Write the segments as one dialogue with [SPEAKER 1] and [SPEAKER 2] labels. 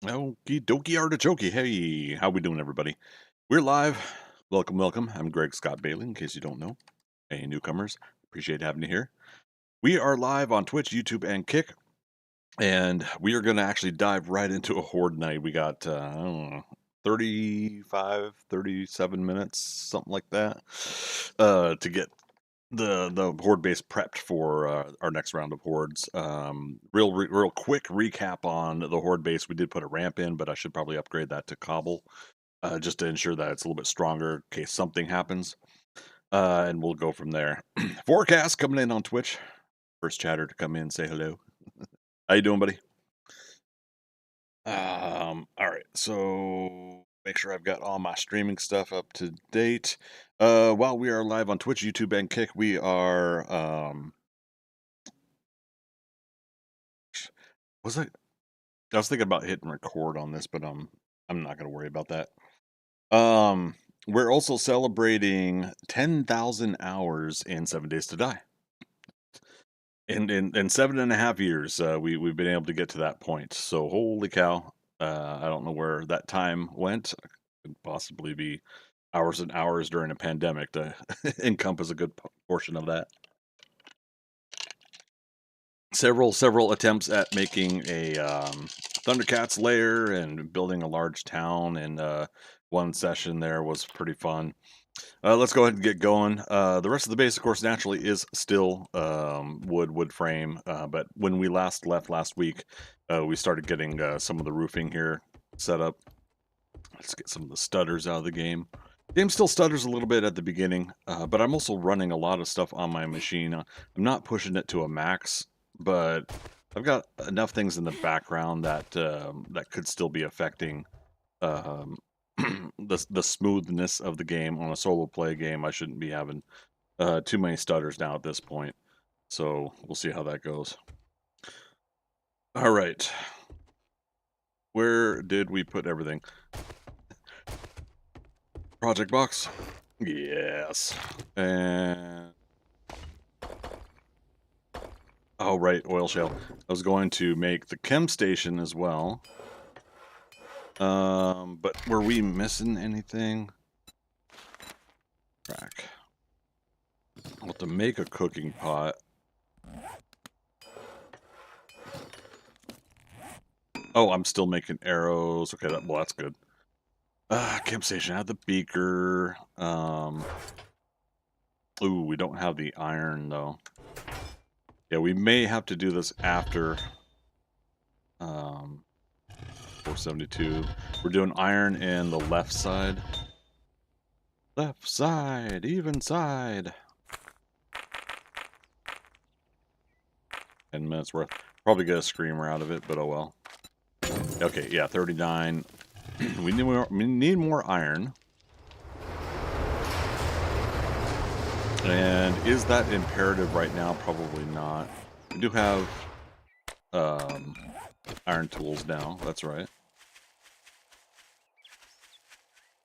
[SPEAKER 1] Okie dokie artichoke. Hey, how we doing, everybody? We're live. Welcome, welcome. I'm Greg Scott Bailey, in case you don't know. Hey, newcomers. Appreciate having you here. We are live on Twitch, YouTube, and Kick, and we are going to actually dive right into a Horde night. We got, I don't know, 35, 37 minutes, something like that, to get the horde base prepped for our next round of hordes. Real quick recap on the horde base. We did put a ramp in, but I should probably upgrade that to cobble, just to ensure that it's a little bit stronger in case something happens. And we'll go from there. Forecast coming in on Twitch. First chatter to come in, say hello. How you doing, buddy? All right, so make sure I've got all my streaming stuff up to date. While we are live on Twitch, YouTube, and Kick, we are was I was thinking about hitting record on this, but I'm not gonna worry about that. We're also celebrating 10,000 hours in 7 Days to Die. In 7.5 years, we've been able to get to that point. So holy cow! I don't know where that time went. It could possibly be hours and hours during a pandemic to encompass a good portion of that. Several attempts at making a Thundercats lair and building a large town in one session there was pretty fun. Let's go ahead and get going. The rest of the base, of course, naturally is still wood frame, but when we left last week, we started getting some of the roofing here set up. Let's get some of the stutters out of the game. Game still stutters a little bit at the beginning, but I'm also running a lot of stuff on my machine. I'm not pushing it to a max, but I've got enough things in the background that that could still be affecting um, the smoothness of the game. On a solo play game, I shouldn't be having too many stutters now at this point. So we'll see how that goes. All right. Where did we put everything? Project box. Yes. And oh, right, oil shale. I was going to make the chem station as well. But were we missing anything? Crack. Well, to make a cooking pot. Oh, I'm still making arrows. Okay, well, that's good. Chem station. I have the beaker. Ooh, we don't have the iron though. Yeah, we may have to do this after 472. We're doing iron in the left side. Left side, even side. 10 minutes worth. Probably get a screamer out of it, but oh well. Okay, yeah, 39. We need more iron. And is that imperative right now? Probably not. We do have iron tools now. That's right.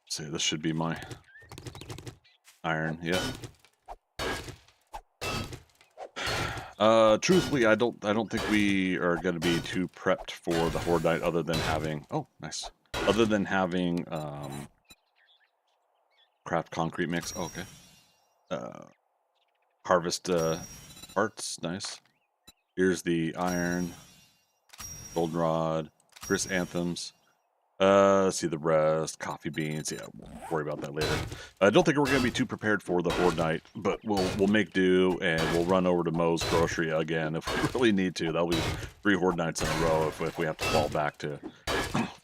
[SPEAKER 1] See, this should be my iron. Yeah. Truthfully, I don't think we are going to be too prepped for the horde night, other than having nice. Other than having craft concrete mix. Oh, okay. Harvest parts. Nice. Here's the iron, goldenrod, chrysanthemums. See the rest, coffee beans. Yeah, we'll worry about that later. I don't think we're going to be too prepared for the horde night, but we'll make do, and we'll run over to Moe's Grocery again if we really need to. That'll be 3 horde nights in a row if we have to fall back to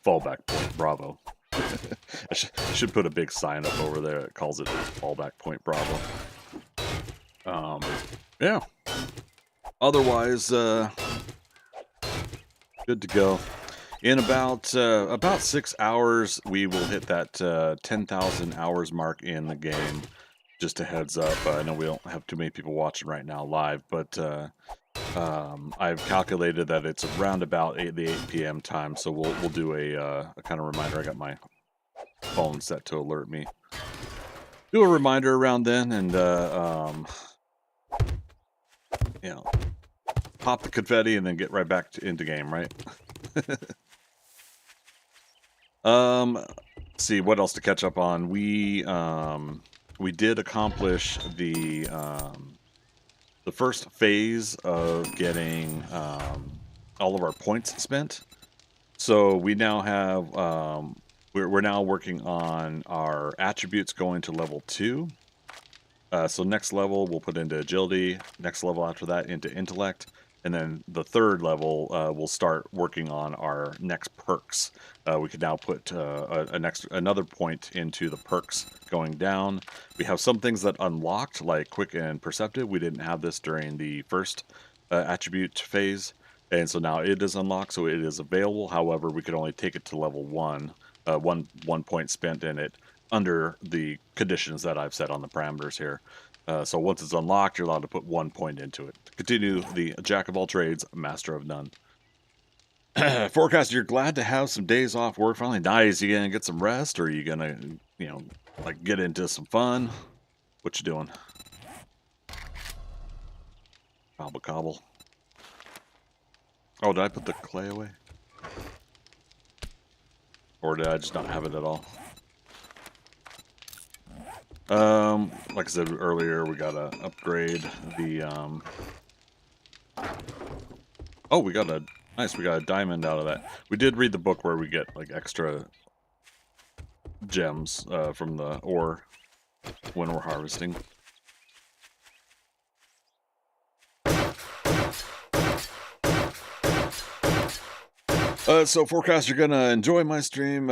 [SPEAKER 1] fallback point Bravo. I should put a big sign up over there that calls it fallback point Bravo. Yeah. Otherwise, good to go. In about 6 hours, we will hit that 10,000 hours mark in the game. Just a heads up. I know we don't have too many people watching right now live, but I've calculated that it's around about the 8 p.m. time. So we'll do a kind of reminder. I got my phone set to alert me. Do a reminder around then, and you know, pop the confetti and then get right back into game, right? Let's see what else to catch up on. We did accomplish the first phase of getting all of our points spent. So we now have we're now working on our attributes going to level 2. So next level we'll put into agility. Next level after that into intellect, and then the third level we'll start working on our next perks. We can now put another point into the perks going down. We have some things that unlocked, like quick and perceptive. We didn't have this during the first attribute phase, and so now it is unlocked, so it is available. However, we could only take it to level 1, one point spent in it, under the conditions that I've set on the parameters here. So once it's unlocked, you're allowed to put 1 point into it. Continue the jack of all trades, master of none. Forecast, you're glad to have some days off work finally. Nice. You gonna get some rest, or are you gonna, like get into some fun? What you doing? Cobble cobble. Oh, did I put the clay away? Or did I just not have it at all? Like I said earlier, we gotta upgrade the oh, we got a diamond out of that. We did read the book where we get like extra gems from the ore when we're harvesting. So Forecast, you're gonna enjoy my stream,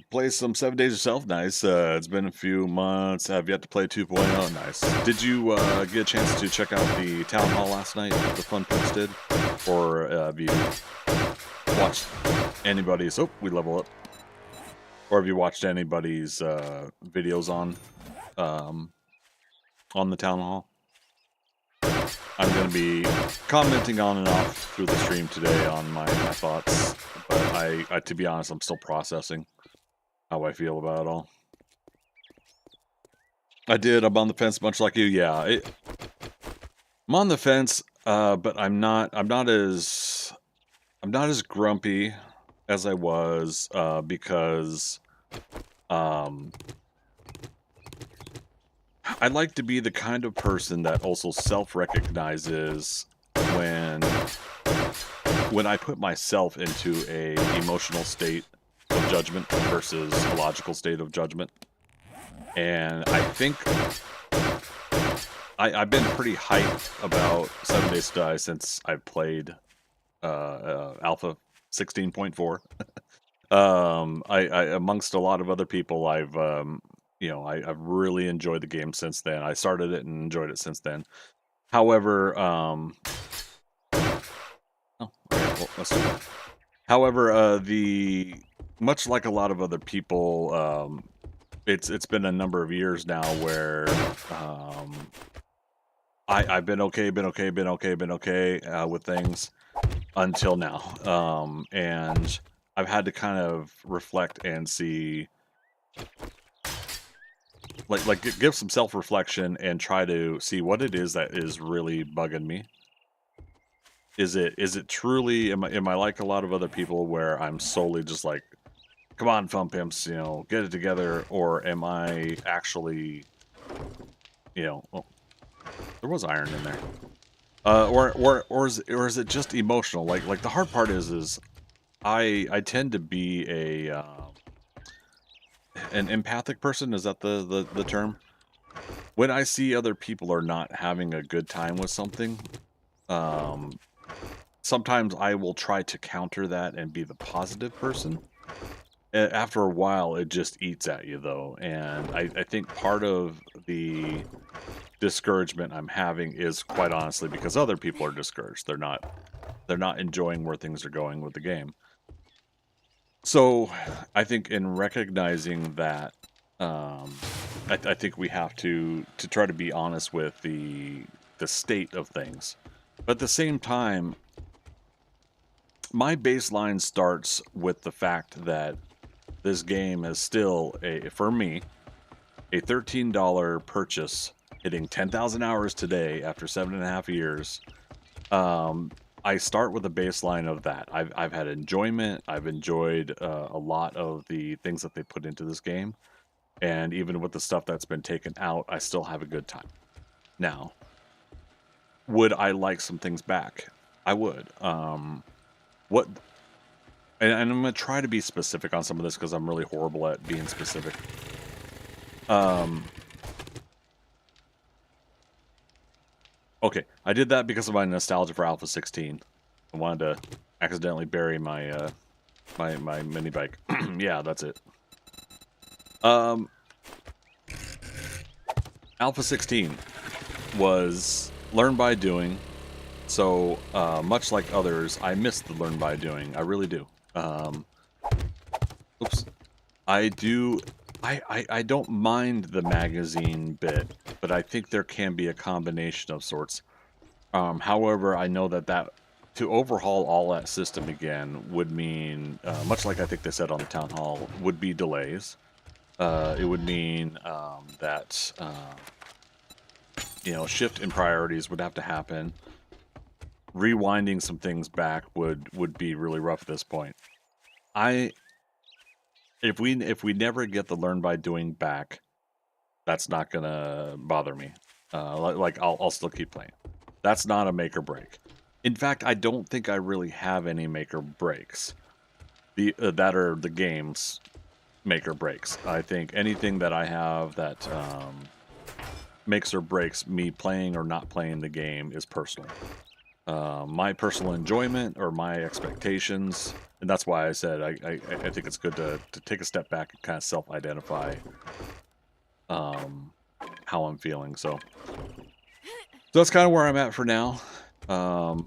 [SPEAKER 1] play some 7 Days yourself. Nice. It's been a few months. Have yet to play 2.0. Nice. Did you get a chance to check out the town hall last night that the Fun Pimps did? Or have you watched anybody's... Oh, we level up. Or have you watched anybody's videos on the town hall? I'm going to be commenting on and off through the stream today on my thoughts, but I, to be honest, I'm still processing how I feel about it all. I'm on the fence, much like you. Yeah, I'm on the fence, but I'm not as grumpy as I was because I like to be the kind of person that also self-recognizes when I put myself into a emotional state of judgment versus a logical state of judgment. And I think I've been pretty hyped about 7 Days to Die since I've played Alpha 16.4. I amongst a lot of other people, I've I've really enjoyed the game since then. I started it and enjoyed it since then. However, oh, okay, well, let's do that. However, much like a lot of other people, it's been a number of years now where I've been okay with things until now, and I've had to kind of reflect and see, like give some self-reflection and try to see what it is that is really bugging me. Is it truly, am I like a lot of other people where I'm solely just like, come on, Fun Pimps, get it together, or am I actually, oh, there was iron in there. Or is it just emotional? Like the hard part is I tend to be an empathic person. Is that the term? When I see other people are not having a good time with something, sometimes I will try to counter that and be the positive person. After a while, it just eats at you, though, and I think part of the discouragement I'm having is, quite honestly, because other people are discouraged. They're not enjoying where things are going with the game. So I think in recognizing that, I think we have to try to be honest with the state of things. But at the same time, my baseline starts with the fact that this game is still, for me, a $13 purchase, hitting 10,000 hours today after 7.5 years. I start with a baseline of that. I've had enjoyment. I've enjoyed a lot of the things that they put into this game, and even with the stuff that's been taken out, I still have a good time. Now, would I like some things back? I would. What? And I'm gonna try to be specific on some of this because I'm really horrible at being specific. Okay, I did that because of my nostalgia for Alpha 16. I wanted to accidentally bury my my mini bike. Yeah, that's it. Alpha 16 was learn by doing. So much like others, I miss the learn by doing. I really do. Oops. I do. I don't mind the magazine bit, but I think there can be a combination of sorts. However, I know that to overhaul all that system again would mean, much like I think they said on the town hall, would be delays. It would mean that shift in priorities would have to happen. Rewinding some things back would be really rough at this point. If we never get the learn by doing back, that's not gonna bother me. Like I'll still keep playing. That's not a make or break. In fact, I don't think I really have any make or breaks. That are the game's make or breaks. I think anything that I have that makes or breaks me playing or not playing the game is personal. My personal enjoyment or my expectations, and that's why I said I think it's good to take a step back and kind of self-identify how I'm feeling. So that's kind of where I'm at for now.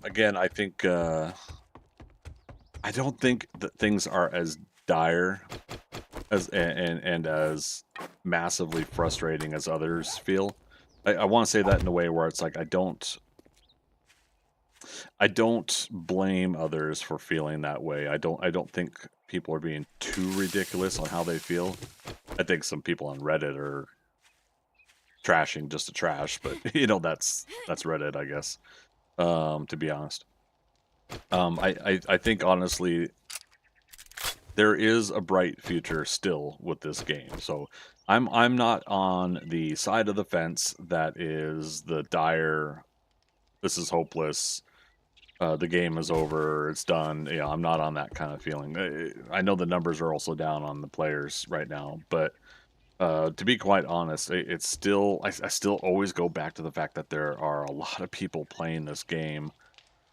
[SPEAKER 1] Again, I think I don't think that things are as dire as and as massively frustrating as others feel. I want to say that in a way where it's like I don't blame others for feeling that way. I don't think people are being too ridiculous on how they feel. I think some people on Reddit are trashing just to trash, but that's Reddit, I guess. To be honest, I think honestly there is a bright future still with this game. So I'm not on the side of the fence that is the dire, this is hopeless, the game is over, it's done. I'm not on that kind of feeling. I know the numbers are also down on the players right now, but to be quite honest, it's still I still always go back to the fact that there are a lot of people playing this game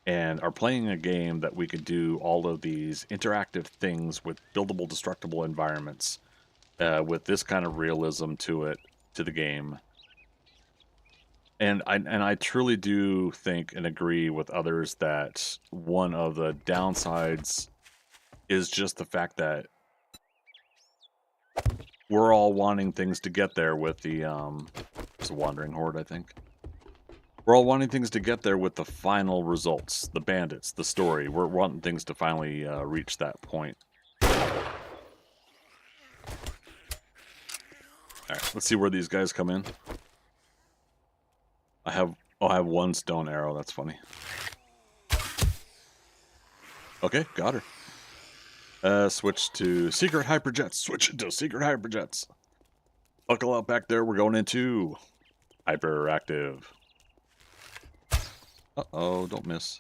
[SPEAKER 1] and are playing a game that we could do all of these interactive things with buildable, destructible environments, with this kind of realism to the game. And I truly do think and agree with others that one of the downsides is just the fact that we're all wanting things to get there with the it's a wandering horde, I think. We're all wanting things to get there with the final results, the bandits, the story. We're wanting things to finally reach that point. All right, let's see where these guys come in. I have one stone arrow. That's funny. Okay, got her. Switch to secret hyperjets. Switch it to secret hyperjets. Buckle up back there. We're going into hyperactive. Uh-oh, don't miss.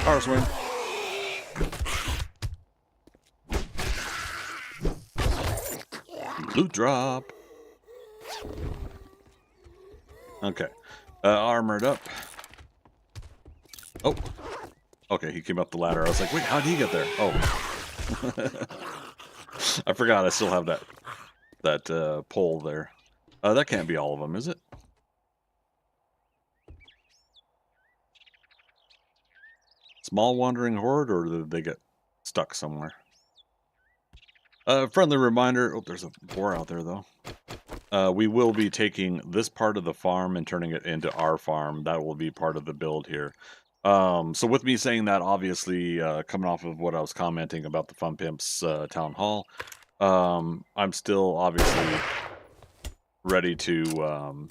[SPEAKER 1] Power swing. Loot drop. Okay. Armored up. Oh. Okay, he came up the ladder. I was like, wait, how'd he get there? Oh. I forgot I still have that pole there. That can't be all of them, is it? Small wandering horde, or did they get stuck somewhere? Friendly reminder. Oh, there's a boar out there, though. We will be taking this part of the farm and turning it into our farm. That will be part of the build here. So with me saying that, obviously, coming off of what I was commenting about the Fun Pimps town hall, I'm still obviously ready to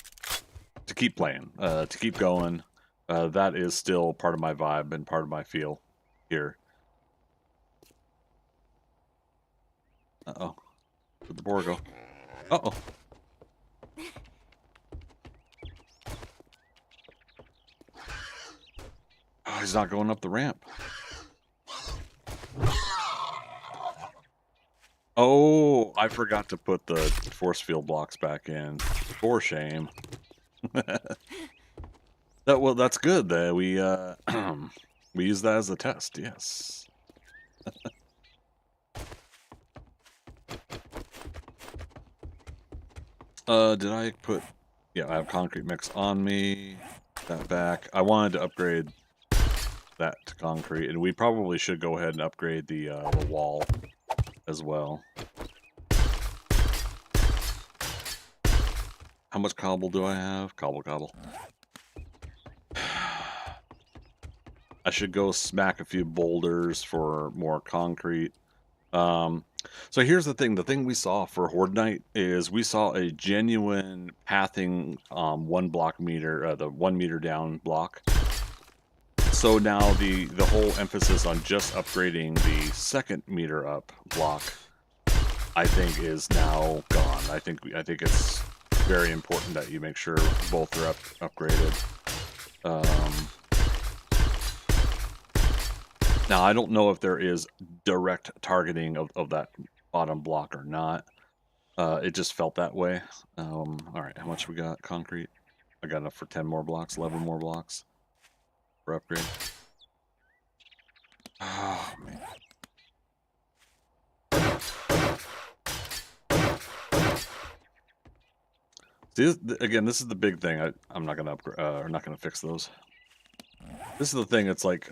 [SPEAKER 1] keep playing, to keep going. That is still part of my vibe and part of my feel here. Uh-oh. Where'd the boar go? Uh-oh. Oh, he's not going up the ramp. Oh, I forgot to put the force field blocks back in. For shame. Well, that's good that we we use that as a test. Yes. Did I put? Yeah, I have concrete mix on me. That back. I wanted to upgrade that to concrete, and we probably should go ahead and upgrade the wall as well. How much cobble do I have? Cobble. I should go smack a few boulders for more concrete. So here's the thing we saw for Horde Night is we saw a genuine pathing 1 block meter, the 1 meter down block. So now the whole emphasis on just upgrading the 2nd meter up block, I think, is now gone. I think it's very important that you make sure both are upgraded. Now, I don't know if there is direct targeting of that bottom block or not. It just felt that way. All right, how much we got? Concrete? I got enough for 10 more blocks, 11 more blocks for upgrade. Oh, man. See, again, this is the big thing. I'm not going to upgrade, or not going to fix those. This is the thing. It's like,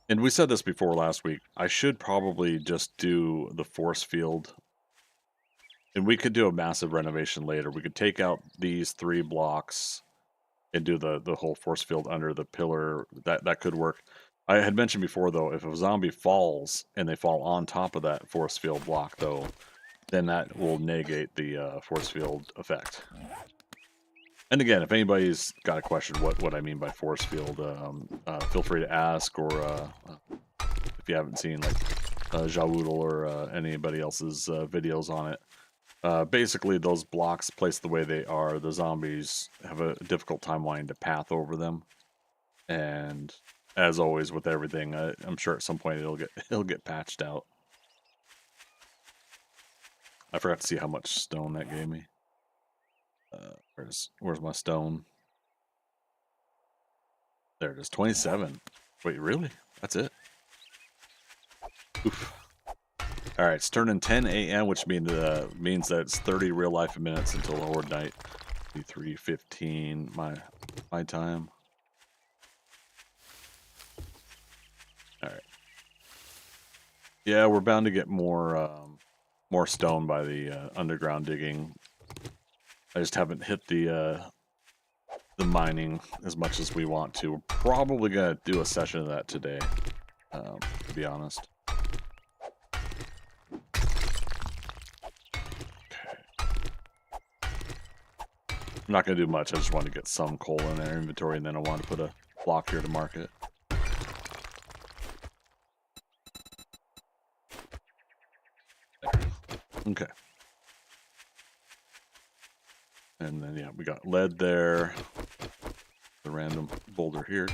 [SPEAKER 1] and we said this before last week. I should probably just do the force field. And we could do a massive renovation later. We could take out these 3 blocks and do the whole force field under the pillar. That could work. I had mentioned before, though, if a zombie falls and they fall on top of that force field block, though, then that will negate the force field effect. And again, if anybody's got a question what I mean by force field, feel free to ask, or if you haven't seen like Jawoodle or anybody else's videos on it. Basically, those blocks placed the way they are, the zombies have a difficult time wanting to path over them. And as always with everything, I'm sure at some point it'll get patched out. I forgot to see how much stone that gave me. Where's my stone? There it is, 27. Wait, really? That's it? Oof. All right, it's turning 10 a.m., which means that it's 30 real life minutes until the Horde Night. 3:15 my time. All right. Yeah, we're bound to get more stone by the underground digging. I just haven't hit the mining as much as we want to. We're probably gonna do a session of that today, to be honest. I'm not going to do much. I just want to get some coal in our inventory, and then I want to put a block here to mark it. There. Okay. And then, yeah, we got lead there. The random boulder here.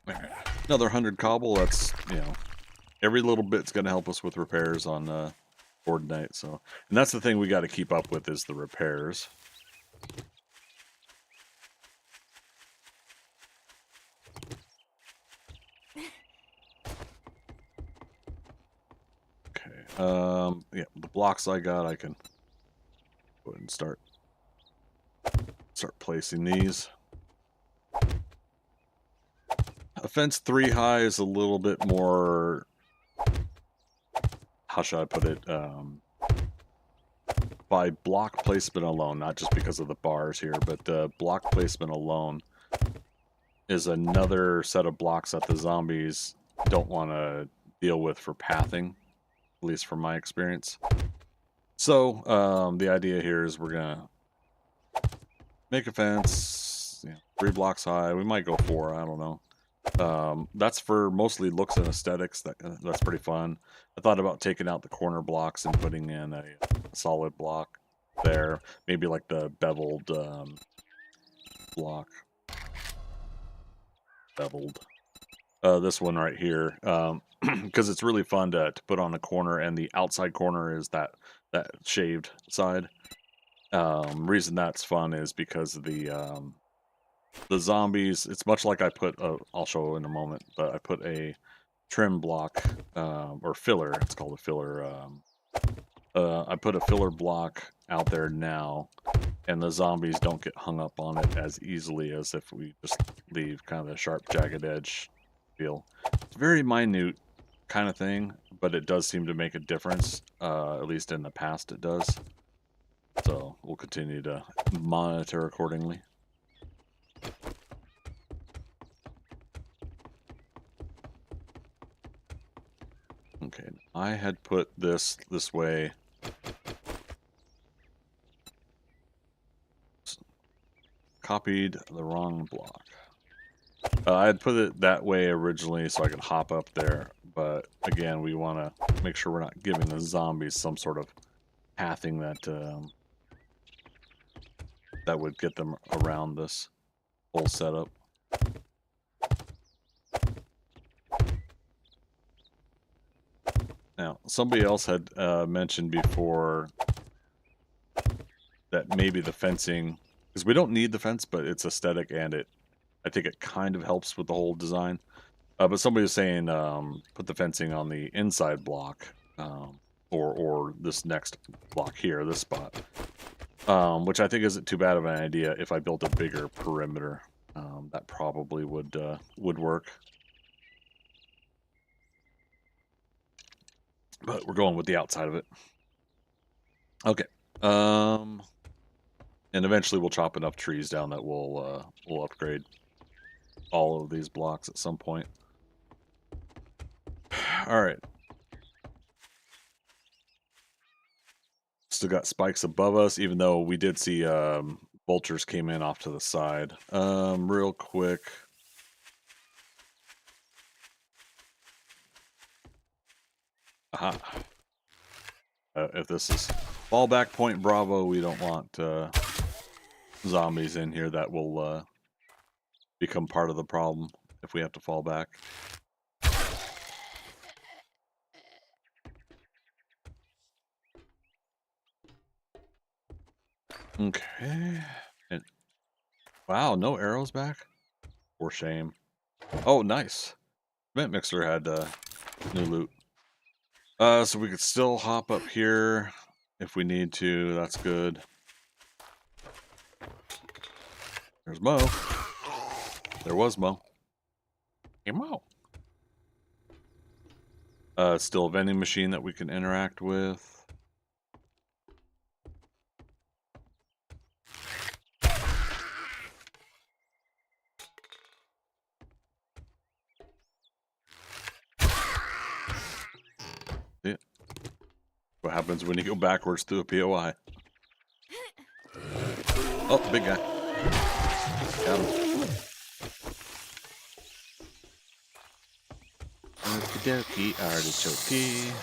[SPEAKER 1] All right. Another 100 cobble. That's, every little bit's going to help us with repairs on Horde Night. So, and that's the thing we got to keep up with, is the repairs. Okay. Yeah, the blocks I got, I can go ahead and start placing these. A fence 3 high is a little bit more, how should I put it, by block placement alone, not just because of the bars here, but block placement alone, is another set of blocks that the zombies don't want to deal with for pathing, at least from my experience. So the idea here is we're gonna make a fence, 3 blocks high. We might go 4. I don't know. That's for mostly looks and aesthetics. That's pretty fun. I thought about taking out the corner blocks and putting in a solid block there, maybe like the beveled block. Beveled. This one right here, because it's really fun to put on a corner, and the outside corner is that shaved side. Reason that's fun is because of the zombies. It's much like I put I'll show in a moment, but I put a trim block or filler. It's called a filler. I put a filler block out there now, and the zombies don't get hung up on it as easily as if we just leave kind of the sharp, jagged edge feel. It's very minute kind of thing, but it does seem to make a difference. At least in the past, it does. So we'll continue to monitor accordingly. Okay, I had put this way. Copied the wrong block. I had put it that way originally so I could hop up there, but again, we want to make sure we're not giving the zombies some sort of pathing that would get them around this whole setup. Now, somebody else had mentioned before that maybe the fencing, because we don't need the fence, but it's aesthetic, and I think it kind of helps with the whole design. But somebody was saying put the fencing on the inside block, or this next block here, this spot, which I think isn't too bad of an idea. If I built a bigger perimeter, that probably would work. But we're going with the outside of it. Okay. And eventually we'll chop enough trees down that we'll upgrade all of these blocks at some point. All right. Still got spikes above us, even though we did see vultures came in off to the side. Real quick. Aha. If this is fallback point Bravo, we don't want zombies in here that will become part of the problem if we have to fall back. Okay. And, wow, no arrows back? For shame. Oh, nice. Cement mixer had new loot. So we could still hop up here if we need to. That's good. There's Mo. There was Mo. Hey, Mo. Still a vending machine that we can interact with. Yeah. What happens when you go backwards through a POI? Oh, big guy. Got him. Okie dokie, artichoke.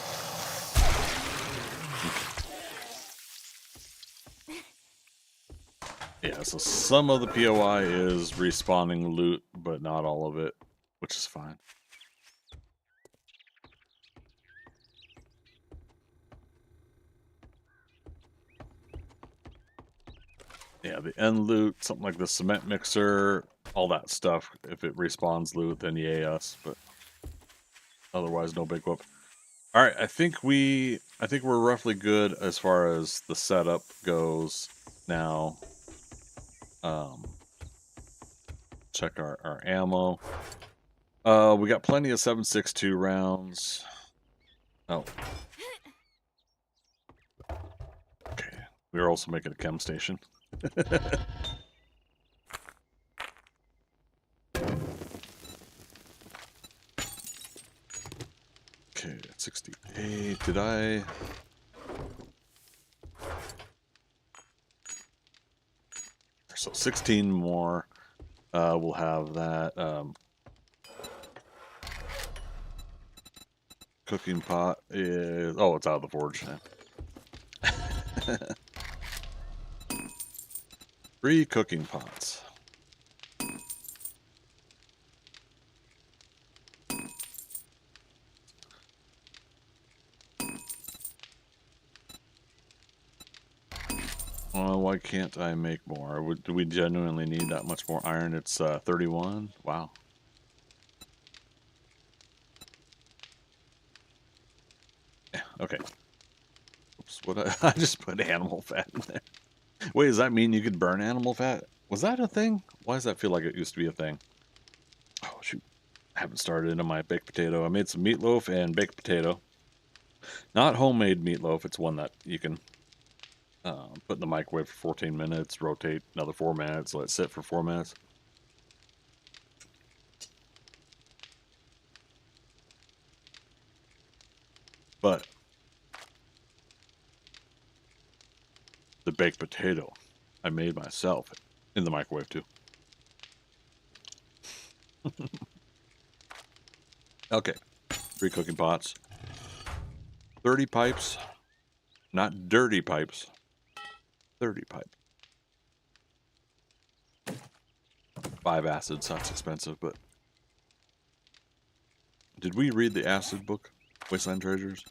[SPEAKER 1] Yeah, so some of the POI is respawning loot, but not all of it, which is fine. Yeah, the end loot, something like the cement mixer, all that stuff. If it respawns loot, then yay us, but otherwise no big whoop. All right, I think we're roughly good as far as the setup goes now. Check our ammo. We got plenty of 7.62 rounds. Oh. Okay. We are also making a chem station. Okay, did I... So 16 more. We'll have that cooking pot is... Oh, it's out of the forge. 3 cooking pots. Why can't I make more? Do we genuinely need that much more iron? It's 31. Wow. Yeah, okay. Oops, what I just put animal fat in there. Wait, does that mean you could burn animal fat? Was that a thing? Why does that feel like it used to be a thing? Oh, shoot. I haven't started into my baked potato. I made some meatloaf and baked potato. Not homemade meatloaf. It's one that you can put in the microwave for 14 minutes, rotate another 4 minutes, let it sit for 4 minutes. But the baked potato I made myself in the microwave too. Okay, 3 cooking pots, 30 pipes, not dirty pipes, 30 pipes. 5 acids, that's expensive, but did we read the acid book, Wasteland Treasures?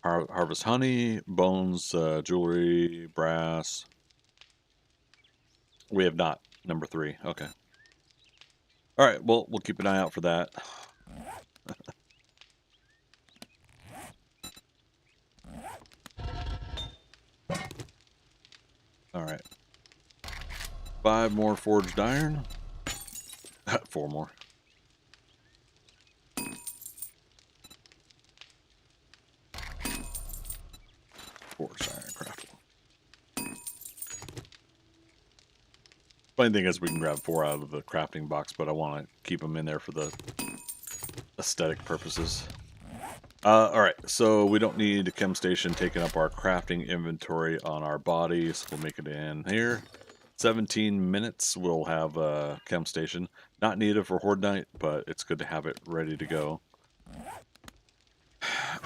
[SPEAKER 1] Harvest honey, bones, jewelry, brass. We have not. Number 3. Okay. All right. Well, we'll keep an eye out for that. All right. 5 more forged iron. 4 more. Forged iron craftable. Funny thing is, we can grab 4 out of the crafting box, but I want to keep them in there for the aesthetic purposes. All right, so we don't need a chem station taking up our crafting inventory on our bodies. We'll make it in here. 17 minutes, we'll have a chem station. Not needed for Horde Night, but it's good to have it ready to go.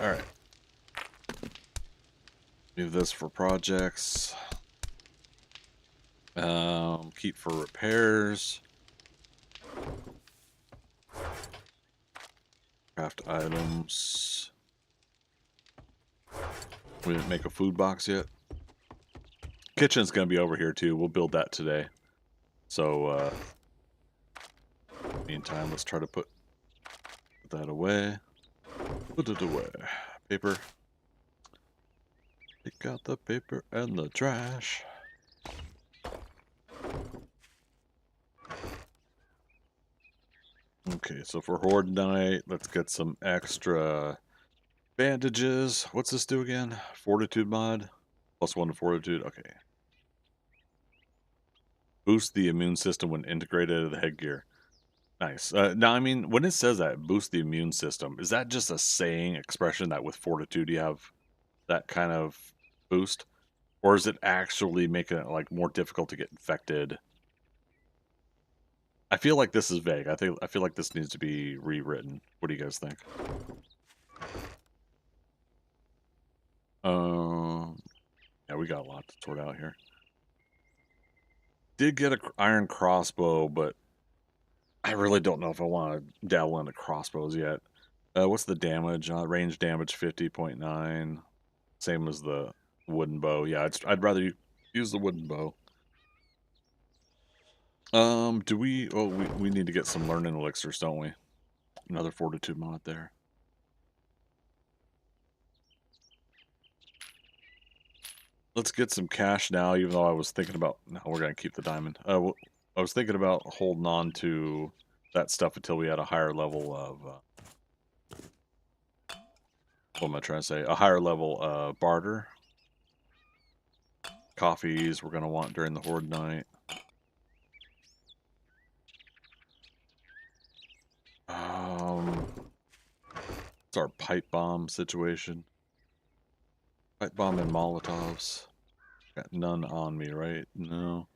[SPEAKER 1] All right. Do this for projects. Keep for repairs. Craft items. We didn't make a food box yet. Kitchen's going to be over here too. We'll build that today. So, meantime, let's try to put that away. Put it away. Paper. Take out the paper and the trash. Okay, so for Horde Night, let's get some extra bandages. What's this do again? Fortitude mod? +1 to fortitude. Okay. Boost the immune system when integrated into the headgear. Nice. Now, I mean, when it says that, boost the immune system, is that just a saying, expression that with fortitude you have that kind of boost? Or is it actually making it like more difficult to get infected? I feel like this is vague. I feel like this needs to be rewritten. What do you guys think? Yeah, we got a lot to sort out here. Did get an iron crossbow, but I really don't know if I want to dabble into crossbows yet. What's the damage? Range damage 50.9. Same as the wooden bow. Yeah, I'd rather use the wooden bow. Do we... Oh, we need to get some learning elixirs, don't we? Another fortitude mod there. Let's get some cash now, even though I was thinking about... No, we're going to keep the diamond. I was thinking about holding on to that stuff until we had a higher level of... what am I trying to say? A higher level barter. Coffees we're going to want during the Horde Night. What's our pipe bomb situation? Pipe bomb and Molotovs. Got none on me, right? No.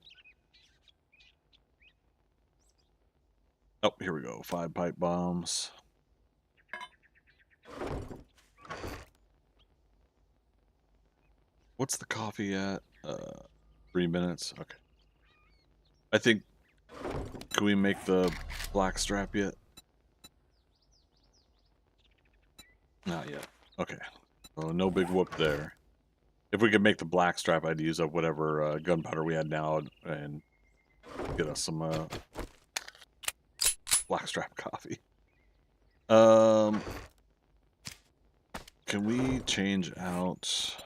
[SPEAKER 1] Oh, here we go. 5 pipe bombs. What's the coffee at? 3 minutes. Okay. I think. Can we make the black strap yet? Not yet. Okay. So no big whoop there. If we could make the black strap, I'd use up whatever gunpowder we had now and get us some black strap coffee. Can we change out?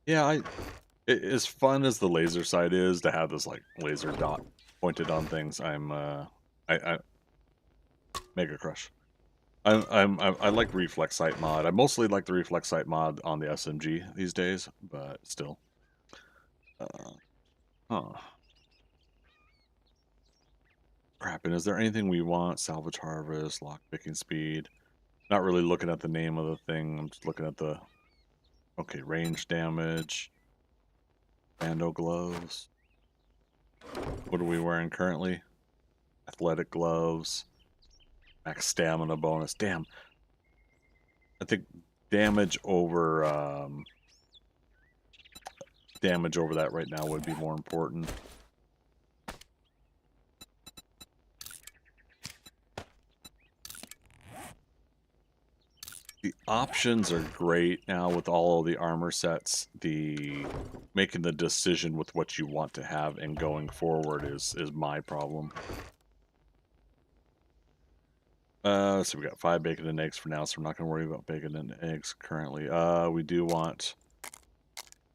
[SPEAKER 1] Yeah, as fun as the laser sight is to have this like laser dot pointed on things, I Mega Crush. I like reflex sight mod. I mostly like the reflex sight mod on the SMG these days, but still. Huh. Crap, and is there anything we want? Salvage harvest, lock picking speed. Not really looking at the name of the thing. I'm just looking at the okay, range damage. Bando gloves. What are we wearing currently? Athletic gloves. Max stamina bonus. Damn. I think damage over that right now would be more important. The options are great now with all of the armor sets. The making the decision with what you want to have and going forward is my problem. So we got 5 bacon and eggs for now, so we're not going to worry about bacon and eggs currently. We do want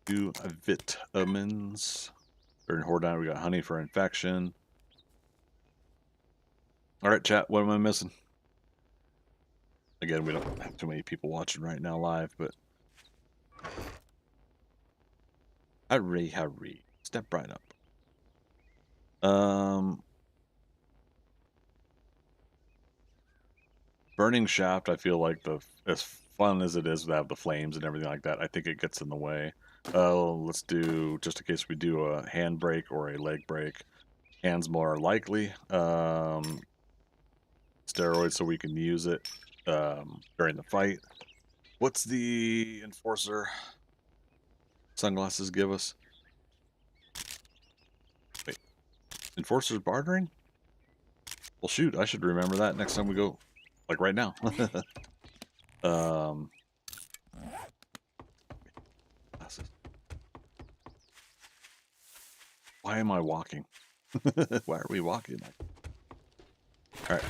[SPEAKER 1] 2 vitamins. During Horde, we got honey for infection. All right, chat. What am I missing? Again, we don't have too many people watching right now live, but hurry, step right up. Burning shaft. I feel like as fun as it is to have the flames and everything like that, I think it gets in the way. Let's do, just in case we do a hand break or a leg break. Hands more likely. Steroids so we can use it during the fight. What's the enforcer sunglasses give us? Wait, enforcer's bartering? Well, shoot, I should remember that next time we go, like right now. Glasses. Why am I walking? Why are we walking? All right,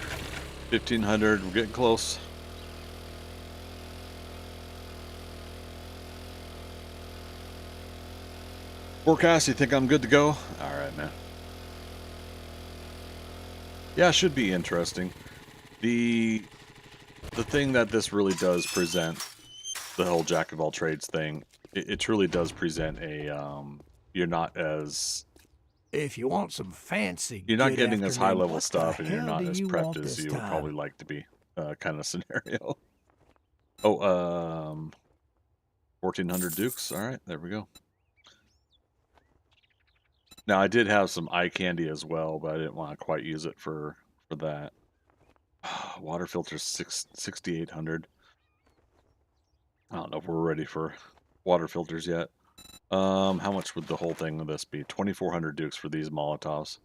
[SPEAKER 1] 1500. We're getting close. Forecast, you think I'm good to go? All right, man. Yeah, it should be interesting. The thing that this really does present, the whole jack of all trades thing, it truly does present a you're not as,
[SPEAKER 2] if you want some fancy,
[SPEAKER 1] you're not getting as high level
[SPEAKER 2] what
[SPEAKER 1] stuff,
[SPEAKER 2] the
[SPEAKER 1] and you're
[SPEAKER 2] hell
[SPEAKER 1] not
[SPEAKER 2] do
[SPEAKER 1] as
[SPEAKER 2] you
[SPEAKER 1] prepped
[SPEAKER 2] want
[SPEAKER 1] as
[SPEAKER 2] this
[SPEAKER 1] you would
[SPEAKER 2] time?
[SPEAKER 1] probably like to be, kind of scenario. Oh, 1400 dukes. All right, there we go. Now I did have some eye candy as well, but I didn't want to quite use it for that. Water filter 6800. I don't know if we're ready for water filters yet. How much would the whole thing of this be? 2400 dukes for these Molotovs.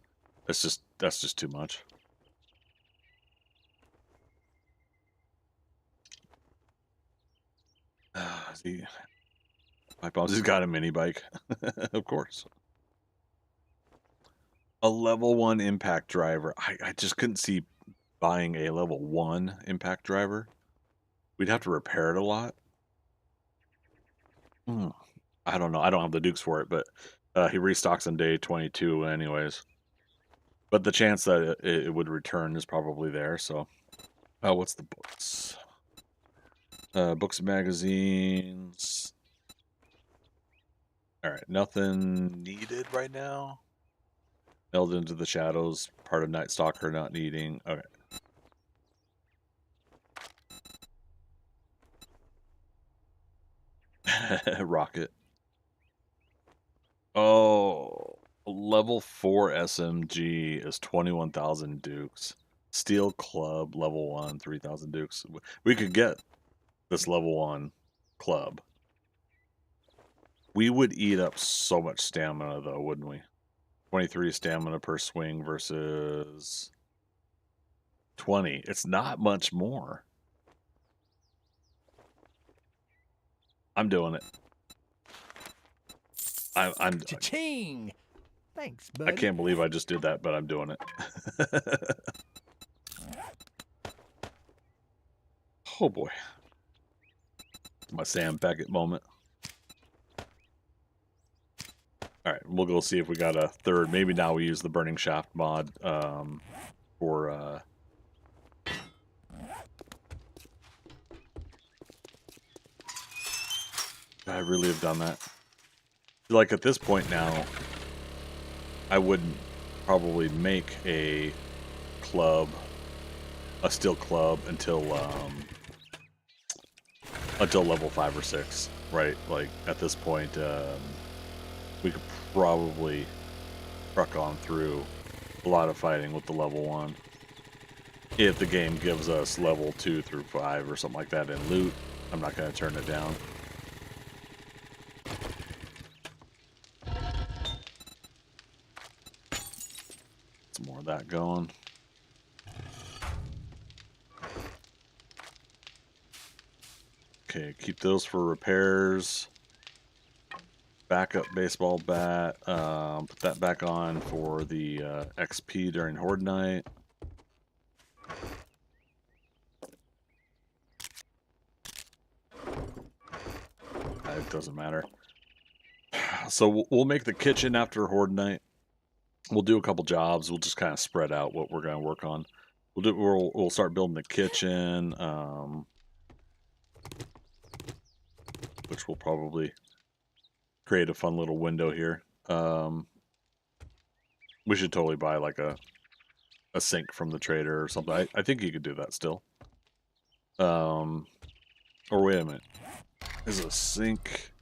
[SPEAKER 1] That's just too much. See, my boss has got a mini bike, of course. A level 1 impact driver. I just couldn't see buying a level 1 impact driver. We'd have to repair it a lot. I don't know. I don't have the dukes for it, but he restocks on day 22 anyways. But the chance that it would return is probably there, so. What's the books? Books and magazines. All right, nothing needed right now. Meld into the shadows. Part of Night Stalker not needing. Okay. Rocket. Oh, level 4 SMG is 21,000 dukes. Steel Club level 1, 3,000 dukes. We could get this level 1 club. We would eat up so much stamina though, wouldn't we? 23 stamina per swing versus 20. It's not much more. I'm doing it. I'm
[SPEAKER 2] Cha-ching! Thanks,
[SPEAKER 1] I
[SPEAKER 2] buddy.
[SPEAKER 1] can't believe I just did that, but I'm doing it. Oh boy. My Sam Beckett moment. Alright, we'll go see if we got a third. Maybe now we use the Burning Shaft mod for I really have done that. Like at this point now, I wouldn't probably make a club, a steel club until level 5 or 6, right? Like at this point, we could probably truck on through a lot of fighting with the level 1. If the game gives us level 2 through 5 or something like that in loot, I'm not going to turn it down. Some more of that going. Okay, keep those for repairs. Backup baseball bat. Put that back on for the XP during Horde night. It doesn't matter. So we'll make the kitchen after Horde night. We'll do a couple jobs. We'll just kind of spread out what we're going to work on. We'll start building the kitchen, which will probably create a fun little window here. We should totally buy like a sink from the trader or something. I think you could do that still. Or wait a minute. Is a sink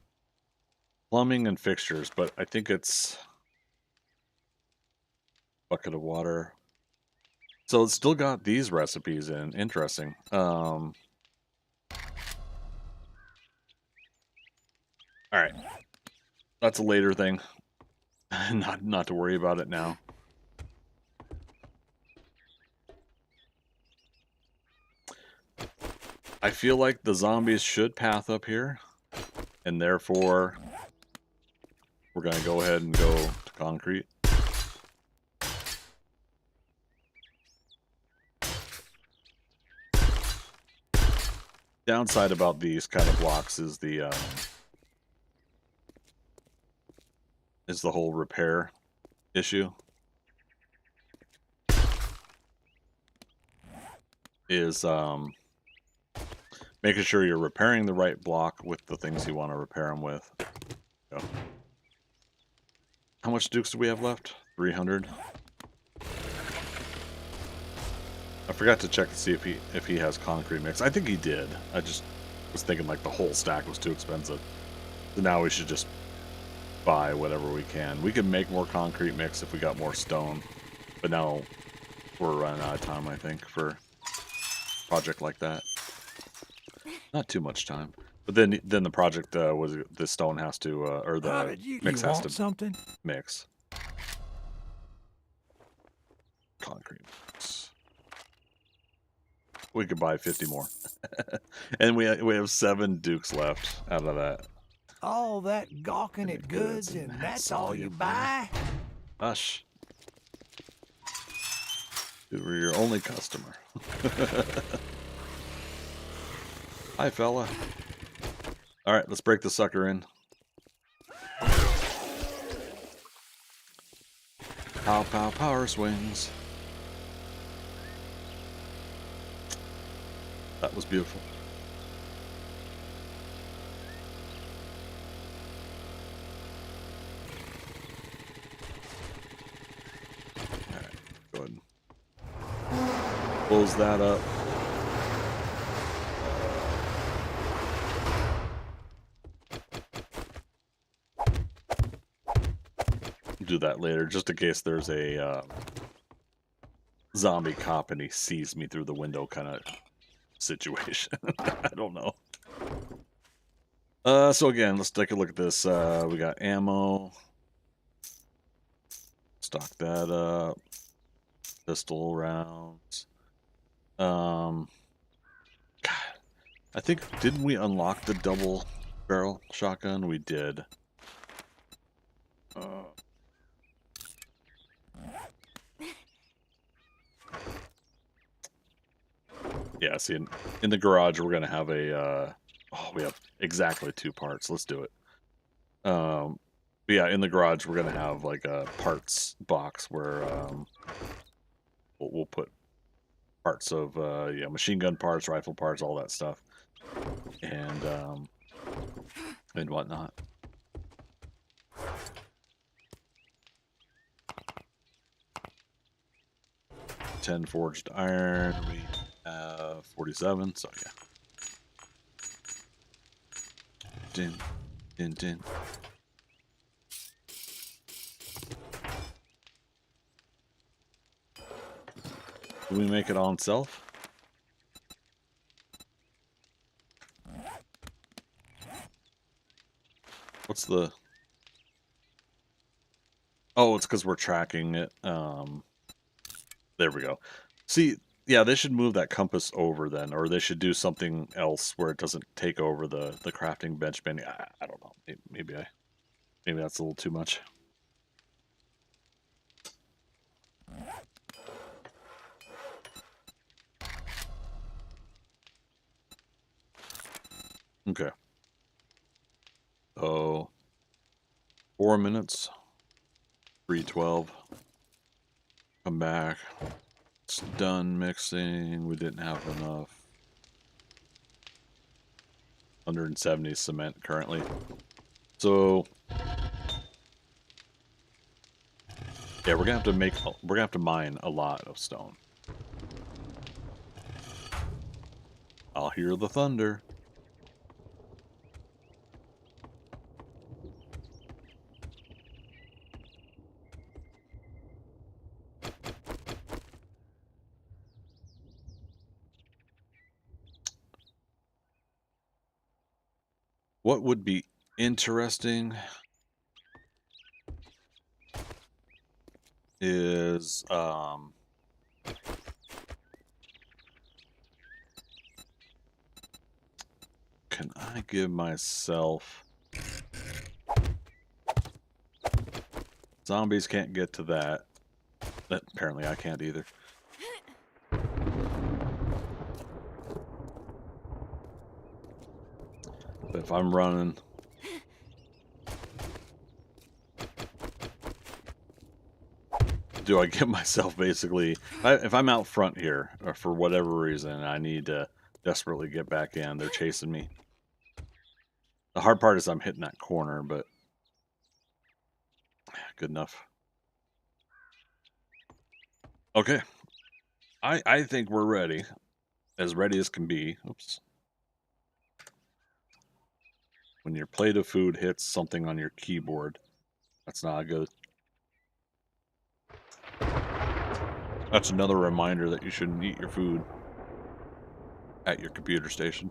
[SPEAKER 1] plumbing and fixtures, but I think it's bucket of water. So it's still got these recipes in. Interesting. All right. That's a later thing. not to worry about it now. I feel like the zombies should path up here, and therefore we're going to go ahead and go to concrete. Downside about these kind of blocks is the whole repair issue. Is making sure you're repairing the right block with the things you want to repair them with. So, how much dukes do we have left? 300. I forgot to check to see if he has concrete mix. I think he did. I just was thinking like the whole stack was too expensive. So now we should just buy whatever we can. We could make more concrete mix if we got more stone. But now we're running out of time, I think, for a project like that. Not too much time. But then the project was the stone has to or the mix has to
[SPEAKER 2] something?
[SPEAKER 1] mix. Concrete mix. We could buy 50 more. And we have 7 dukes left out of that.
[SPEAKER 2] All that gawking at goods and that's all you buy?
[SPEAKER 1] Hush. Dude, we're your only customer. Hi, fella. All right, let's break the sucker in. Pow, pow, power swings. That was beautiful. Close that up. Do that later, just in case there's a zombie cop and he sees me through the window kind of situation. I don't know. So again, let's take a look at this. We got ammo. Stock that up. Pistol rounds. God, I think, didn't we unlock the double barrel shotgun? We did. Yeah, see, in the garage, we're going to have a, oh, we have exactly 2 parts. Let's do it. But yeah, in the garage, we're going to have like a parts box where we'll put parts of, yeah, machine gun parts, rifle parts, all that stuff. And whatnot. 10 forged iron. We have 47, so yeah. Din, din, din. Do we make it on self? What's the... Oh, it's because we're tracking it. There we go. See, yeah, they should move that compass over then, or they should do something else where it doesn't take over the crafting bench bending. I don't know. Maybe that's a little too much. Okay. Oh, 4 minutes. 3:12. Come back. It's done mixing. We didn't have enough. 170 cement currently. So yeah, we're gonna have to mine a lot of stone. I'll hear the thunder. What would be interesting is can I give myself... Zombies can't get to that. Apparently I can't either. But if I'm running... Do I give myself basically... if I'm out front here, or for whatever reason, I need to desperately get back in. They're chasing me. The hard part is I'm hitting that corner, but... Good enough. Okay. I think we're ready. As ready as can be. Oops. When your plate of food hits something on your keyboard, that's not good. That's another reminder that you shouldn't eat your food at your computer station.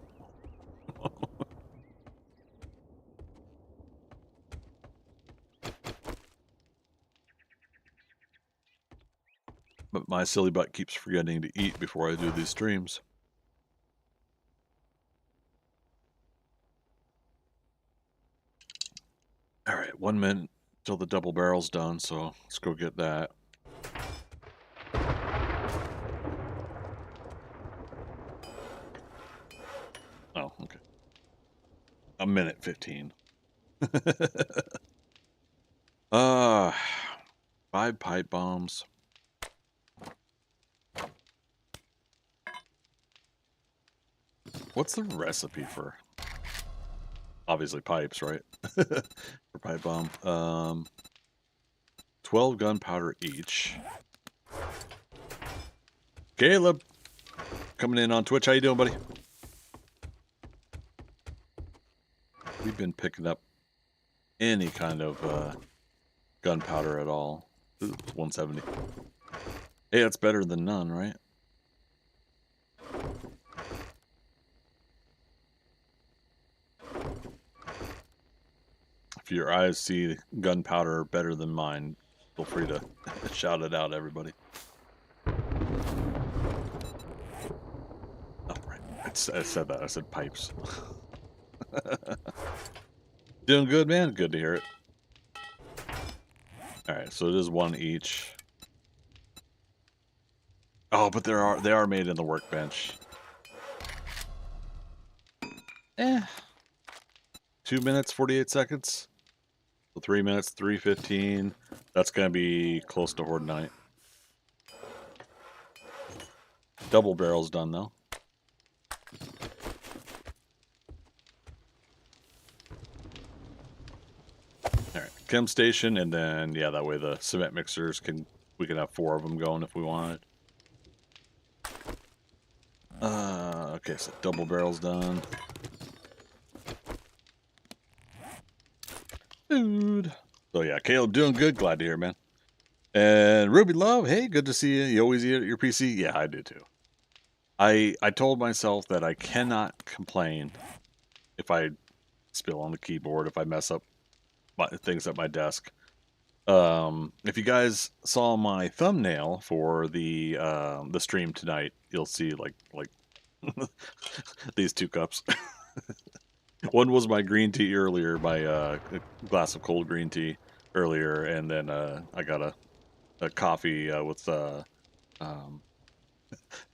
[SPEAKER 1] But my silly butt keeps forgetting to eat before I do these streams. All right, 1 minute till the double barrel's done, so let's go get that. Oh, okay. 1:15. 5 pipe bombs. What's the recipe for? Obviously pipes, right? For pipe bomb. 12 gunpowder each. Caleb, coming in on Twitch. How you doing, buddy? We've been picking up any kind of gunpowder at all. Ooh, it's 170. Hey, that's better than none, right? If your eyes see gunpowder better than mine, feel free to shout it out, everybody. Oh, right. I said that. I said pipes. Doing good, man. Good to hear it. All right, so it is one each. Oh, but they are made in the workbench. 2 minutes 48 seconds. So 3 minutes 3:15. That's gonna be close to Horde Night. Double barrel's done though. All right, chem station, and then yeah, that way the cement mixers we can have 4 of them going if we wanted. Okay, so double barrel's done. Dude. So yeah, Caleb doing good. Glad to hear, man. And Ruby Love, hey, good to see you. You always eat at your PC? Yeah, I do too. I told myself that I cannot complain if I spill on the keyboard, if I mess up things at my desk. If you guys saw my thumbnail for the stream tonight, you'll see like these 2 cups. One was my green tea earlier, my glass of cold green tea earlier, and then I got a coffee with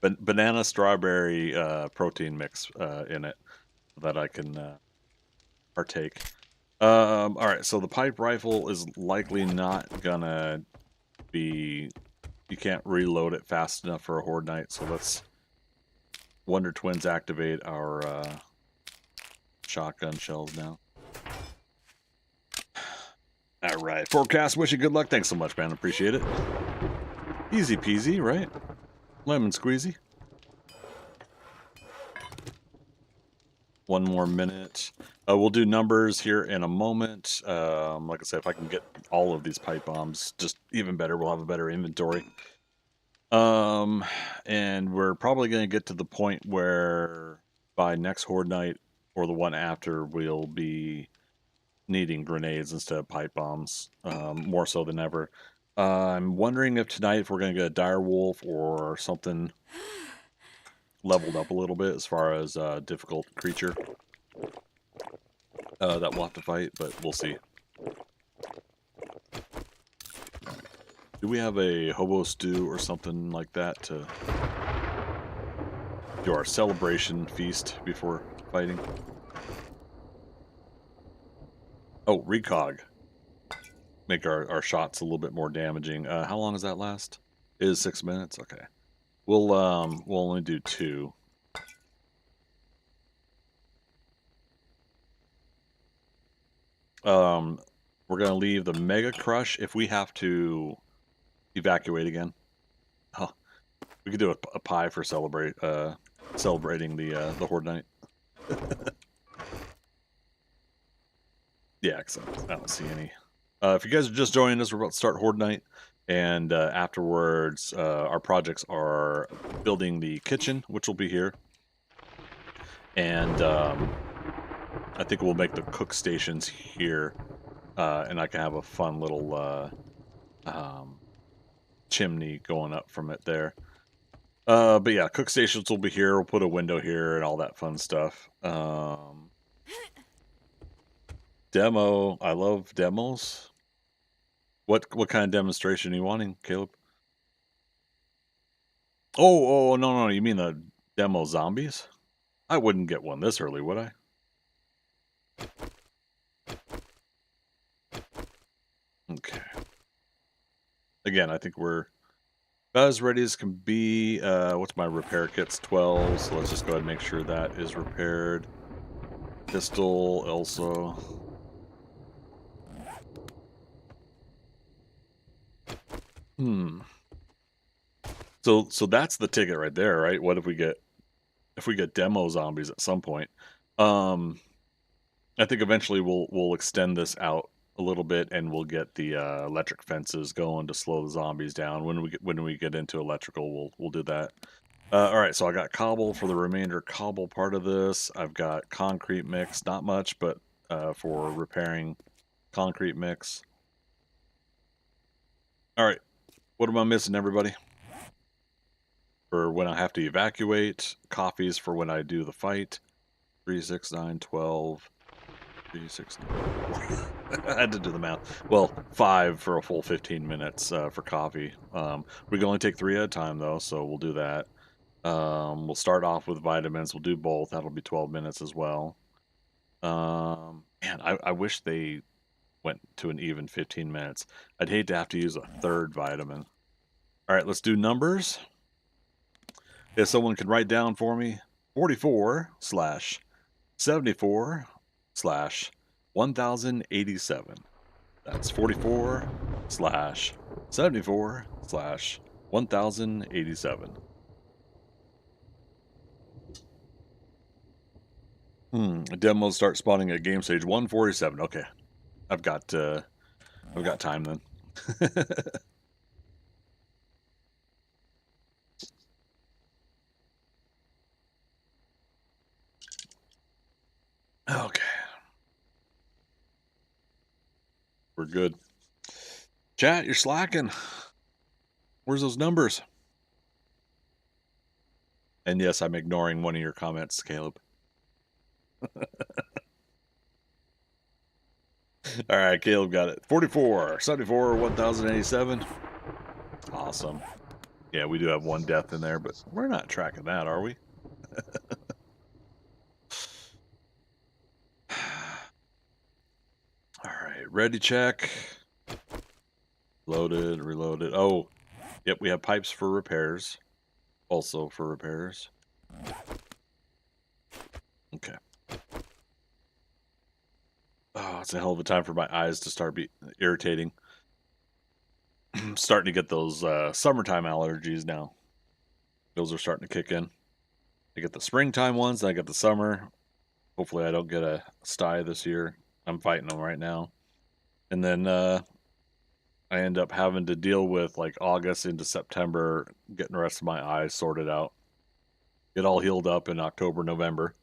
[SPEAKER 1] banana strawberry protein mix in it that I can partake. All right, so the pipe rifle is likely not gonna be. You can't reload it fast enough for a Horde Night, so let's Wonder Twins activate our shotgun shells now. All right, forecast. Wish you good luck. Thanks so much, man. Appreciate it. Easy peasy, right? Lemon squeezy. 1 more minute. We'll do numbers here in a moment. Like I said, if I can get all of these pipe bombs, just even better. We'll have a better inventory. And we're probably going to get to the point where by next Horde Night or the one after, we'll be needing grenades instead of pipe bombs, more so than ever. I'm wondering if tonight, if we're going to get a dire wolf or something leveled up a little bit as far as difficult creature that we'll have to fight, but we'll see. Do we have a hobo stew or something like that to do our celebration feast before fighting? Oh, recog. Make our shots a little bit more damaging. How long does that last? It is 6 minutes? Okay. We'll only do 2. We're gonna leave the Mega Crush if we have to evacuate again. Oh, we could do a pie for celebrating the Horde Night. Yeah, excellent. I don't see any. If you guys are just joining us, we're about to start Horde Night, and afterwards, our projects are building the kitchen, which will be here, and I think we'll make the cook stations here, and I can have a fun little chimney going up from it there. But yeah, cook stations will be here. We'll put a window here and all that fun stuff. Demo. I love demos. What kind of demonstration are you wanting, Caleb? Oh, no, you mean the demo zombies? I wouldn't get one this early, would I? Okay. Again, I think we're about as ready as can be. What's my repair kit's 12, so let's just go ahead and make sure that is repaired. Pistol also. So that's the ticket right there, right? What if we get if we get demo zombies at some point. I think eventually we'll extend this out a little bit, and we'll get the electric fences going to slow the zombies down. When we get into electrical, we'll do that. All right, so I got cobble for the remainder cobble part of this. I've got concrete mix, not much, but for repairing concrete mix. All right, what am I missing, everybody? For when I have to evacuate, coffees for when I do the fight. 3, 6, 9, 12, 3, 6, 9. I had to do the math. Well, 5 for a full 15 minutes for coffee. We can only take 3 at a time, though, so we'll do that. We'll start off with vitamins. We'll do both. That'll be 12 minutes as well. Man, I wish they went to an even 15 minutes. I'd hate to have to use a third vitamin. All right, let's do numbers. If someone can write down for me, 44/74/1087. That's 44/74/1087. Demos start spawning at game stage 147. Okay, I've got time then. Okay, we're good. Chat, you're slacking. Where's those numbers? And yes, I'm ignoring one of your comments, Caleb. All right, Caleb got it. 44/74/1087. Awesome. Yeah, we do have one death in there, but we're not tracking that, are we? All right, ready check. Loaded, reloaded. Oh, yep, we have pipes for repairs. Also for repairs. Okay. Oh, it's a hell of a time for my eyes to start irritating. I'm starting to get those summertime allergies now. Those are starting to kick in. I get the springtime ones, then I get the summer. Hopefully I don't get a sty this year. I'm fighting them right now. And then I end up having to deal with like August into September, getting the rest of my eyes sorted out. Get all healed up in October, November.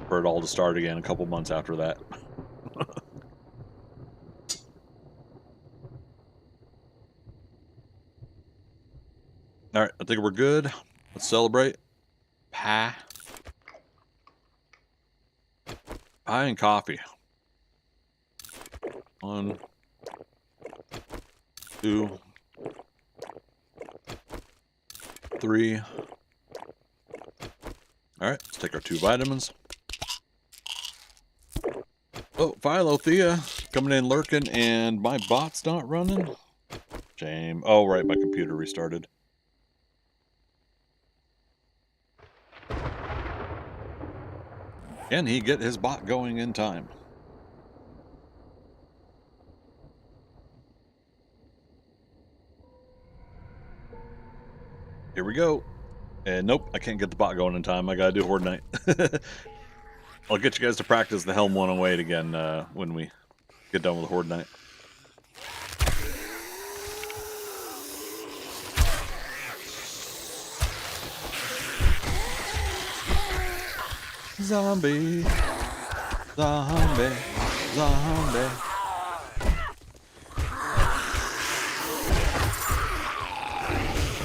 [SPEAKER 1] For it all to start again a couple months after that. All right, I think we're good. Let's celebrate. Pie and coffee. 1, 2, 3. All right, let's take our 2 vitamins. Oh, Philothea coming in lurking, and my bot's not running. Shame. Oh, right, my computer restarted. Can he get his bot going in time? Here we go. And nope, I can't get the bot going in time. I gotta do Horde Night. I'll get you guys to practice the Helm 108 again when we get done with Horde Night. Zombie, zombie, zombie.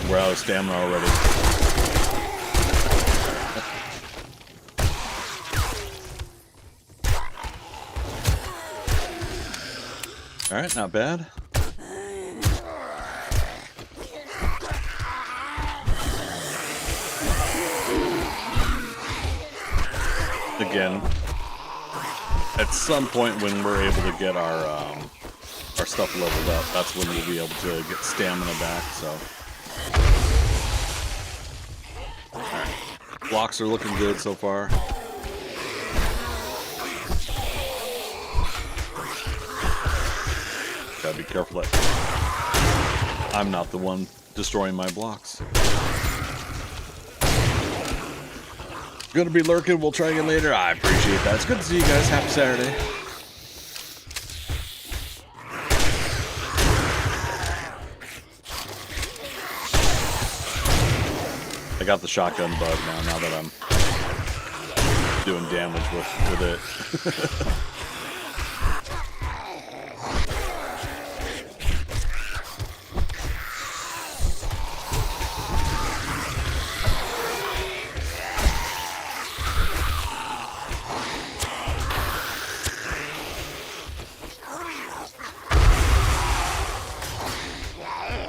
[SPEAKER 1] We're out of stamina already. All right, not bad. Again, at some point when we're able to get our stuff leveled up, that's when we'll be able to get stamina back. So, all right. Blocks are looking good so far. Gotta be careful that I'm not the one destroying my blocks. Gonna be lurking. We'll try again later. I appreciate that. It's good to see you guys. Happy Saturday. I got the shotgun bug now that I'm doing damage with it.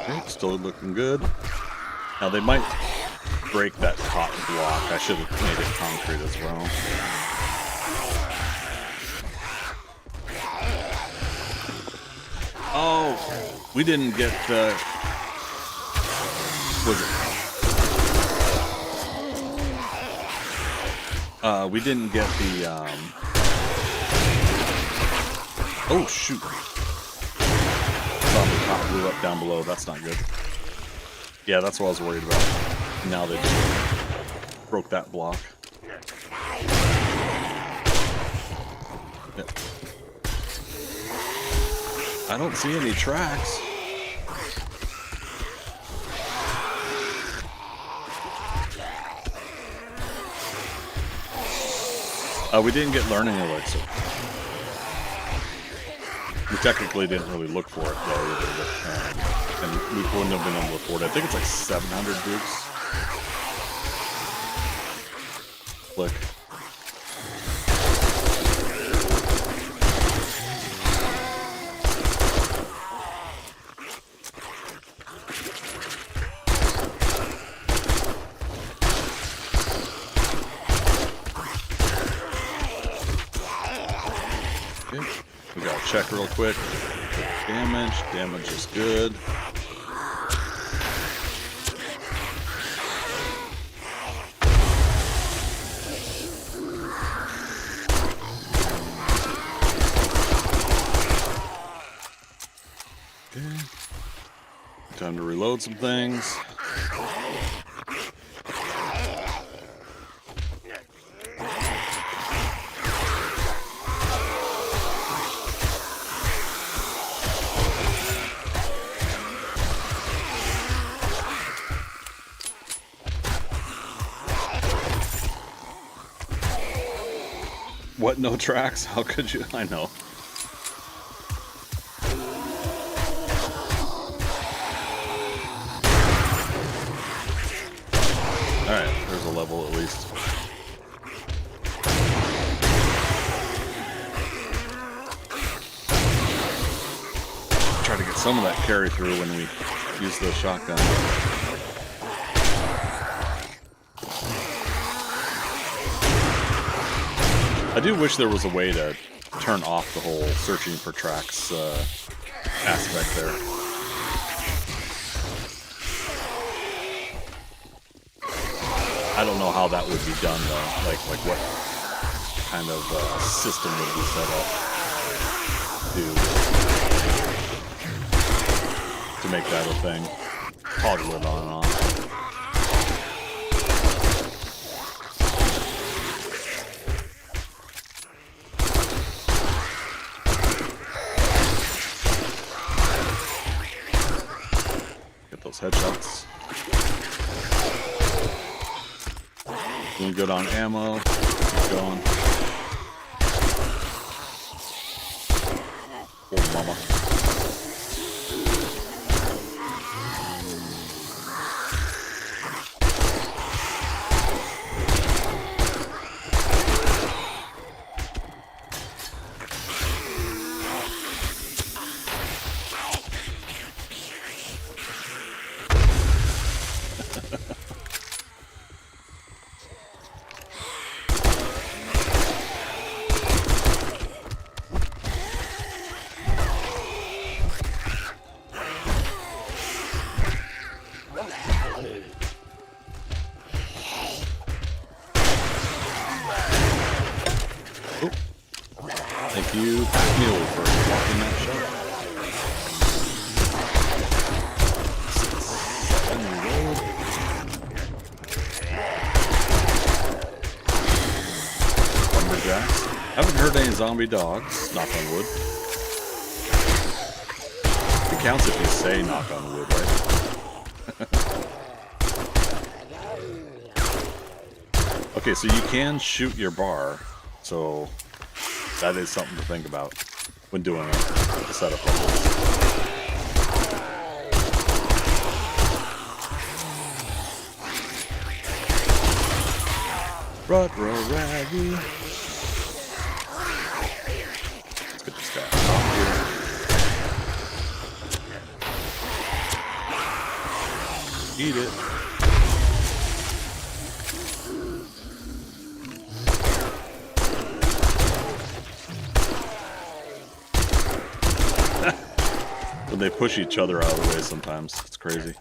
[SPEAKER 1] Okay, still looking good. Now they might break that top block. I should have made it concrete as well. Oh, we didn't get the... Was it? We didn't get the... Oh, shoot. The top blew up down below. That's not good. Yeah, that's what I was worried about. Now they just broke that block. Yep. I don't see any tracks. We didn't get learning elixir. We technically didn't really look for it though either, and we wouldn't have been able to afford it. I think it's like 700 boots. Look. Okay. We gotta check real quick. Damage. Damage is good. Okay. Time to reload some things. What, no tracks? How could you? I know. Alright, there's a level at least. Try to get some of that carry through when we use the shotgun. I do wish there was a way to turn off the whole searching for tracks aspect there. I don't know how that would be done though. Like what kind of system would be set up to make that a thing. Toggle it on and off. Headshots. Doing good on ammo. Keep going. Oh, mama. Thank you, Mule, for blocking that shot. zombie dogs. Knock on wood. It counts if you say knock on wood, right? Okay, so you can shoot your bar, so that is something to think about when doing a setup like this. Raggy. Let's get this guy off here. Eat it. When they push each other out of the way sometimes. It's crazy.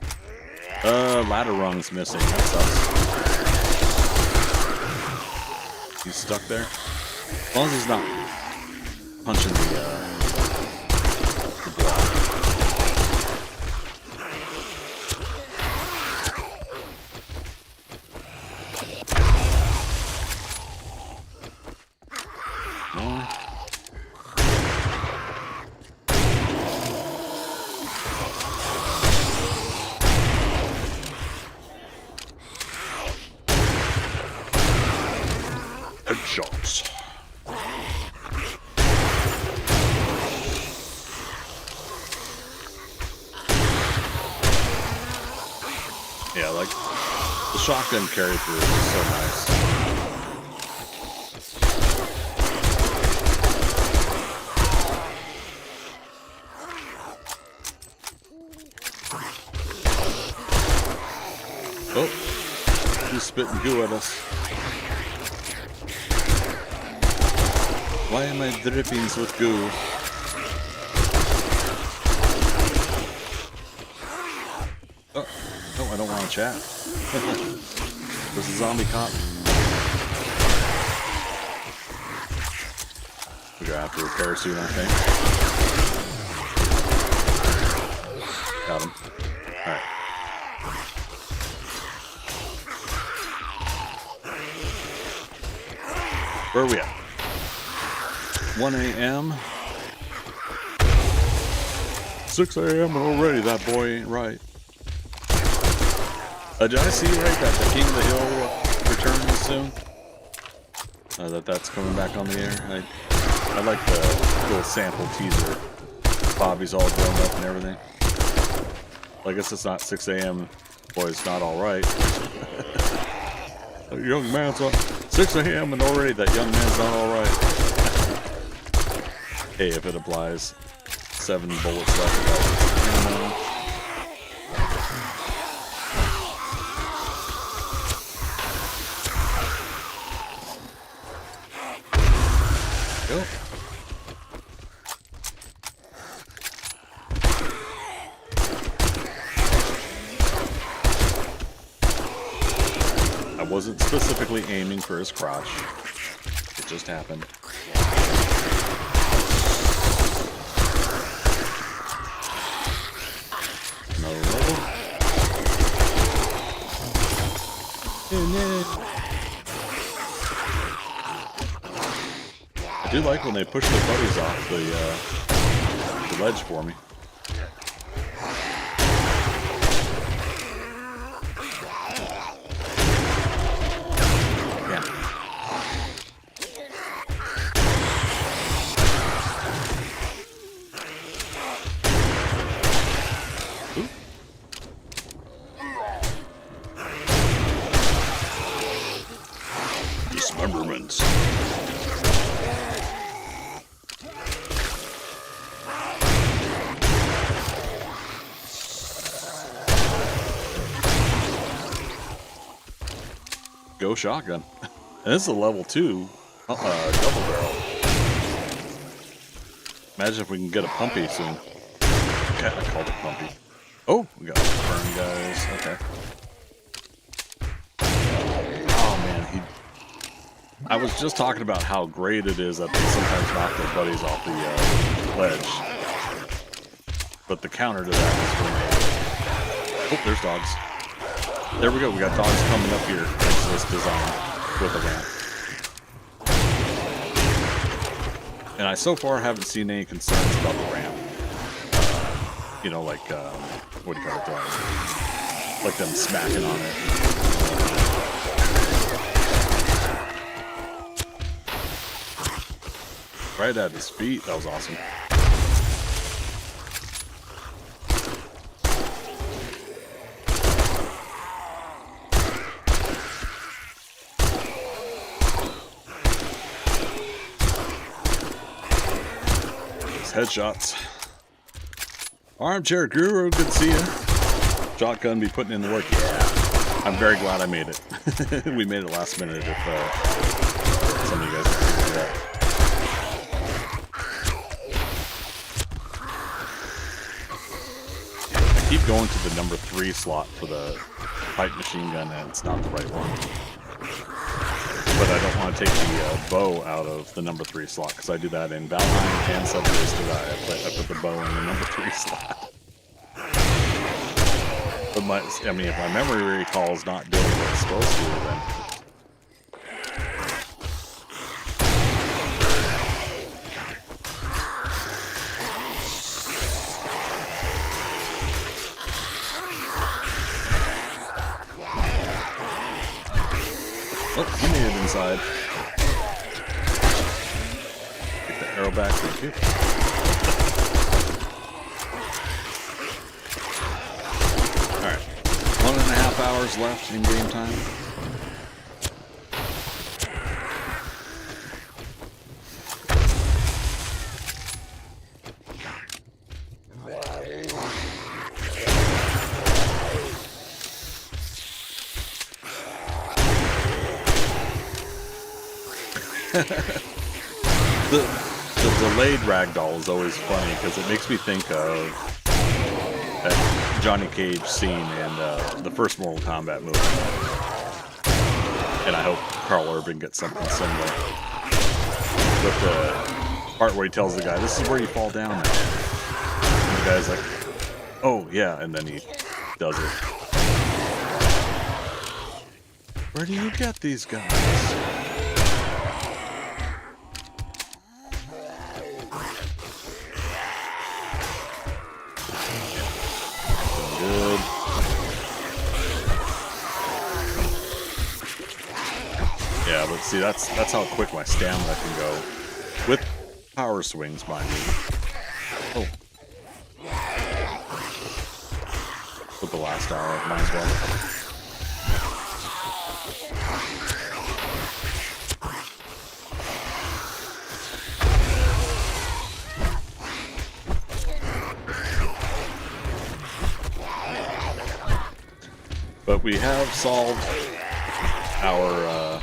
[SPEAKER 1] Ladder rung's missing. That sucks. He's stuck there. As long as he's not punching the block. More. Headshots. Yeah, like the shotgun carry through is so nice. Oh, he's spitting goo at us. Why am I dripping with goo? Oh, no, I don't want to chat. There's a zombie cop. We're gonna have to repair soon, I think. Got him. Alright. Where are we at? 1 a.m. 6 a.m. already, that boy ain't right. Did I see right that the King of the Hill returns soon? That's coming back on the air. I like the little sample teaser. Bobby's all grown up and everything. Well, I guess it's not 6 a.m. Boy, it's not alright. That young man's on 6 a.m. and already that young man's not alright. Hey, if it applies. 7 bullets left. Go. I wasn't specifically aiming for his crotch. It just happened. No level. I do like when they push their buddies off the ledge for me. Dismemberments. Go shotgun. And this is a level 2 double barrel. Imagine if we can get a pumpy soon. Okay, I called it pumpy. Oh, we got burn guys. Okay. Oh man, I was just talking about how great it is that they sometimes knock their buddies off the ledge. But the counter to that is when they... Oh, there's dogs. There we go. We got dogs coming up here thanks to this design with a ramp. And I so far haven't seen any concerns about the ramp. You know, like, what do you call it? Like them smacking on it. Right at his feet. That was awesome. Headshots. Armchair Guru, good to see you. Shotgun be putting in the work. Yeah, I'm very glad I made it. We made it last minute if some of you guys can do that. I keep going to the number 3 slot for the pipe machine gun and it's not the right one. But I don't want to take the bow out of the number 3 slot because I do that in Valheim and 7 Days to Die. I put the bow in the number 3 slot. But I mean, if my memory recall is not doing what it's supposed to, then oh, he made it inside. Get the arrow back, thank you. Alright. 1.5 hours left in game time. The delayed ragdoll is always funny because it makes me think of that Johnny Cage scene in the first Mortal Kombat movie. And I hope Carl Urban gets something similar. But the part where he tells the guy, "This is where you fall down now." And the guy's like, "Oh, yeah," and then he does it. Where do you get these guys? Good. Yeah, but see, that's how quick my stamina can go. With power swings, mind you. Oh. With the last hour, might as well. But we have solved our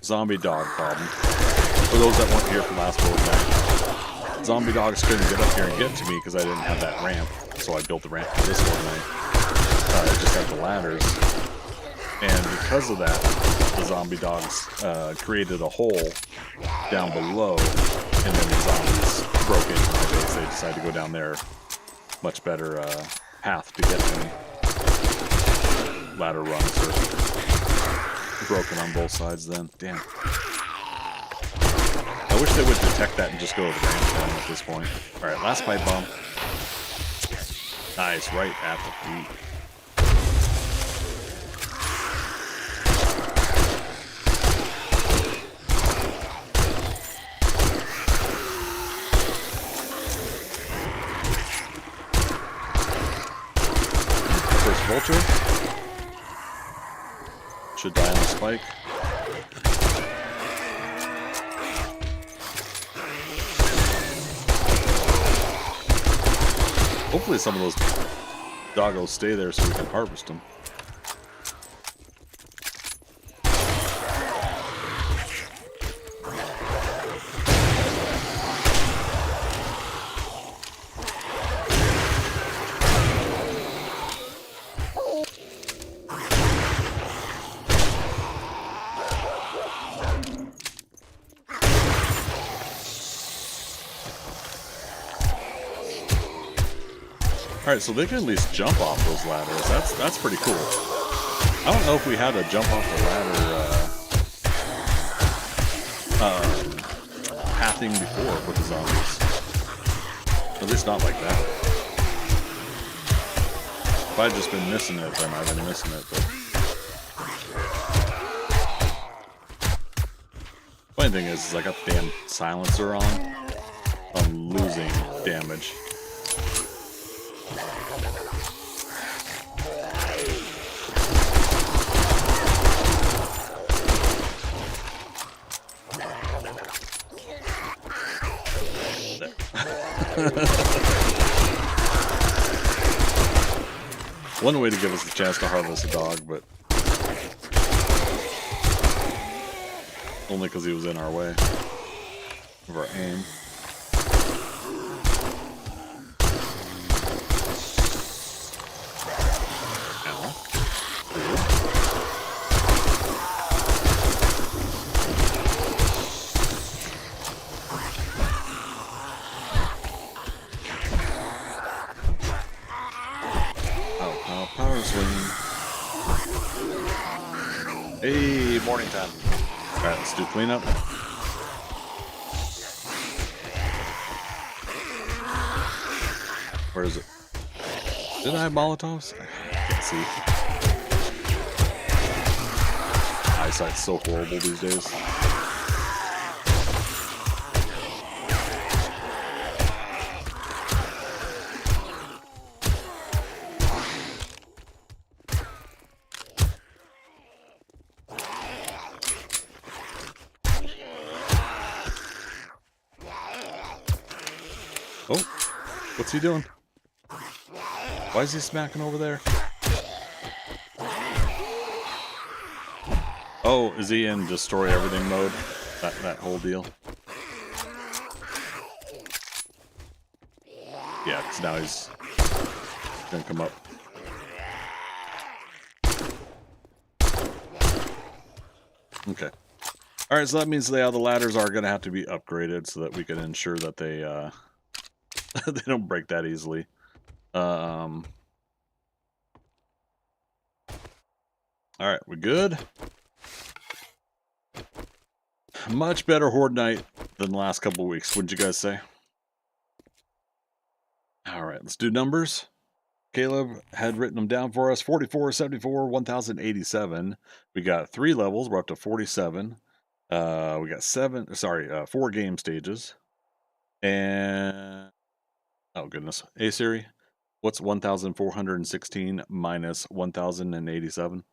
[SPEAKER 1] zombie dog problem. For those that weren't here for last World Night, zombie dogs couldn't get up here and get to me because I didn't have that ramp. So I built the ramp for this World Night. I just had the ladders. And because of that, the zombie dogs created a hole down below. And then the zombies broke into my base. They decided to go down there. Much better path to get to me. Ladder rungs are broken on both sides then. Damn. I wish they would detect that and just go to the ramp down at this point. Alright, last pipe bomb. Nice, right at the feet. First vulture. Should die on the spike. Hopefully some of those doggos stay there so we can harvest them. Alright, so they can at least jump off those ladders. That's pretty cool. I don't know if we had a jump off the ladder pathing before with the zombies. At least not like that. If I'd just been missing it, then I've been missing it, but... Funny thing is I got the damn silencer on. I'm losing damage. One way to give us the chance to harvest a dog, but only because he was in our way of our aim. Power swing. Hey, morning time. Alright, let's do cleanup. Where is it? Did I have Molotovs? I can't see. Eyesight's so horrible these days. Oh, what's he doing? Why is he smacking over there? Oh, is he in destroy everything mode? That whole deal? Yeah, because now he's gonna come up. Okay. Alright, so that means the ladders are gonna have to be upgraded so that we can ensure that they they don't break that easily. Alright, we good? Much better Horde night than the last couple weeks, wouldn't you guys say? Alright, let's do numbers. Caleb had written them down for us. 44, 74, 1087. We got 3 levels, we're up to 47. We got 4 game stages. And oh goodness. Hey Siri, what's 1416 minus 1087?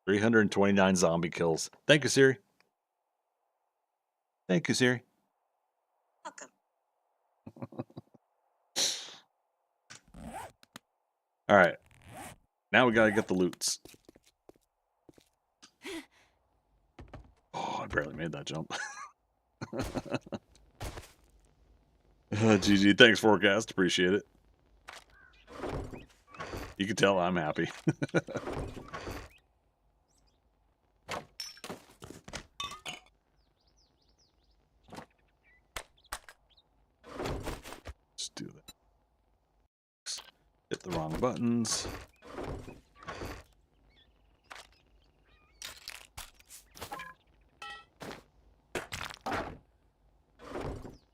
[SPEAKER 1] 329 zombie kills. Thank you, Siri. Thank you, Siri.
[SPEAKER 3] Welcome.
[SPEAKER 1] All right. Now we got to get the loots. Oh, I barely made that jump. GG, thanks, Forecast. Appreciate it. You can tell I'm happy. Just do that. Hit the wrong buttons.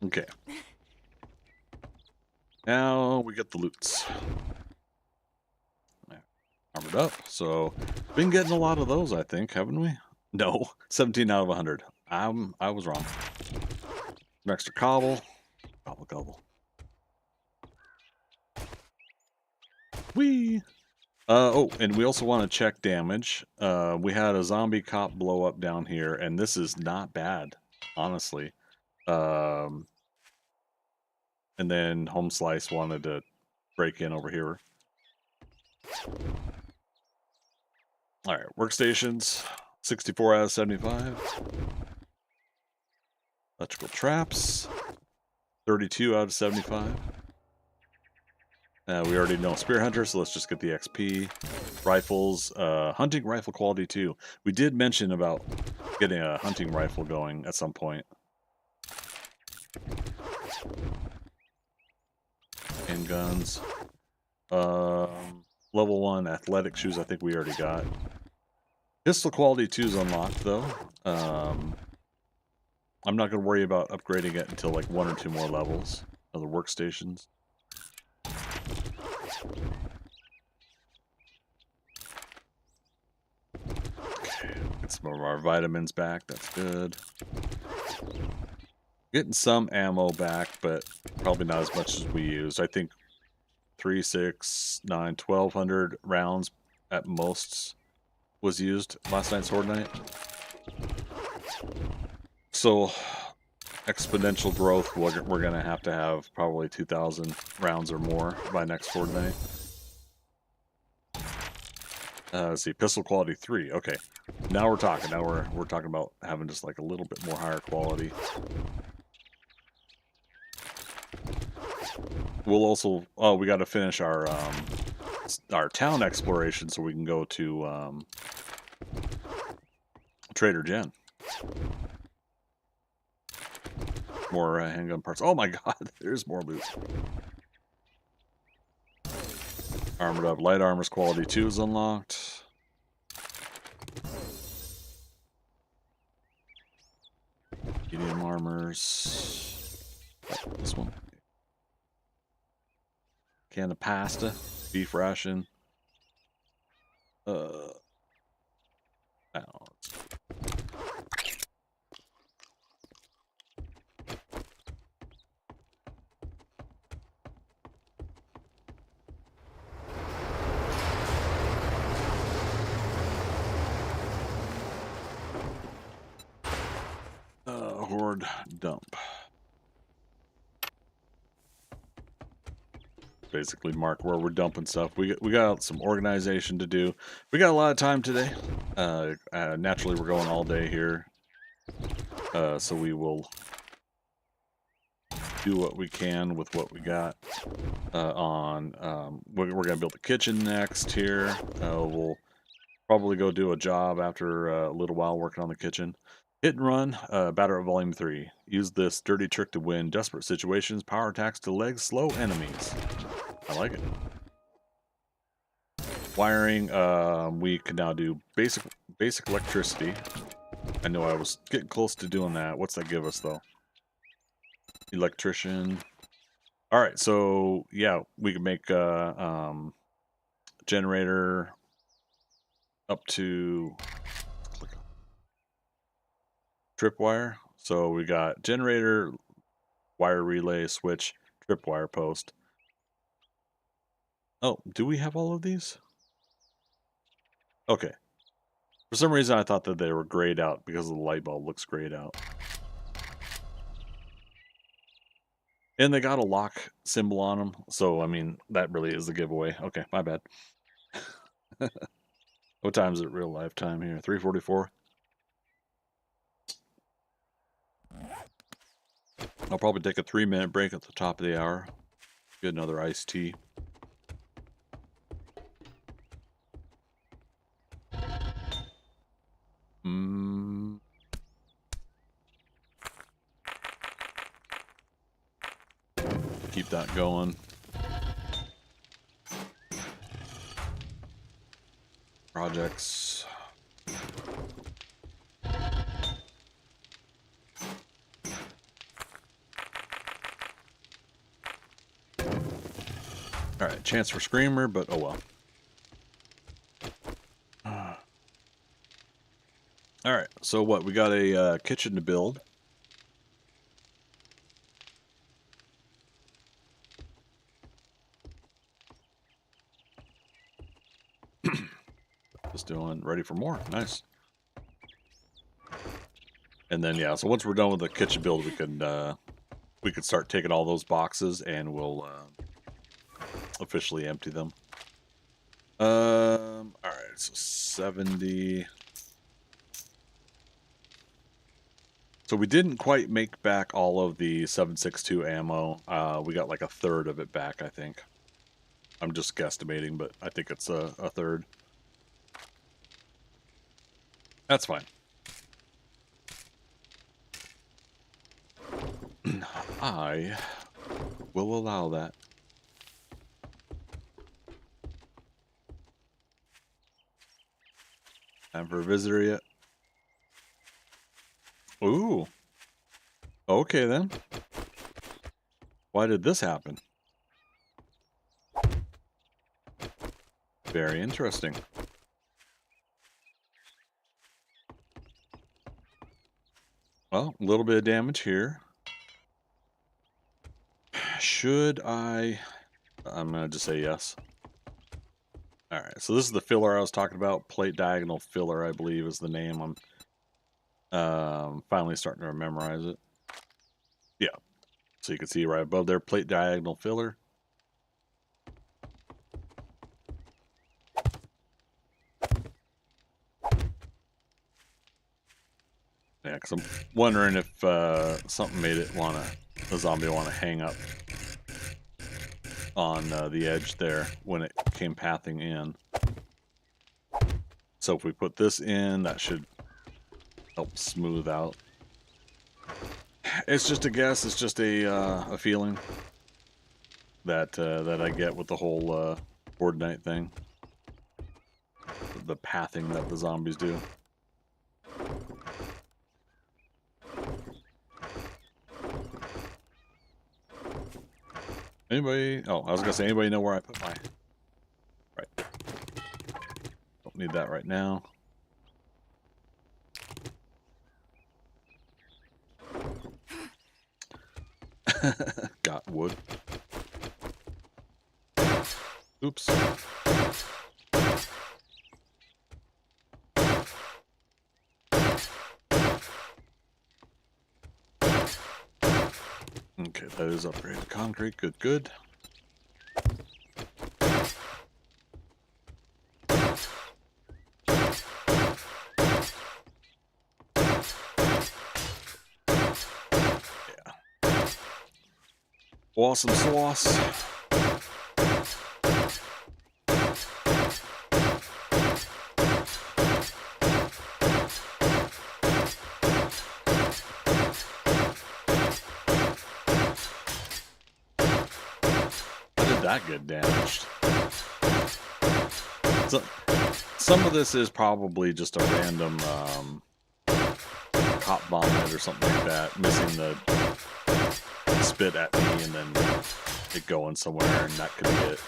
[SPEAKER 1] Okay. Now we get the loots. Armored up, so been getting a lot of those, I think, haven't we? No, 17 out of 100. I was wrong. Some extra cobble. Gobble. Whee! Oh, and we also want to check damage. We had a zombie cop blow up down here, and this is not bad, honestly. And then Home Slice wanted to break in over here. Alright, workstations. 64 out of 75. Electrical traps. 32 out of 75. We already know Spear Hunter, so let's just get the XP. Rifles. Hunting rifle quality 2. We did mention about getting a hunting rifle going at some point. Handguns. Level 1 athletic shoes I think we already got. Pistol quality 2 is unlocked though. I'm not going to worry about upgrading it until like 1 or 2 more levels of the workstations. Okay, get some of our vitamins back. That's good. Getting some ammo back, but probably not as much as we used. I think 3, 6, 9, 1,200 rounds at most was used last night's Horde night. So exponential growth, we're going to have probably 2,000 rounds or more by next Horde night. Let's see, pistol quality 3. Okay, now we're talking. Now we're talking about having just like a little bit more higher quality. We'll also, oh, we got to finish our town exploration so we can go to Trader Jen. More handgun parts. Oh my god, there's more loot. Armored up. Light armor's quality 2 is unlocked. Medium armors. Oh, this one. Can of pasta. Beef ration. Horde dump. Basically mark where we're dumping stuff. We got some organization to do. We got a lot of time today. Naturally, we're going all day here. So we will do what we can with what we got. We're going to build the kitchen next here. We'll probably go do a job after a little while working on the kitchen. Hit and run, Batter at Volume 3. Use this dirty trick to win desperate situations. Power attacks to leg slow enemies. I like it. Wiring, we can now do basic electricity. I know I was getting close to doing that. What's that give us, though? Electrician. All right, so, yeah, we can make generator up to tripwire. So we got generator, wire relay, switch, tripwire post. Oh, do we have all of these? Okay. For some reason, I thought that they were grayed out because the light bulb looks grayed out. And they got a lock symbol on them. So, I mean, that really is the giveaway. Okay, my bad. What time is it real life time here? 3:44. I'll probably take a 3-minute break at the top of the hour. Get another iced tea. Keep that going. Projects. All right, chance for Screamer, but oh well. All right, so what? We got a kitchen to build. Just doing ready for more. Nice. And then yeah, so once we're done with the kitchen build, we could start taking all those boxes and we'll officially empty them. All right, so 70. So we didn't quite make back all of the 7.62 ammo. We got like a third of it back, I think. I'm just guesstimating, but I think it's a third. That's fine. I will allow that. Time for a visitor yet? Ooh. Okay then. Why did this happen? Very interesting. Well, a little bit of damage here. Should I... I'm going to just say yes. Alright, so this is the filler I was talking about. Plate diagonal filler, I believe, is the name. I'm finally starting to memorize it. Yeah. So you can see right above there, plate diagonal filler. Yeah, because I'm wondering if something made it the zombie want to hang up on the edge there when it came pathing in. So if we put this in, that should help smooth out. It's just a guess. It's just a feeling that that I get with the whole Horde Night thing. The pathing that the zombies do. Anybody? Oh, I was gonna say, anybody know where I put my... Right. Don't need that right now. Got wood. Oops. Okay, that is upgraded concrete. Good, good. Yeah. Awesome sauce. That get damaged. So, some of this is probably just a random cop vomit or something like that, missing the spit at me and then it going somewhere, and that could be it.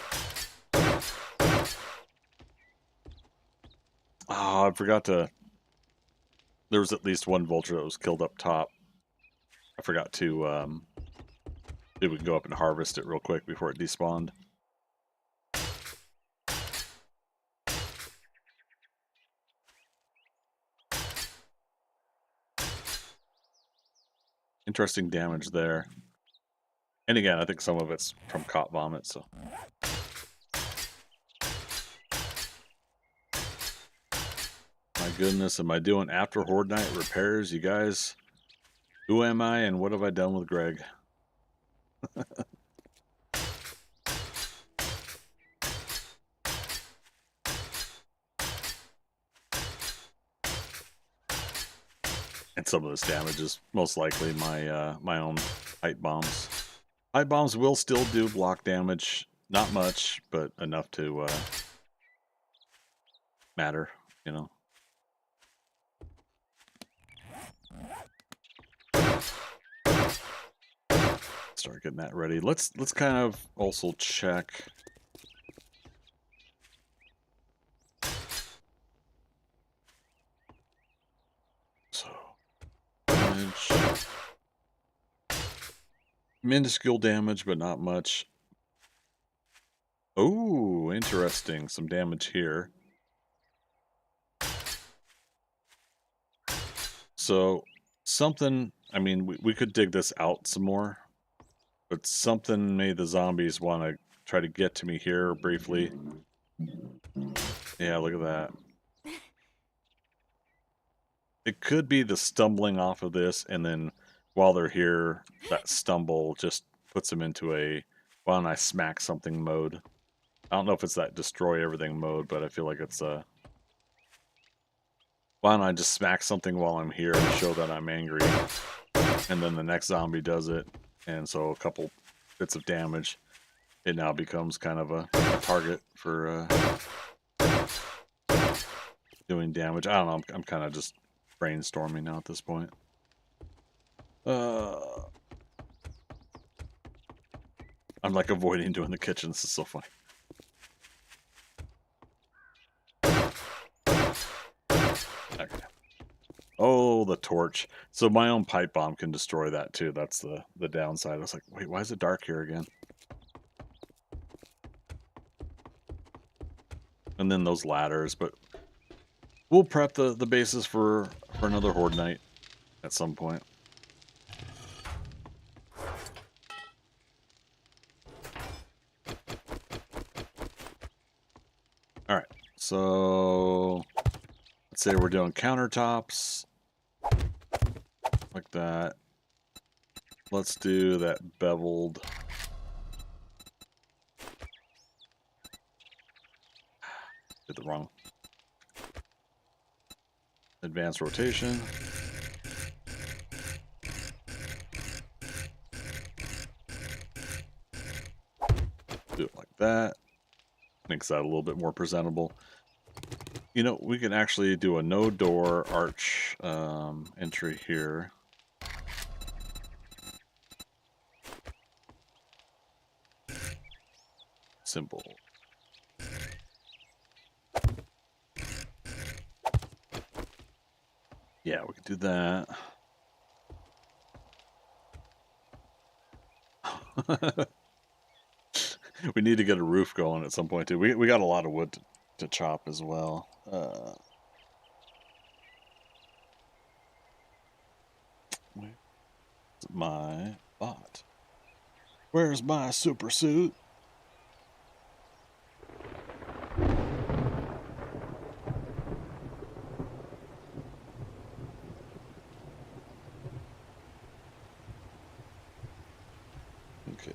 [SPEAKER 1] Oh, I forgot to... There was at least one vulture that was killed up top. I forgot to maybe we can go up and harvest it real quick before it despawned. Interesting damage there. And again, I think some of it's from cop vomit, so... My goodness, am I doing after Horde Night repairs? You guys, who am I and what have I done with Greg? And some of this damage is most likely my my own height bombs. Height bombs will still do block damage. Not much, but enough to matter, you know. Start getting that ready. Let's kind of also check. So damage. Minuscule damage, but not much. Oh, interesting. Some damage here. So something, I mean, we could dig this out some more, but something made the zombies want to try to get to me here briefly. Yeah, look at that. It could be the stumbling off of this, and then while they're here, that stumble just puts them into a, why don't I smack something mode. I don't know if it's that destroy everything mode, but I feel like it's a, why don't I just smack something while I'm here to show that I'm angry, and then the next zombie does it, and so a couple bits of damage, it now becomes kind of a target for doing damage. I don't know. I'm kind of just brainstorming now at this point. I'm like avoiding doing the kitchen. This is so funny. Okay. Oh, the torch. So my own pipe bomb can destroy that too. That's the downside. I was like, wait, why is it dark here again? And then those ladders, but we'll prep the bases for another Horde night at some point. All right, so let's say we're doing countertops like that. Let's do that beveled. Did the wrong. Advanced rotation. Do it like that. Makes that a little bit more presentable. You know, we can actually do a no door arch entry here. Simple. Yeah, we can do that. We need to get a roof going at some point too. We got a lot of wood to chop as well. Where's my bot? Where's my super suit? Okay,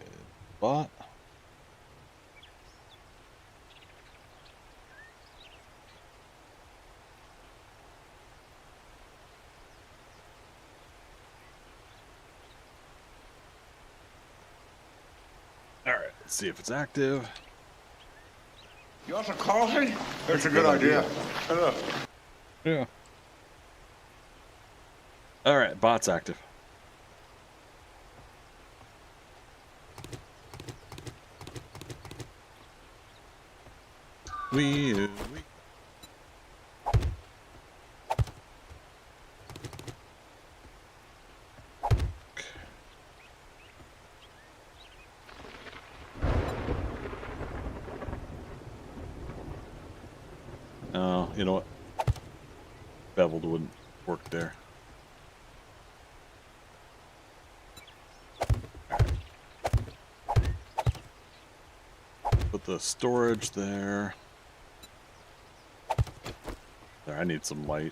[SPEAKER 1] bot. All right, let's see if it's active.
[SPEAKER 3] You want some coffee? That's a good idea. Hello.
[SPEAKER 1] Yeah. All right, bot's active. We. Oh, you know what? Beveled wouldn't work there. All right. Put the storage there. There, I need some light.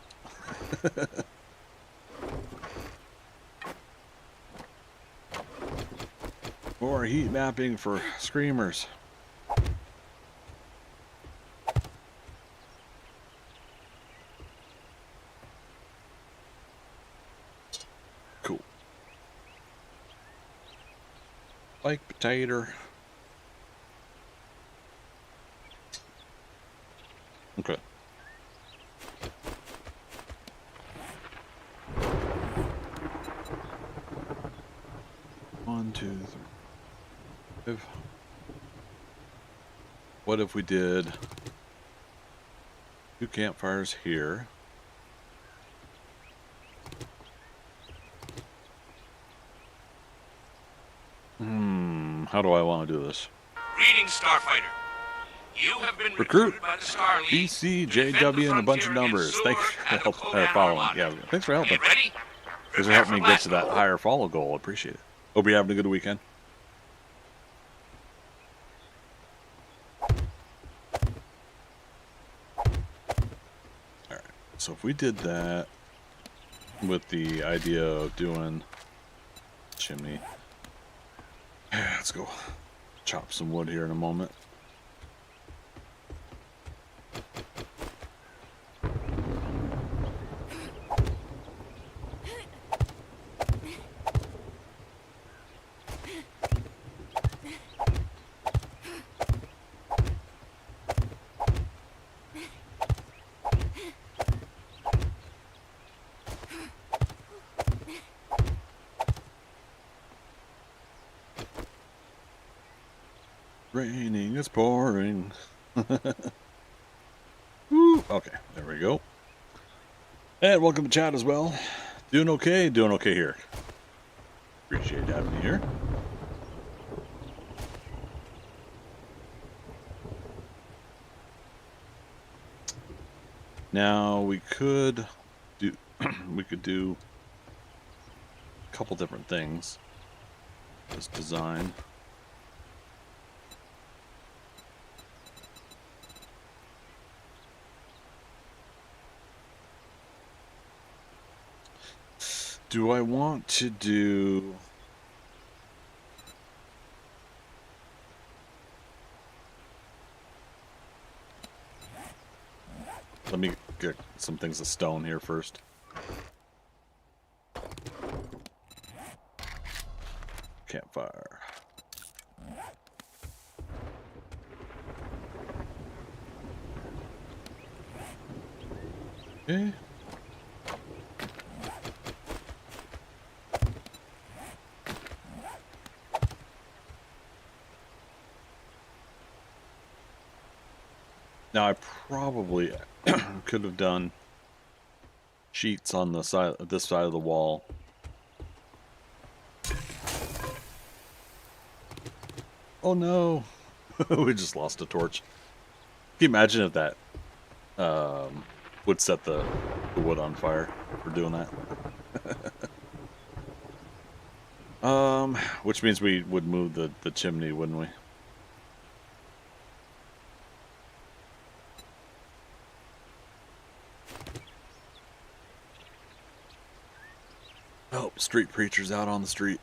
[SPEAKER 1] More heat mapping for screamers. Cool. Like potato. Okay. One, two, three. What if we did 2 campfires here? How do I want to do this?
[SPEAKER 4] Greetings, Starfighter. You have been
[SPEAKER 1] Recruit
[SPEAKER 4] recruited by the Star League.
[SPEAKER 1] BCJW and a bunch of numbers. Thanks for following. Yeah, thanks for helping.
[SPEAKER 4] Get ready?
[SPEAKER 1] Thanks for helping me get to that higher follow goal. I appreciate it. Hope you're having a good weekend. Alright, so if we did that with the idea of doing chimney, let's go chop some wood here in a moment. raining, it's pouring. Woo. Okay, there we go. And welcome to chat as well. Doing okay here. Appreciate having you here. Now we could do we could do a couple different things. This design. Do I want to do... Let me get some things of stone here first. Campfire. Okay. Now I probably could have done sheets on the side, this side of the wall. Oh no, we just lost a torch. Can you imagine if that would set the wood on fire for doing that? Which means we would move the chimney, wouldn't we? Oh, street preachers out on the street.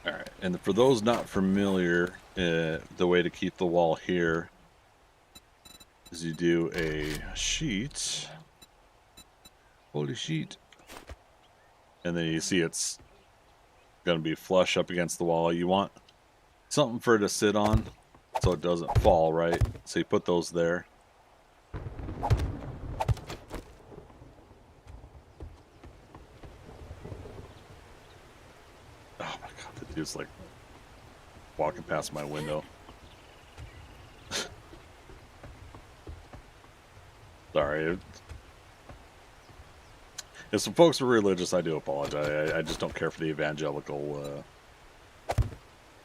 [SPEAKER 1] Alright, and for those not familiar, the way to keep the wall here is you do a sheet. Holy sheet. And then you see it's going to be flush up against the wall. You want something for it to sit on so it doesn't fall, right? So you put those there. Oh my god, the dude's like walking past my window. Sorry. If some folks are religious, I do apologize. I just don't care for the evangelical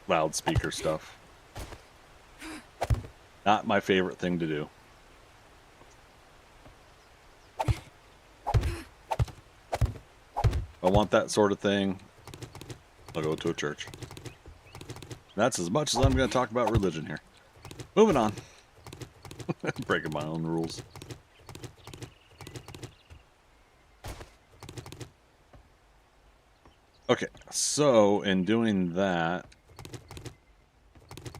[SPEAKER 1] loudspeaker stuff. Not my favorite thing to do. I want that sort of thing. I'll go to a church. That's as much as I'm going to talk about religion here. Moving on. Breaking my own rules. Okay, so in doing that,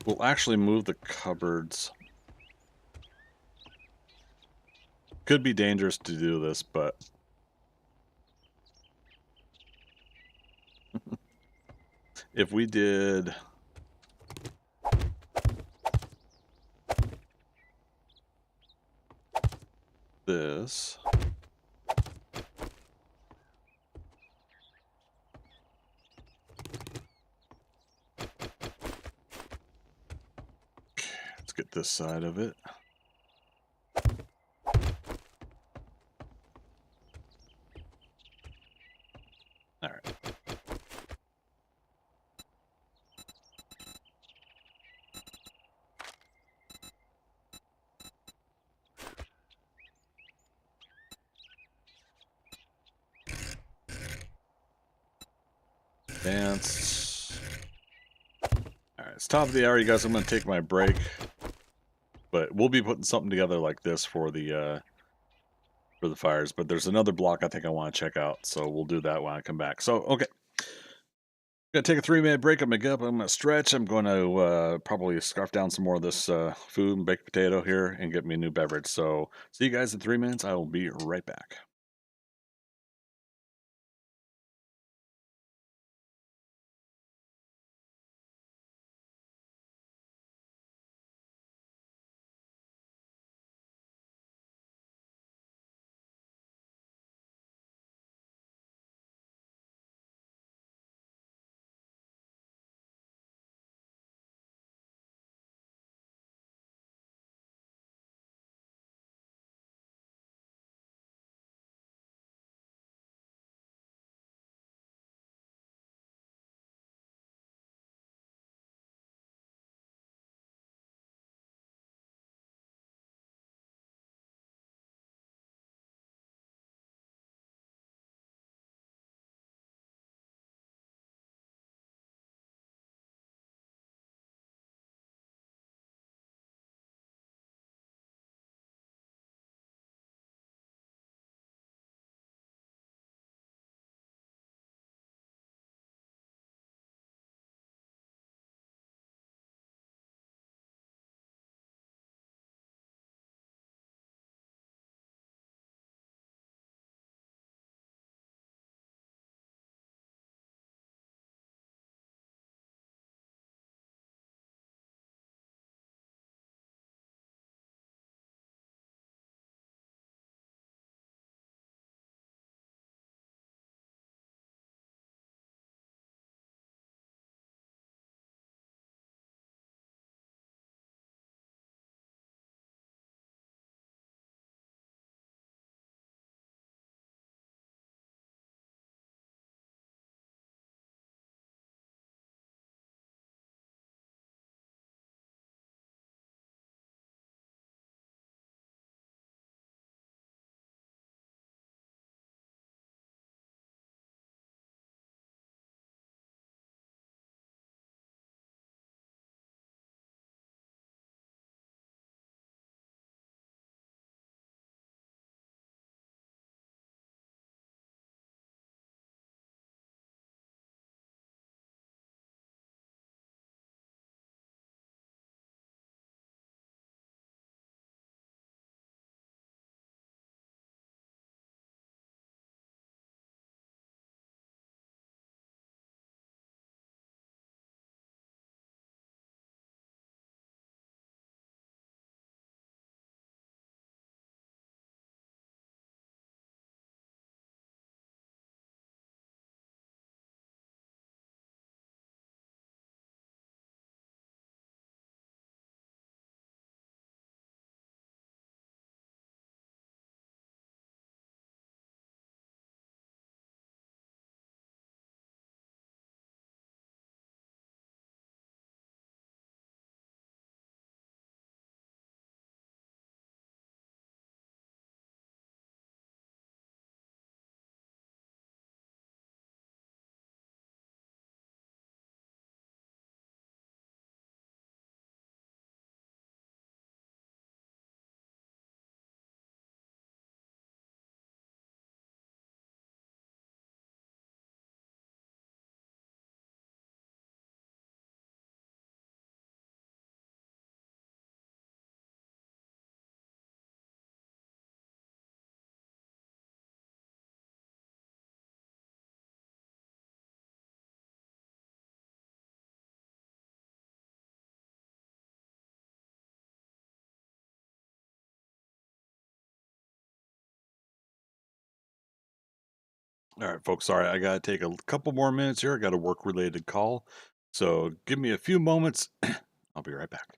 [SPEAKER 1] we'll actually move the cupboards. Could be dangerous to do this, but if we did this, let's get this side of it. All right. Dance. All right, it's top of the hour, you guys. I'm going to take my break, but we'll be putting something together like this for the fires. But there's another block I think I want to check out, so we'll do that when I come back. So okay, gonna take a 3-minute break. I'm gonna get up. I'm gonna stretch. I'm going to probably scarf down some more of this food and baked potato here and get me a new beverage. So see you guys in 3 minutes. I will be right back. All right, folks. Sorry, I gotta take a couple more minutes here. I got a work-related call, so give me a few moments. I'll be right back.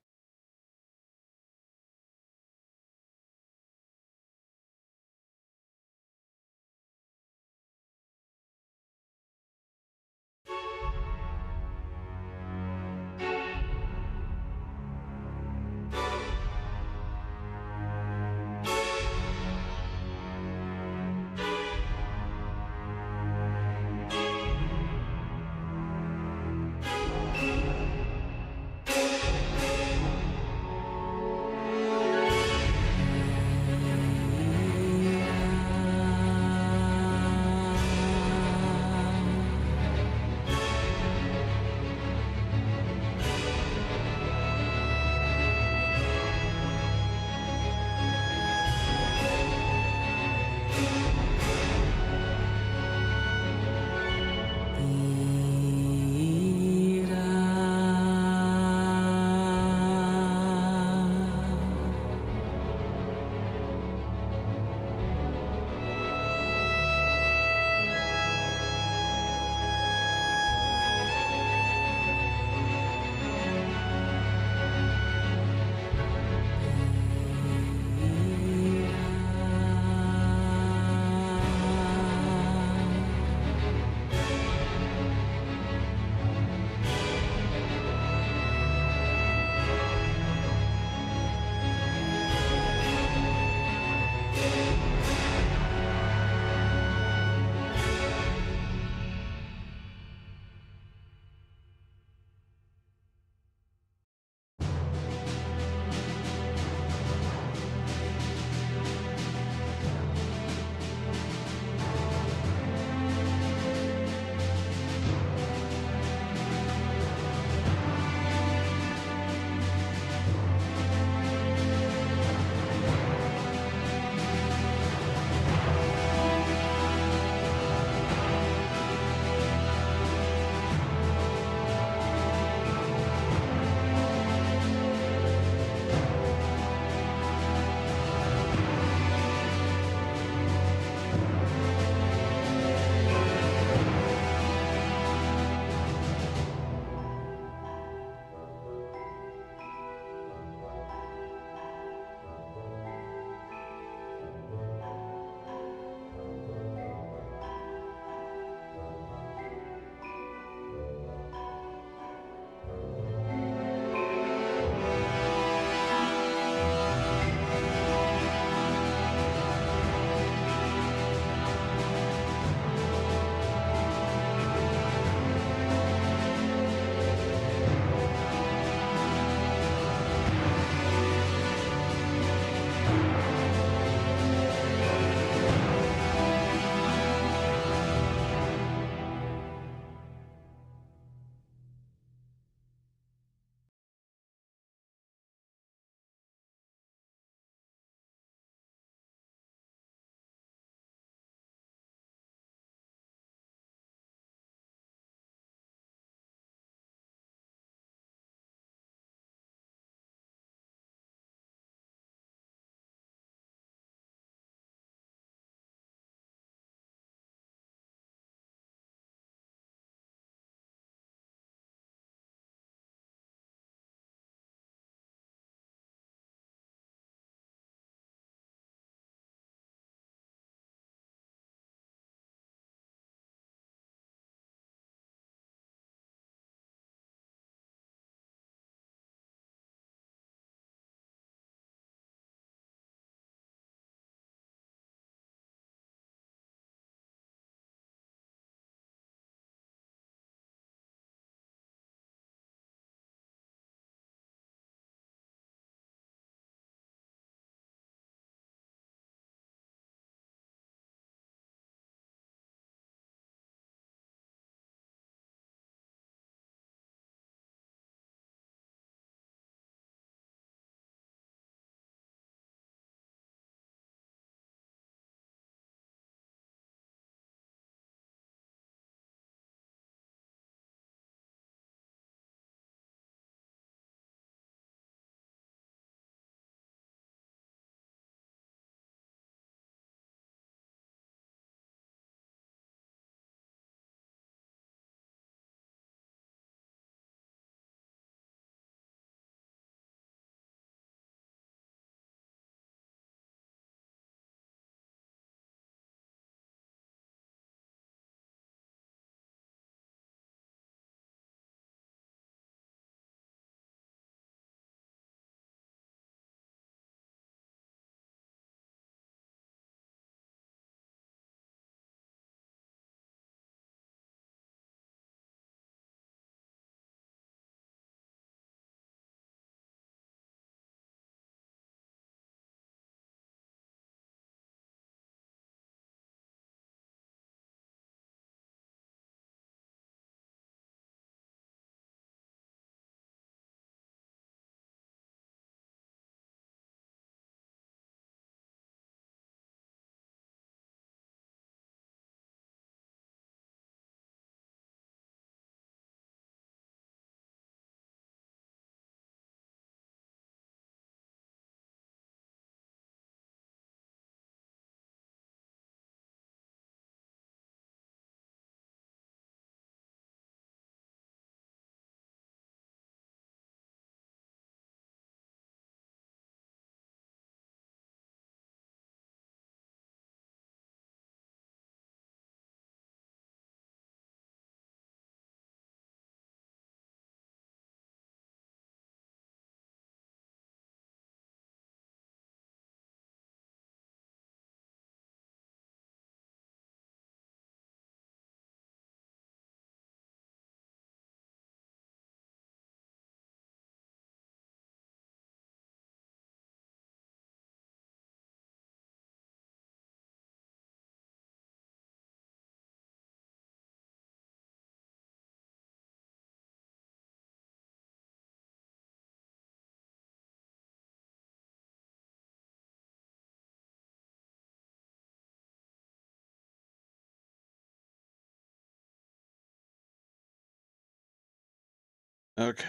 [SPEAKER 1] Okay.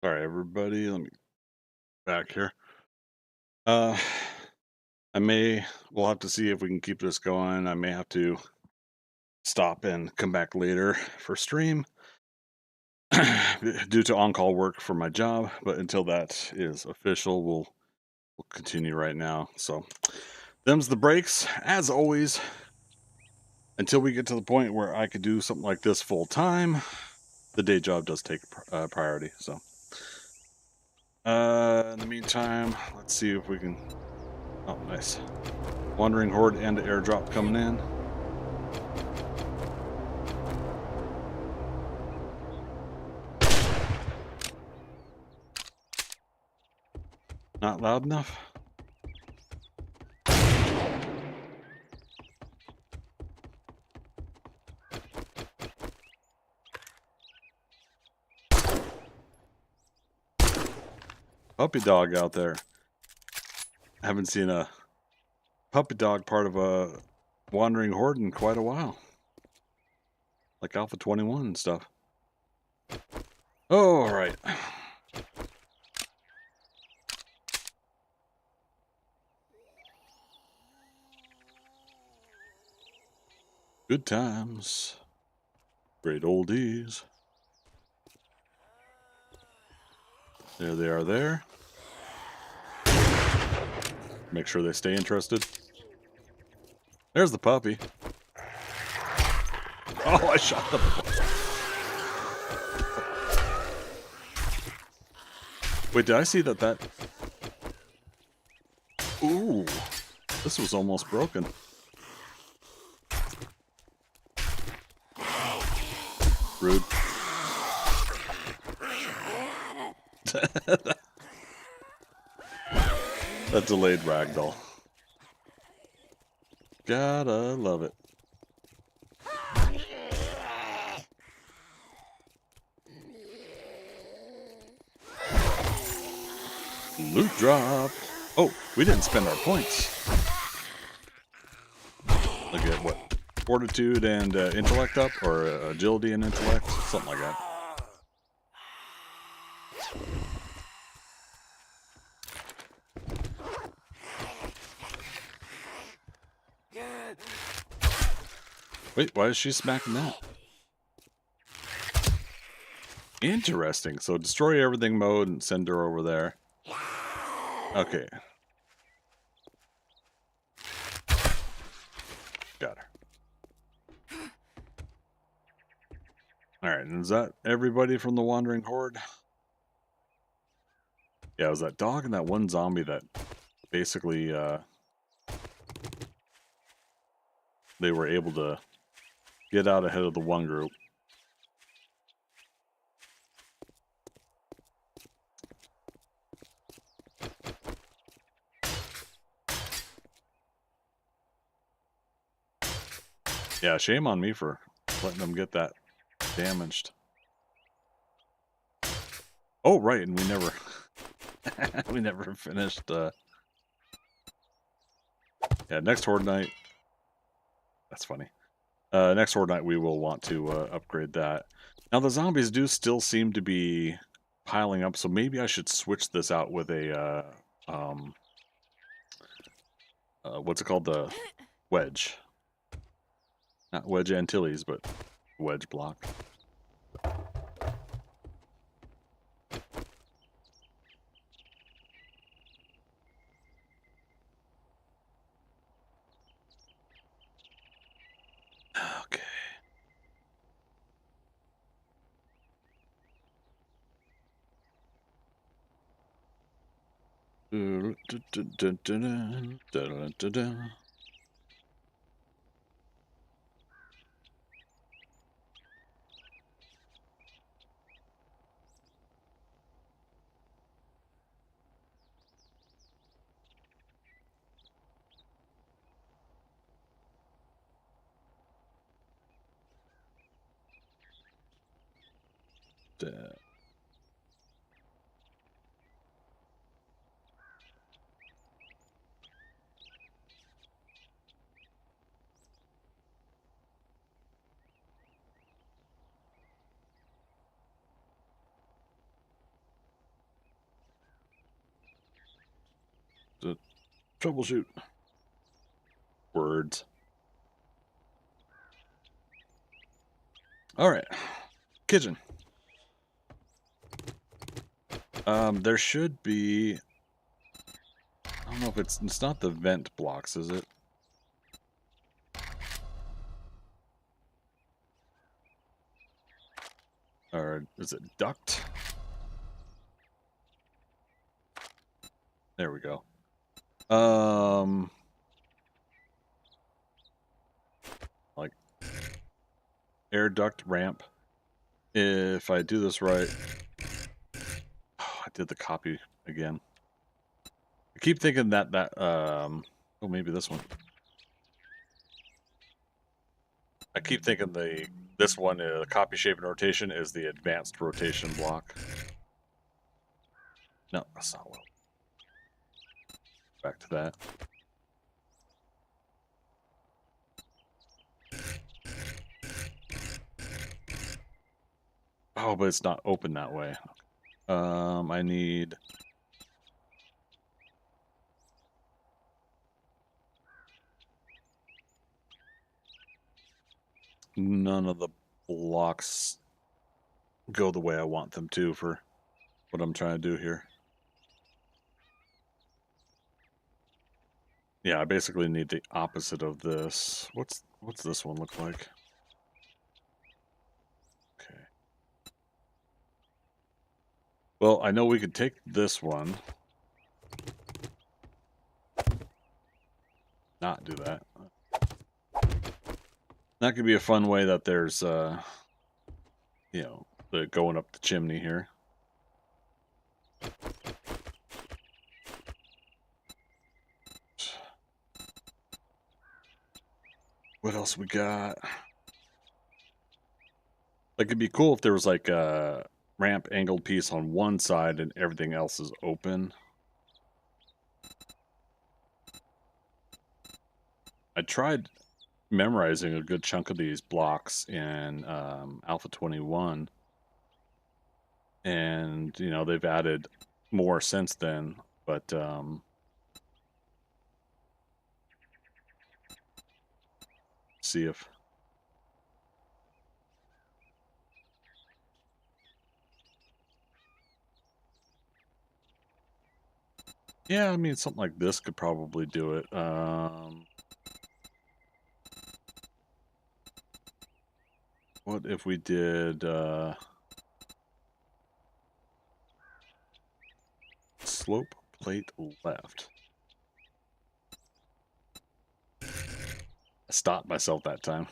[SPEAKER 1] Sorry, everybody. Let me back here. Uh, we'll have to see if we can keep this going. I may have to stop and come back later for stream due to on-call work for my job. But until that is official, we'll continue right now. So, them's the breaks. As always, until we get to the point where I could do something like this full time, the day job does take priority. So, in the meantime, let's see if we can. Oh, nice. Wandering Horde and airdrop coming in. Not loud enough. Puppy dog out there. I haven't seen a puppy dog part of a Wandering Horde in quite a while. Like Alpha 21 and stuff. Oh, all right. Good times. Great oldies. There they are there. Make sure they stay interested. There's the puppy. Oh, I shot them. Wait, did I see that? Ooh, this was almost broken. Rude. That delayed ragdoll. Gotta love it. Loot drop. Oh, we didn't spend our points. Look at what? Fortitude and intellect up? Or agility and intellect? Something like that. Wait, why is she smacking that? Interesting. So destroy everything mode and send her over there. Okay. Got her. Alright, and is that everybody from the Wandering Horde? Yeah, it was that dog and that one zombie that basically they were able to get out ahead of the one group. Yeah, shame on me for letting them get that damaged. Oh, right, and we never we never finished yeah, next Horde night. That's funny. Next Horde night we will want to upgrade that. Now the zombies do still seem to be piling up, so maybe I should switch this out with a what's it called? The wedge. Not wedge Antilles, but wedge block. Okay. Troubleshoot. Words. All right. Kitchen. There should be... I don't know if it's not the vent blocks, is it? Or is it duct? There we go. Like air duct ramp. If I do this right, oh, I did the copy again. I keep thinking that oh, maybe this one. I keep thinking this one, copy shape and rotation, is the advanced rotation block. No, that's not well. Back to that. Oh, but it's not open that way. I need... None of the blocks go the way I want them to for what I'm trying to do here. Yeah, I basically need the opposite of this. What's this one look like? Okay. Well, I know we could take this one. Not do that. That could be a fun way that there's, you know, the going up the chimney here. What else we got? Like, it'd be cool if there was like a ramp angled piece on one side and everything else is open. I tried memorizing a good chunk of these blocks in Alpha 21. And, you know, they've added more since then, but see if... Yeah, I mean, something like this could probably do it. What if we did slope plate left? I stopped myself that time.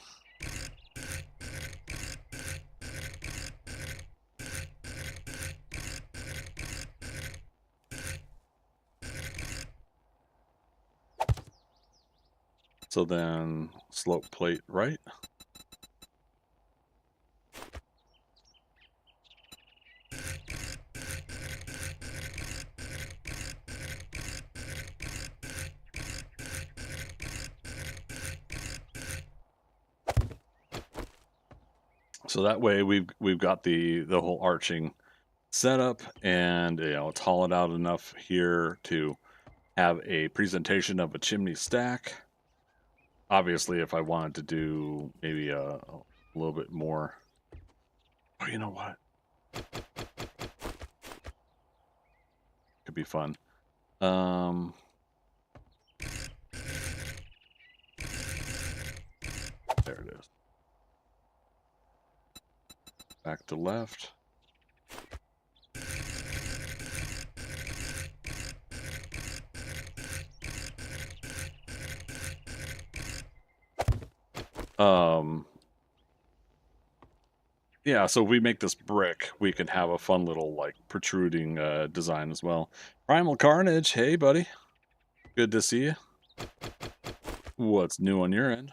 [SPEAKER 1] So then slope plate right. So that way we've got the whole arching setup, and you know, it's hollowed out enough here to have a presentation of a chimney stack. Obviously, if I wanted to do maybe a little bit more. Oh, you know what? Could be fun. There it is. Back to left. Yeah, so if we make this brick, we can have a fun little, like, protruding design as well. Primal Carnage, hey, buddy. Good to see you. What's new on your end?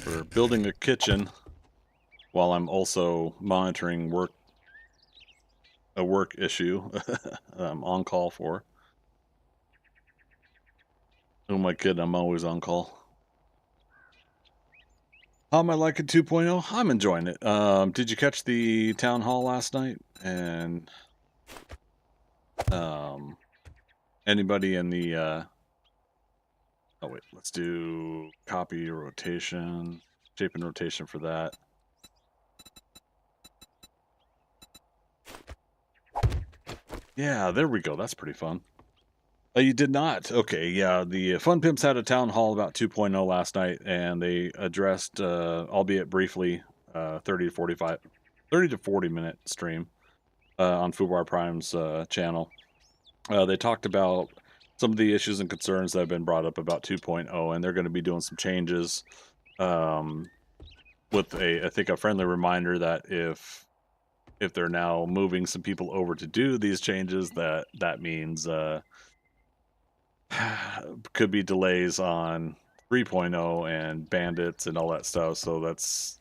[SPEAKER 1] We're building a kitchen while I'm also monitoring work a work issue I'm on call for. Who am I kidding? I'm always on call. How am I liking 2.0? I'm enjoying it. Did you catch the town hall last night? And anybody in the oh wait, let's do copy rotation, shape and rotation for that. Yeah, there we go. That's pretty fun. You did not. Okay, yeah. The Fun Pimps had a town hall about 2.0 last night, and they addressed, albeit briefly, 30 to 45, 30 to 40 minute stream on Fubar Prime's channel. They talked about some of the issues and concerns that have been brought up about 2.0, and they're going to be doing some changes with I think, a friendly reminder that if they're now moving some people over to do these changes, that means could be delays on 3.0 and bandits and all that stuff. So that's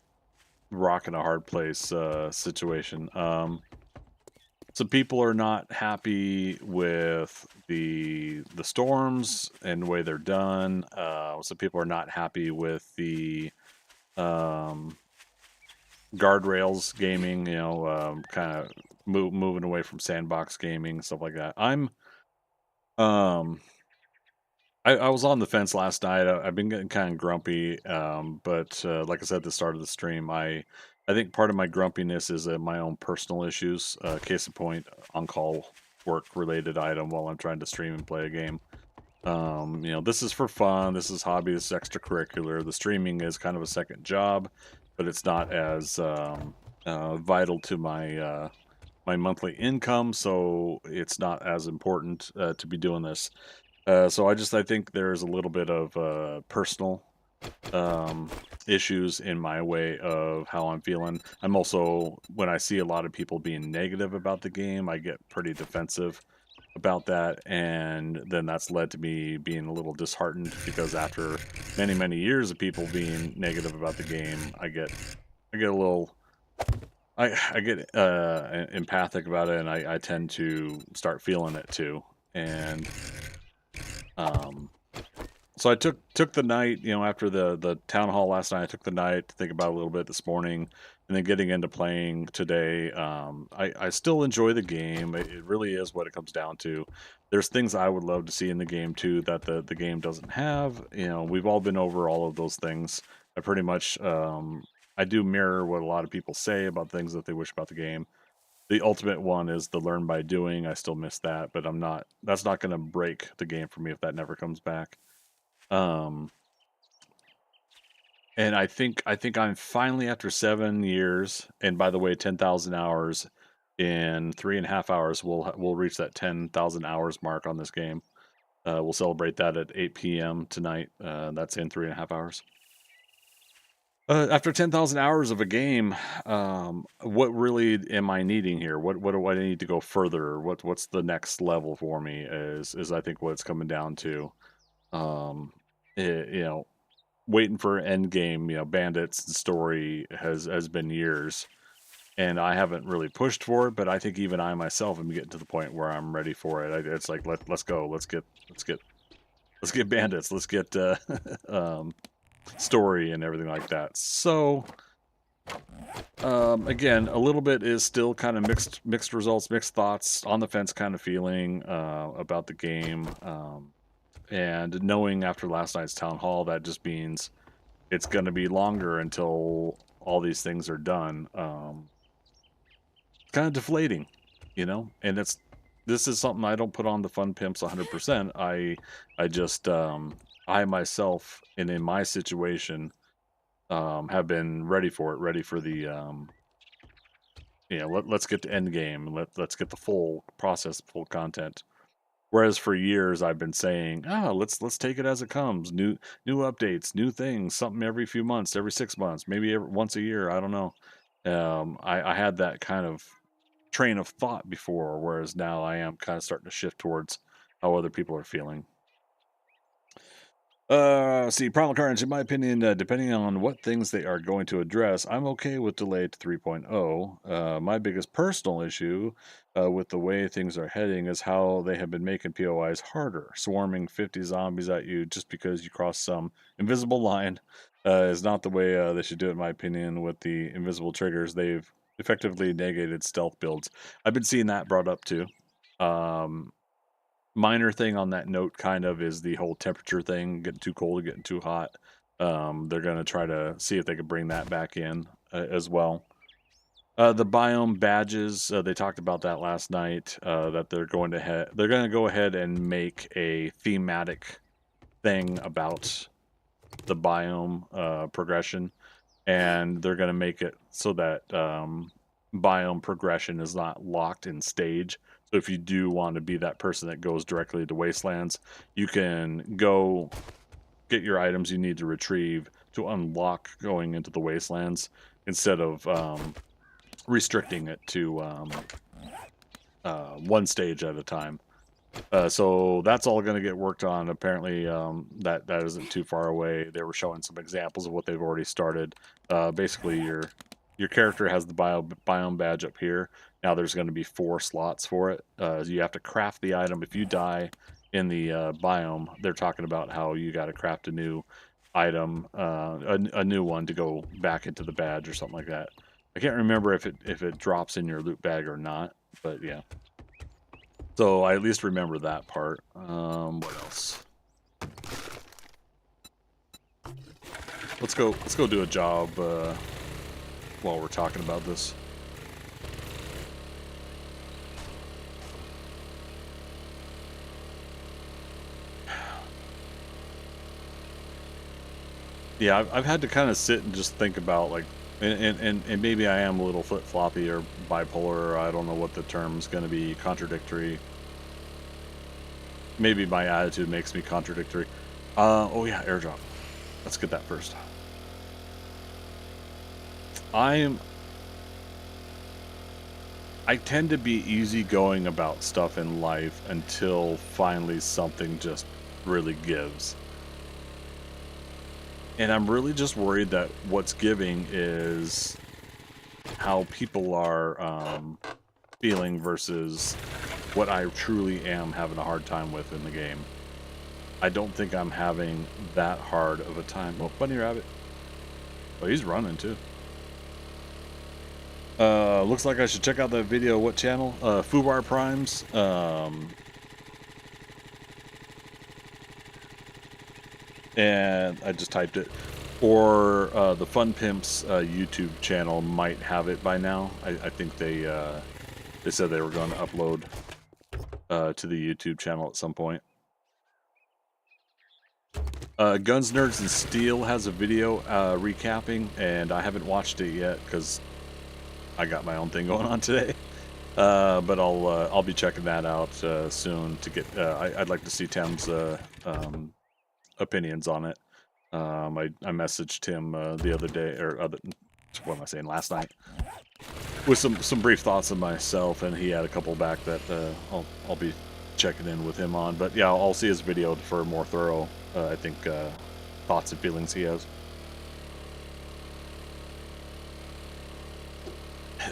[SPEAKER 1] rocking a hard place situation. Some people are not happy with the storms and the way they're done. Some people are not happy with the guardrails gaming. Kind of moving away from sandbox gaming, stuff like that. I was on the fence last night. I've been getting kind of grumpy, but like I said at the start of the stream, I think part of my grumpiness is my own personal issues. Case in point, on-call work-related item while I'm trying to stream and play a game. This is for fun. This is hobby. This is extracurricular. The streaming is kind of a second job, but it's not as vital to my my monthly income, so it's not as important to be doing this. So I think there's a little bit of personal issues in my way of how I'm feeling. I'm also, when I see a lot of people being negative about the game, I get pretty defensive about that, and then that's led to me being a little disheartened because after many years of people being negative about the game, I get a little I get empathic about it, and I tend to start feeling it too. And so I took the night, after the town hall last night. I took the night to think about it a little bit this morning, and then getting into playing today. I still enjoy the game. It really is what it comes down to. There's things I would love to see in the game too that the game doesn't have. We've all been over all of those things. I pretty much I do mirror what a lot of people say about things that they wish about the game. The ultimate one is the learn by doing. I still miss that, but that's not going to break the game for me if that never comes back. Um, and I think I'm finally, after 7 years, and by the way, 10,000 hours in 3.5 hours, we'll reach that 10,000 hours mark on this game. We'll celebrate that at 8 p.m. tonight. That's in 3.5 hours. After 10,000 hours of a game, what really am I needing here? What do I need to go further? What's the next level for me? Is I think what it's coming down to. Um, Waiting for end game. Bandits and story has been years, and I haven't really pushed for it. But I think even I myself am getting to the point where I'm ready for it. It's like let's go. Let's get bandits. Let's get story and everything like that. So again, a little bit is still kind of mixed results, mixed thoughts, on the fence kind of feeling about the game. And knowing after last night's town hall that just means it's going to be longer until all these things are done. It's kind of deflating, and this is something I don't put on the Fun Pimps 100%. I just I myself, and in my situation, have been ready for it, ready for the let's get to end game, let's get the full process, full content. Whereas for years I've been saying, let's take it as it comes. New updates, new things, something every few months, every 6 months, maybe once a year. I don't know. I had that kind of train of thought before, whereas now I am kind of starting to shift towards how other people are feeling. See, Primal Carnage, in my opinion, depending on what things they are going to address, I'm okay with delay to 3.0. My biggest personal issue with the way things are heading is how they have been making POIs harder. Swarming 50 zombies at you just because you cross some invisible line is not the way they should do it, in my opinion, with the invisible triggers. They've effectively negated stealth builds. I've been seeing that brought up too. Um, Minor thing on that note kind of is the whole temperature thing, getting too cold, getting too hot. They're going to try to see if they can bring that back in as well. The biome badges, they talked about that last night. That they're going to go ahead and make a thematic thing about the biome progression, and they're going to make it so that biome progression is not locked in stage. So if you do want to be that person that goes directly to wastelands, you can go get your items you need to retrieve to unlock going into the wastelands instead of restricting it to one stage at a time. So that's all going to get worked on. Apparently, that isn't too far away. They were showing some examples of what they've already started. Basically, your character has the biome badge up here. Now there's going to be 4 slots for it. You have to craft the item. If you die in the biome, they're talking about how you got to craft a new item, a new one to go back into the badge or something like that. I can't remember if it drops in your loot bag or not, but yeah. So I at least remember that part. What else? Let's go do a job while we're talking about this. Yeah, I've had to kind of sit and just think about, like, and maybe I am a little flip-floppy or bipolar, or I don't know what the term's going to be, contradictory. Maybe my attitude makes me contradictory. Oh yeah, airdrop. Let's get that first. I tend to be easygoing about stuff in life until finally something just really gives. And I'm really just worried that what's giving is how people are feeling versus what I truly am having a hard time with in the game. I don't think I'm having that hard of a time. Oh, bunny rabbit. Oh, he's running too. Looks like I should check out that video. What channel? Fubar Primes. And I just typed it. Or the Fun Pimps YouTube channel might have it by now. I think they said they were going to upload to the YouTube channel at some point. Guns, Nerds, and Steel has a video recapping, and I haven't watched it yet because I got my own thing going on today. But I'll be checking that out soon to get. I'd like to see Tim's opinions on it. I messaged him the other day, or what am I saying? Last night, with some brief thoughts of myself, and he had a couple back that I'll be checking in with him on. But yeah, I'll see his video for more thorough, I think, thoughts and feelings he has.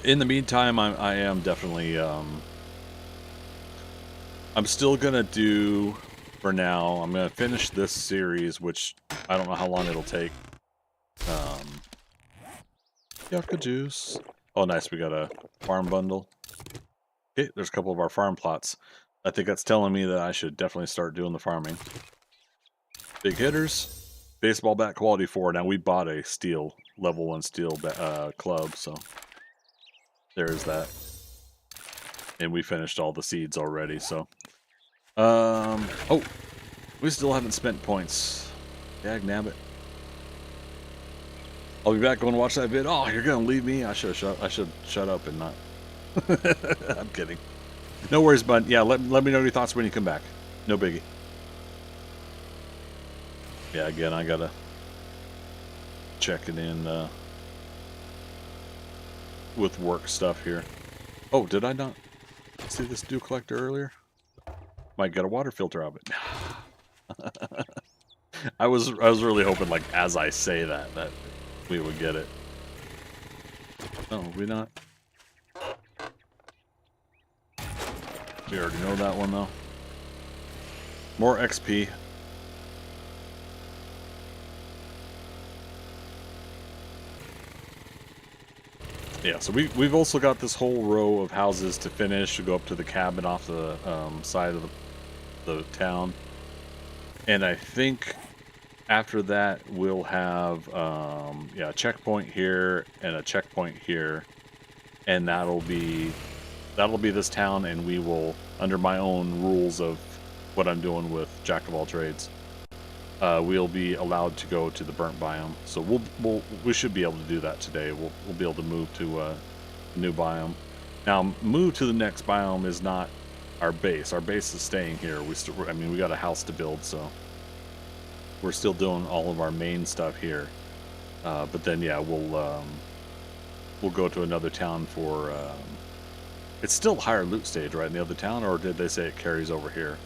[SPEAKER 1] In the meantime, I am definitely I'm still gonna do, for now, I'm gonna finish this series, which I don't know how long it'll take. Yucca juice. Oh, nice, we got a farm bundle. Okay, there's a couple of our farm plots. I think that's telling me that I should definitely start doing the farming. Big hitters. Baseball bat quality 4. Now, we bought a steel, level 1 steel club, so there's that. And we finished all the seeds already, so. Oh, we still haven't spent points. Dag nabbit. I'll be back going to watch that vid. Oh, you're gonna leave me? I should shut up and not. I'm kidding. No worries, bud. Yeah, let me know your thoughts when you come back. No biggie. Yeah, again, I gotta check it in with work stuff here. Oh, did I not see this dew collector earlier? Might get a water filter out of it. I was really hoping, like, as I say that we would get it. Oh, we not? We already know that one though. More XP. Yeah, so we've also got this whole row of houses to finish to go up to the cabin off the side of the town. And I think after that we'll have yeah, a checkpoint here and a checkpoint here, and that'll be this town, and we will, under my own rules of what I'm doing with Jack of all trades, we'll be allowed to go to the burnt biome. So we should be able to do that today. We'll be able to move to a new biome. Now, move to the next biome is not our base. Our base is staying here. I mean, we got a house to build, so we're still doing all of our main stuff here. But then, yeah, we'll go to another town for. It's still higher loot stage, right, in the other town, or did they say it carries over here?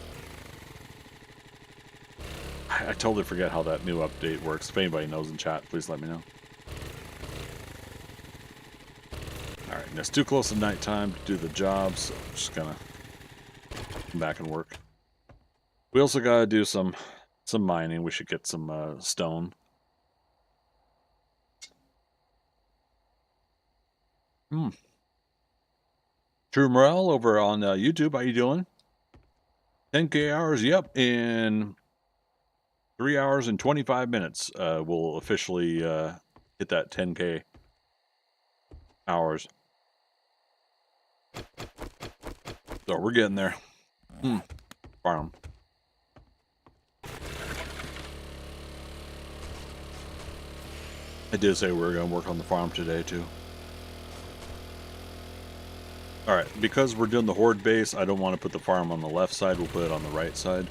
[SPEAKER 1] I totally forget how that new update works. If anybody knows in chat, please let me know. Alright, and it's too close to nighttime to do the job, so I'm just gonna come back and work. We also gotta do some mining. We should get some stone. True Morale over on YouTube, how you doing? 10K hours, yep, in 3 hours and 25 minutes, we'll officially hit that 10K hours. So we're getting there. Farm. I did say we were going to work on the farm today, too. Alright, because we're doing the Horde base, I don't want to put the farm on the left side. We'll put it on the right side.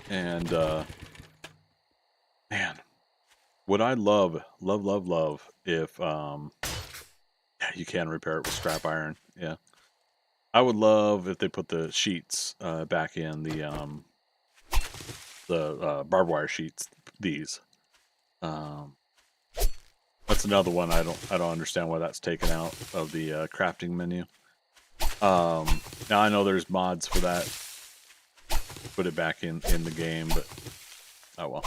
[SPEAKER 1] And, man, would I love if, yeah, you can repair it with scrap iron, yeah. I would love if they put the sheets back in, the barbed wire sheets, these. That's another one I don't understand why that's taken out of the crafting menu. Now I know there's mods for that. Put it back in the game, but oh well.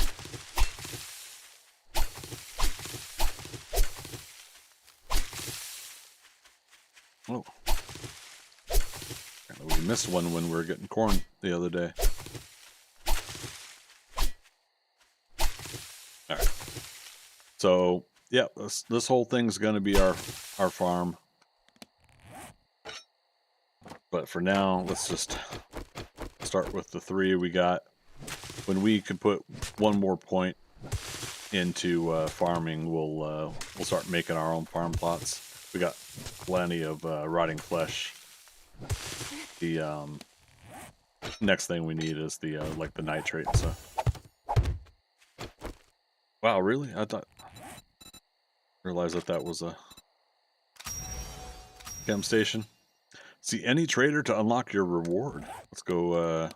[SPEAKER 1] Oh, we missed one when we were getting corn the other day. All right. So yeah, this whole thing's going to be our farm. But for now, let's just start with the 3 we got. When we can put one more point into farming, we'll start making our own farm plots. We got plenty of rotting flesh. The next thing we need is the like the nitrate and stuff. Wow, really? I realized that was a chem station. See any trader to unlock your reward. Let's go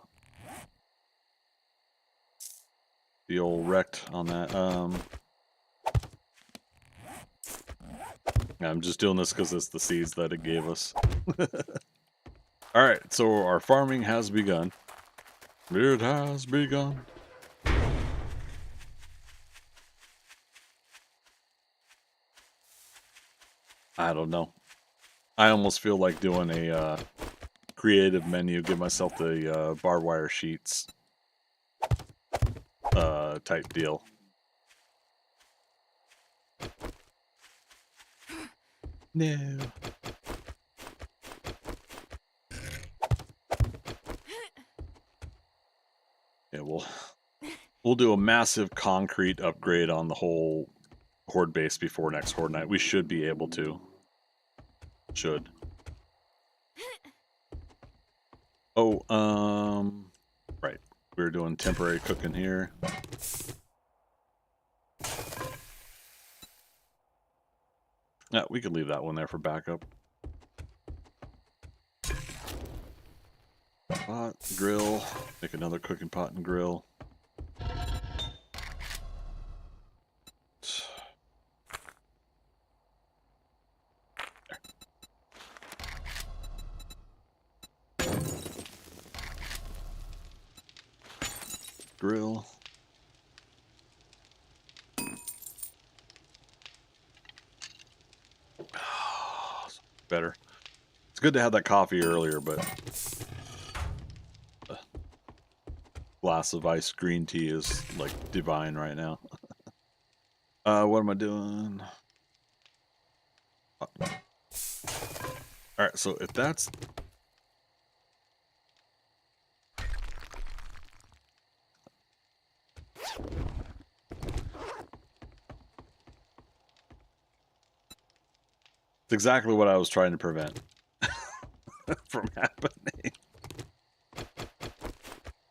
[SPEAKER 1] the old wrecked on that. I'm just doing this because it's the seeds that it gave us. Alright, so our farming has begun. It has begun. I don't know. I almost feel like doing a creative menu, give myself the barbed wire sheets type deal. No. Yeah, we'll do a massive concrete upgrade on the whole Horde base before next Horde night. We should be able to. Should. Oh, right. We're doing temporary cooking here. Yeah, we could leave that one there for backup. Pot, grill. Make another cooking pot and grill. Grill. Better. It's good to have that coffee earlier, but a glass of iced green tea is like divine right now. What am I doing? Alright, so if that's... It's exactly what I was trying to prevent from happening.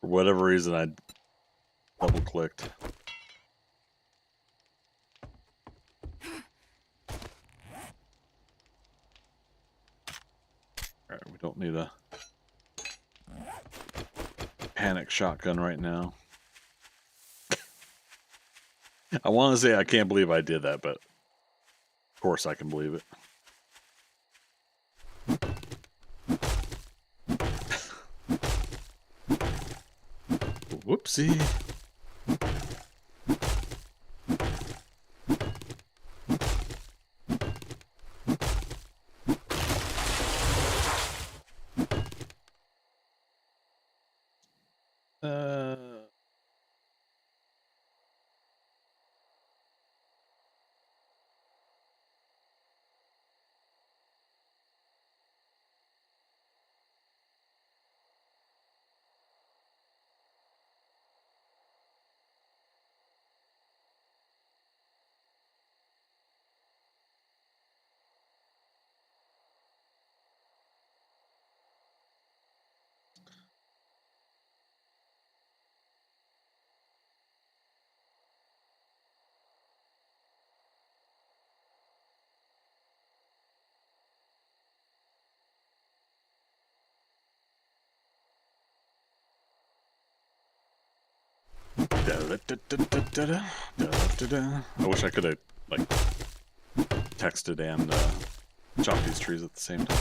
[SPEAKER 1] For whatever reason, I double-clicked. Alright, we don't need a panic shotgun right now. I want to say I can't believe I did that, but of course I can believe it. Whoopsie. I wish I could have like texted and chopped these trees at the same time.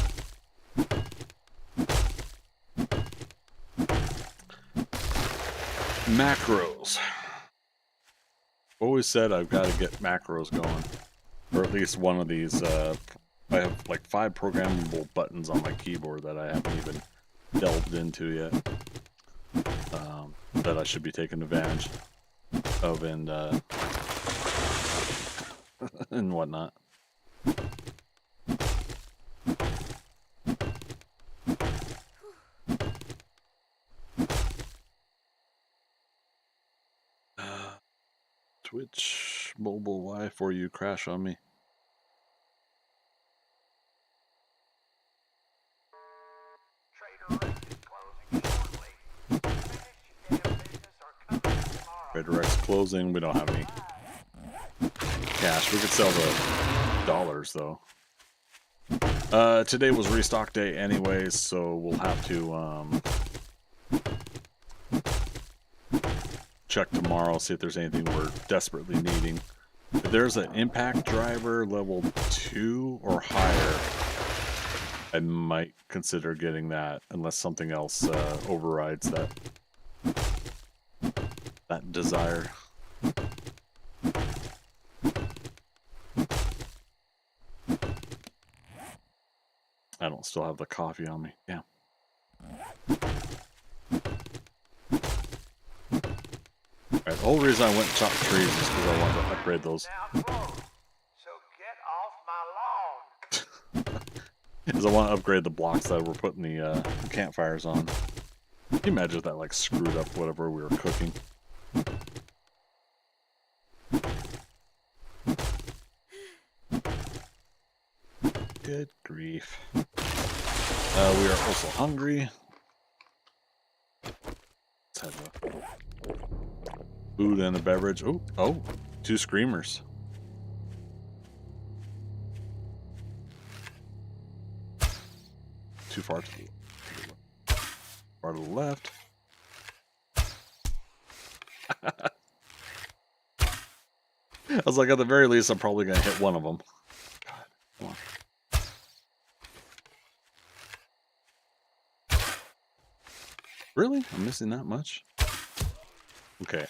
[SPEAKER 1] Macros. Always said I've got to get macros going, or at least one of these. I have like 5 programmable buttons on my keyboard that I haven't even delved into yet. That I should be taking advantage of and and whatnot. Twitch mobile, why for you crash on me? Redirect's closing. We don't have any cash. We could sell the dollars though. Today was restock day anyways, so we'll have to check tomorrow, see if there's anything we're desperately needing. If there's an impact driver level 2 or higher, I might consider getting that unless something else overrides that desire. I don't still have the coffee on me. Yeah. Alright, the whole reason I went and chopped trees is because I wanted to upgrade those.
[SPEAKER 2] Now close, so get off my lawn.
[SPEAKER 1] Is I want to upgrade the blocks that we're putting the campfires on. Can you imagine if that like screwed up whatever we were cooking? Good grief. We are also hungry. Let's have a food and a beverage. Oh, 2 screamers. Too far to do. far to the left. I was like, at the very least, I'm probably going to hit one of them. God, come on. Really? I'm missing that much? Okay.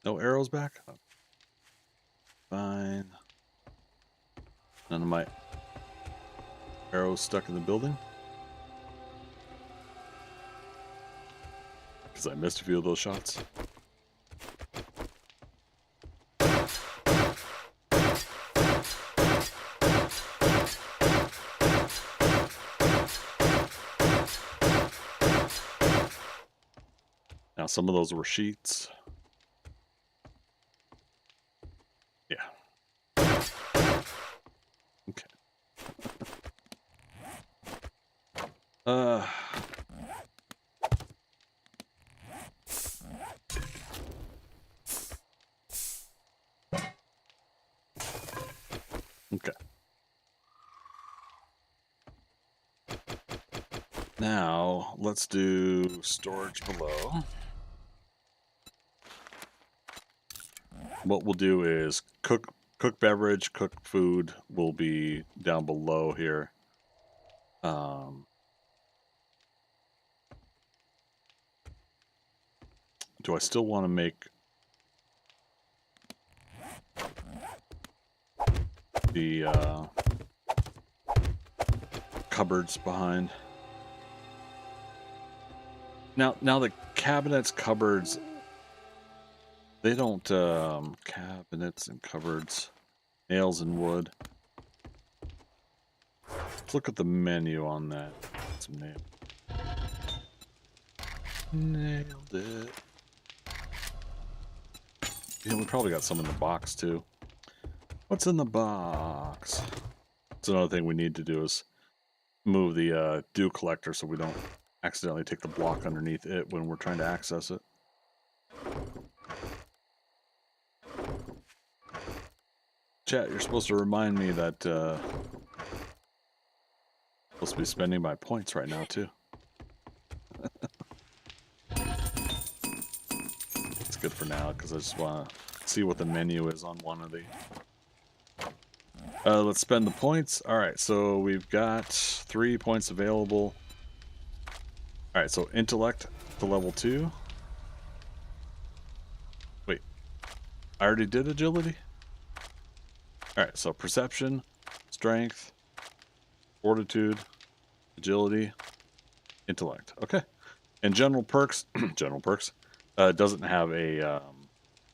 [SPEAKER 1] No arrows back? Fine. None of my arrows stuck in the building? Because I missed a few of those shots. Now, some of those were sheets. Yeah. Okay. Okay. Now, let's do storage below. What we'll do is cook beverage, cook food will be down below here. Do I still want to make the cupboards behind? Now the cabinets, cupboards, they don't cabinets and cupboards, nails and wood. Let's look at the menu on that. Some nail. Nailed it. Yeah, we probably got some in the box too. What's in the box? That's another thing we need to do is move the dew collector so we don't accidentally take the block underneath it when we're trying to access it. Chat, you're supposed to remind me that supposed to be spending my points right now too. It's good for now because I just want to see what the menu is on one of the. Let's spend the points. All right, so we've got 3 points available. All right, so intellect to level 2. Wait, I already did agility? All right, so perception, strength, fortitude, agility, intellect. Okay. And general perks, doesn't have a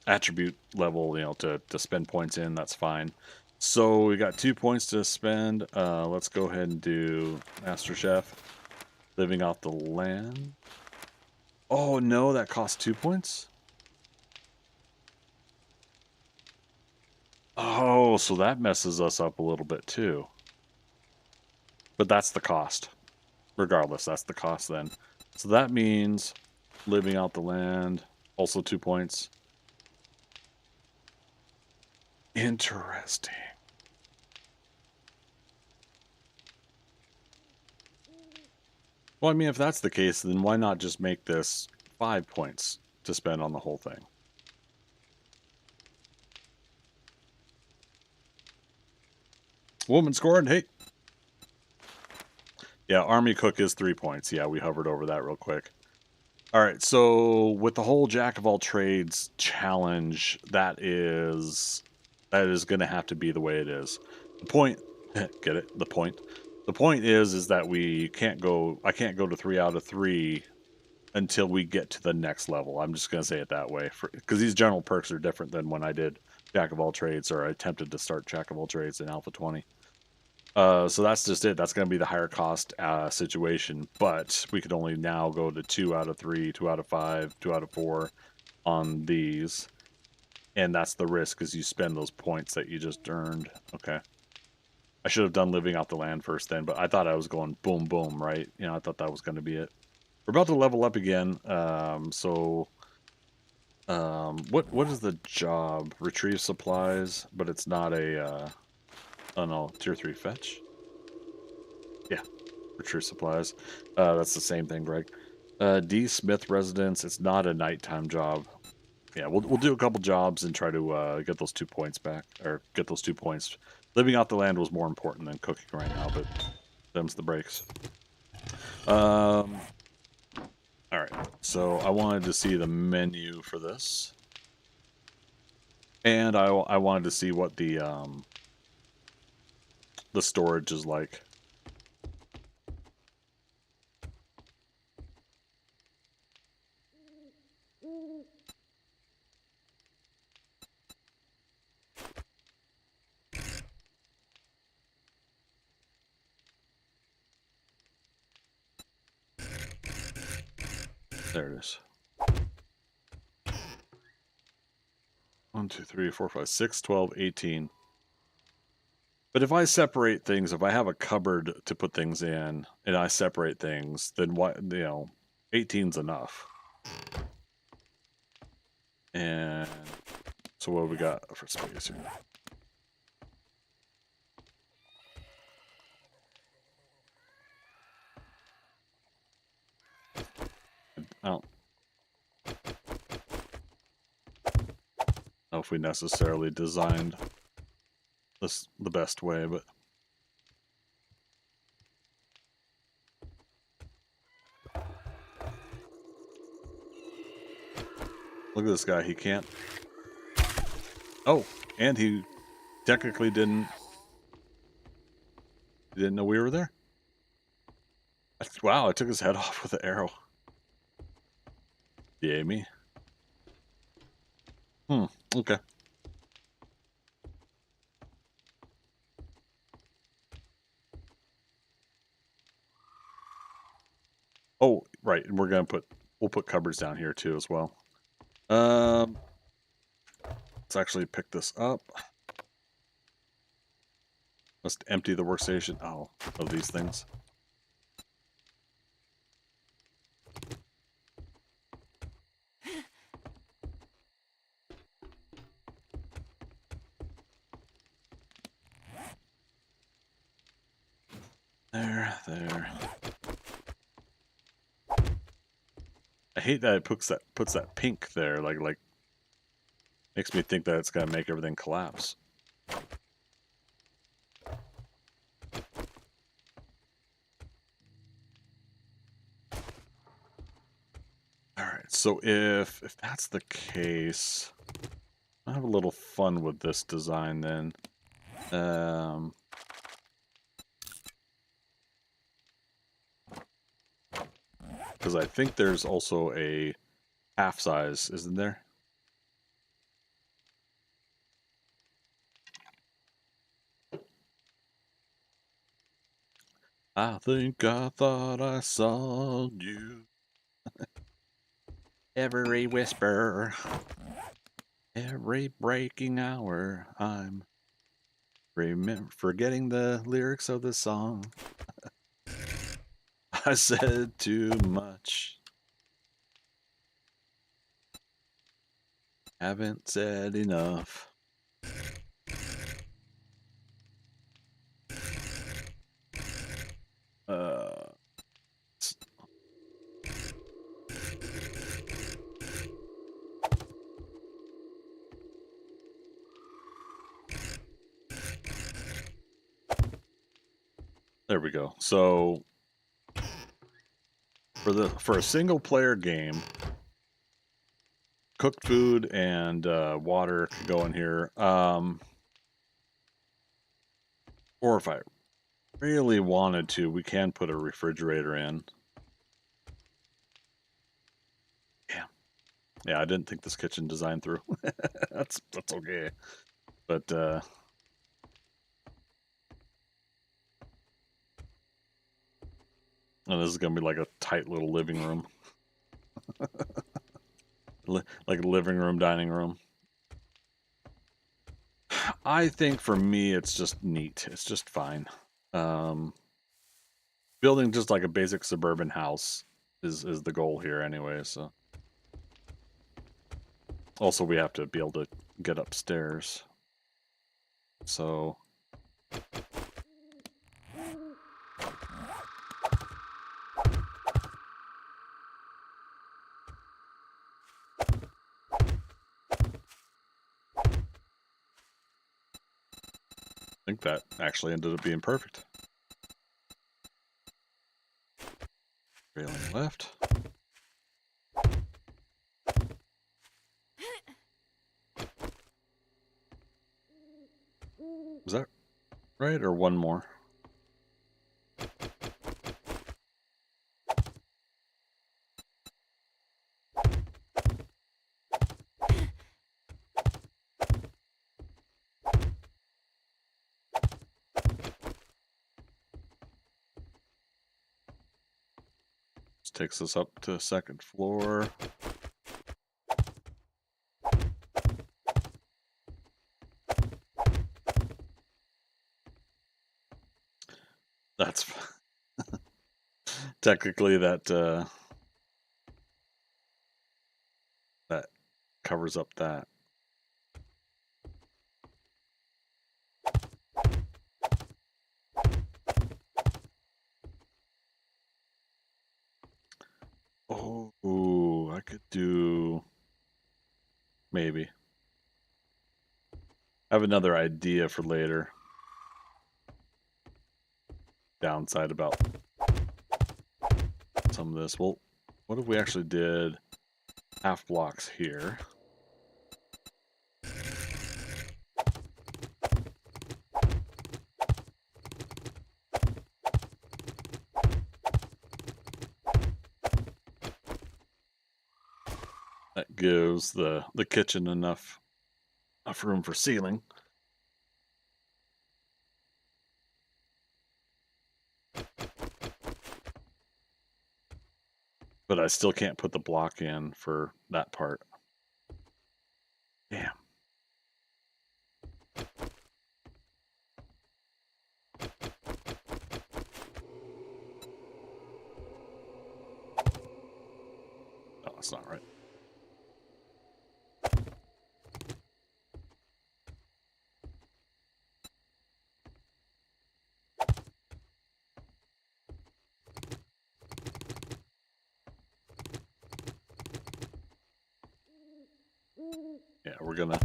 [SPEAKER 1] attribute level, you know, to spend points in. That's fine. So we got 2 points to spend. Let's go ahead and do Master Chef, living off the land. Oh no, that costs 2 points. Oh, so that messes us up a little bit too. But that's the cost. Regardless, that's the cost then. So that means living out the land, also 2 points. Interesting. Well, I mean, if that's the case, then why not just make this 5 points to spend on the whole thing? Woman scored, hey. Yeah, Army Cook is 3 points. Yeah, we hovered over that real quick. All right, so with the whole Jack of all trades challenge, that is going to have to be the way it is. The point, get it? The point. The point is that we can't go. I can't go to 3 out of 3 until we get to the next level. I'm just going to say it that way, because these general perks are different than when I did Jack of all trades, or I attempted to start Jack of all trades in Alpha 20. So that's just it. That's going to be the higher cost situation. But we could only now go to 2 out of 3, 2 out of 5, 2 out of 4 on these. And that's the risk, is you spend those points that you just earned. Okay. I should have done living off the land first then, but I thought I was going boom, boom, right? You know, I thought that was going to be it. We're about to level up again. So What is the job? Retrieve supplies, but it's not a oh no, tier 3 fetch. Yeah, retrieve supplies. That's the same thing, Greg. D Smith residence. It's not a nighttime job. Yeah, we'll do a couple jobs and try to get those 2 points back, or get those 2 points. Living off the land was more important than cooking right now, but them's the breaks. All right, so I wanted to see the menu for this, and I wanted to see what the storage is like. There it is. 1, 2, 3, 4, 5, 6, 12, 18. But if I separate things, if I have a cupboard to put things in, and I separate things, then what, 18's enough. And so what have we got for space here? I don't know if we necessarily designed this the best way, but look at this guy. He can't. Oh, and he technically didn't know we were there. Wow, I took his head off with an arrow. Yay me. Okay. Oh, right, and we'll put cupboards down here too as well. Let's actually pick this up. Let's empty the workstation. Oh, of these things. There. I hate that it puts that pink there, like makes me think that it's gonna make everything collapse. Alright, so if that's the case, I'll have a little fun with this design then. Because I think there's also a half size, isn't there? I think I thought I saw you. Every whisper, every breaking hour, I'm forgetting the lyrics of the song. I said too much. Haven't said enough. There we go. So for a single player game, cooked food and water could go in here. Or if I really wanted to, we can put a refrigerator in. Yeah, I didn't think this kitchen design through. That's okay. But and this is gonna be like a tight little living room. Like a living room, dining room. I think for me it's just neat. It's just fine. Building just like a basic suburban house is the goal here anyway, so. Also, we have to be able to get upstairs. So... I think that actually ended up being perfect. Railing left. Is that right, or one more? This takes us up to second floor. That's technically that that covers up that. Oh, I could do maybe. I have another idea for later. Downside about some of this. Well, what if we actually did half blocks here? That gives the kitchen enough room for ceiling. But I still can't put the block in for that part. Damn. Oh, that's not right. Yeah, we're gonna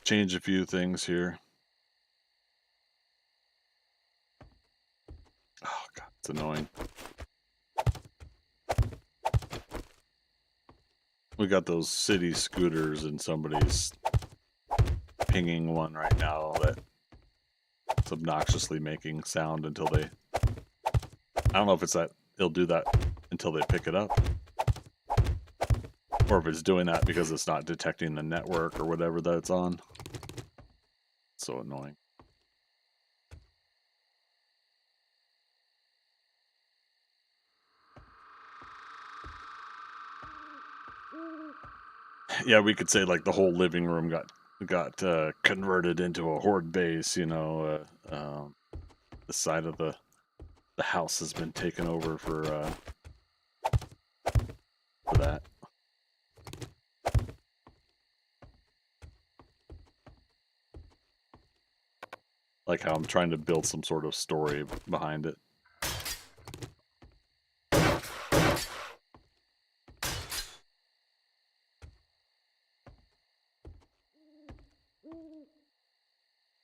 [SPEAKER 1] change a few things here. Oh god, it's annoying. We got those city scooters and somebody's pinging one right now that's obnoxiously making sound until they... I don't know if it's that they'll do that until they pick it up. Or if it's doing that because it's not detecting the network or whatever that it's on. So annoying. Yeah, we could say like the whole living room got converted into a horde base. You know, the side of the house has been taken over for that. Like how I'm trying to build some sort of story behind it.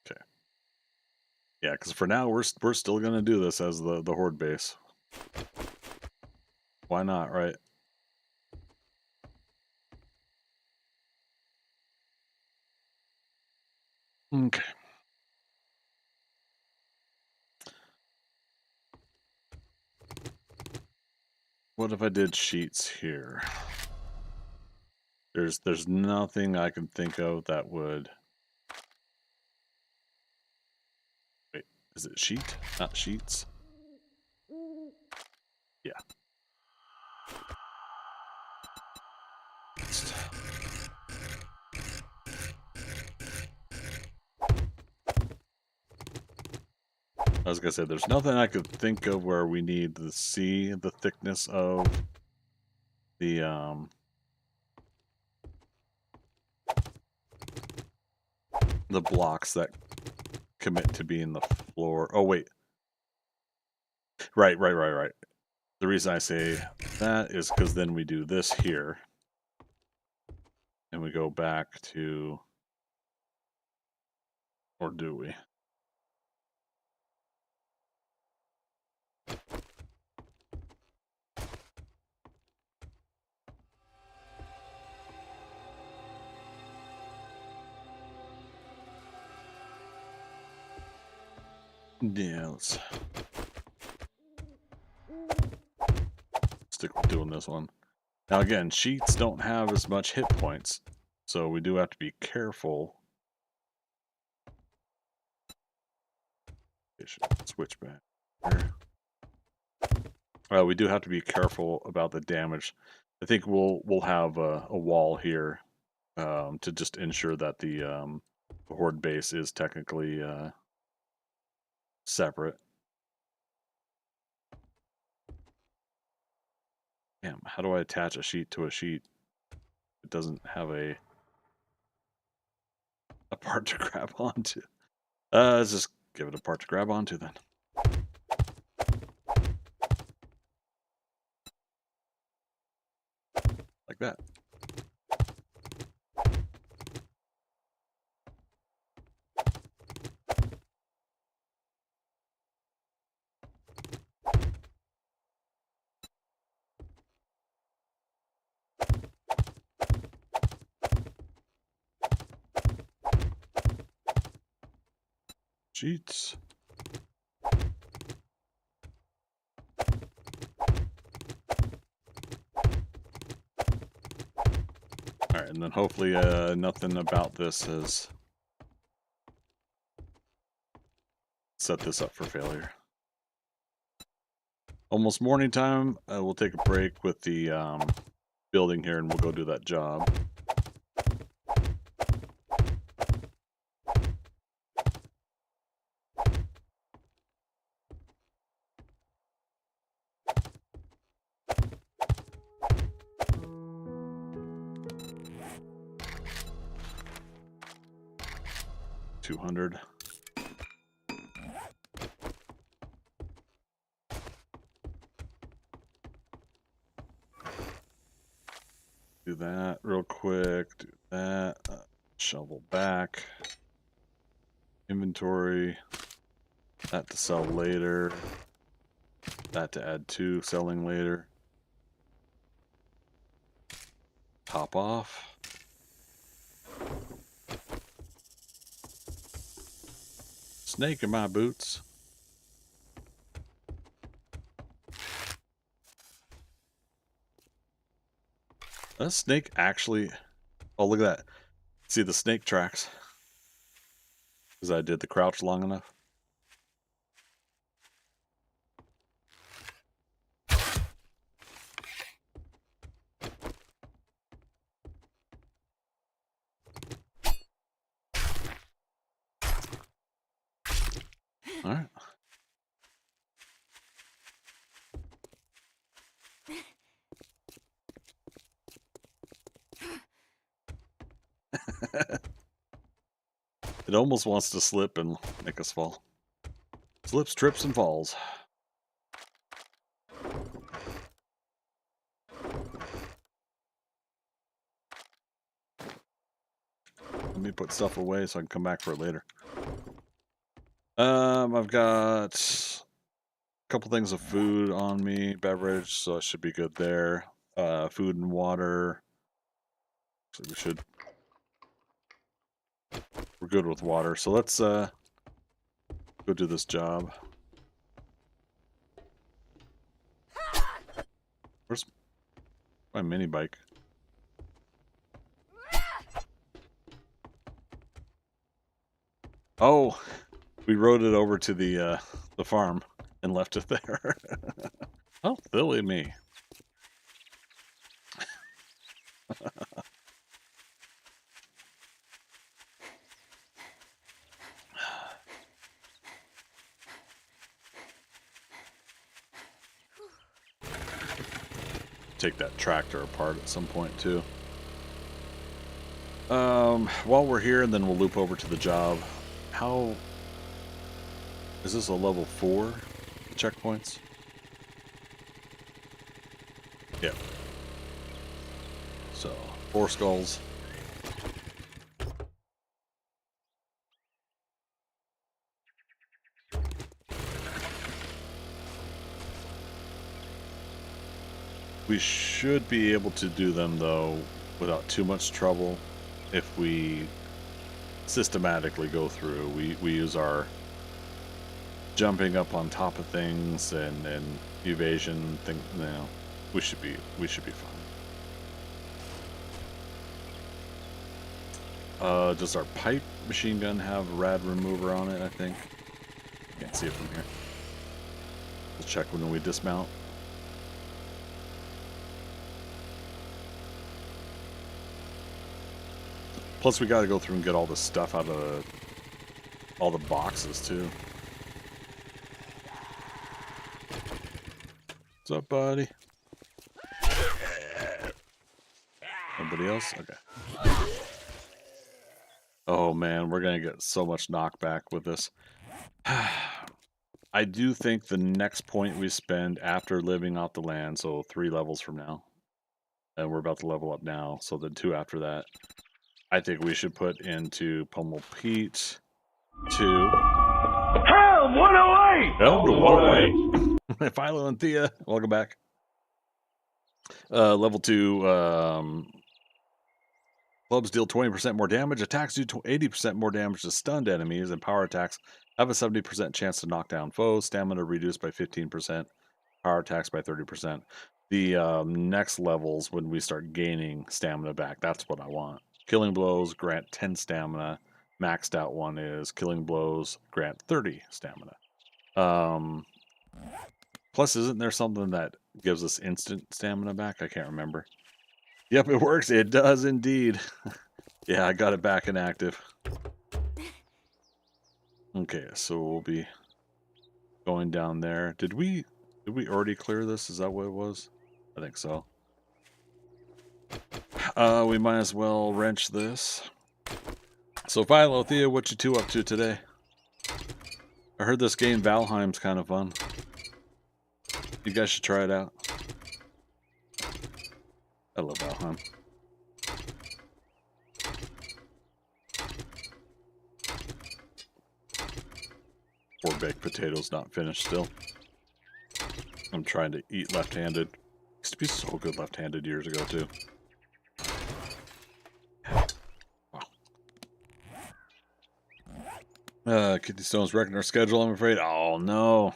[SPEAKER 1] Okay. Yeah, because for now we're still gonna do this as the horde base. Why not, right? Okay. What if I did sheets here? There's nothing I can think of that would... Wait, is it sheet? Not sheets? Yeah. I was gonna say, there's nothing I could think of where we need to see the thickness of the the blocks that commit to being the floor. Oh, wait. Right. The reason I say that is because then we do this here. And we go back to... Or do we? Yeah, let's stick with doing this one. Now again, sheets don't have as much hit points, so we do have to be careful. Switch back here. We do have to be careful about the damage. I think we'll have a wall here to just ensure that the Horde base is technically separate. Damn, how do I attach a sheet to a sheet? It doesn't have a part to grab onto. Let's just give it a part to grab onto then. Like that. Sheets. Alright, and then hopefully nothing about this has set this up for failure. Almost morning time. We'll take a break with the building here and we'll go do that job. $200. Do that real quick. Do that. Shovel back. Inventory. That to sell later. That to add to, selling later. Top off. Snake in my boots. Does snake actually... Oh, look at that. See the snake tracks. Because I did the crouch long enough. All right. It almost wants to slip and make us fall. Slips, trips, and falls. Let me put stuff away so I can come back for it later. I've got a couple things of food on me, beverage, so I should be good there. Food and water. So we're good with water. So let's go do this job. Where's my mini bike? Oh, we rode it over to the farm and left it there. Oh, silly me. Take that tractor apart at some point too. While we're here, and then we'll loop over to the job. How is this a level 4 checkpoints? Yeah. So 4 skulls. We should be able to do them though without too much trouble if we systematically go through. We use our jumping up on top of things and evasion thing. You know, we should be fine. Does our pipe machine gun have rad remover on it? I think. Can't see it from here. We'll check when we dismount. Plus, we got to go through and get all the stuff out of all the boxes, too. What's up, buddy? Nobody else? Okay. Oh, man, we're going to get so much knockback with this. I do think the next point we spend after living off the land, so 3 levels from now, and we're about to level up now, so then 2 after that, I think we should put into Pummel Pete 2.
[SPEAKER 3] Helm 108!
[SPEAKER 1] Helm 108! Philo and Thea, welcome back. Level 2, clubs deal 20% more damage, attacks do 80% more damage to stunned enemies, and power attacks have a 70% chance to knock down foes, stamina reduced by 15%, power attacks by 30%. The next levels, when we start gaining stamina back, that's what I want. Killing blows grant 10 stamina. Maxed out one is killing blows grant 30 stamina. Plus, isn't there something that gives us instant stamina back? I can't remember. Yep, it works. It does indeed. Yeah, I got it back and active. Okay, so we'll be going down there. Did we already clear this? Is that what it was? I think so. We might as well wrench this. So Philo, Thea, what you two up to today? I heard this game Valheim's kind of fun. You guys should try it out. I love Valheim. Poor baked potatoes not finished still. I'm trying to eat left-handed. Used to be so good left-handed years ago too. Kidney Stone's wrecking our schedule, I'm afraid. Oh, no.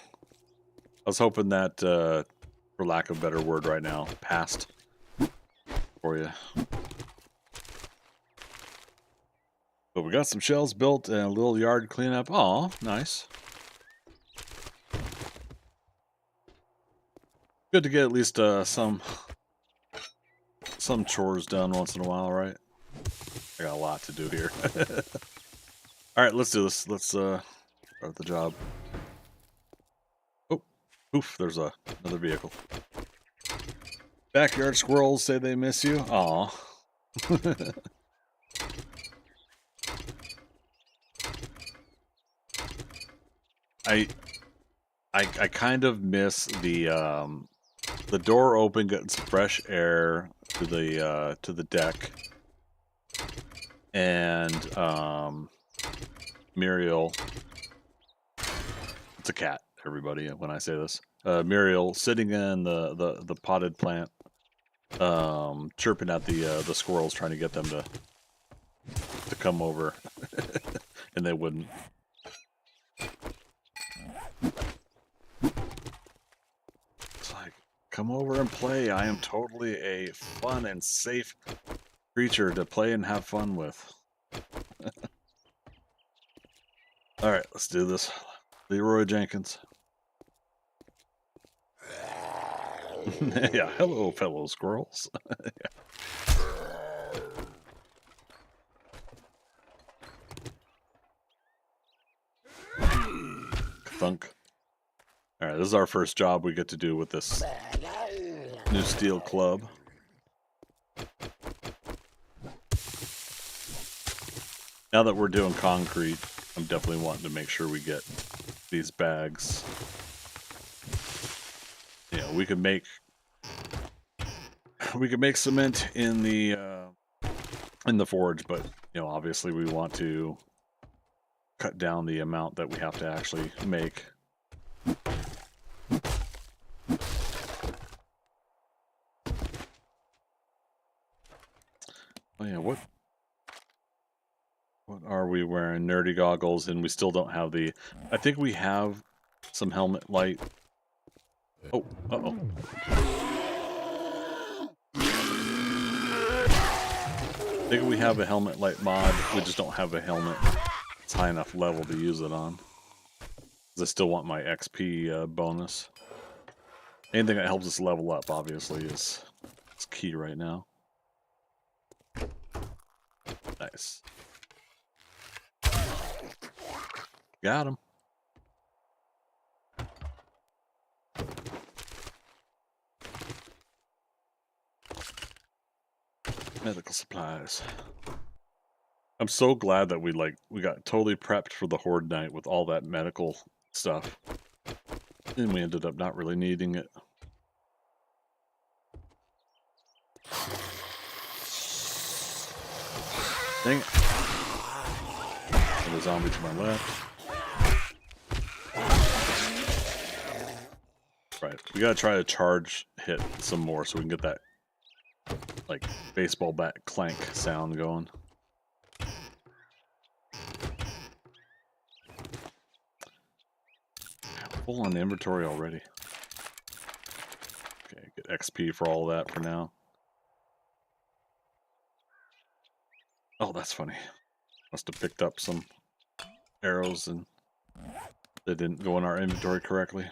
[SPEAKER 1] I was hoping that, for lack of a better word right now, passed for you. But we got some shells built and a little yard cleanup. Aw, nice. Good to get at least some chores done once in a while, right? I got a lot to do here. All right, let's do this. Let's start the job. Oh, oof! There's another vehicle. Backyard squirrels say they miss you. Aw. I kind of miss the door open, getting some fresh air to the deck, and Muriel. It's a cat, everybody. When I say this, Muriel sitting in the potted plant, chirping at the squirrels, trying to get them to come over, and they wouldn't. It's like, come over and play. I am totally a fun and safe creature to play and have fun with. All right, let's do this. Leroy Jenkins. Yeah, hello, fellow squirrels. Thunk. All right, this is our first job we get to do with this new steel club. Now that we're doing concrete, I'm definitely wanting to make sure we get these bags. Yeah, we could make cement in the forge, but obviously we want to cut down the amount that we have to actually make. Oh yeah, what are we wearing? Nerdy goggles, and we still don't have the... I think we have some helmet light. Oh, uh-oh. I think we have a helmet light mod. We just don't have a helmet that's high enough level to use it on. I still want my XP bonus. Anything that helps us level up, obviously, is key right now. Nice. Got him. Medical supplies. I'm so glad that we got totally prepped for the Horde night with all that medical stuff. And we ended up not really needing it. Dang it. There's a zombie to my left. Right. We gotta try to charge hit some more so we can get that baseball bat clank sound going. Full on inventory already. Okay, get XP for all that for now. Oh, that's funny. Must have picked up some arrows and they didn't go in our inventory correctly.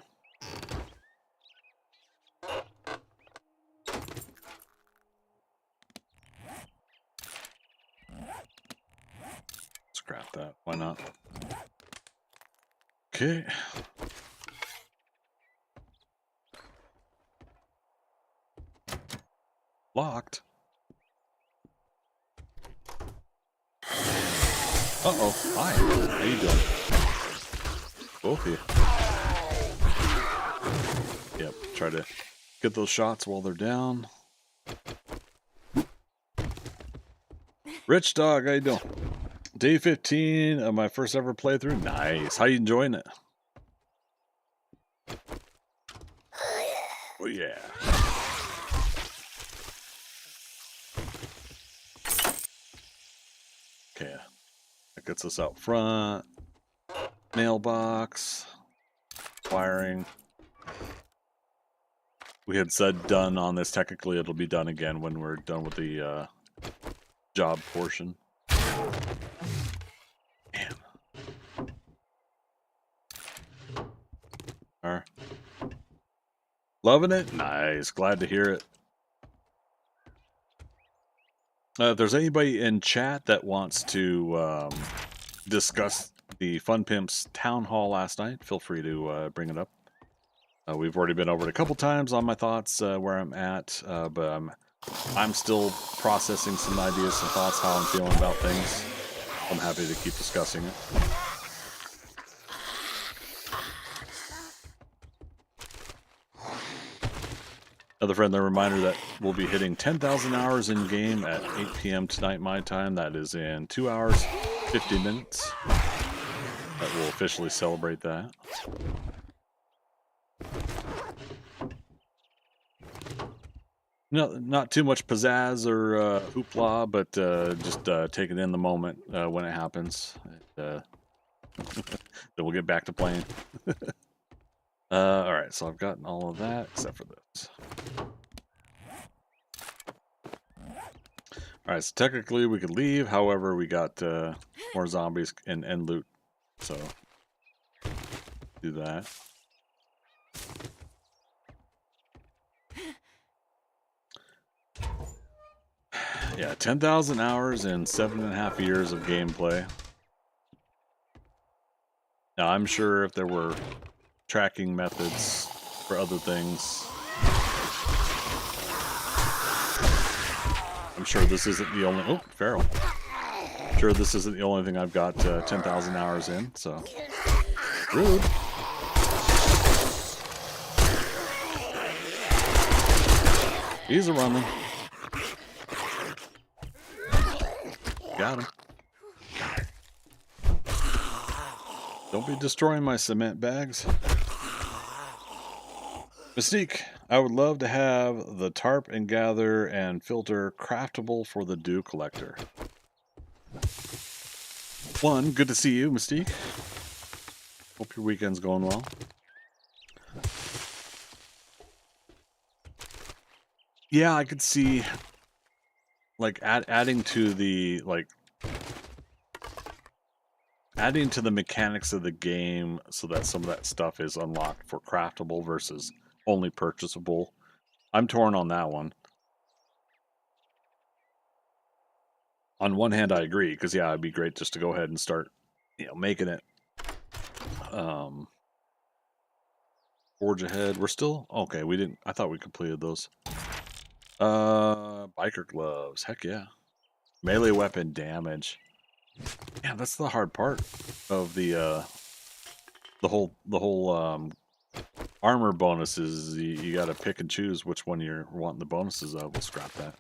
[SPEAKER 1] Scrap that. Why not? Okay. Locked. Uh-oh. Hi. How you doing? Both of you. Yep. Try to get those shots while they're down. Rich Dog, how you doing? Day 15 of my first ever playthrough. Nice. How you enjoying it? Oh yeah. Okay. That gets us out front. Mailbox. Wiring. We had said done on this. Technically, it'll be done again when we're done with the job portion. Man. Alright. Loving it? Nice. Glad to hear it. If there's anybody in chat that wants to discuss the Fun Pimps town hall last night, feel free to bring it up. We've already been over it a couple times on my thoughts where I'm at, but I'm still processing some ideas, some thoughts, how I'm feeling about things. I'm happy to keep discussing it. Another friendly reminder that we'll be hitting 10,000 hours in game at 8 p.m. tonight my time. That is in 2 hours, 50 minutes. That will officially celebrate that. No, not too much pizzazz or hoopla, but just take it in the moment when it happens. Then we'll get back to playing. All right, so I've gotten all of that except for this. All right, so technically we could leave. However, we got more zombies and loot, so do that. Yeah, 10,000 hours and 7.5 years of gameplay. Now, I'm sure if there were tracking methods for other things, I'm sure this isn't the only... Oh, feral. I'm Sure, this isn't the only thing I've got 10,000 hours in, so. Rude. He's a running. Got him. Don't be destroying my cement bags. Mystique, I would love to have the tarp and gather and filter craftable for the dew collector. One, good to see you, Mystique. Hope your weekend's going well. Yeah, I could see like adding to the adding to the mechanics of the game so that some of that stuff is unlocked for craftable versus only purchasable. I'm torn on that one. On one hand, I agree, because yeah, it'd be great just to go ahead and start, making it. Forge ahead. We're still okay. We didn't. I thought we completed those. Biker gloves. Heck yeah. Melee weapon damage. Yeah, that's the hard part of the whole armor bonuses. You got to pick and choose which one you're wanting the bonuses of. We'll scrap that.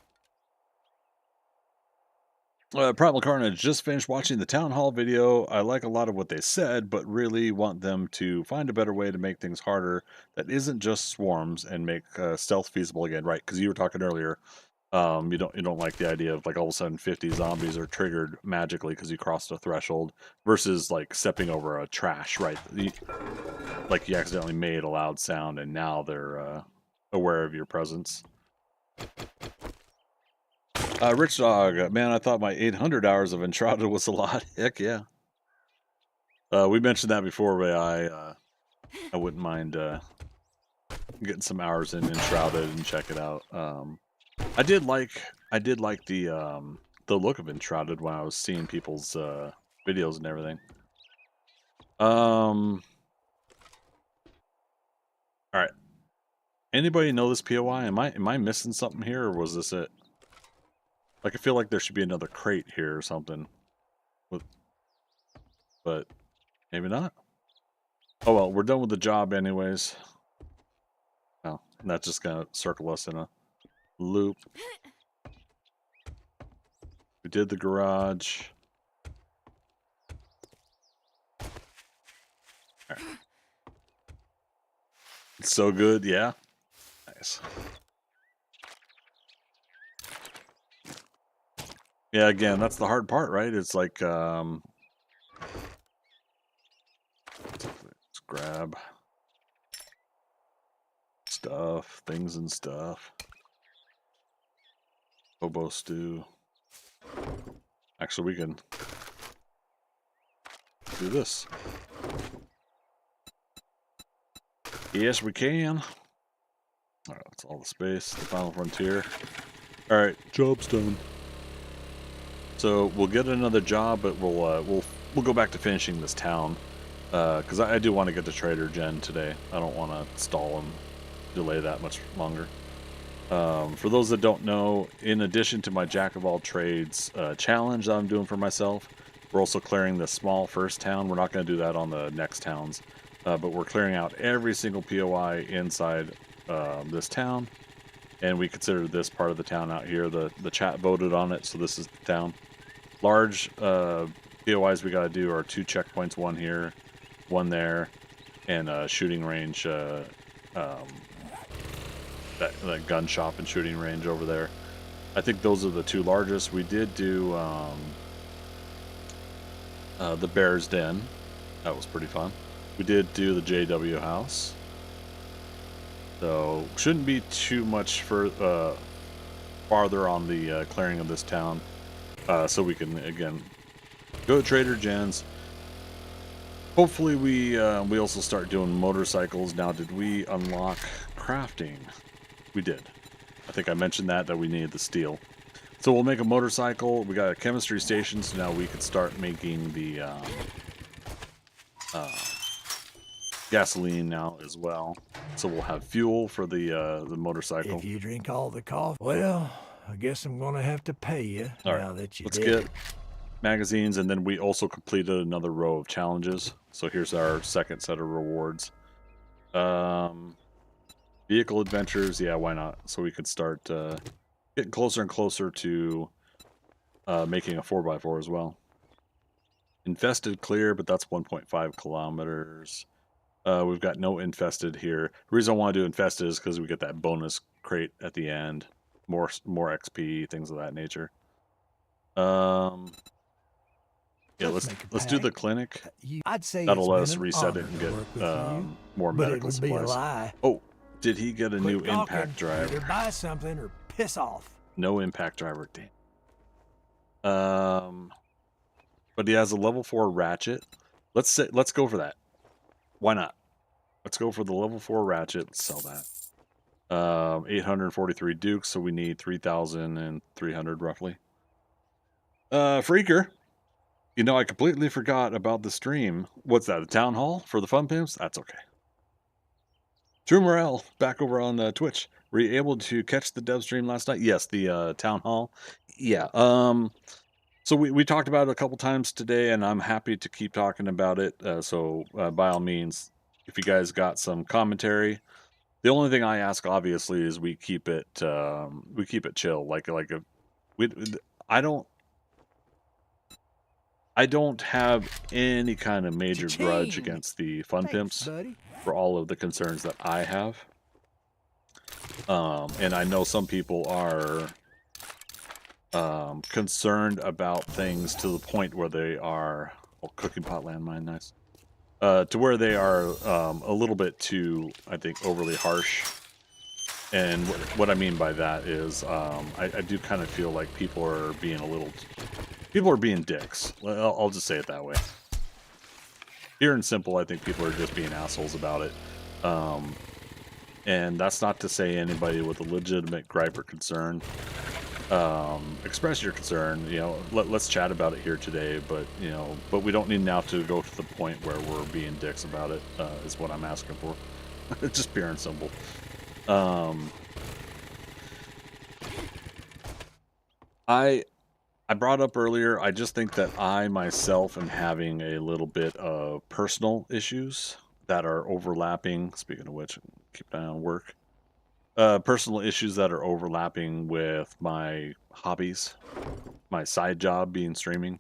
[SPEAKER 1] Primal Carnage, just finished watching the Town Hall video. I like a lot of what they said, but really want them to find a better way to make things harder that isn't just swarms and make stealth feasible again, right? Because you were talking earlier, you don't like the idea of like all of a sudden 50 zombies are triggered magically because you crossed a threshold versus like stepping over a trash, right? Like you accidentally made a loud sound and now they're aware of your presence. Rich Dog, man, I thought my 800 hours of Entrada was a lot. Heck yeah. We mentioned that before, but I wouldn't mind getting some hours in Enshrouded and check it out. I did like the look of Enshrouded when I was seeing people's videos and everything. All right. Anybody know this POI? Am I missing something here, or was this it? Like, I feel like there should be another crate here or something. But maybe not. Oh well, we're done with the job anyways. Oh, that's just gonna circle us in a loop. We did the garage. All right. It's so good, yeah. Nice. Yeah, again, that's the hard part, right? It's like, let's grab stuff, things and stuff. Hobo stew. Actually, we can do this. Yes, we can. All right, that's all the space. The final frontier. All right, job's done. So we'll get another job, but we'll go back to finishing this town because I do want to get to Trader Jen today. I don't want to stall and delay that much longer. For those that don't know, in addition to my Jack of all trades challenge that I'm doing for myself, we're also clearing the small first town. We're not going to do that on the next towns, but we're clearing out every single POI inside this town, and we consider this part of the town out here. The chat voted on it, so this is the town. Large POIs we got to do are 2 checkpoints, one here, one there, and a shooting range, that gun shop and shooting range over there. I think those are the 2 largest. We did do the Bear's Den. That was pretty fun. We did do the JW house. So shouldn't be too much farther on the clearing of this town. So we can again go to Trader Jen's. Hopefully we also start doing motorcycles. Now, did we unlock crafting? We did. I think I mentioned that we needed the steel. So we'll make a motorcycle. We got a chemistry station, so now we could start making the gasoline now as well. So we'll have fuel for the motorcycle.
[SPEAKER 2] If you drink all the coffee, well, I guess I'm gonna have to pay you
[SPEAKER 1] All
[SPEAKER 2] now
[SPEAKER 1] right,
[SPEAKER 2] that you
[SPEAKER 1] let's
[SPEAKER 2] did
[SPEAKER 1] get
[SPEAKER 2] it.
[SPEAKER 1] magazines, and then we also completed another row of challenges. So here's our second set of rewards. Vehicle adventures, yeah, why not? So we could start getting closer and closer to making a 4x4 as well. Infested clear, but that's 1.5 kilometers. We've got no infested here. The reason I want to do infested is because we get that bonus crate at the end, more XP, things of that nature. Yeah, let's do the clinic.
[SPEAKER 2] I'd say
[SPEAKER 1] That'll
[SPEAKER 2] it's
[SPEAKER 1] let
[SPEAKER 2] been
[SPEAKER 1] us
[SPEAKER 2] an
[SPEAKER 1] reset it
[SPEAKER 2] honor
[SPEAKER 1] and
[SPEAKER 2] to
[SPEAKER 1] get
[SPEAKER 2] work with you,
[SPEAKER 1] more
[SPEAKER 2] but it
[SPEAKER 1] medical
[SPEAKER 2] would be a
[SPEAKER 1] supplies.
[SPEAKER 2] lie.
[SPEAKER 1] Oh, did he get a new
[SPEAKER 2] Quit gawking.
[SPEAKER 1] impact driver?
[SPEAKER 2] Either buy something or piss off.
[SPEAKER 1] No impact driver, damn. But he has a level 4 ratchet. Let's go for that. Why not? Let's go for the level 4 ratchet. Let's sell that. 843 dukes, so we need 3,300 roughly. Freaker. You know, I completely forgot about the stream. What's that, a town hall for the Fun Pimps? That's okay. True Morel, back over on Twitch. Were you able to catch the dev stream last night? Yes, the town hall. Yeah. So we talked about it a couple times today, and I'm happy to keep talking about it. So by all means, if you guys got some commentary, the only thing I ask, obviously, is we keep it chill. I don't have any kind of major grudge against the Fun Pimps for all of the concerns that I have. And I know some people are concerned about things to the point where they are... Oh, cooking pot landmine, nice. To where they are a little bit too, I think, overly harsh. And what I mean by that is I do kind of feel like people are being dicks. I'll just say it that way. Pure and simple, I think people are just being assholes about it. And that's not to say anybody with a legitimate gripe or concern. Express your concern, you know, let's chat about it here today, but, you know, but we don't need now to go to the point where we're being dicks about it, is what I'm asking for. Just pure and simple. I brought up earlier, I just think that I myself am having a little bit of personal issues that are overlapping. Speaking of which, keep an eye on work. Personal issues that are overlapping with my hobbies, my side job being streaming.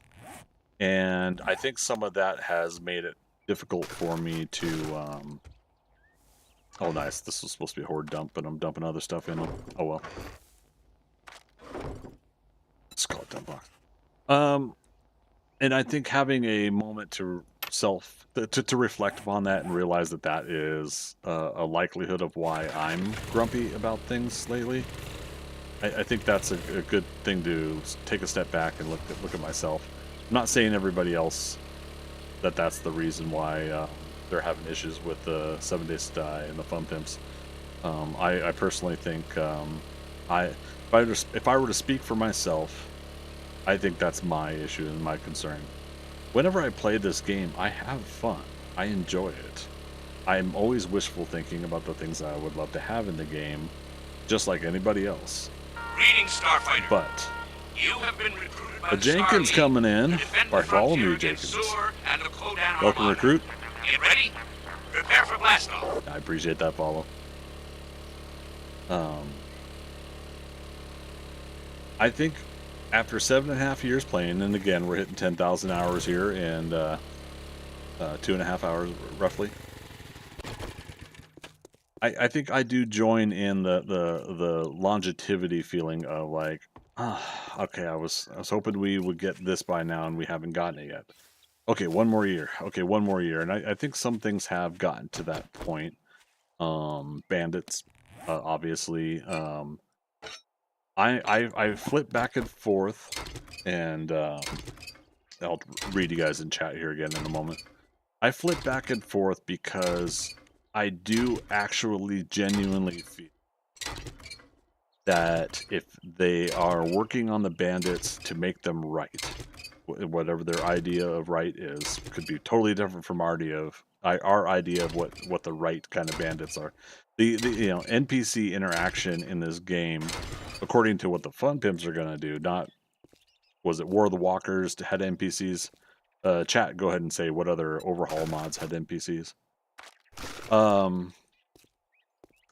[SPEAKER 1] And I think some of that has made it difficult for me to... Oh, nice. This was supposed to be a Horde dump, but I'm dumping other stuff in them. Oh, well. Let's call it dump box. And I think having a moment to reflect upon that and realize that that is a likelihood of why I'm grumpy about things lately. I think that's a good thing to take a step back and look at myself. I'm not saying everybody else that's the reason why they're having issues with the 7 Days to Die and the Fun Pimps. I personally think if I were to speak for myself, I think that's my issue and my concern. Whenever I play this game, I have fun. I enjoy it. I'm always wishful thinking about the things I would love to have in the game, just like anybody else.
[SPEAKER 4] Greetings, Starfighter.
[SPEAKER 1] But
[SPEAKER 4] you have been recruited by
[SPEAKER 1] a Jenkins coming in. Bartholomew Jenkins. Welcome, recruit.
[SPEAKER 4] Get ready. Prepare for blast off.
[SPEAKER 1] I appreciate that follow. I think after 7.5 years playing, and again, we're hitting 10,000 hours here and 2.5 hours roughly. I think I do join in the longevity feeling of like, okay, I was hoping we would get this by now and we haven't gotten it yet. Okay, one more year. Okay, one more year. And I think some things have gotten to that point. Bandits, obviously. I flip back and forth, and I'll read you guys in chat here again in a moment. I flip back and forth because I do actually genuinely feel that if they are working on the bandits to make them right, whatever their idea of right is, could be totally different from our idea of what the right kind of bandits are. The NPC interaction in this game, according to what the Fun Pimps are going to do, not was it War of the Walkers had NPCs? Chat, go ahead and say what other overhaul mods had NPCs.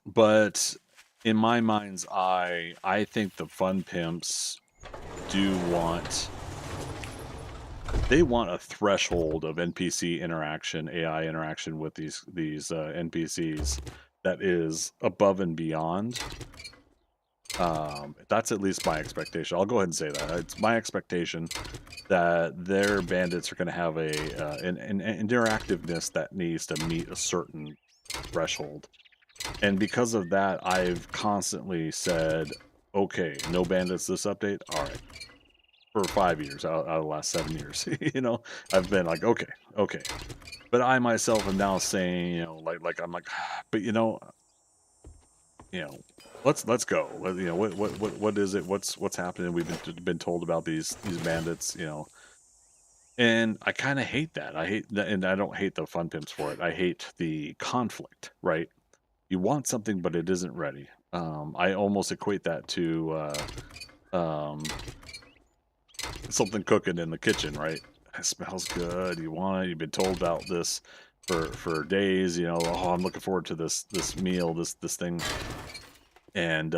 [SPEAKER 1] But in my mind's eye, I think the Fun Pimps do want, they want a threshold of NPC interaction, AI interaction with these NPCs that is above and beyond. That's at least my expectation. I'll go ahead and say that. It's my expectation that their bandits are going to have an interactiveness that needs to meet a certain threshold. And because of that, I've constantly said, okay, no bandits this update. All right. For 5 years out of the last 7 years, you know, I've been like, okay. But I myself am now saying, you know, like I'm like, but you know, let's go. You know, what is it? What's happening? We've been told about these bandits, you know, and I kind of hate that. I hate that, and I don't hate the Fun Pimps for it. I hate the conflict. Right? You want something, but it isn't ready. I almost equate that to something cooking in the kitchen. Right? It smells good. You want it. You've been told about this for days. You know, oh, I'm looking forward to this meal, this thing. And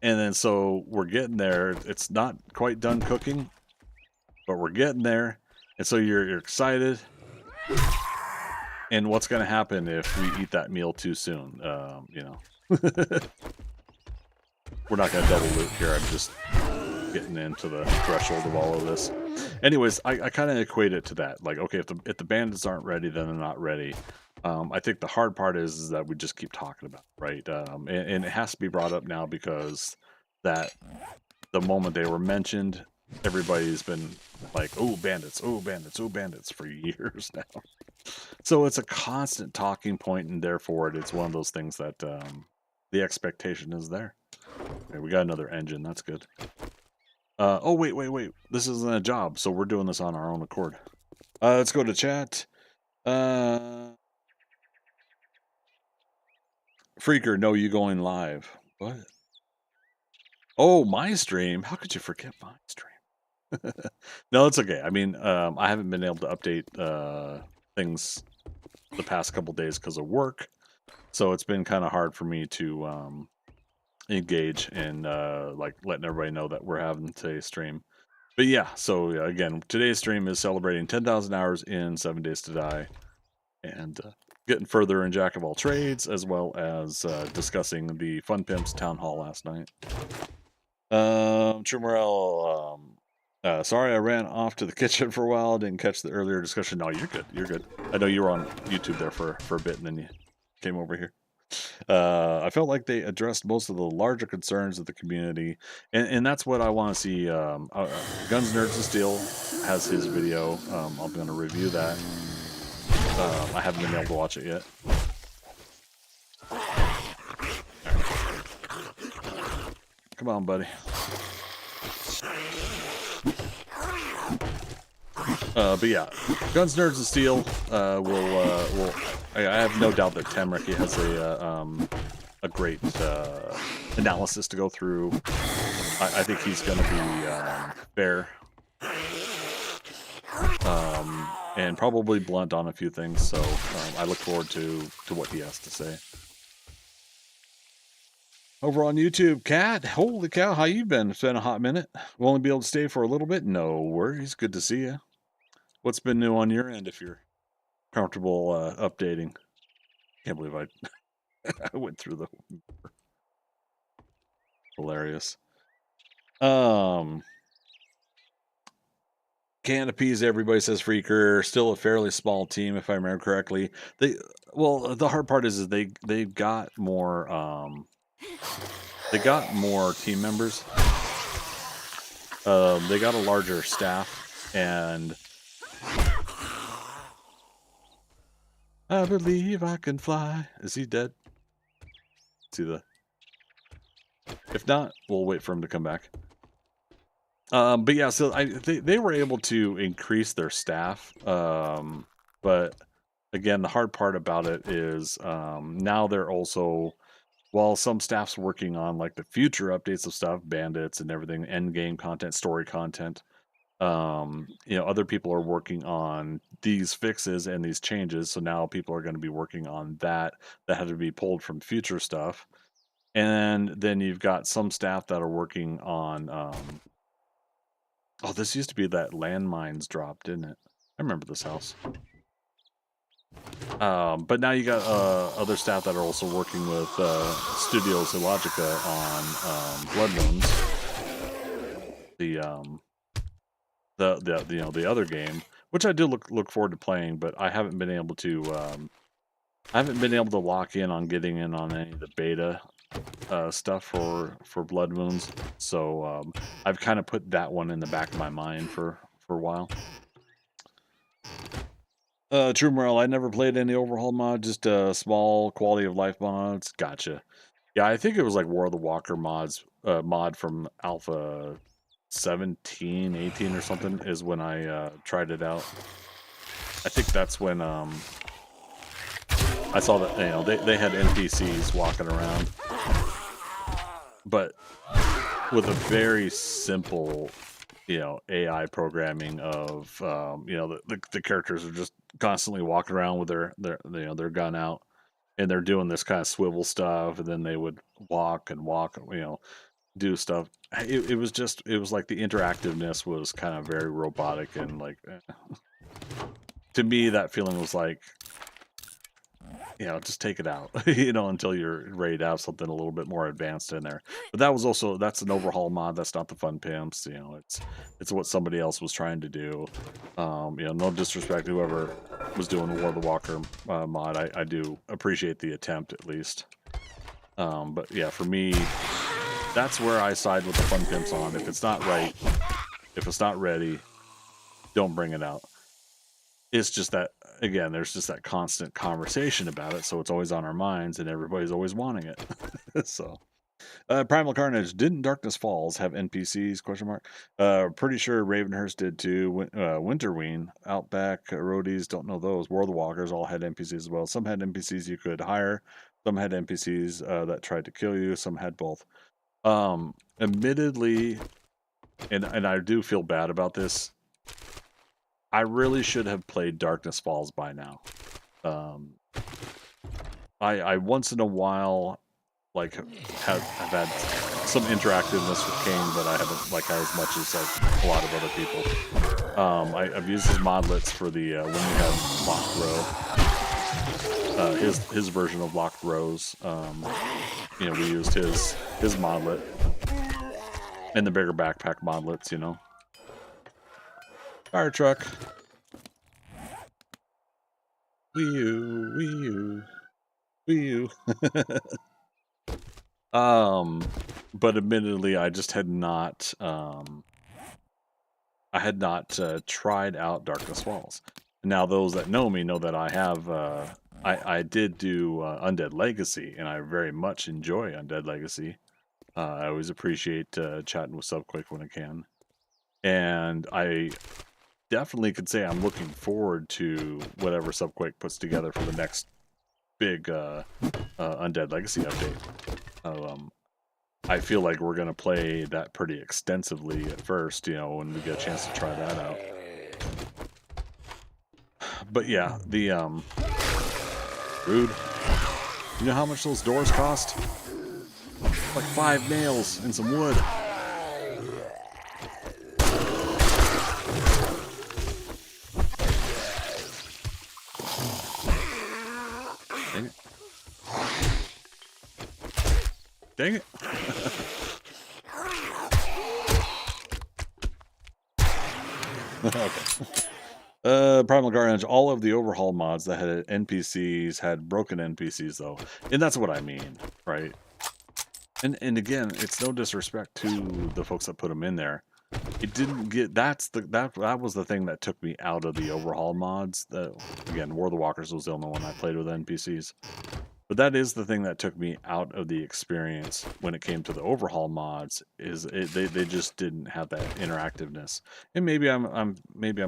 [SPEAKER 1] then so we're getting there. It's not quite done cooking, but we're getting there. And so you're excited. And what's going to happen if we eat that meal too soon? You know, we're not going to double loot here. I'm just getting into the threshold of all of this. Anyways, I kind of equate it to that. Like, okay, if the bandits aren't ready, then they're not ready. I think the hard part is that we just keep talking about it, right? And it has to be brought up now because that the moment they were mentioned, everybody's been like, oh, bandits, oh, bandits, oh, bandits for years now. So it's a constant talking point, and therefore it's one of those things that the expectation is there. Okay, we got another engine. That's good. Oh, wait. This isn't a job, so we're doing this on our own accord. Let's go to chat. Freaker, no, you going live. What? Oh, my stream. How could you forget my stream? No, it's okay. I mean, I haven't been able to update things the past couple days because of work. So it's been kind of hard for me to engage in like letting everybody know that we're having today's stream. But yeah, so again, today's stream is celebrating 10,000 hours in 7 Days to Die, and getting further in Jack of all trades, as well as discussing the Fun Pimps town hall last night. True Morel, sorry I ran off to the kitchen for a while, didn't catch the earlier discussion. No, you're good. I know you were on YouTube there for a bit, and then you came over here. I felt like they addressed most of the larger concerns of the community, and that's what I want to see. Guns, Nerds, and Steel has his video. I'm going to review that. I haven't been able to watch it yet. Come on, buddy. But yeah, Guns, Nerds, and Steel will. I have no doubt that Tamricky has a great analysis to go through. I think he's going to be fair, and probably blunt on a few things. So I look forward to what he has to say. Over on YouTube, Cat, holy cow, how you been? It's been a hot minute. We'll only be able to stay for a little bit. No worries. Good to see you. What's been new on your end if you're comfortable updating? Can't believe I went through the hilarious. Canopies, everybody says Freaker, still a fairly small team if I remember correctly. The hard part is they've got more team members. They got a larger staff, and I believe I can fly. Is he dead? See if not, we'll wait for him to come back. But yeah, so they were able to increase their staff. But again, the hard part about it is now they're also while some staff's working on like the future updates of stuff, bandits and everything, end game content, story content. Other people are working on these fixes and these changes. So now people are going to be working on that had to be pulled from future stuff. And then you've got some staff that are working on. Oh, this used to be that landmines drop, didn't it? I remember this house. But now you got other staff that are also working with Studios Illogica on Blood Moons, the other game, which I do look forward to playing, but I haven't been able to lock in on getting in on any of the beta stuff for Blood Moons. So I've kind of put that one in the back of my mind for a while. True Morale, I never played any overhaul mod, just small quality of life mods. Gotcha. Yeah, I think it was like War of the Walker mod from Alpha 17, 18 or something is when I tried it out. I think that's when I saw that they had NPCs walking around, but with a very simple AI programming of the characters are just constantly walking around with their gun out, and they're doing this kind of swivel stuff, and then they would walk, do stuff. It was like the interactiveness was kind of very robotic, and like to me that feeling was like, just take it out, until you're ready to have something a little bit more advanced in there. But that's an overhaul mod. That's not the Fun Pimps. It's what somebody else was trying to do. No disrespect to whoever was doing the War of the Walker mod. I do appreciate the attempt at least. But yeah, for me, that's where I side with the Fun Pimps on. If it's not right, if it's not ready, don't bring it out. It's just that, again, there's just that constant conversation about it, so it's always on our minds, and everybody's always wanting it. So, Primal Carnage, didn't Darkness Falls have NPCs? Question mark. Pretty sure Ravenhurst did too. Winterween, Outback, Roadies, don't know those. War of the Walkers all had NPCs as well. Some had NPCs you could hire. Some had NPCs that tried to kill you. Some had both. Admittedly, and I do feel bad about this, I really should have played Darkness Falls by now. I once in a while have had some interactiveness with King, but I haven't had as much as a lot of other people. I've used his modlets for the when we have locked row. His version of locked rows. We used his modlet and the bigger backpack modlets. Fire truck. Wee-oo. But admittedly, I just had not, tried out Darkness Falls. Now, those that know me know that I have, I did do Undead Legacy, and I very much enjoy Undead Legacy. I always appreciate chatting with Subquake when I can. And I definitely could say I'm looking forward to whatever Subquake puts together for the next big Undead Legacy update. I feel like we're going to play that pretty extensively at first, when we get a chance to try that out. But yeah, the rude. You know how much those doors cost? Like 5 nails and some wood. Dang it. Okay. Primal Carnage, all of the overhaul mods that had NPCs had broken NPCs though. And that's what I mean, right? And again, it's no disrespect to the folks that put them in there. It didn't get that was the thing that took me out of the overhaul mods. Again, War of the Walkers was the only one I played with NPCs. But that is the thing that took me out of the experience when it came to the overhaul mods. They just didn't have that interactiveness. And maybe I'm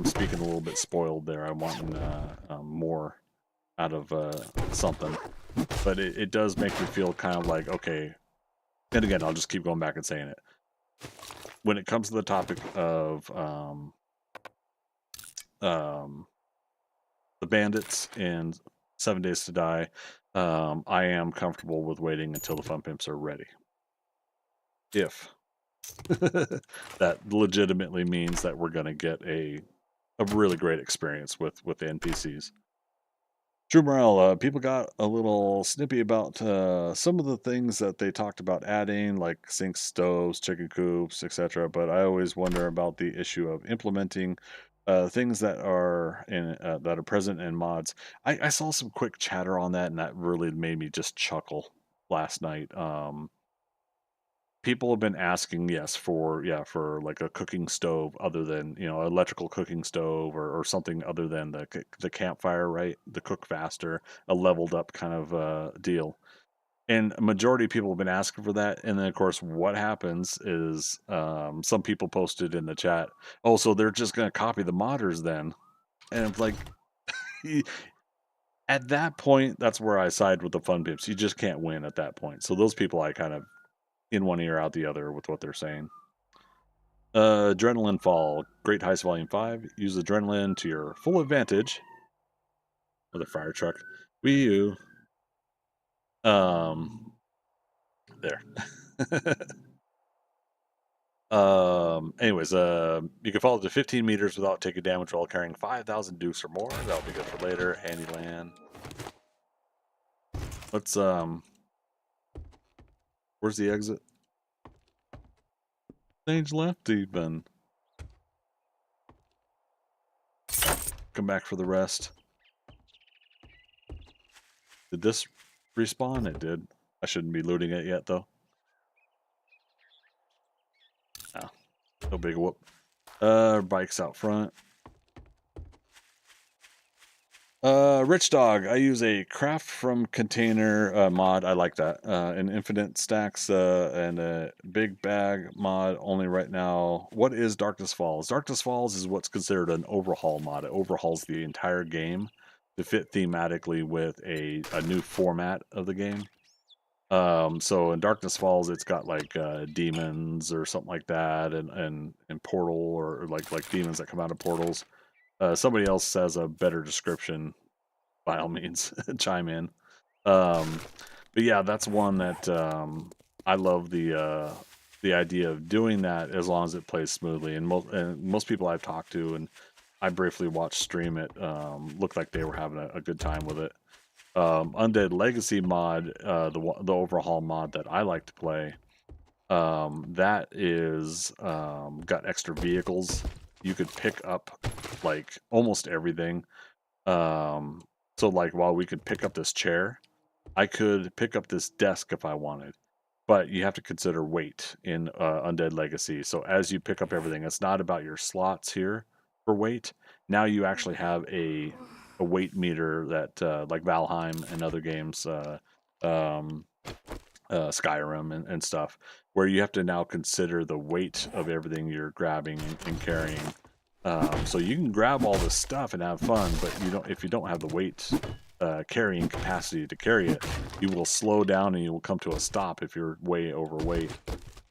[SPEAKER 1] speaking a little bit spoiled there. I'm wanting more out of something. but it does make me feel kind of like, okay, and again, I'll just keep going back and saying it. When it comes to the topic of the bandits and 7 Days to Die, I am comfortable with waiting until the Fun Pimps are ready. If that legitimately means that we're going to get a really great experience with the NPCs. True Morale, people got a little snippy about some of the things that they talked about adding, like sinks, stoves, chicken coops, etc. But I always wonder about the issue of implementing things that are present in mods. I saw some quick chatter on that, and that really made me just chuckle last night. People have been asking, yes, for like a cooking stove other than electrical cooking stove or something other than the campfire, right? The cook faster, a leveled up kind of deal. And a majority of people have been asking for that. And then of course, what happens is some people posted in the chat, oh, so they're just going to copy the modders then, and it's like. At that point, that's where I side with the Fun Pimps. You just can't win at that point. So those people I kind of in one ear out the other with what they're saying. Adrenaline Fall, Great Heist Volume 5. Use adrenaline to your full advantage. With a fire truck. Wii U. There. Anyways, you can fall to 15 meters without taking damage while carrying 5,000 dukes or more. That'll be good for later. Handyland. Let's, where's the exit? Stage left even. Come back for the rest. Did this respawn? It did. I shouldn't be looting it yet, though. Oh, no big whoop. Bikes out front. Rich Dog, I use a craft from container mod. I like that. An infinite stacks and a big bag mod only right now. What is Darkness Falls? Darkness Falls is what's considered an overhaul mod. It overhauls the entire game to fit thematically with a new format of the game. So in Darkness Falls, it's got like demons or something like that, and portal or like demons that come out of portals. Somebody else has a better description, by all means, chime in. But yeah, that's one that I love the idea of doing that as long as it plays smoothly. And most people I've talked to, and I briefly watched stream it, looked like they were having a good time with it. Undead Legacy mod, the overhaul mod that I like to play, that is got extra vehicles. You could pick up like almost everything. So like while we could pick up this chair, I could pick up this desk if I wanted. But you have to consider weight in Undead Legacy. So as you pick up everything, it's not about your slots here for weight. Now you actually have a weight meter that like Valheim and other games, Skyrim and stuff, where you have to now consider the weight of everything you're grabbing and carrying. So you can grab all this stuff and have fun, but if you don't have the weight carrying capacity to carry it, you will slow down and you will come to a stop if you're way overweight.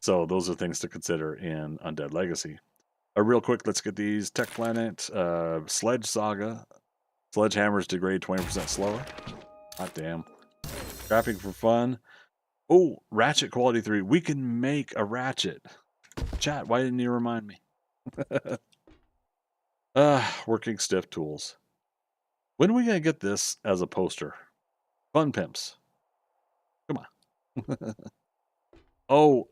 [SPEAKER 1] So those are things to consider in Undead Legacy. Real quick, let's get these Tech Planet Sledge Saga. Sledgehammers degrade 20% slower. Hot damn. Crafting for fun. Oh, Ratchet Quality 3. We can make a Ratchet. Chat, why didn't you remind me? Working stiff tools. When are we going to get this as a poster? Fun Pimps. Come on. Oh,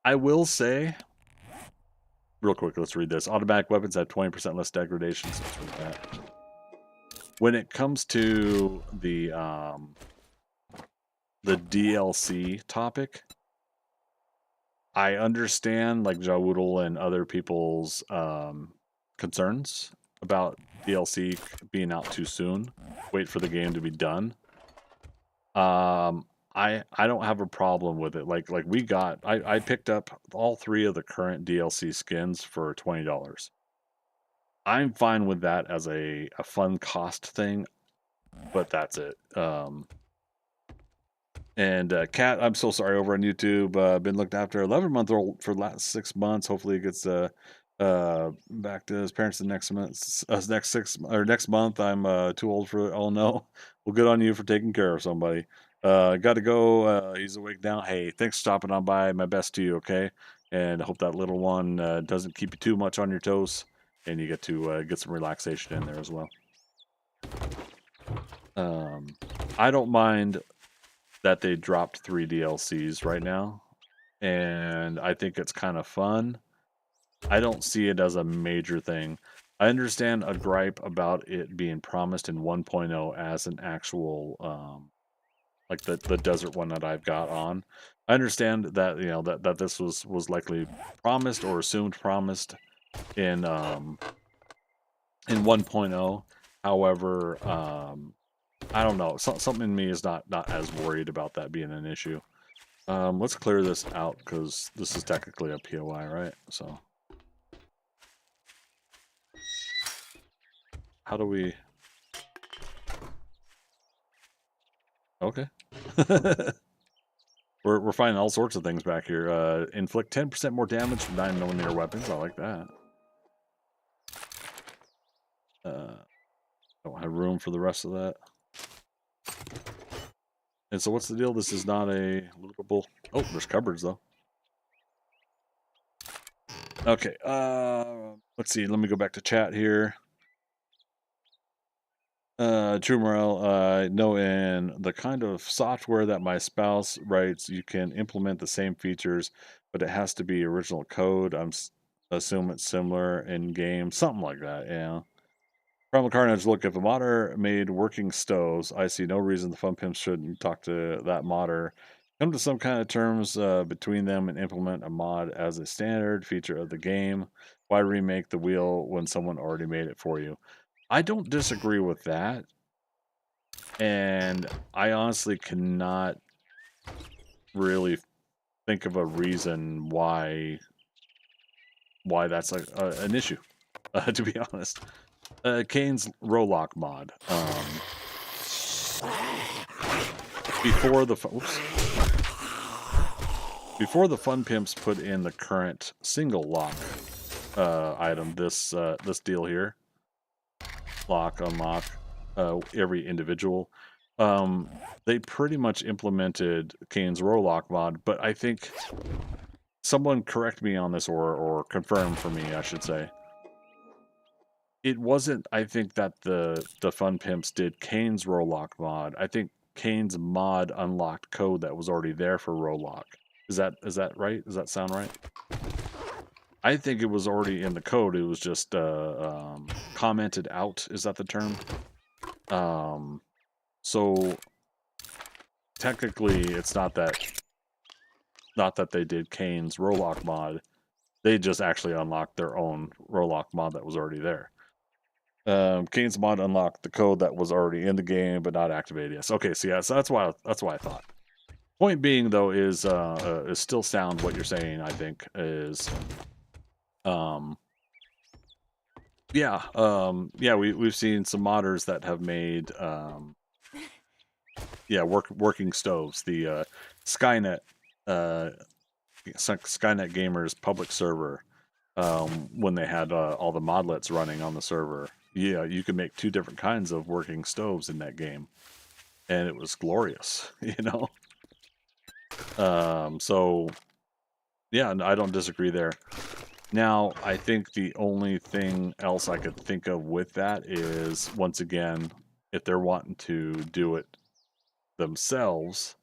[SPEAKER 1] I will say, real quick, let's read this. Automatic weapons have 20% less degradation. So let's read that. When it comes to the DLC topic, I understand like Jawoodle and other people's concerns about DLC being out too soon. Wait for the game to be done. I don't have a problem with it. Like we got, I picked up all 3 of the current DLC skins for $20. I'm fine with that as a fun cost thing. but that's it. And Cat, I'm so sorry, over on YouTube. Been looked after 11-month-old for the last 6 months. Hopefully, it gets back to his parents the next month. Next month. I'm too old for it. Oh no. Well, good on you for taking care of somebody. Got to go. He's awake now. Hey, thanks for stopping on by. My best to you. Okay, and I hope that little one doesn't keep you too much on your toes, and you get to get some relaxation in there as well. I don't mind that they dropped 3 DLCs right now, and I think it's kind of fun. I don't see it as a major thing. I understand a gripe about it being promised in 1.0 as an actual, like the desert one that I've got on. I understand that that this was likely promised or assumed promised in 1.0. However, I don't know. Something in me is not as worried about that being an issue. Let's clear this out because this is technically a POI, right? So how do we? Okay. We're finding all sorts of things back here. Inflict 10% more damage from 9mm weapons. I like that. Don't have room for the rest of that. And so what's the deal? This is not a lootable. Oh, there's cupboards though. Okay. Let's see. Let me go back to chat here. True Morel, no, in the kind of software that my spouse writes, you can implement the same features, but it has to be original code. Assume it's similar in game, something like that. Yeah. Primal Carnage, look, if a modder made working stoves, I see no reason the Fun Pimps shouldn't talk to that modder, come to some kind of terms between them, and implement a mod as a standard feature of the game. Why remake the wheel when someone already made it for you? I don't disagree with that, and I honestly cannot really think of a reason why that's an issue, to be honest. Kane's Rolock mod. Before the Fun Pimps put in the current single lock item, this deal here, lock, unlock, every individual, they pretty much implemented Kane's Rolock mod, but I think someone correct me on this or confirm for me, I should say. It wasn't, I think, that the Fun Pimps did Kane's Rolock mod. I think Kane's mod unlocked code that was already there for Rolock. Is that right? Does that sound right? I think it was already in the code. It was just commented out. Is that the term? So technically, it's not that they did Kane's Rolock mod. They just actually unlocked their own Rolock mod that was already there. Kane's mod unlocked the code that was already in the game but not activated. Yes. Okay. So yeah. So that's why I thought. Point being though is still sound. What you're saying, I think, is yeah, we've seen some modders that have made working stoves. The Skynet Gamers public server, when they had all the modlets running on the server, yeah, you could make 2 different kinds of working stoves in that game, and it was glorious, So yeah, I don't disagree there. Now, I think the only thing else I could think of with that is, once again, if they're wanting to do it themselves,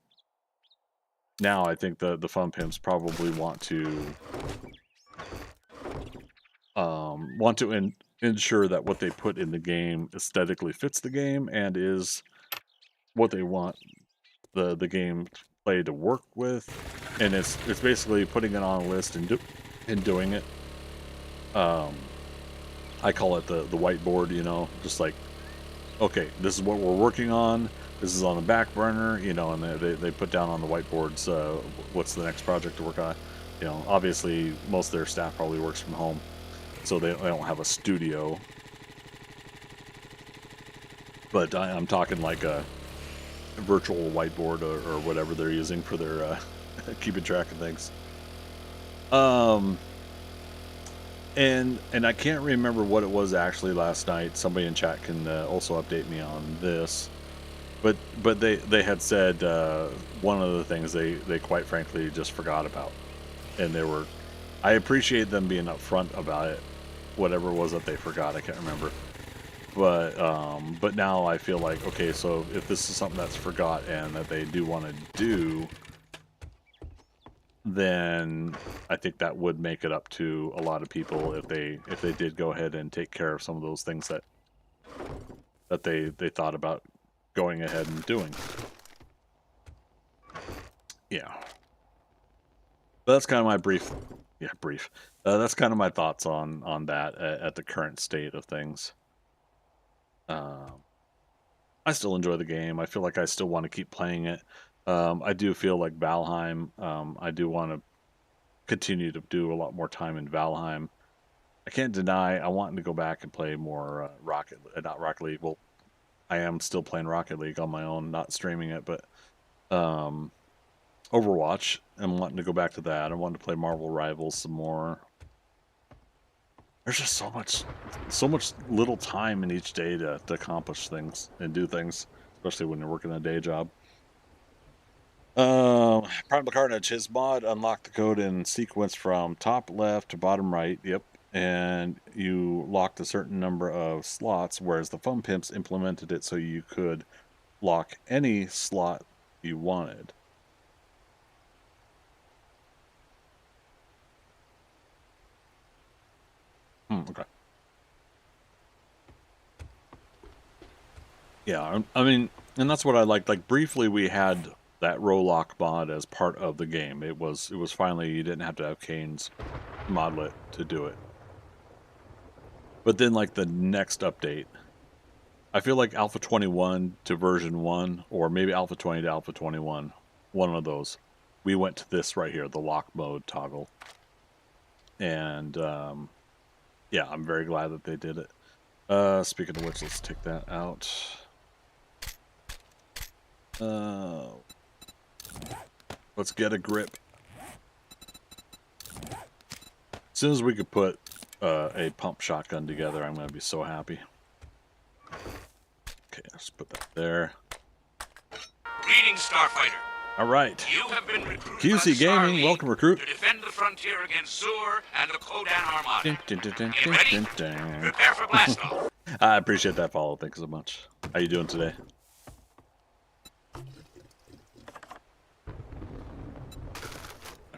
[SPEAKER 1] now I think the Fun Pimps probably want to ensure that what they put in the game aesthetically fits the game and is what they want the game play to work with, and it's basically putting it on a list and doing it. I call it the whiteboard, just like, okay, this is what we're working on. This is on the back burner, and they put down on the whiteboards what's the next project to work on. Obviously most of their staff probably works from home, so they don't have a studio. but I'm talking like a virtual whiteboard or whatever they're using for their keeping track of things. And I can't remember what it was actually last night. Somebody in chat can also update me on this. But they had said one of the things they quite frankly just forgot about, and I appreciate them being upfront about it. Whatever it was that they forgot, I can't remember. But now I feel like, okay, so if this is something that's forgot and that they do want to do, then I think that would make it up to a lot of people if they did go ahead and take care of some of those things that they thought about going ahead and doing. Yeah. But that's kind of my brief. That's kind of my thoughts on that at the current state of things. I still enjoy the game. I feel like I still want to keep playing it. I do feel like Valheim. I do want to continue to do a lot more time in Valheim. I can't deny I want to go back and play more not Rocket League. Well, I am still playing Rocket League on my own, not streaming it, but Overwatch. I'm wanting to go back to that. I want to play Marvel Rivals some more. There's just so much little time in each day to accomplish things and do things, especially when you're working a day job. Primal Carnage, his mod unlocked the code in sequence from top left to bottom right. Yep. And you locked a certain number of slots, whereas the Fun Pimps implemented it so you could lock any slot you wanted. Okay. Yeah, I mean, and that's what I liked. Like, briefly, we had that Rolock mod as part of the game. It was finally, you didn't have to have Kane's modlet to do it. But then, like, the next update, I feel like Alpha 21 to version 1, or maybe Alpha 20 to Alpha 21, one of those, we went to this right here, the lock mode toggle. And, yeah, I'm very glad that they did it. Speaking of which, let's take that out. Let's get a grip. As soon as we could put a pump shotgun together, I'm going to be so happy. Okay, let's put that there.
[SPEAKER 4] Greetings, Starfighter.
[SPEAKER 1] All right.
[SPEAKER 4] You have been recruited
[SPEAKER 1] QC
[SPEAKER 4] by the Star
[SPEAKER 1] Gaming,
[SPEAKER 4] League
[SPEAKER 1] welcome recruit.
[SPEAKER 4] to defend the frontier against Zur and the Kodan Armada. Get ready?
[SPEAKER 1] Dun.
[SPEAKER 4] Prepare for blastoff.
[SPEAKER 1] I appreciate that follow. Thanks so much. How you doing today?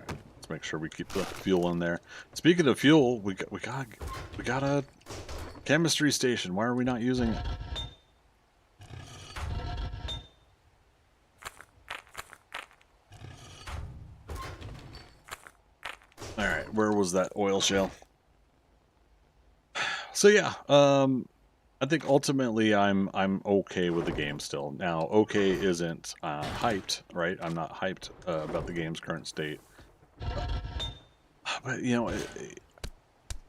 [SPEAKER 1] Let's make sure we keep the fuel in there. Speaking of fuel, we got a chemistry station. Why are we not using it? All right, where was that oil shell? So yeah, I think ultimately I'm okay with the game still. Now, okay isn't hyped, right? I'm not hyped about the game's current state. But you know,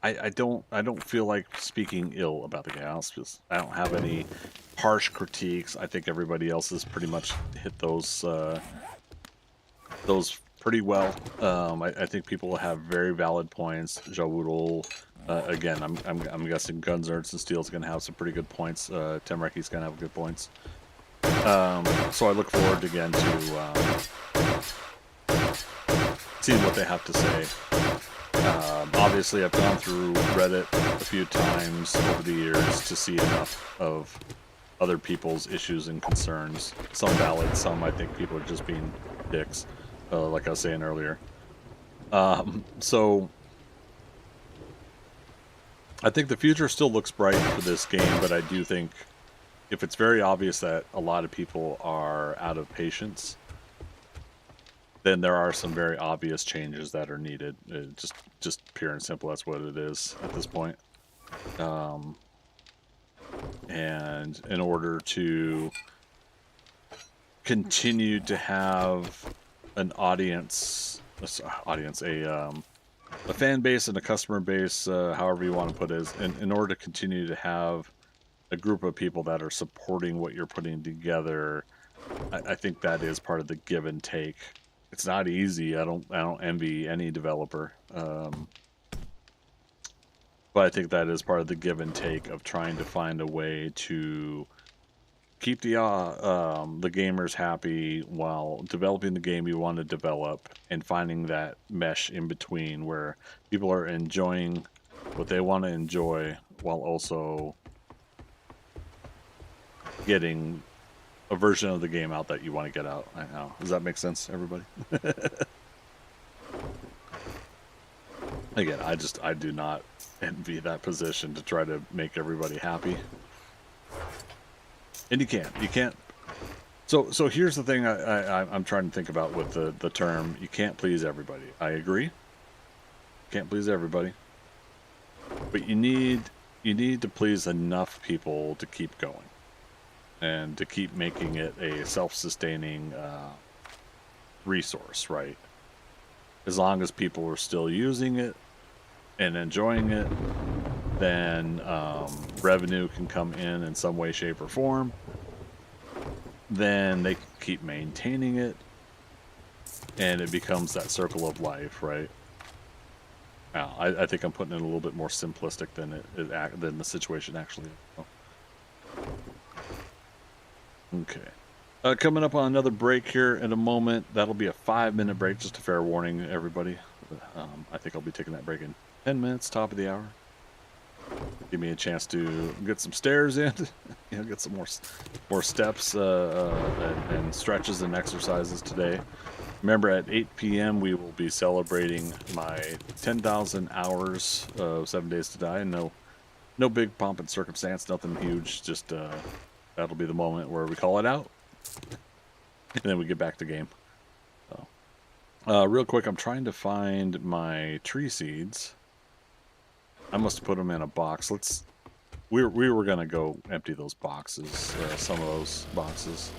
[SPEAKER 1] I don't feel like speaking ill about the game. I don't have any harsh critiques. I think everybody else has pretty much hit those pretty well. I think people have very valid points. Jawoodle, again, I'm guessing Guns, Nerds, and Steel's going to have some pretty good points. Temreki's going to have good points. So I look forward again to seeing what they have to say. Obviously, I've gone through Reddit a few times over the years to see enough of other people's issues and concerns. Some valid, some I think people are just being dicks, like I was saying earlier. So I think the future still looks bright for this game, but I do think if it's very obvious that a lot of people are out of patience, then there are some very obvious changes that are needed. Just pure and simple, that's what it is at this point. And in order to continue to have an audience, a fan base and a customer base, however you want to put it, in order to continue to have a group of people that are supporting what you're putting together, I think that is part of the give and take. It's not easy. I don't envy any developer. But I think that is part of the give and take of trying to find a way to keep the gamers happy while developing the game you want to develop, and finding that mesh in between where people are enjoying what they want to enjoy while also getting a version of the game out that you want to get out. I know. Does that make sense, everybody? Again, I do not envy that position to try to make everybody happy. And you can't. So here's the thing I'm trying to think about with the term, you can't please everybody. I agree. Can't please everybody. But you need to please enough people to keep going. And to keep making it a self-sustaining resource, right? As long as people are still using it and enjoying it, then revenue can come in some way, shape, or form. Then they can keep maintaining it, and it becomes that circle of life, right? Now, I think I'm putting it a little bit more simplistic than than the situation actually is. Okay. Coming up on another break here in a moment. That'll be a 5-minute break, just a fair warning, everybody. I think I'll be taking that break in 10 minutes, top of the hour. Give me a chance to get some stairs in, get some more steps and stretches and exercises today. Remember, at 8 p.m. we will be celebrating my 10,000 hours of 7 Days to Die. No big pomp and circumstance, nothing huge. Just that'll be the moment where we call it out, and then we get back to game. So, real quick, I'm trying to find my tree seeds. I must have put them in a box. We were gonna go empty those boxes, some of those boxes.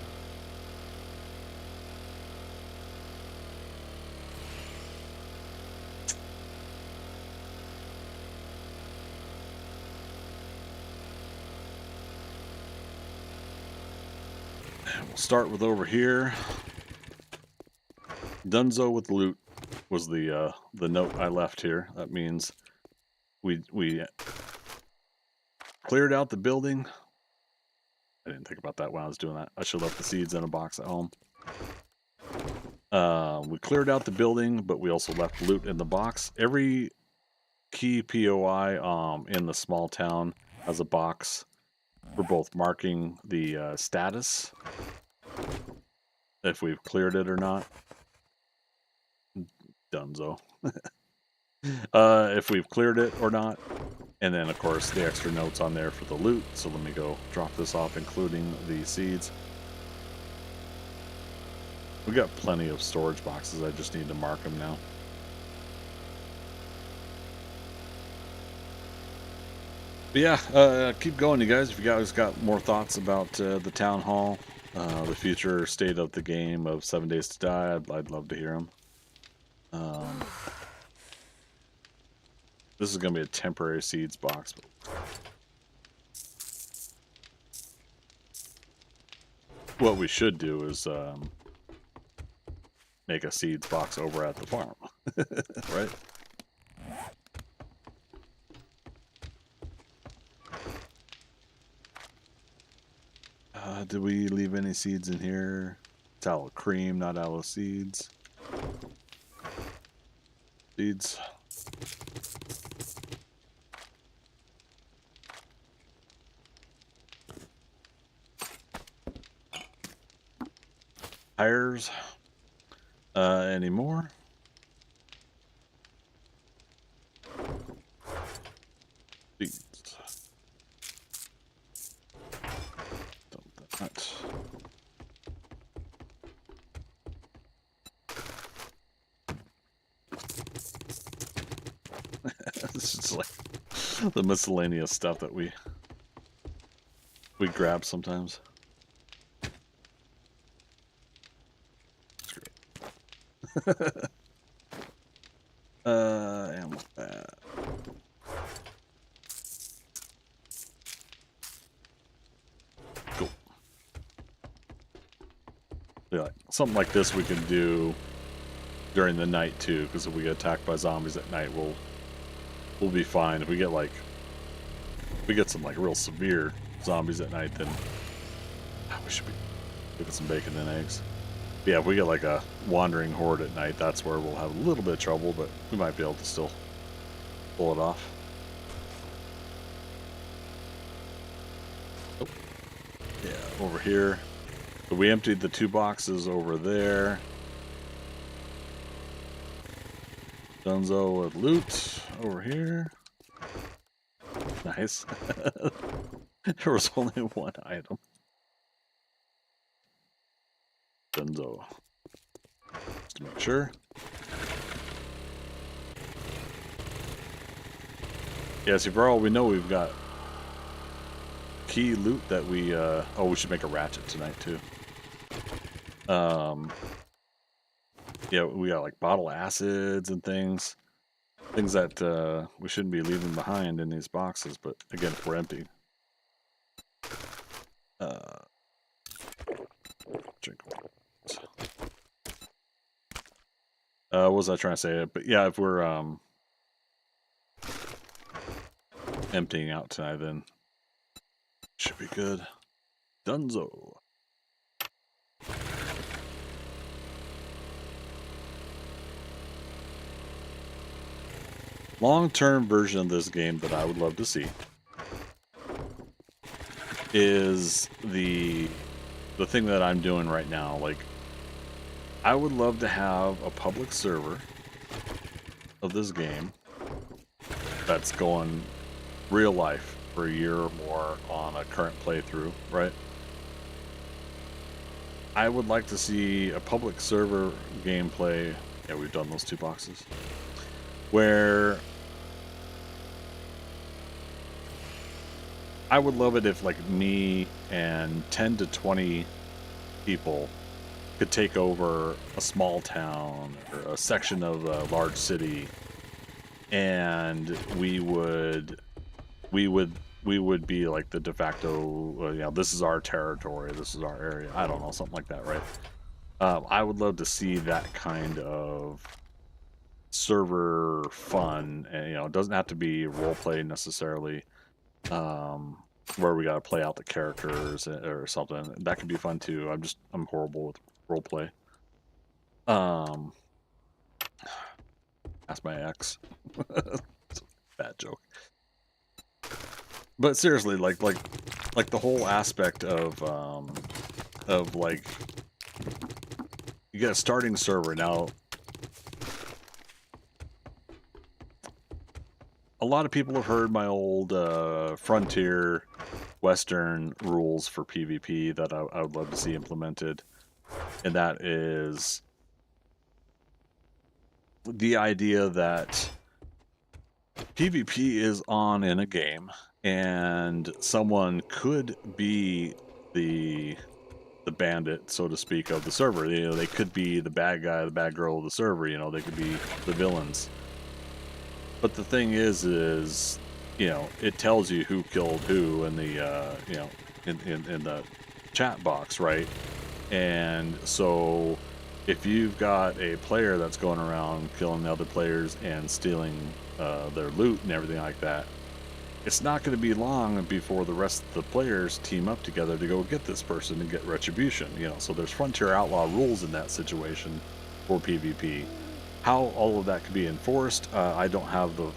[SPEAKER 1] We'll start with over here. Dunzo with loot was the note I left here. That means we cleared out the building. I didn't think about that when I was doing that. I should have left the seeds in a box at home. We cleared out the building, but we also left loot in the box. Every key POI in the small town has a box for both marking the status, if we've cleared it or not. Dunzo. If we've cleared it or not. And then, of course, the extra notes on there for the loot. So let me go drop this off, including the seeds. We got plenty of storage boxes. I just need to mark them now. But yeah, keep going, you guys. If you guys got more thoughts about the town hall, the future state of the game of 7 Days to Die, I'd love to hear them. This is going to be a temporary seeds box. What we should do is make a seeds box over at the farm, right? Did we leave any seeds in here? It's aloe cream, not aloe seeds. Seeds. Tires. Any more? Seeds. Dump that. This is like the miscellaneous stuff that we grab sometimes. And with that. Yeah, something like this we can do during the night too, because if we get attacked by zombies at night, we'll be fine. If we get some like real severe zombies at night, then we should be looking some bacon and eggs. But yeah, if we get like a wandering horde at night, that's where we'll have a little bit of trouble, but we might be able to still pull it off. Oh. Yeah, over here. So we emptied the 2 boxes over there. Dunzo with loot over here. Nice. There was only 1 item. Dunzo. Just to make sure. Yeah, see, for all we know, we've got key loot that we, oh, we should make a ratchet tonight, too. Yeah, we got, like, bottle acids and things. Things that we shouldn't be leaving behind in these boxes, but, again, if we're empty. Drink water. What was I trying to say? But, yeah, if we're, emptying out tonight, then should be good. Dunzo. Long-term version of this game that I would love to see is the thing that I'm doing right now. Like, I would love to have a public server of this game that's going real life for a year or more on a current playthrough, right? I would like to see a public server gameplay. Yeah, we've done those 2 boxes. Where I would love it if, like, me and 10 to 20 people could take over a small town or a section of a large city, and we would be like the de facto, you know, this is our territory, this is our area. I don't know, something like that, right? I would love to see that kind of server fun, and, you know, it doesn't have to be role play necessarily, where we got to play out the characters or something. That could be fun too. I'm horrible with role play. Ask my ex. Bad joke. But seriously, like the whole aspect of like, you get a starting server now. A lot of people have heard my old Frontier Western rules for PvP that I would love to see implemented, and that is the idea that PvP is on in a game, and someone could be the bandit, so to speak, of the server. You know, they could be the bad guy, the bad girl of the server. You know, they could be the villains. But the thing is, you know, it tells you who killed who in the, you know, in the chat box, right? And so if you've got a player that's going around killing the other players and stealing their loot and everything like that, it's not going to be long before the rest of the players team up together to go get this person and get retribution. You know, so there's Frontier Outlaw rules in that situation for PvP. How all of that could be enforced, I don't have the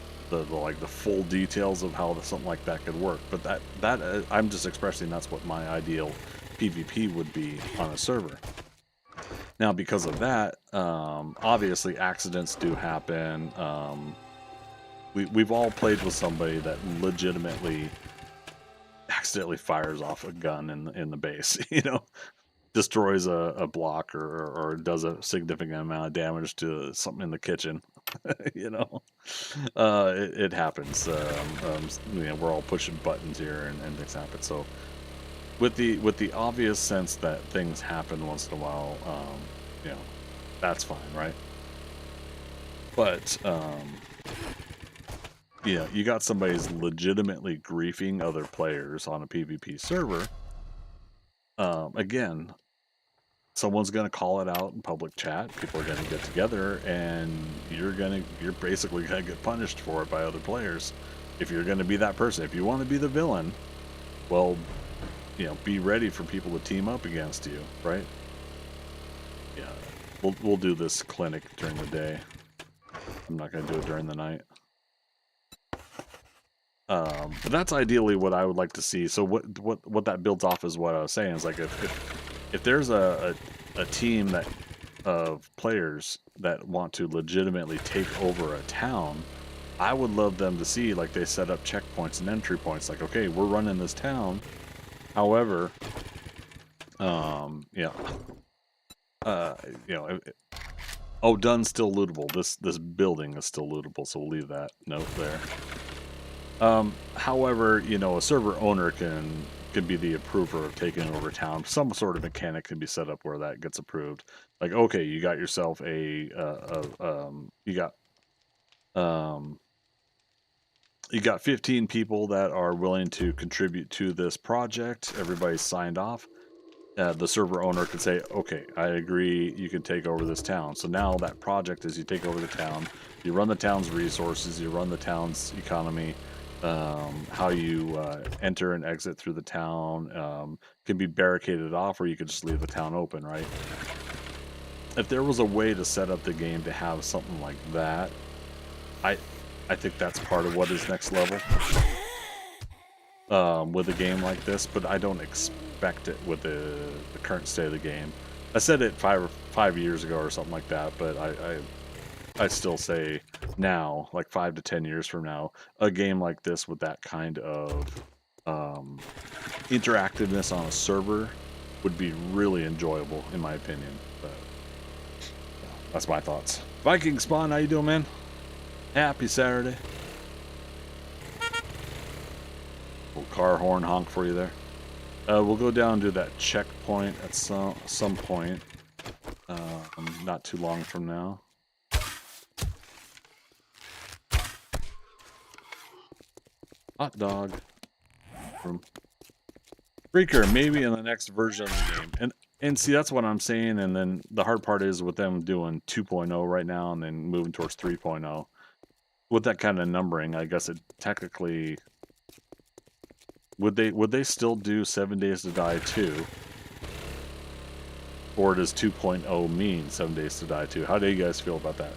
[SPEAKER 1] full details of how something like that could work. But that I'm just expressing that's what my ideal PvP would be on a server. Now, because of that, obviously accidents do happen. We've all played with somebody that legitimately accidentally fires off a gun in the base, you know, destroys a block or does a significant amount of damage to something in the kitchen. You know, it happens. You know, we're all pushing buttons here and things happen. So with the obvious sense that things happen once in a while, you know, that's fine, right? But yeah, you got somebody's legitimately griefing other players on a PvP server. Again, someone's going to call it out in public chat. People are going to get together, and you're basically going to get punished for it by other players. If you're going to be that person, if you want to be the villain, well, you know, be ready for people to team up against you, right? Yeah, we'll do this clinic during the day. I'm not going to do it during the night. But that's ideally what I would like to see. So what that builds off is what I was saying is like if there's a team that of players that want to legitimately take over a town, I would love them to see like they set up checkpoints and entry points. Like, okay, we're running this town. However, yeah, you know, oh, Dun's still lootable. This building is still lootable, so we'll leave that note there. However, you know, a server owner can be the approver of taking over town. Some sort of mechanic can be set up where that gets approved. Like, okay, you got yourself you got 15 people that are willing to contribute to this project. Everybody's signed off. The server owner could say, okay, I agree, you can take over this town. So now that project is you take over the town, you run the town's resources, you run the town's economy, how you enter and exit through the town can be barricaded off, or you could just leave the town open, right? If there was a way to set up the game to have something like that, I think that's part of what is next level with a game like this, but I don't expect it with the current state of the game. I said it five years ago or something like that, but I still say now, like 5 to 10 years from now, a game like this with that kind of interactiveness on a server would be really enjoyable, in my opinion. But yeah, that's my thoughts. Viking Spawn, how you doing, man? Happy Saturday. Little car horn honk for you there. We'll go down to that checkpoint at some point, not too long from now. Hot dog. Freaker, maybe in the next version of the game. And see, that's what I'm saying. And then the hard part is with them doing 2.0 right now and then moving towards 3.0. With that kind of numbering, I guess it technically... Would they still do 7 Days to Die 2? Or does 2.0 mean 7 Days to Die 2? How do you guys feel about that?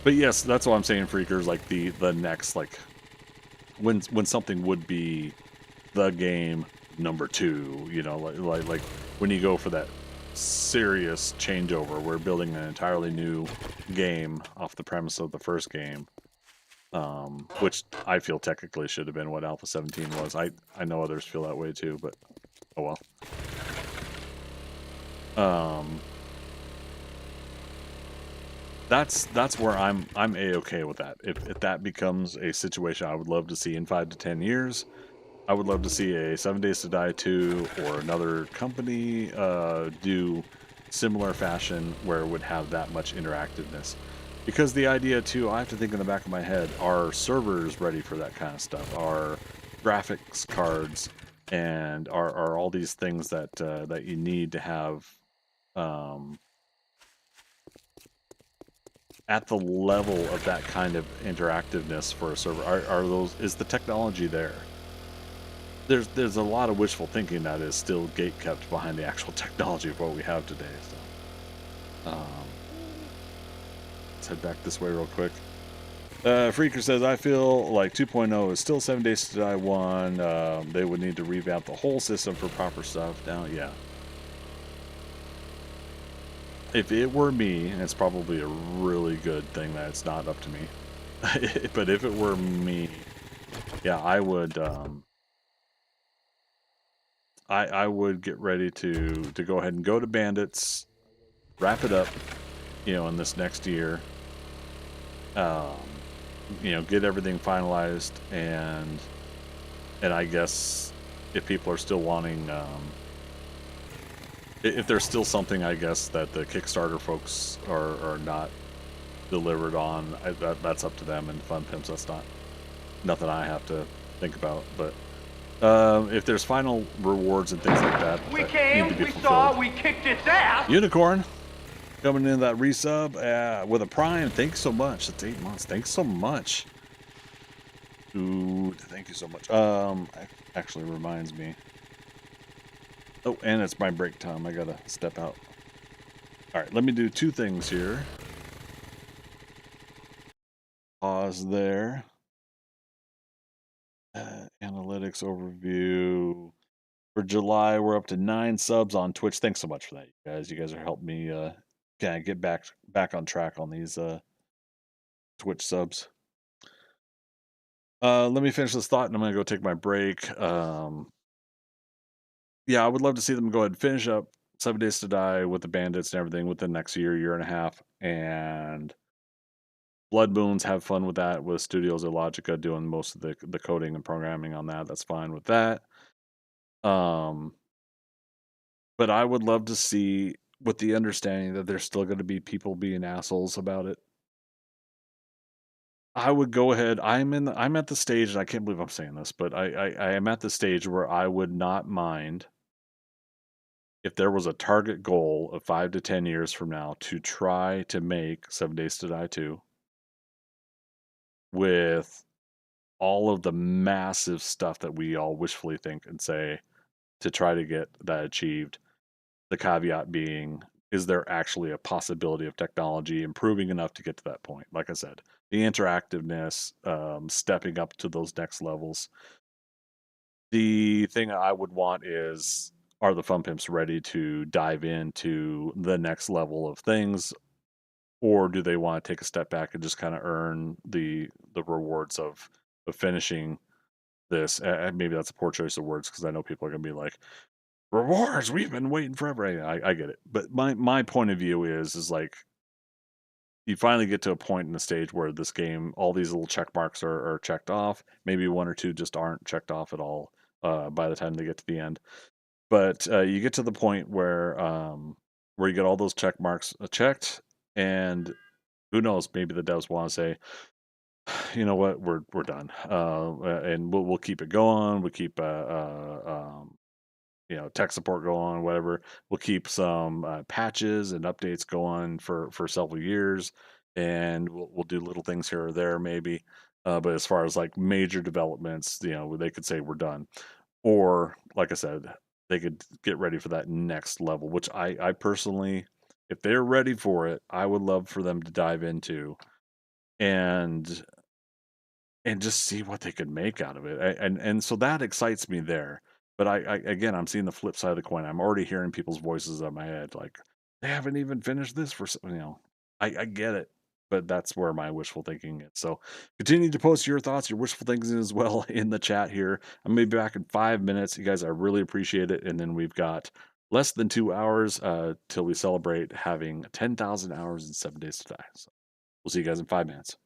[SPEAKER 1] But yes, that's what I'm saying, Freakers. Like the next, like when something would be the game number 2, you know, like when you go for that serious changeover, we're building an entirely new game off the premise of the first game. Which I feel technically should have been what Alpha 17 was. I know others feel that way too, but oh well. That's where I'm a-okay with that. If that becomes a situation I would love to see in 5 to 10 years, I would love to see a 7 Days to Die 2 or another company do similar fashion where it would have that much interactiveness. Because the idea too, I have to think in the back of my head, are servers ready for that kind of stuff? Are graphics cards and are all these things that that you need to have at the level of that kind of interactiveness for a server? Are those, is the technology there? There's a lot of wishful thinking that is still gate kept behind the actual technology of what we have today. So. Let's head back this way real quick. Freaker says, I feel like 2.0 is still 7 Days to Die 1. They would need to revamp the whole system for proper stuff. Now, yeah. If it were me, and it's probably a really good thing that it's not up to me. But if it were me, yeah, I would I would get ready to go ahead and go to Bandits, wrap it up, you know, in this next year. You know, get everything finalized, and I guess if people are still wanting, if there's still something, I guess, that the Kickstarter folks are not delivered on, that's up to them. And Fun Pimps, that's not nothing I have to think about. But If there's final rewards and things like that,
[SPEAKER 5] We
[SPEAKER 1] that
[SPEAKER 5] came,
[SPEAKER 1] need to be
[SPEAKER 5] we
[SPEAKER 1] fulfilled.
[SPEAKER 5] saw, we kicked its ass.
[SPEAKER 1] Unicorn coming in that resub with a prime. Thanks so much. That's 8 months. Thanks so much. Dude, thank you so much. Actually reminds me. Oh, and it's my break time. I gotta step out. All right, let me do 2 things here. Pause there. Analytics overview. For July, we're up to 9 subs on Twitch. Thanks so much for that, you guys. You guys are helping me kind of get back on track on these Twitch subs. Let me finish this thought, and I'm gonna go take my break. Yeah, I would love to see them go ahead and finish up 7 Days to Die with the bandits and everything within the next year and a half, and Blood Moons, have fun with that with Studios Illogica doing most of the coding and programming on that. That's fine with that. But I would love to see, with the understanding that there's still going to be people being assholes about it. I would go ahead. I'm at the stage, and I can't believe I'm saying this, but I am at the stage where I would not mind if there was a target goal of 5 to 10 years from now to try to make 7 Days to Die 2 with all of the massive stuff that we all wishfully think and say to try to get that achieved. The caveat being, is there actually a possibility of technology improving enough to get to that point? Like I said, the interactiveness, stepping up to those next levels. The thing I would want is, are the Fun Pimps ready to dive into the next level of things, or do they want to take a step back and just kind of earn the rewards of finishing this? Maybe that's a poor choice of words, because I know people are going to be like, rewards, we've been waiting forever. I get it, but my point of view is like, you finally get to a point in the stage where this game, all these little check marks are checked off. Maybe 1 or 2 just aren't checked off at all by the time they get to the end. But you get to the point where you get all those check marks checked, and who knows, maybe the devs want to say, you know what, we're done, and we'll keep it going. We keep tech support going, whatever. We'll keep some patches and updates going for several years, and we'll do little things here or there, maybe. But as far as like major developments, they could say we're done. Or, like I said, they could get ready for that next level, which I personally, if they're ready for it, I would love for them to dive into and just see what they could make out of it. And so that excites me there. But again, I'm seeing the flip side of the coin. I'm already hearing people's voices in my head, like, they haven't even finished this for, I get it, but that's where my wishful thinking is. So continue to post your thoughts, your wishful thinking as well in the chat here. I'm going to be back in 5 minutes. You guys, I really appreciate it. And then we've got less than 2 hours till we celebrate having 10,000 hours and 7 days to die. So we'll see you guys in 5 minutes.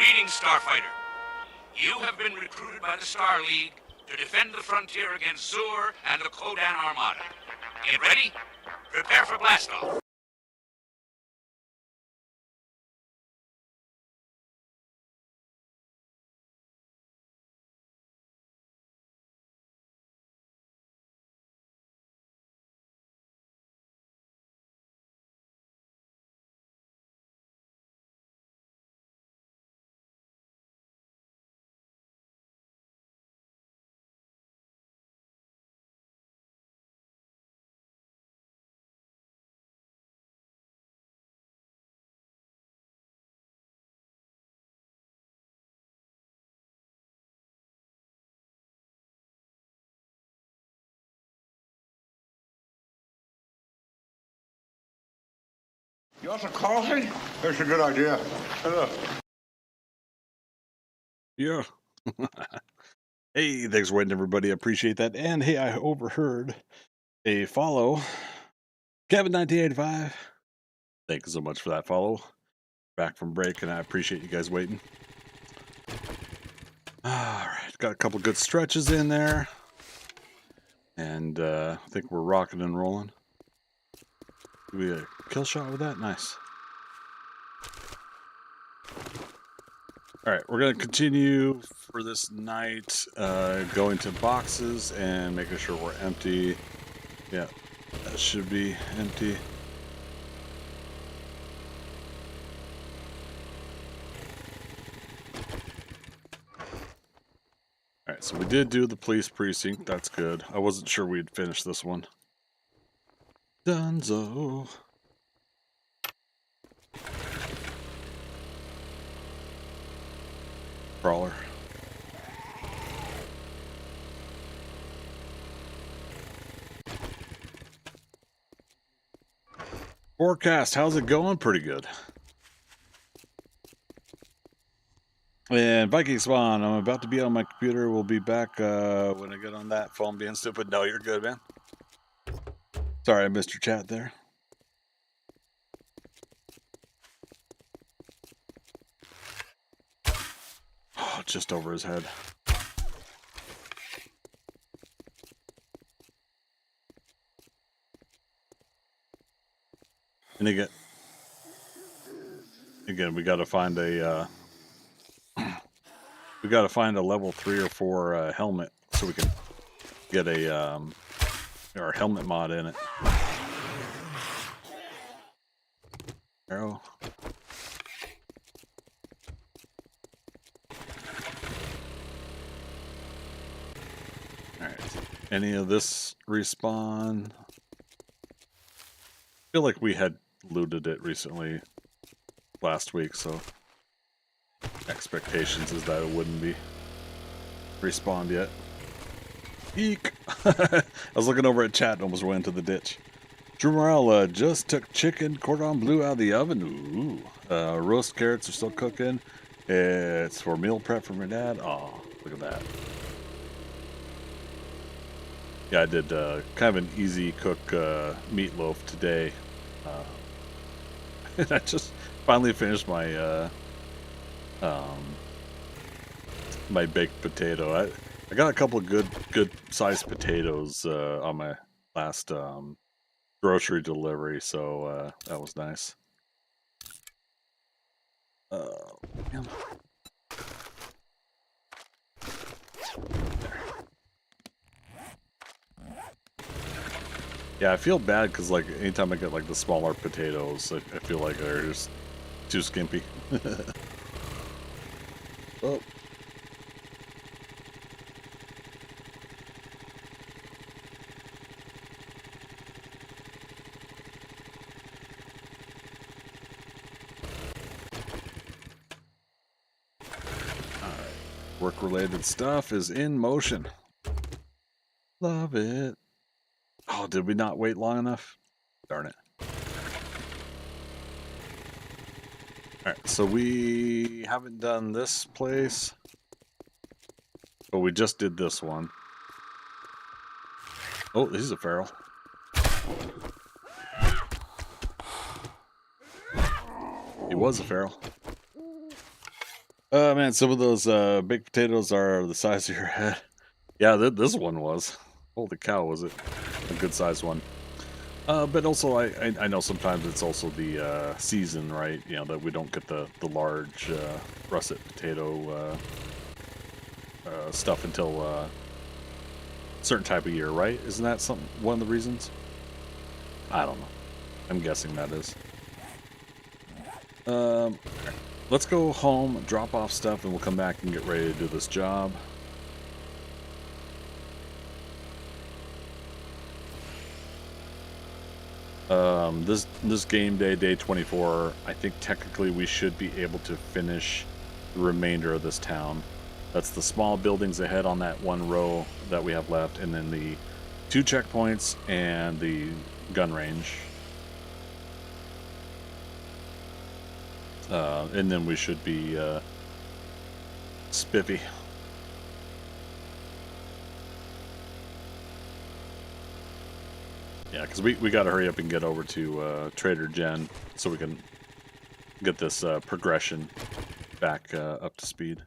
[SPEAKER 4] Greetings, Starfighter. You have been recruited by the Star League to defend the frontier against Zur and the Kodan Armada. Get ready? Prepare for blastoff.
[SPEAKER 3] You want some coffee? That's a good idea.
[SPEAKER 1] Yeah. Hey, thanks for waiting, everybody. I appreciate that. And hey, I overheard a follow. Kevin1985. Thank you so much for that follow. Back from break, and I appreciate you guys waiting. All right, got a couple good stretches in there. And I think we're rocking and rolling. Do we get a kill shot with that? Nice. All right, we're going to continue for this night, going to boxes and making sure we're empty. Yeah, that should be empty. All right, so we did do the police precinct. That's good. I wasn't sure we'd finish this one. Dunzo. Crawler. Forecast, how's it going? Pretty good. And Viking Spawn, I'm about to be on my computer. We'll be back when I get on that phone being stupid. No, you're good, man. Sorry, I missed your chat there. Oh, just over his head. And again, we got to find a level 3 or 4 helmet so we can get a our helmet mod in it. Arrow. Alright. Any of this respawn? I feel like we had looted it recently last week, so expectations is that it wouldn't be respawned yet. Eek! I was looking over at chat and almost went into the ditch. Drew Morale just took chicken cordon bleu out of the oven. Ooh. Roast carrots are still cooking. It's for meal prep for my dad. Oh, look at that. Yeah, I did kind of an easy cook meatloaf today. And I just finally finished my my baked potato. I got a couple of good sized potatoes on my last grocery delivery, so that was nice. Man. Yeah, I feel bad because like anytime I get like the smaller potatoes, I feel like they're just too skimpy. Oh. Work-related stuff is in motion. Love it. Oh, did we not wait long enough? Darn it. Alright, so we haven't done this place. But we just did this one. Oh, he's a feral. He was a feral. Man, some of those baked potatoes are the size of your head. Yeah, this one was. Holy cow, was it a good sized one? But also, I know sometimes it's also the season, right? You know, that we don't get the large russet potato stuff until certain type of year, right? Isn't that one of the reasons? I don't know. I'm guessing that is. Let's go home, drop off stuff, and we'll come back and get ready to do this job. This game day 24, I think technically we should be able to finish the remainder of this town. That's the small buildings ahead on that one row that we have left, and then the 2 checkpoints and the gun range. And then we should be spiffy. Yeah, because we got to hurry up and get over to Trader Jen so we can get this progression back up to speed.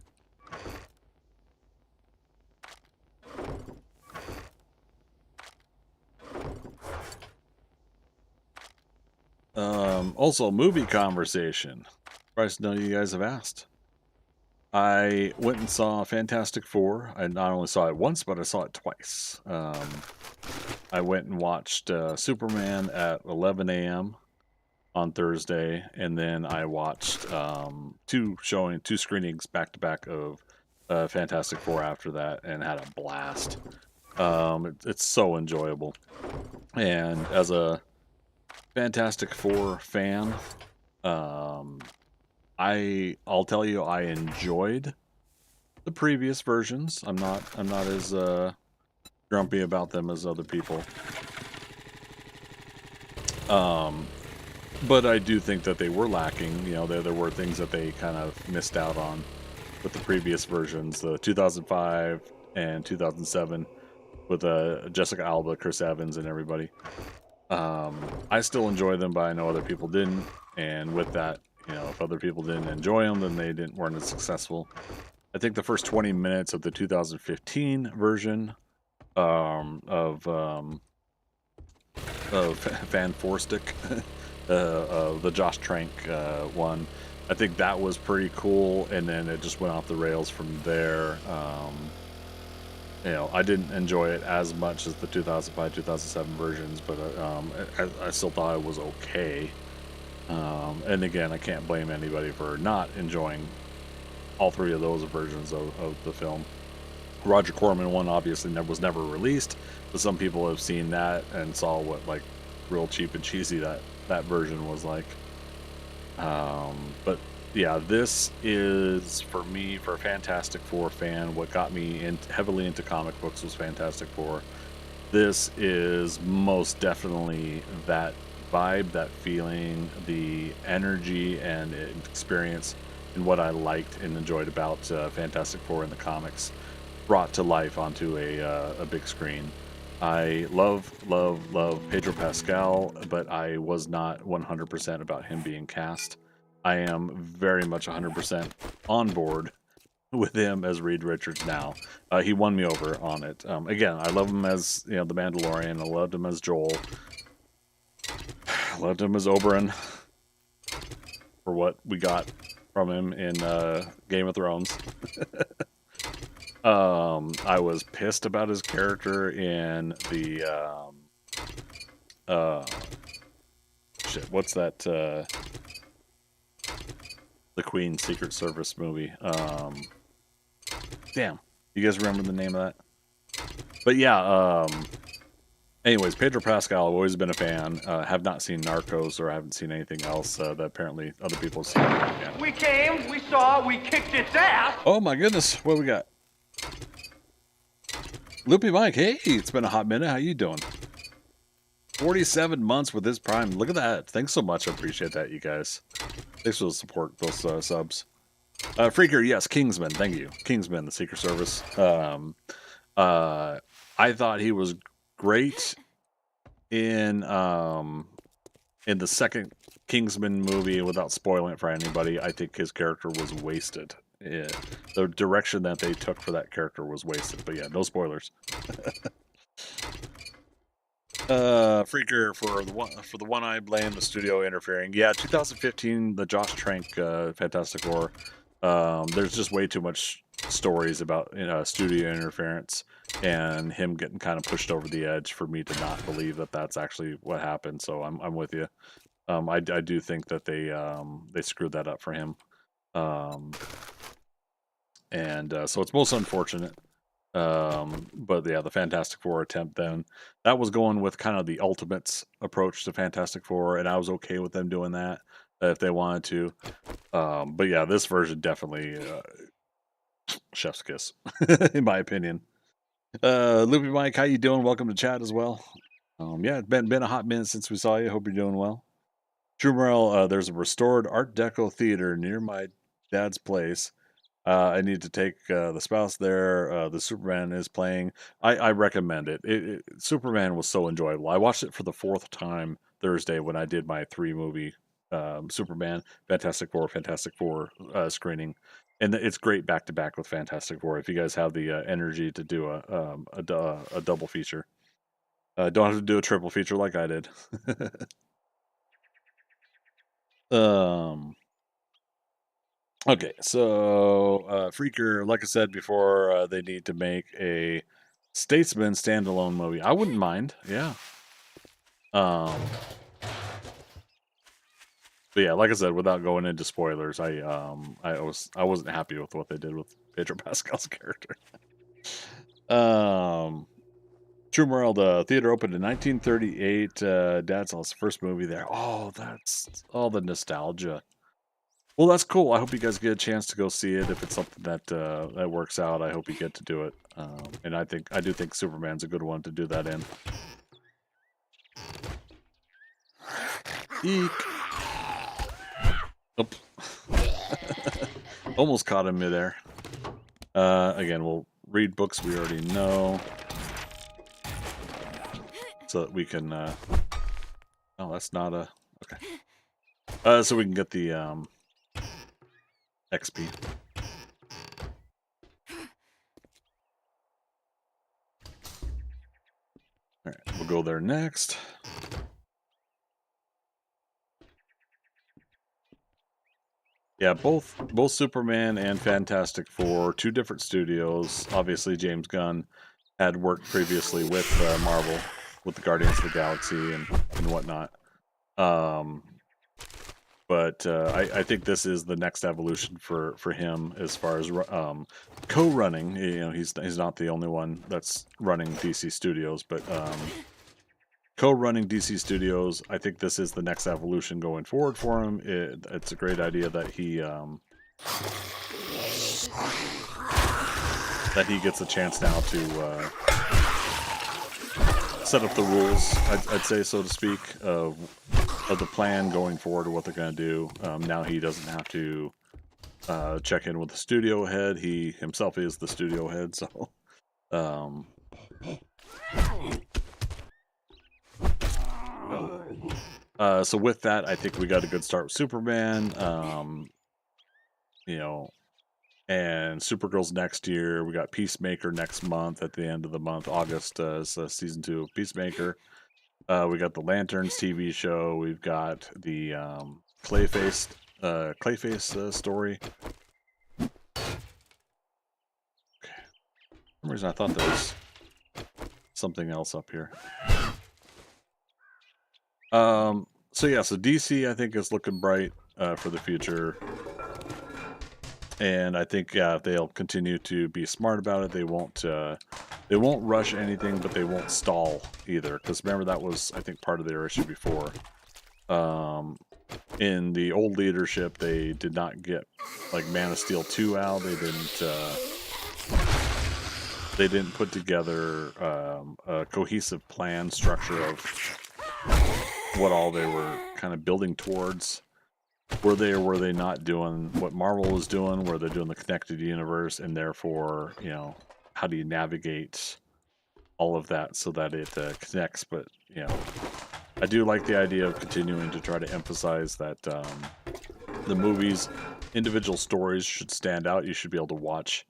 [SPEAKER 1] Also, movie conversation. Surprised to know you guys have asked. I went and saw Fantastic Four. I not only saw it once, but I saw it twice. I went and watched Superman at 11 a.m. on Thursday, and then I watched 2 screenings back to back of Fantastic Four after that, and had a blast. It's so enjoyable, and as a Fantastic Four fan, I'll tell you I enjoyed the previous versions. I'm not as grumpy about them as other people. But I do think that they were lacking. You know, there were things that they kind of missed out on with the previous versions, the 2005 and 2007, with Jessica Alba, Chris Evans, and everybody. I still enjoy them, but I know other people didn't. And with that, you know, if other people didn't enjoy them, then they weren't as successful. I think the first 20 minutes of the 2015 version of Fan Four Stick, the Josh Trank one, I think that was pretty cool, and then it just went off the rails from there. You know, I didn't enjoy it as much as the 2005, 2007 versions, but I still thought it was okay. And again, I can't blame anybody for not enjoying all 3 of those versions of the film. Roger Corman one obviously was never released, but some people have seen that and saw what like real cheap and cheesy that version was like. But yeah, this is, for me, for a Fantastic Four fan, what got me heavily into comic books was Fantastic Four. This is most definitely that vibe, that feeling, the energy and experience, and what I liked and enjoyed about Fantastic Four in the comics brought to life onto a big screen. I love Pedro Pascal, but I was not 100% about him being cast. I am very much 100% on board with him as Reed Richards now. He won me over on it. Again, I love him as, you know, the Mandalorian. I loved him as Joel. I loved him as Oberyn for what we got from him in Game of Thrones. I was pissed about his character in the shit. What's that? The Queen Secret Service movie. Damn, you guys remember the name of that? But yeah. Anyways, Pedro Pascal, I've always been a fan. Have not seen Narcos, or I haven't seen anything else that apparently other people have seen. Yeah.
[SPEAKER 5] We came, we saw, we kicked its ass.
[SPEAKER 1] Oh my goodness, what we got? Loopy Mike, hey, it's been a hot minute. How you doing? 47 months with this Prime. Look at that. Thanks so much. I appreciate that, you guys. Thanks for the support, those subs. Freaker, yes, Kingsman. Thank you. Kingsman, the Secret Service. I thought he was great in the second Kingsman movie, without spoiling it for anybody, I think his character was wasted. The direction that they took for that character was wasted. But yeah, no spoilers. Freaker for the one I blame the studio interfering. Yeah, 2015, the Josh Trank Fantastic Four. There's just way too much stories about studio interference and him getting kind of pushed over the edge for me to not believe that that's actually what happened. So I'm with you. I do think that they screwed that up for him. So it's most unfortunate. But yeah, the Fantastic Four attempt then, that was going with kind of the Ultimates approach to Fantastic Four, and I was okay with them doing that if they wanted to. But yeah, this version definitely chef's kiss, in my opinion. Loopy Mike, how you doing? Welcome to chat as well. Yeah, it's been a hot minute since we saw you. Hope you're doing well. True Morel, there's a restored Art Deco theater near my dad's place. I need to take the spouse there. The Superman is playing. I recommend it. Superman was so enjoyable. I watched it for the 4th time Thursday when I did my 3-movie Superman, Fantastic Four screening, and it's great back to back with Fantastic Four. If you guys have the energy to do a double feature, don't have to do a triple feature like I did. Okay, so Freaker, like I said before, they need to make a Statesman standalone movie. I wouldn't mind, yeah. But yeah, like I said, without going into spoilers, I wasn't happy with what they did with Pedro Pascal's character. True Moral, the theater opened in 1938. Dad saw his first movie there. Oh, that's all the nostalgia. Well, that's cool. I hope you guys get a chance to go see it. If it's something that that works out, I hope you get to do it. And I do think Superman's a good one to do that in. Eek. Oh. Almost caught him midair. Again, we'll read books we already know, so that we can. Oh, that's not a okay. So we can get the XP. Alright, we'll go there next. Yeah, both Superman and Fantastic Four, 2 different studios. Obviously, James Gunn had worked previously with Marvel, with the Guardians of the Galaxy and whatnot. But I think this is the next evolution for him as far as co-running. You know, he's not the only one that's running DC Studios, but co-running DC Studios. I think this is the next evolution going forward for him. It's a great idea that he gets a chance now to set up the rules, I'd say, so to speak, of the plan going forward, or what they're going to do. Now he doesn't have to check in with the studio head. He himself is the studio head, so so with that, I think we got a good start with Superman. You know, and Supergirl's next year. We got Peacemaker next month, at the end of the month, August, is season 2 of Peacemaker. We got the Lanterns TV show. We've got the Clayface story. Okay. For some reason I thought there was something else up here. So yeah, so DC I think is looking bright for the future. And I think, yeah, they'll continue to be smart about it. They won't rush anything, but they won't stall either. Because remember, that was, I think, part of their issue before. In the old leadership, they did not get like Man of Steel 2 out. They didn't put together a cohesive plan structure of what all they were kind of building towards. Were they not doing what Marvel was doing, where they're doing the connected universe, and therefore, you know, how do you navigate all of that so that it connects, but, you know, I do like the idea of continuing to try to emphasize that the movies, individual stories should stand out. You should be able to watch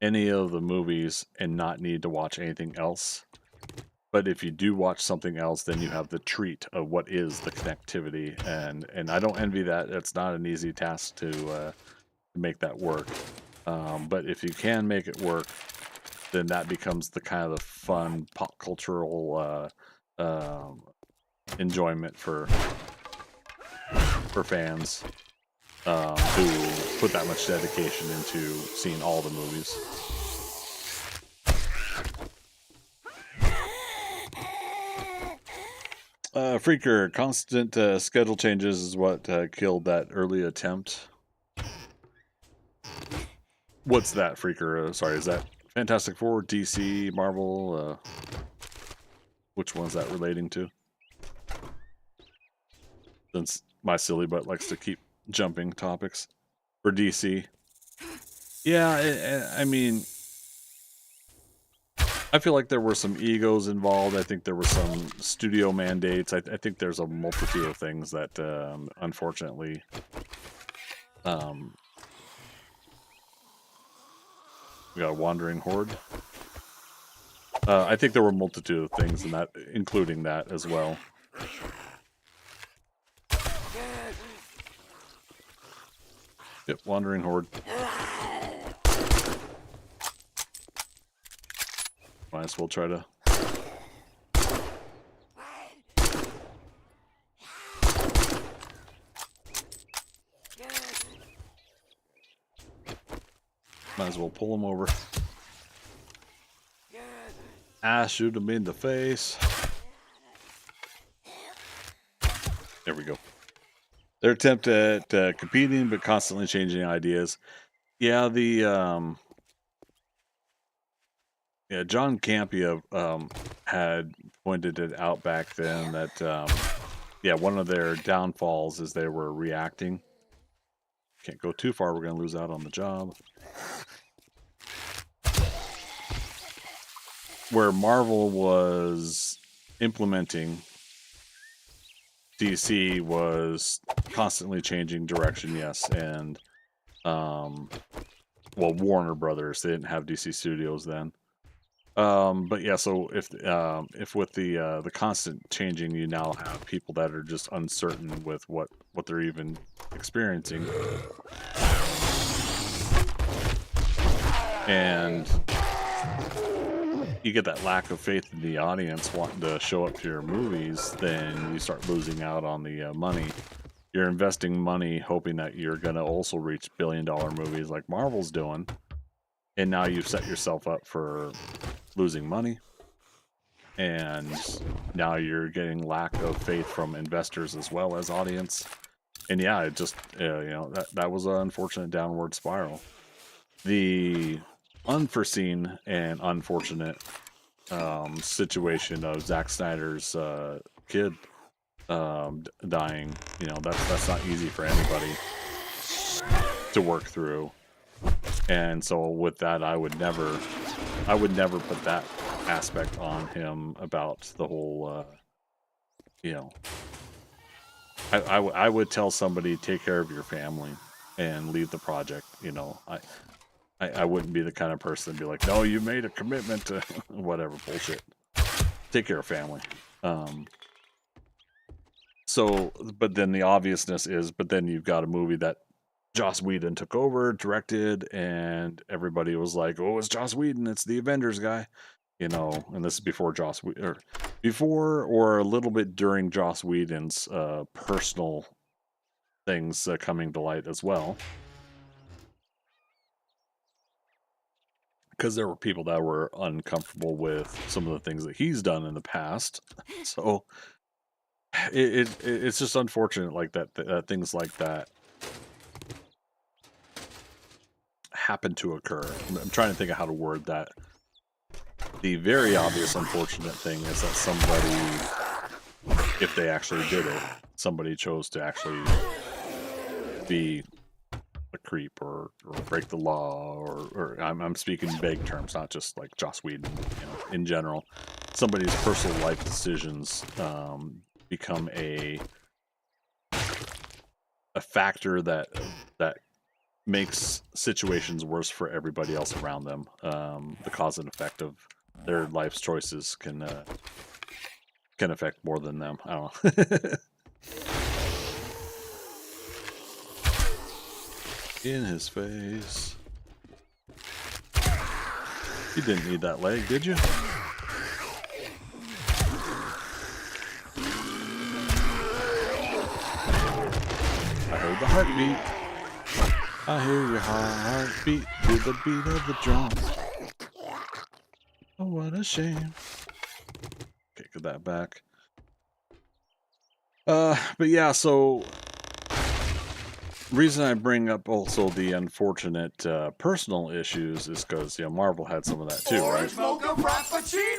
[SPEAKER 1] any of the movies and not need to watch anything else. But if you do watch something else, then you have the treat of what is the connectivity, and I don't envy that. It's not an easy task to make that work. But if you can make it work, then that becomes the kind of the fun pop cultural enjoyment for fans who put that much dedication into seeing all the movies. Freaker, constant schedule changes is what killed that early attempt. What's that, Freaker? Sorry, is that Fantastic Four, DC, Marvel? Which one's that relating to? Since my silly butt likes to keep jumping topics. For DC. Yeah, I mean, I feel like there were some egos involved. I think there were some studio mandates. I think there's a multitude of things that, unfortunately, we got a wandering horde. I think there were a multitude of things in that, including that as well. Yep, wandering horde. Might as well try to. Might as well pull him over. Shoot him in the face. There we go. Their attempt at competing but constantly changing ideas. Yeah, the John Campia had pointed it out back then that one of their downfalls is they were reacting. Can't go too far, we're going to lose out on the job. Where Marvel was implementing, DC was constantly changing direction, yes, and Warner Brothers, they didn't have DC Studios then. But yeah, so if with the constant changing, you now have people that are just uncertain with what they're even experiencing, and you get that lack of faith in the audience wanting to show up to your movies, then you start losing out on the money. You're investing money hoping that you're going to also reach billion-dollar movies like Marvel's doing, and now you've set yourself up for losing money, and now you're getting lack of faith from investors as well as audience. And yeah, it just that was an unfortunate downward spiral. The unforeseen and unfortunate situation of Zack Snyder's kid dying, that's not easy for anybody to work through. And so with that, I would never put that aspect on him about the whole, I would tell somebody, take care of your family and leave the project. I wouldn't be the kind of person to be like, no, you made a commitment to whatever bullshit. Take care of family. But then the obviousness is, but then you've got a movie that Joss Whedon took over, directed, and everybody was like, oh, it's Joss Whedon, it's the Avengers guy. And this is before before or a little bit during Joss Whedon's personal things coming to light as well. Because there were people that were uncomfortable with some of the things that he's done in the past. So it's just unfortunate like that things like that happen to occur. I'm trying to think of how to word that. The very obvious unfortunate thing is that somebody, if they actually did it, somebody chose to actually be a creep or break the law, or I'm speaking vague terms, not just like Joss Whedon, in general. Somebody's personal life decisions become a factor that makes situations worse for everybody else around them. The cause and effect of their life's choices can affect more than them. I don't know. In his face. You didn't need that leg, did you? I heard the heartbeat. I hear your heartbeat to the beat of the drum. Oh, what a shame. Okay, get that back. But yeah, so reason I bring up also the unfortunate personal issues is because, you know, Marvel had some of that too, right?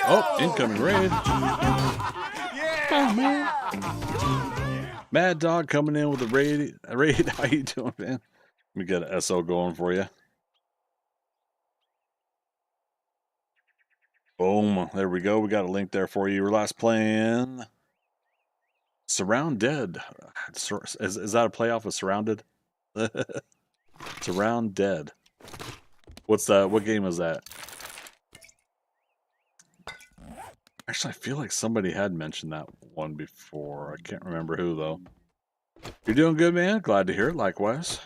[SPEAKER 1] Oh, incoming raid. Oh, man. Mad Dog coming in with a raid. How you doing, man? Let me get an SO going for you. Boom. There we go. We got a link there for you. We're last playing Surround Dead. Is that a playoff of Surrounded? Surround Dead. What's that? What game is that? Actually, I feel like somebody had mentioned that one before. I can't remember who, though. You're doing good, man. Glad to hear it. Likewise.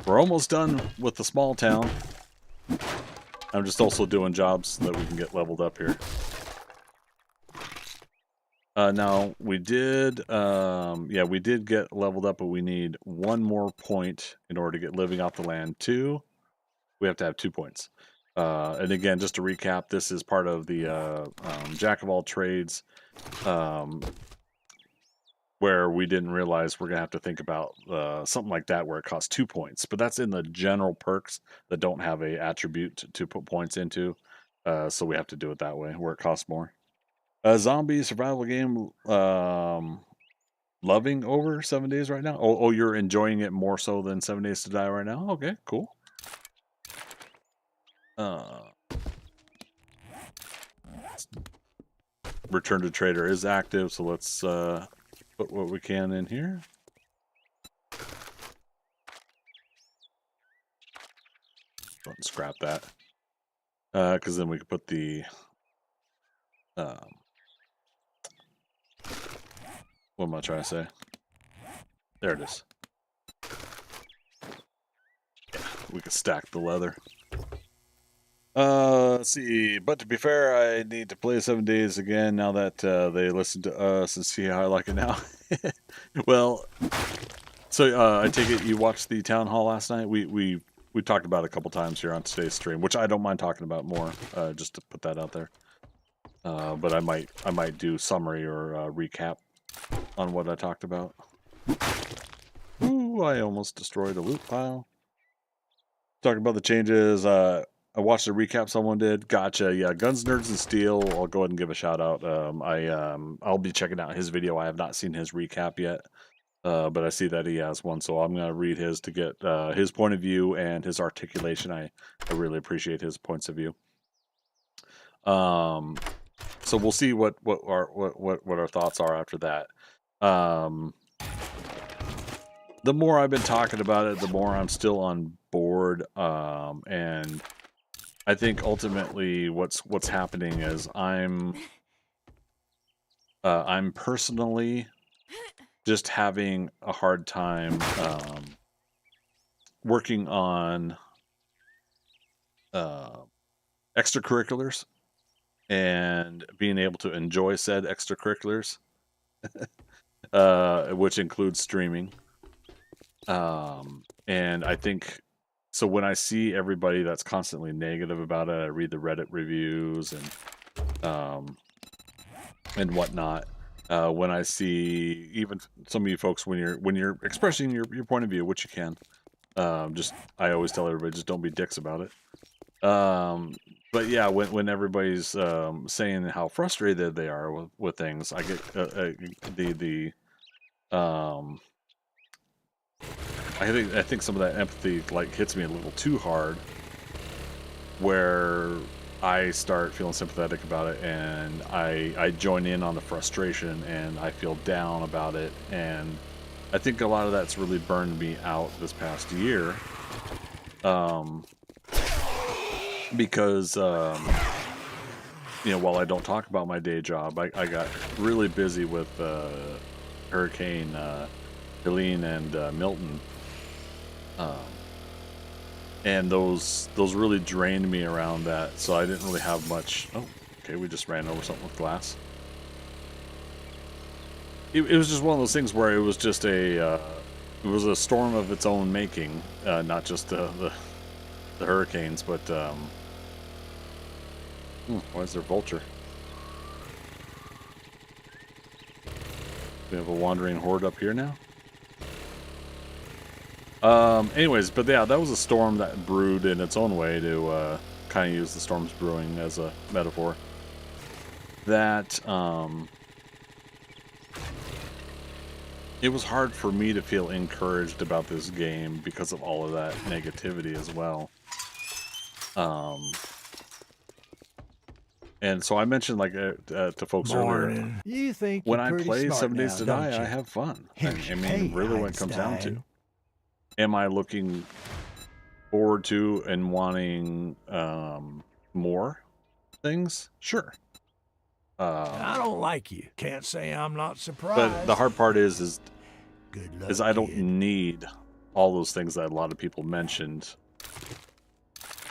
[SPEAKER 1] We're almost done with the small town. I'm just also doing jobs so that we can get leveled up here. Now, we did get leveled up, but we need one more point in order to get living off the land. 2, we have to have 2 points. And again, just to recap, this is part of the Jack of all trades, where we didn't realize we're going to have to think about something like that where it costs 2 points. But that's in the general perks that don't have a attribute to put points into. So we have to do it that way, where it costs more. A zombie survival game, loving over 7 days right now. Oh, you're enjoying it more so than 7 days to die right now. Okay, cool. Return to Trader is active, so let's put what we can in here. Go ahead and scrap that, because then we can put the what am I trying to say? There it is. Yeah, we can stack the leather. Let's see. But to be fair, I need to play 7 days again now that they listen to us and see how I like it now. Well, so I take it you watched the town hall last night. We talked about it a couple times here on today's stream, which I don't mind talking about more. Just to put that out there. But I might do summary or recap on what I talked about. Ooh, I almost destroyed a loot pile. Talking about the changes. I watched a recap someone did. Gotcha. Yeah, Guns, Nerds, and Steel. I'll go ahead and give a shout out. I'll be checking out his video. I have not seen his recap yet, but I see that he has one, so I'm gonna read his to get his point of view and his articulation. I really appreciate his points of view. So we'll see what our thoughts are after that. The more I've been talking about it, the more I'm still on board. And I think ultimately what's happening is I'm personally just having a hard time working on extracurriculars and being able to enjoy said extracurriculars, which includes streaming. And I think, so when I see everybody that's constantly negative about it, I read the Reddit reviews and whatnot. When I see even some of you folks, when you're expressing your point of view, which you can, I always tell everybody, just don't be dicks about it. But yeah, when everybody's saying how frustrated they are with things, I get I think some of that empathy like hits me a little too hard, where I start feeling sympathetic about it, and I join in on the frustration, and I feel down about it, and I think a lot of that's really burned me out this past year, um, because you know, while I don't talk about my day job, I got really busy with Hurricane Helene and Milton, um, and those really drained me around that. So I didn't really have much. Oh, okay, we just ran over something with glass. It was just one of those things where it was just it was a storm of its own making, not just the hurricanes, but why is there vulture? We have a wandering horde up here now. Anyways, but yeah, that was a storm that brewed in its own way, to kind of use the storms brewing as a metaphor. That it was hard for me to feel encouraged about this game because of all of that negativity as well. And so I mentioned, like, to folks earlier,
[SPEAKER 2] Morning. You think
[SPEAKER 1] when
[SPEAKER 2] you're
[SPEAKER 1] I
[SPEAKER 2] pretty
[SPEAKER 1] play
[SPEAKER 2] smart
[SPEAKER 1] 7 Days
[SPEAKER 2] now,
[SPEAKER 1] to
[SPEAKER 2] don't
[SPEAKER 1] Die, I
[SPEAKER 2] you?
[SPEAKER 1] have fun.
[SPEAKER 2] Here's
[SPEAKER 1] I
[SPEAKER 2] your
[SPEAKER 1] mean,
[SPEAKER 2] pay,
[SPEAKER 1] really, what it comes down to,
[SPEAKER 2] Einstein.
[SPEAKER 1] am I looking forward to and wanting more things? Sure.
[SPEAKER 2] I don't like you. Can't say I'm not
[SPEAKER 1] But the
[SPEAKER 2] surprised.
[SPEAKER 1] hard part is
[SPEAKER 2] Good luck,
[SPEAKER 1] I don't
[SPEAKER 2] kid.
[SPEAKER 1] need all those things that a lot of people mentioned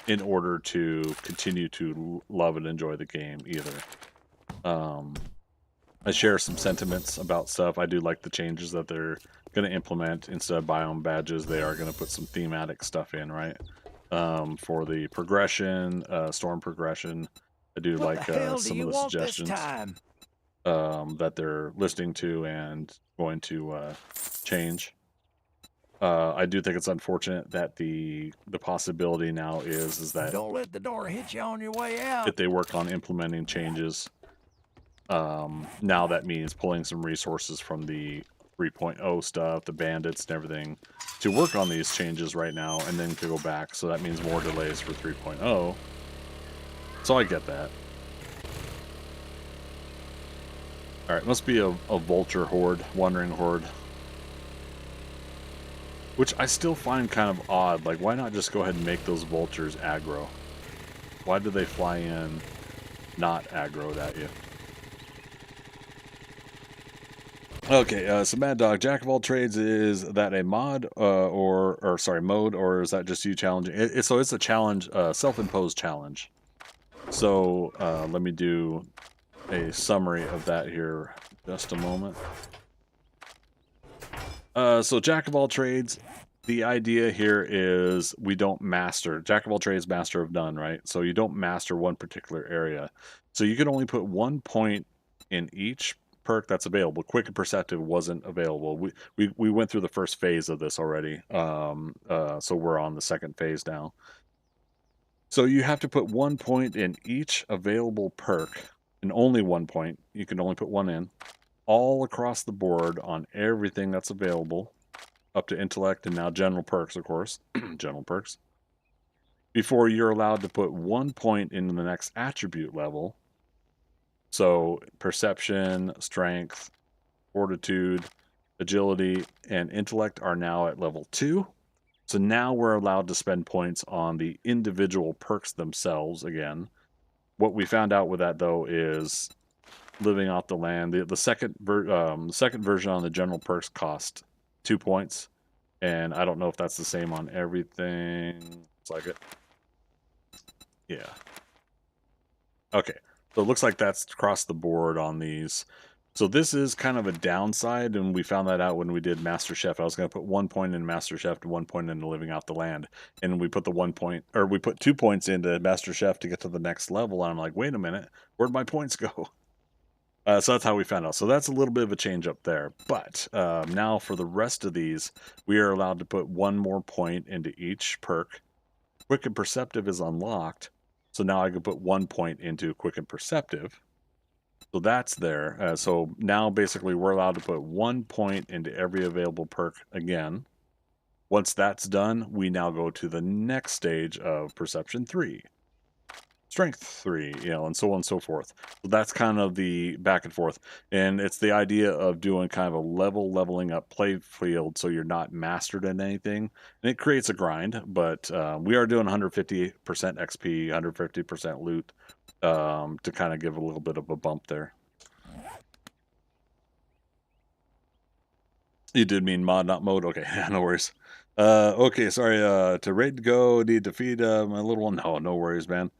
[SPEAKER 1] in order to continue to love and enjoy the game either. I share some sentiments about stuff. I do like the changes that they're going to implement. Instead of biome badges, they are going to put some thematic stuff in, right? For the progression, storm progression. I do
[SPEAKER 2] What the
[SPEAKER 1] like
[SPEAKER 2] hell do
[SPEAKER 1] some of
[SPEAKER 2] you
[SPEAKER 1] the
[SPEAKER 2] want this
[SPEAKER 1] suggestions
[SPEAKER 2] time?
[SPEAKER 1] that they're listening to and going to change. I do think it's unfortunate that the possibility now is that
[SPEAKER 2] Don't let the door hit you on your way out.
[SPEAKER 1] if they work on implementing changes, now that means pulling some resources from the 3.0 stuff, the bandits and everything, to work on these changes right now, and then to go back. So that means more delays for 3.0. So I get that. All right, must be a vulture horde, wandering horde. Which I still find kind of odd. Like, why not just go ahead and make those vultures aggro? Why do they fly in not aggroed at you? Okay, so Mad Dog, Jack of all trades, is that a mod or sorry, mode, or is that just you challenging? So it's a challenge, self-imposed challenge. So let me do a summary of that here just a moment. So Jack of all trades, the idea here is we don't master. Jack of all trades, master of none, right? So you don't master one particular area. So you can only put 1 point in each perk that's available. Quick and perceptive wasn't available. We went through the first phase of this already. So we're on the second phase now. So you have to put 1 point in each available perk, and only 1 point. You can only put one in, all across the board on everything that's available, up to intellect and now general perks, of course, general perks, before you're allowed to put 1 point into the next attribute level. So perception, strength, fortitude, agility, and intellect are now at level 2. So now we're allowed to spend points on the individual perks themselves again. What we found out with that, though, is living off the land. The second version on the general perks cost 2 points, and I don't know if that's the same on everything. Looks like it. Yeah. Okay. So it looks like that's across the board on these. So this is kind of a downside, and we found that out when we did Master Chef. I was going to put 1 point in Master Chef and 1 point into Living Off the Land, and we put the 1 point, or we put 2 points into Master Chef to get to the next level. And I'm like, wait a minute, where'd my points go? So that's how we found out. So that's a little bit of a change up there. But now for the rest of these, we are allowed to put 1 more point into each perk. Quick and Perceptive is unlocked. So now I can put 1 point into Quick and Perceptive. So that's there. So now basically we're allowed to put 1 point into every available perk again. Once that's done, we now go to the next stage of Perception 3. strength 3, and so on and so forth. So that's kind of the back and forth. And it's the idea of doing kind of a leveling up play field so you're not mastered in anything. And it creates a grind, but we are doing 150% XP, 150% loot to kind of give a little bit of a bump there. You did mean mod, not mode? Okay, no worries. Okay, sorry. To raid to go, need to feed my little one. No worries, man.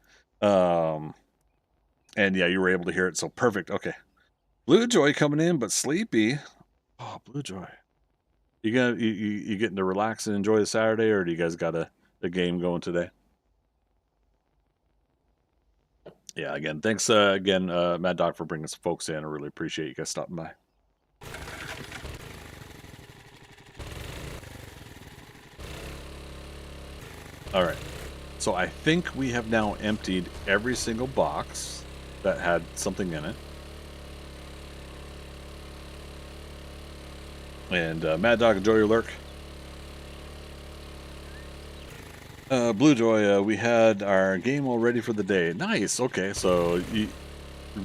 [SPEAKER 1] And yeah, you were able to hear it, so perfect. Okay. Blue Joy coming in, but sleepy. Oh, Blue Joy. You getting to relax and enjoy the Saturday, or do you guys got a game going today? Yeah, again, thanks again, Mad Dog, for bringing some folks in. I really appreciate you guys stopping by. All right. So I think we have now emptied every single box that had something in it. And Mad Dog, enjoy your lurk. Blue Joy, we had our game all ready for the day. Nice. Okay, so you're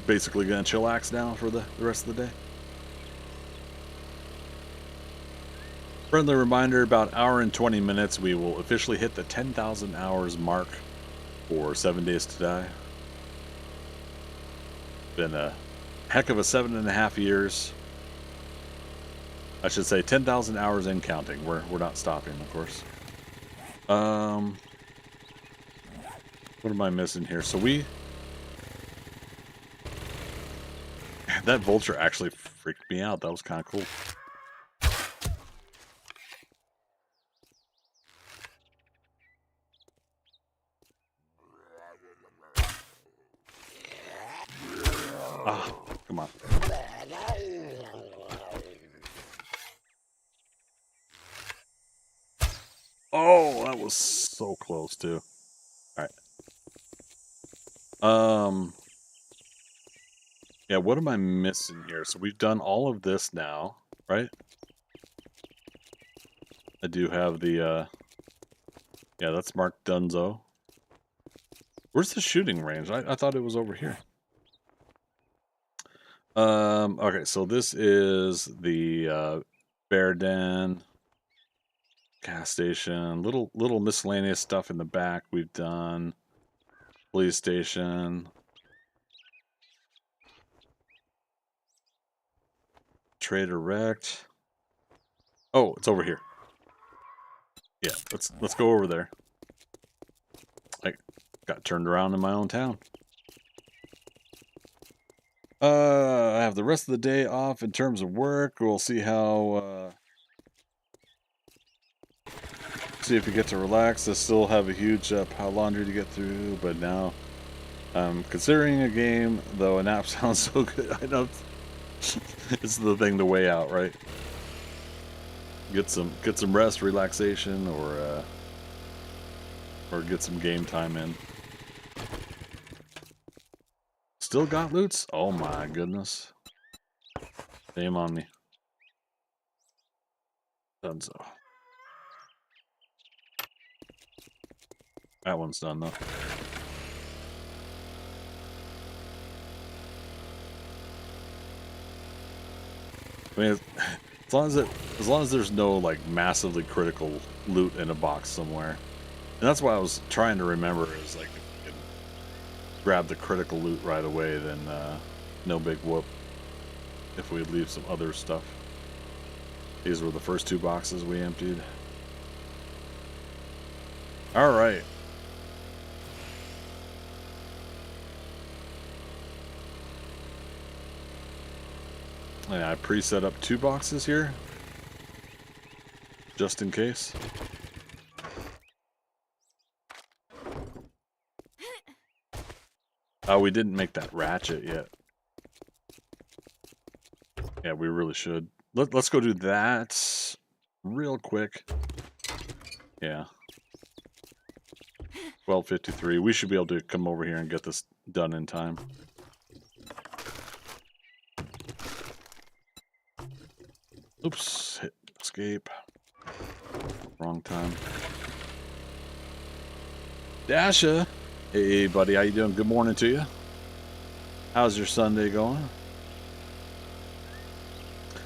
[SPEAKER 1] basically gonna chillax now for the rest of the day. Friendly reminder: about an hour and 20 minutes, we will officially hit the 10,000 hours mark for 7 Days to Die. Been a heck of a 7.5 years. I should say 10,000 hours and counting. We're not stopping, of course. What am I missing here? So that vulture actually freaked me out. That was kind of cool. Ah, come on. Oh, that was so close too. All right. Yeah, what am I missing here? So we've done all of this now, right? I do have the yeah, that's marked Dunzo. Where's the shooting range? I thought it was over here. Okay, so this is the bear den, gas station, little miscellaneous stuff in the back we've done. Police station. Trader wrecked. Oh, it's over here. Yeah, let's go over there. I got turned around in my own town. I have the rest of the day off in terms of work. We'll see how see if we get to relax. I still have a huge pile of laundry to get through, but now I'm considering a game, though a nap sounds so good. I know it's the thing to weigh out, right? Get some rest, relaxation, or get some game time in. Still got loots? Oh my goodness. Shame on me. Done so. That one's done though. I mean, as long as there's no like massively critical loot in a box somewhere, and that's why I was trying to remember is like if we can grab the critical loot right away, then no big whoop. If we leave some other stuff. These were the first 2 boxes we emptied. All right. Yeah, I pre-set up 2 boxes here, just in case. Oh, we didn't make that ratchet yet. Yeah, we really should. Let's go do that real quick. Yeah. 12:53. We should be able to come over here and get this done in time. Oops, hit escape. Wrong time. Dasha, Hey, buddy, how you doing? Good morning to you. How's your Sunday going?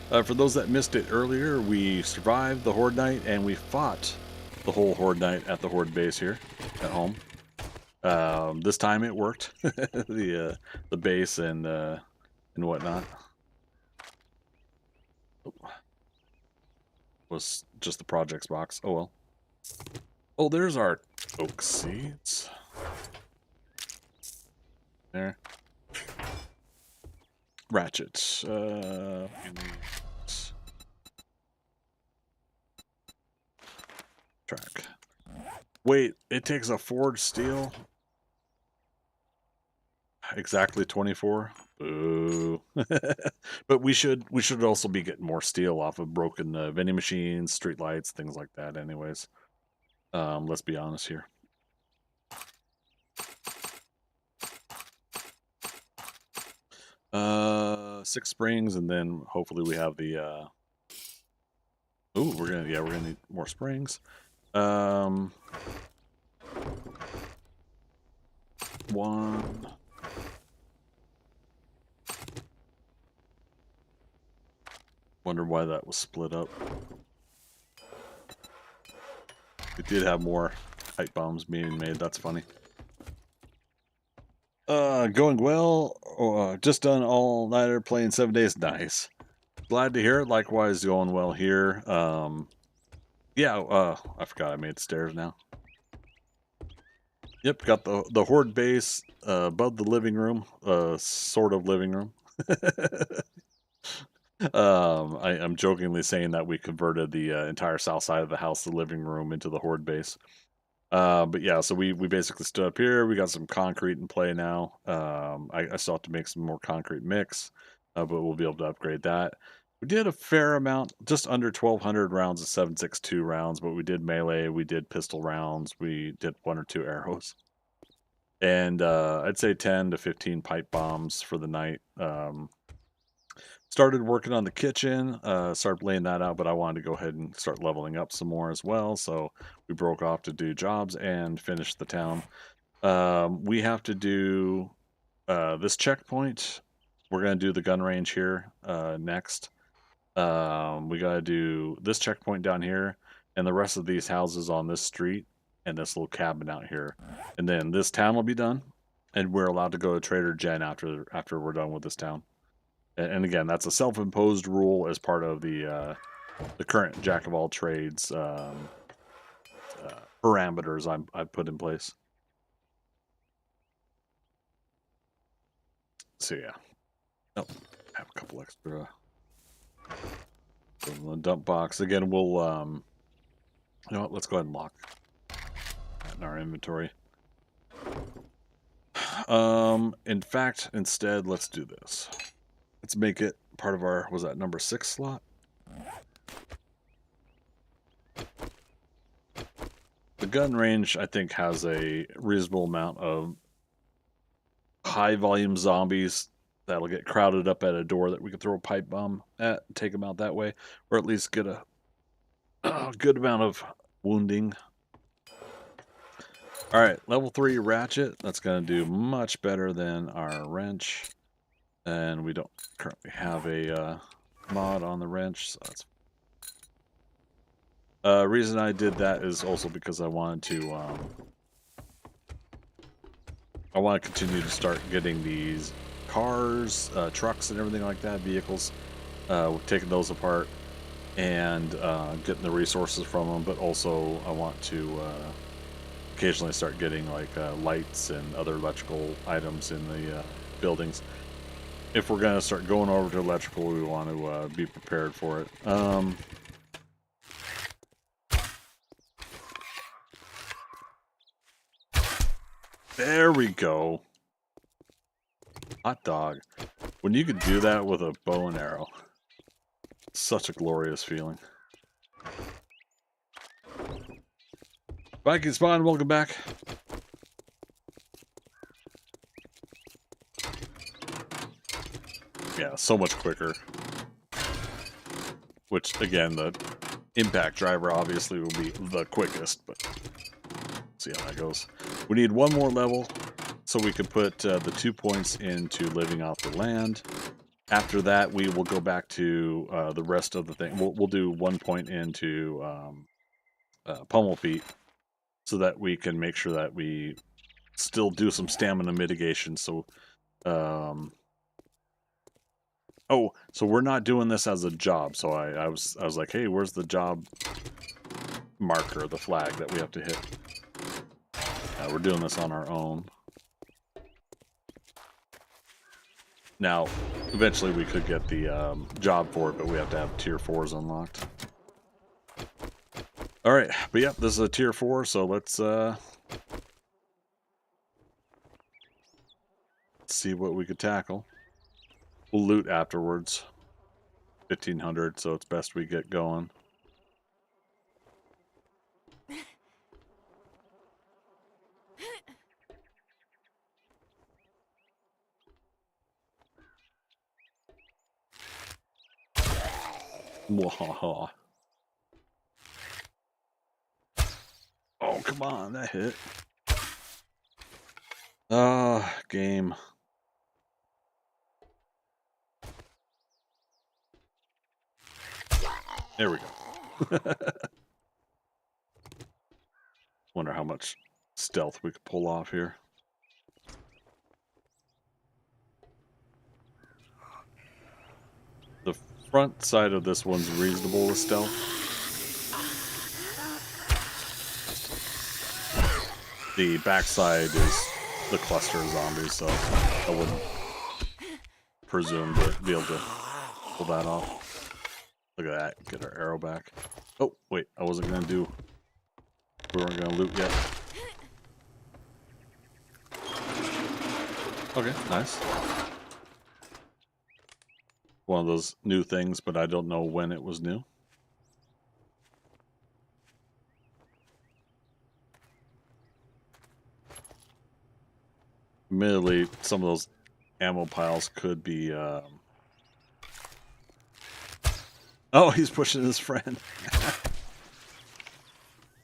[SPEAKER 1] For those that missed it earlier, we survived the Horde night, and we fought the whole Horde night at the Horde base here at home. This time it worked, the base and whatnot. Was just the projects box. Oh well. Oh, there's our oak seeds. There. Ratchets. Track. Wait, it takes a forged steel? Exactly 24? Ooh. But we should also be getting more steel off of broken vending machines, street lights, things like that anyways. Let's be honest here. Six springs, and then hopefully we have the ooh, we're gonna need more springs. One. Wonder why that was split up. We did have more pipe bombs being made. That's funny. Going well. Just done all nighter playing 7 days. Nice. Glad to hear it. Likewise, going well here. Yeah. I forgot I made stairs now. Yep. Got the Horde base above the living room. Sort of living room. I'm jokingly saying that we converted the entire south side of the house, the living room, into the Horde base. But yeah, so we basically stood up here. We got some concrete in play now. I still have to make some more concrete mix, but we'll be able to upgrade that. We did a fair amount, just under 1,200 rounds of 7.62 rounds, but we did melee, we did pistol rounds, we did 1 or 2 arrows. And I'd say 10 to 15 pipe bombs for the night. Started working on the kitchen, started laying that out, but I wanted to go ahead and start leveling up some more as well. So we broke off to do jobs and finish the town. We have to do this checkpoint. We're going to do the gun range here next. We got to do this checkpoint down here and the rest of these houses on this street and this little cabin out here. And then this town will be done. And we're allowed to go to Trader Jen after we're done with this town. And again, that's a self-imposed rule as part of the current jack of all trades parameters I've put in place. So yeah, oh, I have a couple extra in the dump box. Again, we'll you know what? Let's go ahead and lock that in our inventory. In fact, instead, let's do this. Let's make it part of our, was that number 6 slot? The gun range, I think, has a reasonable amount of high volume zombies that'll get crowded up at a door that we can throw a pipe bomb at and take them out that way, or at least get a good amount of wounding. All right, level 3 ratchet. That's going to do much better than our wrench. And we don't currently have a mod on the wrench, so that's reason I did that is also because I wanted to continue to start getting these cars, trucks, and everything like that, vehicles, taking those apart and getting the resources from them. But also, I want to occasionally start getting like lights and other electrical items in the buildings. If we're going to start going over to electrical, we want to be prepared for it. There we go. Hot dog. When you can do that with a bow and arrow, such a glorious feeling. Viking Spawn, welcome back. Yeah, so much quicker. Which, again, the impact driver obviously will be the quickest, but see how that goes. We need one more level, so we could put the 2 points into living off the land. After that, we will go back to the rest of the thing. We'll do 1 point into pummel feet, so that we can make sure that we still do some stamina mitigation. So, oh, so we're not doing this as a job. So I was like, hey, where's the job marker, the flag that we have to hit? We're doing this on our own. Now, eventually we could get the job for it, but we have to have tier 4s unlocked. All right, but yeah, this is a tier 4, so let's see what we could tackle. We'll loot afterwards. 1,500, so it's best we get going. Mwahaha. Oh, come on, that hit. Game. There we go. Wonder how much stealth we could pull off here. The front side of this one's reasonable with stealth. The back side is the cluster of zombies, so I wouldn't presume to be able to pull that off. Look at that. Get our arrow back. Oh, wait. I wasn't going to do... We weren't going to loot yet. Okay, nice. One of those new things, but I don't know when it was new. Admittedly, some of those ammo piles could be... Oh, he's pushing his friend.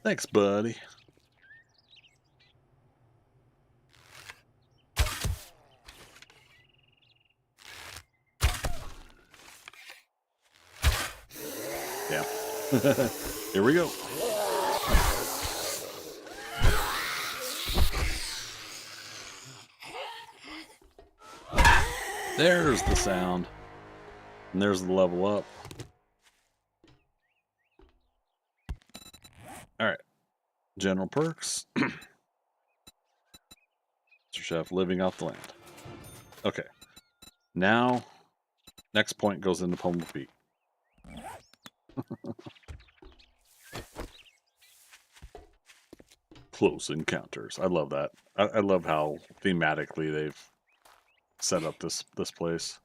[SPEAKER 1] Thanks, buddy. Yeah. Here we go. There's the sound. And there's the level up. Alright. General perks. Mr. Chef, living off the land. Okay. Now, next point goes into pummel feet. Close encounters. I love that. I love how thematically they've set up this place.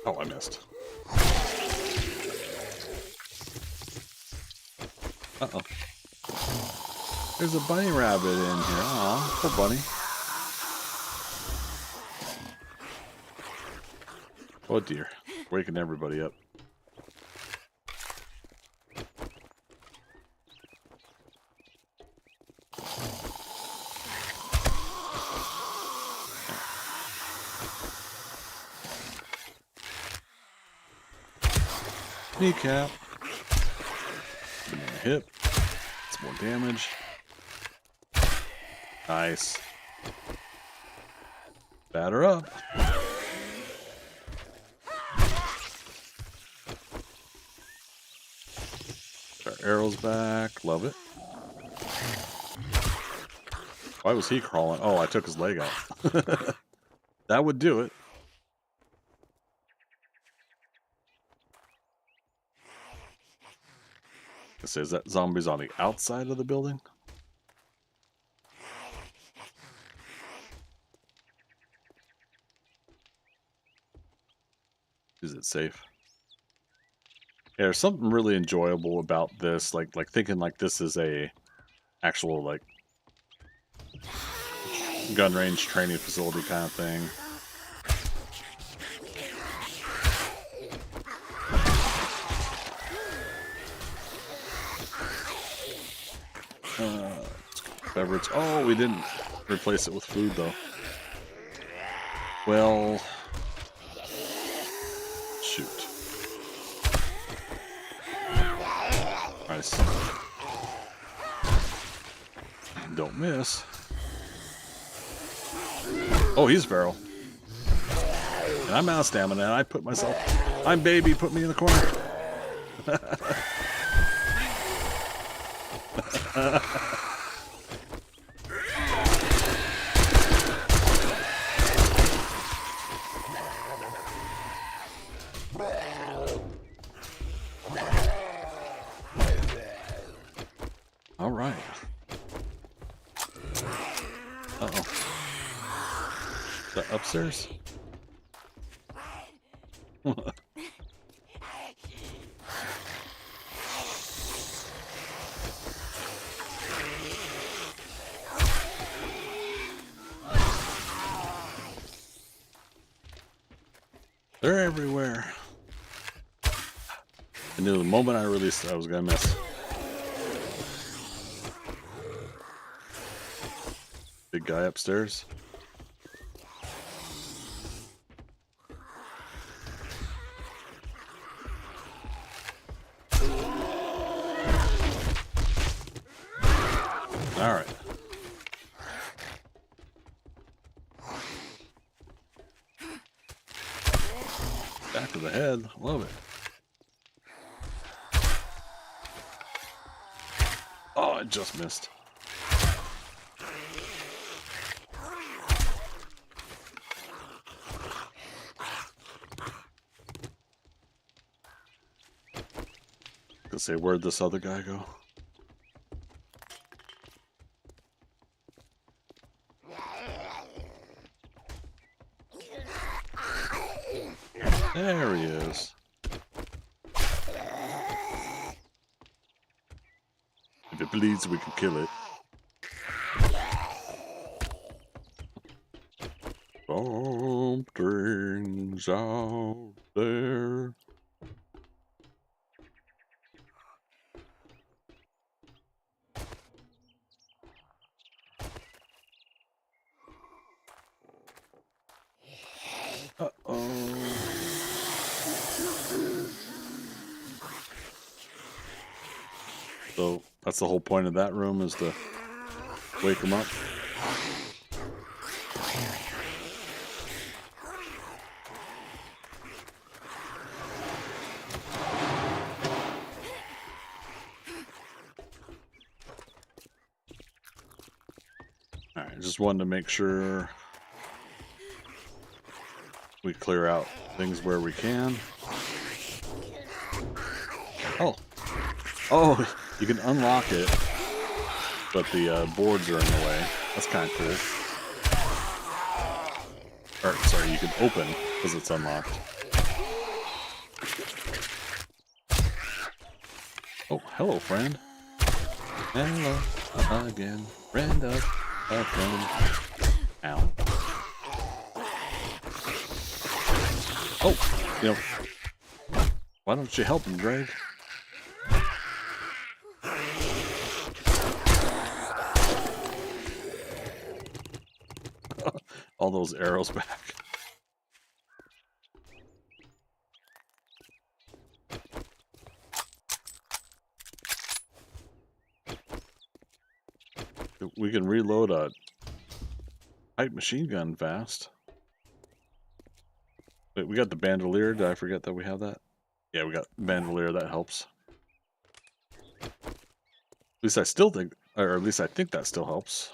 [SPEAKER 1] Oh, I missed. Uh-oh. There's a bunny rabbit in here. Aw, poor bunny. Oh dear. Waking everybody up. Kneecap. Hit. It's more damage. Nice. Batter up. Our arrows back. Love it. Why was he crawling? Oh, I took his leg out. That would do it. It says that zombies on the outside of the building. Is it safe? Yeah, there's something really enjoyable about this, like thinking like this is a actual like gun range training facility kind of thing. Beverage. Oh, we didn't replace it with food though. Well, shoot. Nice. Don't miss. Oh, he's feral. And I'm out of stamina, and I put myself... I'm baby, put me in the corner. All right. Uh-oh. Is that upstairs? They're everywhere. I knew the moment I released it, I was gonna miss. Big guy upstairs. All right. Back of the head. Love it. Oh, I just missed. Gonna say, where'd this other guy go? There he is. If it bleeds, we can kill it. Something's out there. Uh-oh. So that's the whole point of that room, is to wake him up. Alright, just wanted to make sure we clear out things where we can. Oh. Oh, you can unlock it, but the boards are in the way. That's kind of cool. Or, sorry, you can open because it's unlocked. Oh, hello, friend. Hello again, friend of a friend. Ow. Oh, you know, why don't you help him, Greg? All those arrows back. We can reload a light machine gun fast. Wait, we got the bandolier. Did I forget that we have that? Yeah, we got bandolier. That helps. At least I still think, or at least I think that still helps.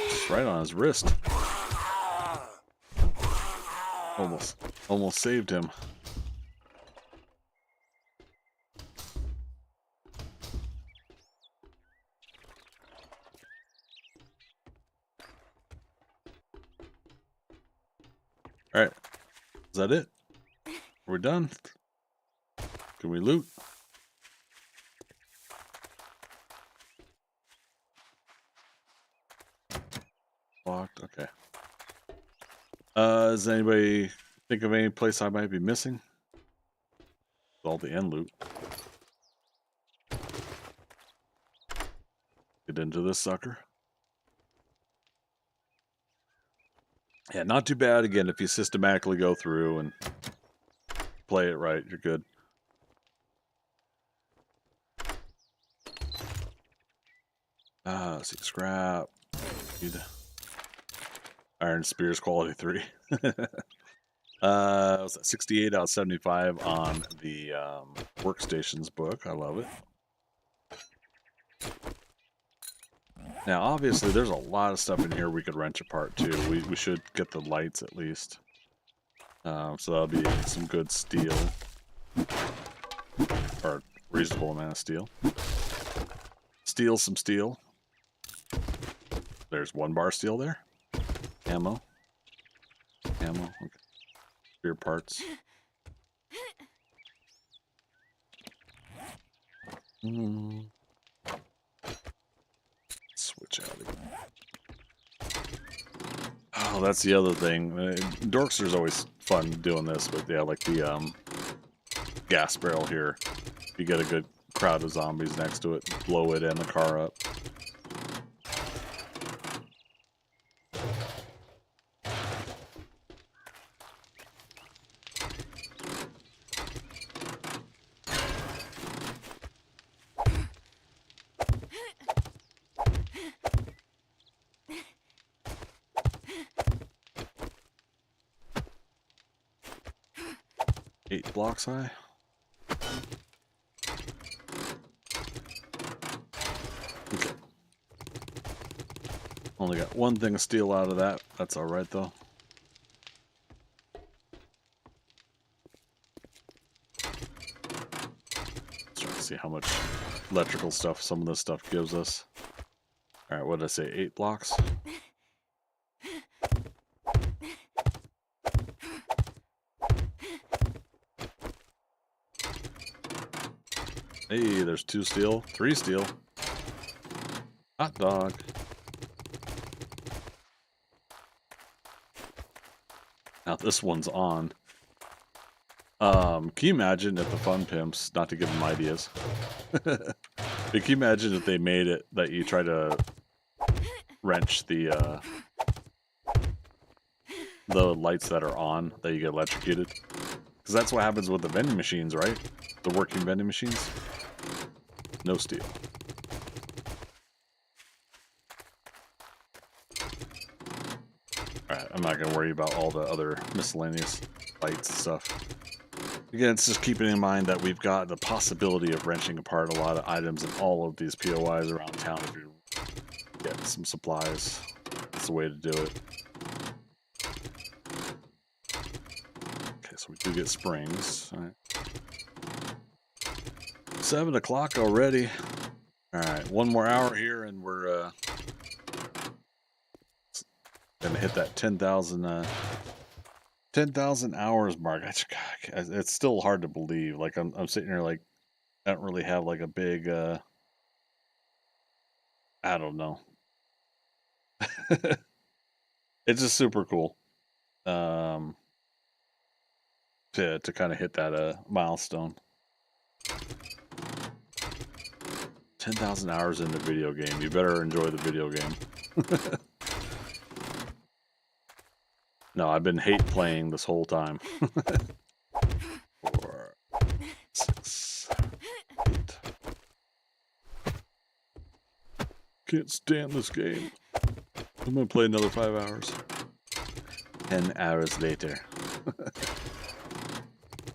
[SPEAKER 1] Just right on his wrist. Almost saved him. All right, that it? We're done. Can we loot? Locked. Okay. Does anybody think of any place I might be missing? All the end loot. Get into this sucker. Yeah, not too bad. Again, if you systematically go through and play it right, you're good. Let's see, scrap. Iron Spears quality 3. Was that 68 out of 75 on the workstations book. I love it. Now, obviously, there's a lot of stuff in here we could wrench apart too. We should get the lights at least. So that'll be some good steel, or reasonable amount of steel. Steal some steel. There's 1 bar steel there. Ammo. Okay. Spear parts. Switch out again. Oh, that's the other thing. Dorkster's always fun doing this, but yeah, like the gas barrel here. You get a good crowd of zombies next to it, blow it and the car up. Eight blocks high. Okay. Only got 1 thing of steel out of that. That's alright though. Let's try to see how much electrical stuff some of this stuff gives us. Alright, what did I say? 8 blocks? Hey, there's 2 steel, 3 steel. Hot dog. Now this one's on. Can you imagine if the Fun Pimps, not to give them ideas, but can you imagine if they made it that you try to wrench the lights that are on, that you get electrocuted? Because that's what happens with the vending machines, right? The working vending machines. No steel. Alright, I'm not going to worry about all the other miscellaneous lights and stuff. Again, it's just keeping in mind that we've got the possibility of wrenching apart a lot of items in all of these POIs around town if you get some supplies. That's the way to do it. Okay, so we do get springs. All right. 7 o'clock already. Alright, 1 more hour here and we're gonna hit that 10,000 hours mark. It's still hard to believe. Like I'm sitting here like I don't really have like a big I don't know. It's just super cool. To kind of hit that milestone. 10,000 hours in the video game. You better enjoy the video game. No, I've been hate playing this whole time. 4, 6, 8. Can't stand this game. I'm gonna play another 5 hours. 10 hours later.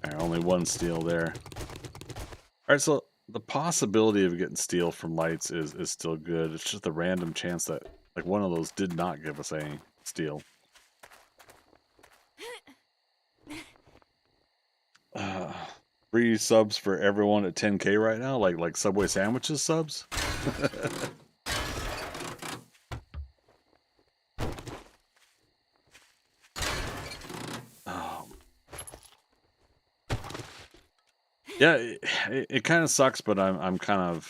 [SPEAKER 1] Alright, only 1 steel there. Alright, so the possibility of getting steel from lights is still good. It's just a random chance that like one of those did not give us any steel. Free subs for everyone at 10K right now, like Subway sandwiches subs. Yeah, it kind of sucks, but I'm kind of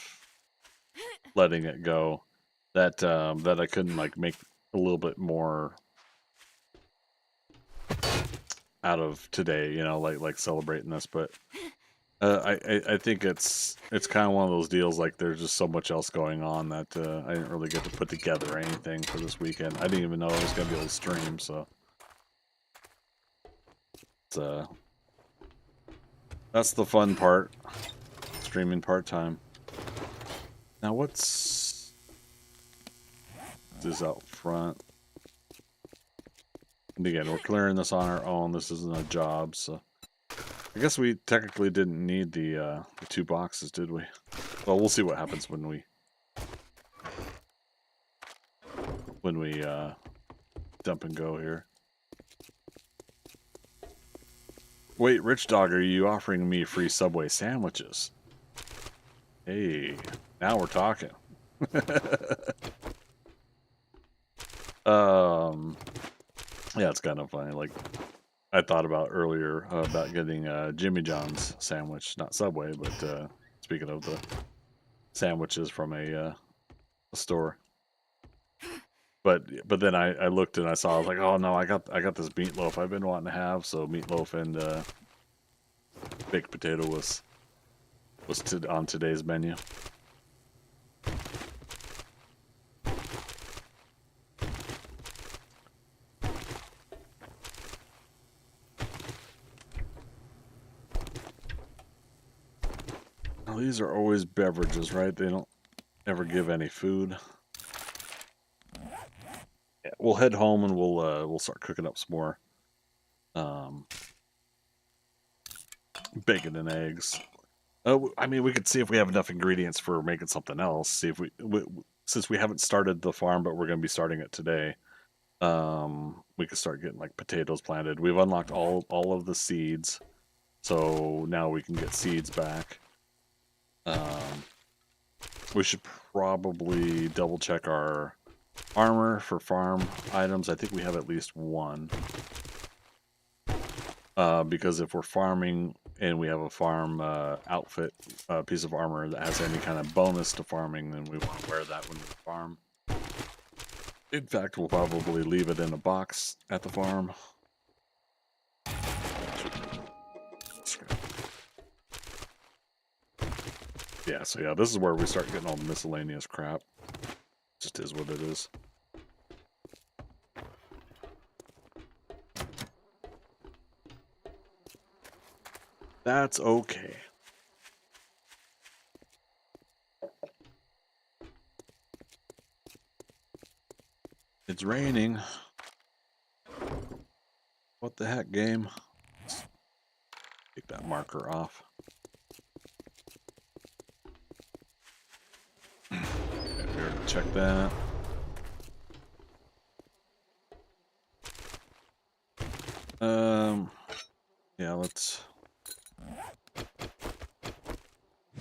[SPEAKER 1] letting it go. That that I couldn't like make a little bit more out of today, you know, like celebrating this. But I think it's kind of one of those deals. Like there's just so much else going on that I didn't really get to put together anything for this weekend. I didn't even know I was gonna be able to stream, so it's that's the fun part, streaming part time. Now what's this out front? And again, we're clearing this on our own. This isn't a job, so I guess we technically didn't need the 2 boxes, did we? Well, we'll see what happens when we dump and go here. Wait, Rich Dog, are you offering me free Subway sandwiches? Hey, now we're talking. Yeah, it's kind of funny. Like I thought about earlier about getting a Jimmy John's sandwich, not Subway, but speaking of the sandwiches from a store. But then I looked and I saw, I was like, oh no, I got this meatloaf I've been wanting to have. So meatloaf and baked potato was on today's menu. Now, these are always beverages, right? They don't ever give any food. Yeah, we'll head home and we'll start cooking up some more bacon and eggs. I mean, we could see if we have enough ingredients for making something else. See if we since we haven't started the farm, but we're going to be starting it today. We could start getting like potatoes planted. We've unlocked all of the seeds, so now we can get seeds back. We should probably double check our armor for farm items. I think we have at least one. Because if we're farming and we have a farm outfit piece of armor that has any kind of bonus to farming, then we want to wear that when we farm. In fact, we'll probably leave it in a box at the farm. Yeah, so yeah, this is where we start getting all the miscellaneous crap. Just is what it is. That's okay. It's raining. What the heck, game? Let's take that marker off. Okay, we already check that. Yeah, let's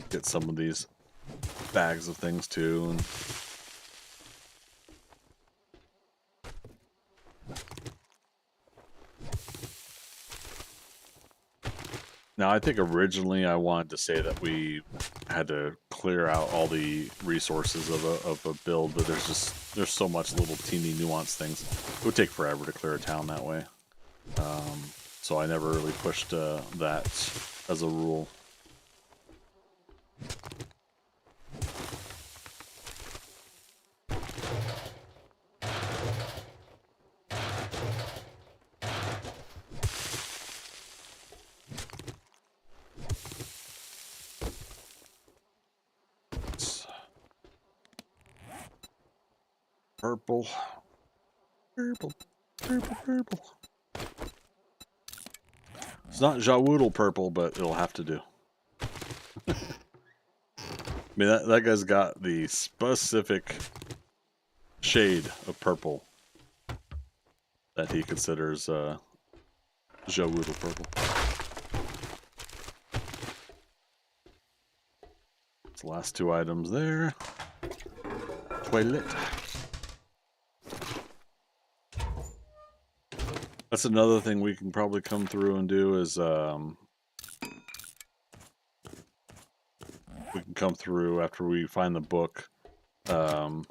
[SPEAKER 1] get some of these bags of things too. And now, I think originally I wanted to say that we had to clear out all the resources of a build, but there's so much little teeny nuanced things. It would take forever to clear a town that way. So I never really pushed that as a rule. Purple. Purple. Purple. Purple. It's not Jawoodle purple, but it'll have to do. I mean, that guy's got the specific shade of purple that he considers Jawoodle purple. It's the last 2 items there. Toilet. That's another thing we can probably come through and do is come through after we find the book. Oh,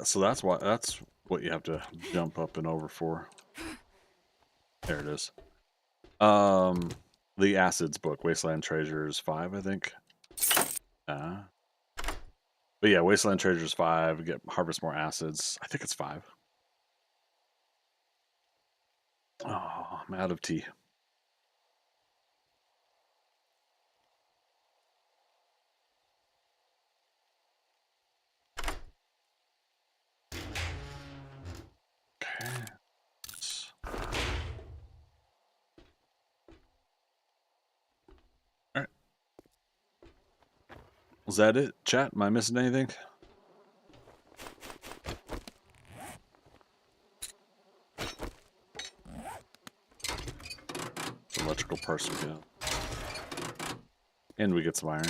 [SPEAKER 1] so that's what you have to jump up and over for. There it is. The Acids book, Wasteland Treasures 5, I think. But yeah, Wasteland Treasures 5, harvest more acids. I think it's 5. Oh, I'm out of tea. Okay. All right. Was that it, chat? Am I missing anything? Electrical parts we get. And we get some iron.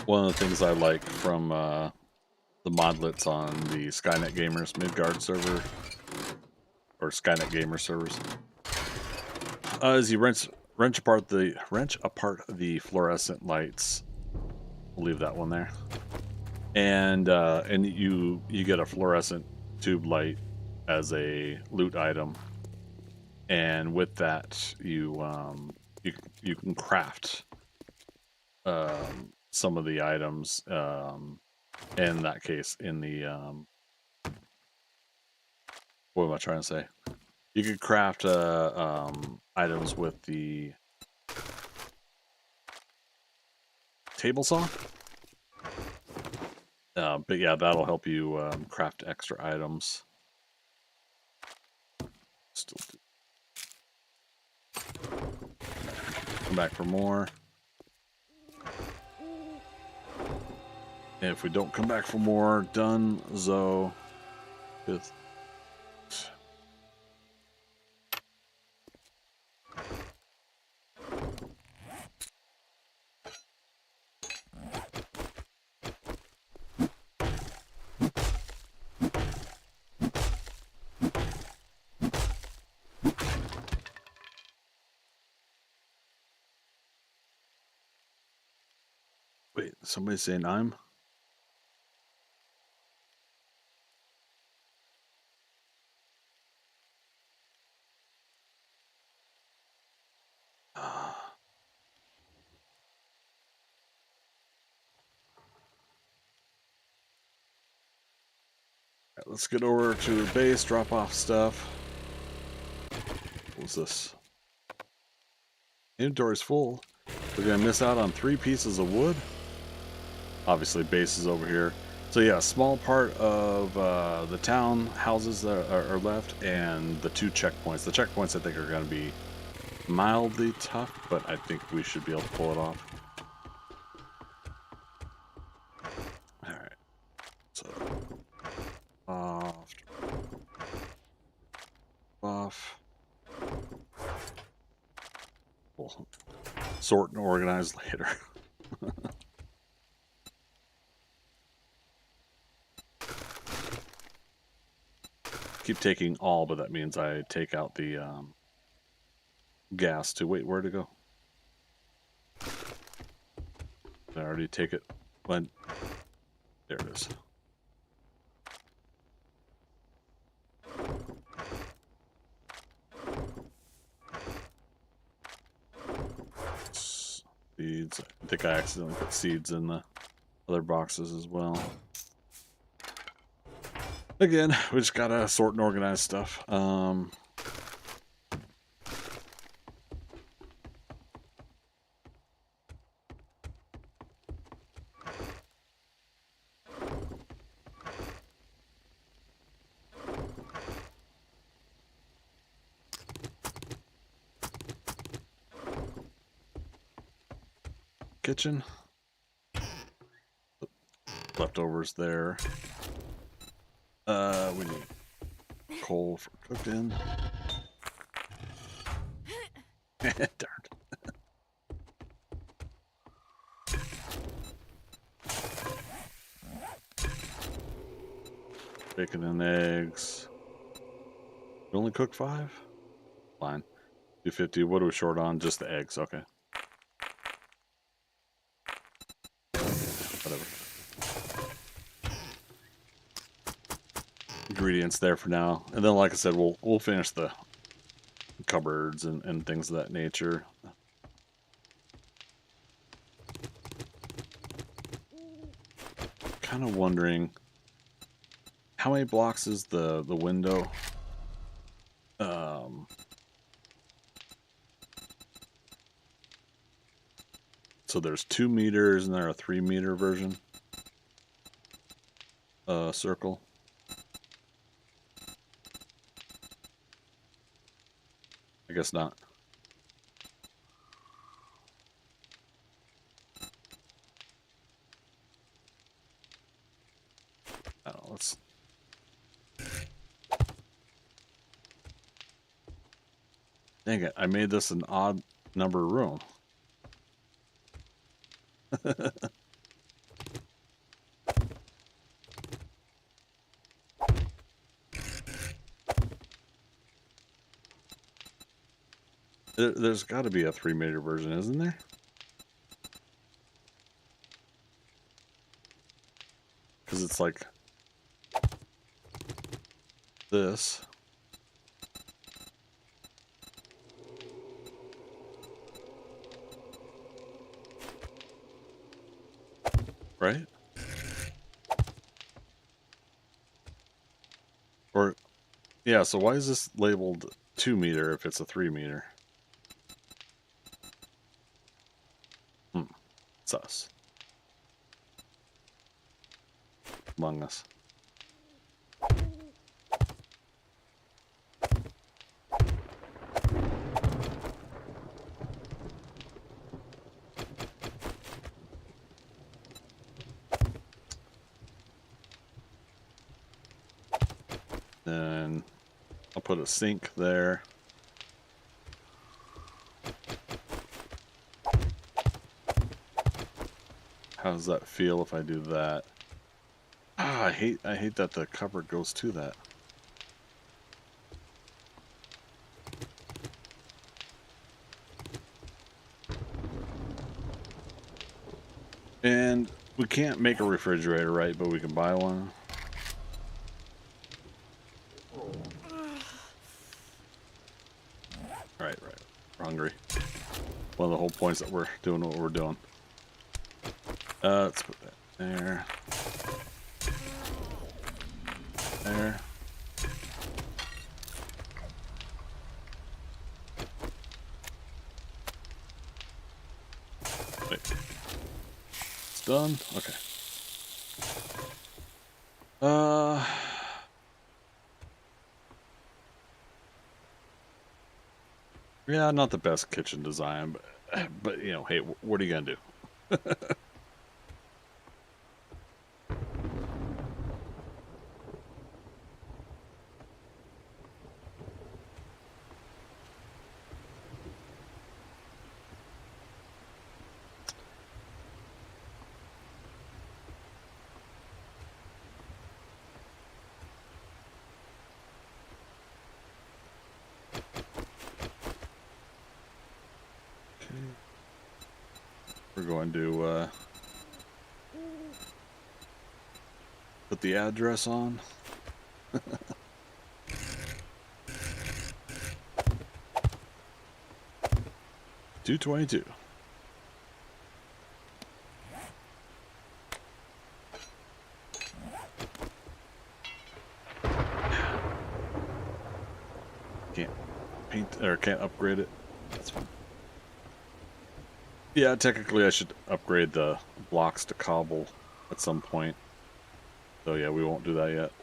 [SPEAKER 1] One of the things I like from the modlets on the Skynet Gamers Midgard server, or Skynet Gamer servers, is you wrench apart the fluorescent lights. We'll leave that one there, and you get a fluorescent tube light as a loot item, and with that you can craft some of the items. In that case, in the what am I trying to say? You could craft items with the table saw. But yeah, that'll help you craft extra items. Still come back for more. And if we don't come back for more, done, zo. With wait, somebody's saying I'm. Right, let's get over to the base, drop off stuff. What's this? Inventory's full. We're gonna miss out on 3 pieces of wood. Obviously, base is over here. So yeah, a small part of the town houses that are left, and the 2 checkpoints. The checkpoints I think are gonna be mildly tough, but I think we should be able to pull it off. Alright. So off. We'll sort and organize later. Keep taking all, but that means I take out the gas to wait. Where to go? Did I already take it? When? There it is. Seeds. I think I accidentally put seeds in the other boxes as well. Again, we just gotta sort and organize stuff. Kitchen. Leftovers there. We need coal for cooking. Darn. Bacon and eggs. We only cook 5? Fine. 250. What are we short on? Just the eggs. Okay. Whatever. Ingredients there for now. And then, like I said, we'll finish the cupboards and things of that nature. Kind of wondering how many blocks is the window? So there's 2 meters and there are a 3-meter version. Circle. I guess not. I don't know, let's... Dang it, I made this an odd number room. There's got to be a 3-meter version, isn't there? Because it's like this. Right? Or, yeah, so why is this labeled 2-meter if it's a 3-meter? Sus. Among Us. Then I'll put a sink there. How does that feel if I do that? Ah, I hate that the cupboard goes to that. And we can't make a refrigerator, right? But we can buy one. Right. We're hungry. One of the whole points that we're doing what we're doing. Let's put that there. There. Wait. It's done? Okay. Yeah, not the best kitchen design, but you know, hey, what are you gonna do? We're going to put the address on. 222. Can't paint or can't upgrade it. That's fine. Yeah, technically I should upgrade the blocks to cobble at some point. So yeah, we won't do that yet.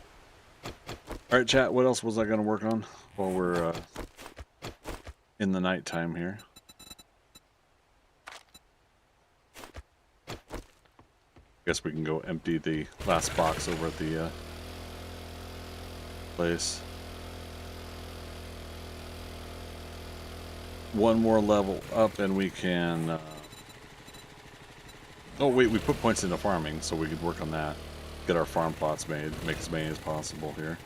[SPEAKER 1] Alright, chat, what else was I going to work on while we're in the nighttime here? Guess we can go empty the last box over at the place. One more level up and we can... Oh wait, we put points into farming, so we could work on that. Get our farm plots made, make as many as possible here.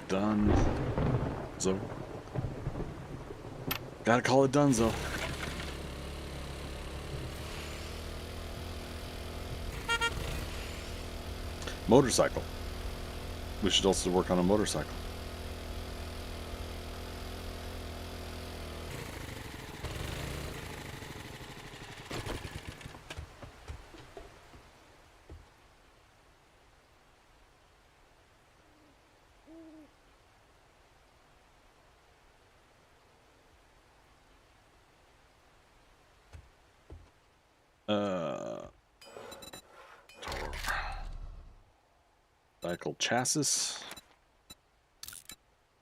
[SPEAKER 1] done. So, gotta call it Dunzo. Motorcycle. We should also work on a motorcycle. Cycle chassis.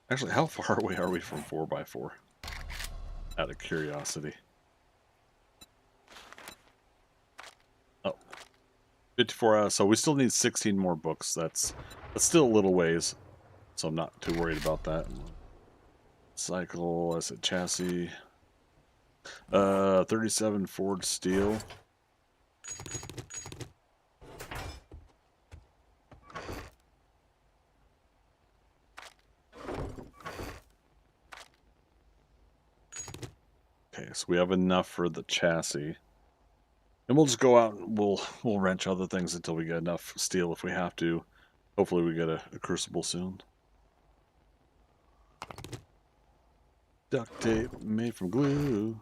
[SPEAKER 1] Actually, how far away are we from 4x4? Out of curiosity. Oh, 54 hours. So we still need 16 more books. That's still a little ways. So I'm not too worried about that. Cycle, I said chassis. 37 Ford steel. Okay, so we have enough for the chassis. And we'll just go out and we'll wrench other things until we get enough steel if we have to. Hopefully we get a crucible soon. Duct tape made from glue.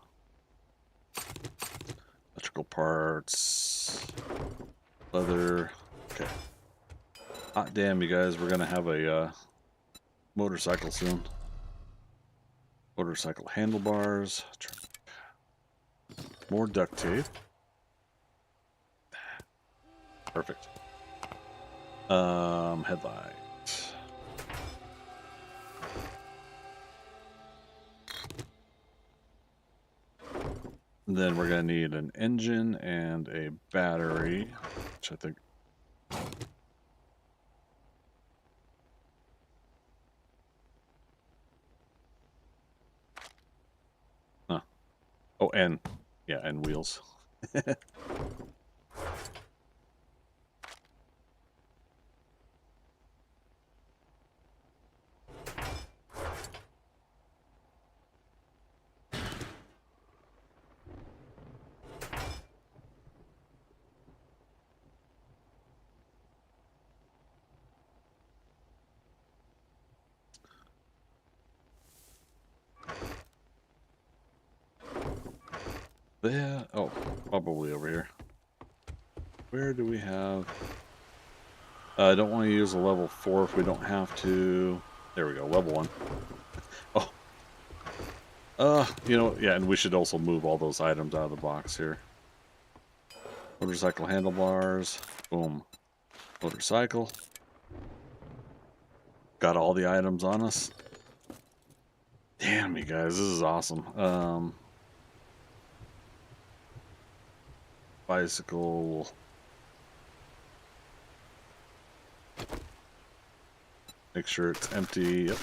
[SPEAKER 1] Electrical parts. Leather. Okay. Hot damn, you guys, we're gonna have a motorcycle soon. Motorcycle handlebars. More duct tape. Perfect. Headlight. And then we're gonna need an engine and a battery, which I think. Huh. Oh, and yeah, and wheels. There. Oh, probably over here. Where do we have? I don't want to use a level 4 if we don't have to. There we go, level 1. Oh, you know, yeah, and we should also move all those items out of the box here. Motorcycle handlebars. Boom. Motorcycle. Got all the items on us. Damn, you guys, this is awesome. Bicycle. Make sure it's empty. Yep.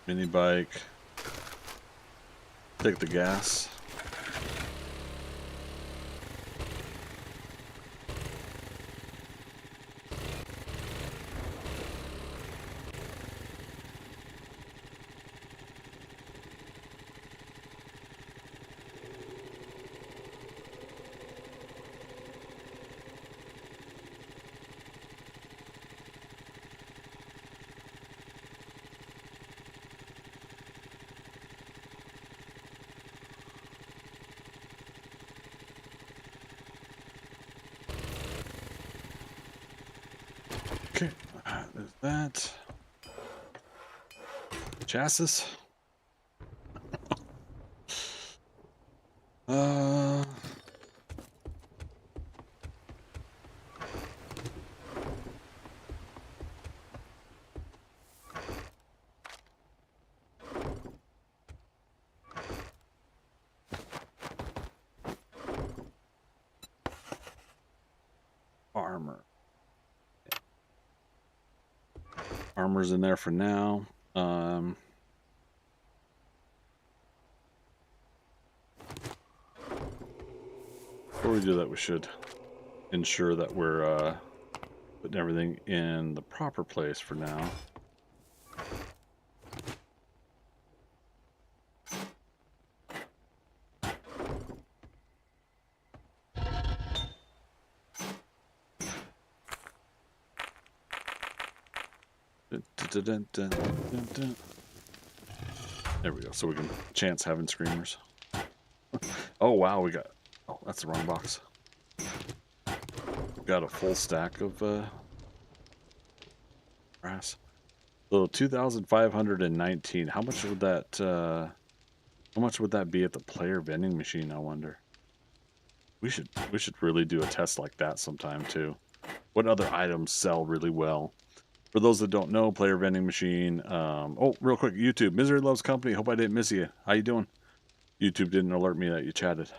[SPEAKER 1] Mini bike. Take the gas. Okay, there's that. Chassis. Armor. Armor's in there for now. Before we do that, we should ensure that we're Putting everything in the proper place for now. There we go. So we can chance having screamers. Oh wow, we got. Oh, that's the wrong box. We got a full stack of brass. So 2,519. How much would that? How much would that be at the player vending machine? I wonder. We should really do a test like that sometime too. What other items sell really well? For those that don't know, player vending machine. Oh, real quick, YouTube. Misery Loves Company. Hope I didn't miss you. How you doing? YouTube didn't alert me that you chatted.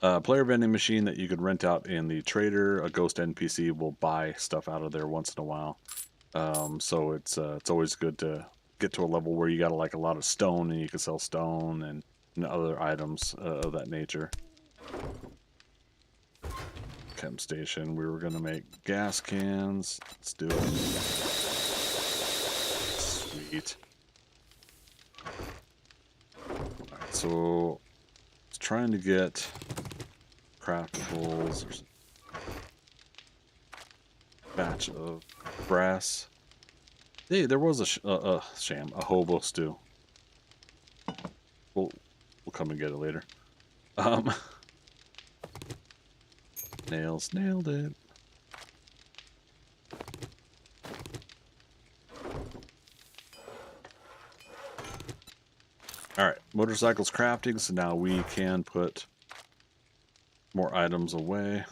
[SPEAKER 1] Player vending machine that you could rent out in the trader. A ghost NPC will buy stuff out of there once in a while. So it's always good to get to a level where you got like a lot of stone and you can sell stone and other items of that nature. Chem station. We were gonna make gas cans. Let's do it. Sweet. Alright, so it's trying to get craftables or batch of brass. Hey, there was a hobo stew. We'll come and get it later. Nails, nailed it. Alright, motorcycles crafting, so now we can put more items away.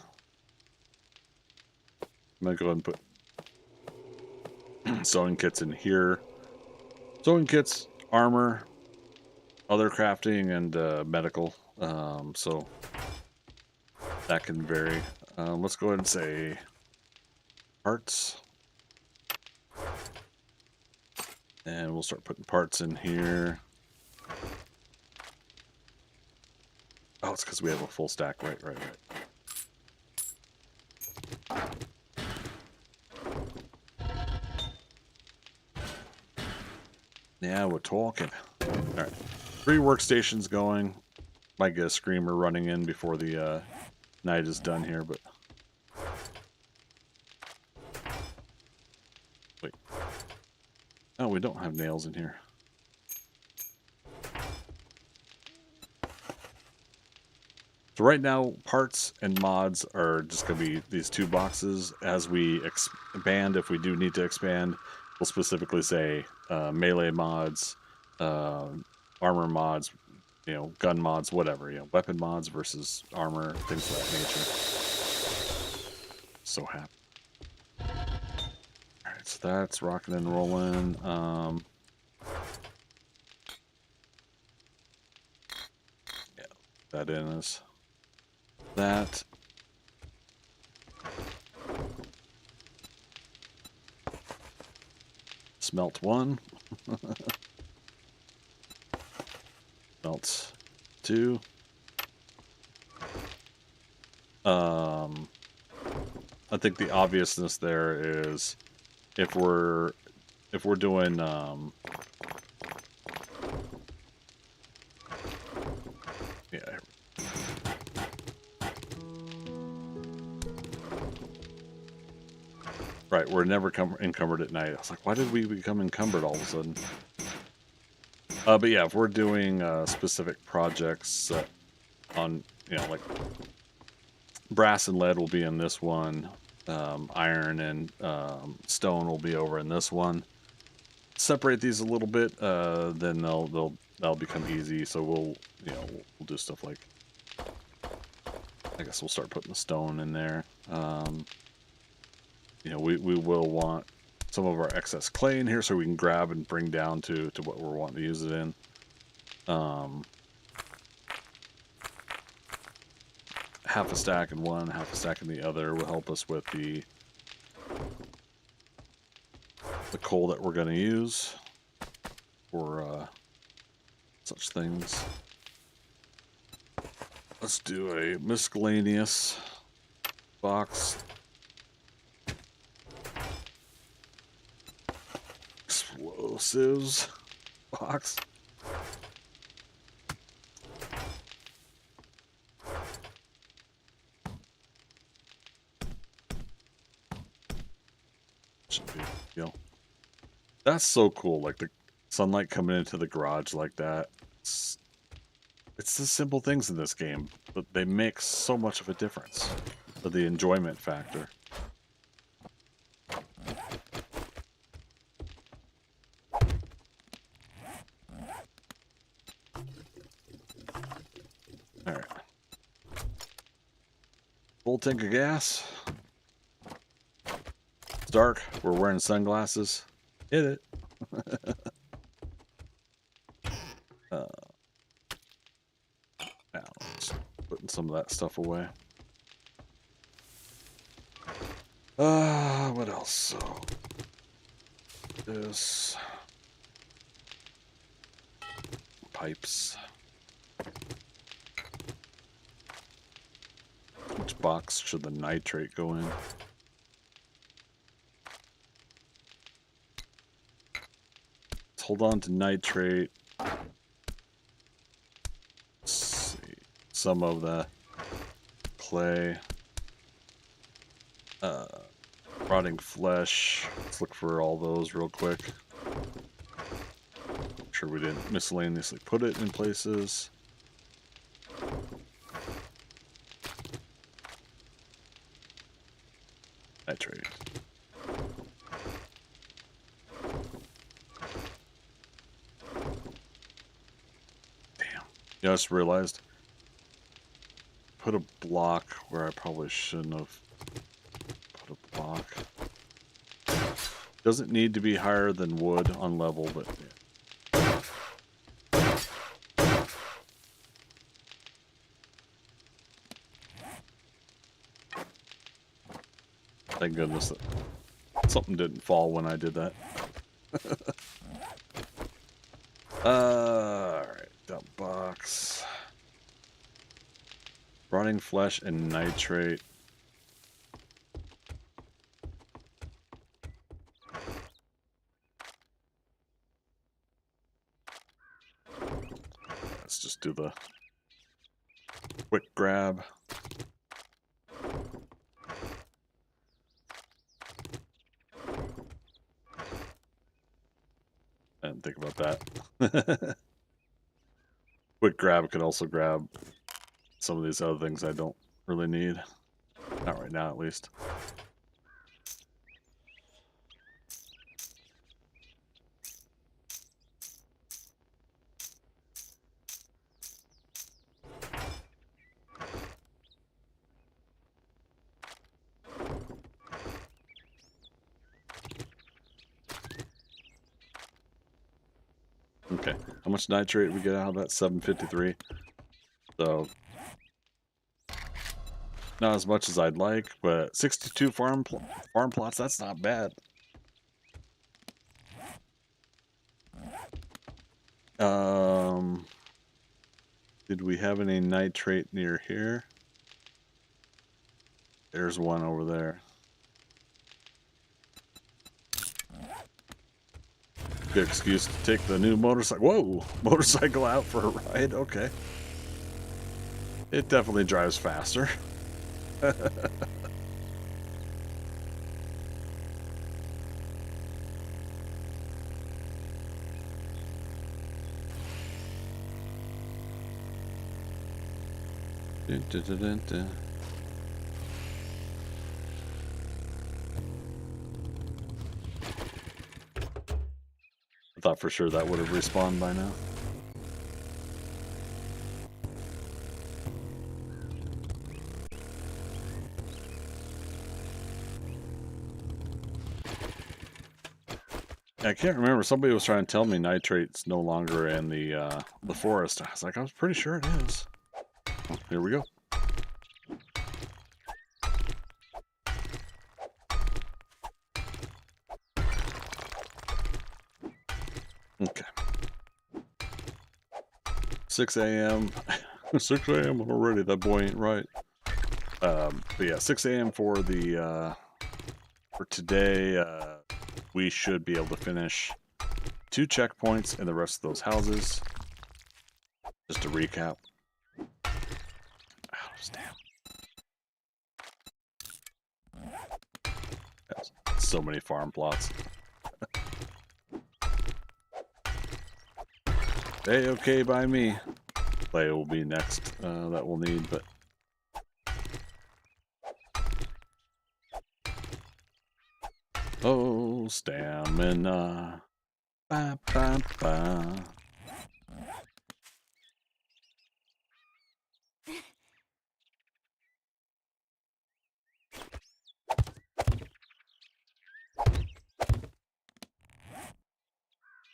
[SPEAKER 1] I'm gonna go ahead and put sewing kits in here. Sewing kits, armor, other crafting, and medical. So that can vary. Let's go ahead and say parts. And we'll start putting parts in here. Oh, it's because we have a full stack. Right. Yeah, we're talking. Alright. 3 workstations going. Might get a screamer running in before the night is done here, but... Wait. Oh, we don't have nails in here. So right now, parts and mods are just going to be these 2 boxes. As we expand, if we do need to expand, we'll specifically say melee mods, armor mods, you know, gun mods, whatever, you know, weapon mods versus armor, things of that nature. So happy. Alright, so that's rocking and rolling. Yeah, that in is that. Smelt 1. Smelt 2. I think the obviousness there is if we're doing yeah. Right, we're never encumbered at night. I was like, why did we become encumbered all of a sudden? But yeah, if we're doing specific projects on, you know, like brass and lead will be in this one, iron and stone will be over in this one. Separate these a little bit, then that'll become easy. So we'll do stuff like, I guess we'll start putting the stone in there. You know, we will want some of our excess clay in here so we can grab and bring down to what we're wanting to use it in. Half a stack in one, half a stack in the other will help us with the coal that we're going to use for such things. Let's do a miscellaneous box. explosives box. Should be a deal. That's so cool, like the sunlight coming into the garage like that. It's the simple things in this game, but they make so much of a difference for the enjoyment factor. Alright. Full tank of gas. It's dark. We're wearing sunglasses. Hit it. Now, just putting some of that stuff away. What else? So, this. Pipes. Which box should the nitrate go in? Let's hold on to nitrate. Let's see. Some of the clay. Rotting flesh. Let's look for all those real quick. Make sure we didn't miscellaneously put it in places. Nitrate. Damn. Yeah, I just realized. Put a block where I probably shouldn't have put a block. Doesn't need to be higher than wood on level, but yeah. Thank goodness that something didn't fall when I did that. Alright, dump box. Rotting flesh and nitrate. Let's just do the quick grab. I didn't think about that. Quick grab could also grab some of these other things I don't really need. Not right now, at least. Okay, how much nitrate we get out of that? 753. So, not as much as I'd like, but 62 farm plots, that's not bad. Did we have any nitrate near here? There's one over there. Good excuse to take the new motorcycle. Whoa! Motorcycle out for a ride? Okay. It definitely drives faster. Dun, dun, dun, dun, dun. I thought for sure that would have respawned by now. I can't remember. Somebody was trying to tell me nitrate's no longer in the forest. I was like, I was pretty sure it is. Oh, here we go. Okay. 6 a.m. 6 a.m. already. That boy ain't right. But yeah, 6 a.m. for the for today. We should be able to finish 2 checkpoints in the rest of those houses. Just to recap. Oh, damn. So many farm plots. Hey, okay by me. Clay will be next that we'll need, but oh, stamina. Ba, ba, ba.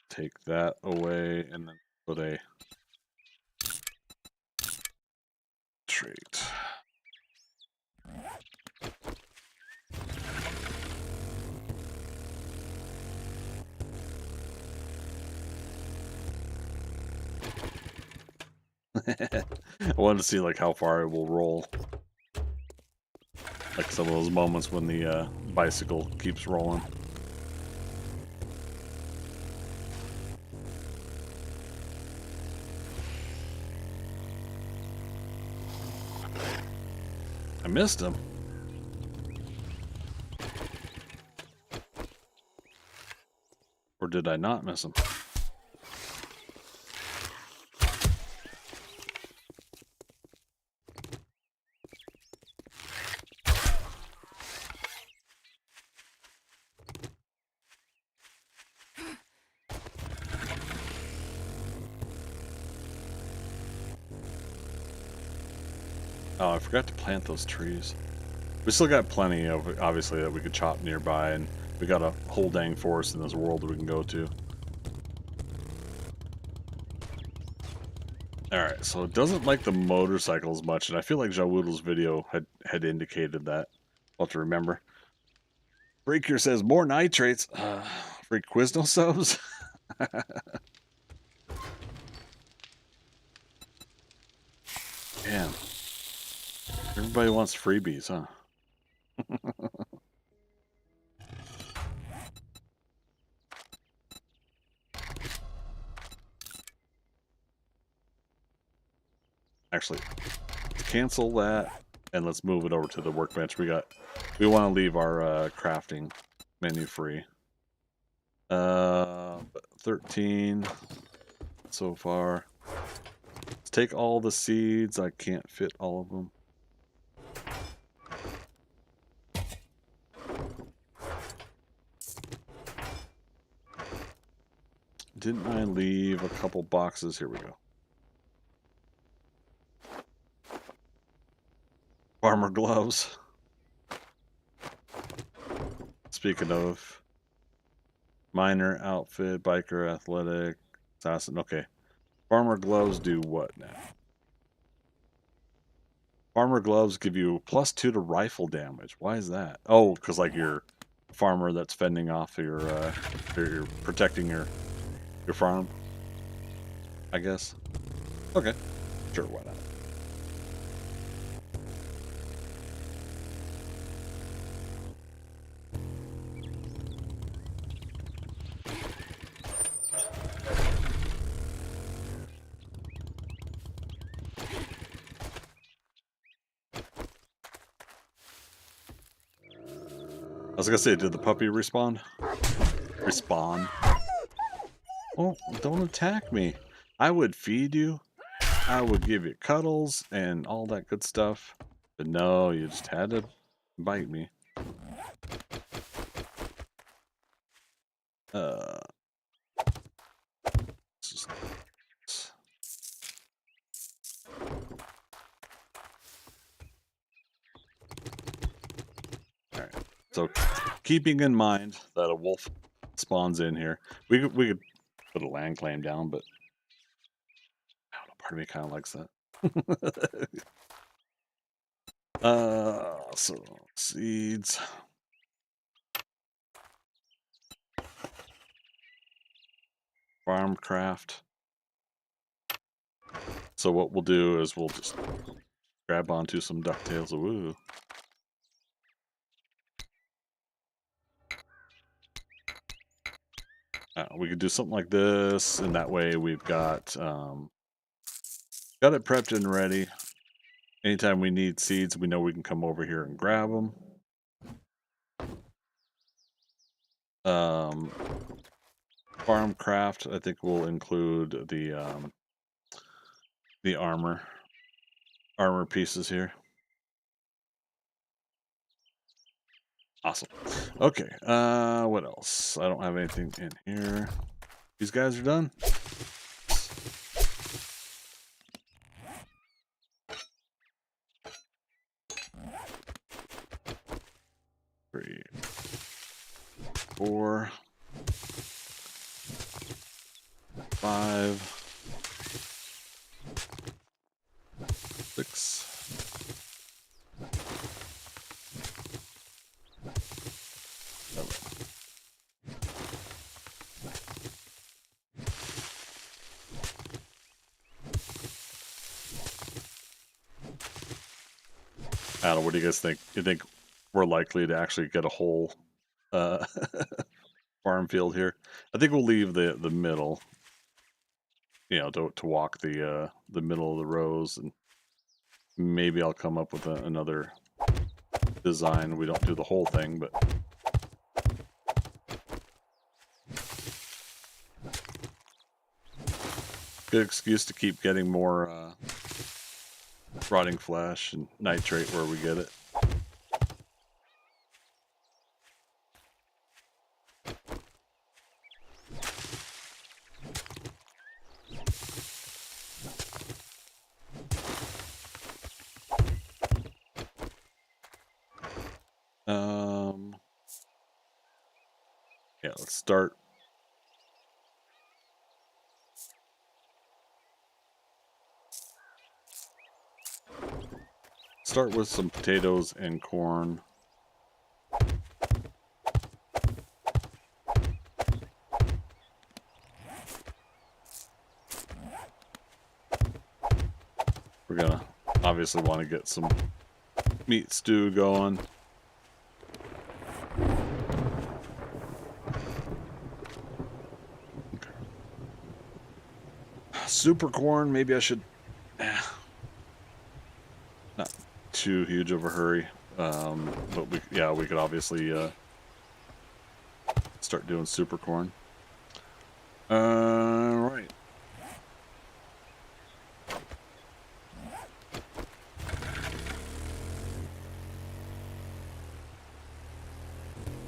[SPEAKER 1] Take that away and then put a trait. I wanted to see like how far it will roll. Like some of those moments when the bicycle keeps rolling. I missed him. Or did I not miss him? Oh, I forgot to plant those trees. We still got plenty of, obviously, that we could chop nearby, and we got a whole dang forest in this world that we can go to. Alright, so it doesn't like the motorcycles much, and I feel like Jawoodle's video had indicated that. I'll have to remember. Breaker says, more nitrates. Free Quizno subs? Damn. Everybody wants freebies, huh? Actually, cancel that and let's move it over to the workbench. We want to leave our crafting menu free. 13 so far. Let's take all the seeds. I can't fit all of them. Didn't I leave a couple boxes? Here we go. Farmer gloves. Speaking of, miner outfit, biker, athletic, assassin. Okay. Farmer gloves do what now? Farmer gloves give you +2 to rifle damage. Why is that? Oh, because like you're a farmer that's fending off you're protecting your farm, I guess. Okay. Sure, why not? I was gonna say, did the puppy respawn? Respawn? Oh, don't attack me. I would feed you. I would give you cuddles and all that good stuff. But no, you just had to bite me. Alright. So keeping in mind that a wolf spawns in here, we could put a land claim down, but I don't know, part of me kind of likes that. So seeds. Farmcraft. So what we'll do is we'll just grab onto some DuckTales. Woo. We could do something like this, and that way we've got it prepped and ready. Anytime we need seeds, we know we can come over here and grab them. Farm craft, I think we'll include the armor pieces here. Awesome. Okay, what else? I don't have anything in here. These guys are done. 3, 4, 5, 6. I don't know, what do you guys think? You think we're likely to actually get a whole farm field here? I think we'll leave the middle, to walk the middle of the rows, and maybe I'll come up with another design. We don't do the whole thing, but good excuse to keep getting more rotting flesh and nitrate where we get it. Yeah, let's start. Start with some potatoes and corn. We're gonna obviously want to get some meat stew going. Okay. Super corn, maybe I should. Not too huge of a hurry, but we could obviously start doing super corn. Right.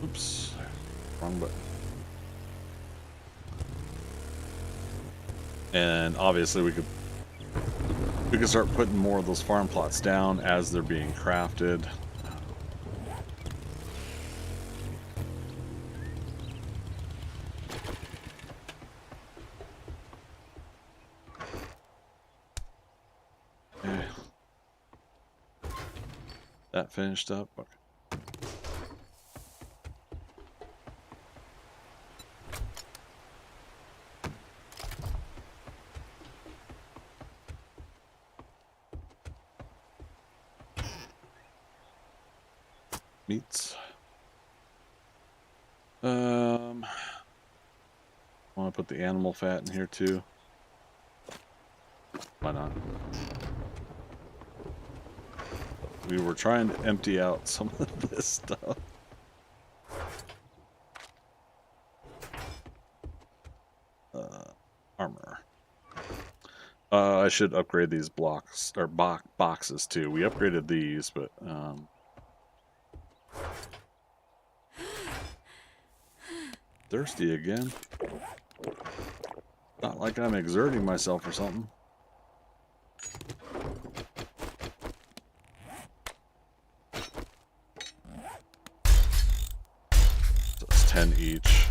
[SPEAKER 1] Oops, wrong button. And obviously we could start putting more of those farm plots down as they're being crafted. Okay. That finished up. Okay. Meats. Want to put the animal fat in here too. Why not? We were trying to empty out some of this stuff. Armor. I should upgrade these blocks or boxes too. We upgraded these, but thirsty again. Not like I'm exerting myself or something. So it's 10 each.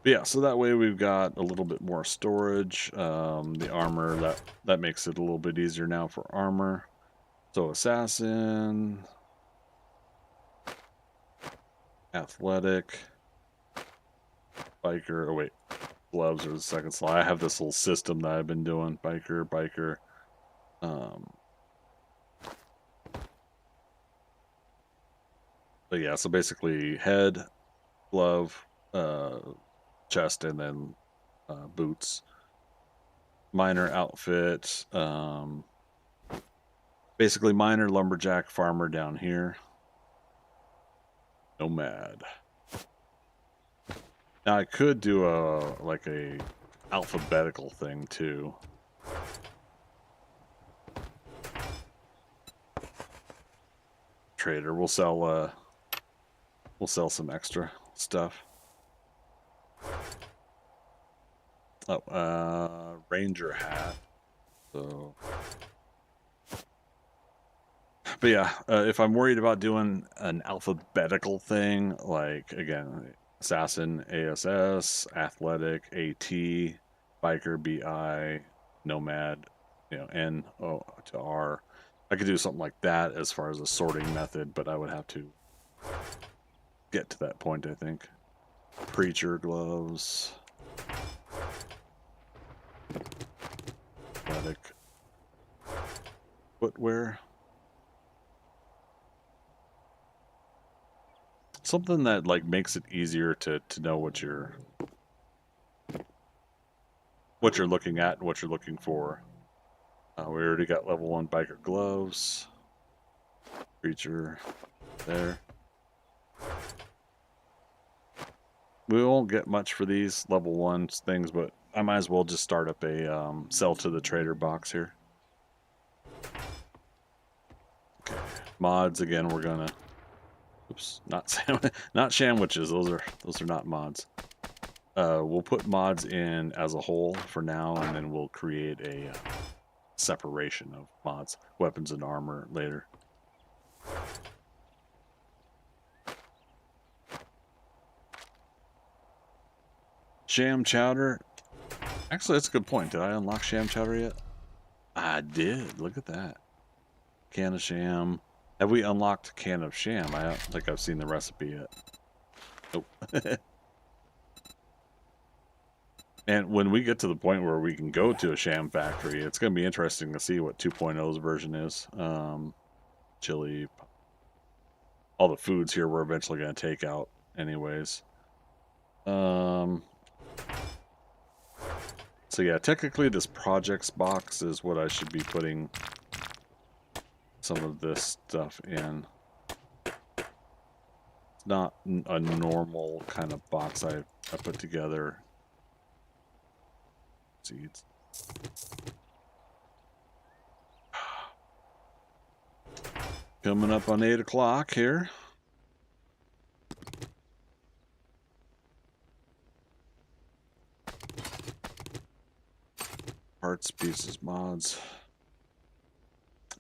[SPEAKER 1] But yeah, so that way we've got a little bit more storage. The armor, that makes it a little bit easier now for armor. So assassin. athletic, biker. Oh wait, gloves are the second slot. I have this little system that I've been doing. Biker. But yeah, so basically head, glove, chest, and then boots. Miner outfit. Basically miner, lumberjack, farmer down here. Nomad. Now I could do a alphabetical thing too. Trader, we'll sell some extra stuff. Oh, ranger hat. So, but yeah, if I'm worried about doing an alphabetical thing, like again, assassin, ASS, athletic, AT, biker, BI, nomad, N O to R. I could do something like that as far as a sorting method, but I would have to get to that point, I think. Preacher gloves. Athletic footwear. Something that like makes it easier to know what you're looking at and what you're looking for. We already got level 1 biker gloves. Preacher there. We won't get much for these level 1 things, but I might as well just start up a sell to the trader box here. Okay. Mods again. We're gonna. Oops, not sandwiches. Those are not mods. We'll put mods in as a whole for now, and then we'll create a separation of mods, weapons and armor later. Sham chowder. Actually, that's a good point. Did I unlock sham chowder yet? I did. Look at that. Can of sham. Have we unlocked can of sham? I don't think I've seen the recipe yet. Nope. And when we get to the point where we can go to a sham factory, it's going to be interesting to see what 2.0's version is. Chili. All the foods here we're eventually going to take out anyways. So yeah, technically this projects box is what I should be putting some of this stuff in. It's not a normal kind of box I put together. Seeds. Coming up on 8 o'clock here. Parts, pieces, mods.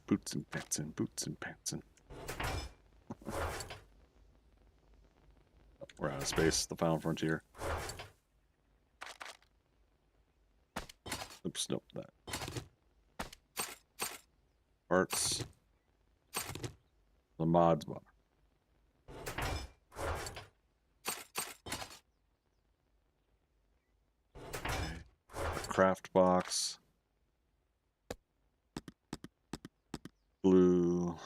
[SPEAKER 1] Boots and pantsin', boots and pantsin'. We're out of space, the final frontier. Oops, nope, that. Parts. The mods bar. Okay. A craft box. Glue.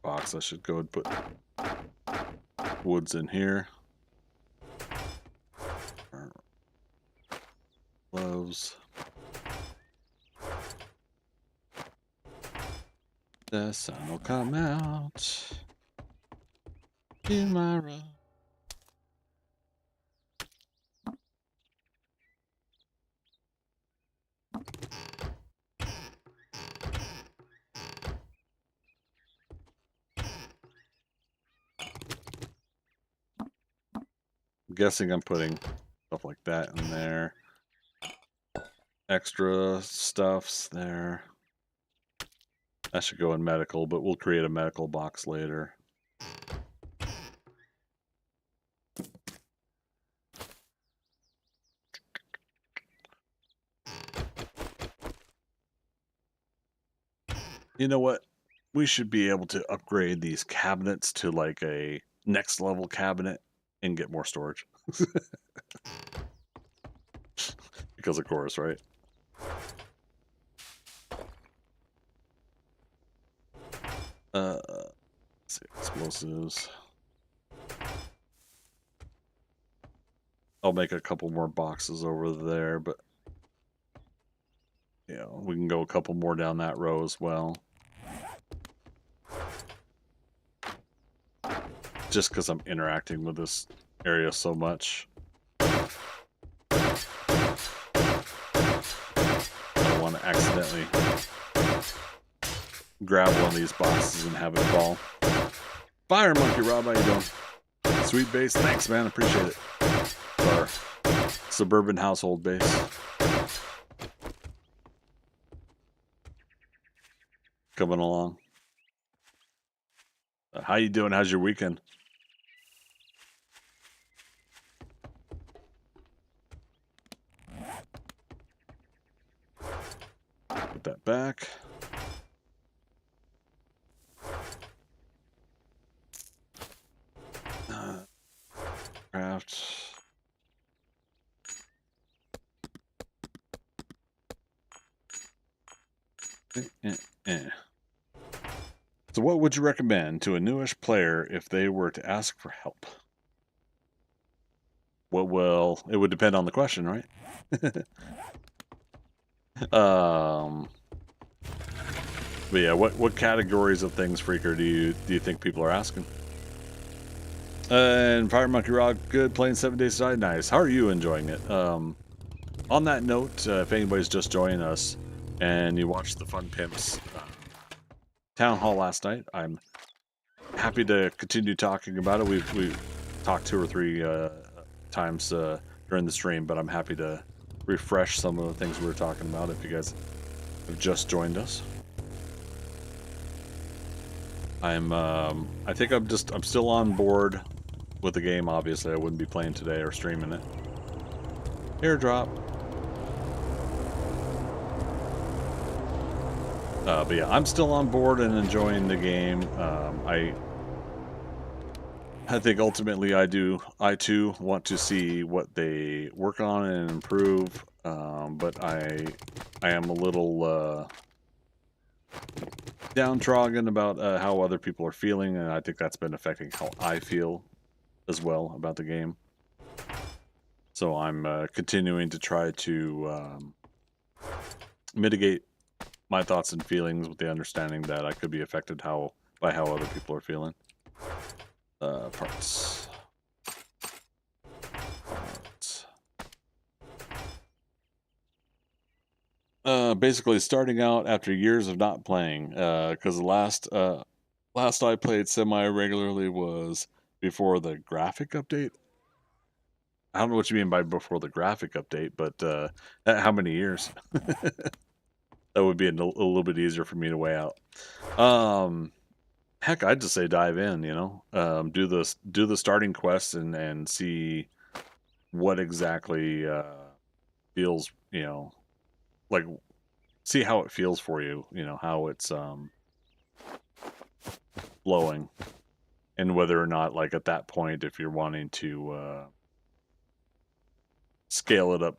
[SPEAKER 1] Box, I should go and put woods in here. Gloves. The sun will come out tomorrow. I'm guessing I'm putting stuff like that in there. Extra stuffs there. That should go in medical, but we'll create a medical box later. You know what? we should be able to upgrade these cabinets to like a next level cabinet and get more storage. Because of course, right? Let's see, explosives. I'll make a couple more boxes over there, but yeah, we can go a couple more down that row as well. Just because I'm interacting with this area so much. I don't want to accidentally grab one of these boxes and have it fall. Fire Monkey Rob, how you doing? Sweet base, thanks man, appreciate it. Our suburban household base. Coming along. How you doing? How's your weekend? Put that back. Craft. So what would you recommend to a newish player if they were to ask for help? It would depend on the question, right? But yeah, what categories of things, Freaker, do you think people are asking? And Fire Monkey Rock, good, playing 7 Days to Die, nice. How are you enjoying it? On that note, if anybody's just joining us and you watched the Fun Pimps town hall last night, I'm happy to continue talking about it. We've talked 2 or 3 times during the stream, but I'm happy to refresh some of the things we were talking about if you guys have just joined us. I think I'm still on board with the game. Obviously, I wouldn't be playing today or streaming it. Airdrop. But yeah, I'm still on board and enjoying the game. I think ultimately I too want to see what they work on and improve. But I am a little downtrodden about how other people are feeling, and I think that's been affecting how I feel as well about the game. So I'm continuing to try to mitigate my thoughts and feelings with the understanding that I could be affected by how other people are feeling. Parts. Basically starting out after years of not playing, because the last I played semi-regularly was before the graphic update. I don't know what you mean by before the graphic update, but how many years? That would be a little bit easier for me to weigh out. Heck, I'd just say dive in, you know, do the starting quests and see what exactly feels, you know, like see how it feels for you, you know, how it's flowing, and whether or not, like at that point, if you're wanting to scale it up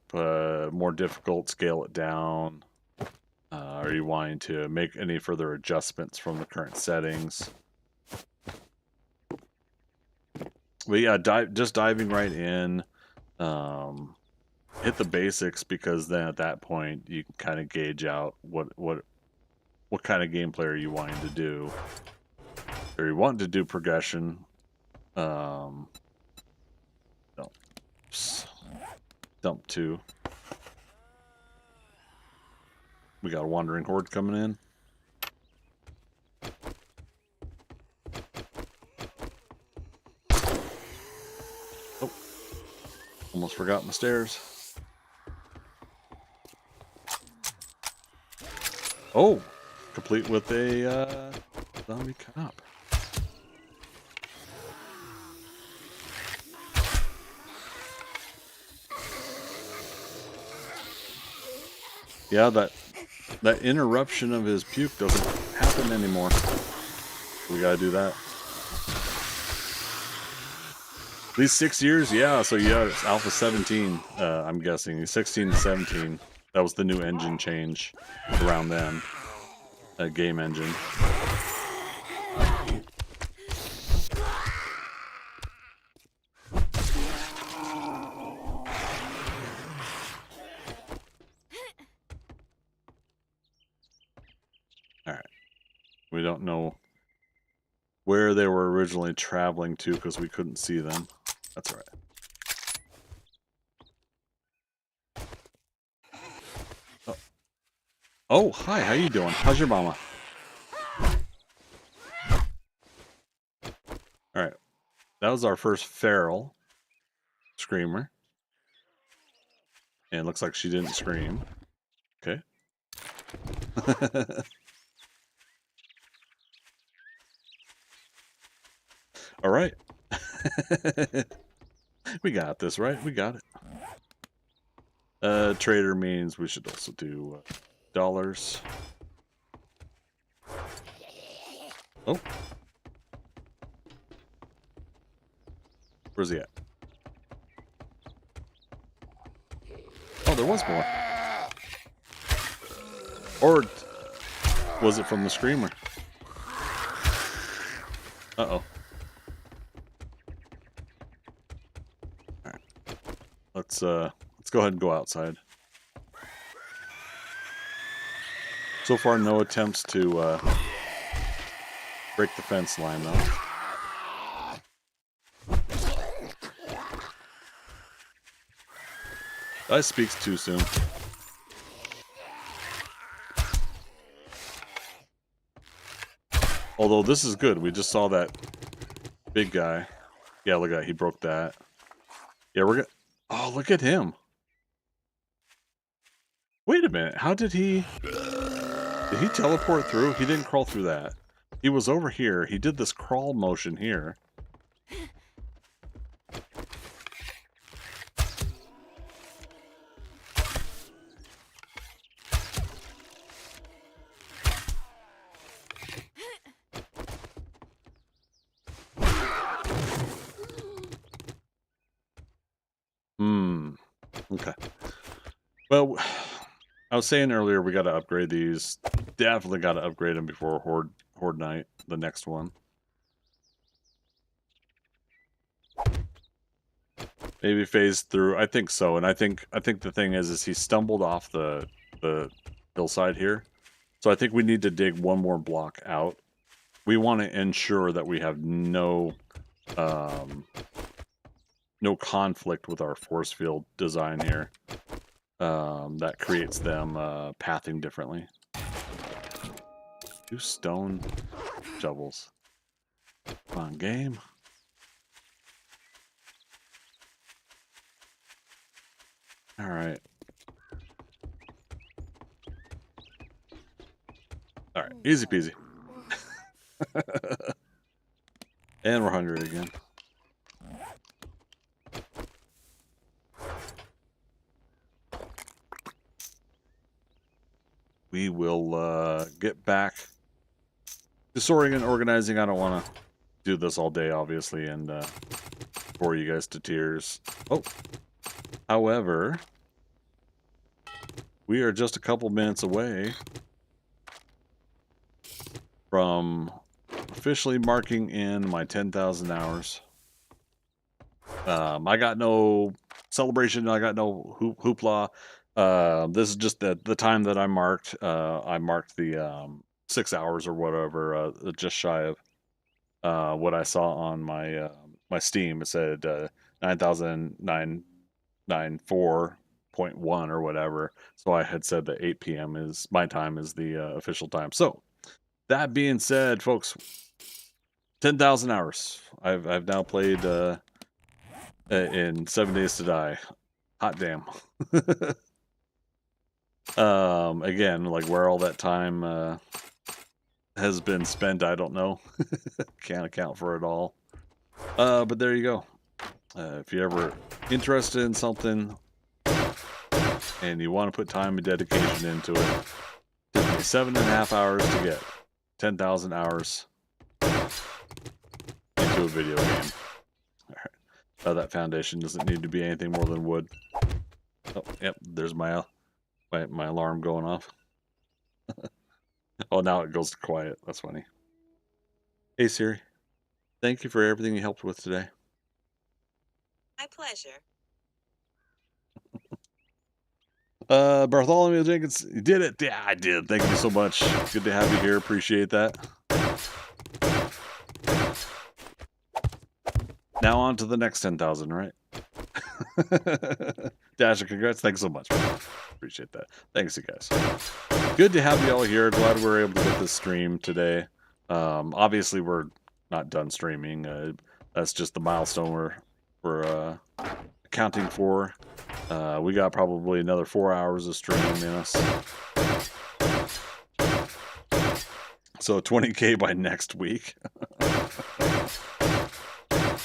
[SPEAKER 1] more difficult, scale it down. Are you wanting to make any further adjustments from the current settings? But yeah, just diving right in, hit the basics, because then at that point you can kind of gauge out what kind of gameplay are you wanting to do. Or you want to do progression. No. Dump 2. We got a wandering horde coming in. Oh, almost forgot my stairs. Oh, complete with a zombie cop. Yeah, that interruption of his puke doesn't happen nothing anymore. We gotta do that. These 6 years, yeah. So yeah, it's Alpha 17. I'm guessing 16 to 17. That was the new engine change around then. Game engine. All right. We don't know where they were originally traveling to because we couldn't see them. That's all right. Oh. Oh, hi. How you doing? How's your mama? All right. That was our first feral screamer. And it looks like she didn't scream. Okay. All right. We got this, right? We got it. Trader means we should also do dollars. Oh. Where's he at? Oh, there was more. Or was it from the screamer? Uh-oh. All right. Let's go ahead and go outside. So far, no attempts to break the fence line, though. I speaks too soon. Although this is good. We just saw that big guy. Yeah, look at that. He broke that. Yeah, we're gonna... Oh, look at him. Wait a minute. How did he... Did he teleport through? He didn't crawl through that. He was over here. He did this crawl motion here. Okay. Well, I was saying earlier we got to upgrade these. Definitely got to upgrade them before Horde Night, the next one. Maybe phase through. I think so. And I think the thing is he stumbled off the hillside here. So I think we need to dig one more block out. We want to ensure that we have no conflict with our force field design here. That creates them pathing differently. 2 stone shovels. Come on, game. All right. All right, easy peasy. And we're hungry again. We will get back to sorting and organizing. I don't want to do this all day, obviously, and bore you guys to tears. Oh, however, we are just a couple minutes away from officially marking in my 10,000 hours. I got no celebration. I got no hoopla. This is just the time that I marked. I marked the 6 hours or whatever, just shy of what I saw on my my Steam. It said 9,994.1 or whatever. So I had said that 8 p.m. is my time, is the official time. So that being said, folks, 10,000 hours. I've now played in 7 Days to Die. Hot damn. Again, like where all that time has been spent, I don't know. Can't account for it all. But there you go. If you're ever interested in something and you want to put time and dedication into it, it took me 7.5 hours to get 10,000 hours into a video game. Alright. That foundation doesn't need to be anything more than wood. Oh, yep, there's my alarm going off. Oh, now it goes quiet. That's funny. Hey Siri, thank you for everything you helped with today.
[SPEAKER 6] My pleasure.
[SPEAKER 1] Bartholomew Jenkins, you did it. Yeah, I did. Thank you so much. Good to have you here. Appreciate that. Now on to the next 10,000, right? Dasher, congrats. Thanks so much. Appreciate that. Thanks, you guys. Good to have you all here. Glad we were able to get this stream today. Obviously, we're not done streaming. That's just the milestone we're accounting for. We got probably another 4 hours of streaming in us. So 20K by next week.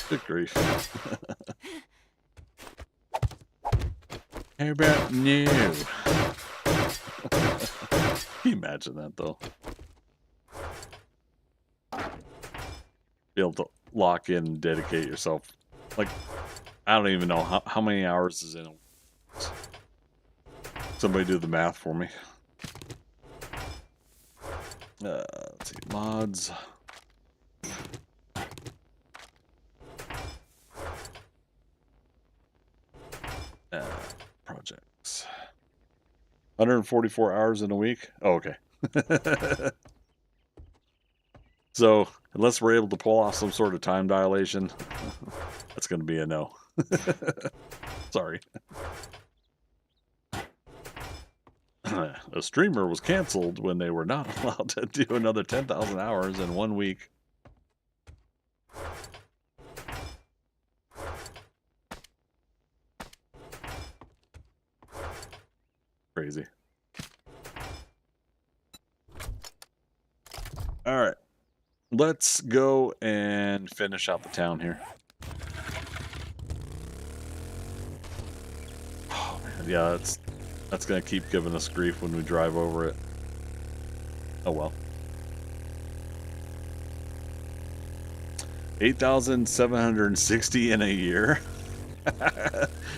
[SPEAKER 1] Good grief. How about new? Can you imagine that, though? Be able to lock in and dedicate yourself. Like, I don't even know how many hours is in a... Somebody do the math for me. Let's see. Mods. Projects. 144 hours in a week? Oh, okay. So, unless we're able to pull off some sort of time dilation, that's going to be a no. Sorry. A streamer was canceled when they were not allowed to do another 10,000 hours in 1 week. Crazy. All right. Let's go and finish out the town here. Oh, man. Yeah, that's going to keep giving us grief when we drive over it. Oh, well. 8,760 in a year.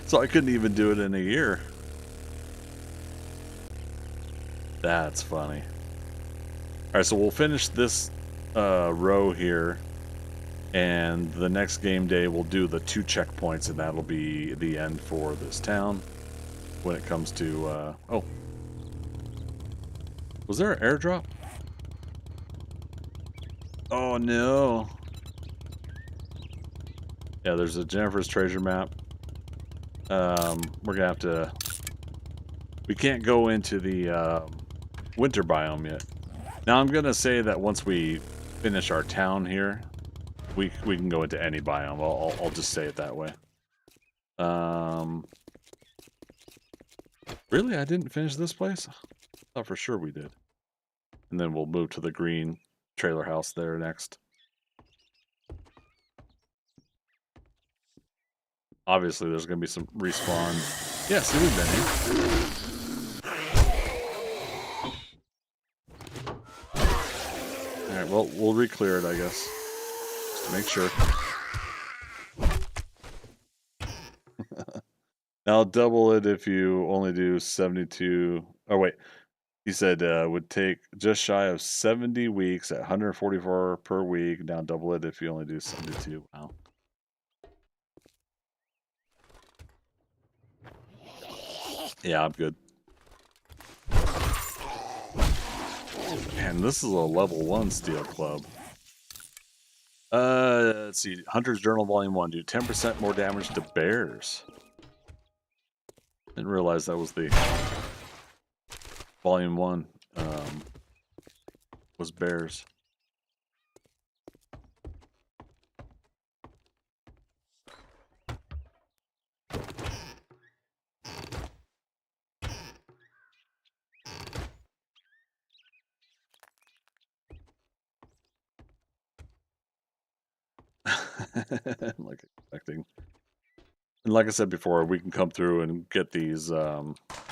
[SPEAKER 1] So I couldn't even do it in a year. That's funny. Alright, so we'll finish this row here. And the next game day we'll do the 2 checkpoints, and that'll be the end for this town. When it comes to... oh. Was there an airdrop? Oh, no. Yeah, there's a Jennifer's Treasure map. We're gonna have to... We can't go into the winter biome yet. Now I'm gonna say that once we finish our town here, we can go into any biome. I'll just say it that way. Really, I didn't finish this place? I thought for sure we did. And then we'll move to the green trailer house there next. Obviously, there's going to be some respawn. Yes, it is Benny. Alright, well, we'll re-clear it, I guess. Just to make sure. Now double it if you only do 72... Oh, wait. He said would take just shy of 70 weeks at 144 per week. Now double it if you only do 72. Wow. Yeah, I'm good. Man, this is a level 1 steel club. Let's see. Hunter's Journal Volume 1. Do 10% more damage to bears. Didn't realize that was the Volume 1 was bears. Like expecting. And like I said before, we can come through and get these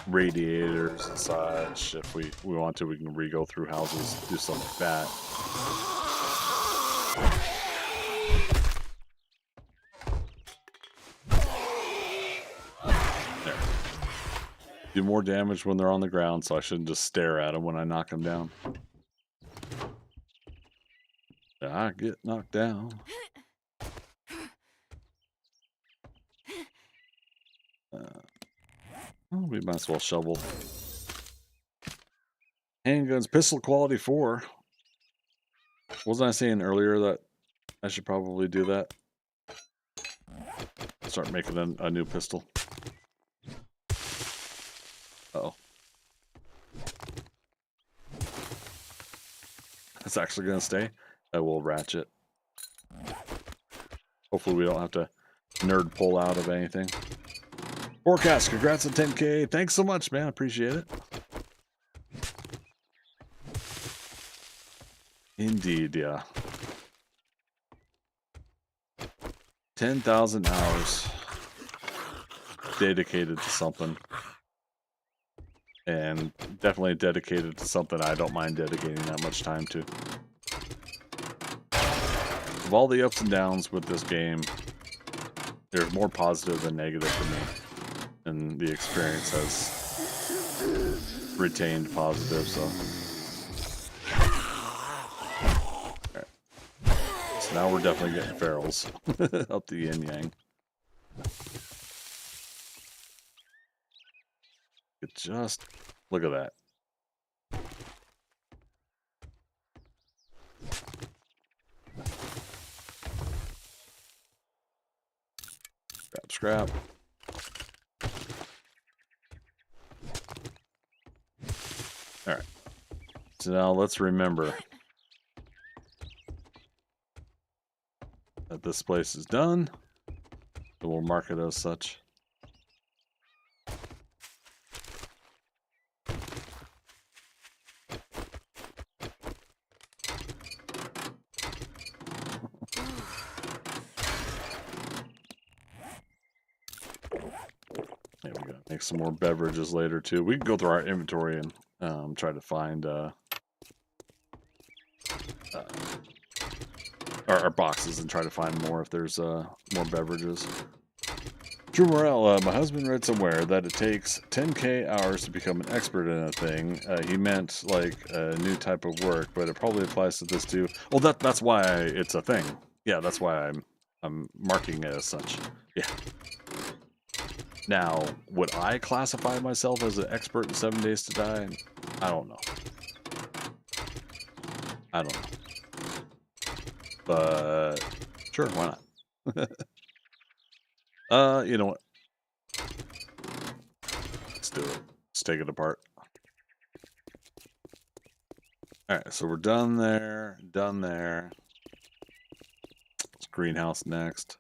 [SPEAKER 1] radiators and such. If we want to, we can re-go through houses, do something like that. There. Do more damage when they're on the ground, so I shouldn't just stare at them when I knock them down. I get knocked down. Well, we might as well shovel. Handguns, pistol quality 4. Wasn't I saying earlier that I should probably do that? Start making a new pistol. Uh-oh. It's actually going to stay. I will ratchet. Hopefully we don't have to nerd pull out of anything. Forecast, congrats on 10K. Thanks so much, man. Appreciate it. Indeed, yeah. 10,000 hours dedicated to something. And definitely dedicated to something I don't mind dedicating that much time to. Of all the ups and downs with this game, there's more positive than negative for me. And the experience has retained positive, so. Alright. So now we're definitely getting ferals up the yin yang. It just look at that. Scrap. Alright. So now let's remember that this place is done. So we'll mark it as such. There we go. Make some more beverages later too. We can go through our inventory and try to find our boxes and try to find more if there's more beverages. True Morale, my husband read somewhere that it takes 10K hours to become an expert in a thing. He meant like a new type of work, but it probably applies to this too. Well, that's why it's a thing. Yeah, that's why I'm marking it as such. Yeah. Now, would I classify myself as an expert in 7 Days to Die? I don't know. I don't know. But sure, why not? You know what? Let's do it. Let's take it apart. Alright, so we're done there. Done there. It's greenhouse next.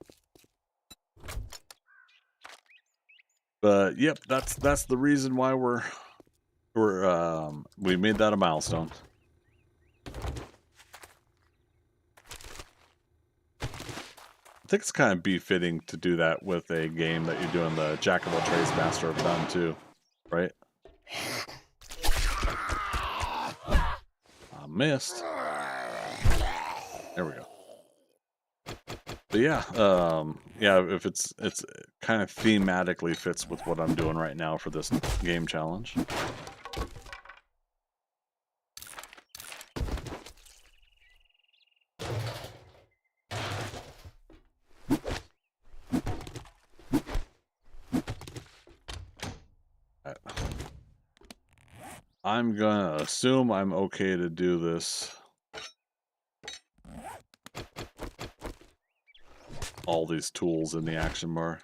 [SPEAKER 1] But yep, that's the reason why we made that a milestone. I think it's kind of befitting to do that with a game that you're doing the jack-of-all-trades, master of none too, right? I missed. There we go. But yeah, yeah, if it's kind of thematically fits with what I'm doing right now for this game challenge. I'm gonna assume I'm okay to do this. All these tools in the action bar.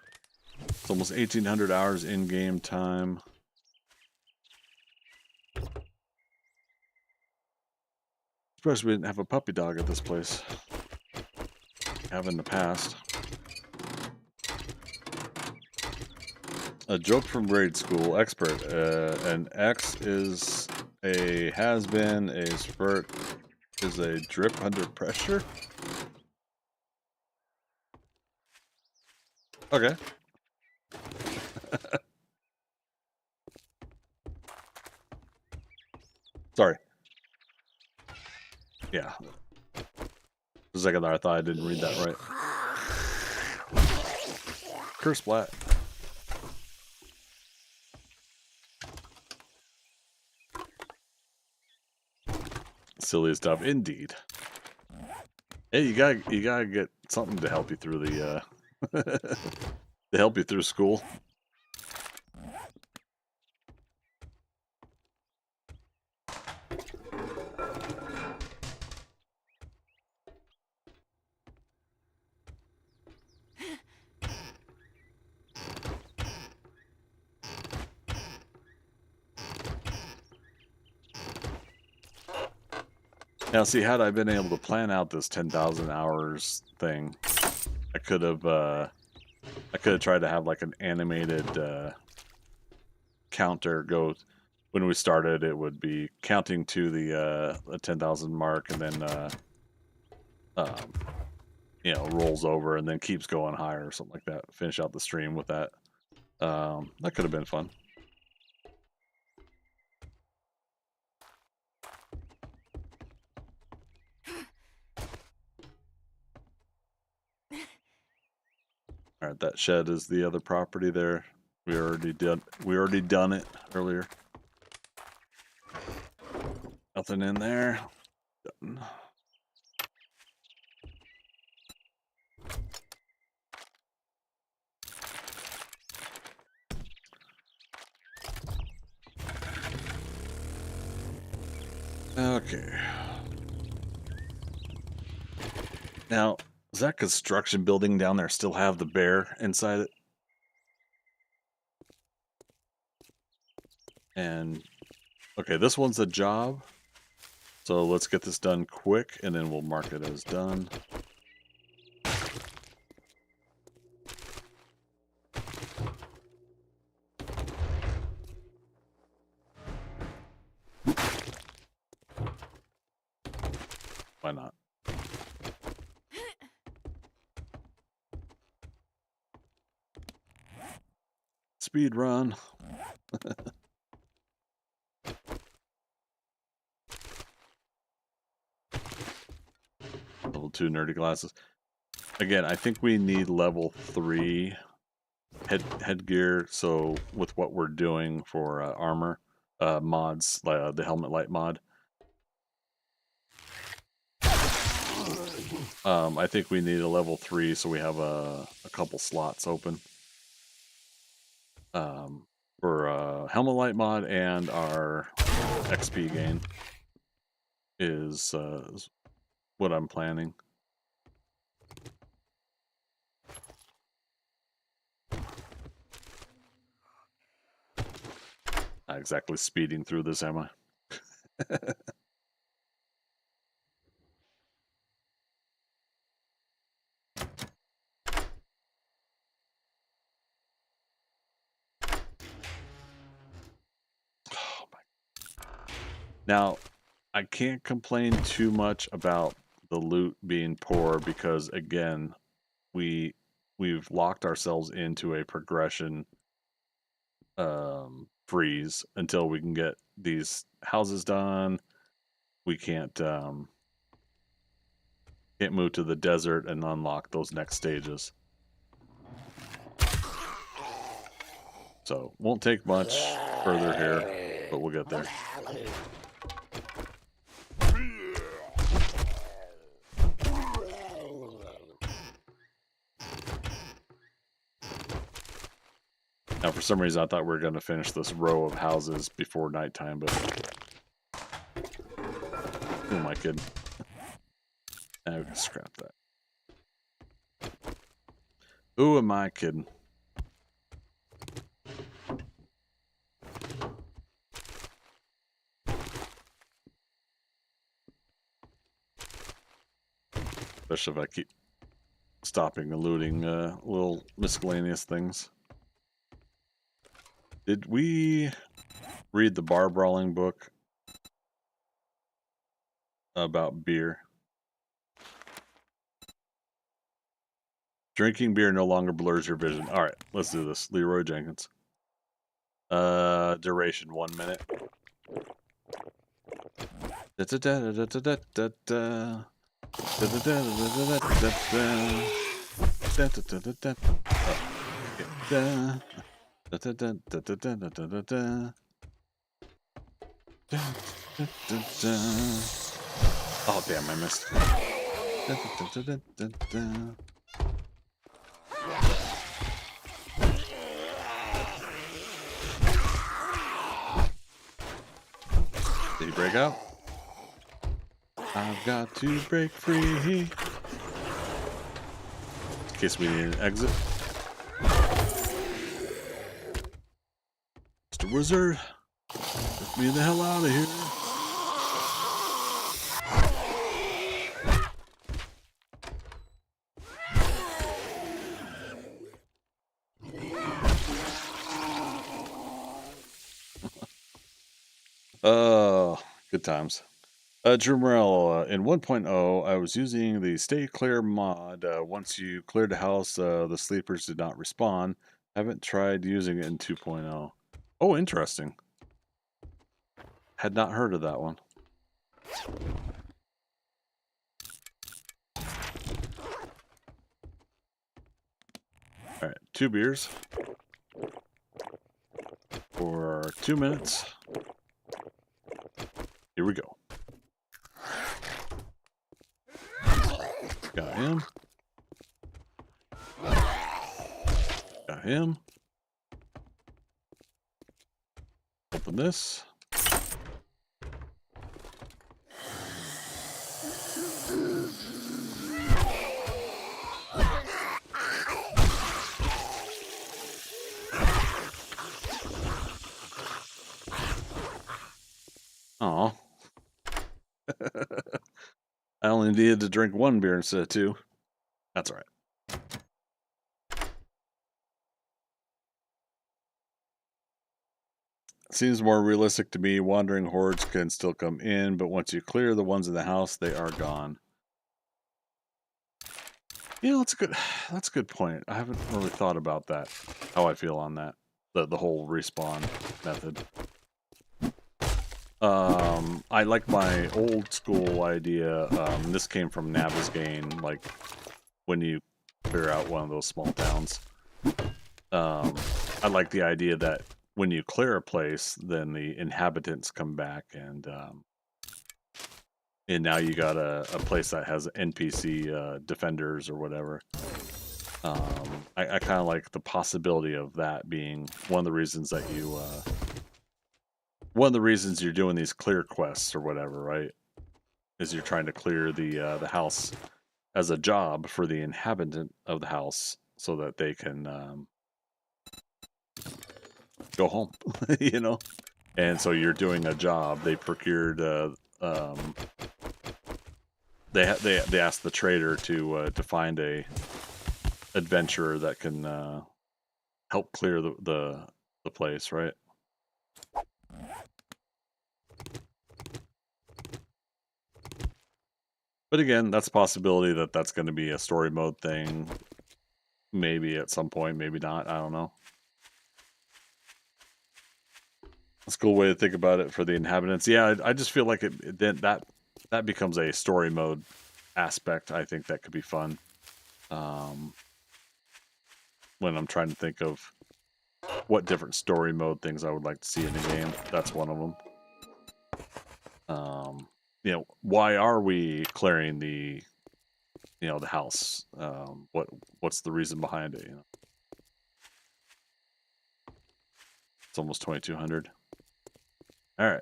[SPEAKER 1] It's almost 1,800 hours in-game time. Especially we didn't have a puppy dog at this place. Have in the past. A joke from grade school. Expert. An X is a has-been. A spurt is a drip under pressure. Okay. Sorry. Yeah. For a second there, I thought I didn't read that right. Curse Splat. Silly stuff, indeed. Hey, you gotta get something to help you through the to help you through school. Now, see, had I been able to plan out this 10,000 hours thing, I could have tried to have like an animated counter go. When we started, it would be counting to the 10,000 mark, and then you know, rolls over and then keeps going higher or something like that. Finish out the stream with that. That could have been fun. All right, that shed is the other property there. We already done it earlier. Nothing in there. Done. Okay. Now, does that construction building down there still have the bear inside it? And, okay, this one's a job. So let's get this done quick, and then we'll mark it as done. Why not? Speed run. Level 2 nerdy glasses. Again, I think we need level 3 headgear. So with what we're doing for armor mods, the helmet light mod, I think we need a level 3 so we have a couple slots open for helmet light mod, and our XP gain is what I'm planning. Not exactly speeding through this, am I? Oh my. Now, I can't complain too much about the loot being poor because, again, we've locked ourselves into a progression freeze until we can get these houses done. We can't move to the desert and unlock those next stages. So won't take much further here, but we'll get there. Now, for some reason, I thought we were going to finish this row of houses before nighttime, but who am I kidding? Now we can scrap that. Who am I kidding? Especially if I keep stopping and looting little miscellaneous things. Did we read the bar brawling book about beer? Drinking beer no longer blurs your vision. All right, let's do this. Leroy Jenkins. Duration 1 minute. Oh damn, I missed. Did he break out? I've got to break free. In case we need an exit. Mr. Wizard, get me the hell out of here. Good times. Drew Morel, in 1.0, I was using the Stay Clear mod. Once you cleared the house, the sleepers did not respawn. Haven't tried using it in 2.0. Oh, interesting. Had not heard of that one. Alright, 2 beers. For 2 minutes. Here we go. Got him. Got him. Open this. Aw. I only needed to drink 1 beer instead of 2. That's all right. Seems more realistic to me. Wandering hordes can still come in, but once you clear the ones in the house, they are gone. You know, that's a good point. I haven't really thought about that. How I feel on that. The whole respawn method. I like my old school idea. This came from Navezgane, like when you clear out one of those small towns. I like the idea that when you clear a place, then the inhabitants come back, and now you got a place that has NPC defenders or whatever. I kind of like the possibility of that being one of the reasons that you one of the reasons you're doing these clear quests or whatever, right? Is you're trying to clear the house as a job for the inhabitant of the house so that they can go home, you know? And so you're doing a job. They procured they asked the trader to find a adventurer that can help clear the place, right? But again, that's a possibility that that's going to be a story mode thing. Maybe at some point, maybe not. I don't know. That's a cool way to think about it for the inhabitants. Yeah, I just feel like that becomes a story mode aspect. I think that could be fun. When I'm trying to think of what different story mode things I would like to see in the game, that's one of them. You know, why are we clearing the house? What's the reason behind it? You know, it's almost 2200. All right.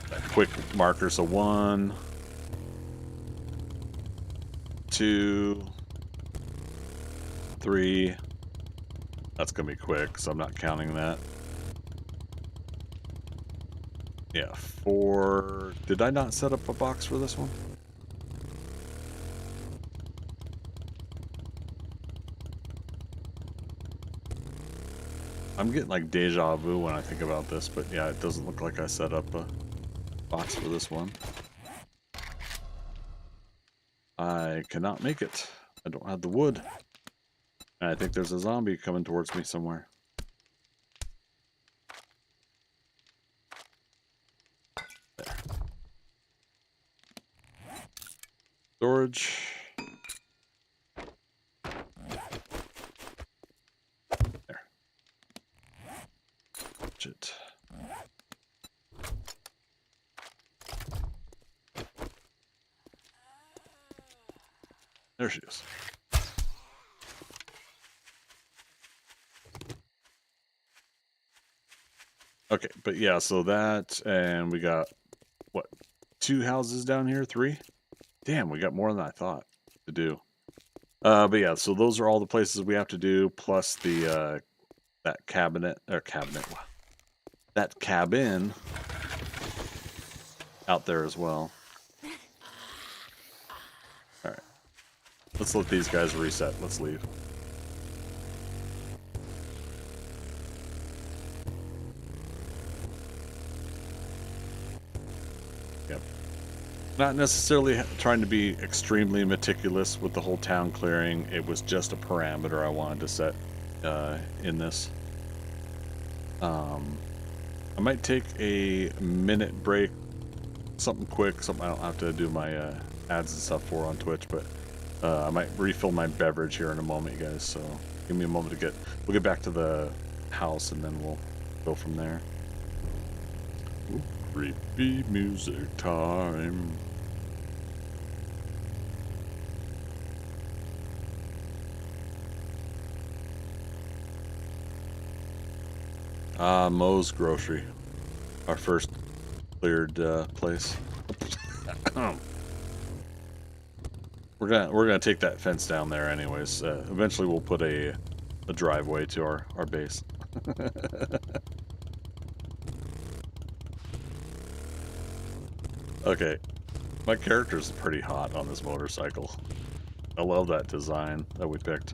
[SPEAKER 1] That quick marker. So 1, 2, 3. That's gonna be quick, so I'm not counting that. Yeah, 4. Did I not set up a box for this one? I'm getting like deja vu when I think about this, but yeah, it doesn't look like I set up a box for this one. I cannot make it. I don't have the wood. And I think there's a zombie coming towards me somewhere. There. Storage. There. Shit. There she is. Okay, but yeah, so that, and we got, what, 2 houses down here? 3? Damn, we got more than I thought to do. But yeah, so those are all the places we have to do, plus the, that that cabin out there as well. Alright. Let's let these guys reset. Let's leave. Yep. Not necessarily trying to be extremely meticulous with the whole town clearing. It was just a parameter I wanted to set in this. I might take a minute break, something quick, something I don't have to do my ads and stuff for on Twitch, but I might refill my beverage here in a moment, you guys, so give me a moment to we'll get back to the house and then we'll go from there. Ooh, creepy music time. Moe's Grocery, our first cleared place. We're gonna take that fence down there anyways. Eventually we'll put a driveway to our base. Okay, my character's pretty hot on this motorcycle. I love that design that we picked.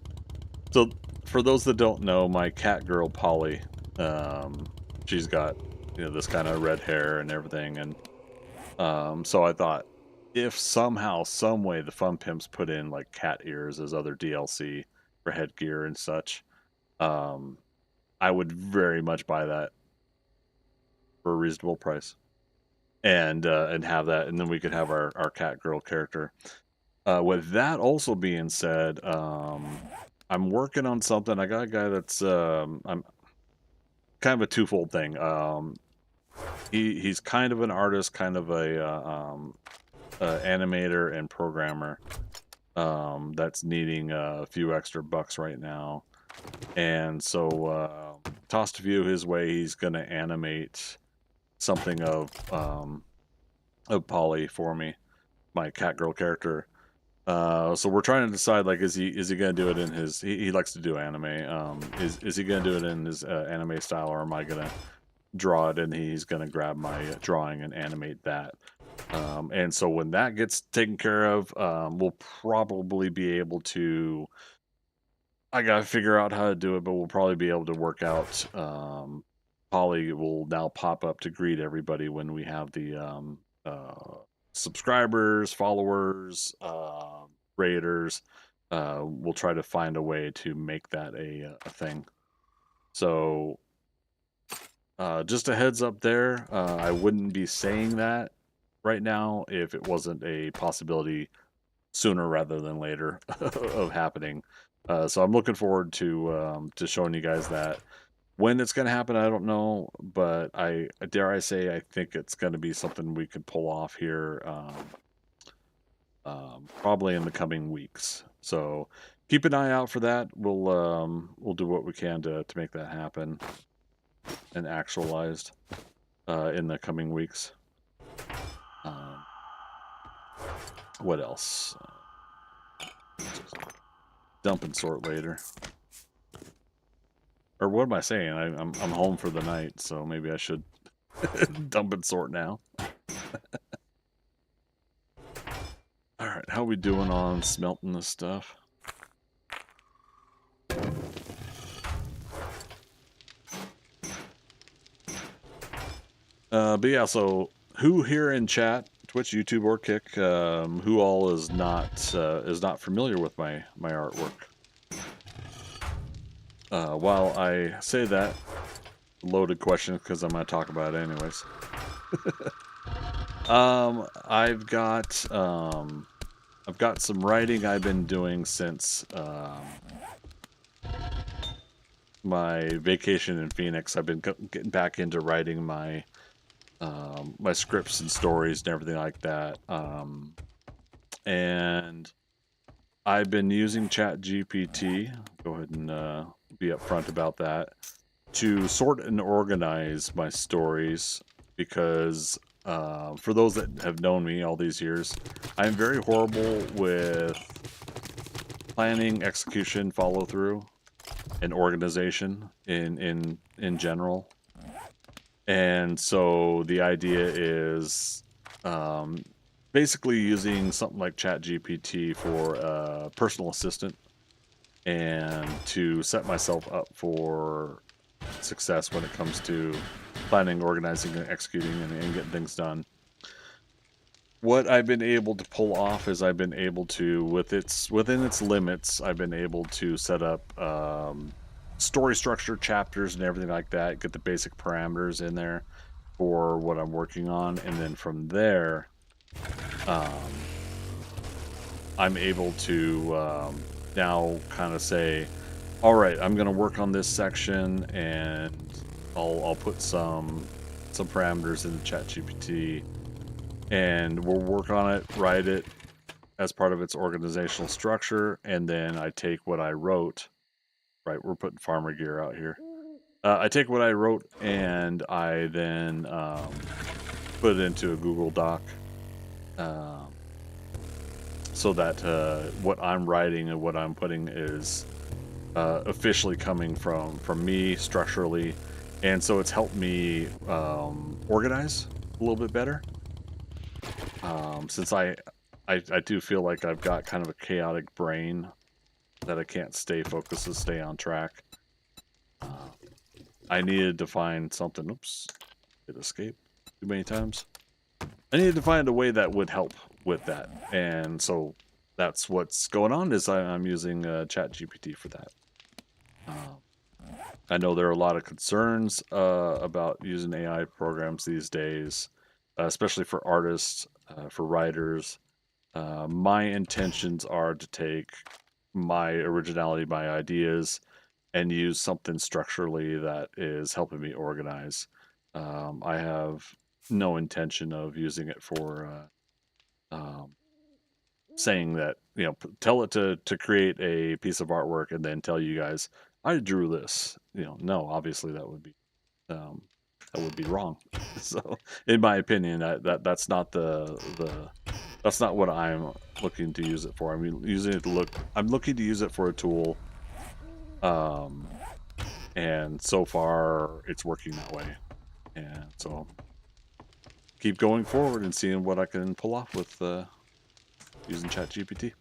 [SPEAKER 1] So for those that don't know, my cat girl Polly, she's got, you know, this kind of red hair and everything, and so I thought, if somehow, some way, the Fun Pimps put in like cat ears as other DLC for headgear and such, I would very much buy that for a reasonable price, and have that, and then we could have our cat girl character. With that also being said, I'm working on something. I got a guy that's I'm kind of a twofold thing. He's kind of an artist, kind of a animator and programmer that's needing a few extra bucks right now, and so tossed a few his way. He's going to animate something of Polly for me, my cat girl character. So we're trying to decide, like, is he gonna do it in his, he likes to do anime, is he gonna do it in his anime style, or am I gonna draw it and he's gonna grab my drawing and animate that? And so when that gets taken care of, we'll probably be able to, I gotta figure out how to do it, but we'll probably be able to work out, Polly will now pop up to greet everybody when we have the subscribers, followers, raiders. We'll try to find a way to make that a thing. So just a heads up there, I wouldn't be saying that right now if it wasn't a possibility sooner rather than later of happening. So I'm looking forward to showing you guys that. When it's going to happen, I don't know, but I dare I say I think it's going to be something we could pull off here, probably in the coming weeks. So keep an eye out for that. We'll do what we can to make that happen and actualized in the coming weeks. What else? Dump and sort later. Or what am I saying? I'm home for the night, so maybe I should dump and sort now. Alright, how we doing on smelting this stuff? But yeah, so who here in chat Twitch, YouTube, or Kick, who all is not familiar with my artwork. While I say that, loaded question because I'm going to talk about it anyways. I've got some writing I've been doing since my vacation in Phoenix. I've been getting back into writing my my scripts and stories and everything like that. And I've been using ChatGPT. Go ahead and be upfront about that to sort and organize my stories because for those that have known me all these years, I'm very horrible with planning, execution, follow through, and organization in general. And so the idea is basically using something like ChatGPT for a personal assistant and to set myself up for success when it comes to planning, organizing, and executing and getting things done. What I've been able to pull off is I've been able to, within its limits, I've been able to set up story structure, chapters, and everything like that. Get the basic parameters in there for what I'm working on, and then from there, I'm able to now kind of say, all right, I'm going to work on this section, and I'll put some parameters in the ChatGPT, and we'll work on it, write it as part of its organizational structure, and then I take what I wrote. Right, we're putting farmer gear out here. I take what I wrote and I then put it into a Google Doc, so that what I'm writing and what I'm putting is officially coming from me structurally, and so it's helped me organize a little bit better. Since I do feel like I've got kind of a chaotic brain that I can't stay focused and stay on track. I needed to find something. Oops, it escaped too many times. I needed to find a way that would help with that, and so that's what's going on. Is I'm using ChatGPT for that. I know there are a lot of concerns about using AI programs these days, especially for artists, for writers. My intentions are to take my originality, my ideas, and use something structurally that is helping me organize. I have no intention of using it for saying that, tell it to create a piece of artwork and then tell you guys, I drew this. No, obviously that would be wrong. So, in my opinion, that's not that's not what I'm looking to use it for. I'm looking to use it for a tool. And so far it's working that way. And so keep going forward and seeing what I can pull off with using ChatGPT.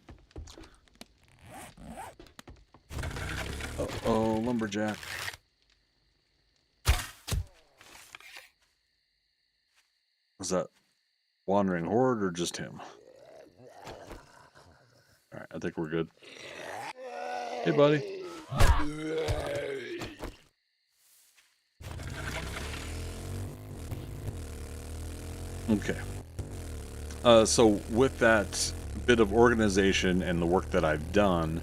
[SPEAKER 1] Uh-oh, lumberjack. Was that wandering horde or just him? Alright, I think we're good. Hey, buddy. Okay. So with that bit of organization and the work that I've done,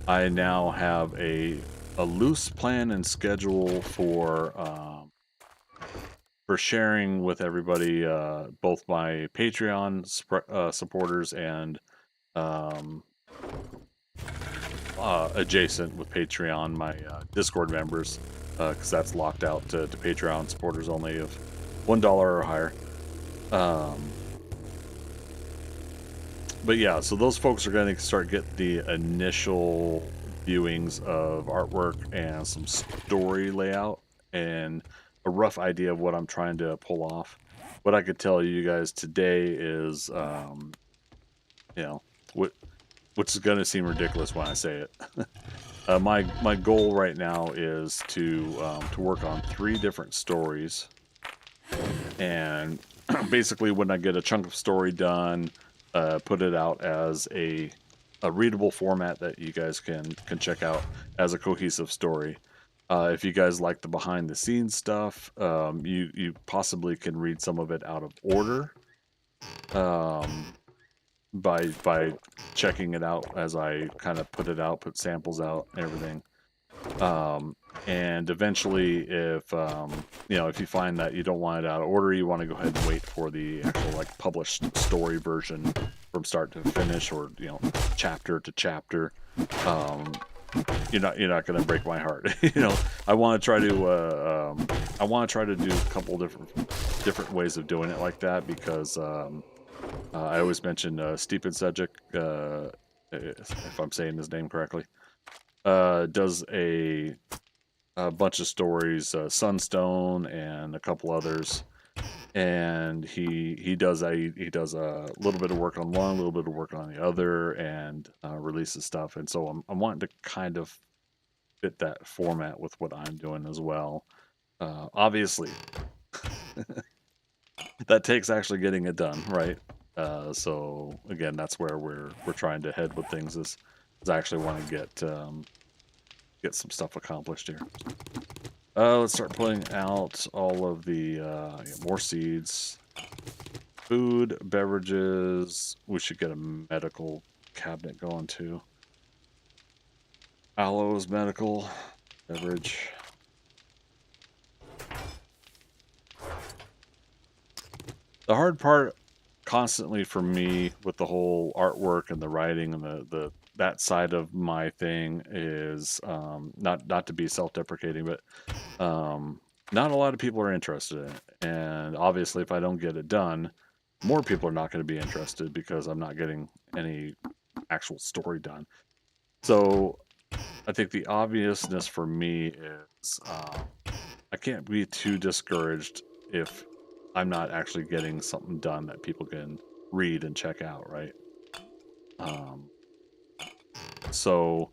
[SPEAKER 1] I now have a loose plan and schedule for sharing with everybody, both my Patreon supporters and adjacent with Patreon, my Discord members, because that's locked out to Patreon supporters only of $1 or higher. But yeah, so those folks are going to start get the initial viewings of artwork and some story layout and a rough idea of what I'm trying to pull off. What I could tell you guys today is, which is going to seem ridiculous when I say it. My goal right now is to work on 3 different stories And basically, when I get a chunk of story done, put it out as a readable format that you guys can check out as a cohesive story. If you guys like the behind the scenes stuff, you possibly can read some of it out of order, by checking it out as I kind of put it out, put samples out, and everything. And eventually, if if you find that you don't want it out of order, you want to go ahead and wait for the actual like published story version from start to finish, or chapter to chapter. You're not going to break my heart. I want to try to do a couple different ways of doing it like that, because I always mention Stephen Sedgwick, if I'm saying his name correctly, does a bunch of stories, Sunstone and a couple others, and he does a little bit of work on one, a little bit of work on the other, and releases stuff. And so I'm wanting to kind of fit that format with what I'm doing as well. Obviously, that takes actually getting it done, right? So again, that's where we're trying to head with things. Is I actually want to get some stuff accomplished here. Let's start putting out all of the more seeds, food, beverages. We should get a medical cabinet going too. Aloes, medical, beverage. The hard part constantly for me with the whole artwork and the writing and the that side of my thing is not to be self-deprecating, but not a lot of people are interested in it. And obviously, if I don't get it done, more people are not going to be interested because I'm not getting any actual story done. So I think the obviousness for me is I can't be too discouraged if I'm not actually getting something done that people can read and check out, right? So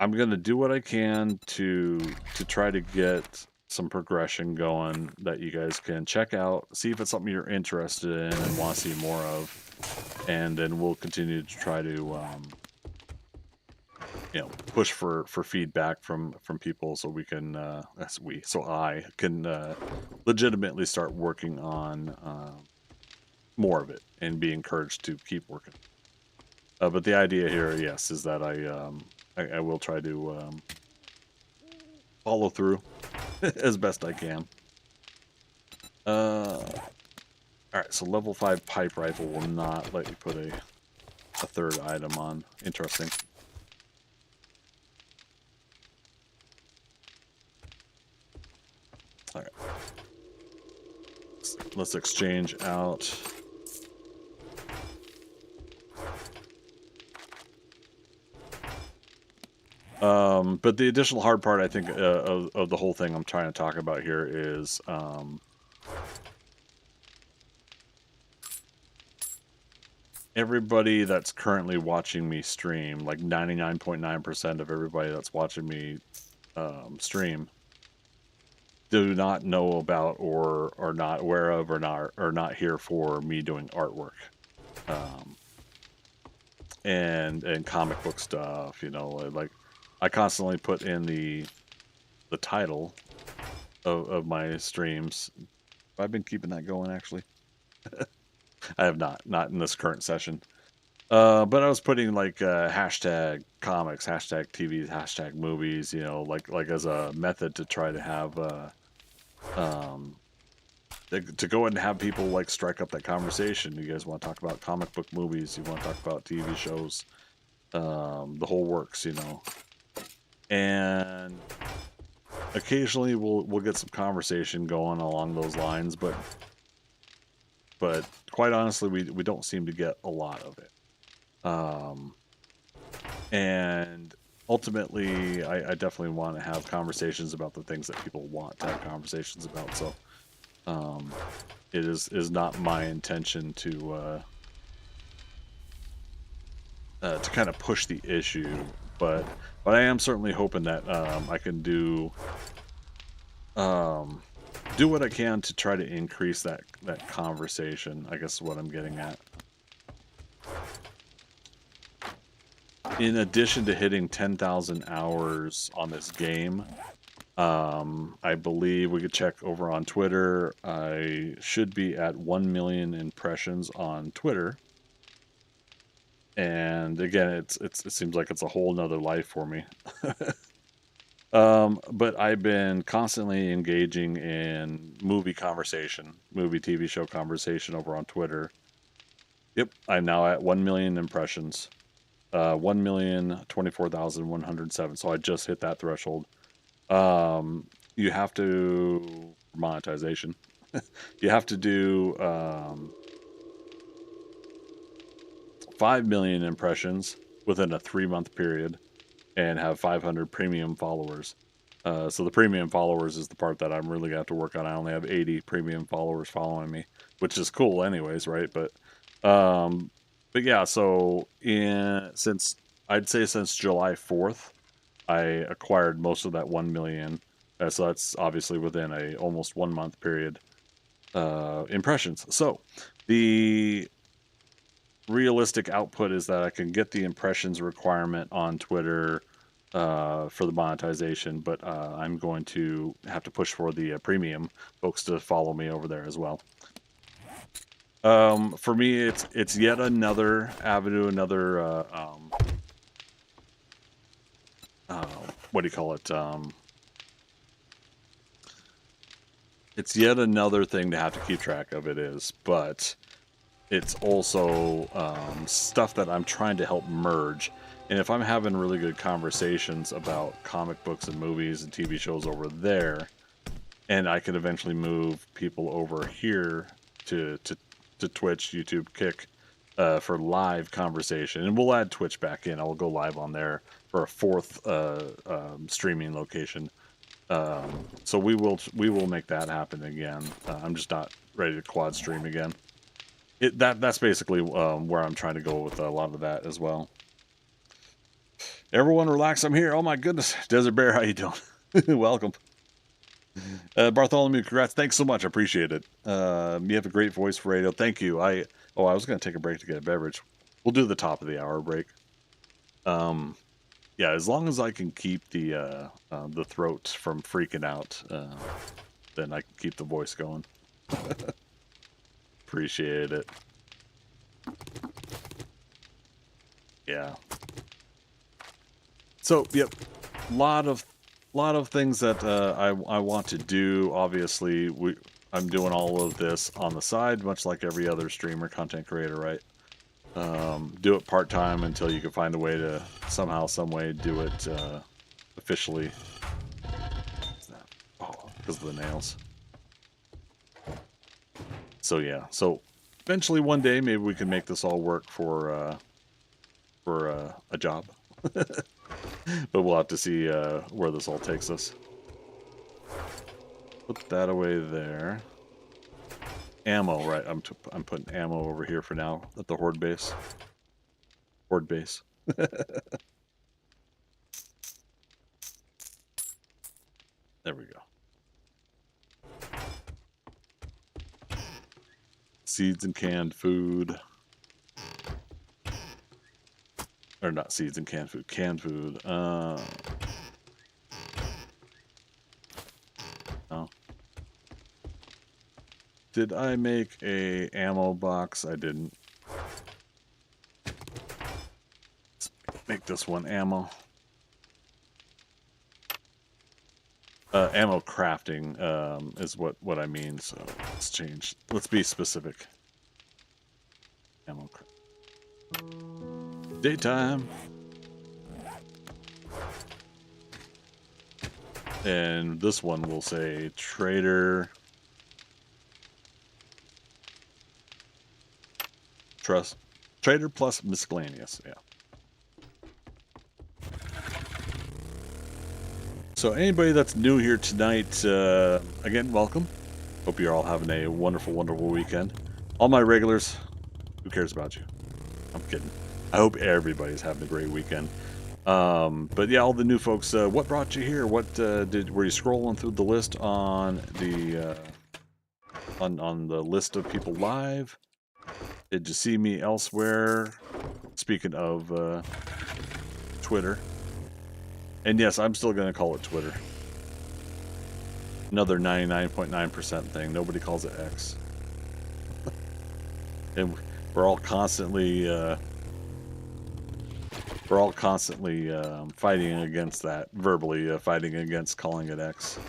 [SPEAKER 1] I'm gonna do what I can to try to get some progression going that you guys can check out, see if it's something you're interested in and want to see more of, and then we'll continue to try to push for feedback from people, so we can so I can legitimately start working on more of it and be encouraged to keep working. But the idea here, yes, is that I will try to follow through as best I can. All right, so level 5 pipe rifle will not let you put a third item on. Interesting. All right, let's exchange out. But the additional hard part, I think, of the whole thing I'm trying to talk about here is everybody that's currently watching me stream, like 99.9% of everybody that's watching me stream, do not know about or are not aware of or not here for me doing artwork, and comic book stuff. Like I constantly put in the title of my streams. I've been keeping that going, actually. I have not in this current session. But I was putting like hashtag comics, hashtag TV, hashtag movies, like as a method to try to have to go and have people like strike up that conversation. You guys want to talk about comic book movies? You want to talk about TV shows? The whole works, And occasionally we'll get some conversation going along those lines, but quite honestly, we don't seem to get a lot of it. And ultimately, I definitely want to have conversations about the things that people want to have conversations about. So it is not my intention to kind of push the issue, but I am certainly hoping that I can do do what I can to try to increase that conversation, I guess is what I'm getting at. In addition to hitting 10,000 hours on this game, I believe we could check over on Twitter. I should be at 1 million impressions on Twitter. And again, it seems like it's a whole nother life for me. But I've been constantly engaging in movie conversation, movie TV show conversation over on Twitter. Yep, I'm now at 1 million impressions. 1,024,107. So I just hit that threshold. You have to monetization. You have to do 5 million impressions within a 3-month period and have 500 premium followers. So the premium followers is the part that I'm really going to have to work on. I only have 80 premium followers following me, which is cool anyways, right? But yeah, so since July 4th, I acquired most of that 1 million. So that's obviously within a almost 1 month period impressions. So the realistic output is that I can get the impressions requirement on Twitter for the monetization, but I'm going to have to push for the premium folks to follow me over there as well. For me, it's yet another avenue, another what do you call it? It's yet another thing to have to keep track of. It is, but it's also stuff that I'm trying to help merge. And if I'm having really good conversations about comic books and movies and TV shows over there, and I could eventually move people over here to Twitch, YouTube, Kick for live conversation, and we'll add Twitch back in. I'll go live on there for a 4th streaming location. So we will make that happen again. I'm just not ready to quad stream again. That's basically where I'm trying to go with a lot of that as well. Everyone relax, I'm here. Oh my goodness. Desert Bear, how you doing? Welcome. Bartholomew, congrats. Thanks so much. I appreciate it. You have a great voice for radio. Thank you. I was going to take a break to get a beverage. We'll do the top of the hour break. Yeah, as long as I can keep the throat from freaking out, then I can keep the voice going. Appreciate it. Yeah. So, yep, lot of things that I want to do. Obviously, I'm doing all of this on the side, much like every other streamer, content creator, right? Do it part-time until you can find a way to somehow, some way do it officially. Oh, because of the nails. So yeah, so eventually one day maybe we can make this all work for a job. But we'll have to see where this all takes us. Put that away there. Ammo, right? I'm putting ammo over here for now at the Horde base. Horde base. There we go. Seeds and canned food. Or not seeds and canned food. Canned food. Oh. Did I make a ammo box? I didn't. Let's make this one ammo. Ammo crafting is what I mean. So let's change. Let's be specific. Ammo craft. Daytime. And this one will say trader. Trust. Trader plus miscellaneous. Yeah. So anybody that's new here tonight, again, welcome. Hope you're all having a wonderful, wonderful weekend. All my regulars, who cares about you? I'm kidding. I hope everybody's having a great weekend. But yeah, all the new folks. What brought you here? What were you scrolling through the list on the on the list of people live? Did you see me elsewhere? Speaking of Twitter, and yes, I'm still going to call it Twitter. Another 99.9% thing. Nobody calls it X. And we're all constantly fighting against that, verbally fighting against calling it X.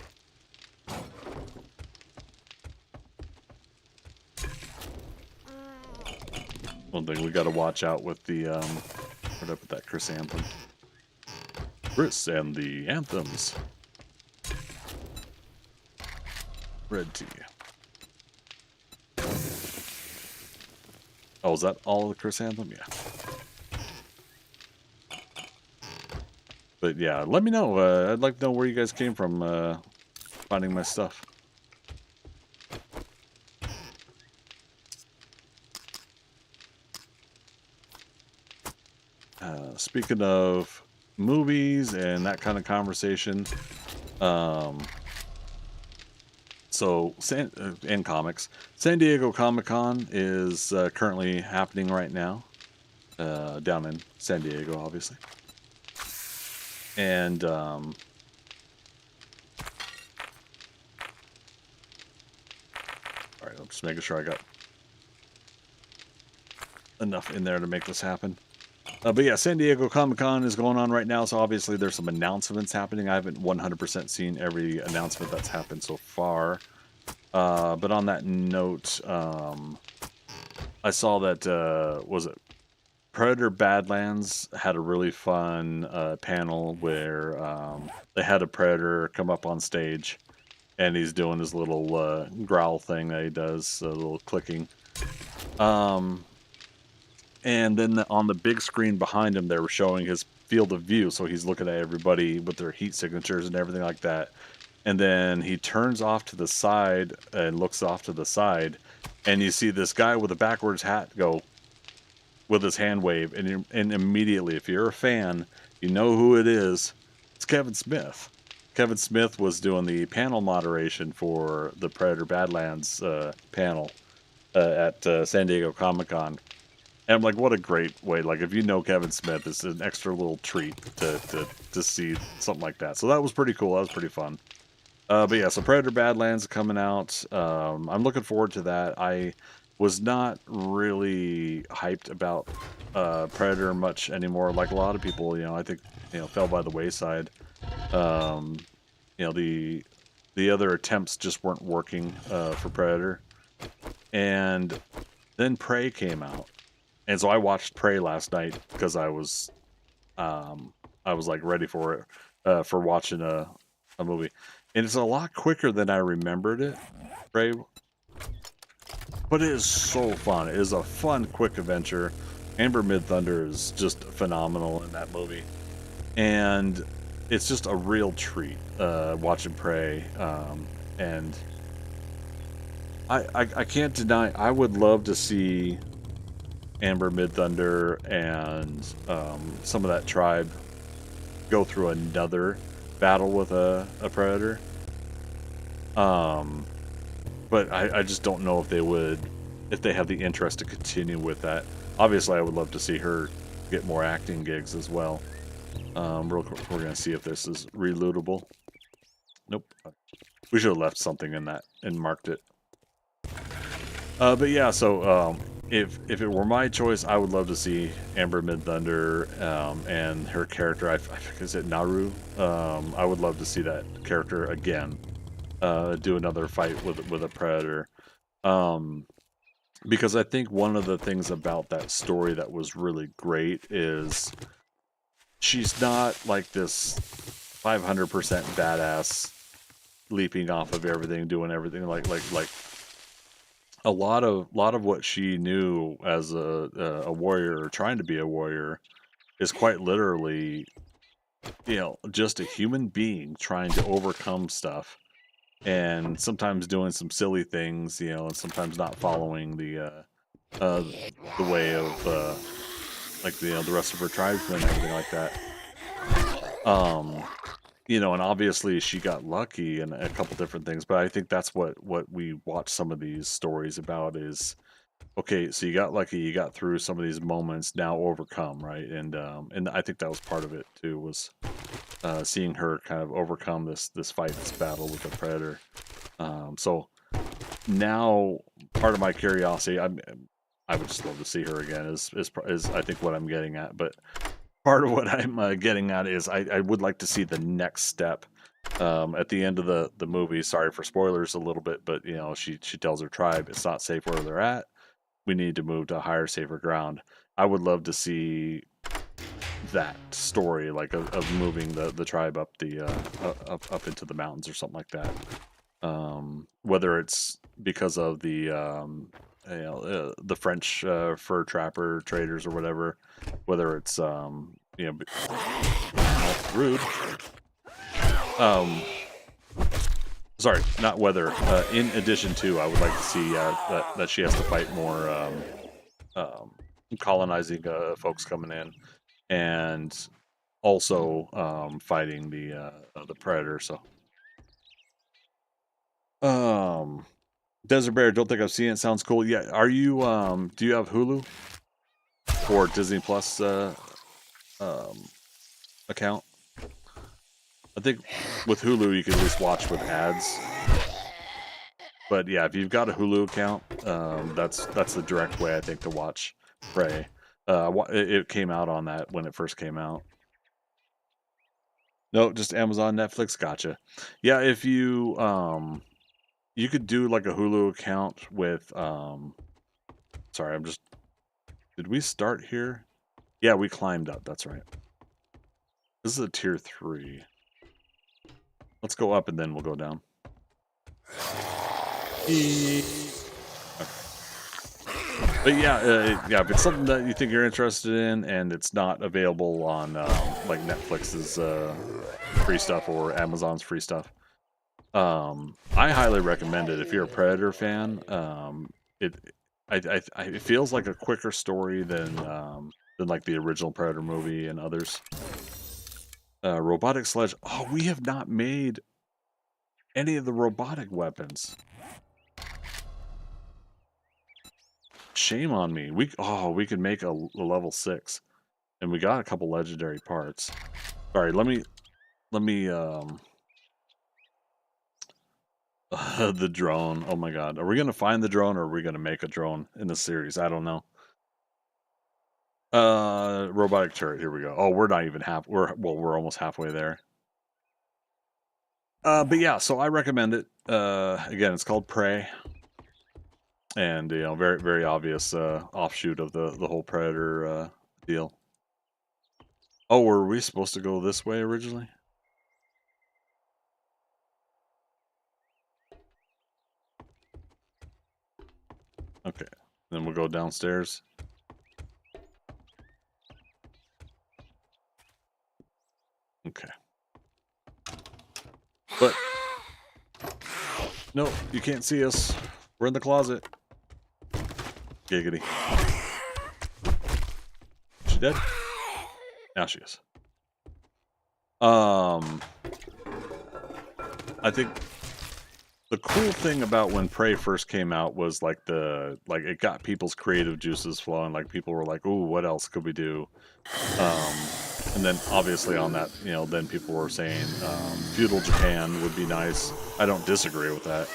[SPEAKER 1] One thing we got to watch out with the where'd I put that Chris anthem? Chris and the anthems. Red tea. Oh, is that all of the Chris anthem? Yeah. But yeah, let me know. I'd like to know where you guys came from finding my stuff. Speaking of movies and that kind of conversation, and comics, San Diego Comic-Con is currently happening right now, down in San Diego, obviously. And all right, I'm just making sure I got enough in there to make this happen. But yeah, San Diego Comic-Con is going on right now, so obviously there's some announcements happening. I haven't 100% seen every announcement that's happened so far. But on that note, I saw that, was it Predator Badlands had a really fun panel where they had a Predator come up on stage, and he's doing his little growl thing that he does, a little clicking. And then on the big screen behind him, they were showing his field of view. So he's looking at everybody with their heat signatures and everything like that. And then he turns off to the side and looks off to the side. And you see this guy with a backwards hat go with his hand wave. And immediately, if you're a fan, you know who it is. It's Kevin Smith. Kevin Smith was doing the panel moderation for the Predator Badlands panel at San Diego Comic-Con. And I'm like, what a great way. Like, if you know Kevin Smith, it's an extra little treat to see something like that. So that was pretty cool. That was pretty fun. But yeah, so Predator Badlands coming out. I'm looking forward to that. I was not really hyped about Predator much anymore. Like a lot of people, I think, fell by the wayside. The other attempts just weren't working for Predator. And then Prey came out. And so I watched Prey last night because I was like ready for it, for watching a movie. And it's a lot quicker than I remembered it, Prey. But it is so fun. It is a fun, quick adventure. Amber Midthunder is just phenomenal in that movie. And it's just a real treat watching Prey. And I can't deny, I would love to see Amber Midthunder and some of that tribe go through another battle with a predator. But I just don't know if they would, if they have the interest to continue with that. Obviously, I would love to see her get more acting gigs as well. Real quick, we're gonna see if this is reloadable. Nope. We should have left something in that and marked it. But yeah, so if it were my choice, I would love to see Amber Midthunder and her character. I think is it Naru. I would love to see that character again, do another fight with a predator. Because I think one of the things about that story that was really great is she's not like this 500% badass, leaping off of everything, doing everything like. A lot of what she knew as a warrior, or trying to be a warrior, is quite literally, just a human being trying to overcome stuff, and sometimes doing some silly things, and sometimes not following the way of the rest of her tribesmen and everything like that. You know, and obviously she got lucky and a couple different things, but I think that's what we watch some of these stories about is, okay, so you got lucky, you got through some of these moments, now overcome, right? And I think that was part of it too, was seeing her kind of overcome this fight, this battle with the predator. So now part of my curiosity, I would just love to see her again. Is I think what I'm getting at, but part of what I'm getting at is I would like to see the next step. At the end of the movie, sorry for spoilers a little bit, but you know she tells her tribe it's not safe where they're at. We need to move to higher, safer ground. I would love to see that story, like of moving the tribe up the up into the mountains or something like that. Whether it's because of the French fur trapper traders or whatever, whether it's rude. Sorry, not whether. In addition to, I would like to see that she has to fight more colonizing folks coming in, and also fighting the predator. So, Desert Bear, don't think I've seen it. Sounds cool. Yeah, are you? Do you have Hulu or Disney Plus account? I think with Hulu you can at least watch with ads. But yeah, if you've got a Hulu account, that's the direct way I think to watch Prey. It came out on that when it first came out. No, just Amazon, Netflix. Gotcha. Yeah, if you you could do like a Hulu account with sorry, I'm just did we start here? Yeah, we climbed up, that's right. This is a tier 3. Let's go up and then we'll go down. Okay. But yeah, yeah, if it's something that you think you're interested in and it's not available on like Netflix's free stuff or Amazon's free stuff, I highly recommend it if you're a Predator fan. It it feels like a quicker story than like the original Predator movie and others. Robotic sledge. Oh, we have not made any of the robotic weapons. Shame on me. We could make a level 6, and we got a couple legendary parts. Sorry, let me the drone. Oh my god, are we gonna find the drone or are we gonna make a drone in the series? I don't know. Robotic turret. Here we go. Oh, we're not even half. We're almost halfway there. But yeah, so I recommend it. Again, it's called Prey, and you know, very very obvious offshoot of the whole Predator deal. Oh, were we supposed to go this way originally? Okay, then we'll go downstairs. Okay. But no, you can't see us. We're in the closet. Giggity. She dead? Now she is. I think the cool thing about when Prey first came out was like it got people's creative juices flowing. Like people were like, "Ooh, what else could we do?" And then obviously on that, you know, then people were saying feudal Japan would be nice. I don't disagree with that.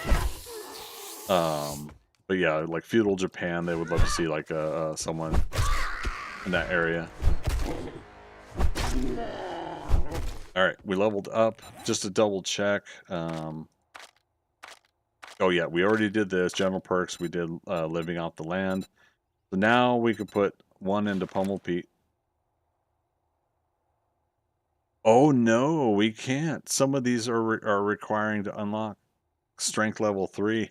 [SPEAKER 1] But yeah, like feudal Japan, they would love to see like someone in that area. All right, we leveled up just to double check. Oh yeah, we already did this. General perks, we did living off the land. So now we could put one into Pummel Pete. Oh no, we can't. Some of these are requiring to unlock strength level 3.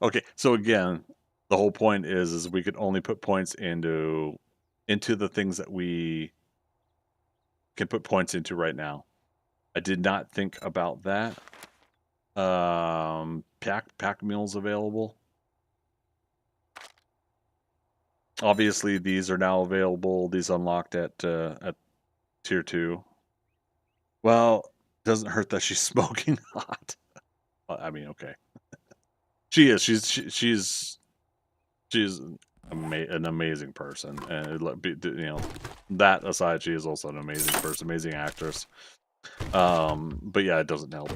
[SPEAKER 1] Okay, so again, the whole point is we could only put points into the things that we can put points into right now. I did not think about that. Pack meals available. Obviously, these are now available. These unlocked at tier 2. Well, doesn't hurt that she's smoking hot. I mean, okay. She is. She's an amazing person, and that aside, she is also an amazing person, amazing actress. But yeah, it doesn't help.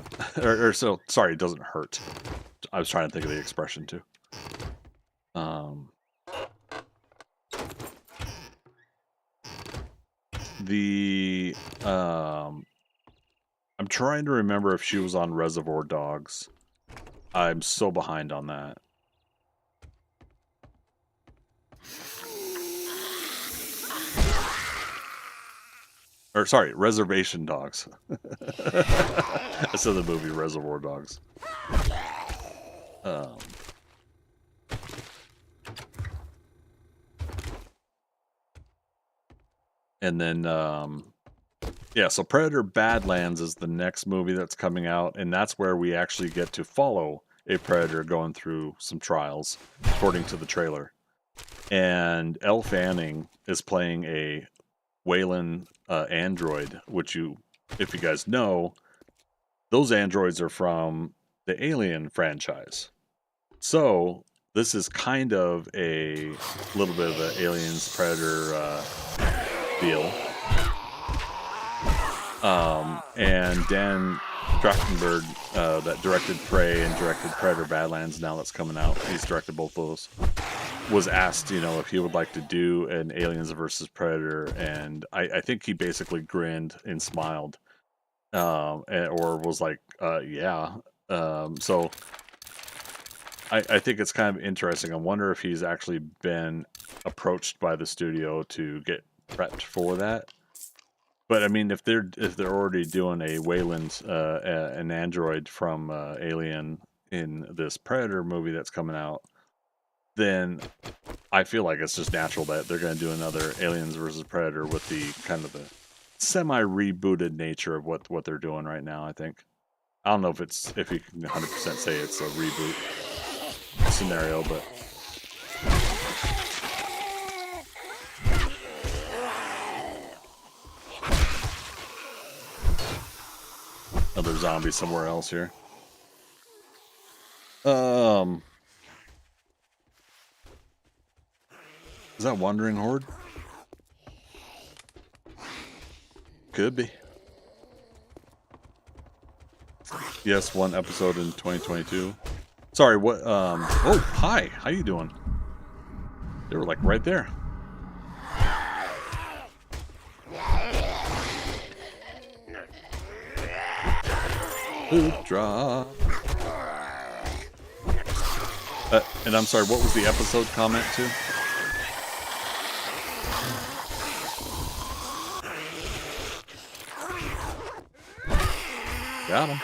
[SPEAKER 1] Sorry, it doesn't hurt. I was trying to think of the expression too. I'm trying to remember if she was on Reservoir Dogs. I'm so behind on that. Or sorry, Reservation Dogs. I said the movie Reservoir Dogs. And then, yeah, so Predator Badlands is the next movie that's coming out, and that's where we actually get to follow a Predator going through some trials, according to the trailer. And Elle Fanning is playing a Weyland android, which if you guys know, those androids are from the Alien franchise. So this is kind of a little bit of an Aliens Predator deal. And Dan Trachtenberg, that directed Prey and directed Predator Badlands, now that's coming out, he's directed both those, was asked, if he would like to do an Aliens versus Predator, and I think he basically grinned and smiled, or was like, yeah. So I think it's kind of interesting. I wonder if he's actually been approached by the studio to get prepped for that. But I mean, if they're already doing a Weyland, an android from Alien in this Predator movie that's coming out, then I feel like it's just natural that they're going to do another Aliens versus Predator with the kind of the semi-rebooted nature of what they're doing right now. I think I don't know if you can 100% say it's a reboot scenario, but. Another zombie somewhere else here. Is that Wandering Horde? Could be. Yes, one episode in 2022. Sorry, what? Oh, hi. How you doing? They were like right there. Poop drop. And I'm sorry, what was the episode comment to? Got him.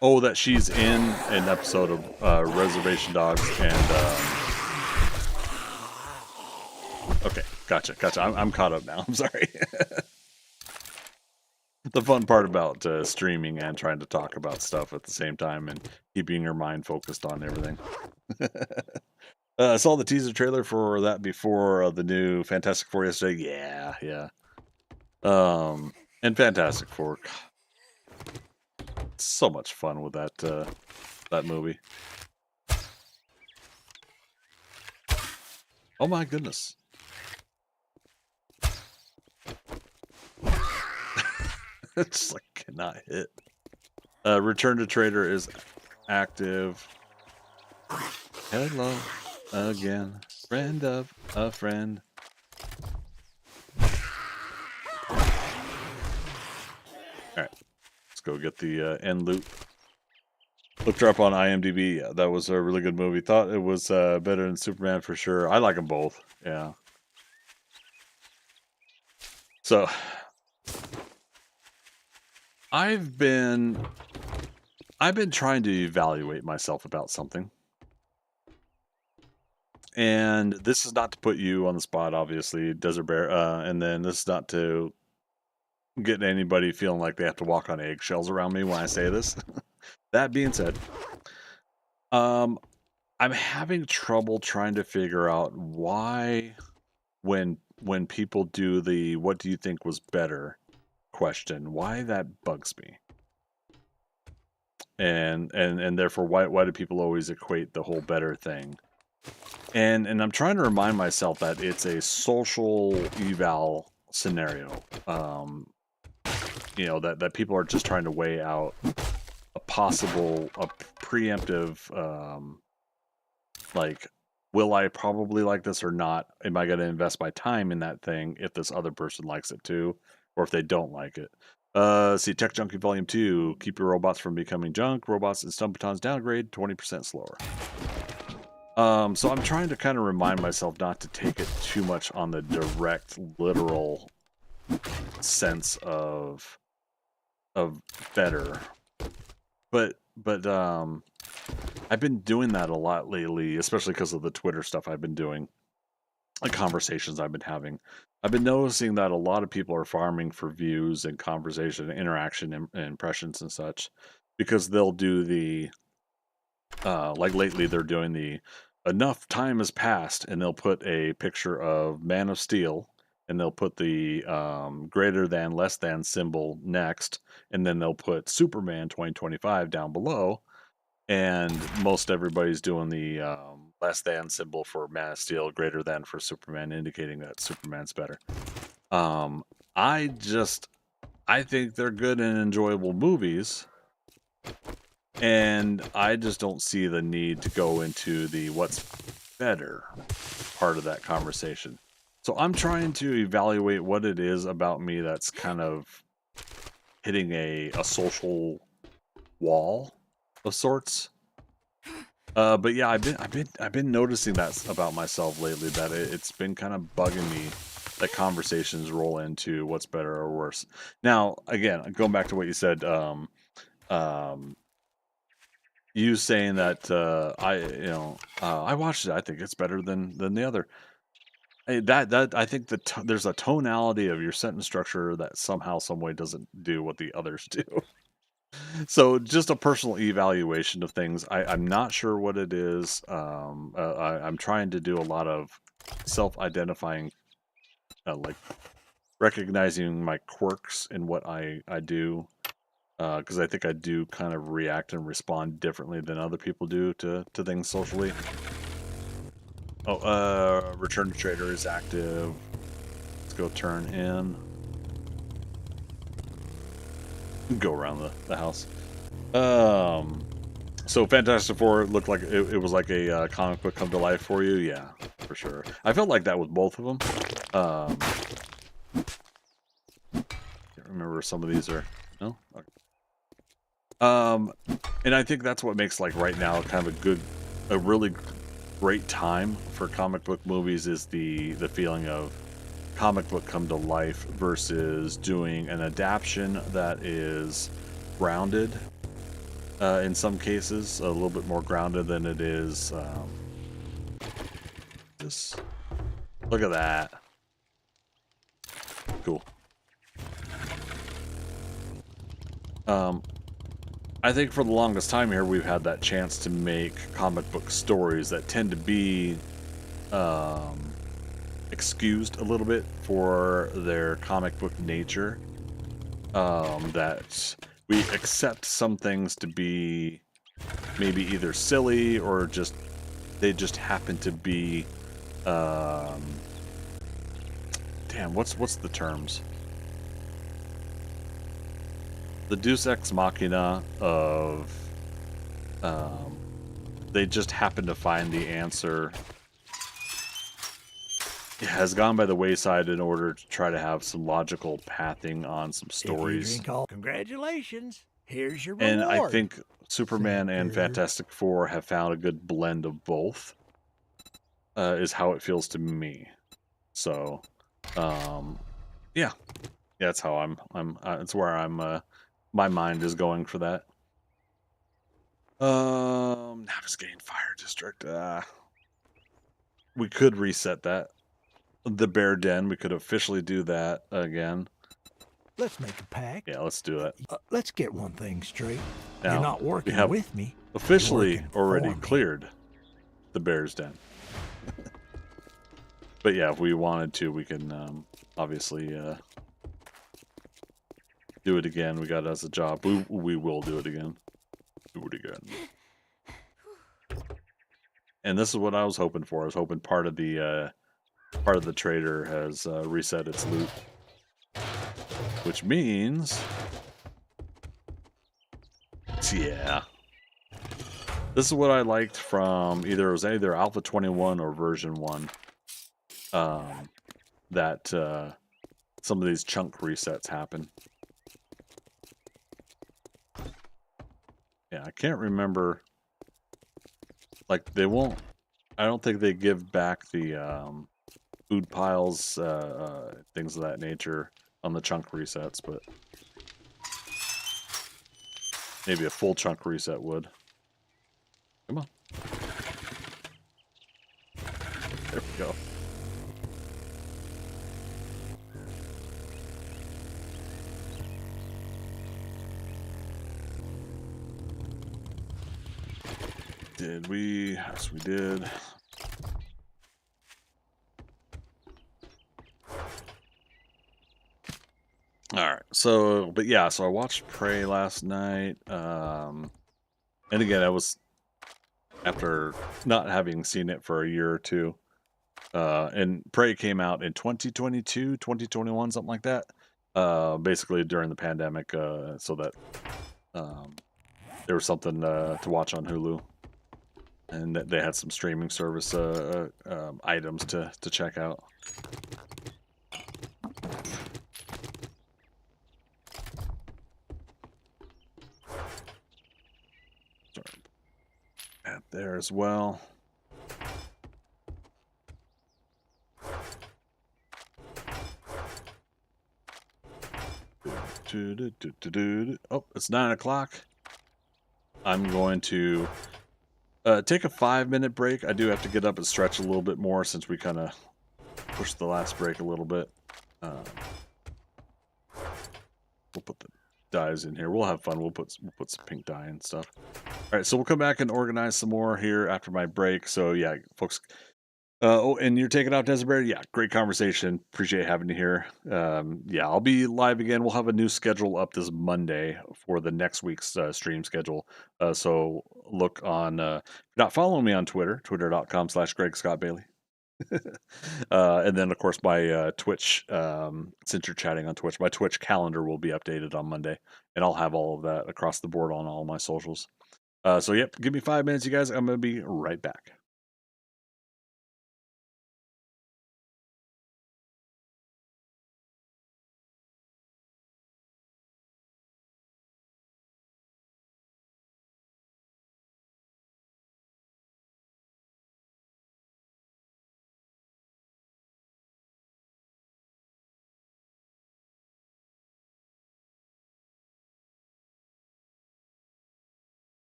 [SPEAKER 1] Oh, that she's in an episode of Reservation Dogs and okay, gotcha. I'm caught up now. I'm sorry. The fun part about streaming and trying to talk about stuff at the same time and keeping your mind focused on everything. I saw the teaser trailer for that before the new Fantastic Four yesterday. Yeah. And Fantastic Four, so much fun with that movie. Oh my goodness. It's like cannot hit. Return to Trader is active. Hello again, friend of a friend. Alright, let's go get the end loot. Looked her up on IMDb. Yeah, that was a really good movie. Thought it was better than Superman for sure. I like them both. Yeah. So I've been trying to evaluate myself about something. And this is not to put you on the spot, obviously, Desert Bear. And then this is not to getting anybody feeling like they have to walk on eggshells around me when I say this. That being said, um, I'm having trouble trying to figure out why when people do the "what do you think was better" question, why that bugs me. And therefore why do people always equate the whole better thing? And I'm trying to remind myself that it's a social eval scenario. That people are just trying to weigh out a preemptive, like, will I probably like this or not? Am I going to invest my time in that thing if this other person likes it too, or if they don't like it? See Tech Junkie Volume 2. Keep your robots from becoming junk. Robots and Stumpatons downgrade 20% slower. So I'm trying to kind of remind myself not to take it too much on the direct, literal sense of better. But I've been doing that a lot lately, especially because of the Twitter stuff I've been doing, like conversations I've been having. I've been noticing that a lot of people are farming for views and conversation, interaction, and impressions and such, because they'll do the like lately they're doing the enough time has passed, and they'll put a picture of Man of Steel, and they'll put the greater than less than symbol next, and then they'll put Superman 2025 down below, and most everybody's doing the less than symbol for Man of Steel, greater than for Superman, indicating that Superman's better. Um, I think they're good and enjoyable movies, and I just don't see the need to go into the what's better part of that conversation. So I'm trying to evaluate what it is about me that's kind of hitting a social wall of sorts. But yeah, I've been noticing that about myself lately, that it's been kind of bugging me that conversations roll into what's better or worse. Now, again, going back to what you said, you saying that I watched it, I think it's better than the other. That I think there's a tonality of your sentence structure that somehow, some way doesn't do what the others do. So just a personal evaluation of things. I'm not sure what it is. I'm trying to do a lot of self-identifying, like recognizing my quirks in what I do, because I think I do kind of react and respond differently than other people do to things socially. Oh, Return to Trader is active. Let's go turn in. Go around the house. So Fantastic Four looked like it was like a comic book come to life for you. Yeah, for sure. I felt like that with both of them. Can't remember if some of these are no. Okay. And I think that's what makes, like, right now kind of a really great time for comic book movies, is the feeling of comic book come to life versus doing an adaptation that is grounded. In some cases, a little bit more grounded than it is. Just look at that. Cool. I think for the longest time here, we've had that chance to make comic book stories that tend to be excused a little bit for their comic book nature. That we accept some things to be maybe either silly or they just happen to be damn, what's the terms? The Deus Ex Machina of they just happen to find the answer. It has gone by the wayside in order to try to have some logical pathing on some stories.
[SPEAKER 2] If you drink all, congratulations. Here's your
[SPEAKER 1] And
[SPEAKER 2] reward.
[SPEAKER 1] I think Superman and Fantastic Four have found a good blend of both. Is how it feels to me. So, yeah, that's how I'm. It's where I'm. My mind is going for that. Navigating Fire District. We could reset that. The Bear Den. We could officially do that again.
[SPEAKER 2] Let's make a pact.
[SPEAKER 1] Yeah, let's do it.
[SPEAKER 2] Let's get one thing straight.
[SPEAKER 1] Now,
[SPEAKER 2] You're not
[SPEAKER 1] we
[SPEAKER 2] working
[SPEAKER 1] have
[SPEAKER 2] with me.
[SPEAKER 1] officially
[SPEAKER 2] You're working
[SPEAKER 1] already
[SPEAKER 2] for me.
[SPEAKER 1] cleared the bear's den. But yeah, if we wanted to, we can obviously do it again. We got it as a job. We will do it again. Do it again. And this is what I was hoping for. I was hoping part of the trader has reset its loot, which means, yeah. This is what I liked from it was either Alpha 21 or version 1. That some of these chunk resets happen. Yeah, I can't remember. Like, they won't. I don't think they give back the food piles, things of that nature on the chunk resets, but maybe a full chunk reset would. Come on. There we go. Did we? Yes, we did. All right. So, but yeah, so I watched Prey last night. And again, I was after not having seen it for a year or two. And Prey came out in 2022, 2021, something like that. Basically during the pandemic, so that there was something to watch on Hulu. And they had some streaming service items to check out. Sorry. Add there as well. Oh, it's 9 o'clock. I'm going to take a 5-minute break. I do have to get up and stretch a little bit more since we kind of pushed the last break a little bit. We'll put the dyes in here. We'll have fun. We'll put some pink dye and stuff. All right, so we'll come back and organize some more here after my break. So yeah, folks. Oh, and you're taking out Desert Bear? Yeah, great conversation. Appreciate having you here. Yeah, I'll be live again. We'll have a new schedule up this Monday for the next week's stream schedule. So look on, if you're not following me on Twitter, twitter.com/Greg Scott Bailey. And then, of course, my Twitch, since you're chatting on Twitch, my Twitch calendar will be updated on Monday, and I'll have all of that across the board on all my socials. So, yep, give me 5 minutes, you guys. I'm going to be right back.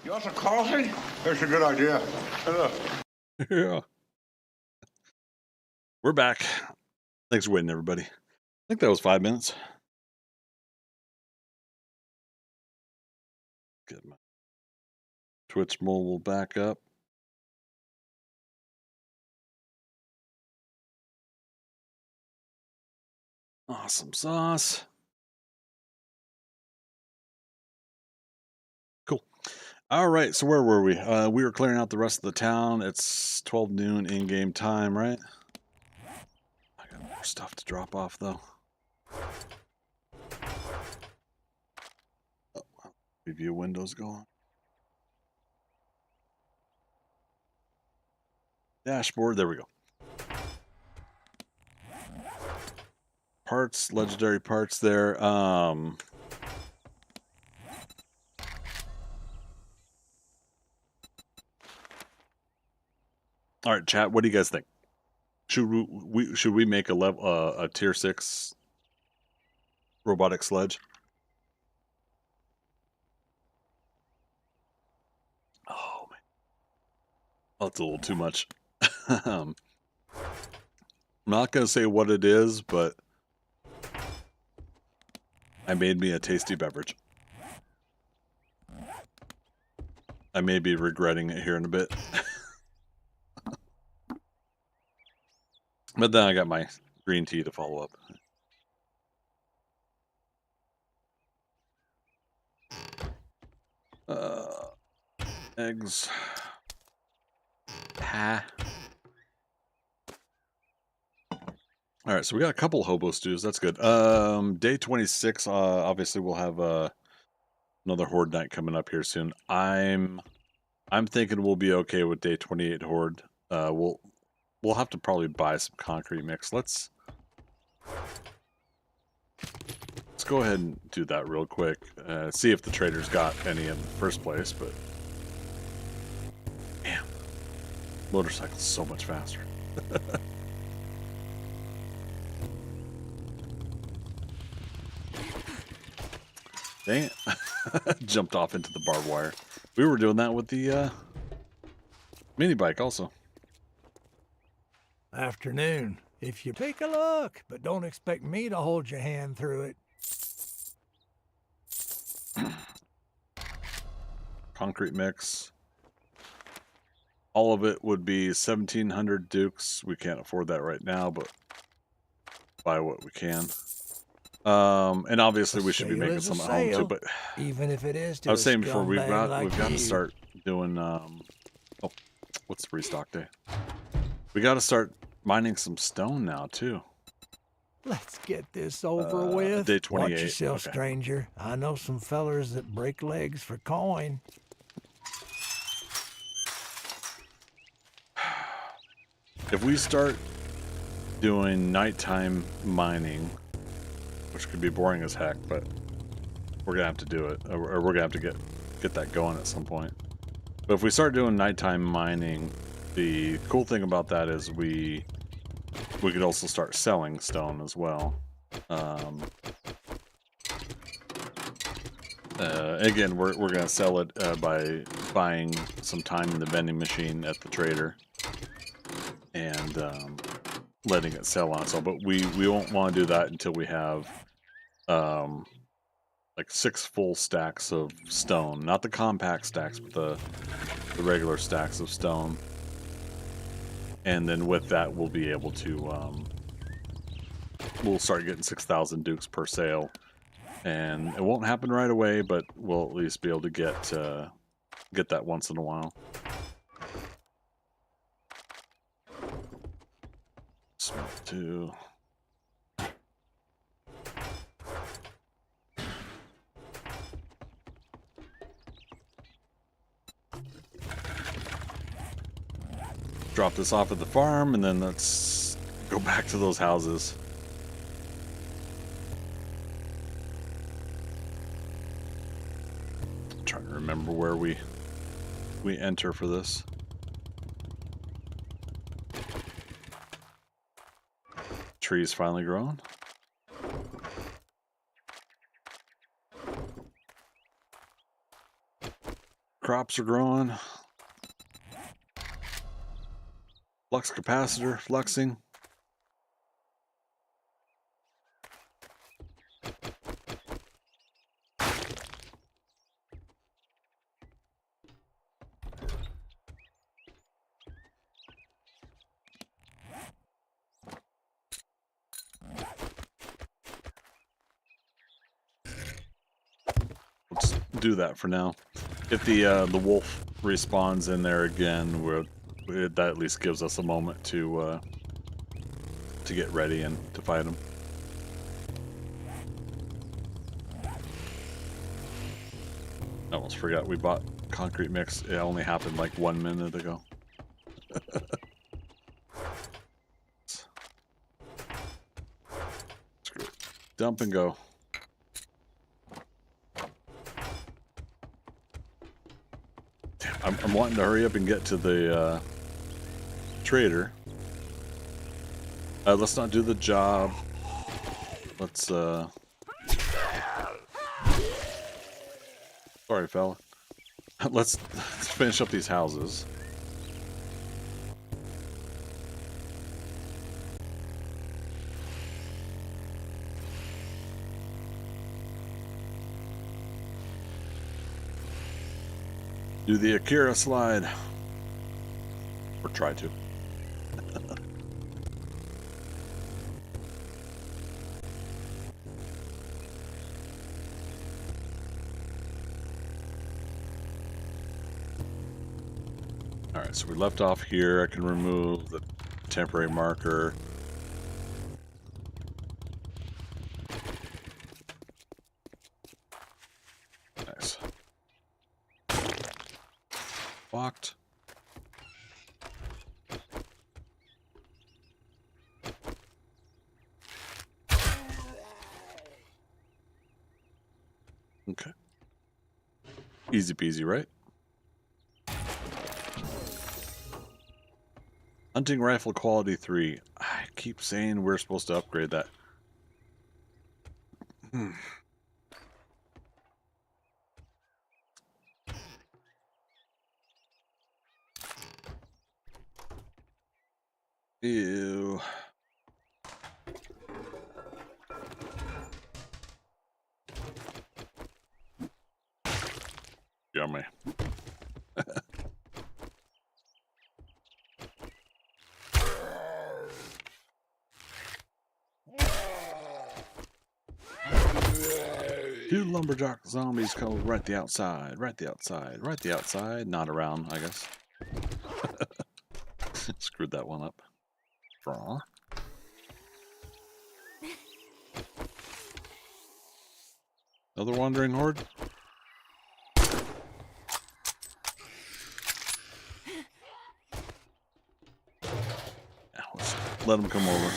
[SPEAKER 3] You want some coffee? That's a good idea.
[SPEAKER 1] Yeah. We're back. Thanks for waiting, everybody. I think that was 5 minutes. Get my Twitch mobile back up. Awesome sauce. Cool. All right, so where were we? We were clearing out the rest of the town. It's 12 noon in-game time, right? I got more stuff to drop off, though. Oh, preview windows going. Dashboard, there we go. Parts, legendary parts there. All right, chat. What do you guys think? Should we make a tier 6 robotic sledge? Oh man, that's a little too much. I'm not gonna say what it is, but I made me a tasty beverage. I may be regretting it here in a bit. But then I got my green tea to follow up. Eggs. Ha. All right, so we got a couple hobo stews. That's good. Day 26. Obviously, we'll have another Horde night coming up here soon. I'm thinking we'll be okay with day 28 Horde. We'll have to probably buy some concrete mix. Let's go ahead and do that real quick. See if the traders got any in the first place. But damn, motorcycle's so much faster. Dang it. Jumped off into the barbed wire. We were doing that with the mini bike also.
[SPEAKER 2] Afternoon. If you take a look, but don't expect me to hold your hand through it.
[SPEAKER 1] Concrete mix. All of it would be 1,700 dukes. We can't afford that right now, but buy what we can. And obviously we should be making some at home too. But
[SPEAKER 2] even if it is,
[SPEAKER 1] I was saying before, we've got to start doing. Oh, what's the restock day? We got to start mining some stone now too.
[SPEAKER 2] Let's get this over with.
[SPEAKER 1] Day 28.
[SPEAKER 2] Watch yourself,
[SPEAKER 1] okay.
[SPEAKER 2] stranger. I know some fellers that break legs for coin.
[SPEAKER 1] If we start doing nighttime mining, which could be boring as heck, but we're gonna have to do it, or we're gonna have to get that going at some point. But if we start doing nighttime mining, the cool thing about that is we could also start selling stone as well. Again, we're gonna sell it by buying some time in the vending machine at the trader and letting it sell on itself. But we won't want to do that until we have like 6 full stacks of stone, not the compact stacks, but the regular stacks of stone. And then with that, we'll be able to we'll start getting 6,000 dukes per sale. And it won't happen right away, but we'll at least be able to get that once in a while. Smelt 2. Drop this off at the farm, and then let's go back to those houses. I'm trying to remember where we enter for this. Trees finally grown. crops are growing. Flux capacitor, fluxing. Let's do that for now. If the wolf respawns in there again, that at least gives us a moment to get ready and to fight him. I almost forgot we bought concrete mix. It only happened like 1 minute ago. Screw it. Dump and go. I'm wanting to hurry up and get to the trader. Let's not do the job. Let's sorry, fella. Let's finish up these houses. Do the Akira slide. Or try to. Alright, so we left off here. I can remove the temporary marker. Nice. Locked. Okay. Easy peasy, right? Hunting rifle quality 3. I keep saying we're supposed to upgrade that. Ew. Yummy. Two lumberjack zombies come right the outside, right the outside, right the outside. Not around, I guess. Screwed that one up. Draw. Another wandering horde? Yeah, let's let them come over.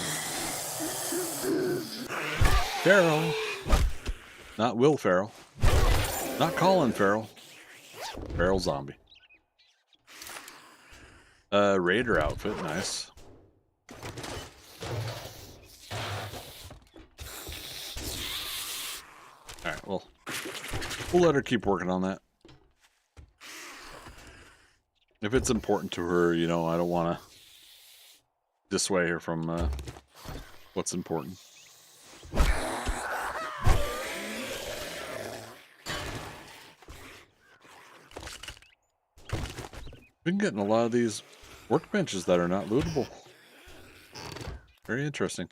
[SPEAKER 1] Farrell. Not Will Ferrell. Not Colin Farrell. Farrell zombie. Raider outfit, nice. Alright, well, we'll let her keep working on that. If it's important to her, you know, I don't want to dissuade her from what's important. Been getting a lot of these workbenches that are not lootable. Very interesting.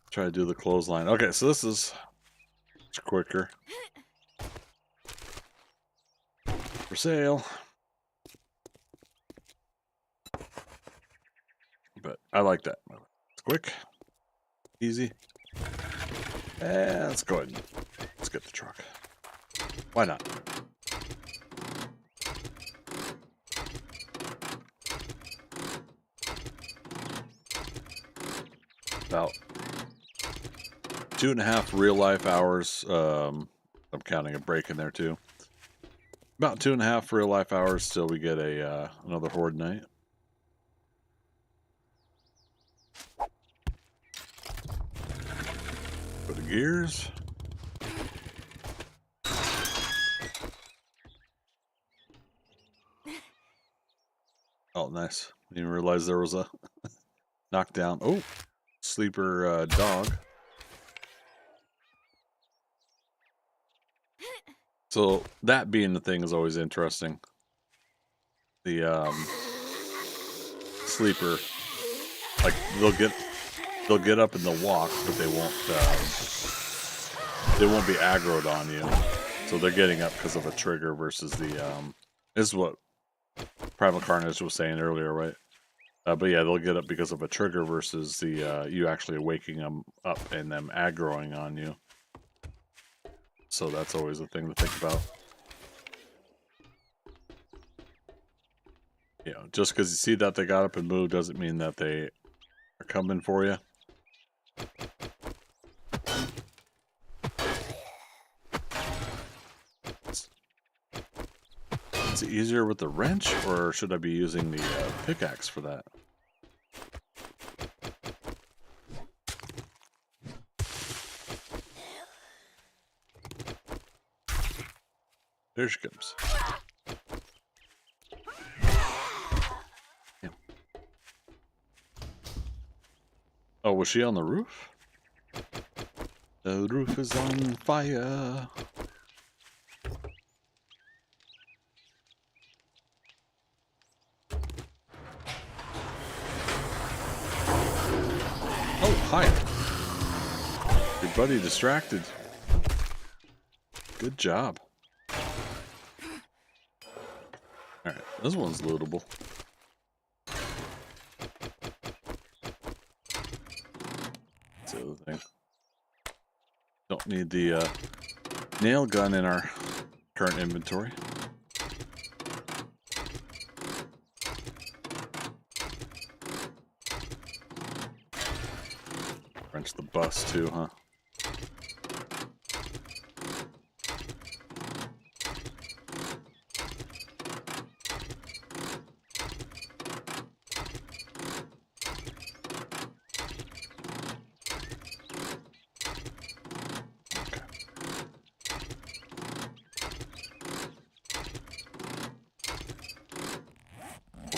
[SPEAKER 1] Try to do the clothesline. Okay, so this is quicker. For sale. But I like that. It's quick, easy. And let's go ahead and let's get the truck. Why not? About 2.5 real life hours I'm counting a break in there too. About 2.5 real life hours till we get a another Horde night. Put the gears. Oh, nice. Didn't even realize there was a knockdown. Oh, sleeper dog. So that being the thing is always interesting. The sleeper, like they'll get up and they'll walk, but they won't be aggroed on you. So they're getting up because of a trigger versus the this is what Primal Carnage was saying earlier, right? But yeah, they'll get up because of a trigger versus the you actually waking them up and them aggroing on you. So that's always a thing to think about. You know, just because you see that they got up and moved doesn't mean that they are coming for you. Is it easier with the wrench, or should I be using the pickaxe for that? There she comes. Yeah. Oh, was she on the roof? The roof is on fire. Oh, hi. Your buddy distracted. Good job. Alright, this one's lootable. That's the other thing. Don't need the nail gun in our current inventory. Wrench the bus too, huh?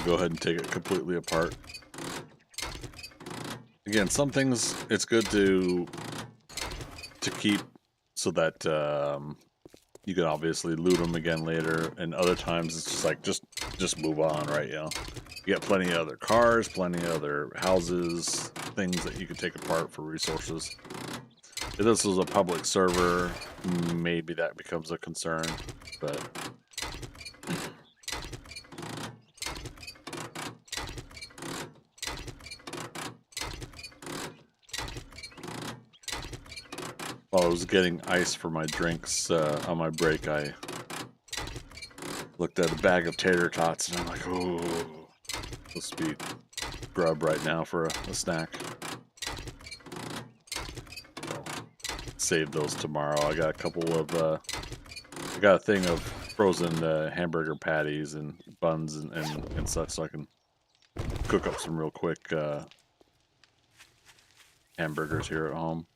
[SPEAKER 1] Go ahead and take it completely apart. Again, some things it's good to keep so that you can obviously loot them again later, and other times it's just like just move on, right? You know, you got plenty of other cars, plenty of other houses, things that you can take apart for resources. If this was a public server, maybe that becomes a concern, but. While I was getting ice for my drinks on my break, I looked at a bag of tater tots and I'm like, oh, this will be grub right now for a snack. I'll save those tomorrow. I got a couple of, I got a thing of frozen hamburger patties and buns and such, so I can cook up some real quick hamburgers here at home.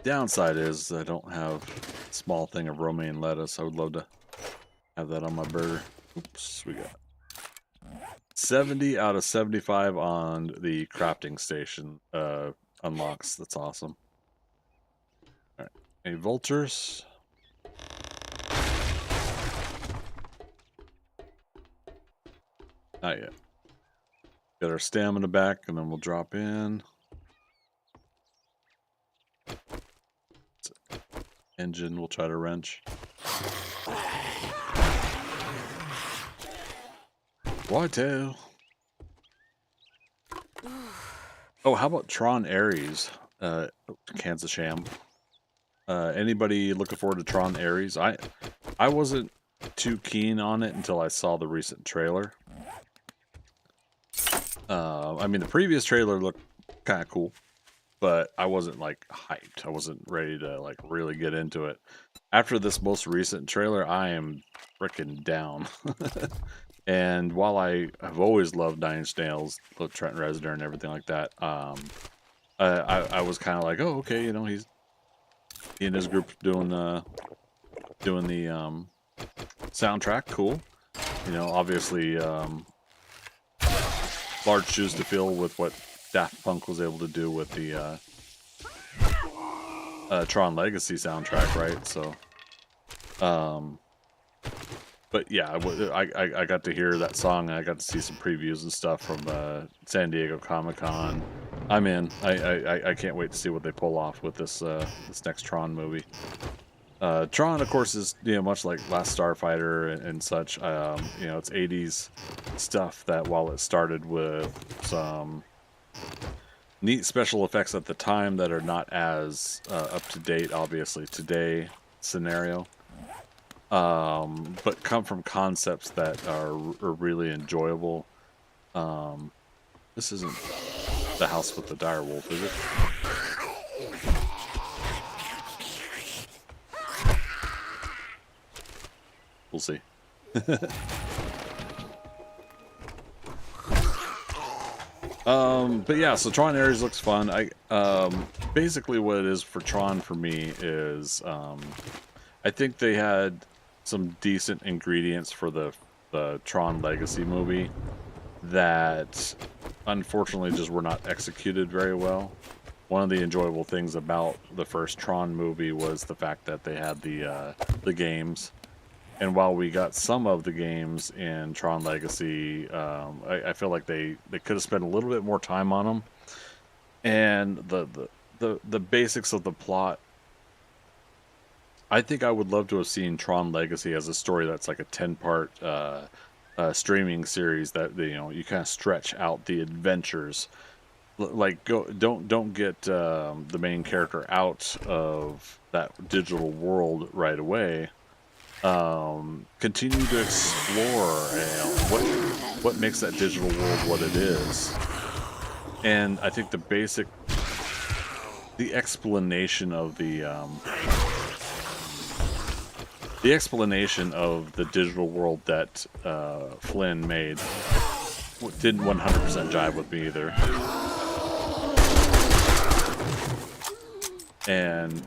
[SPEAKER 1] Downside is I don't have a small thing of romaine lettuce. I would love to have that on my burger. Oops, we got 70 out of 75 on the crafting station unlocks. That's awesome. All right, any vultures? Not yet. Get our stamina back, and then we'll drop in. Engine, we'll try to wrench. Whitetail. Oh, how about Tron Ares? Kansas Sham. Anybody looking forward to Tron Ares? I wasn't too keen on it until I saw the recent trailer. I mean, the previous trailer looked kind of cool. but I wasn't like hyped. I wasn't ready to like really get into it. After this most recent trailer, I am freaking down. And while I have always loved Nine Inch Nails, loved Trent Reznor and everything like that, I was kind of like, oh, okay, you know, he and his group doing the soundtrack, cool. You know, obviously, large shoes to fill with what Daft Punk was able to do with the Tron Legacy soundtrack, right? So, but yeah, I got to hear that song, and I got to see some previews and stuff from San Diego Comic-Con. I'm in. I can't wait to see what they pull off with this this next Tron movie. Tron, of course, is, you know, much like Last Starfighter and such. You know, it's 80s stuff that, while it started with some neat special effects at the time that are not as up to date, obviously today scenario, but come from concepts that are really enjoyable. This isn't the house with the dire wolf, is it? We'll see. But yeah, so Tron Ares looks fun. Basically what it is for Tron for me is, I think they had some decent ingredients for the Tron Legacy movie that unfortunately just were not executed very well. One of the enjoyable things about the first Tron movie was the fact that they had the games. And while we got some of the games in Tron Legacy, I feel like they could have spent a little bit more time on them. And the basics of the plot, I think I would love to have seen Tron Legacy as a story that's like a 10-part streaming series that, you know, you kind of stretch out the adventures. Like, don't get the main character out of that digital world right away. Continue to explore what makes that digital world what it is. And I think the explanation of the digital world that Flynn made didn't 100% jive with me either. And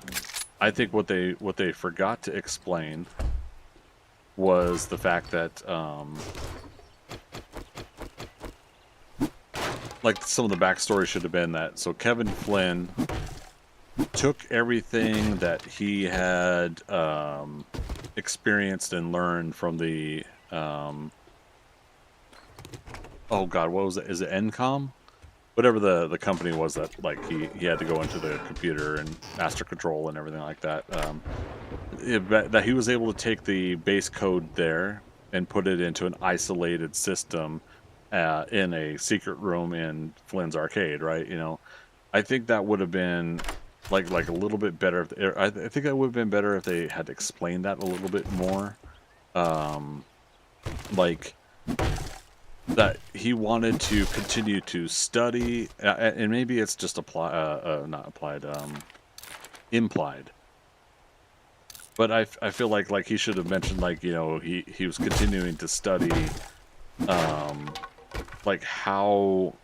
[SPEAKER 1] I think what they forgot to explain was the fact that, like, some of the backstory should have been that, so Kevin Flynn took everything that he had experienced and learned from the, oh god, what was it? Is it NCOM? Whatever the company was that, like, he had to go into the computer and master control and everything like that. That he was able to take the base code there and put it into an isolated system in a secret room in Flynn's arcade, right? You know, I think that would have been like a little bit better. I think that would have been better if they had explained that a little bit more. Like, that he wanted to continue to study, and maybe it's just not applied, implied. But I feel like he should have mentioned, like, you know, he was continuing to study, like, how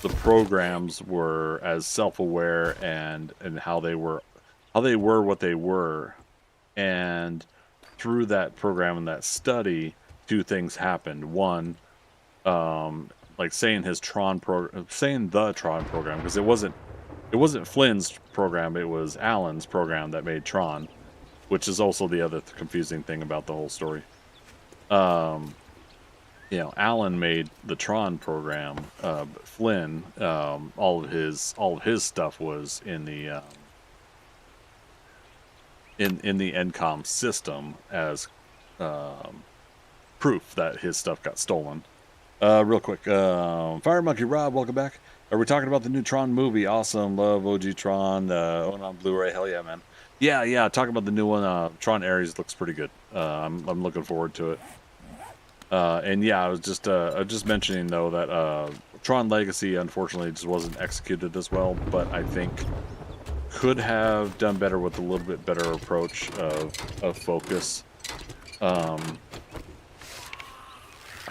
[SPEAKER 1] the programs were as self-aware and how they were what they were, and through that program and that study, two things happened. One, like saying the Tron program, because it wasn't Flynn's program, it was Alan's program that made Tron, which is also the other confusing thing about the whole story. You know, Alan made the Tron program, but Flynn, all of his stuff was in the in the NCOM system as proof that his stuff got stolen. Real quick, Fire Monkey Rob, welcome back. Are we talking about the new Tron movie? Awesome, love OG Tron. Own on Blu-ray, hell yeah, man. Yeah. Talking about the new one, Tron Ares looks pretty good. I'm looking forward to it. And yeah, I was just mentioning though that Tron Legacy, unfortunately, just wasn't executed as well, but I think could have done better with a little bit better approach of focus. I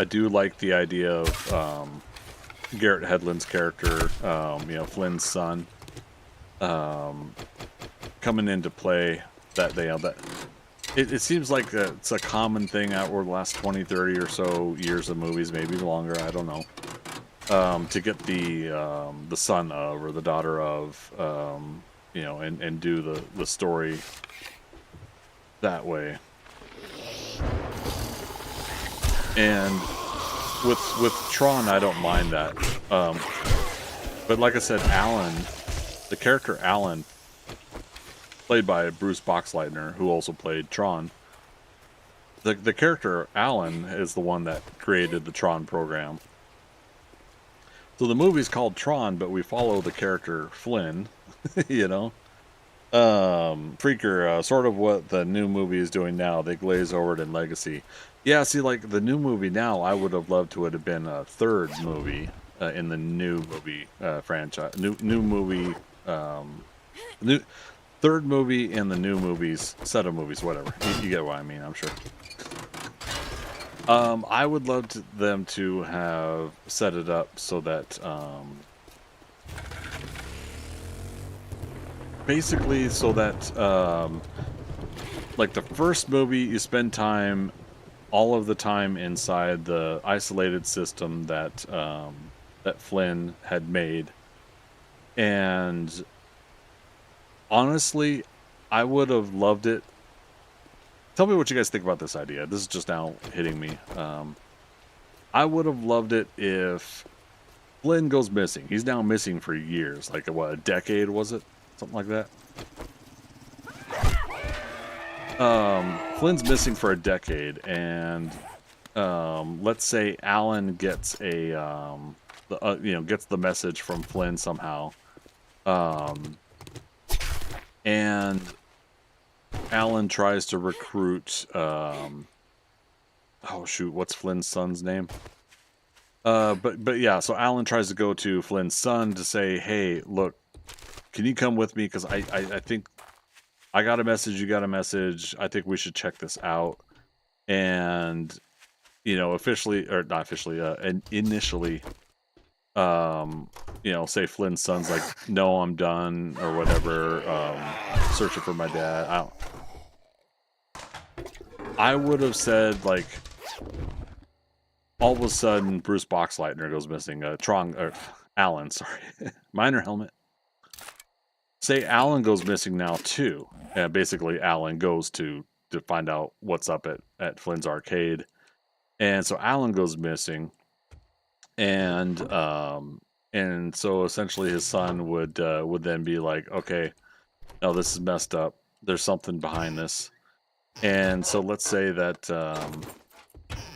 [SPEAKER 1] do like the idea of Garrett Hedlund's character, you know, Flynn's son, coming into play. That they that it seems like it's a common thing out over the last 20, 30 or so years of movies, maybe longer. I don't know. To get the son of or the daughter of, you know, and do the story that way. And with Tron, I don't mind that. But like I said, Alan, the character Alan, played by Bruce Boxleitner, who also played Tron. The character Alan is the one that created the Tron program. So the movie's called Tron, but we follow the character Flynn, you know? Freaker, sort of what the new movie is doing now. They glaze over it in Legacy. Yeah, see, like, the new movie now, I would have loved to have been a third movie in the new movie franchise. New movie, new third movie in the new movies, set of movies, whatever. You get what I mean, I'm sure. I would love them to have set it up so that, basically so that, like the first movie, you spend time, all of the time inside the isolated system that, that Flynn had made. And honestly, I would have loved it. Tell me what you guys think about this idea. This is just now hitting me. I would have loved it if Flynn goes missing. He's now missing for years. Like, what, a decade was it? Something like that. Flynn's missing for a decade, and let's say Alan gets a you know, gets the message from Flynn somehow, and Alan tries to recruit. Oh shoot, what's Flynn's son's name? But yeah, so Alan tries to go to Flynn's son to say, hey, look, can you come with me? Because I think I got a message, you got a message. I think we should check this out. And, you know, officially, or not officially, and initially, you know, say Flynn's son's like, no, I'm done, or whatever, searching for my dad. I would have said, like, all of a sudden, Bruce Boxleitner goes missing. Alan, sorry. Minor helmet. Say Alan goes missing now, too. And basically, Alan goes to find out what's up at Flynn's arcade. And so Alan goes missing. And so essentially his son would then be like, okay, no, this is messed up. There's something behind this. And so let's say that,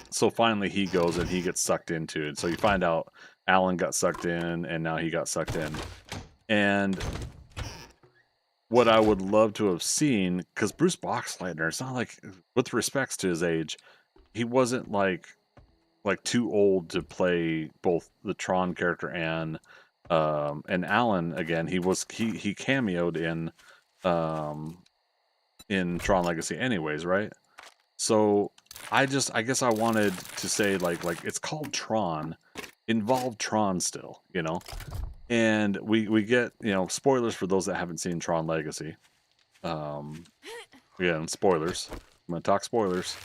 [SPEAKER 1] so finally he goes and he gets sucked into it. So you find out Alan got sucked in, and now he got sucked in. And what I would love to have seen, because Bruce Boxleitner, it's not like, with respects to his age, he wasn't like too old to play both the Tron character and Alan again. He cameoed in Tron Legacy anyways, right? So I guess I wanted to say like it's called Tron, involve Tron still, you know? And we get, you know, spoilers for those that haven't seen Tron Legacy. Again, spoilers. I'm gonna talk spoilers.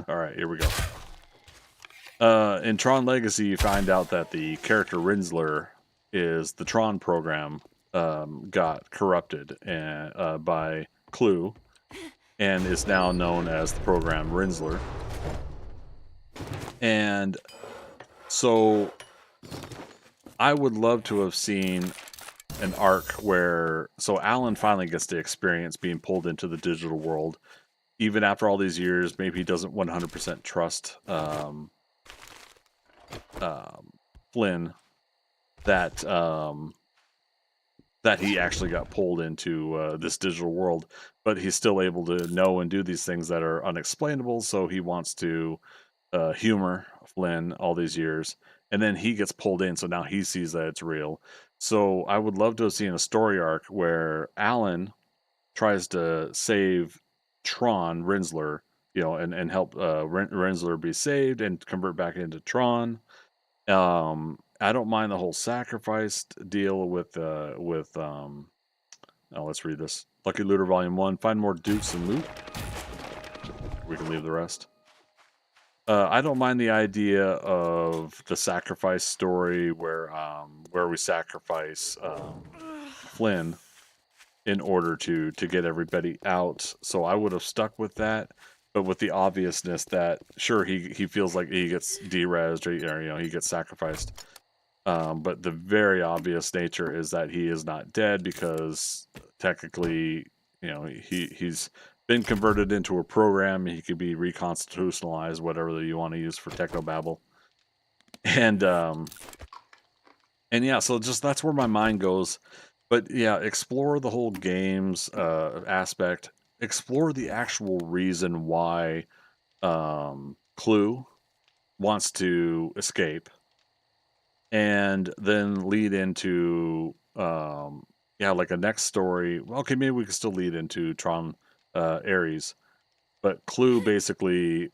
[SPEAKER 1] All right, here we go. In Tron Legacy, you find out that the character Rinsler is the Tron program got corrupted by Clue, and is now known as the program Rinsler. And so I would love to have seen an arc where, so Alan finally gets to experience being pulled into the digital world. Even after all these years, maybe he doesn't 100% trust Flynn that he actually got pulled into this digital world, but he's still able to know and do these things that are unexplainable. So he wants to humor Flynn all these years, and then he gets pulled in, so now he sees that it's real. So I would love to have seen a story arc where Alan tries to save Tron Rinsler, and help Rinsler be saved and convert back into Tron. I don't mind the whole sacrifice deal with oh, let's read this. Lucky Looter Volume 1. Find more dukes and loot. We can leave the rest. I don't mind the idea of the sacrifice story where we sacrifice Flynn in order to get everybody out. So I would have stuck with that, but with the obviousness that sure he feels like he gets derezzed or he gets sacrificed. But the very obvious nature is that he is not dead because technically, he's been converted into a program. He could be reconstitutionalized, whatever you want to use for technobabble. And yeah, so just that's where my mind goes. But yeah, explore the whole games aspect. Explore the actual reason why Clue wants to escape. And then lead into like a next story. Okay, maybe we can still lead into Tron Ares, but Clue basically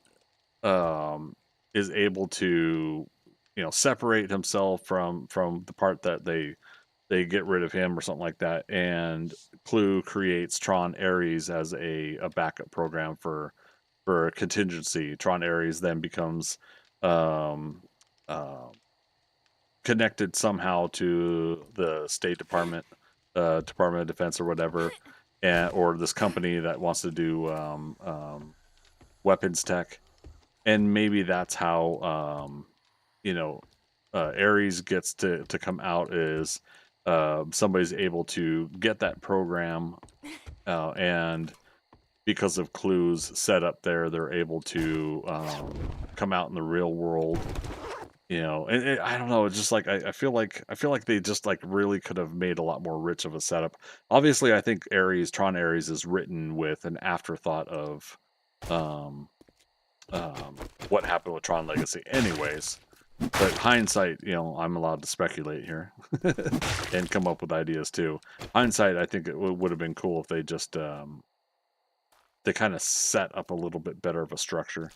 [SPEAKER 1] is able to separate himself from the part that they get rid of him or something like that, and Clue creates Tron Ares as a backup program for a contingency. Tron Ares then becomes connected somehow to the State Department, Department of Defense or whatever, or this company that wants to do weapons tech, and maybe that's how Ares gets to come out is somebody's able to get that program, and because of Clue's setup there, they're able to come out in the real world. And I don't know. It's just like I feel like they just like really could have made a lot more rich of a setup. Obviously, I think Tron Ares is written with an afterthought of what happened with Tron Legacy, anyways. But hindsight, I'm allowed to speculate here and come up with ideas too. Hindsight, I think it would have been cool if they just they kind of set up a little bit better of a structure.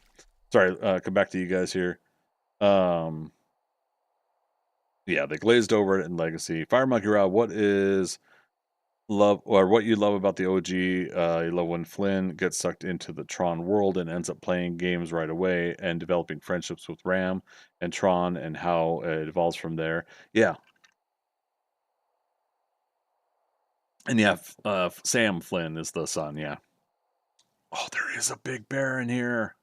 [SPEAKER 1] Sorry, come back to you guys here. Yeah, they glazed over it in Legacy. Fire Monkey Rob, what is love or what you love about the OG? You love when Flynn gets sucked into the Tron world and ends up playing games right away and developing friendships with Ram and Tron and how it evolves from there. Yeah. And yeah, Sam Flynn is the son, yeah. Oh, there is a big bear in here.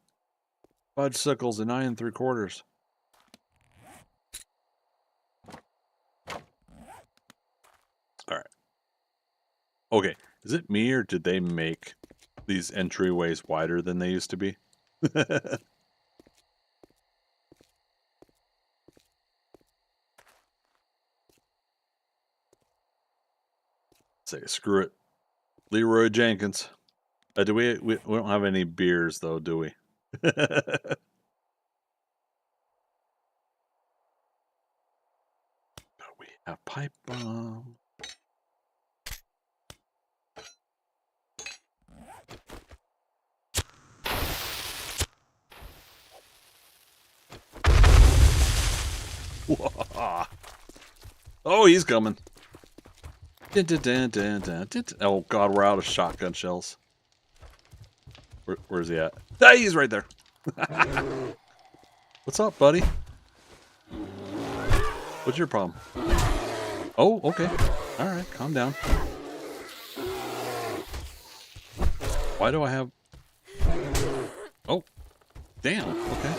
[SPEAKER 1] Fudge Sickles and 9 3/4. All right. Okay, is it me or did they make these entryways wider than they used to be? But say screw it, Leroy Jenkins. Do we don't have any beers though, do we? But we have pipe bomb. Oh, he's coming. Oh God, we're out of shotgun shells. Where's he at? Ah, he's right there. What's up, buddy? What's your problem? Oh, okay. All right, calm down. Why do I have... Oh, damn, okay.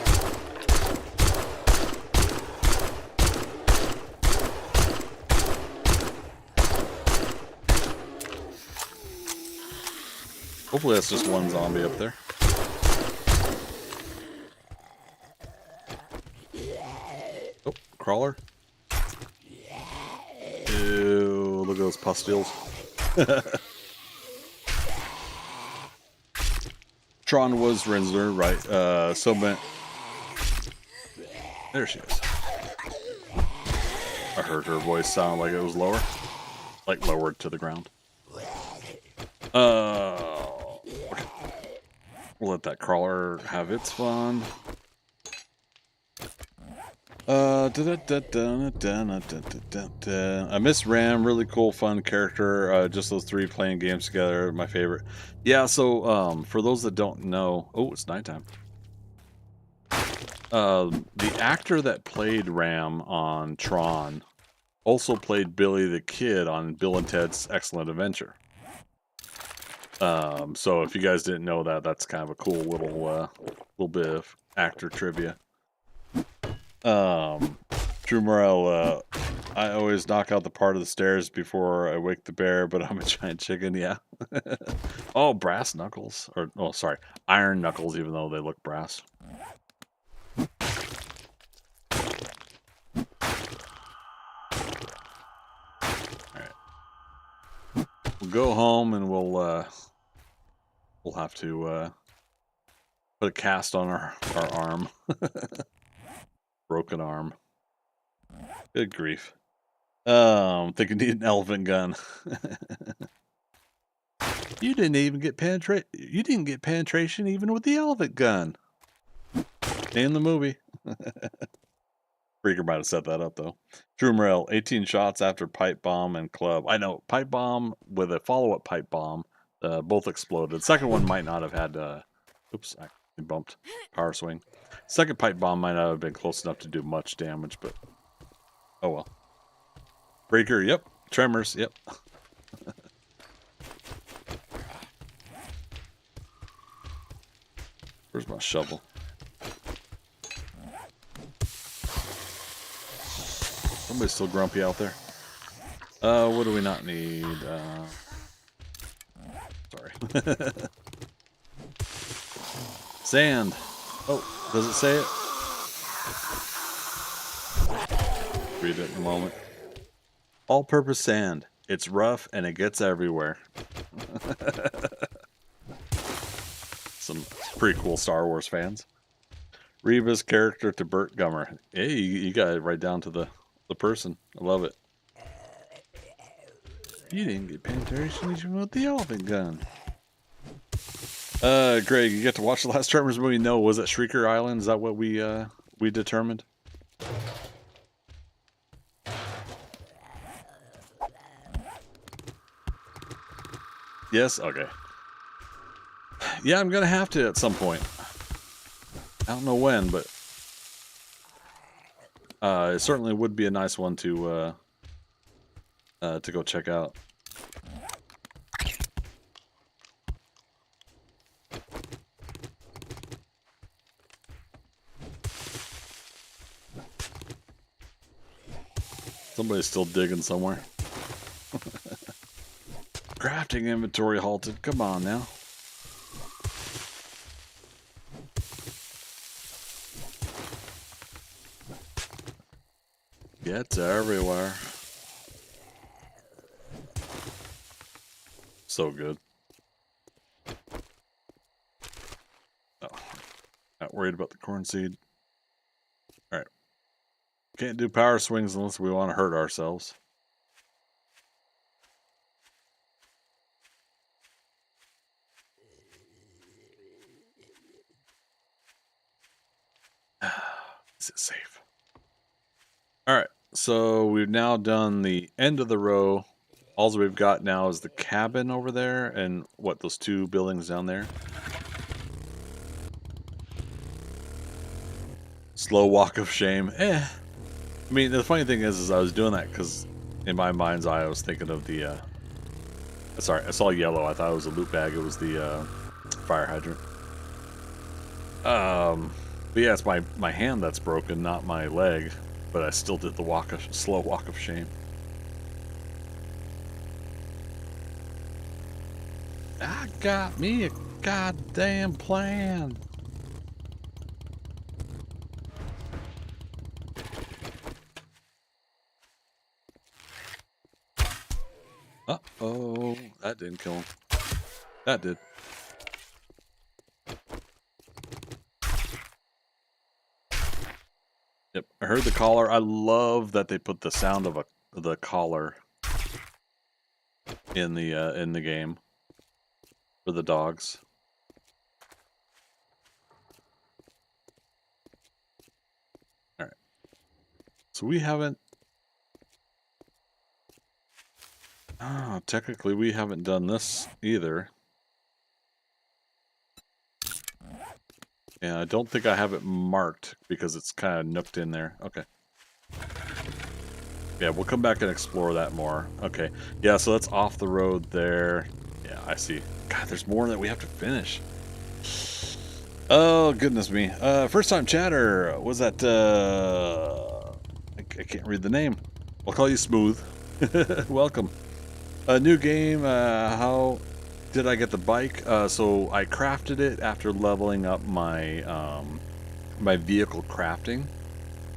[SPEAKER 1] Hopefully that's just one zombie up there. Oh, crawler. Ew, look at those pustules. Tron was Rinsler, right? There she is. I heard her voice sound like it was lower. Like lowered to the ground. Okay. We'll let that crawler have its fun. I miss Ram, really cool, fun character. Just those three playing games together, my favorite. Yeah, so for those that don't know, oh, it's nighttime. The actor that played Ram on Tron also played Billy the Kid on Bill and Ted's Excellent Adventure. So if you guys didn't know that, that's kind of a cool little bit of actor trivia. True Morel, I always knock out the part of the stairs before I wake the bear, but I'm a giant chicken, yeah. Oh, brass knuckles. Or, oh, sorry, iron knuckles, even though they look brass. Alright. We'll go home and we'll have to put a cast on our arm. Broken arm. Good grief. Think you need an elephant gun. You didn't even get penetration even with the elephant gun. In the movie. Freaker might have set that up though. True Morel, 18 shots after pipe bomb and club. I know, pipe bomb with a follow-up pipe bomb. Both exploded. Second one might not have had oops, I bumped. Power swing. Second pipe bomb might not have been close enough to do much damage, but oh well. Breaker, yep. Tremors, yep. Where's my shovel? Somebody's still grumpy out there. What do we not need? Sorry. Sand. Oh, does it say it? Read it in a moment. All-purpose sand. It's rough and it gets everywhere. Some pretty cool Star Wars fans. Reva's character to Burt Gummer. Hey, you got it right down to the person. I love it. You didn't get penetration even with the elephant gun. Greg, you get to watch the last Tremors movie? No, was it Shrieker Island? Is that what we determined? Yes? Okay. Yeah, I'm gonna have to at some point. I don't know when, but it certainly would be a nice one to go check out. Somebody's still digging somewhere. Crafting inventory halted. Come on now. It's everywhere. So good. Oh, not worried about the corn seed. All right. Can't do power swings unless we want to hurt ourselves. Is it safe? All right. So we've now done the end of the row. All we've got now is the cabin over there and what, those two buildings down there. Slow walk of shame. I mean, the funny thing is I was doing that because in my mind's eye I was thinking of the sorry, I saw yellow. I thought it was a loot bag. It was the fire hydrant. But yeah, it's my hand that's broken, not my leg. But I still did the slow walk of shame. I got me a goddamn plan. Uh-oh. That didn't kill him. That did. Yep. I heard the collar. I love that they put the sound of the collar in the game for the dogs. All right. So we haven't. Oh, technically we haven't done this either. And I don't think I have it marked because it's kind of nooked in there. Okay. Yeah, we'll come back and explore that more. Okay. Yeah, so that's off the road there. Yeah, I see. God, there's more that we have to finish. Oh, goodness me. First time chatter. Was that, I can't read the name. I'll call you Smooth. Welcome. A new game. How did I get the bike? So I crafted it after leveling up my, my vehicle crafting.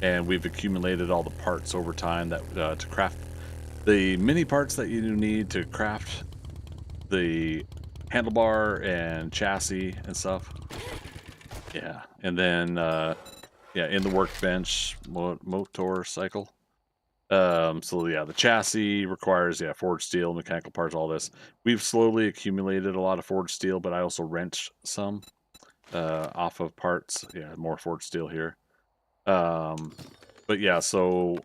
[SPEAKER 1] And we've accumulated all the parts over time that to craft the mini parts that you need to craft the handlebar and chassis and stuff. Yeah, and then yeah, in the workbench motorcycle. So yeah, the chassis requires forged steel, mechanical parts, all this. We've slowly accumulated a lot of forged steel, but I also wrenched some off of parts. Yeah, more forged steel here. But yeah, so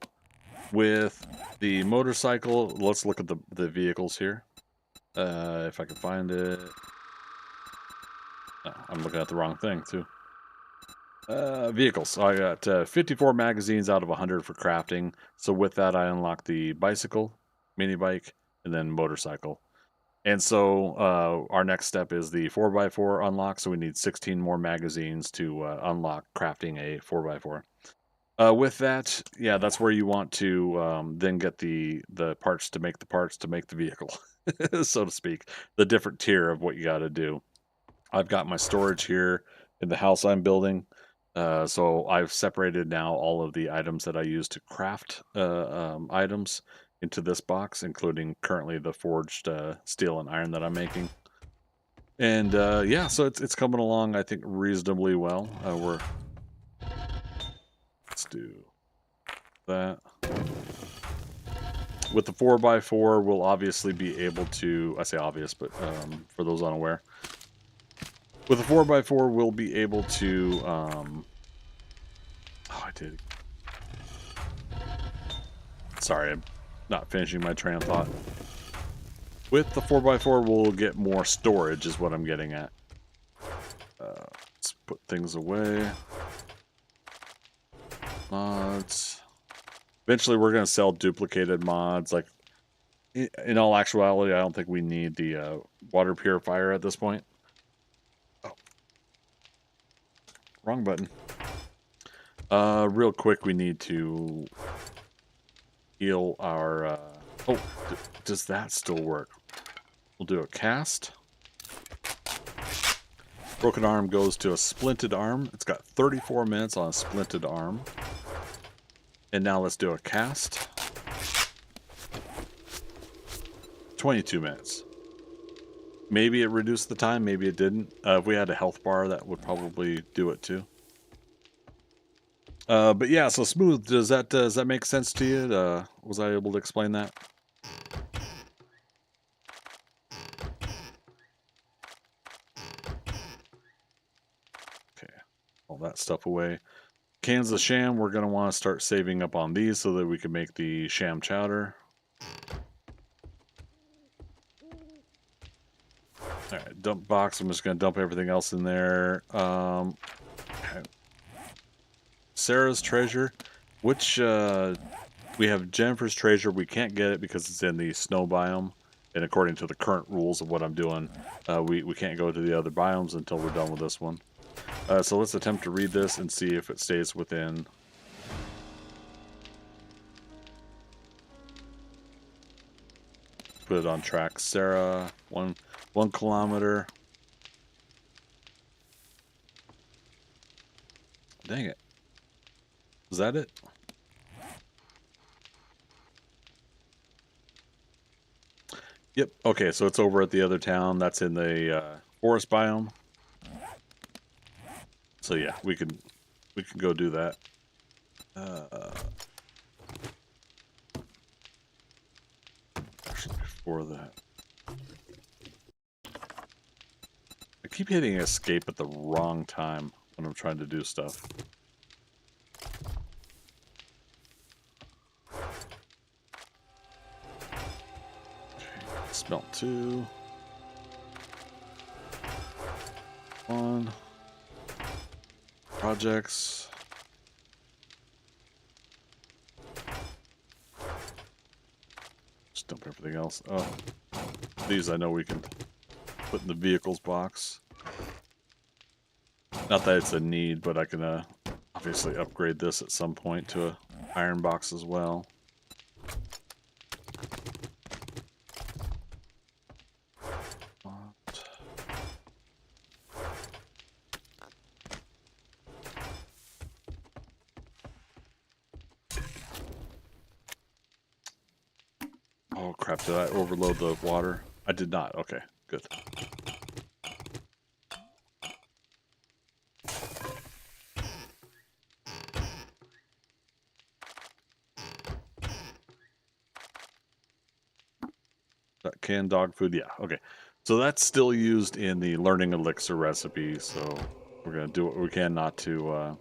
[SPEAKER 1] with the motorcycle, let's look at the vehicles here. If I can find it. Oh, I'm looking at the wrong thing too. Vehicles. So I got 54 magazines out of 100 for crafting. So with that, I unlock the bicycle, mini bike, and then motorcycle. And so our next step is the 4x4 unlock. So we need 16 more magazines to unlock crafting a 4x4. With that, yeah, that's where you want to then get the parts to make the vehicle, so to speak. The different tier of what you got to do. I've got my storage here in the house I'm building. So I've separated now all of the items that I use to craft items into this box, including currently the forged steel and iron that I'm making. And yeah, so it's coming along, I think, reasonably well. Let's do that. With the 4x4, we'll obviously be able to, I say obvious, but for those unaware, with the 4x4, we'll be able to, oh, I did. Sorry, I'm not finishing my train of thought. With the 4x4, we'll get more storage, is what I'm getting at. Let's put things away. Mods. Eventually, we're going to sell duplicated mods. Like, in all actuality, I don't think we need the water purifier at this point. Oh. Wrong button. Real quick, we need to heal our... oh, does that still work? We'll do a cast. Broken arm goes to a splinted arm. It's got 34 minutes on a splinted arm. And now let's do a cast. 22 minutes. Maybe it reduced the time, maybe it didn't. If we had a health bar, that would probably do it too. But yeah, so Smooth, does that make sense to you? Was I able to explain that? Okay, all that stuff away. Cans of sham, we're going to want to start saving up on these so that we can make the sham chowder. Alright, dump box. I'm just going to dump everything else in there. Okay. Sarah's treasure, which we have Jennifer's treasure. We can't get it because it's in the snow biome. And according to the current rules of what I'm doing, we can't go to the other biomes until we're done with this one. So let's attempt to read this and see if it stays within. Put it on track. Sarah, 1 kilometer. Dang it. Is that it? Yep. Okay, so it's over at the other town. That's in the forest biome. So yeah, we can go do that. Actually, before that. I keep hitting escape at the wrong time when I'm trying to do stuff. Okay, smelt 2. 1. Projects. Just dump everything else. Oh, these I know we can put in the vehicles box. Not that it's a need, but I can obviously upgrade this at some point to a iron box as well. Oh crap, did I overload the water? I did not. Okay, good. That canned dog food, yeah, okay. So that's still used in the learning elixir recipe, so we're gonna do what we can not to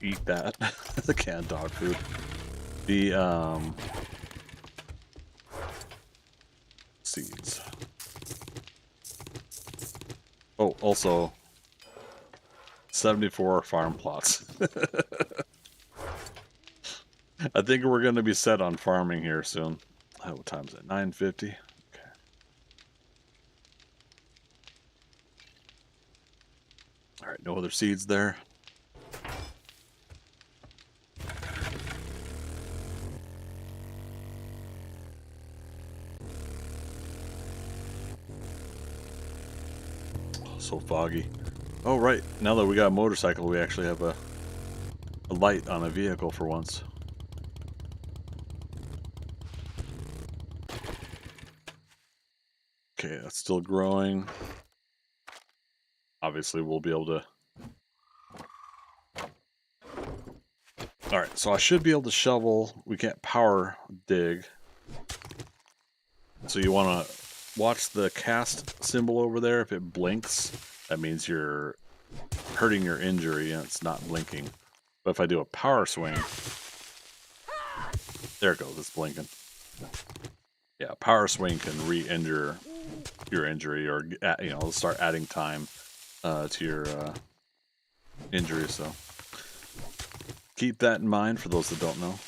[SPEAKER 1] eat that. The canned dog food. The seeds. Oh, also 74 farm plots. I think we're going to be set on farming here soon. Oh, what time is it? 9:50. Okay. All right, no other seeds there. Oh, so foggy. Oh, right. Now that we got a motorcycle, we actually have a light on a vehicle for once. Okay, that's still growing. Obviously, we'll be able to... Alright, so I should be able to shovel. We can't power dig. So you want to watch the cast symbol over there. If it blinks, that means you're hurting your injury and it's not blinking. But if I do a power swing... There it goes, it's blinking. Yeah, power swing can re-injure your injury, or you know, start adding time to your injury. So keep that in mind for those that don't know.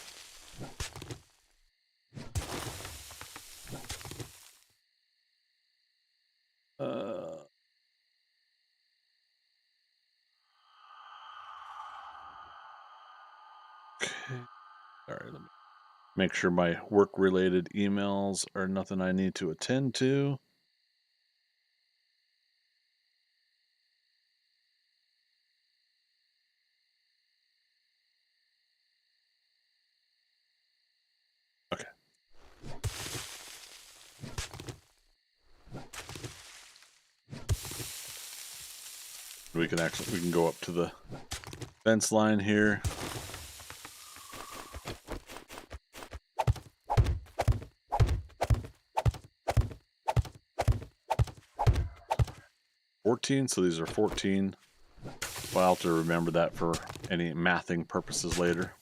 [SPEAKER 1] Okay. All right, let me make sure my work-related emails are nothing I need to attend to. Okay. We can go up to the fence line here. So these are 14. Well, I'll have to remember that for any mathing purposes later.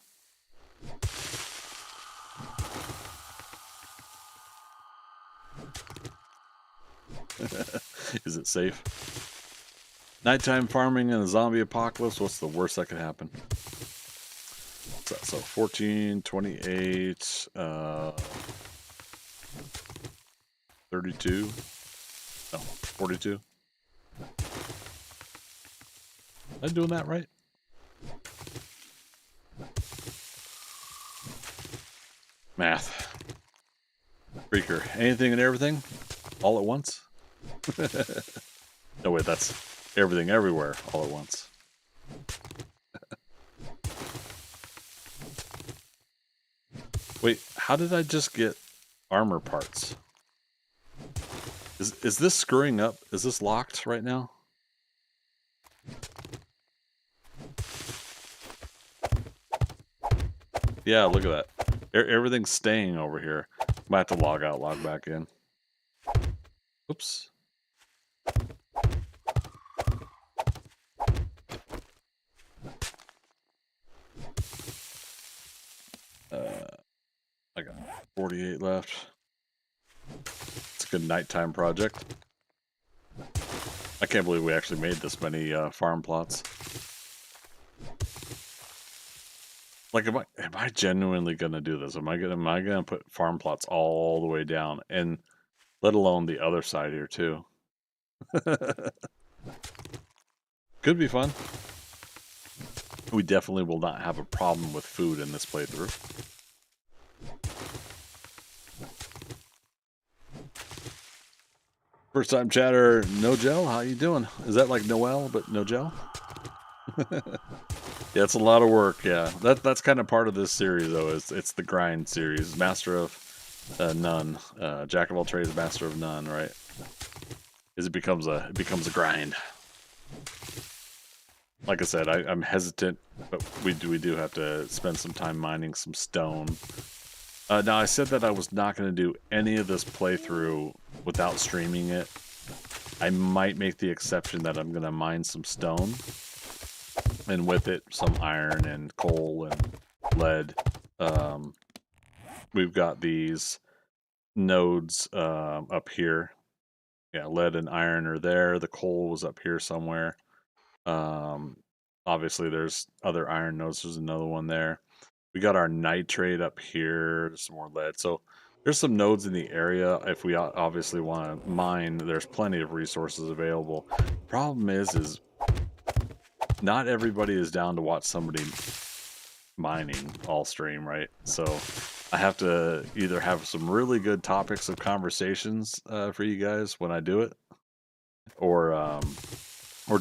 [SPEAKER 1] Is it safe? Nighttime farming in a zombie apocalypse, what's the worst that could happen? What's that? So 14, 28, 32, no, 42. Am I doing that right? Math. Freaker. Anything and everything? All at once? No, wait, that's everything everywhere all at once. Wait, how did I just get armor parts? Is this screwing up? Is this locked right now? Yeah, look at that. Everything's staying over here. Might have to log out, log back in. Oops. I got 48 left. It's a good nighttime project. I can't believe we actually made this many farm plots. Like, am I genuinely gonna do this? Am I gonna put farm plots all the way down, and let alone the other side here too? Could be fun. We definitely will not have a problem with food in this playthrough. First time chatter, no gel. How you doing? Is that like Noel but no gel? Yeah, it's a lot of work. Yeah, that's kind of part of this series, though. It's the grind series, Master of None, Jack of all trades, Master of None. Right? It becomes a grind. Like I said, I'm hesitant, but we do have to spend some time mining some stone. Now I said that I was not going to do any of this playthrough without streaming it. I might make the exception that I'm going to mine some stone. And with it, some iron and coal and lead. We've got these nodes up here. Yeah, lead and iron are there. The coal was up here somewhere. Obviously, there's other iron nodes. There's another one there. We got our nitrate up here. Some more lead. So there's some nodes in the area. If we obviously want to mine, there's plenty of resources available. Problem is not everybody is down to watch somebody mining all stream, right? So I have to either have some really good topics of conversations for you guys when I do it, or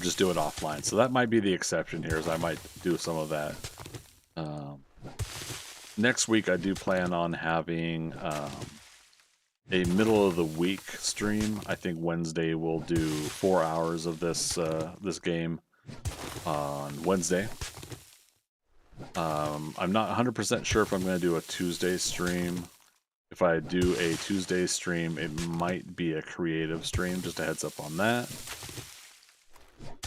[SPEAKER 1] just do it offline. So that might be the exception here, is I might do some of that. Next week, I do plan on having a middle of the week stream. I think Wednesday we'll do 4 hours of this game on Wednesday. I'm not 100% sure if I'm going to do a Tuesday stream. If I do a Tuesday stream, it might be a creative stream, just a heads up on that.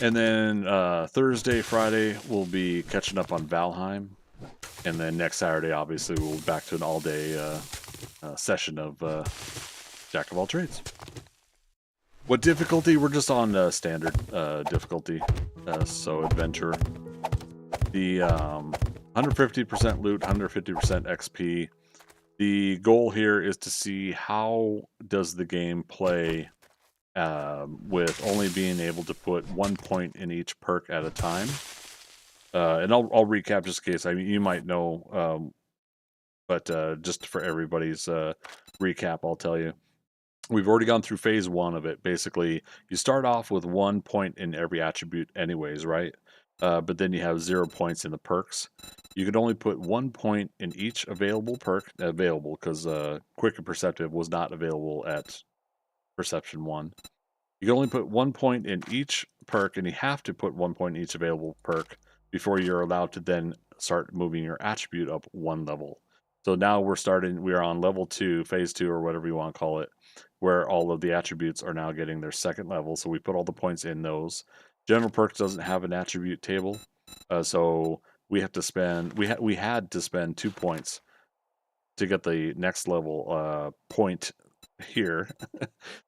[SPEAKER 1] And then Thursday, Friday, we'll be catching up on Valheim. And then next Saturday, obviously, we'll be back to an all-day session of Jack of all trades. What difficulty? We're just on standard difficulty, so adventure. The 150% loot, 150% XP. The goal here is to see how does the game play with only being able to put 1 point in each perk at a time. And I'll recap just in case. I mean, you might know, but just for everybody's recap, I'll tell you. We've already gone through phase 1 of it. Basically, you start off with 1 point in every attribute anyways, right? But then you have 0 points in the perks. You can only put 1 point in each available perk, because Quick and Perceptive was not available at Perception 1. You can only put 1 point in each perk, and you have to put 1 point in each available perk before you're allowed to then start moving your attribute up 1 level. So now we're on level 2, phase 2, or whatever you want to call it, where all of the attributes are now getting their 2nd level. So we put all the points in those. General perks doesn't have an attribute table, so we have to spend. We had to spend 2 points to get the next level point here.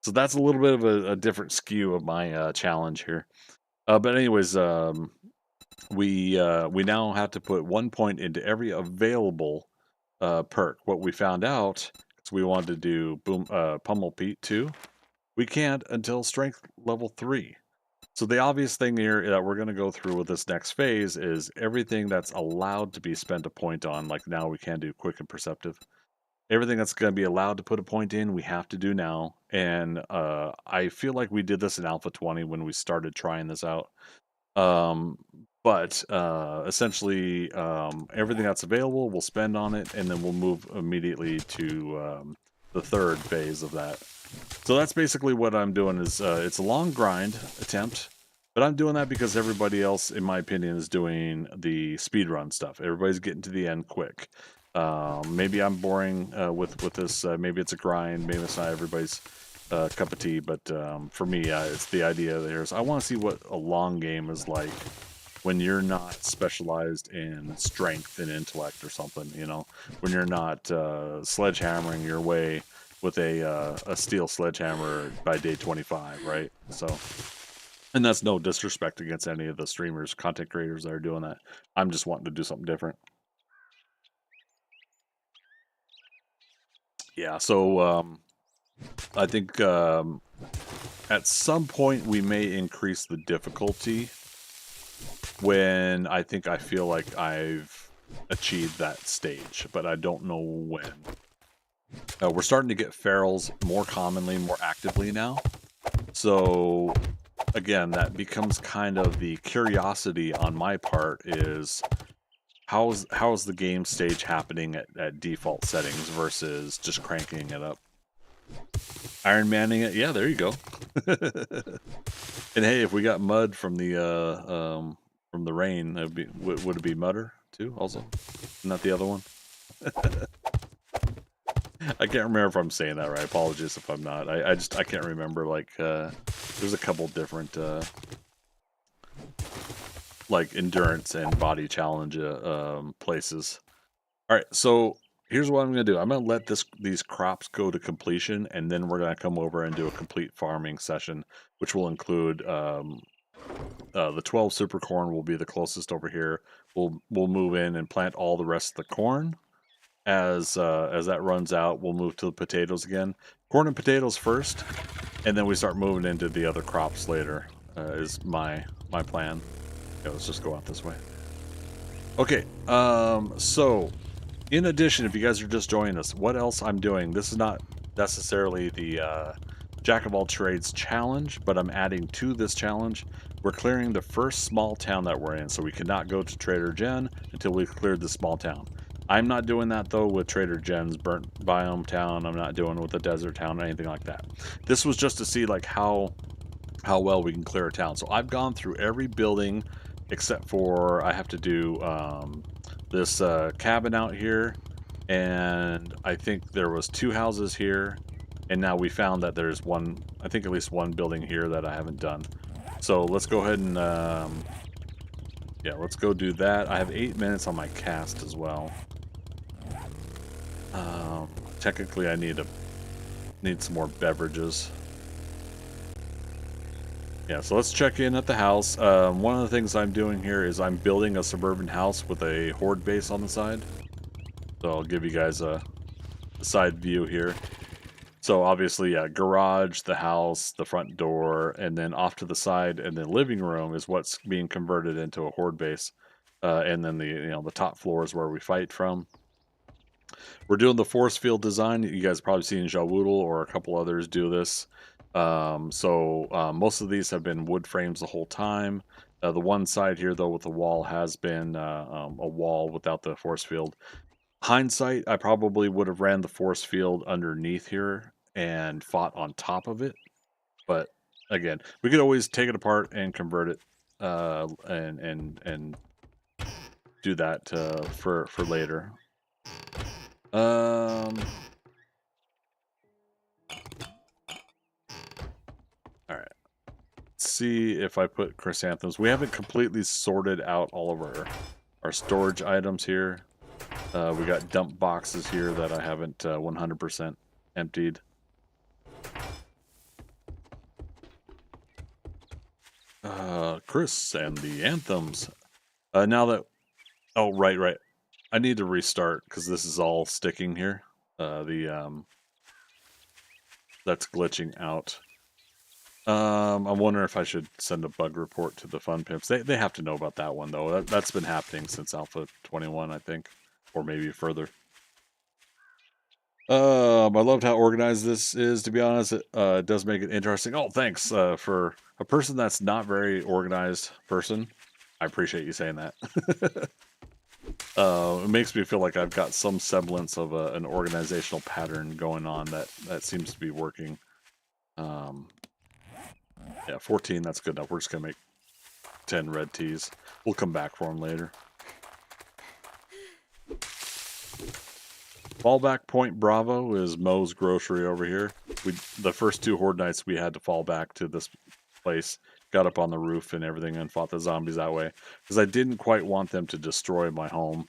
[SPEAKER 1] So that's a little bit of a different skew of my challenge here. But anyways, we now have to put 1 point into every available perk. What we found out is we wanted to do Pummel Pete 2. We can't until strength level 3. So the obvious thing here that we're going to go through with this next phase is everything that's allowed to be spent a point on, like now we can do Quick and Perceptive. Everything that's going to be allowed to put a point in, we have to do now. And I feel like we did this in Alpha 20 when we started trying this out. But essentially, everything that's available, we'll spend on it, and then we'll move immediately to the 3rd phase of that. So that's basically what I'm doing. Is it's a long grind attempt, but I'm doing that because everybody else, in my opinion, is doing the speedrun stuff. Everybody's getting to the end quick. Maybe I'm boring with this. Maybe it's a grind. Maybe it's not everybody's cup of tea. But for me, it's the idea that here's I want to see what a long game is like when you're not specialized in strength and intellect or something. You know, when you're not sledgehammering your way with a steel sledgehammer by day 25, right? So. And that's no disrespect against any of the streamers, content creators that are doing that. I'm just wanting to do something different. Yeah, so I think at some point we may increase the difficulty when I think I feel like I've achieved that stage, but I don't know when. We're starting to get ferals more commonly, more actively now. So again, that becomes kind of the curiosity on my part is how's the game stage happening at default settings versus just cranking it up. Iron Manning it, yeah, there you go. And hey, if we got mud from the rain, that'd be would it be mudder too? Also, not the other one. I can't remember if I'm saying that right. Apologies if I'm not. I can't remember. Like there's a couple different like endurance and body challenge places. All right, so here's what I'm gonna do. I'm gonna let these crops go to completion, and then we're gonna come over and do a complete farming session, which will include the 12 super corn will be the closest over here. We'll move in and plant all the rest of the corn. As that runs out, we'll move to the potatoes again. Corn and potatoes first, and then we start moving into the other crops later. Is my plan. Yeah, let's just go out this way. Okay. So in addition, if you guys are just joining us, what else I'm doing? This is not necessarily the Jack of all trades challenge, but I'm adding to this challenge. We're clearing the first small town that we're in, so we cannot go to Trader Jen until we've cleared the small town. I'm not doing that though with Trader Jen's burnt biome town. I'm not doing it with the desert town or anything like that. This was just to see like how well we can clear a town. So I've gone through every building except for I have to do this cabin out here, and I think there was 2 houses here, and now we found that there's one, I think at least one building here that I haven't done. So let's go ahead and yeah, let's go do that. I have 8 minutes on my cast as well. Technically I need some more beverages. Yeah, so let's check in at the house. One of the things I'm doing here is I'm building a suburban house with a Horde base on the side. So I'll give you guys a side view here. So obviously, yeah, garage, the house, the front door, and then off to the side, and the living room is what's being converted into a Horde base. And then the top floor is where we fight from. We're doing the force field design. You guys probably seen Jawoodle or a couple others do this. Most of these have been wood frames the whole time. The one side here, though, with the wall has been a wall without the force field. Hindsight, I probably would have ran the force field underneath here and fought on top of it. But again, we could always take it apart and convert it and do that for later. All right. Let's see if I put chrysanthemums. We haven't completely sorted out all of our storage items here. We got dump boxes here that I haven't 100% emptied. Chris and the anthems. Now that, oh right, I need to restart because this is all sticking here. That's glitching out. I'm wondering if I should send a bug report to the Fun Pimps. They have to know about that one though. That's been happening since Alpha 21, I think, or maybe further. I loved how organized this is. To be honest, it does make it interesting. Oh, thanks for a person that's not very organized person. I appreciate you saying that. It makes me feel like I've got some semblance of an organizational pattern going on that seems to be working. Yeah, 14, that's good enough. We're just going to make 10 red teas. We'll come back for them later. Fallback point Bravo is Moe's Grocery over here. The first 2 Horde nights we had to fall back to this place, got up on the roof and everything, and fought the zombies that way because I didn't quite want them to destroy my home.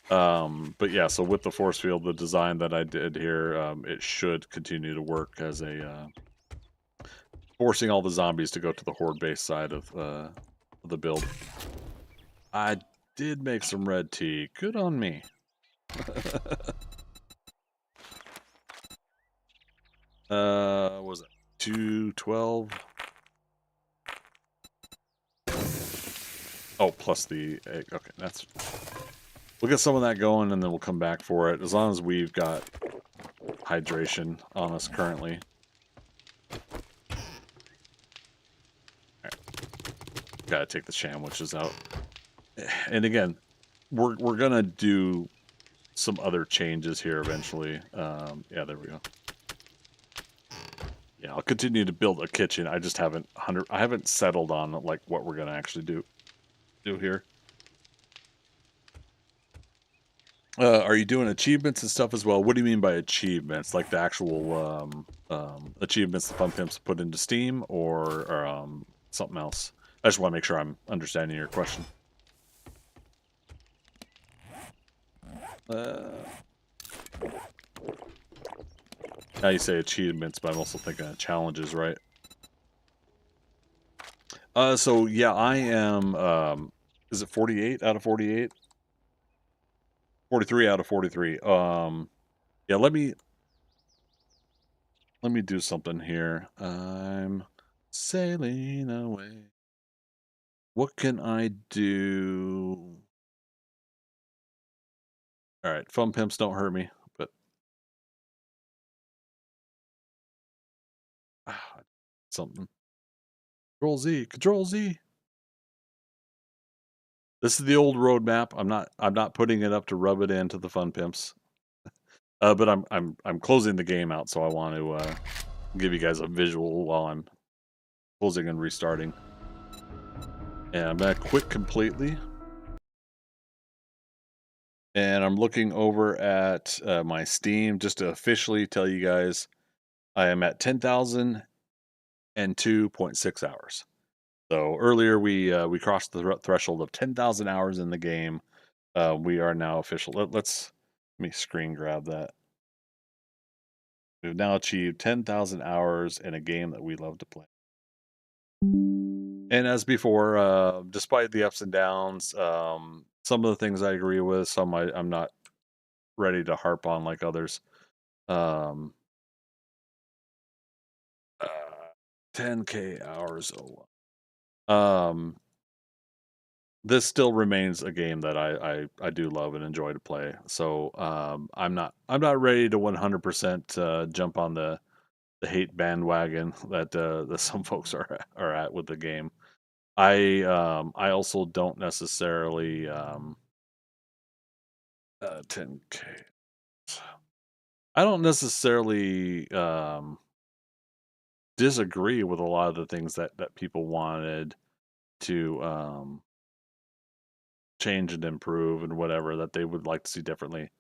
[SPEAKER 1] But yeah, so with the force field, the design that I did here, it should continue to work as a forcing all the zombies to go to the Horde base side of the build. I did make some red tea. Good on me. What was it 212? Oh, plus the egg. Okay, we'll get some of that going and then we'll come back for it. As long as we've got hydration on us currently. Alright. Gotta take the sandwiches out. And again, we're gonna do some other changes here eventually. Yeah, there we go. Yeah, I'll continue to build a kitchen. I just haven't settled on like what we're gonna actually do here. Are you doing achievements and stuff as well? What do you mean by achievements? Like the actual achievements the Fun Pimps put into Steam, or something else? I just want to make sure I'm understanding your question. Now you say achievements, but I'm also thinking of challenges, right? So yeah, I am, is it 48 out of 48? 43 out of 43. Yeah, let me do something here. I'm sailing away. What can I do? All right, Fun Pimps, don't hurt me, but something. Control Z, Control Z. This is the old roadmap. I'm not putting it up to rub it into the Fun Pimps. But I'm closing the game out, so I want to give you guys a visual while I'm closing and restarting. And I'm gonna quit completely. And I'm looking over at my Steam just to officially tell you guys I am at 10,002.6 hours. So earlier we crossed the threshold of 10,000 hours in the game. We are now official. Let me screen grab that. We've now achieved 10,000 hours in a game that we love to play. And as before, despite the ups and downs, some of the things I agree with, some I'm not ready to harp on like others. 10K hours. This still remains a game that I do love and enjoy to play. So I'm not ready to 100% jump on the hate bandwagon that some folks are at with the game. I also don't necessarily 10K. I don't necessarily disagree with a lot of the things that people wanted to change and improve and whatever that they would like to see differently.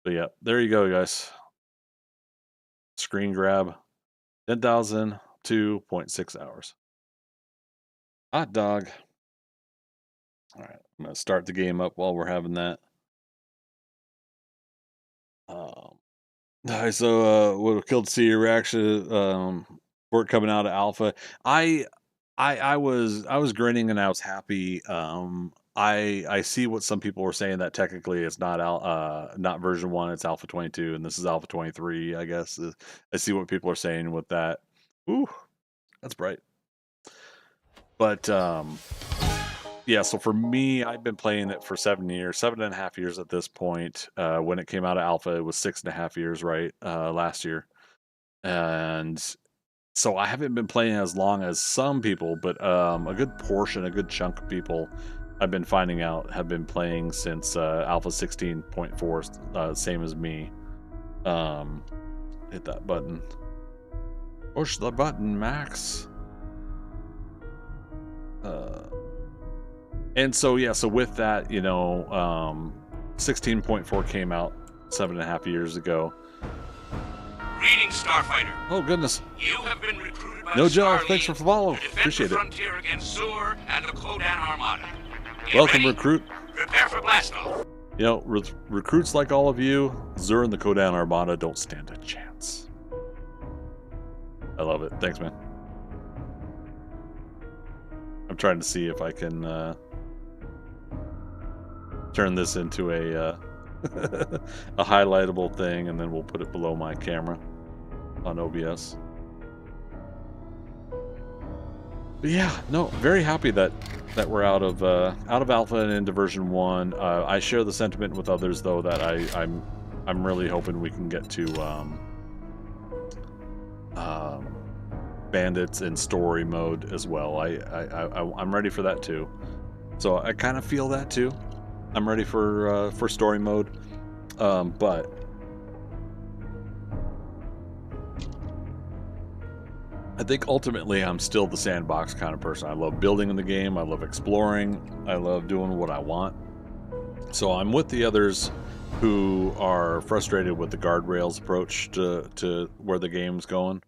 [SPEAKER 1] But yeah, there you go, guys. Screen grab, 10,002.6 hours. Hot dog. All right, I'm gonna start the game up while we're having that. All right, so we'll kill to see your reaction for it coming out of alpha. I was grinning and I was happy. I see what some people were saying that technically it's not not version 1, it's alpha 22, and this is alpha 23. I guess I see what people are saying with that. Ooh, that's bright. But yeah, so for me, I've been playing it for 7.5 years at this point. When it came out of alpha, it was 6.5 years, right? Last year, and so I haven't been playing as long as some people, but a good chunk of people I've been finding out have been playing since alpha 16.4, same as me. Hit that button. Push the button, Max. And so yeah, so with that, 16.4 came out 7.5 years ago.
[SPEAKER 4] Greetings, Starfighter.
[SPEAKER 1] Oh goodness.
[SPEAKER 4] You have been recruited by
[SPEAKER 1] No
[SPEAKER 4] the
[SPEAKER 1] Gel,
[SPEAKER 4] Starleague
[SPEAKER 1] thanks for follow.
[SPEAKER 4] to defend
[SPEAKER 1] Appreciate
[SPEAKER 4] the
[SPEAKER 1] it.
[SPEAKER 4] frontier against Zur and the Kodan Armada. Get
[SPEAKER 1] Welcome,
[SPEAKER 4] ready.
[SPEAKER 1] recruit.
[SPEAKER 4] Prepare for blastoff.
[SPEAKER 1] You know, recruits like all of you, Zur and the Kodan Armada don't stand a chance. I love it. Thanks, man. I'm trying to see if I can turn this into a a highlightable thing, and then we'll put it below my camera on OBS. But yeah, no, very happy that we're out of alpha and into version 1. I share the sentiment with others though that I'm really hoping we can get to bandits in story mode as well. I'm ready for that too. So I kind of feel that too. I'm ready for story mode, but I think ultimately I'm still the sandbox kind of person. I love building in the game. I love exploring. I love doing what I want. So I'm with the others who are frustrated with the guardrails approach to where the game's going.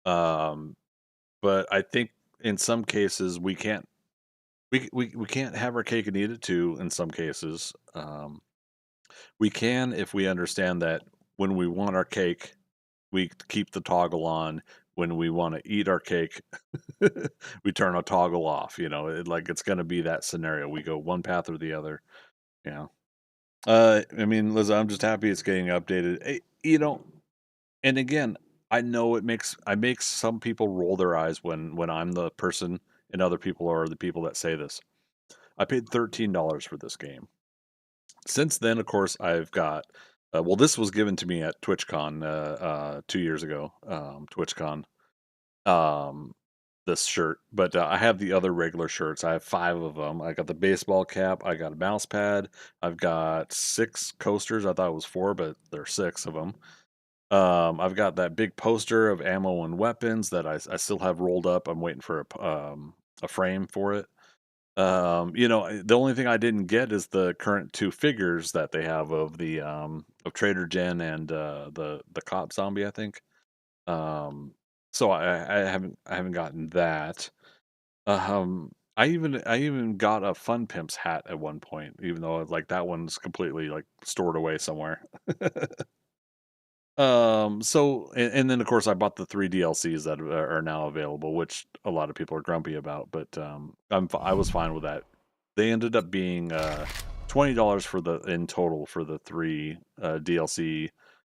[SPEAKER 1] But I think in some cases we can't have our cake and eat it too. In some cases, we can if we understand that when we want our cake, we keep the toggle on. When we want to eat our cake, we turn a toggle off. You know, it's going to be that scenario. We go one path or the other. Yeah. I mean, Liz, I'm just happy it's getting updated. You know, and again, I know I make some people roll their eyes when I'm the person and other people are the people that say this. I paid $13 for this game. Since then, of course, I've got. Well, this was given to me at TwitchCon 2 years ago. TwitchCon. This shirt, but I have the other regular shirts. I have 5 of them. I got the baseball cap. I got a mouse pad. I've got 6 coasters. I thought it was 4, but there's 6 of them. I've got that big poster of ammo and weapons that I still have rolled up. I'm waiting for a frame for it. You know, the only thing I didn't get is the current 2 figures that they have of the of Trader Jen and the cop zombie, I think. So I haven't gotten that. I even got a Fun Pimps hat at one point, even though like that one's completely like stored away somewhere. So and then of course I bought the 3 DLCs that are now available, which a lot of people are grumpy about, but I was fine with that. They ended up being $20 in total for the 3 DLC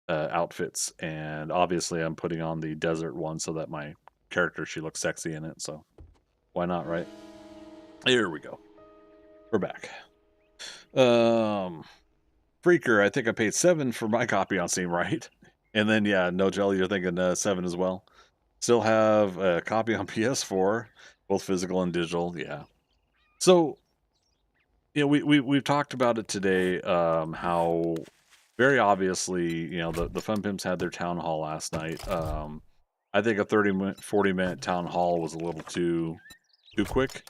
[SPEAKER 1] outfits, and obviously I'm putting on the desert one so that my character, she looks sexy in it, so why not, right? Here we go. We're back. Freaker, I think I paid $7 for my copy on Steam, right? And then yeah, No Jelly, you're thinking $7 as well. Still have a copy on PS4, both physical and digital. Yeah. So you know, we've talked about it today. How very obviously, you know, the Fun Pimps had their town hall last night. I think a 40-minute town hall was a little too quick.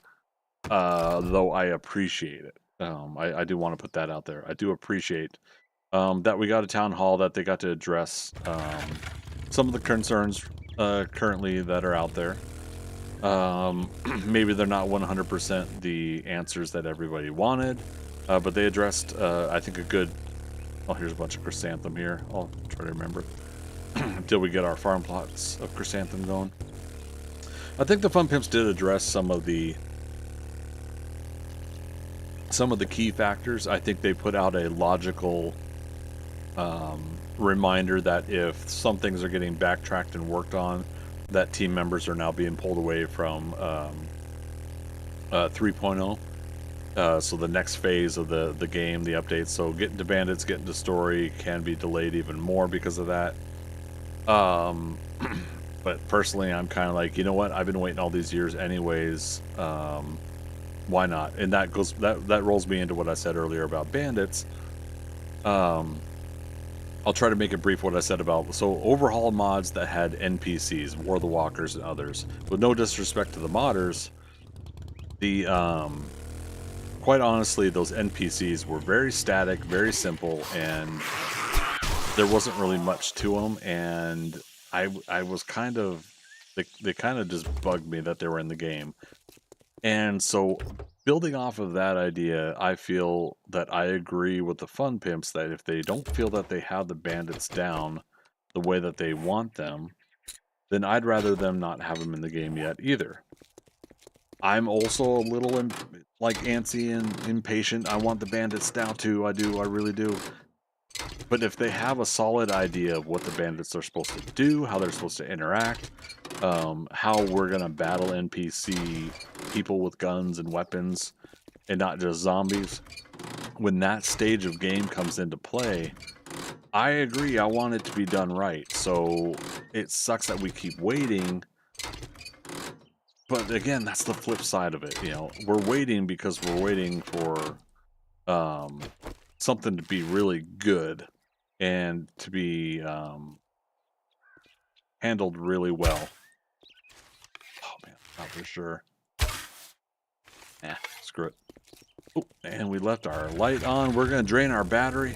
[SPEAKER 1] Though I appreciate it. I do want to put that out there. I do appreciate that we got a town hall, that they got to address some of the concerns currently that are out there. Maybe they're not 100% the answers that everybody wanted, but they addressed, I think, a good... Oh, here's a bunch of chrysanthemum here. I'll try to remember until we get our farm plots of chrysanthemum going. I think the Fun Pimps did address some of the key factors. I think they put out a logical reminder that if some things are getting backtracked and worked on, that team members are now being pulled away from 3.0. So the next phase of the game, the updates, so getting to bandits, getting to story can be delayed even more because of that. But personally, I'm kind of like, you know what? I've been waiting all these years anyways. Why not? And that rolls me into what I said earlier about bandits. I'll try to make it brief what I said about, so overhaul mods that had NPCs, War of the Walkers and others. With no disrespect to the modders, the quite honestly, those NPCs were very static, very simple, and there wasn't really much to them. And I was kind of, they kind of just bugged me that they were in the game. And so, building off of that idea, I feel that I agree with the Fun Pimps that if they don't feel that they have the bandits down the way that they want them, then I'd rather them not have them in the game yet either. I'm also a little like antsy and impatient. I want the bandits down too. I do. I really do. But if they have a solid idea of what the bandits are supposed to do, how they're supposed to interact, how we're gonna battle NPC people with guns and weapons, and not just zombies, when that stage of game comes into play, I agree. I want it to be done right. So it sucks that we keep waiting. But again, that's the flip side of it. You know, we're waiting because we're waiting for something to be really good and to be handled really well. Oh man, not for sure. Screw it. Oh, and we left our light on. We're gonna drain our battery.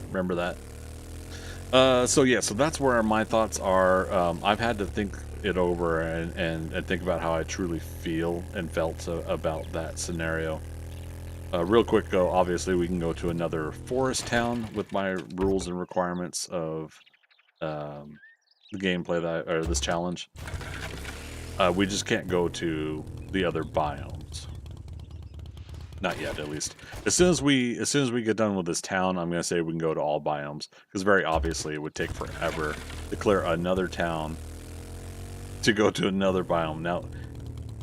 [SPEAKER 1] Remember that. So yeah, so that's where my thoughts are. I've had to think it over and think about how I truly feel and felt about that scenario. Real quick though, obviously we can go to another forest town with my rules and requirements of the gameplay or this challenge. We just can't go to the other biomes. Not yet, at least. As soon as we get done with this town, I'm gonna say we can go to all biomes, because very obviously it would take forever to clear another town to go to another biome. Now,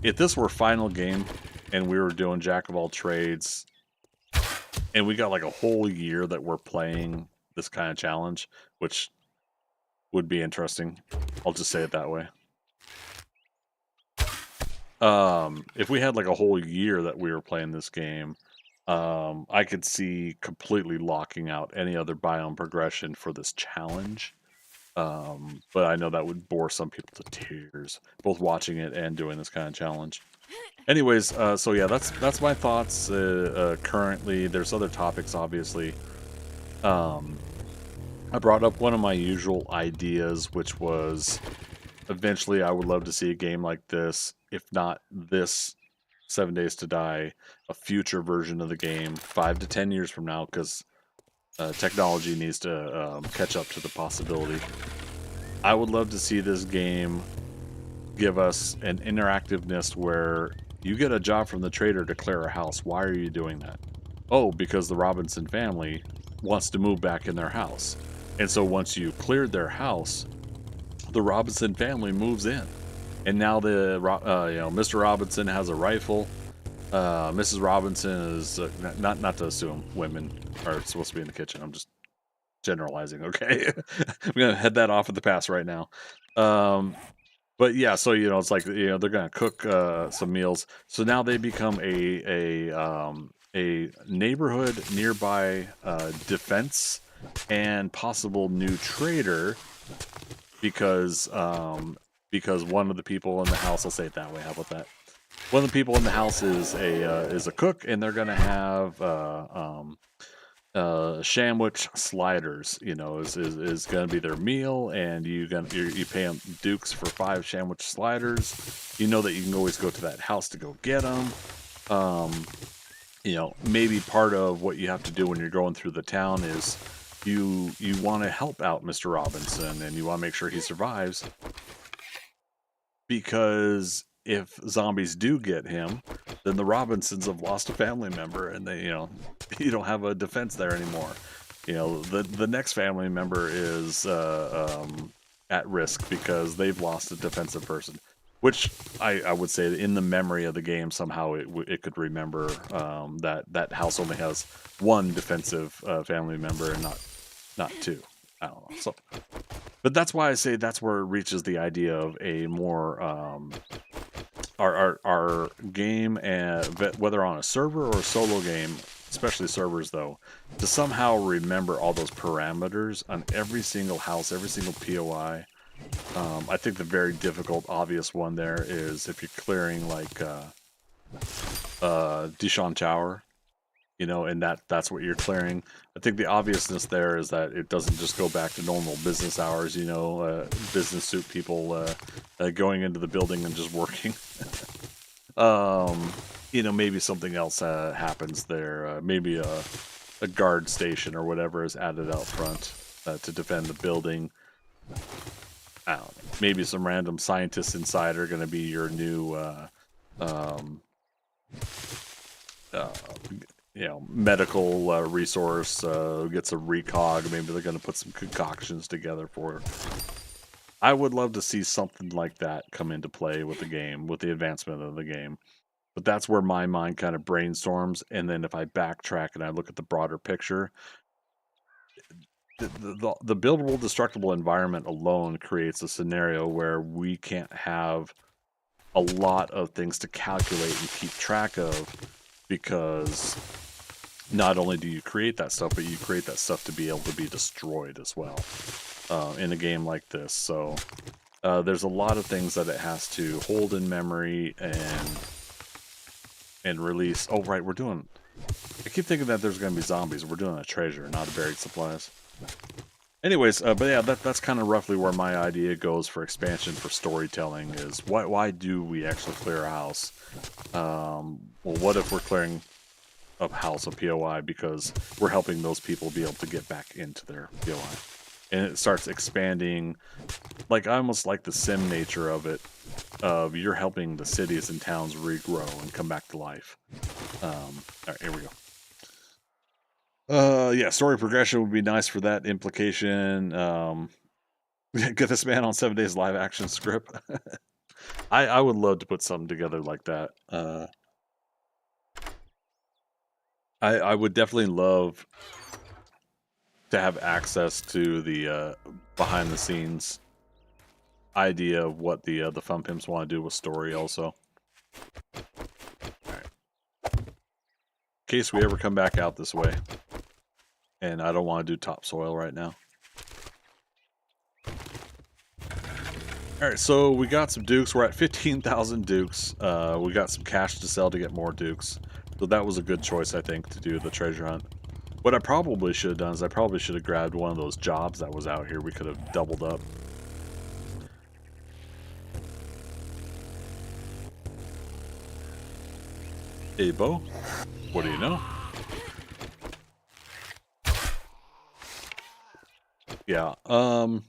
[SPEAKER 1] if this were final game and we were doing Jack of all trades, and we got like a whole year that we're playing this kind of challenge, which would be interesting. I'll just say it that way. If we had like a whole year that we were playing this game, I could see completely locking out any other biome progression for this challenge. But I know that would bore some people to tears, both watching it and doing this kind of challenge. Anyways, so yeah, that's my thoughts currently. There's other topics, obviously. I brought up one of my usual ideas, which was eventually I would love to see a game like this, if not this 7 Days to Die, a future version of the game 5 to 10 years from now, because technology needs to catch up to the possibility. I would love to see this game give us an interactiveness where you get a job from the trader to clear a house. Why are you doing that? Oh, because the Robinson family wants to move back in their house. And so once you've cleared their house, the Robinson family moves in. And now Mr. Robinson has a rifle. Mrs. Robinson is not to assume women are supposed to be in the kitchen. I'm just generalizing, okay? I'm gonna head that off at the pass right now. But yeah, so it's like they're gonna cook some meals. So now they become a neighborhood nearby defense and possible new trader because one of the people in the house, I'll say it that way. How about that? One of the people in the house is a cook, and they're gonna have sandwich sliders. Is gonna be their meal, and you pay them dukes for 5 sandwich sliders. You know that you can always go to that house to go get them. Maybe part of what you have to do when you're going through the town is you want to help out Mr. Robinson, and you want to make sure he survives, because if zombies do get him, then the Robinsons have lost a family member, and they you don't have a defense there anymore. The next family member is at risk because they've lost a defensive person, which I would say that in the memory of the game somehow it could remember that house only has 1 defensive family member and not 2. I don't know. So, but that's why I say that's where it reaches the idea of a more our game, and whether on a server or a solo game, especially servers though, to somehow remember all those parameters on every single house, every single POI. I think the very difficult, obvious one there is if you're clearing like Dishon Tower, you know, and that's what you're clearing. I think the obviousness there is that it doesn't just go back to normal business hours, you know, business suit people going into the building and just working. You know, maybe something else happens there. Maybe a guard station or whatever is added out front to defend the building. I don't know. Maybe some random scientists inside are going to be your new, you know, medical resource. Get some recog. Maybe they're going to put some concoctions together for. I would love to see something like that come into play with the game, with the advancement of the game. But that's where my mind kind of brainstorms. And then if I backtrack and I look at the broader picture, the buildable destructible environment alone creates a scenario where we can't have a lot of things to calculate and keep track of, because not only do you create that stuff, but you create that stuff to be able to be destroyed as well in a game like this. So there's a lot of things that it has to hold in memory and release. Oh, right, I keep thinking that there's going to be zombies. We're doing a treasure, not a buried supplies. Anyways, but yeah, that's kind of roughly where my idea goes for expansion for storytelling is why do we actually clear a house? Well, what if we're clearing a house, a POI, because we're helping those people be able to get back into their POI? And it starts expanding, like I almost like the sim nature of it, of you're helping the cities and towns regrow and come back to life. All right, here we go. Yeah, story progression would be nice for that implication. Get this man on 7 days live action script. I would love to put something together like that. I would definitely love to have access to the behind the scenes idea of what the Fun Pimps want to do with story also. Alright. In case we ever come back out this way. And I don't want to do topsoil right now. Alright, so we got some dukes. We're at 15,000 dukes. We got some cash to sell to get more dukes. So that was a good choice, I think, to do the treasure hunt. What I probably should have done is I probably should have grabbed one of those jobs that was out here. We could have doubled up. Hey, Bo. What do you know? Yeah, one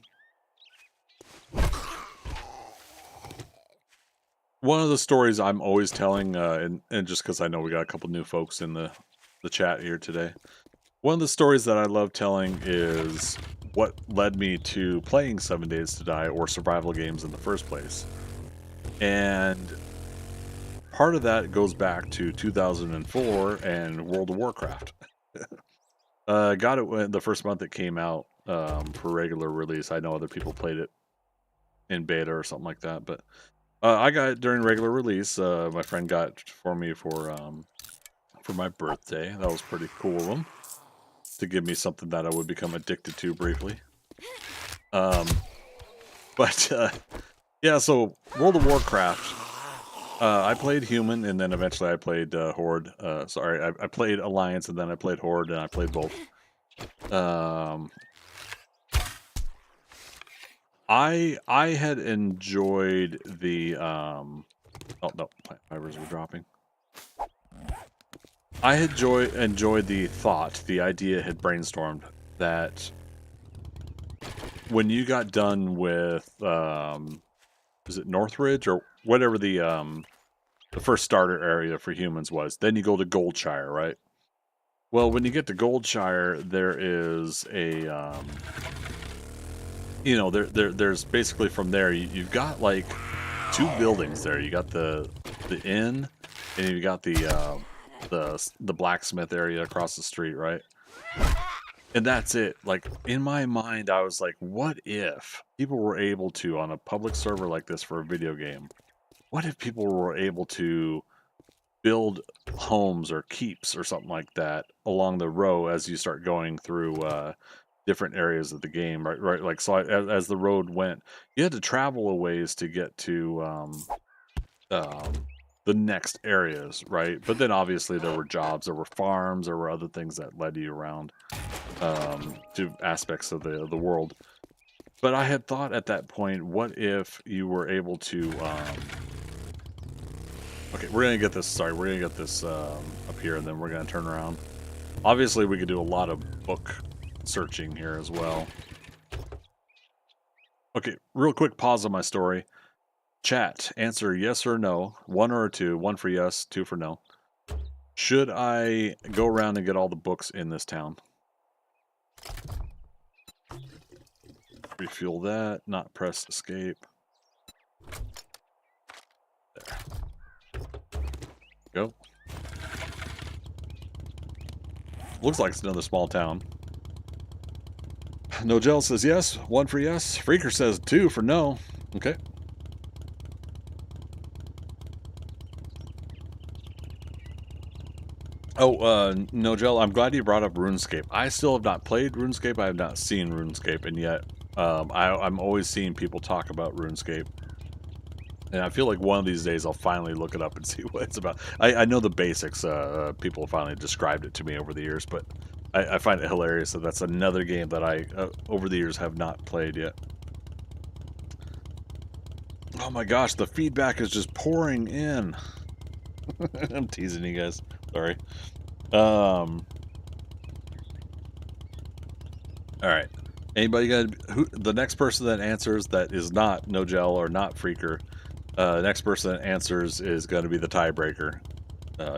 [SPEAKER 1] of the stories I'm always telling, and just because I know we got a couple new folks in the chat here today, one of the stories that I love telling is what led me to playing 7 Days to Die or survival games in the first place. And part of that goes back to 2004 and World of Warcraft. Got it the first month it came out for regular release. I know other people played it in beta or something like that, but I got it during regular release. My friend got it for me for my birthday. That was pretty cool of him to give me something that I would become addicted to briefly. But yeah, so World of Warcraft. I played Human, and then eventually I played Horde. Sorry, I played Alliance, and then I played Horde, and I played both. I had enjoyed the oh no, fibers were dropping. I had enjoyed the thought, the idea had brainstormed that when you got done with is it Northridge or whatever the first starter area for humans was, then you go to Goldshire, right? Well, when you get to Goldshire, there is a you know, there's basically from there you've got like 2 buildings there. You got the inn, and you got the blacksmith area across the street, right? And that's it. Like in my mind, I was like, what if people were able to, on a public server like this for a video game, what if people were able to build homes or keeps or something like that along the row as you start going through different areas of the game, right? Like, so as the road went, you had to travel a ways to get to the the next areas, right? But then obviously there were jobs, there were farms, there were other things that led you around to aspects of the world. But I had thought at that point, what if you were able to okay, we're gonna get this, sorry, we're gonna get this up here and then we're gonna turn around. Obviously we could do a lot of book searching here as well. Okay, real quick pause on my story. Chat, answer yes or no. 1 or 2. 1 for yes, 2 for no. Should I go around and get all the books in this town? Refuel that, not press escape. There. Go. Looks like it's another small town. Nogel says yes. 1 for yes. Freaker says 2 for no. Okay. Oh, Nogel, I'm glad you brought up RuneScape. I still have not played RuneScape. I have not seen RuneScape, and yet I'm always seeing people talk about RuneScape. And I feel like one of these days I'll finally look it up and see what it's about. I know the basics. People have finally described it to me over the years, but I find it hilarious that that's another game that I, over the years, have not played yet. Oh my gosh, the feedback is just pouring in. I'm teasing you guys. Sorry. All right. Anybody got the next person that answers that is not Nogel or not Freaker? The next person that answers is going to be the tiebreaker.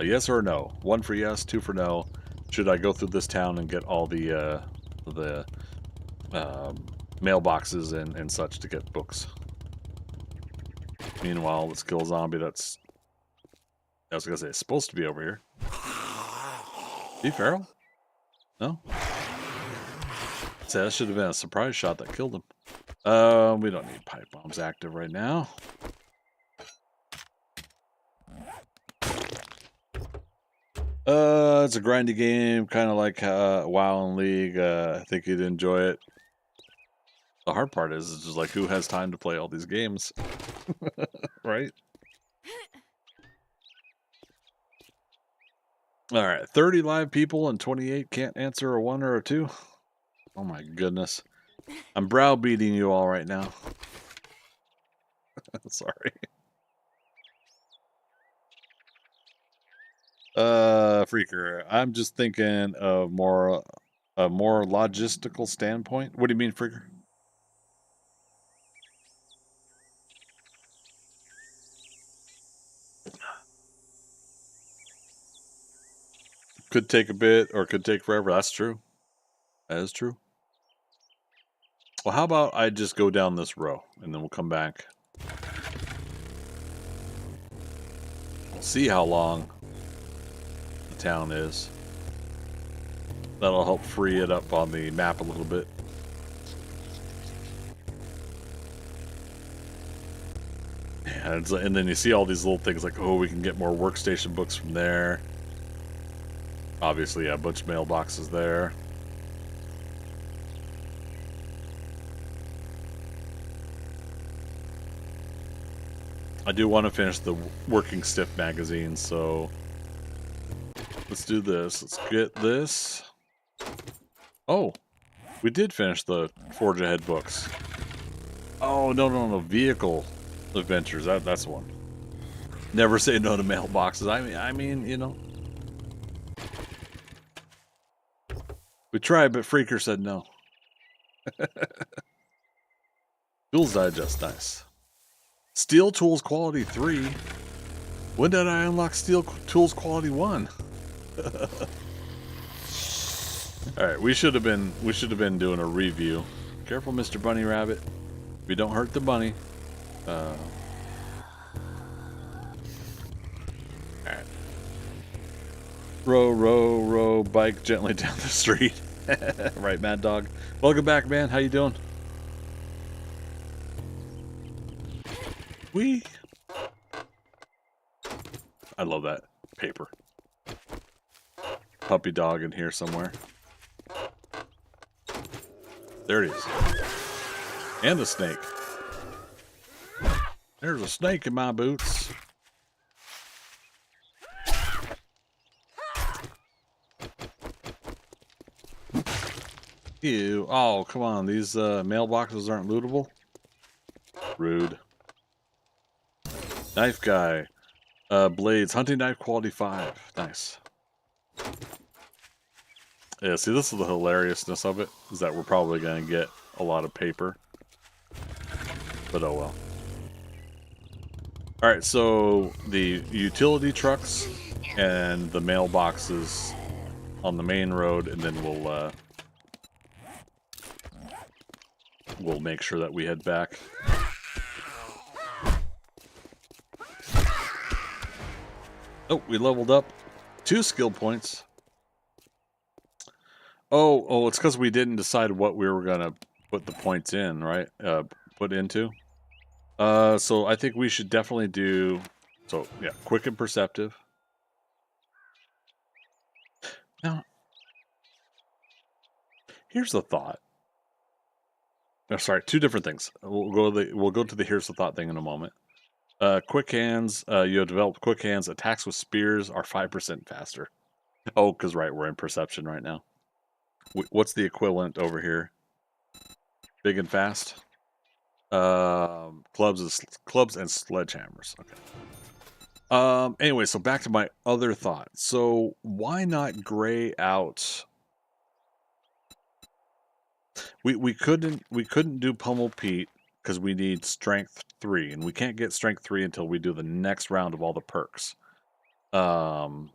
[SPEAKER 1] Yes or no? 1 for yes, 2 for no. Should I go through this town and get all the mailboxes and such to get books? Meanwhile, let's kill a zombie that's... I was going to say, it's supposed to be over here. Be feral? No? So that should have been a surprise shot that killed him. We don't need pipe bombs active right now. It's a grindy game, kind of like WoW and League. I think you'd enjoy it. The hard part is just like, who has time to play all these games? Right? All right, 30 live people and 28 can't answer a 1 or a 2. Oh my goodness. I'm browbeating you all right now. Sorry. Freaker, I'm just thinking of a more logistical standpoint. What do you mean, Freaker? Could take a bit or could take forever. That's true. That is true. Well, how about I just go down this row and then we'll come back. We'll see how long the town is. That'll help free it up on the map a little bit. And then you see all these little things like, oh, we can get more workstation books from there. Obviously, a bunch of mailboxes there. I do want to finish the Working Stiff magazine, so let's do this. Let's get this. Oh, we did finish the Forge Ahead books. Oh, no. Vehicle Adventures. That's one. Never say no to mailboxes. I mean, you know. We tried, but Freaker said no. Tools Digest, nice. Steel Tools Quality 3. When did I unlock Steel Tools Quality 1? Alright, we should have been doing a review. Careful, Mr. Bunny Rabbit. We don't hurt the bunny. Alright. Row, bike gently down the street. Right, Mad Dog. Welcome back, man. How you doing? Whee! I love that. Paper. Puppy dog in here somewhere. There it is. And the snake. There's a snake in my boots. Ew. Oh, come on. These mailboxes aren't lootable? Rude. Knife guy. Blades. Hunting knife quality 5. Nice. Yeah, see, this is the hilariousness of it, is that we're probably going to get a lot of paper. But oh well. Alright, so the utility trucks and the mailboxes on the main road, and then we'll make sure that we head back. Oh, we leveled up 2 skill points. Oh, it's because we didn't decide what we were gonna put the points in, right? Put into. So I think we should definitely do. So yeah, quick and perceptive. Now, here's the thought. Oh, sorry, 2 different things. We'll go to the here's the thought thing in a moment. Quick hands. You have developed quick hands. Attacks with spears are 5% faster. Oh, because right, we're in perception right now. What's the equivalent over here? Big and fast. Clubs and sledgehammers. Okay. Anyway, so back to my other thought. So why not gray out? We couldn't do Pummel Pete because we need strength 3, and we can't get strength 3 until we do the next round of all the perks. So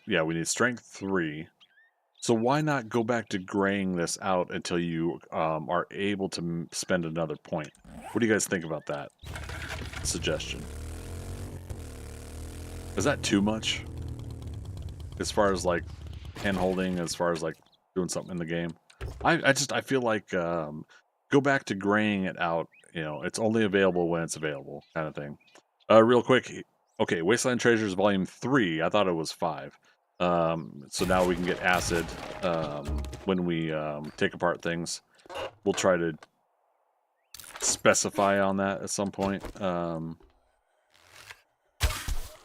[SPEAKER 1] yeah, we need strength 3. So why not go back to graying this out until you are able to spend another point? What do you guys think about that suggestion? Is that too much? As far as like hand holding, as far as like doing something in the game? I feel like go back to graying it out. You know, it's only available when it's available, kind of thing. Real quick, okay, Wasteland Treasures Volume 3. I thought it was 5. So now we can get acid when we take apart things. We'll try to specify on that at some point.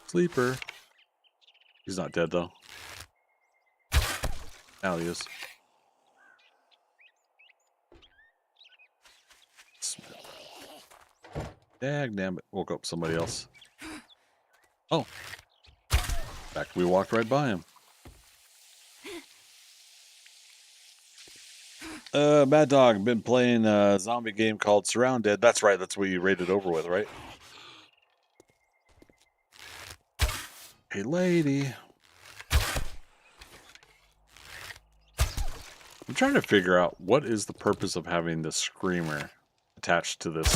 [SPEAKER 1] Sleeper. He's not dead though. Now he is. Dag damn it. Woke up somebody else. Oh. In fact, we walked right by him. Mad Dog, been playing a zombie game called Surrounded. That's right, that's what you rated over with, right? Hey, lady. I'm trying to figure out what is the purpose of having the screamer attached to this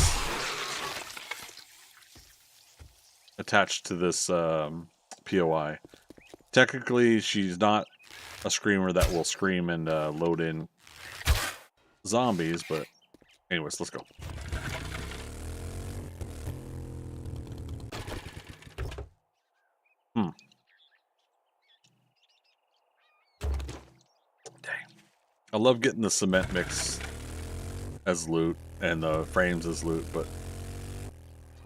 [SPEAKER 1] POI. Technically, she's not a screamer that will scream and load in zombies, but anyways, let's go. Dang. I love getting the cement mix as loot and the frames as loot, but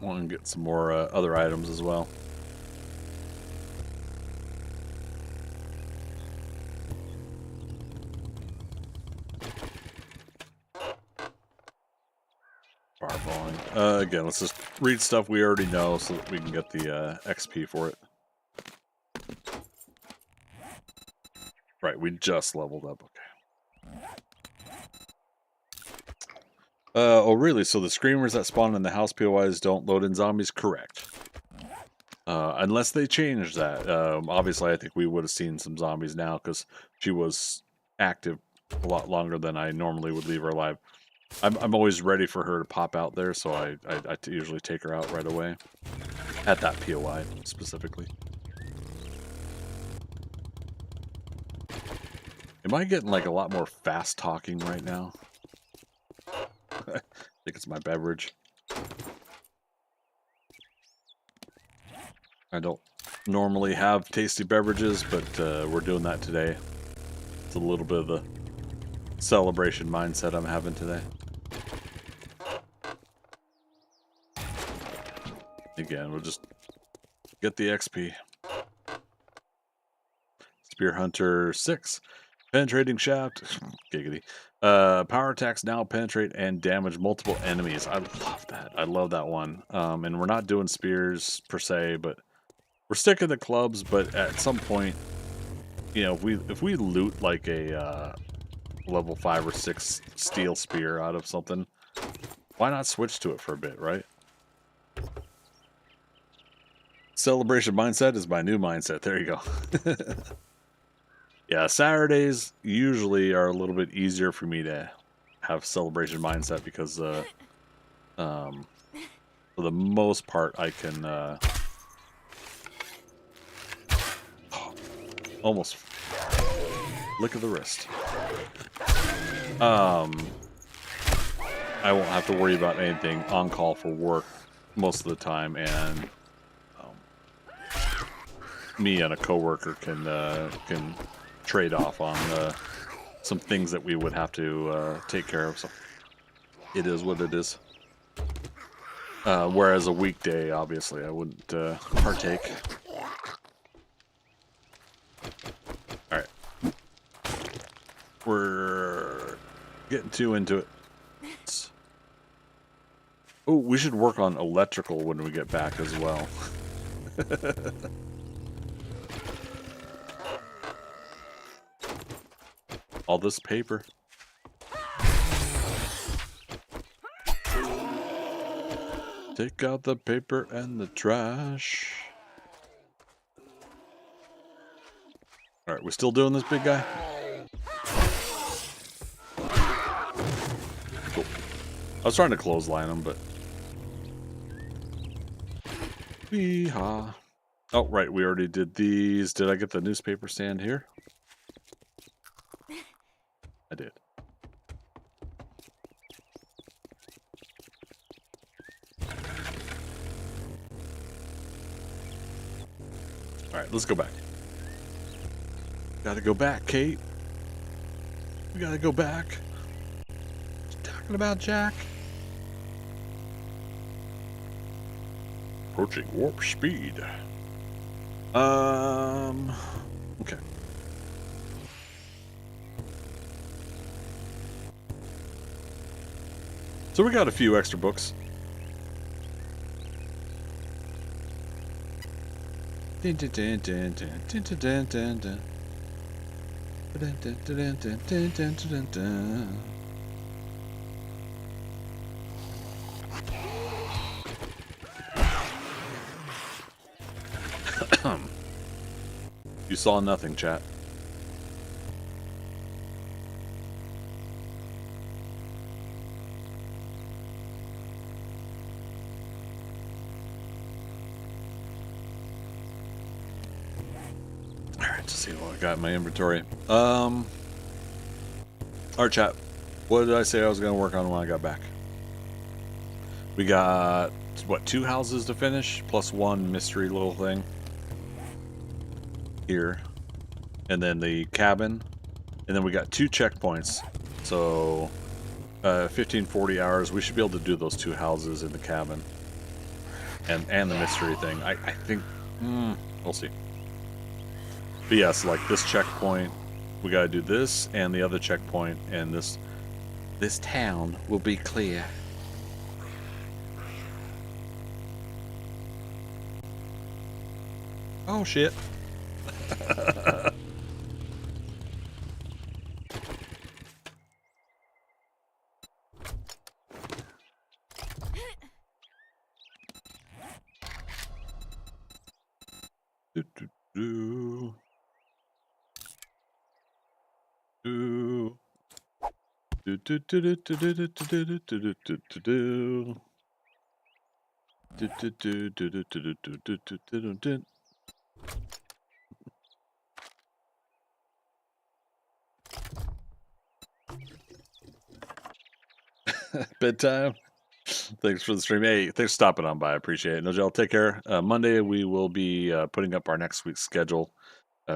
[SPEAKER 1] I want to get some more other items as well. Fireballing. Again, let's just read stuff we already know so that we can get the XP for it. Right, we just leveled up. Okay. Oh, really? So the screamers that spawn in the house POIs don't load in zombies? Correct. Unless they change that. Obviously, I think we would have seen some zombies now because she was active a lot longer than I normally would leave her alive. I'm always ready for her to pop out there, so I usually take her out right away. At that POI, specifically. Am I getting like a lot more fast talking right now? I think it's my beverage. I don't normally have tasty beverages, but we're doing that today. It's a little bit of the celebration mindset I'm having today. Again, we'll just get the XP. Spear Hunter 6. Penetrating shaft. Giggity. Power attacks now penetrate and damage multiple enemies. I love that. I love that one. And we're not doing spears per se, but we're sticking to clubs. But at some point, you know, if we loot like a level 5 or 6 steel spear out of something, why not switch to it for a bit, right? Celebration mindset is my new mindset. There you go. Yeah, Saturdays usually are a little bit easier for me to have celebration mindset because for the most part I can almost lick of the wrist. I won't have to worry about anything on call for work most of the time, and me and a coworker can trade off on some things that we would have to take care of. So it is what it is. Whereas a weekday, obviously, I wouldn't partake. All right, we're getting too into it. Oh, we should work on electrical when we get back as well. All this paper. Take out the paper and the trash. All right, we still doing this, big guy? Cool. I was trying to clothesline him, but... Hee-haw. Oh, right, we already did these. Did I get the newspaper stand here? I did. Alright, let's go back. Gotta go back, Kate. We gotta go back. What you talking about, Jack? Approaching warp speed. Okay. So we got a few extra books. Dun, dun, dun, dun, dun, dun, dun, dun, dun. Dun, dun, dun, dun, dun, dun, dun, dun. You saw nothing, chat. Alright, let's see what I got in my inventory. Alright, chat. What did I say I was going to work on when I got back? We got, what, 2 houses to finish, plus 1 mystery little thing. Here. And then the cabin. And then we got 2 checkpoints. So, 15, 40 hours. We should be able to do those 2 houses in the cabin. And the mystery thing. I think, we'll see. But yes, like this checkpoint, we gotta do this and the other checkpoint, and this town will be clear. Oh shit. Do, do, do. Do. Do, do, do, do, do, do, do, do, do, do, do, do, do. Do, do, do, do, do, do, do, do, do, do, do. Bedtime. Thanks for the stream. Hey, thanks for stopping on by. I appreciate it. No, y'all take care. Monday we will be putting up our next week's schedule.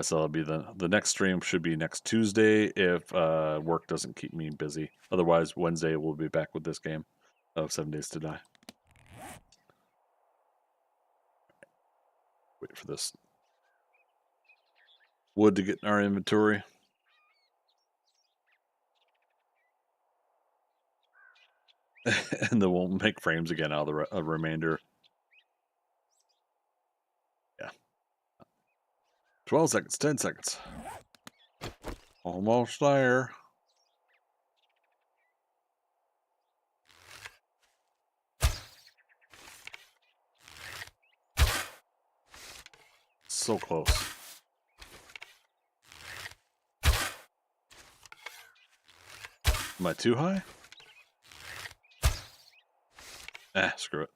[SPEAKER 1] So it'll be the next stream should be next Tuesday if work doesn't keep me busy. Otherwise, Wednesday we'll be back with this game of 7 Days to Die. Wait for this wood to get in our inventory. And then we'll make frames again out of the remainder. Yeah. 12 seconds, 10 seconds. Almost there. So close. Am I too high? Screw it.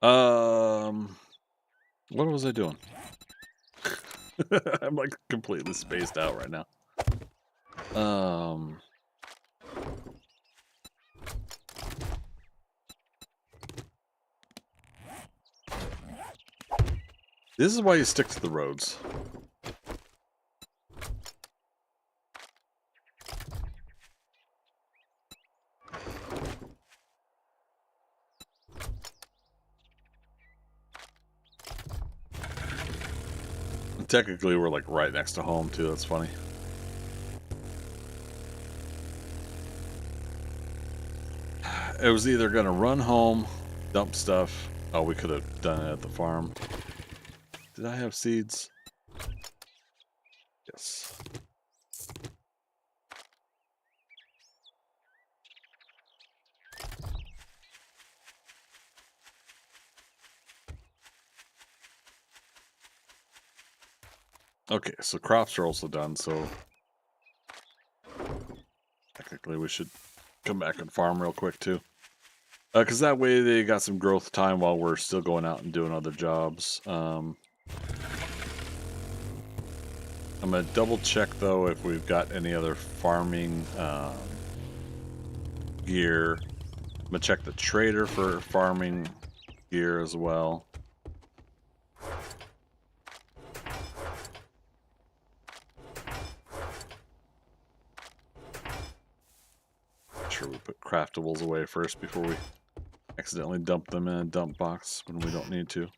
[SPEAKER 1] What was I doing? I'm like completely spaced out right now. This is why you stick to the roads. And technically, we're like right next to home too. That's funny. It was either gonna run home, dump stuff. Oh, we could have done it at the farm. Did I have seeds? Yes. Okay, so crops are also done, so technically we should come back and farm real quick too. Because that way they got some growth time while we're still going out and doing other jobs. I'm going to double check though if we've got any other farming gear. I'm going to check the trader for farming gear as well. Make sure we put craftables away first before we accidentally dump them in a dump box when we don't need to.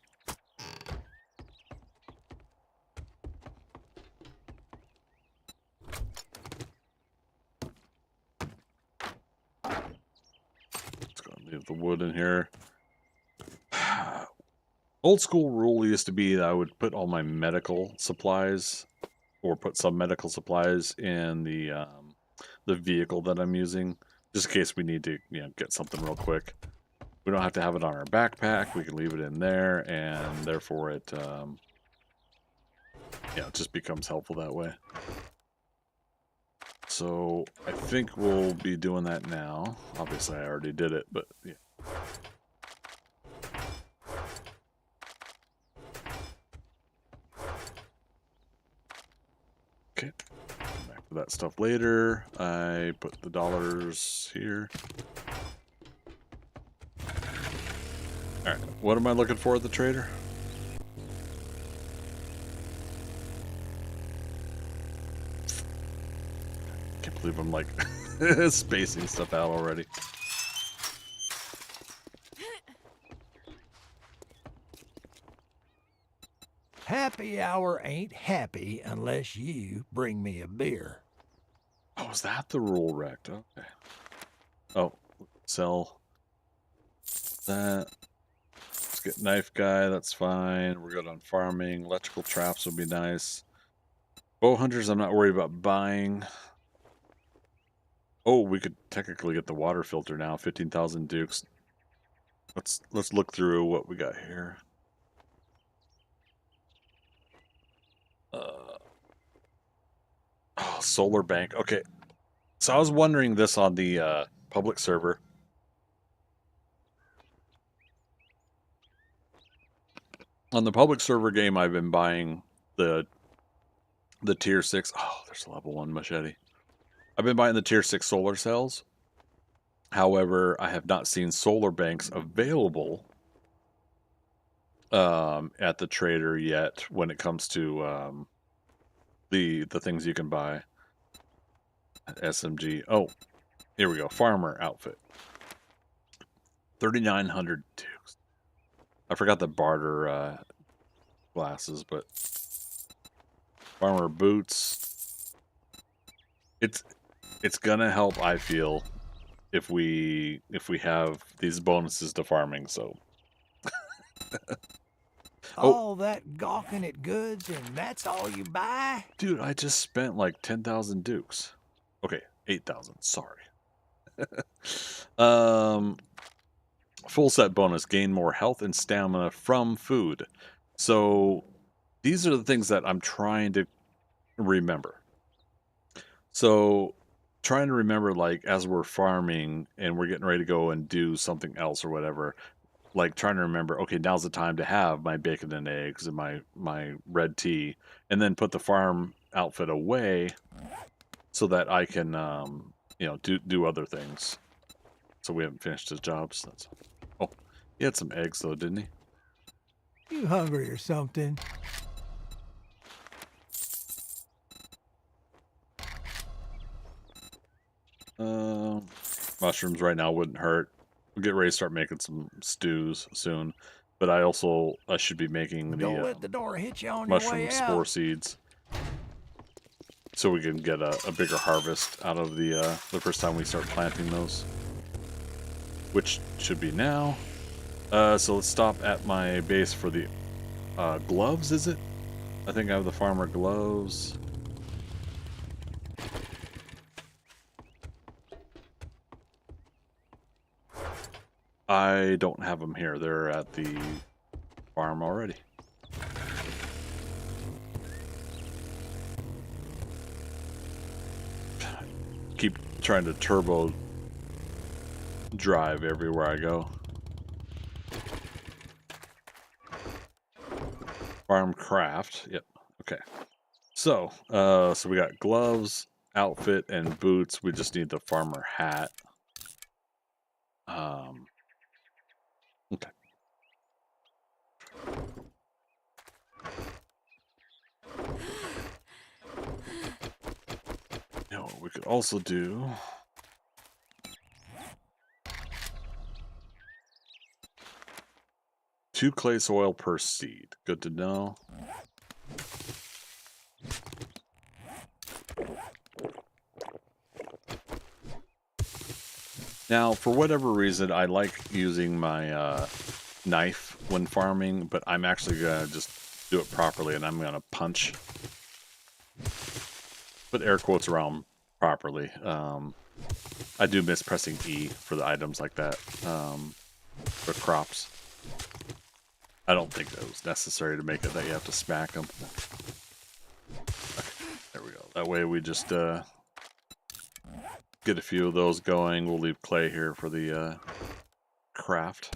[SPEAKER 1] Just gonna leave the wood in here. Old school rule used to be that I would put all my medical supplies, or put some medical supplies in the vehicle that I'm using, just in case we need to, get something real quick. We don't have to have it on our backpack. We can leave it in there, and therefore it, it just becomes helpful that way. So I think we'll be doing that now. Obviously, I already did it, but yeah. Okay, come back to that stuff later. I put the dollars here. Alright, what am I looking for at the trader? Can't believe I'm like spacing stuff out already.
[SPEAKER 2] Happy hour ain't happy unless you bring me a beer.
[SPEAKER 1] Oh, is that the rule wrecked? Okay. Oh, sell that. Let's get knife guy, that's fine. We're good on farming. Electrical traps would be nice. Bow hunters, I'm not worried about buying. Oh, we could technically get the water filter now. 15,000 dukes. Let's look through what we got here. Oh, solar bank. Okay. So I was wondering this on the public server. On the public server game, I've been buying the tier 6. Oh, there's a level 1 machete. I've been buying the tier 6 solar cells. However, I have not seen solar banks available at the trader yet when it comes to the things you can buy. SMG. Oh, here we go. Farmer outfit. 3,900 dukes. I forgot the barter glasses, but farmer boots. It's gonna help, I feel, if we have these bonuses to farming. So oh,
[SPEAKER 2] All that gawking at goods, and that's all you buy?
[SPEAKER 1] dude, I just spent like 10,000 dukes. Okay, 8,000. Sorry. Full set bonus: gain more health and stamina from food. So these are the things that I'm trying to remember. So trying to remember, like, as we're farming and we're getting ready to go and do something else or whatever, like trying to remember, okay, now's the time to have my bacon and eggs and my red tea, and then put the farm outfit away so that I can do other things. So we haven't finished his jobs. That's oh, he had some eggs though, didn't he?
[SPEAKER 2] You hungry or something?
[SPEAKER 1] Mushrooms right now wouldn't hurt. We'll get ready to start making some stews soon. But I should be making
[SPEAKER 2] Don't
[SPEAKER 1] the
[SPEAKER 2] let the door hit you on your
[SPEAKER 1] mushroom
[SPEAKER 2] way
[SPEAKER 1] spore
[SPEAKER 2] out.
[SPEAKER 1] seeds, so we can get a bigger harvest out of the first time we start planting those, which should be now. So let's stop at my base for the gloves. Is it? I think I have the farmer gloves. I don't have them here. They're at the farm already. Keep trying to turbo drive everywhere I go. Farm craft. Yep. Okay. So we got gloves, outfit, and boots. We just need the farmer hat. Okay. Now what we could also do. Two clay soil per seed. Good to know. Now, for whatever reason, I like using my knife when farming, but I'm actually going to just do it properly, and I'm going to punch. Put air quotes around properly. I do miss pressing E for the items like that, for crops. I don't think that was necessary to make it that you have to smack them. Okay, there we go. That way we just get a few of those going. We'll leave clay here for the craft.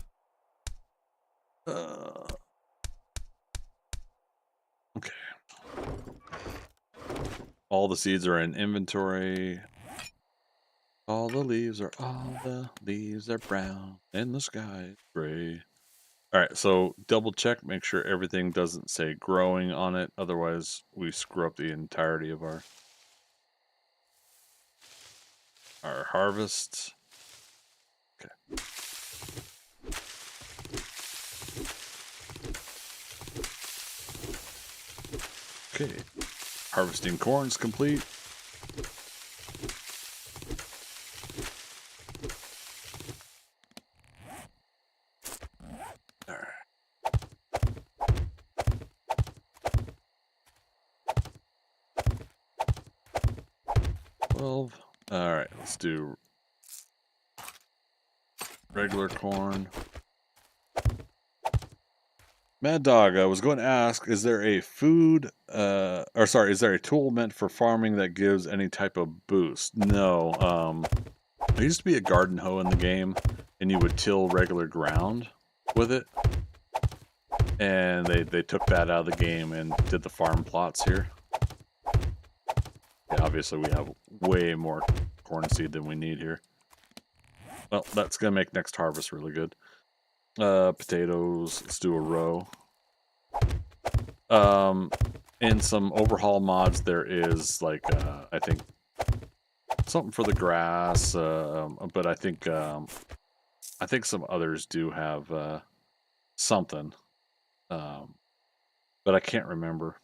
[SPEAKER 1] Okay. All the seeds are in inventory. All the leaves are brown, and the sky is gray. All right, so double check, make sure everything doesn't say growing on it. Otherwise, we screw up the entirety of our harvest. Okay. Okay. Harvesting corn's complete. All right. All right, let's do regular corn. Mad Dog, I was going to ask, is there a is there a tool meant for farming that gives any type of boost? No. There used to be a garden hoe in the game, and you would till regular ground with it. And they took that out of the game and did the farm plots here. Yeah, obviously we have way more corn seed than we need here. Well, that's going to make next harvest really good. Potatoes, let's do a row. In some overhaul mods, there is like I think something for the grass, but I think some others do have something, but I can't remember.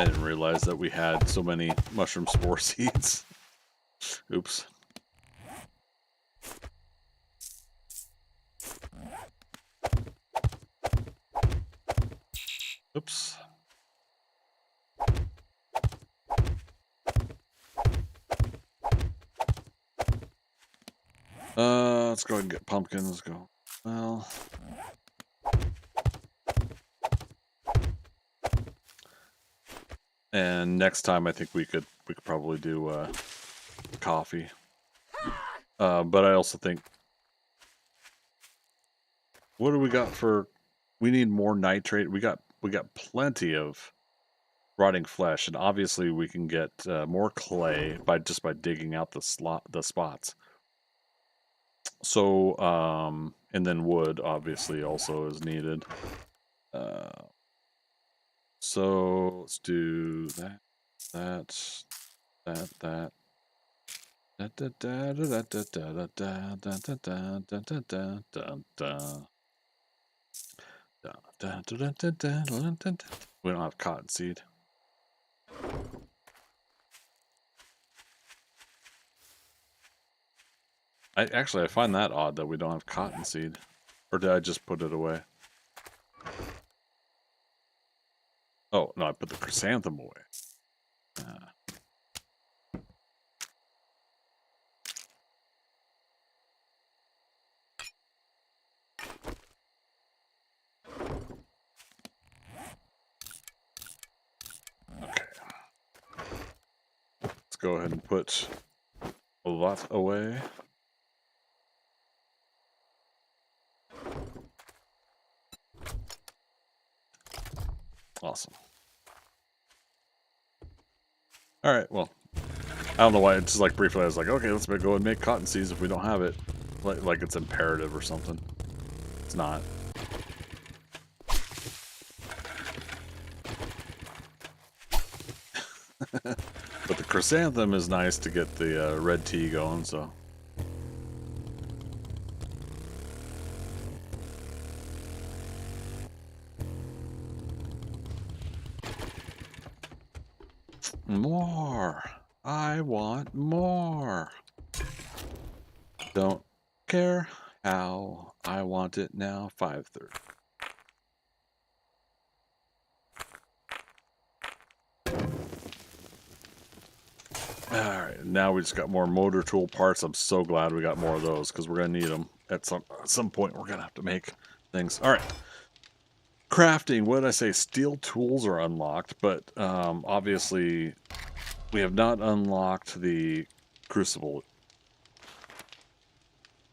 [SPEAKER 1] I didn't realize that we had so many mushroom spore seeds. Oops. Oops. Let's go ahead and get pumpkins. Let's go. Well. And next time I think we could probably do coffee. But I also think, what do we got for? We need more nitrate. We got plenty of rotting flesh, and obviously we can get more clay by digging out the spots. So and then wood obviously also is needed. So let's do that. We don't have cottonseed. I find that odd that we don't have cottonseed. Or did I just put it away? Oh, no, I put the chrysanthemum away. Okay. Let's go ahead and put a lot away. Awesome. All right, well, I don't know why. It's just like briefly I was like, okay, let's go and make cotton seeds if we don't have it. Like it's imperative or something. It's not. But the chrysanthemum is nice to get the red tea going, so. More. I want more. Don't care how. I want it now. 5:30. Alright, now we just got more motor tool parts. I'm so glad we got more of those because we're going to need them at some point. We're going to have to make things. Alright. Crafting, what did I say? Steel tools are unlocked, but obviously we have not unlocked the crucible.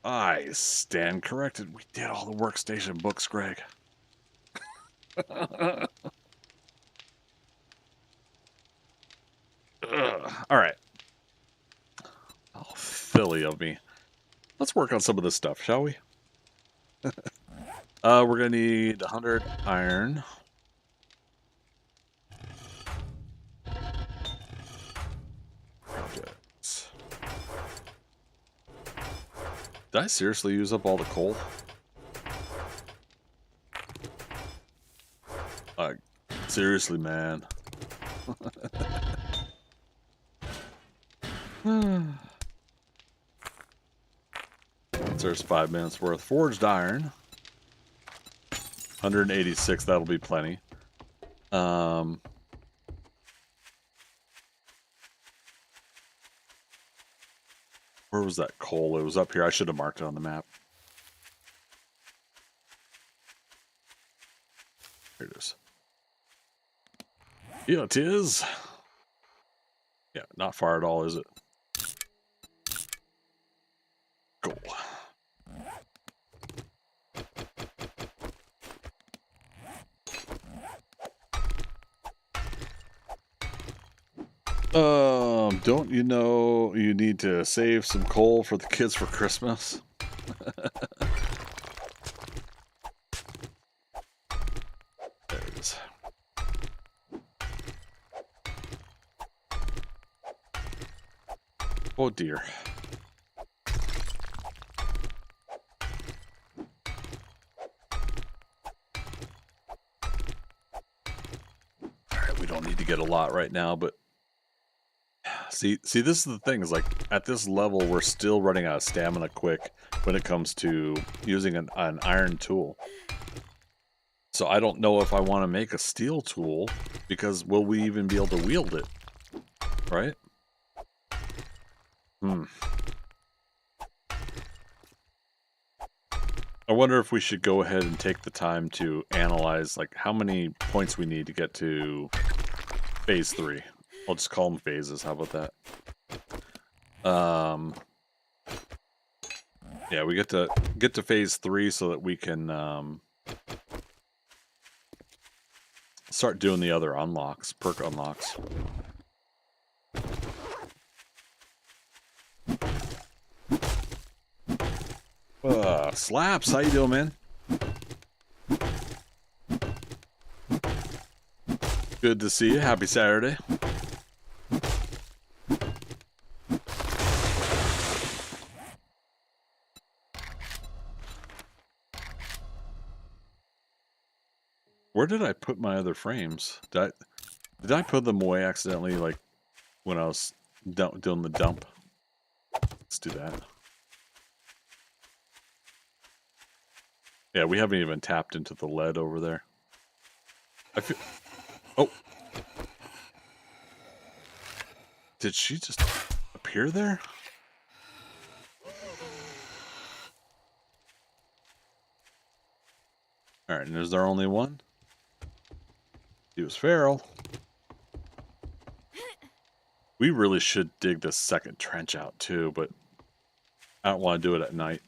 [SPEAKER 1] I stand corrected. We did all the workstation books, Greg. Alright. Oh, Philly of me. Let's work on some of this stuff, shall we? We're going to need 100 iron. Projects. Did I seriously use up all the coal? Seriously, man. There's 5 minutes worth. Forged iron. 186, that'll be plenty. Where was that coal? It was up here. I should have marked it on the map. Here it is. Yeah, it is. Yeah, not far at all, is it? Cool. Don't you know you need to save some coal for the kids for Christmas? There it is. Oh dear. Alright, we don't don't need to get a lot right now, but see, this is the thing, is like at this level we're still running out of stamina quick when it comes to using an iron tool. So I don't know if I want to make a steel tool, because will we even be able to wield it? Right? I wonder if we should go ahead and take the time to analyze like how many points we need to get to phase 3. I'll just call them phases. How about that? Yeah, we get to phase 3 so that we can start doing the other unlocks, perk unlocks. Slaps, how you doing, man? Good to see you. Happy Saturday. Where did I put my other frames? Did I put them away accidentally, like when I was doing the dump? Let's do that. Yeah, we haven't even tapped into the lead over there. I feel... Oh! Did she just appear there? Alright, and is there only one? He was feral. We really should dig this second trench out too, but I don't want to do it at night.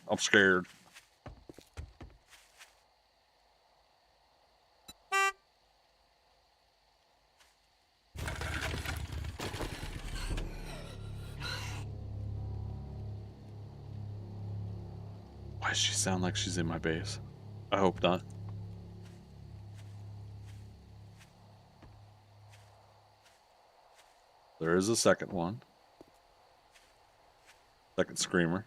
[SPEAKER 1] I'm scared. Why does she sound like she's in my base? I hope not. There is a second one. Second screamer.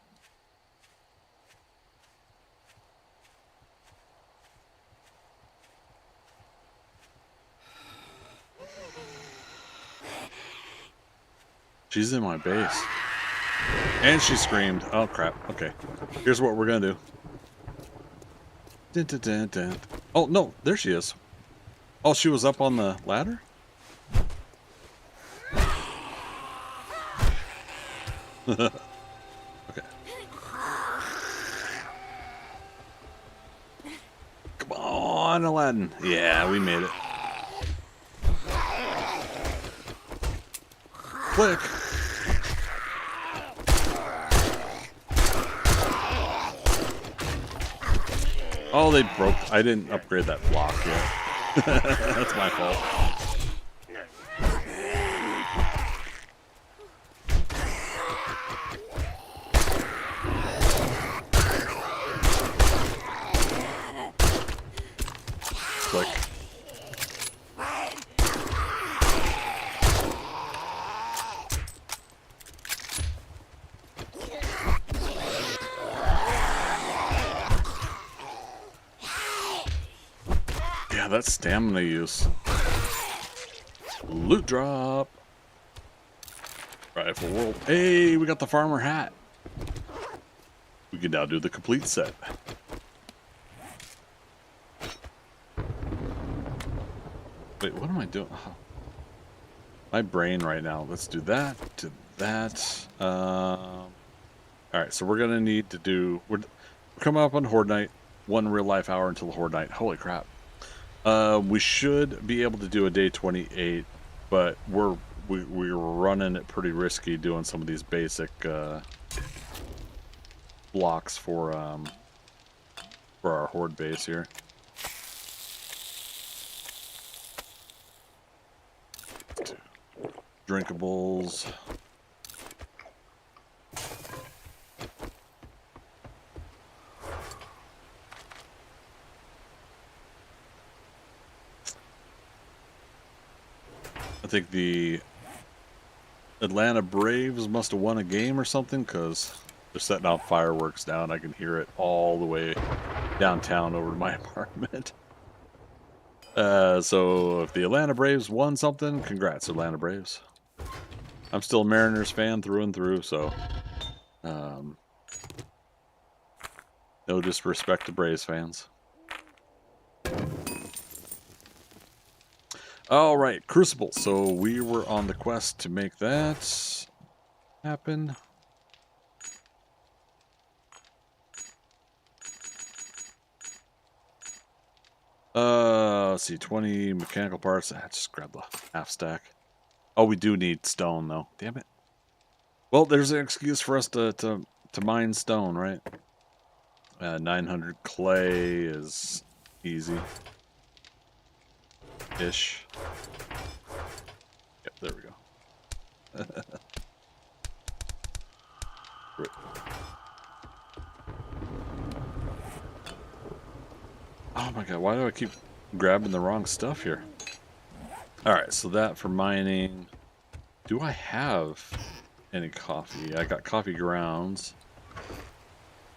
[SPEAKER 1] She's in my base. And she screamed. Oh, crap. Okay. Here's what we're going to do. Dun, dun, dun, dun. Oh, no. There she is. Oh, she was up on the ladder? Okay. Come on, Aladdin. Yeah, we made it. Click. Oh, they broke. I didn't upgrade that block yet. That's my fault. Click. Yeah, that's stamina use. Loot drop. Rifle world. Hey, we got the farmer hat. We can now do the complete set. Wait, what am I doing? Oh. My brain right now. Let's do that to that. Alright, so we're going to need to do... We're coming up on Horde Night. 1 real life hour until Horde Night. Holy crap. We should be able to do a day 28, but we're running it pretty risky doing some of these basic blocks for our Horde base here. Drinkables. I think the Atlanta Braves must have won a game or something, because they're setting off fireworks down. I can hear it all the way downtown over to my apartment. So if the Atlanta Braves won something, congrats, Atlanta Braves. I'm still a Mariners fan through and through, so no disrespect to Braves fans. All right, Crucible. So we were on the quest to make that happen. Let's see, 20 mechanical parts. Just grab the half stack. Oh, we do need stone though. Damn it. Well, there's an excuse for us to mine stone, right? 900 clay is easy. Ish. Yep, there we go. Great. Oh my god, why do I keep grabbing the wrong stuff here? Alright, so that for mining. Do I have any coffee? I got coffee grounds.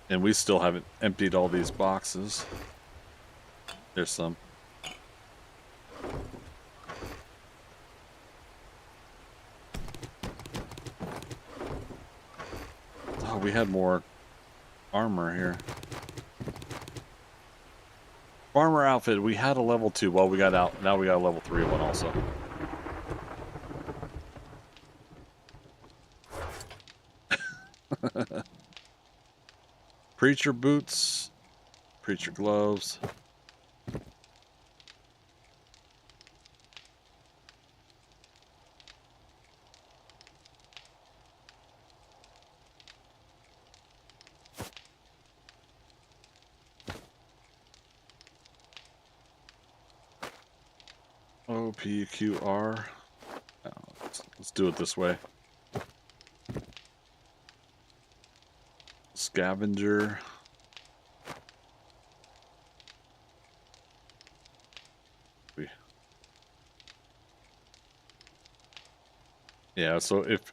[SPEAKER 1] And we still haven't emptied all these boxes. There's some. Oh, we had more armor here. Farmer outfit. We had a level 2. Well, we got out. Now we got a level 3 one also. Preacher boots. Preacher gloves. OPQR. Let's do it this way. Scavenger. Yeah, so if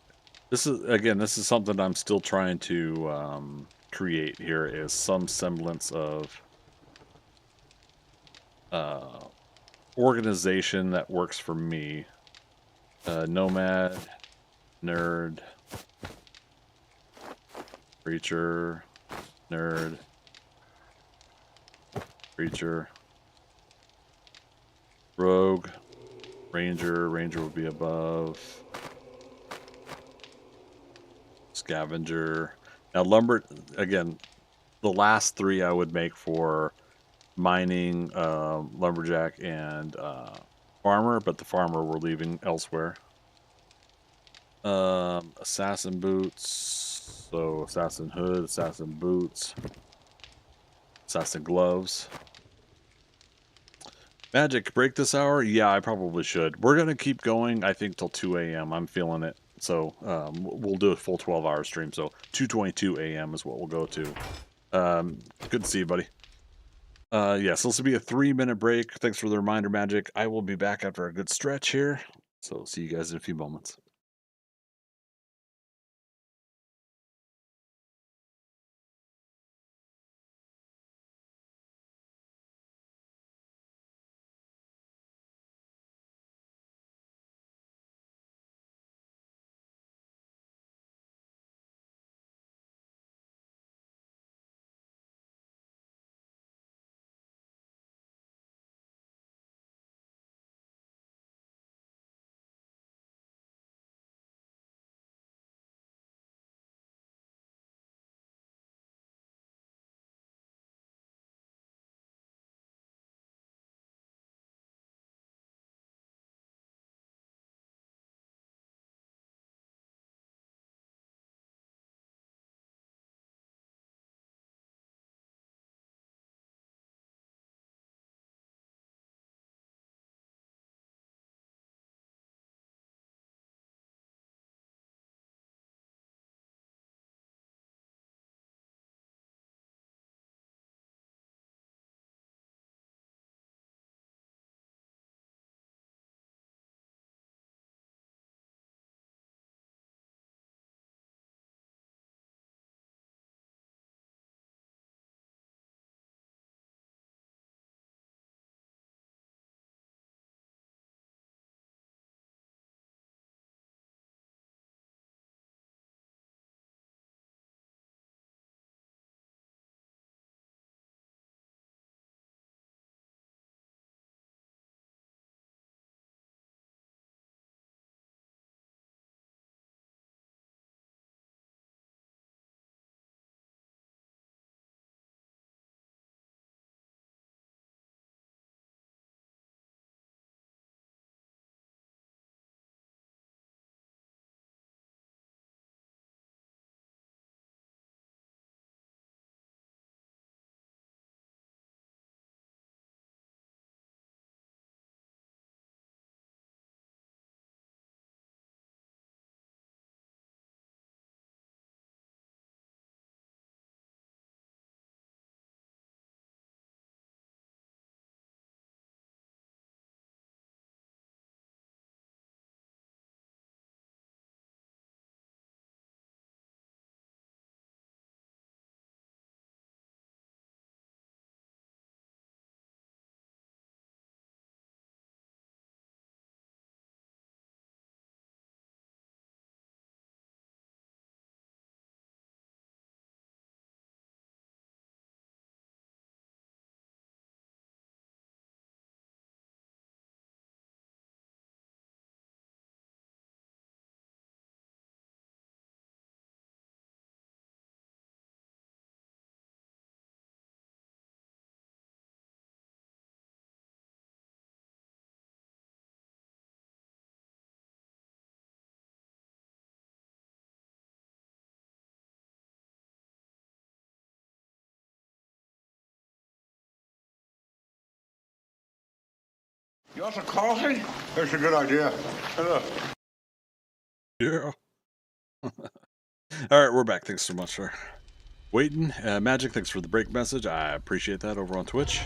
[SPEAKER 1] this is something I'm still trying to create here is some semblance of organization that works for me. Nomad, nerd, preacher, nerd, preacher, rogue, ranger would be above, scavenger. Now lumber, again, the last 3 I would make for mining, lumberjack, and farmer, but the farmer we're leaving elsewhere. Assassin boots, so assassin hood, assassin boots, assassin gloves. Magic, break this hour? Yeah, I probably should. We're gonna keep going, I think, till 2 a.m. I'm feeling it. So we'll do a full 12-hour stream. So 2:22 a.m. is what we'll go to. Good to see you, buddy. Yes, this will be a 3-minute break. Thanks for the reminder, Magic. I will be back after a good stretch here. So see you guys in a few moments.
[SPEAKER 3] You want some coffee? It's a good idea. Hello.
[SPEAKER 1] Yeah. All right, we're back. Thanks so much for waiting. Magic, thanks for the break message. I appreciate that over on Twitch.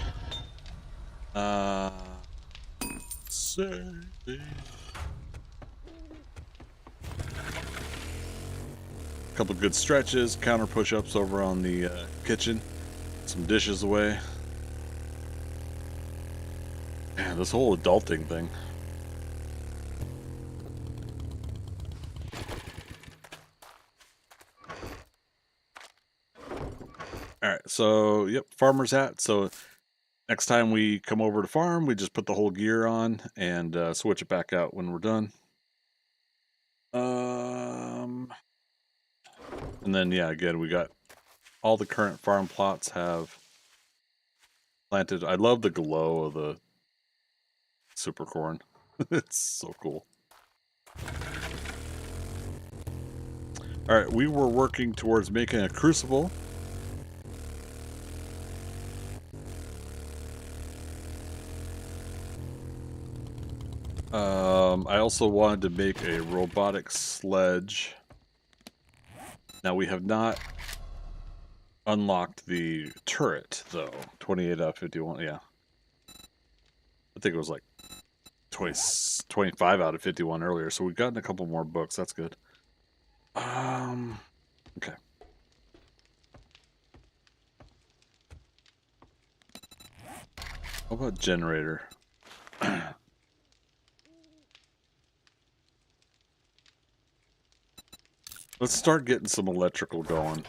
[SPEAKER 1] Couple good stretches, counter push-ups over on the kitchen. Some dishes away. Man, this whole adulting thing. All right, so yep, farmer's hat. So next time we come over to farm, we just put the whole gear on and switch it back out when we're done. And then yeah, again, we got all the current farm plots have planted. I love the glow of the super corn. It's so cool. All right, we were working towards making a crucible. I also wanted to make a robotic sledge. Now we have not unlocked the turret though. 28 out of 51, yeah. I think it was like 25 out of 51 earlier, so we've gotten a couple more books. That's good. Okay. How about generator? Let's start getting some electrical going.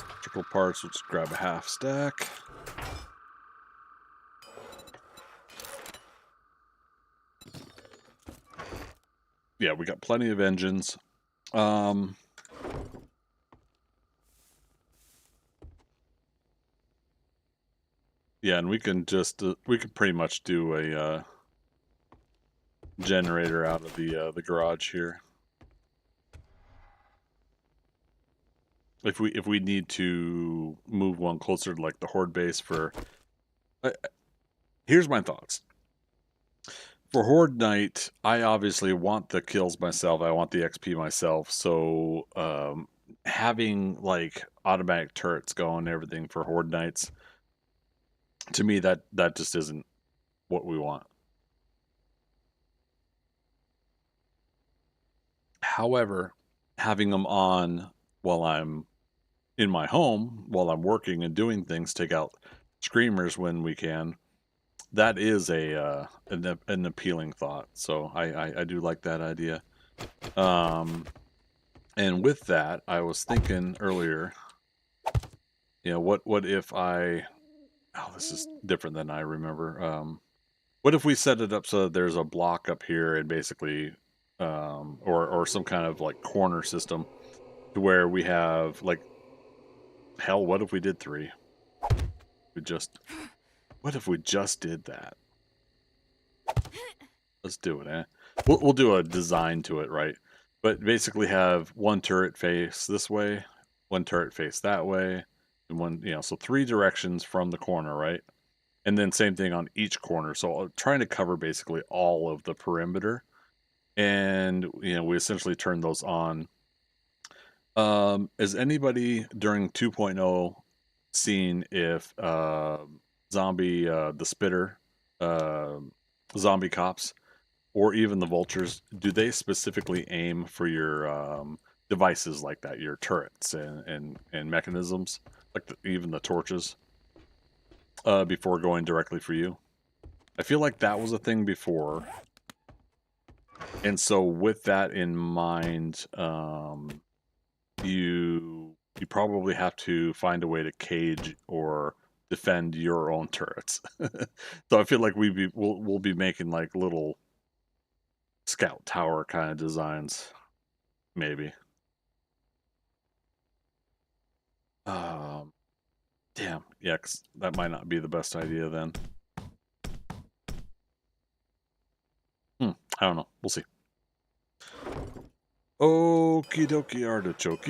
[SPEAKER 1] Electrical parts, let's grab a half stack. Yeah, we got plenty of engines. Yeah, and we can just we can pretty much do a generator out of the garage here. If we need to move one closer to like the Horde base for, here's my thoughts. For Horde Night, I obviously want the kills myself. I want the XP myself. So having like automatic turrets going and everything for Horde Nights, to me that just isn't what we want. However, having them on while I'm in my home, while I'm working and doing things, take out screamers when we can, that is an appealing thought. So I do like that idea. And with that, I was thinking earlier, you know, what if I, oh, this is different than I remember. What if we set it up so that there's a block up here and basically, or some kind of like corner system to where we have like, hell, what if we did 3? What if we just did that? Let's do it, eh? We'll do a design to it, right? But basically have one turret face this way, one turret face that way, and one, you know, so 3 directions from the corner, right? And then same thing on each corner. So trying to cover basically all of the perimeter. And, you know, we essentially turn those on. Has anybody during 2.0 seen if zombie, the spitter, zombie cops, or even the vultures, do they specifically aim for your devices like that, your turrets and mechanisms, like even the torches, before going directly for you? I feel like that was a thing before. And so with that in mind, you probably have to find a way to cage or defend your own turrets. So I feel like we'll be making like little scout tower kind of designs, maybe. Damn, yeah, 'cause that might not be the best idea then. I don't know. We'll see. Okie dokie artichoke.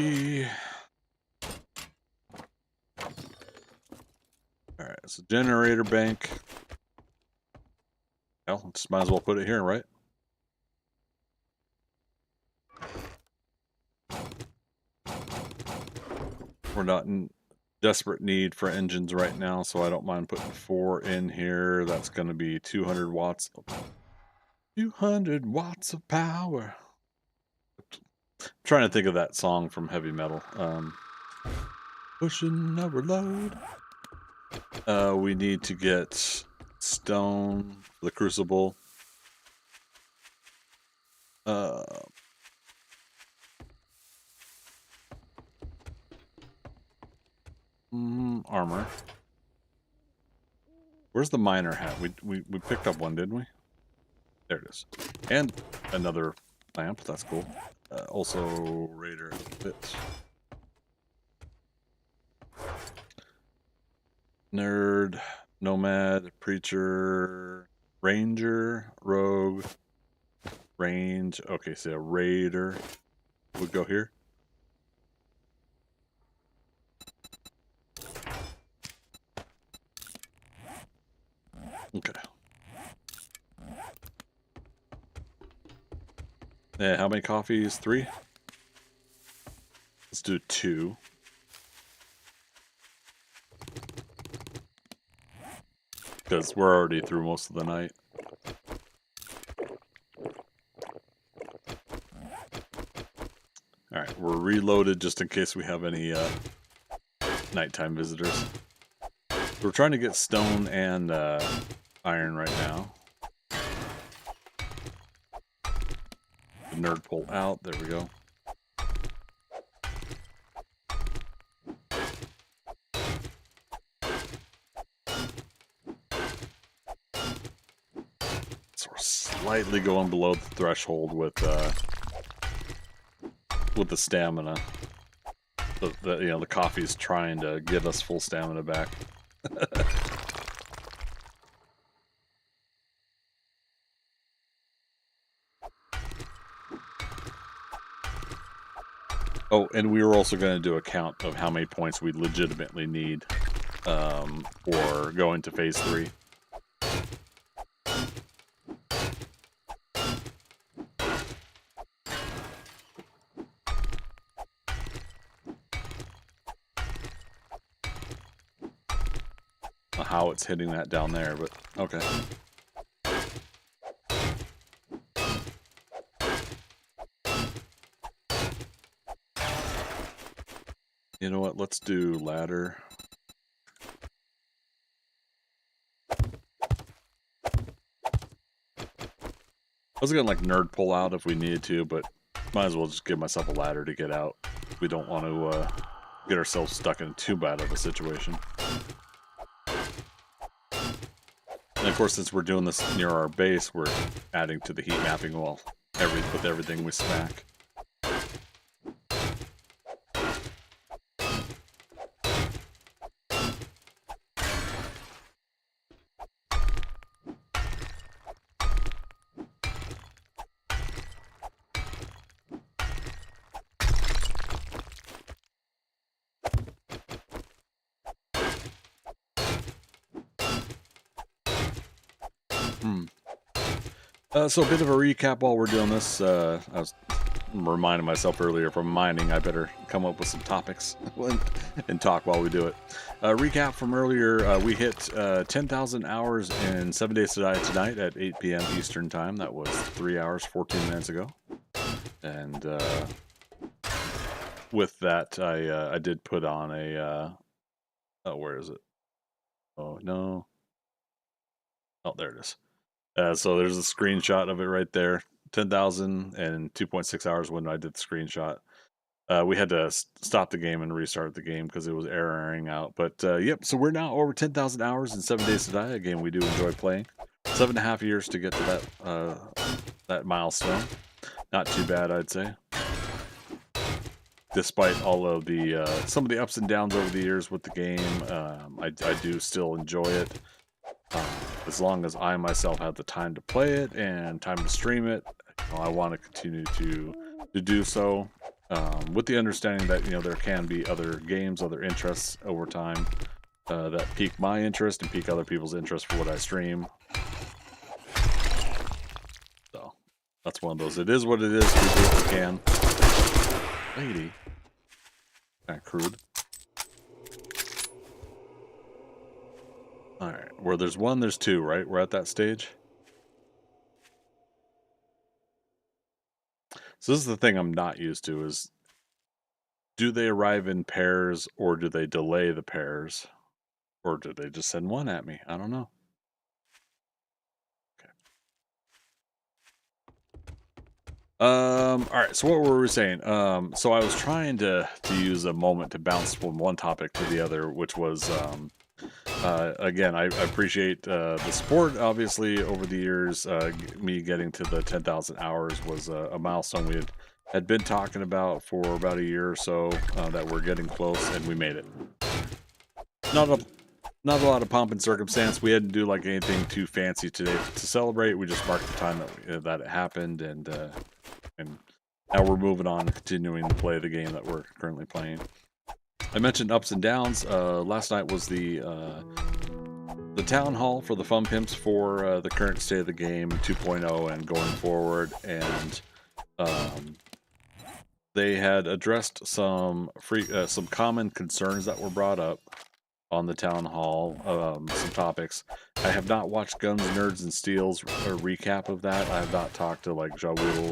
[SPEAKER 1] Alright, so generator bank. Well, just might as well put it here, right? We're not in desperate need for engines right now, so I don't mind putting 4 in here. That's going to be 200 watts. 200 watts of power. I'm trying to think of that song from heavy metal. Pushing overload. We need to get stone for the crucible. Armor. Where's the miner hat? We picked up one, didn't we? There it is. And another lamp. That's cool. Also, Raider bit. Nerd, Nomad, Preacher, Ranger, Rogue, Range. Okay, so a Raider would go here. Okay. Yeah, how many coffees? 3? Let's do 2. Because we're already through most of the night. Alright, we're reloaded just in case we have any nighttime visitors. We're trying to get stone and iron right now. The nerd pull out. There we go. So we're slightly going below the threshold with the stamina. The coffee's trying to get us full stamina back. Oh, and we were also going to do a count of how many points we legitimately need for going to phase 3. How it's hitting that down there, but okay. You know what? Let's do ladder. I was gonna like nerd pull out if we needed to, but might as well just give myself a ladder to get out. We don't want to get ourselves stuck in too bad of a situation. And of course, since we're doing this near our base, we're adding to the heat mapping wall with everything we smack. So a bit of a recap while we're doing this. I was reminding myself earlier from mining, I better come up with some topics and talk while we do it. Recap from earlier, we hit 10,000 hours in 7 Days to Die tonight at 8 p.m. Eastern Time. That was 3 hours, 14 minutes ago. And with that, I did put on a... where is it? Oh, no. Oh, there it is. So there's a screenshot of it right there. 10,000 and 2.6 hours when I did the screenshot. We had to stop the game and restart the game because it was erroring out. But yep, so we're now over 10,000 hours in 7 Days to Die. A game we do enjoy playing. 7.5 years to get to that milestone. Not too bad, I'd say. Despite all of the some of the ups and downs over the years with the game, I do still enjoy it. as long as I myself have the time to play it and time to stream it, I want to continue to do so, with the understanding that there can be other games, other interests over time that pique my interest and pique other people's interest for what I stream. So that's one of those. It is what it is. We do what we can. Lady, kind of crude. All right, where there's one, there's two, right? We're at that stage. So this is the thing I'm not used to is, do they arrive in pairs or do they delay the pairs? Or do they just send one at me? I don't know. Okay. All right, so what were we saying? So I was trying to use a moment to bounce from one topic to the other, which was again, I appreciate the support. Obviously, over the years, me getting to the 10,000 hours was a milestone we had been talking about for about a year or so, that we're getting close, and we made it. Not a lot of pomp and circumstance. We didn't do like anything too fancy today to celebrate. We just marked the time that it happened, and now we're moving on and continuing to play the game that we're currently playing. I mentioned ups and downs. Last night was the town hall for the Fun Pimps for the current state of the game 2.0 and going forward, and they had addressed some common concerns that were brought up on the town hall, some topics. I have not watched Guns, Nerds, and Steel's recap of that. I have not talked to like Jawul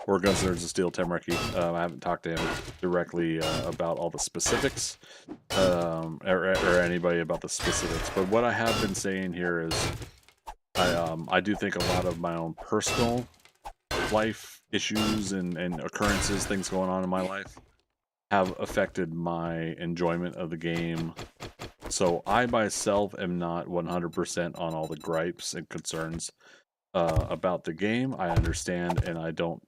[SPEAKER 1] or Guns, Nerds, and Steel Temreki. I haven't talked to him directly about all the specifics, or anybody about the specifics. But what I have been saying here is, I do think a lot of my own personal life issues and occurrences, things going on in my life, have affected my enjoyment of the game. So I myself am not 100% on all the gripes and concerns about the game. I understand, and I don't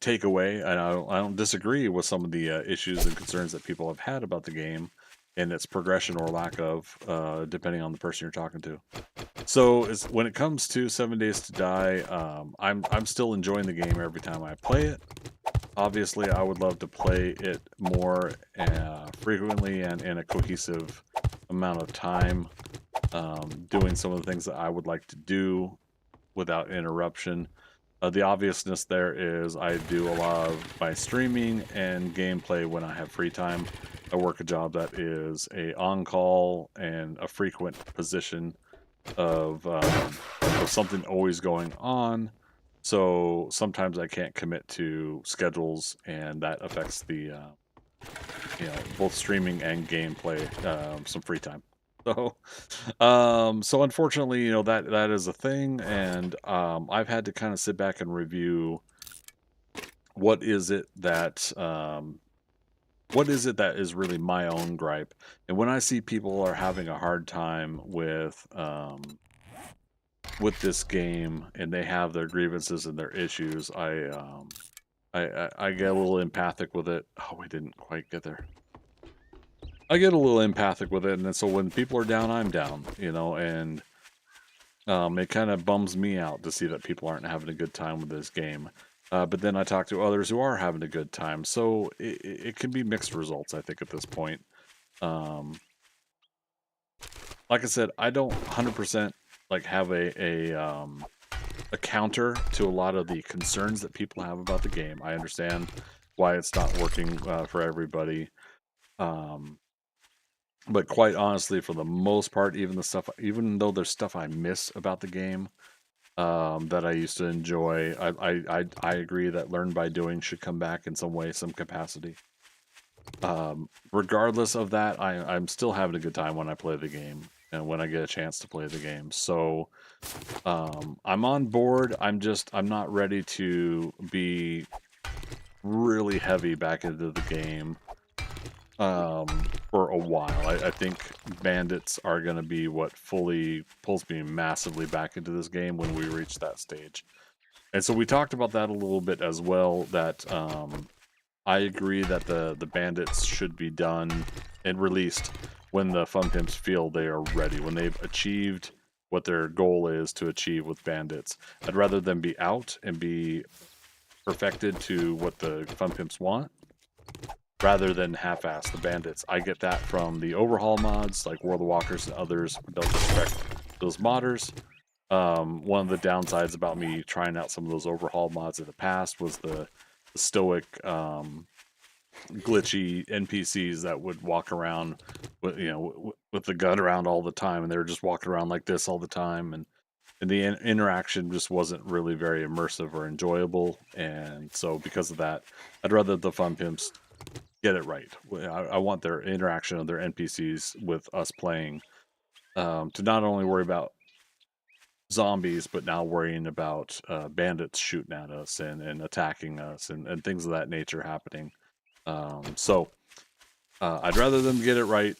[SPEAKER 1] take away, and I don't disagree with some of the issues and concerns that people have had about the game and its progression or lack of, depending on the person you're talking to. So when it comes to 7 Days to Die, I'm still enjoying the game every time I play it. Obviously, I would love to play it more frequently and in a cohesive amount of time, doing some of the things that I would like to do without interruption. The obviousness there is I do a lot of my streaming and gameplay when I have free time. I work a job that is a on-call and a frequent position of something always going on. So sometimes I can't commit to schedules, and that affects the both streaming and gameplay, some free time. So so unfortunately, that is a thing, and I've had to kind of sit back and review what is it that is really my own gripe. And when I see people are having a hard time with this game and they have their grievances and their issues, I get a little empathic with it. Oh, we didn't quite get there. I get a little empathic with it, and so when people are down, I'm down, and it kind of bums me out to see that people aren't having a good time with this game. But then I talk to others who are having a good time, so it can be mixed results, I think, at this point. Like I said, I don't 100% like have a counter to a lot of the concerns that people have about the game. I understand why it's not working for everybody. But quite honestly, for the most part, even though there's stuff I miss about the game, that I used to enjoy, I agree that learn by doing should come back in some way, some capacity. Regardless of that, I'm still having a good time when I play the game and when I get a chance to play the game. So I'm on board. I'm not ready to be really heavy back into the game for a while. I think bandits are going to be what fully pulls me massively back into this game when we reach that stage. And so we talked about that a little bit as well, that I agree that the bandits should be done and released when the Fun Pimps feel they are ready, when they've achieved what their goal is to achieve with bandits. I'd rather them be out and be perfected to what the Fun Pimps want, rather than half-ass the bandits. I get that from the overhaul mods, like World of Walkers and others. Don't respect those modders. One of the downsides about me trying out some of those overhaul mods in the past was the stoic, glitchy NPCs that would walk around with, with the gun around all the time, and they were just walking around like this all the time, and the interaction just wasn't really very immersive or enjoyable. And so because of that, I'd rather the Fun Pimps get it right. I want their interaction of their NPCs with us playing, to not only worry about zombies, but now worrying about bandits shooting at us and attacking us and things of that nature happening. So I'd rather them get it right.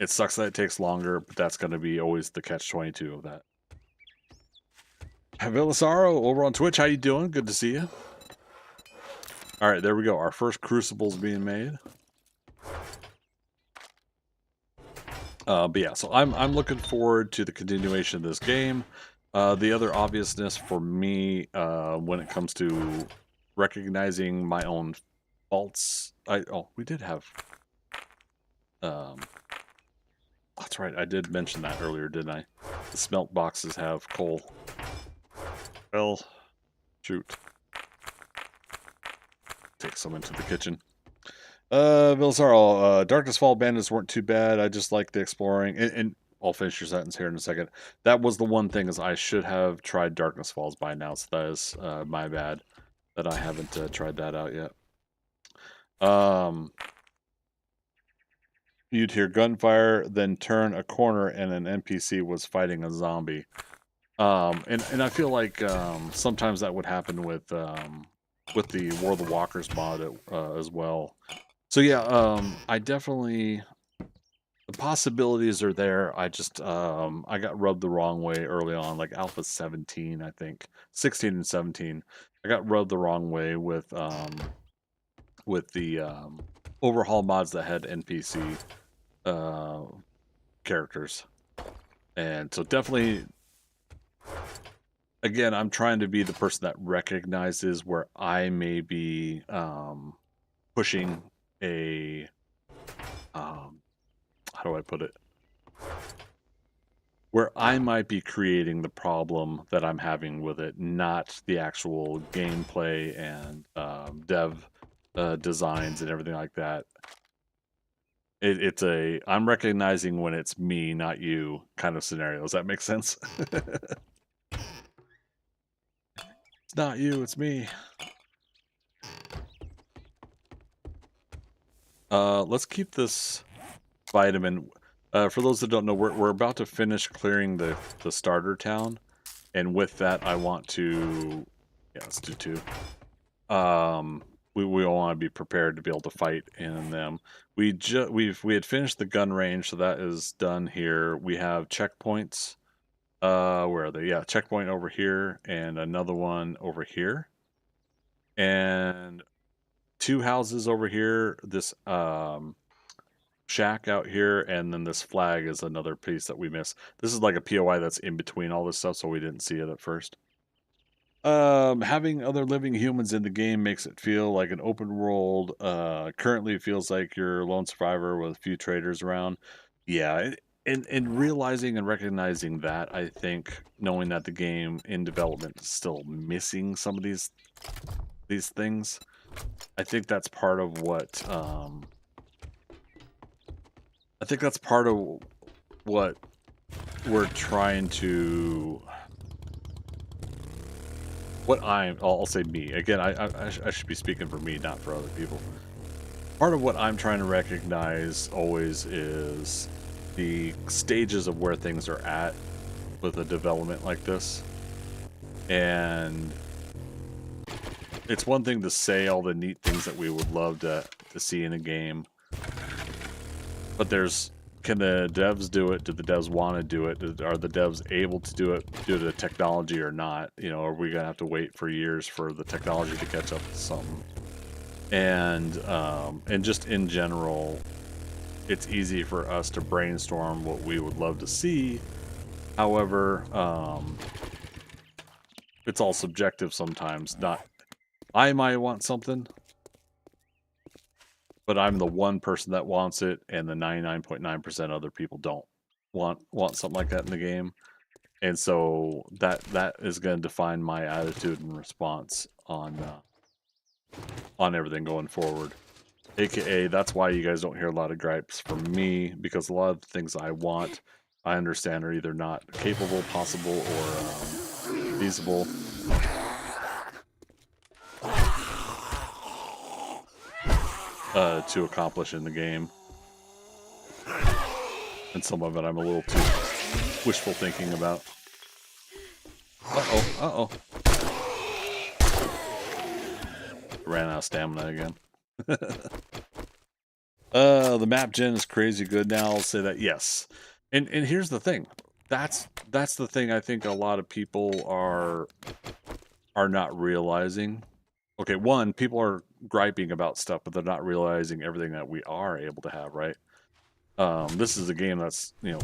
[SPEAKER 1] It sucks that it takes longer, but that's going to be always the catch-22 of that. Vilasaro over on Twitch, how you doing? Good to see you. All right, there we go. Our first crucible's being made. But yeah, so I'm looking forward to the continuation of this game. The other obviousness for me, when it comes to recognizing my own faults, we did have. That's right, I did mention that earlier, didn't I? The smelt boxes have coal. Well, shoot. Take some into the kitchen. Vilsarl, Darkness Fall bandits weren't too bad. I just like the exploring. And I'll finish your sentence here in a second. That was the one thing, is I should have tried Darkness Falls by now. So that is my bad that I haven't tried that out yet. You'd hear gunfire, then turn a corner, and an NPC was fighting a zombie. And I feel like sometimes that would happen with the World of Walkers mod as well. So yeah, I definitely, the possibilities are there. I just I got rubbed the wrong way early on, like Alpha 17, I think 16 and 17. I got rubbed the wrong way with the overhaul mods that had NPC characters, and so definitely. Again, I'm trying to be the person that recognizes where I may be pushing a, how do I put it? Where I might be creating the problem that I'm having with it, not the actual gameplay and dev designs and everything like that. I'm recognizing when it's me, not you kind of scenario. Does that make sense? It's not you, it's me. Let's keep this vitamin. For those that don't know, we're about to finish clearing the starter town, and with that, I want to. Yeah, let's do 2. We all want to be prepared to be able to fight in them. We had finished the gun range, so that is done here. We have checkpoints. Where are they? Yeah, checkpoint over here and another one over here. And 2 houses over here, this shack out here, and then this flag is another piece that we missed. This is like a POI that's in between all this stuff, so we didn't see it at first. Having other living humans in the game makes it feel like an open world. Currently it feels like you're a lone survivor with a few traders around. Yeah, and realizing and recognizing that, I think, knowing that the game in development is still missing some of these things, I think that's part of what we're trying to. I'll say me again. I should be speaking for me, not for other people. Part of what I'm trying to recognize always is the stages of where things are at with a development like this. And it's one thing to say all the neat things that we would love to see in a game, but can the devs do it? Do the devs want to do it? Are the devs able to do it due to technology or not? Are we gonna have to wait for years for the technology to catch up to something? And just in general, it's easy for us to brainstorm what we would love to see. However, it's all subjective sometimes. I might want something, but I'm the one person that wants it, and the 99.9% other people don't want something like that in the game. And so that is going to define my attitude and response on everything going forward. AKA, that's why you guys don't hear a lot of gripes from me, because a lot of the things I want, I understand are either not capable, possible, or feasible. To accomplish in the game. And some of it I'm a little too wishful thinking about. Uh-oh. Ran out of stamina again. The map gen is crazy good now. I'll say that, yes. And here's the thing. That's the thing I think a lot of people are not realizing. Okay, one, people are griping about stuff, but they're not realizing everything that we are able to have, right? This is a game that's, you know,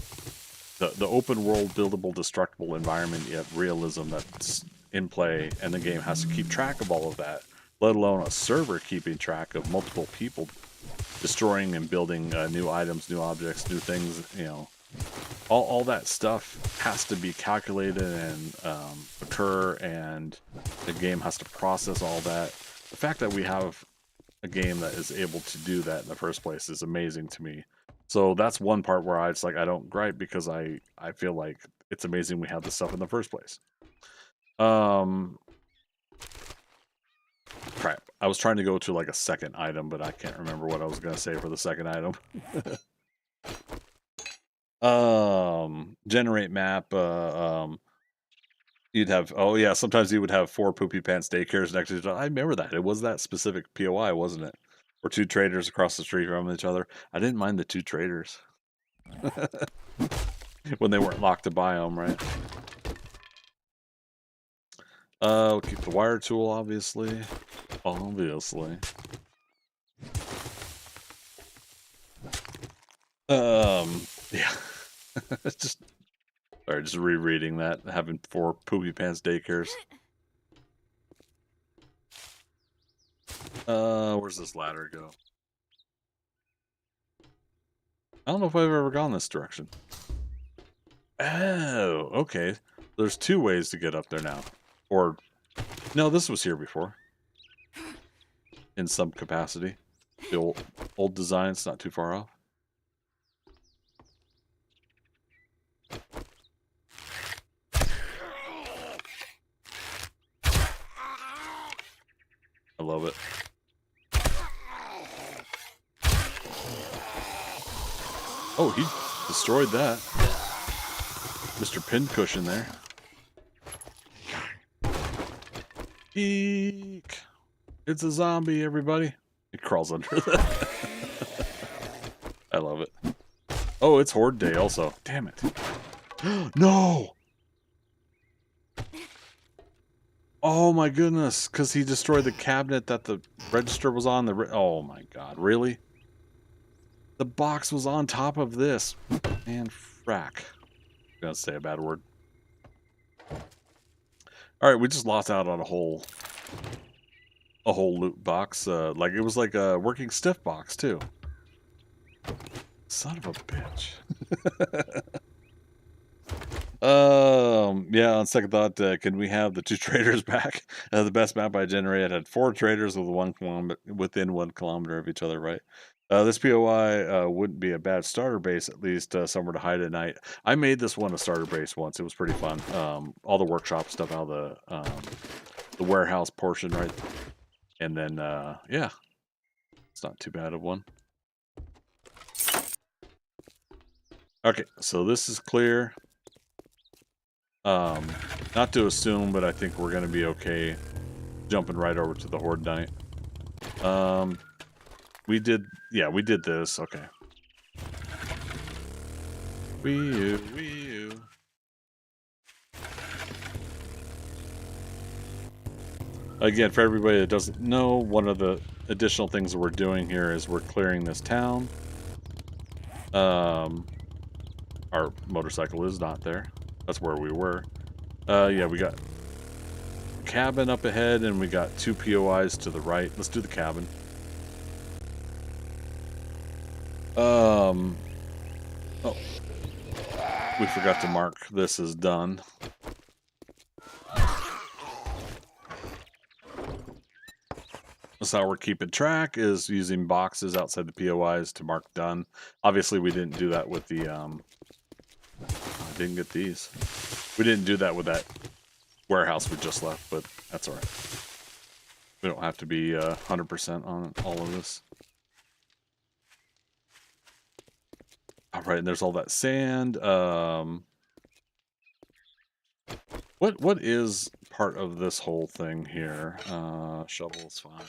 [SPEAKER 1] the open world, buildable, destructible environment, yet realism that's in play, and the game has to keep track of all of that, let alone a server keeping track of multiple people destroying and building new items, new objects, new things, you know. All that stuff has to be calculated and occur, and the game has to process all that. The fact that we have a game that is able to do that in the first place is amazing to me. So that's one part where I don't gripe, because I feel like it's amazing we have this stuff in the first place. Crap. I was trying to go to like a second item, but I can't remember what I was going to say for the second item. Generate map. You'd have, oh yeah, sometimes you would have 4 poopy pants daycares next to each other. I remember that. It was that specific POI, wasn't it? Or 2 traders across the street from each other. I didn't mind the 2 traders. When they weren't locked to biome, right? We'll keep the wire tool, obviously. Obviously. Yeah. Just rereading that, having 4 poopy pants daycares. Where's this ladder go? I don't know if I've ever gone this direction. Oh, okay. There's 2 ways to get up there now. Or, no, this was here before. In some capacity. The old design's not too far off. I love it. Oh, he destroyed that. Mr. Pincushion there. Eek! It's a zombie, everybody. It crawls under that. I love it. Oh, it's Horde Day also. Damn it. No! Oh my goodness, because he destroyed the cabinet that the register was on. Oh my god, really? The box was on top of this. Man, frack. I'm gonna say a bad word. Alright, we just lost out on a whole loot box. Like it was like a working stiff box too. Son of a bitch. Yeah, on second thought, can we have the 2 traders back? The best map I generated had 4 traders with within 1 kilometer of each other, right? This POI wouldn't be a bad starter base, at least somewhere to hide at night. I made this one a starter base once. It was pretty fun. All the workshop stuff out of the warehouse portion, right? And then, yeah, it's not too bad of one. Okay, so this is clear. Not to assume, but I think we're going to be okay jumping right over to the Horde night. We did this. Okay. Wee you. Again, for everybody that doesn't know, one of the additional things that we're doing here is we're clearing this town. Our motorcycle is not there. That's where we were. Yeah, we got cabin up ahead, and we got 2 POIs to the right. Let's do the cabin. Oh, we forgot to mark this as done. That's how we're keeping track, is using boxes outside the POIs to mark done. Obviously, we didn't do that with the, I didn't get these. We didn't do that with that warehouse we just left, but that's alright. We don't have to be 100% on all of this. Alright, and there's all that sand. What is part of this whole thing here? Shovel is fine.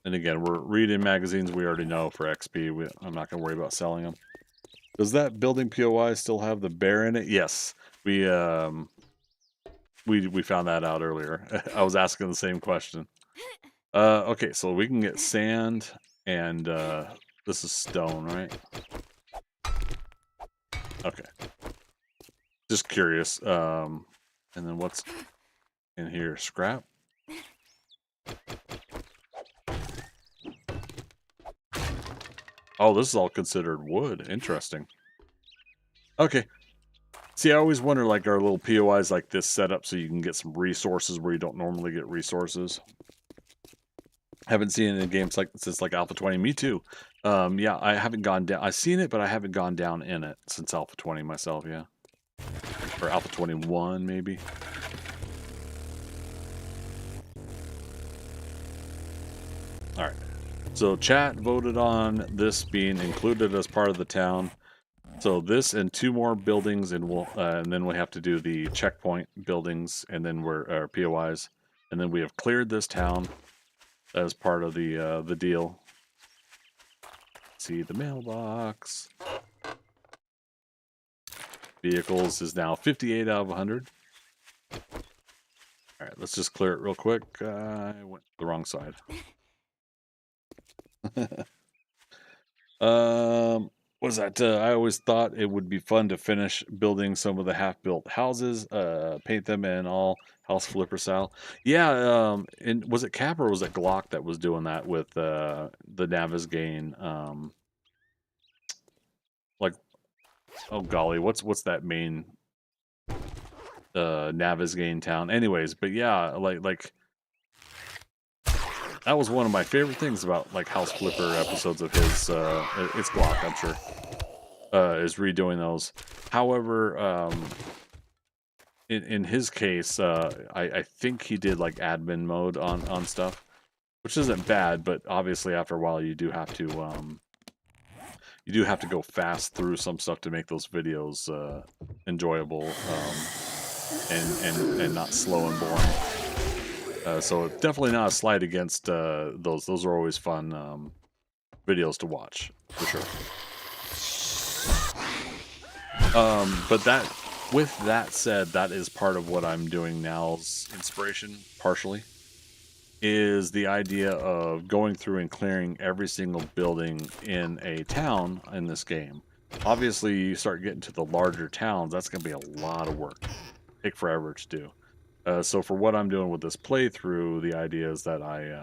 [SPEAKER 1] And again, we're reading magazines we already know for XP. I'm not going to worry about selling them. Does that building POI still have the bear in it? Yes. We found that out earlier. I was asking the same question. Okay, so we can get sand and this is stone, right? Okay. Just curious. And then what's in here? Scrap? Oh, this is all considered wood. Interesting. Okay. See, I always wonder, like, are little POIs like this set up so you can get some resources where you don't normally get resources? Haven't seen it in games like since like Alpha 20. Me too. Yeah, I haven't gone down. I've seen it, but I haven't gone down in it since Alpha 20 myself, yeah. Or Alpha 21, maybe. Alright. So chat voted on this being included as part of the town. So this and 2 more buildings, and then we have to do the checkpoint buildings, and then we're POIs, and then we have cleared this town as part of the deal. See the mailbox. Vehicles is now 58 out of 100. All right, let's just clear it real quick. I went to the wrong side. What was that? I always thought it would be fun to finish building some of the half-built houses, paint them in all house flipper style. Yeah, and was it Cap or was it Glock that was doing that with the Navisgain? Like, oh golly, what's that main Navisgain town? Anyways, but yeah, like. That was one of my favorite things about like House Flipper episodes of his. It's Glock, I'm sure. Is redoing those. However, in his case, I think he did like admin mode on stuff, which isn't bad. But obviously, after a while, you do have to go fast through some stuff to make those videos enjoyable and not slow and boring. So definitely not a slight against those. Those are always fun videos to watch, for sure. But with that said, that is part of what I'm doing now's inspiration, partially, is the idea of going through and clearing every single building in a town in this game. Obviously, you start getting to the larger towns, that's going to be a lot of work. Take forever to do. So for what I'm doing with this playthrough, the idea is that I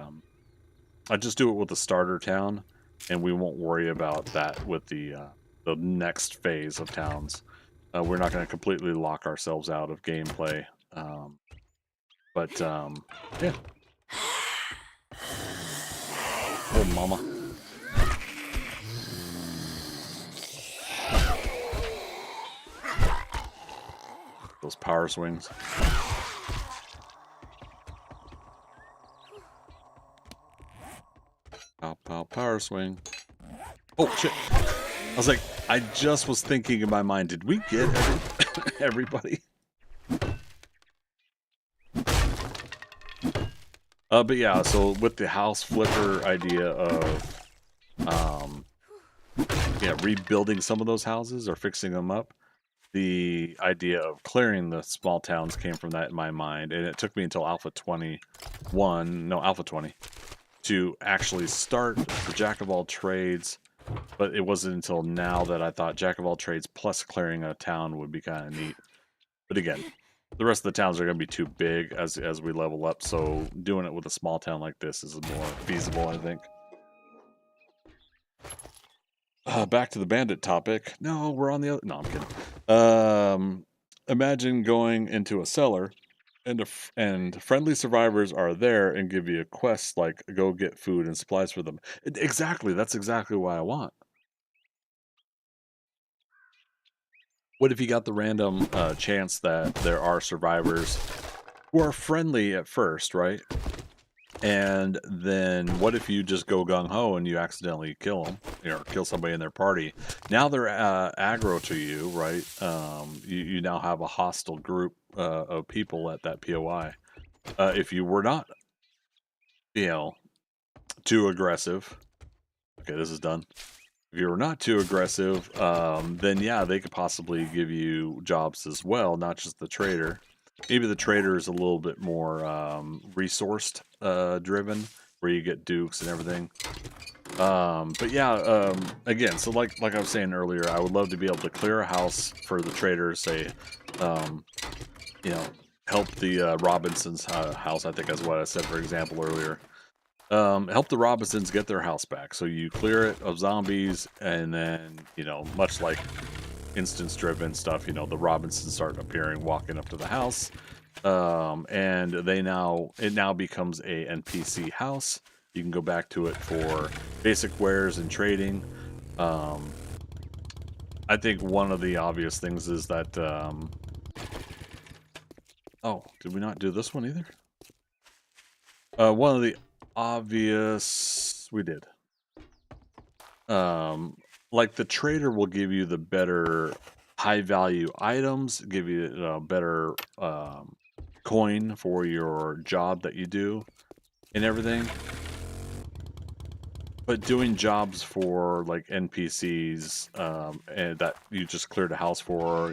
[SPEAKER 1] just do it with the starter town, and we won't worry about that with the next phase of towns. We're not going to completely lock ourselves out of gameplay, but yeah. Oh, mama. Those power swings. Power swing. Oh, shit. I was like, I just was thinking in my mind, did we get everybody? But yeah, so with the house flipper idea of, yeah, rebuilding some of those houses or fixing them up, the idea of clearing the small towns came from that in my mind, and it took me until Alpha 20. to actually start the Jack of all trades, but it wasn't until now that I thought Jack of all trades plus clearing a town would be kind of neat. But again, the rest of the towns are going to be too big as we level up, so doing it with a small town like this is more feasible, I think. Back to the bandit topic. No, we're on the other. No, I'm kidding. Imagine going into a cellar, and friendly survivors are there and give you a quest like go get food and supplies for them. Exactly, that's exactly what I want. What if you got the random chance that there are survivors who are friendly at first, right? And then what if you just go gung-ho and you accidentally kill them, or kill somebody in their party? Now they're aggro to you, right? You now have a hostile group of people at that POI. If you were not, too aggressive. Okay, this is done. If you were not too aggressive, then yeah, they could possibly give you jobs as well, not just the trader. Maybe the trader is a little bit more resourced driven, where you get dukes and everything. But yeah, again, so like I was saying earlier, I would love to be able to clear a house for the trader, say, help the Robinsons' house. I think that's what I said, for example, earlier. Help the Robinsons get their house back. So you clear it of zombies, and then, much like instance-driven stuff, the Robinsons start appearing, walking up to the house, and it now becomes a NPC house. You can go back to it for basic wares and trading. I think one of the obvious things is that, oh, did we not do this one either? One of the obvious, we did. Like the trader will give you the better high value items, give you a better coin for your job that you do and everything. But doing jobs for like NPCs and that you just cleared a house for,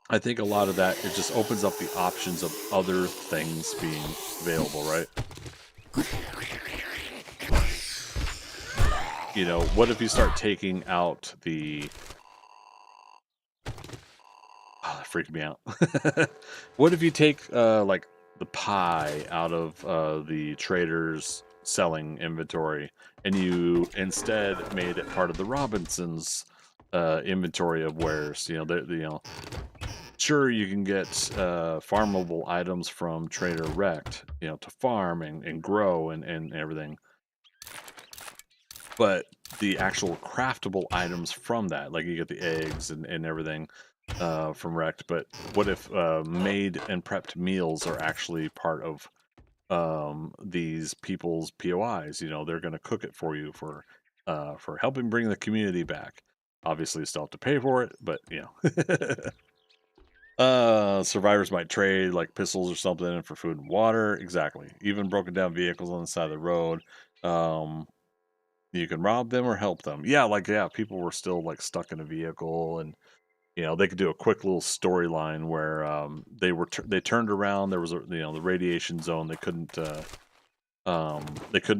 [SPEAKER 1] I think a lot of that, it just opens up the options of other things being available, right? What if you start taking out the... Oh, that freaked me out. What if you take, like, the pie out of the trader's selling inventory, and you instead made it part of the Robinsons' inventory of wares? Sure, you can get farmable items from Trader Rect, to farm and grow and everything. But the actual craftable items from that, like you get the eggs and everything from Rect, but what if made and prepped meals are actually part of these people's POIs? They're going to cook it for you for helping bring the community back. Obviously, you still have to pay for it, but survivors might trade like pistols or something for food and water. Exactly. Even broken down vehicles on the side of the road. You can rob them or help them. Yeah, people were still like stuck in a vehicle, and they could do a quick little storyline where they turned around. There was the radiation zone. They couldn't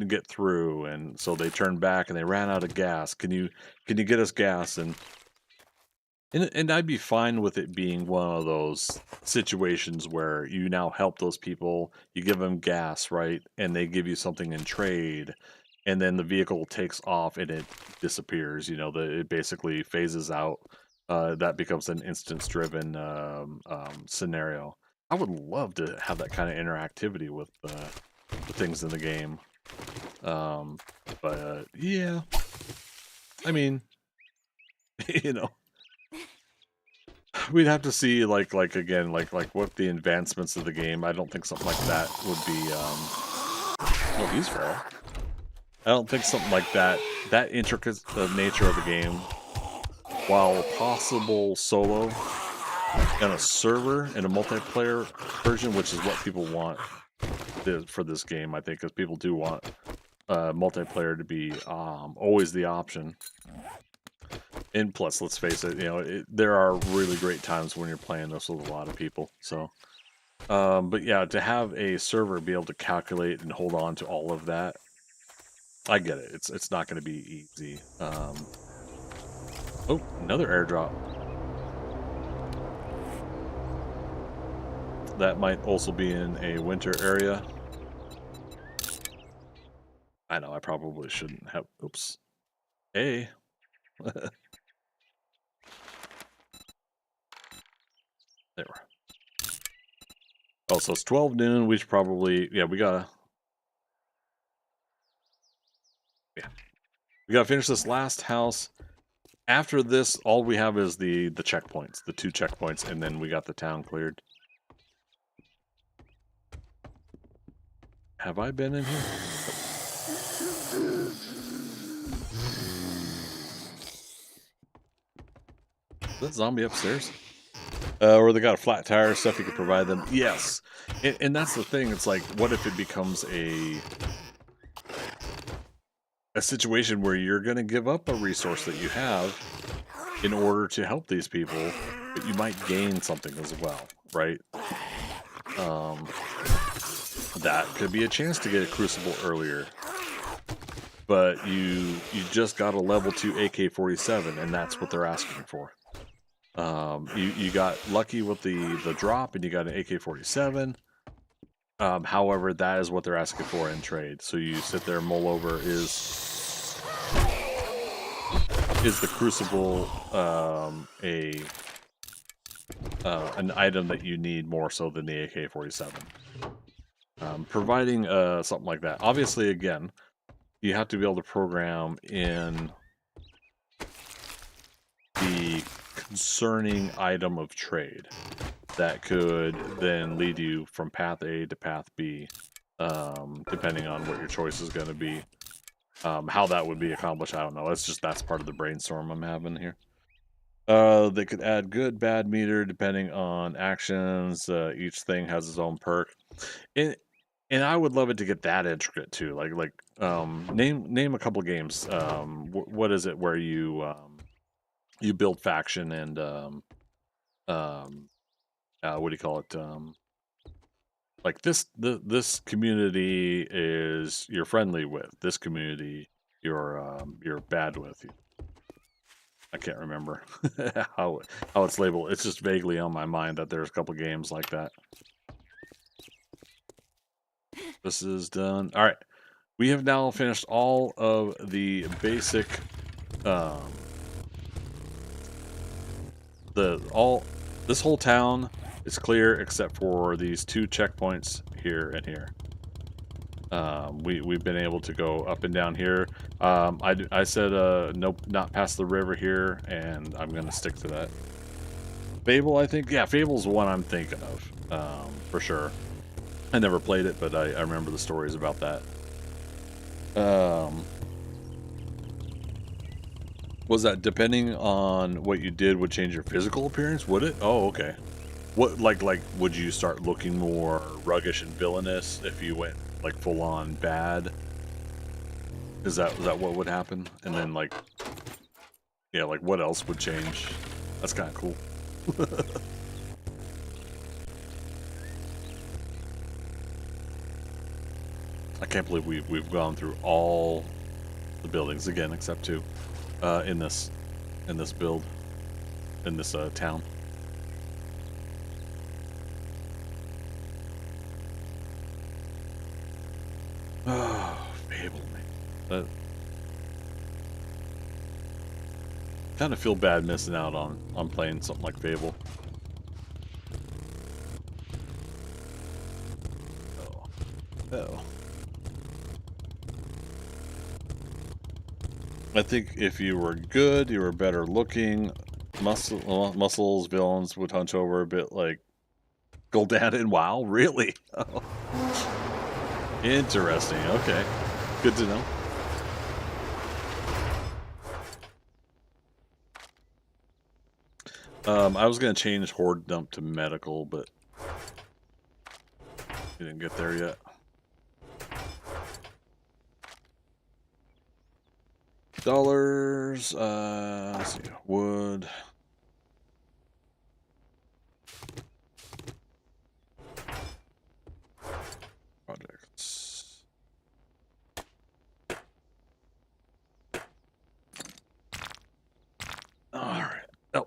[SPEAKER 1] get through, and so they turned back and they ran out of gas. Can you get us gas? And I'd be fine with it being one of those situations where you now help those people, you give them gas, right? And they give you something in trade, and then the vehicle takes off and it disappears. It basically phases out. That becomes an instance-driven scenario. I would love to have that kind of interactivity with the things in the game. But yeah, I mean, we'd have to see, like again, like what the advancements of the game. I don't think something like that would be. Oh, he's feral. I don't think something like that intricate nature of the game, while possible solo and a server and a multiplayer version, which is what people want for this game, I think, because people do want multiplayer to be always the option. And plus, let's face it, there are really great times when you're playing this with a lot of people. So, But yeah, to have a server be able to calculate and hold on to all of that, I get it. It's not going to be easy. Oh, another airdrop. That might also be in a winter area. I know I probably shouldn't have. Oops. Hey. There we are. Oh, so it's 12 noon. We should probably, yeah, we gotta finish this last house. After this, all we have is the checkpoints, the 2 checkpoints, and then we got the town cleared. Have I been in here? Is that zombie upstairs? Or they got a flat tire, stuff you could provide them. Yes. And that's the thing. It's like, what if it becomes a situation where you're going to give up a resource that you have in order to help these people, but you might gain something as well, right? That could be a chance to get a Crucible earlier. But you just got a level 2 AK-47, and that's what they're asking for. You got lucky with the drop, and you got an AK-47. However, that is what they're asking for in trade. So you sit there and mull over, is the Crucible an item that you need more so than the AK-47? Providing something like that. Obviously, again, you have to be able to program in the concerning item of trade that could then lead you from path A to path B, depending on what your choice is going to be. How that would be accomplished, I don't know. That's part of the brainstorm I'm having here. They could add good, bad meter depending on actions. Each thing has its own perk. And I would love it to get that intricate too. Name a couple games. What is it where you build faction and what do you call it? Like this community is you're friendly with. This community you're bad with. I can't remember how it's labeled. It's just vaguely on my mind that there's a couple games like that. This is done. All right. We have now finished all of the basic this whole town is clear except for these 2 checkpoints here and here. We've been able to go up and down here. I said nope, not past the river here, and I'm gonna stick to that. Fable, I think, yeah, Fable's the one I'm thinking of, for sure. I never played it, but I remember the stories about that. Was that depending on what you did would change your physical appearance? Would it? Oh, okay. What like would you start looking more ruggish and villainous if you went like full on bad? Is that what would happen? And then like, yeah, like what else would change? That's kind of cool. I can't believe we've gone through all the buildings again except 2 in this build in this town. Oh, Fable, man. Kind of feel bad missing out on playing something like Fable. Oh. I think if you were good, you were better looking, muscles, villains would hunch over a bit like Gul'dan and WoW. Really? Oh. Interesting. Okay. Good to know. I was going to change Horde Dump to medical, but we didn't get there yet. Dollars, let's see, wood.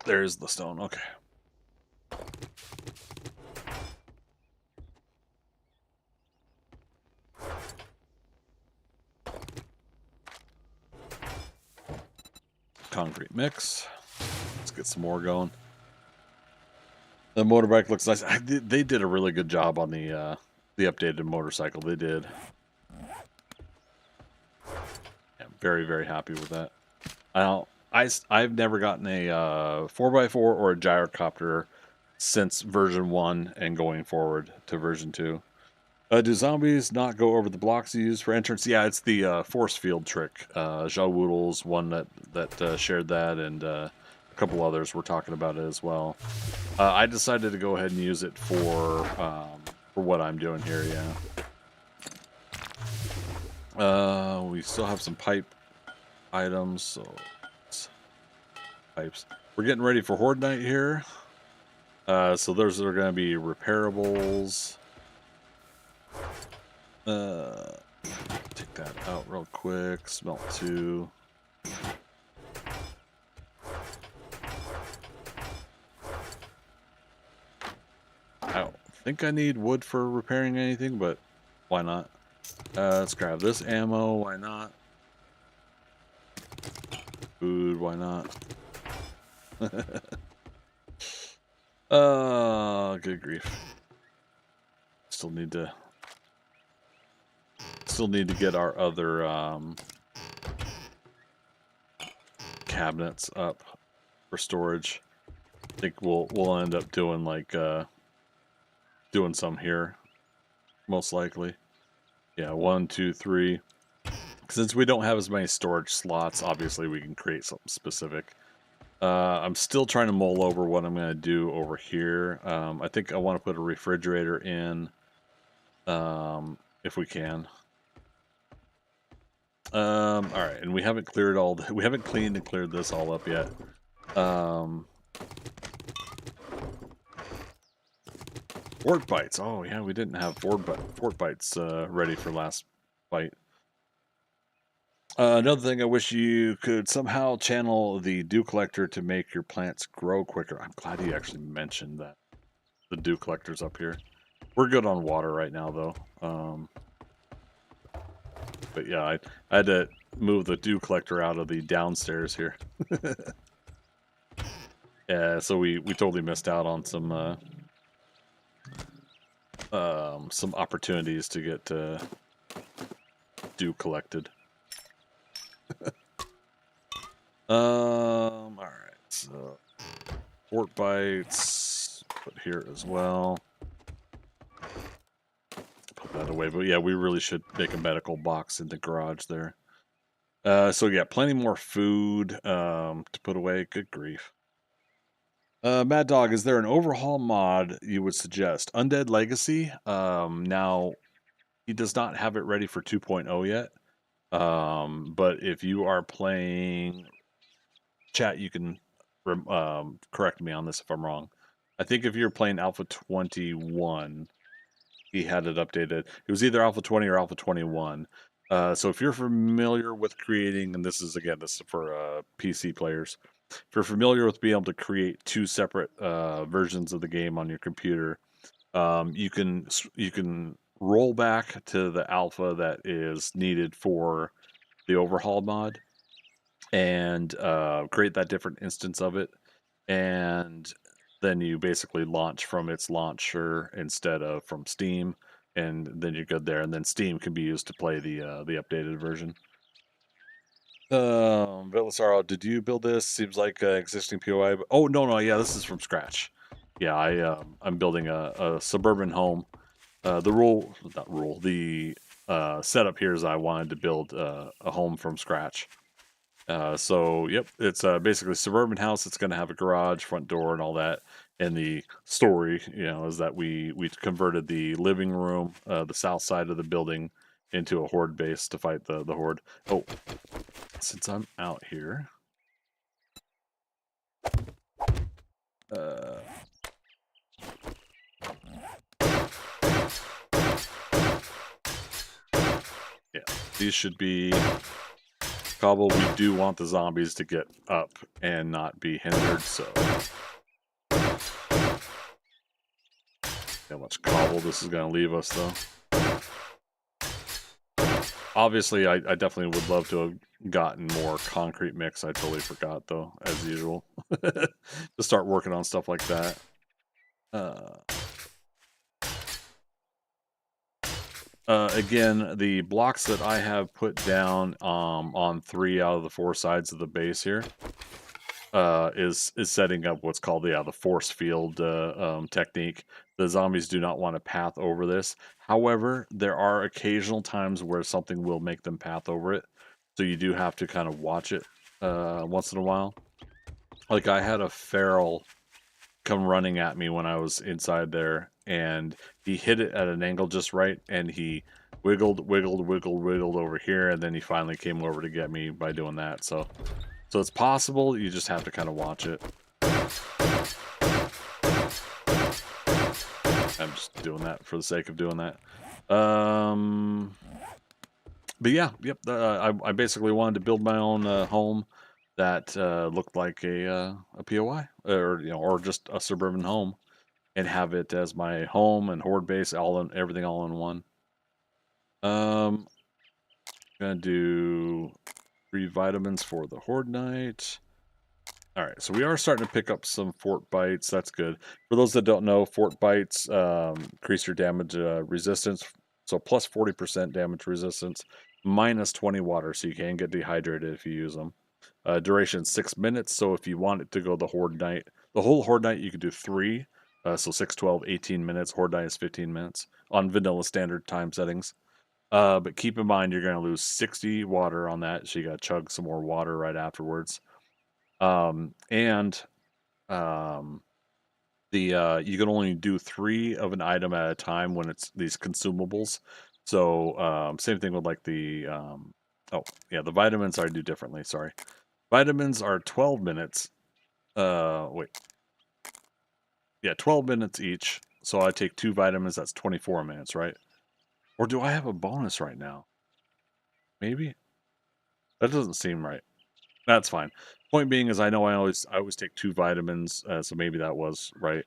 [SPEAKER 1] there's the stone. Okay. Concrete mix. Let's get some more going. The motorbike looks nice. They did a really good job on the updated motorcycle. They did. Yeah, I'm very, very happy with that. I've never gotten a 4x4 or a gyrocopter since version 1 and going forward to version 2. Do zombies not go over the blocks you use for entrance? Yeah, it's the force field trick. Woodle's one that shared that, and a couple others were talking about it as well. I decided to go ahead and use it for what I'm doing here. Yeah. We still have some pipe items, so pipes. We're getting ready for Horde night here. So those are going to be repairables. Take that out real quick. Smelt 2. I don't think I need wood for repairing anything, but why not? Let's grab this ammo. Why not? Food. Why not? Good grief. Still need to get our other cabinets up for storage. I think we'll end up doing like doing some here, most likely. Yeah, 1, 2, 3. Since we don't have as many storage slots, obviously we can create something specific. I'm still trying to mull over what I'm going to do over here. I think I want to put a refrigerator in, if we can. All right, and we haven't cleared we haven't cleaned and cleared this all up yet. Fort bites. Oh yeah, we didn't have fort bites ready for last fight. Another thing, I wish you could somehow channel the dew collector to make your plants grow quicker. I'm glad he actually mentioned that. The dew collector's up here. We're good on water right now, though. But yeah, I had to move the dew collector out of the downstairs here. Yeah, so we totally missed out on some opportunities to get dew collected. All right, so fort bites put here as well. Put that away, but yeah, we really should make a medical box in the garage there. So yeah, plenty more food to put away. Good grief. Mad Dog, is there an overhaul mod you would suggest? Undead Legacy. Now he does not have it ready for 2.0 yet. But if you are playing chat, you can correct me on this if I'm wrong. I think if you're playing Alpha 21, he had it updated. It was either Alpha 20 or Alpha 21. So if you're familiar with creating, and this is for PC players, if you're familiar with being able to create 2 separate versions of the game on your computer, you can roll back to the alpha that is needed for the overhaul mod and create that different instance of it, and then you basically launch from its launcher instead of from Steam, and then you're good there. And then Steam can be used to play the updated version. Velasaro, did you build this? Seems like existing POI. Oh no, yeah, this is from scratch. Yeah, I'm building a suburban home. The setup here is I wanted to build a home from scratch. So yep, it's basically a suburban house. It's going to have a garage, front door, and all that. And the story, is that we converted the living room, the south side of the building, into a horde base to fight the horde. Oh, since I'm out here, yeah, these should be cobble. We do want the zombies to get up and not be hindered, so... How much cobble this is going to leave us, though. Obviously, I definitely would love to have gotten more concrete mix. I totally forgot, though, as usual. To start working on stuff like that. Again, the blocks that I have put down on 3 out of the 4 sides of the base here is setting up what's called the force field technique. The zombies do not want to path over this. However, there are occasional times where something will make them path over it, so you do have to kind of watch it once in a while. Like I had a feral come running at me when I was inside there, and he hit it at an angle just right, and he wiggled over here, and then he finally came over to get me by doing that. So it's possible. You just have to kind of watch it. I'm just doing that for the sake of doing that. But yeah, yep. I basically wanted to build my own home that looked like a POI, or just a suburban home, and have it as my home and horde base, everything all in one. Gonna do 3 vitamins for the horde night. All right, so we are starting to pick up some fort bites. That's good. For those that don't know, fort bites increase your damage resistance. So plus 40% damage resistance, minus 20 water, so you can get dehydrated if you use them. Duration 6 minutes, so if you want it to go the horde night, the whole horde night, you could do 3. So 6, 12, 18 minutes. Horde night is 15 minutes on vanilla standard time settings. But keep in mind, you're going to lose 60 water on that, so you got to chug some more water right afterwards. You can only do 3 of an item at a time when it's these consumables. So same thing with like the the vitamins I do differently. Sorry, vitamins are 12 minutes. 12 minutes each. So I take 2 vitamins. That's 24 minutes, right? Or do I have a bonus right now? Maybe that doesn't seem right. That's fine. Point being is I know I always take 2 vitamins, so maybe that was right.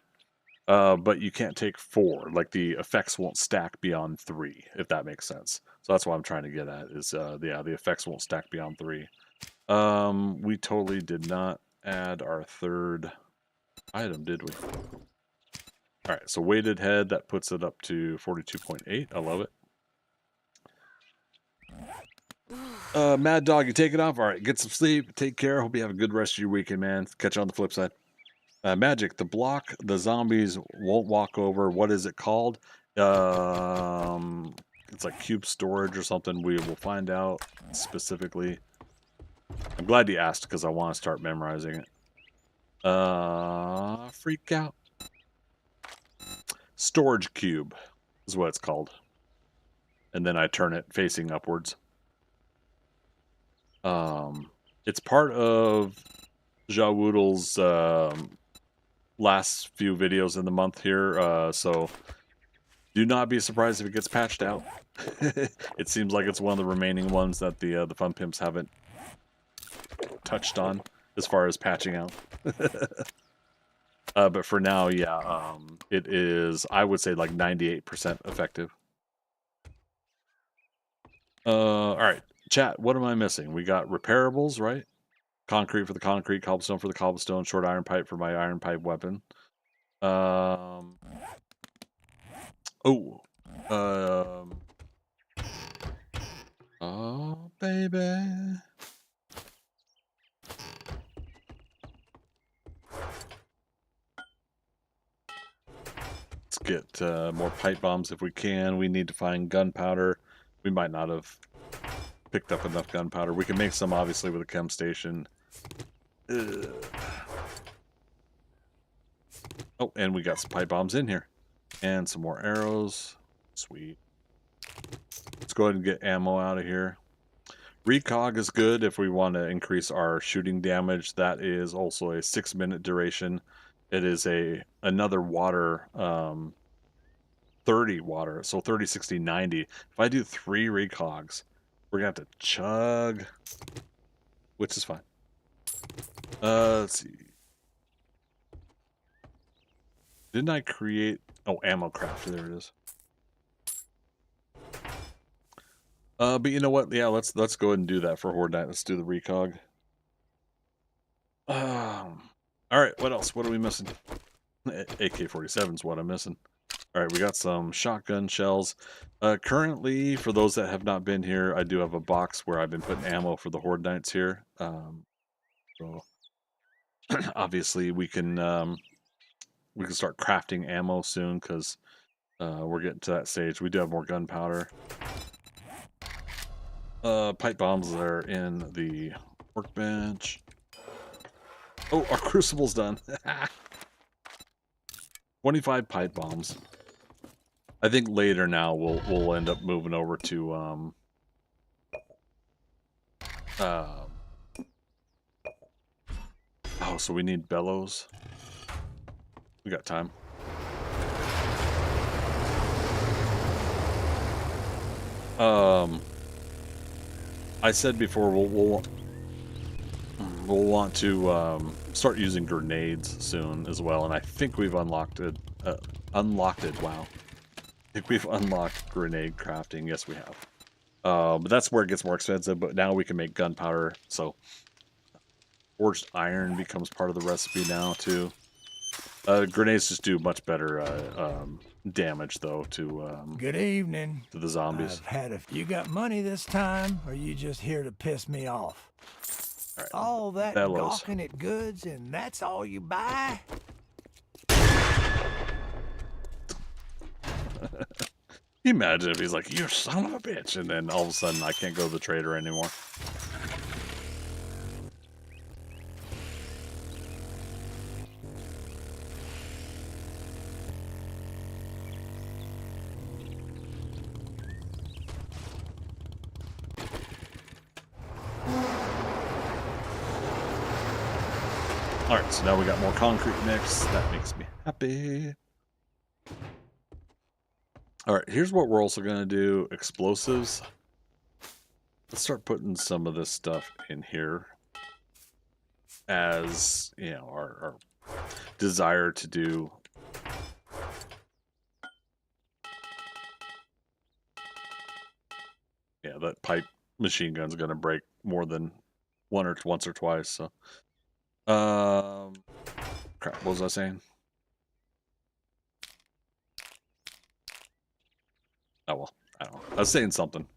[SPEAKER 1] But you can't take 4. Like the effects won't stack beyond 3, if that makes sense. So that's what I'm trying to get at. Is the effects won't stack beyond 3. We totally did not add our 3rd item, did we? All right. So weighted head, that puts it up to 42.8. I love it. Mad Dog, you take it off. All right, get some sleep. Take care. Hope you have a good rest of your weekend, man. Catch you on the flip side. Magic, the block the zombies won't walk over. What is it called? It's like cube storage or something. We will find out specifically. I'm glad you asked because I want to start memorizing it. Freak out. Storage cube is what it's called. And then I turn it facing upwards. It's part of Jawoodle's last few videos in the month here, so do not be surprised if it gets patched out. It seems like it's one of the remaining ones that the Fun Pimps haven't touched on as far as patching out. But for now, yeah, it is, I would say, like 98% effective. All right, chat, what am I missing? We got repairables, right? Concrete for the concrete, cobblestone for the cobblestone, short iron pipe for my iron pipe weapon. Oh, baby. Let's get more pipe bombs if we can. We need to find gunpowder. We might not have picked up enough gunpowder. We can make some, obviously, with a chem station. Oh, and we got some pipe bombs in here. And some more arrows. Sweet. Let's go ahead and get ammo out of here. Recog is good if we want to increase our shooting damage. That is also a 6-minute duration. It is another water, 30 water. So 30, 60, 90. If I do 3 recogs, we're going to have to chug which is fine. Let's see. Didn't I create... Oh, ammo craft. There it is. But you know what? Yeah, let's go ahead and do that for Horde Night. Let's do the recog. All right, what else? What are we missing? AK-47 is what I'm missing. All right, we got some shotgun shells. Currently, for those that have not been here, I do have a box where I've been putting ammo for the Horde Nights here. So obviously we can start crafting ammo soon because we're getting to that stage. We do have more gunpowder. Pipe bombs are in the workbench. Oh, our crucible's done. 25 pipe bombs. I think later now we'll end up moving over to oh, so we need bellows. We got time. I said before we'll want to start using grenades soon as well, and I think we've unlocked it. Wow. I think we've unlocked grenade crafting. Yes, we have. But that's where it gets more expensive. But now we can make gunpowder, so forged iron becomes part of the recipe now too. Grenades just do much better damage though to
[SPEAKER 2] Good evening.
[SPEAKER 1] to the zombies.
[SPEAKER 2] You got money this time, or you just here to piss me off?
[SPEAKER 1] All right.
[SPEAKER 2] All that
[SPEAKER 1] Bellows.
[SPEAKER 2] gawking at goods, and that's all you buy?
[SPEAKER 1] Imagine if he's like, "You son of a bitch," and then all of a sudden I can't go to the trader anymore. Alright, so now we got more concrete mix. That makes me happy. Alright, here's what we're also going to do. Explosives. Let's start putting some of this stuff in here. As, you know, our desire to do... Yeah, that pipe machine gun's going to break more than once or twice, so... crap, what was I saying? Oh, well, I don't know. I was saying something.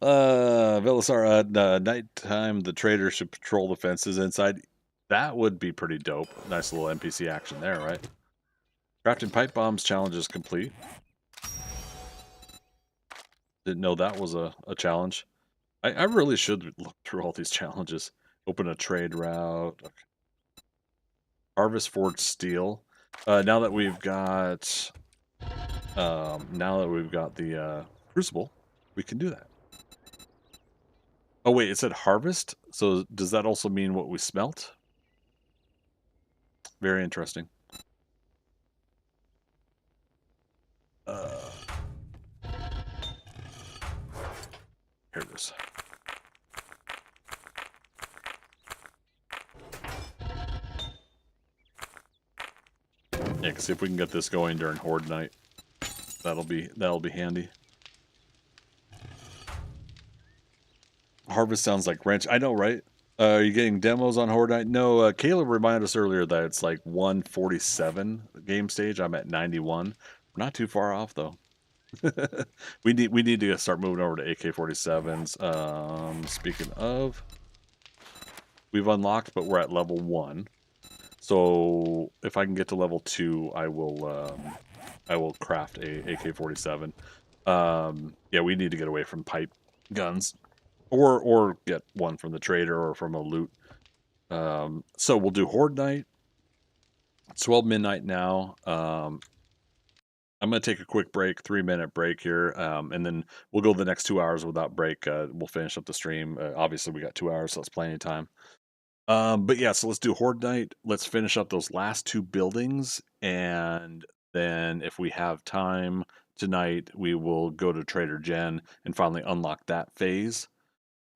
[SPEAKER 1] Velisar, nighttime, the trader should patrol the fences inside. That would be pretty dope. Nice little NPC action there, right? Crafting pipe bombs challenge is complete. Didn't know that was a challenge. I really should look through all these challenges. Open a trade route. Okay. Harvest forged steel. Now that we've got the crucible, we can do that. Oh wait, it said harvest. So does that also mean what we smelt? Very interesting. Here it is. Yeah, see if we can get this going during Horde Night. That'll be handy. Harvest sounds like wrench. I know, right? Are you getting demos on Horde Night? No, Caleb reminded us earlier that it's like 147 game stage. I'm at 91. We're not too far off though. we need to start moving over to AK-47s. Speaking of, we've unlocked, but we're at level 1. So if I can get to level 2, I will craft a AK-47. Yeah, we need to get away from pipe guns, or get one from the trader or from a loot. So we'll do Horde Night. It's 12 midnight now. I'm going to take a quick break, 3-minute break here, and then we'll go the next 2 hours without break. We'll finish up the stream. Obviously, we got 2 hours, so that's plenty of time. But yeah, so let's do Horde Night. Let's finish up those last 2 buildings, and then if we have time tonight, we will go to Trader Jen and finally unlock that phase.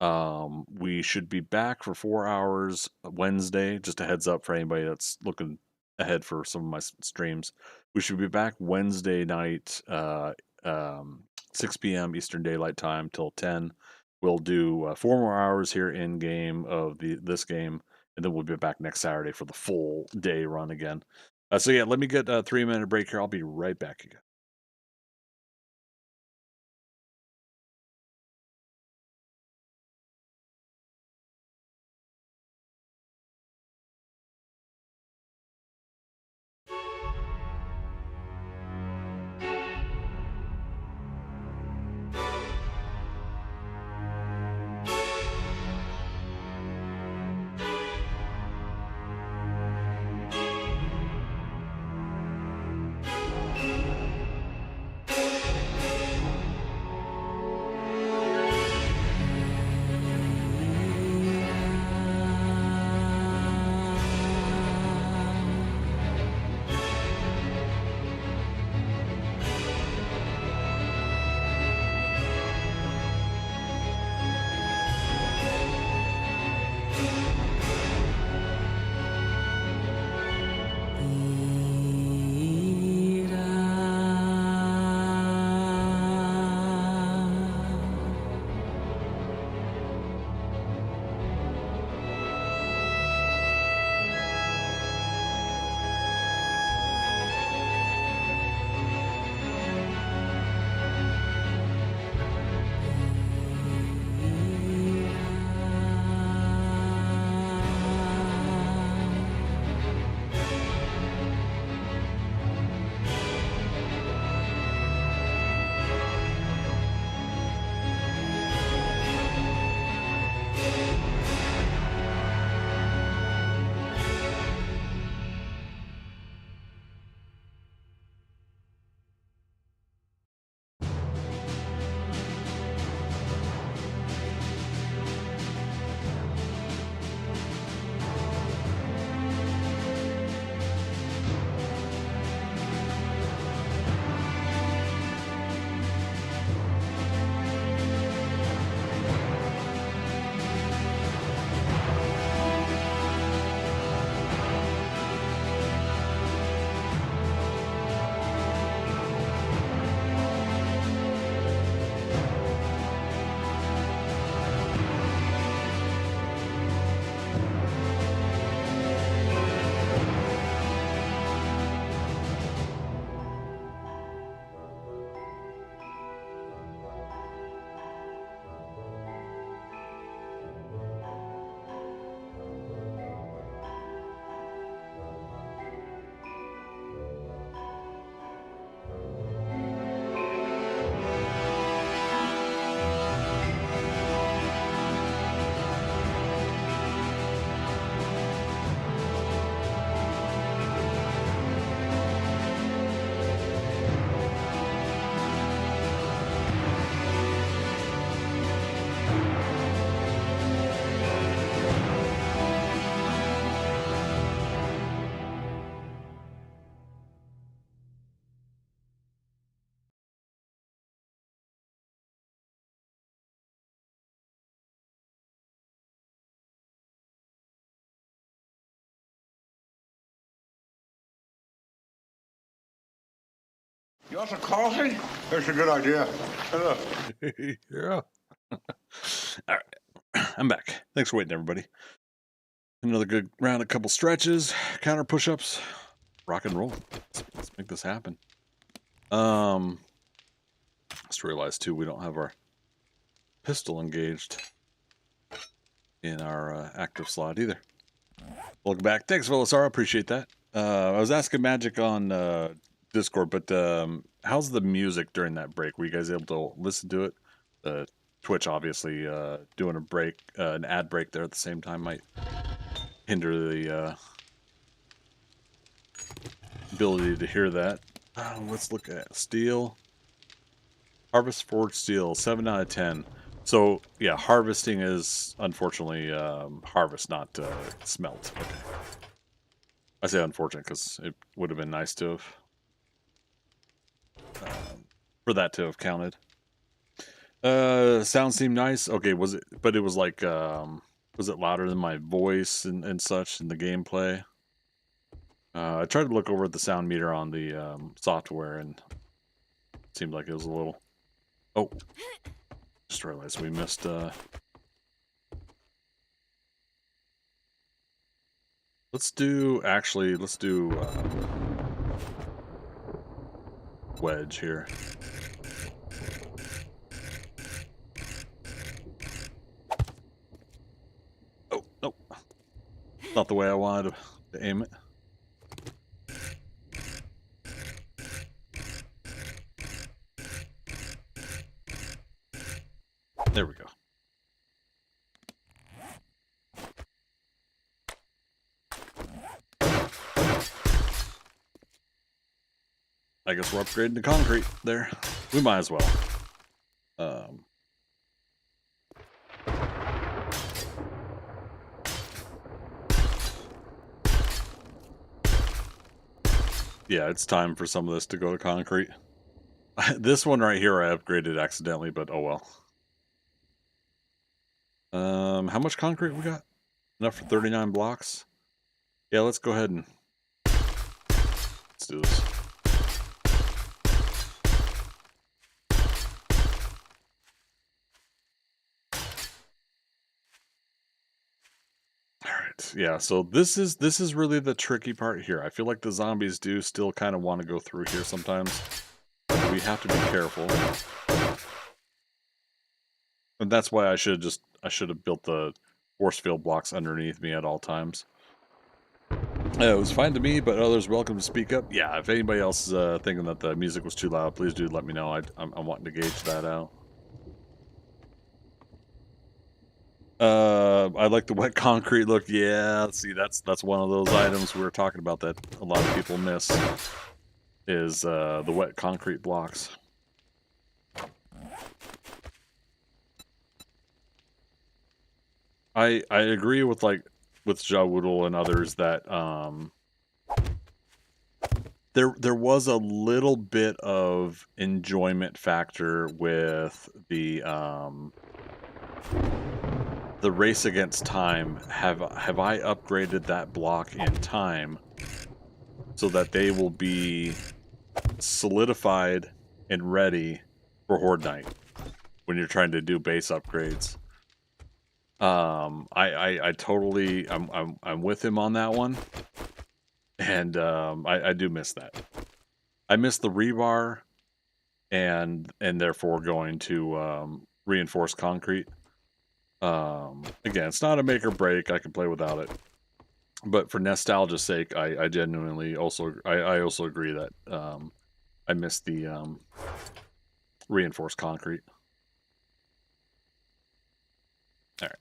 [SPEAKER 1] We should be back for 4 hours Wednesday. Just a heads up for anybody that's looking ahead for some of my streams. We should be back Wednesday night, 6 p.m. Eastern Daylight Time till 10. We'll do 4 more hours here in game of this game, and then we'll be back next Saturday for the full day run again. So yeah, let me get a 3-minute break here. I'll be right back again.
[SPEAKER 3] You want some coffee? That's a good idea.
[SPEAKER 1] Yeah. All right. I'm back. Thanks for waiting, everybody. Another good round, a couple stretches, counter push-ups, rock and roll. Let's make this happen. Just realized too we don't have our pistol engaged in our active slot either. Welcome back. Thanks, Velasara. Appreciate that. I was asking Magic on Discord, but how's the music during that break? Were you guys able to listen to it? Twitch, obviously, doing a break, an ad break there at the same time might hinder the ability to hear that. Let's look at steel. Harvest forged steel, 7 out of 10. So yeah, harvesting is unfortunately harvest, not smelt. Okay. I say unfortunate because it would have been nice to have for that to have counted. Sound seemed nice. Okay, was it? But it was like, was it louder than my voice and such in the gameplay? I tried to look over at the sound meter on the software, and it seemed like it was a little. Oh, just realized we missed. Let's do wedge here. Oh, nope. Not the way I wanted to aim it. There we go. I guess we're upgrading to concrete there. We might as well. Yeah, it's time for some of this to go to concrete. This one right here I upgraded accidentally, but oh well. How much concrete we got? Enough for 39 blocks? Yeah, let's go ahead and let's do this. Alright, yeah, so this is really the tricky part here. I feel like the zombies do still kind of want to go through here sometimes. We have to be careful. And that's why I should have built the force field blocks underneath me at all times. It was fine to me, but others welcome to speak up. Yeah, if anybody else is thinking that the music was too loud, please do let me know. I'm wanting to gauge that out. I like the wet concrete look. Yeah, see, that's one of those items we were talking about that a lot of people miss. Is the wet concrete blocks. I agree with Jawoodle and others that there was a little bit of enjoyment factor with the race against time. Have I upgraded that block in time so that they will be solidified and ready for Horde Night when you're trying to do base upgrades? I totally I'm with him on that one, and I do miss that. I miss the rebar, and therefore going to reinforced concrete. Again, it's not a make or break. I can play without it, but for nostalgia's sake, I genuinely also I also agree that I miss the reinforced concrete. All right.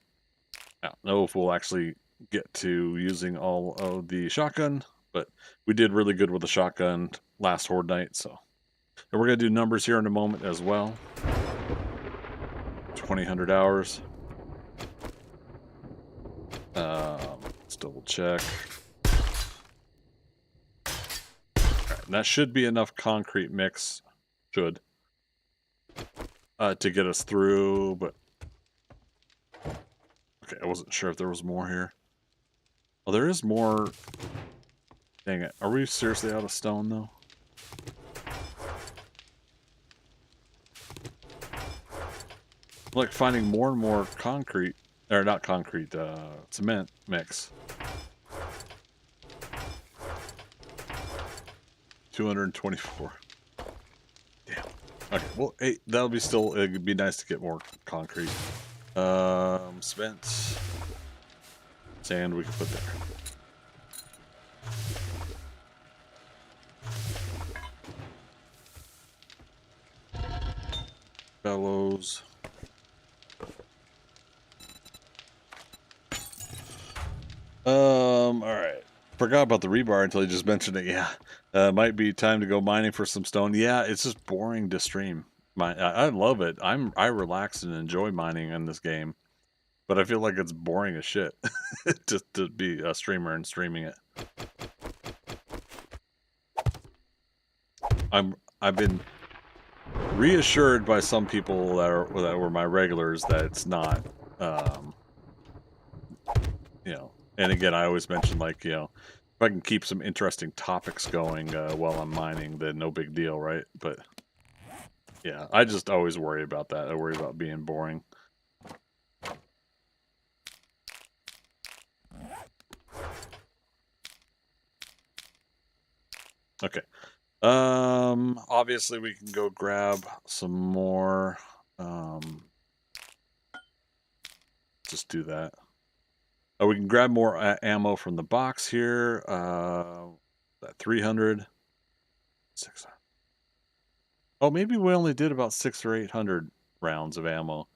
[SPEAKER 1] I don't know if we'll actually get to using all of the shotgun, but we did really good with the shotgun last Horde Night, so. And we're going to do numbers here in a moment as well. 2,000 hours. Let's double check. Alright, and that should be enough concrete mix. Should. To get us through, but okay, I wasn't sure if there was more here. Oh, there is more. Dang it. Are we seriously out of stone, though? I'm like finding more and more concrete. Or not concrete, cement mix. 224. Damn. Okay, well, hey, that'll be still, it'd be nice to get more concrete. Cement. Sand we can put there. Bellows. Alright. Forgot about the rebar until you just mentioned it. Yeah. Might be time to go mining for some stone. Yeah, it's just boring to stream. I love it. I relax and enjoy mining in this game. But I feel like it's boring as shit just to be a streamer and streaming it. I've been reassured by some people that were my regulars that it's not, you know. And again, I always mention, like, you know, if I can keep some interesting topics going while I'm mining, then no big deal, right? But yeah, I just always worry about that. I worry about being boring. Okay. Obviously we can go grab some more. Just do that. Oh, we can grab more ammo from the box here. That 300. 600. Oh, maybe we only did about 600 or 800 rounds of ammo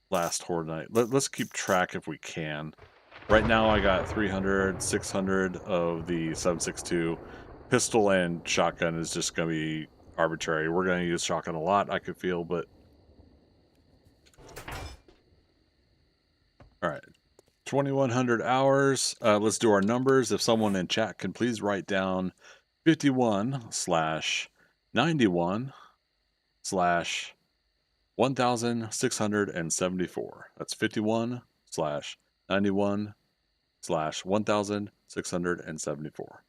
[SPEAKER 1] last Horde night. Let's keep track if we can. Right now I got 300, 600 of the 7.62. Pistol and shotgun is just going to be arbitrary. We're going to use shotgun a lot, I could feel, but... Alright. 2,100 hours. Let's do our numbers. If someone in chat can please write down 51/91/1674. That's 51/91/1674.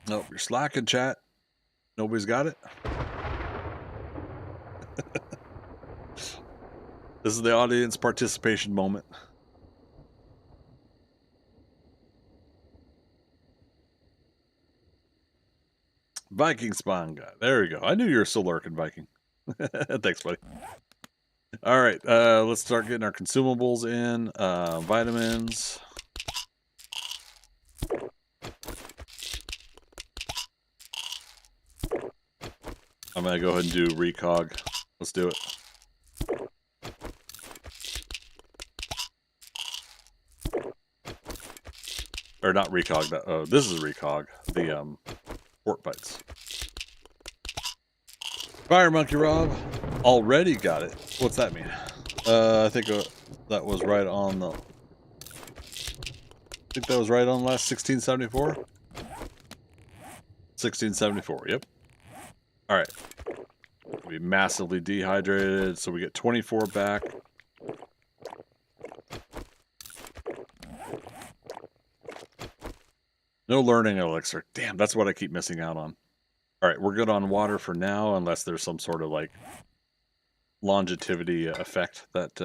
[SPEAKER 1] Nope, you're slacking, chat. Nobody's got it. This is the audience participation moment. Viking spawn guy. There we go. I knew you were still lurking, Viking. Thanks, buddy. All right, let's start getting our consumables in. Vitamins. I'm going to go ahead and do recog. Let's do it. Or not recog. This is recog. The port bites. Fire Monkey Rob. Already got it. What's that mean? I think that was right on the... I think that was right on last 1674? 1674, yep. Alright. We massively dehydrated, so we get 24 back. No learning elixir. Damn, that's what I keep missing out on. Alright, we're good on water for now, unless there's some sort of, like, longevity effect that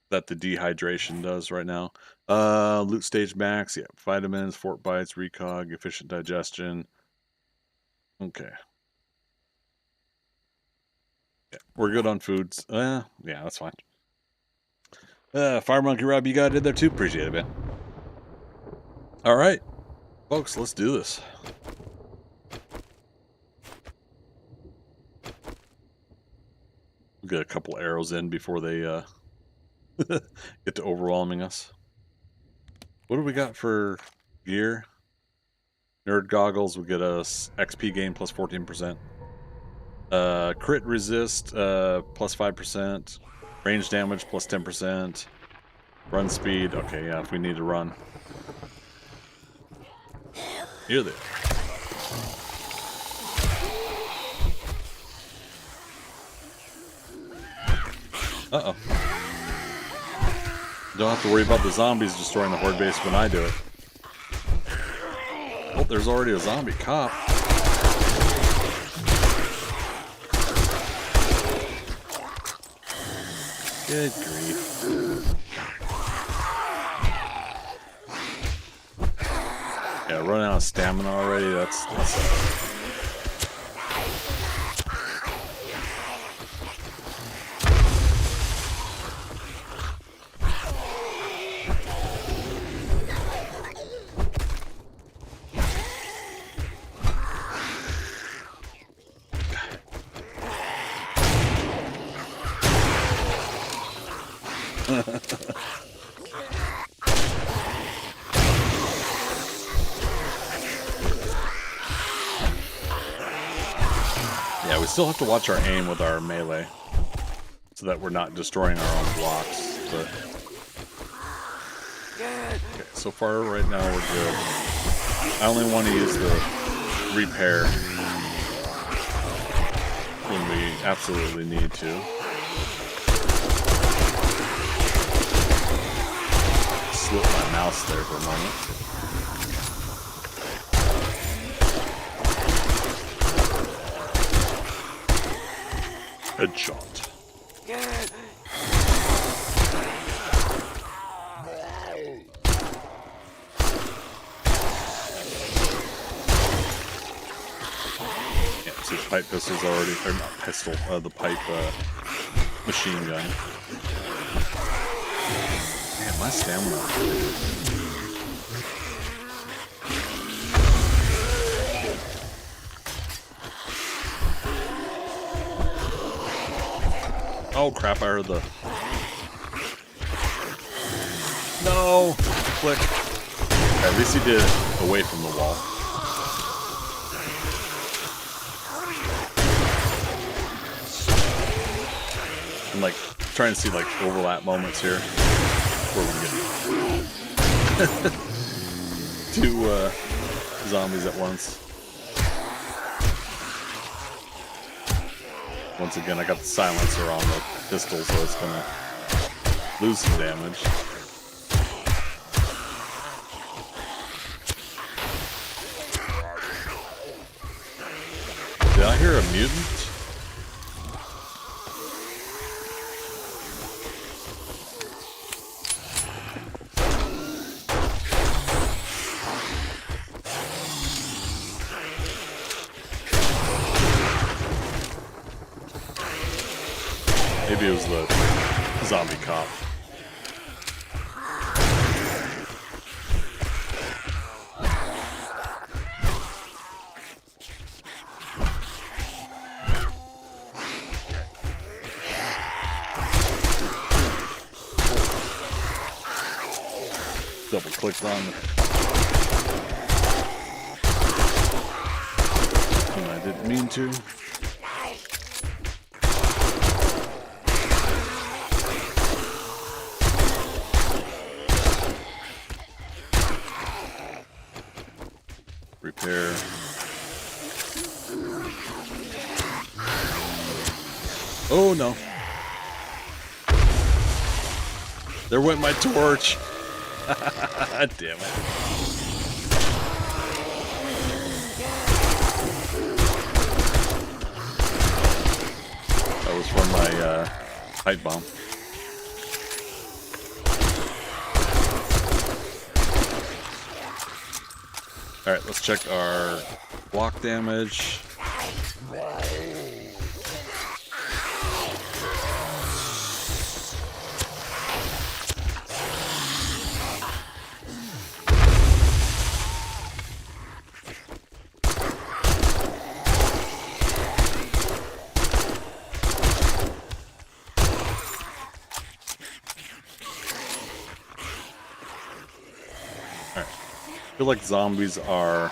[SPEAKER 1] that the dehydration does right now. Loot stage max, yeah. Vitamins, fort bites, recog, efficient digestion. Okay. Yeah, we're good on foods. Yeah, that's fine. Fire Monkey Rob, you got it in there too? Appreciate it, man. Alright. Folks, let's do this. We'll get a couple arrows in before they get to overwhelming us. What do we got for gear? Nerd goggles will get us XP gain plus 14%. Crit resist plus 5%. Range damage plus 10%. Run speed. Okay, yeah, if we need to run. Here they are. Uh-oh. Don't have to worry about the zombies destroying the Horde base when I do it. Oh, there's already a zombie cop. Good grief. Yeah, running out of stamina already. That's we still have to watch our aim with our melee, so that we're not destroying our own blocks. But okay, so far right now we're good. I only want to use the repair when we absolutely need to. Slip my mouse there for a moment. Headshot. See, the pipe pistol's already, or not pistol, the pipe machine gun. Man, my stamina. Oh crap, I heard the... No! Click. At least he did it away from the wall. I'm like trying to see like overlap moments here where we get two zombies at once. Once again, I got the silencer on the pistol, so it's gonna lose some damage. Did I hear a mutant? Maybe it was the zombie cop. Double clicked on it. And I didn't mean to. Repair. Oh no. There went my torch. Damn it. That was from my pipe bomb. Alright, let's check our block damage. I feel like zombies are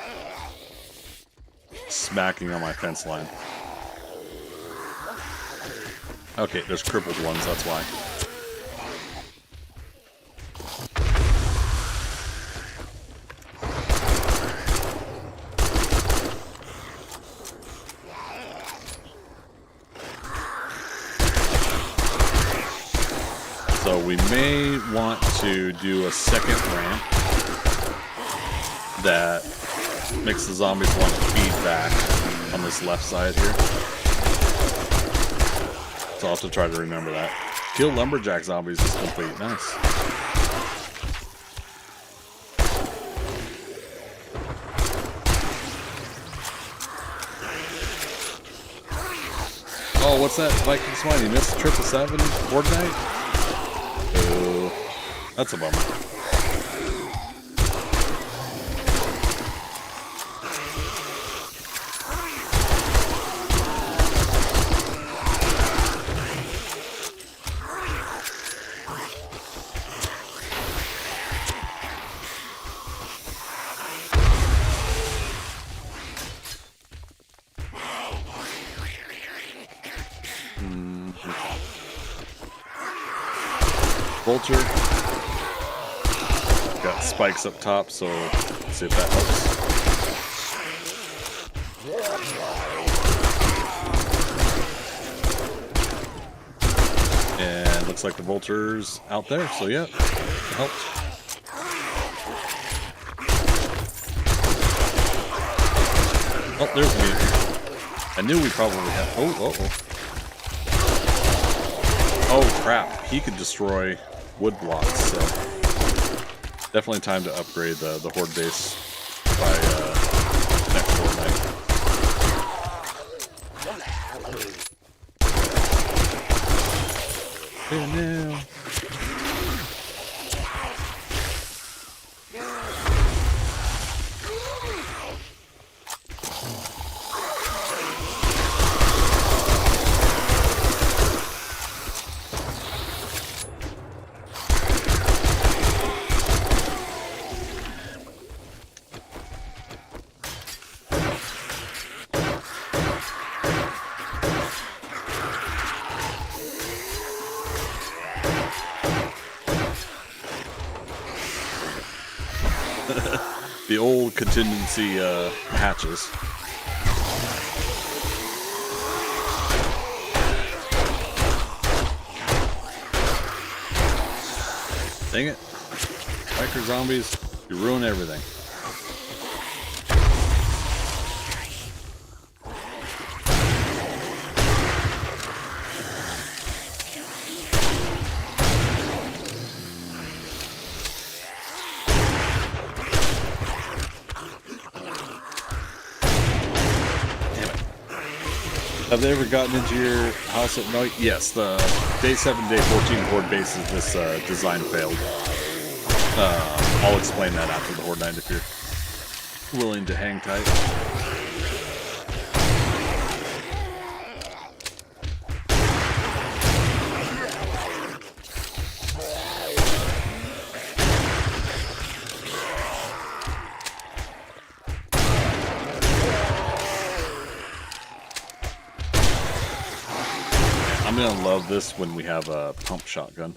[SPEAKER 1] smacking on my fence line. Okay, there's crippled ones, that's why. So we may want to do a second ramp that makes the zombies want to feed back on this left side here. So I'll have to try to remember that. Kill lumberjack zombies is complete. Nice. Oh, what's that Viking swine? You missed 777 Horde night? Ooh, that's a bummer. vulture. Got spikes up top, so let's see if that helps. And looks like the vulture's out there, so yeah, it helps. Oh, there's the mutant. I knew we probably had. Oh crap! He could destroy wood blocks, so definitely time to upgrade the Horde base by next Fortnite. Here now. The old contingency hatches. Dang it. Biker zombies, you ruin everything. Have they ever gotten into your house at night? Yes, the day 7, day 14 Horde bases, this design failed. I'll explain that after the Horde night if you're willing to hang tight. I'm gonna love this when we have a pump shotgun.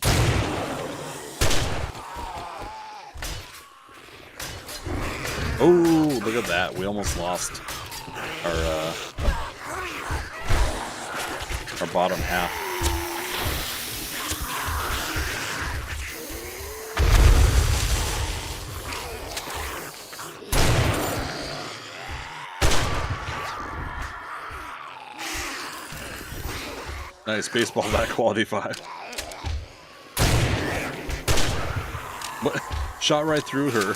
[SPEAKER 1] Oh, look at that. We almost lost our bottom half. Nice baseball bat quality 5. What? Shot right through her.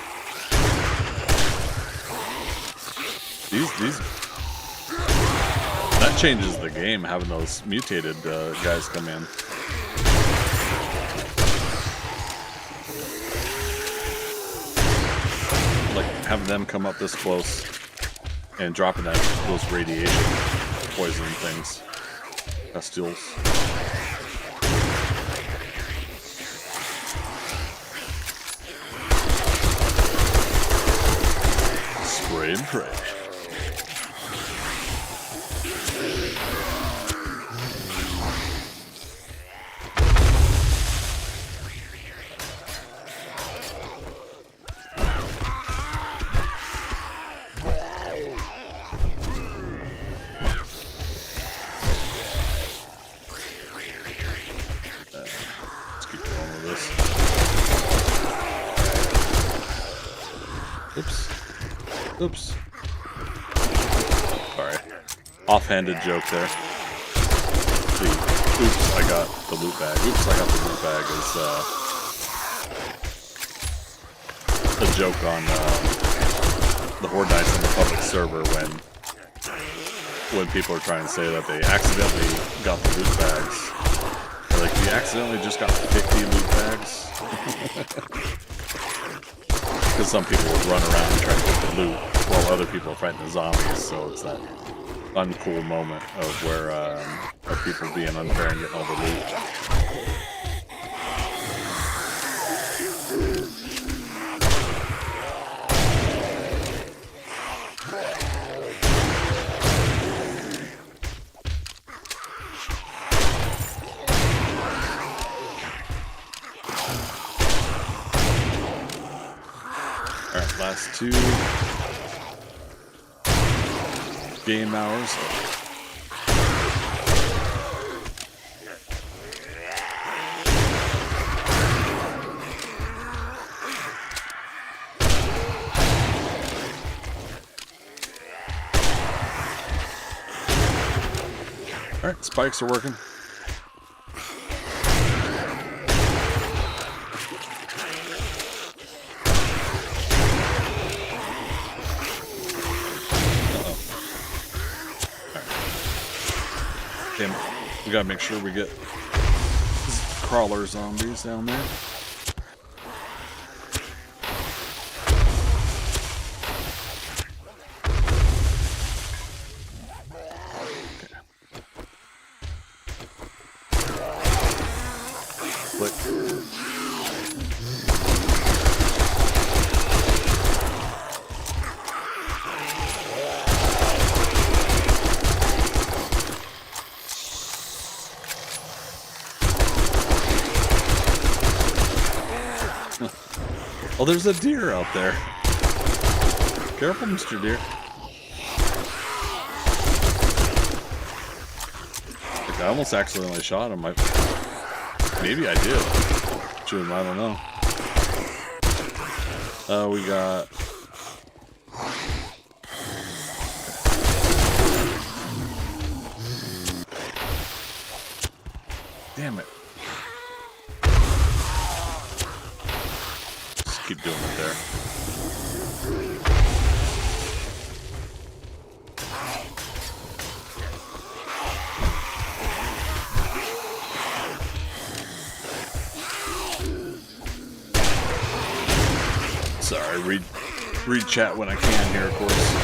[SPEAKER 1] These that changes the game, having those mutated guys come in. Like having them come up this close and dropping those radiation poison things. Pustules. Spray and pray. Oops. Sorry. Offhanded joke there. The oops, I got the loot bag. Oops, I got the loot bag is a joke on the Horde Nights on the public server when people are trying to say that they accidentally got the loot bags. They're like, you accidentally just got 50 loot bags? Because some people would run around and try to get the loot while other people are fighting the zombies, so it's that uncool moment of where of people being unfair and getting all the loot. last 2 game hours. All right, spikes are working. Damn it. We gotta make sure we get crawler zombies down there. Click. Oh, there's a deer out there. Careful, Mr. Deer. Like, I almost accidentally shot him. Maybe I did. Shoot him, I don't know. We got... Damn it. Just keep doing it there. Sorry, read chat when I can here, of course.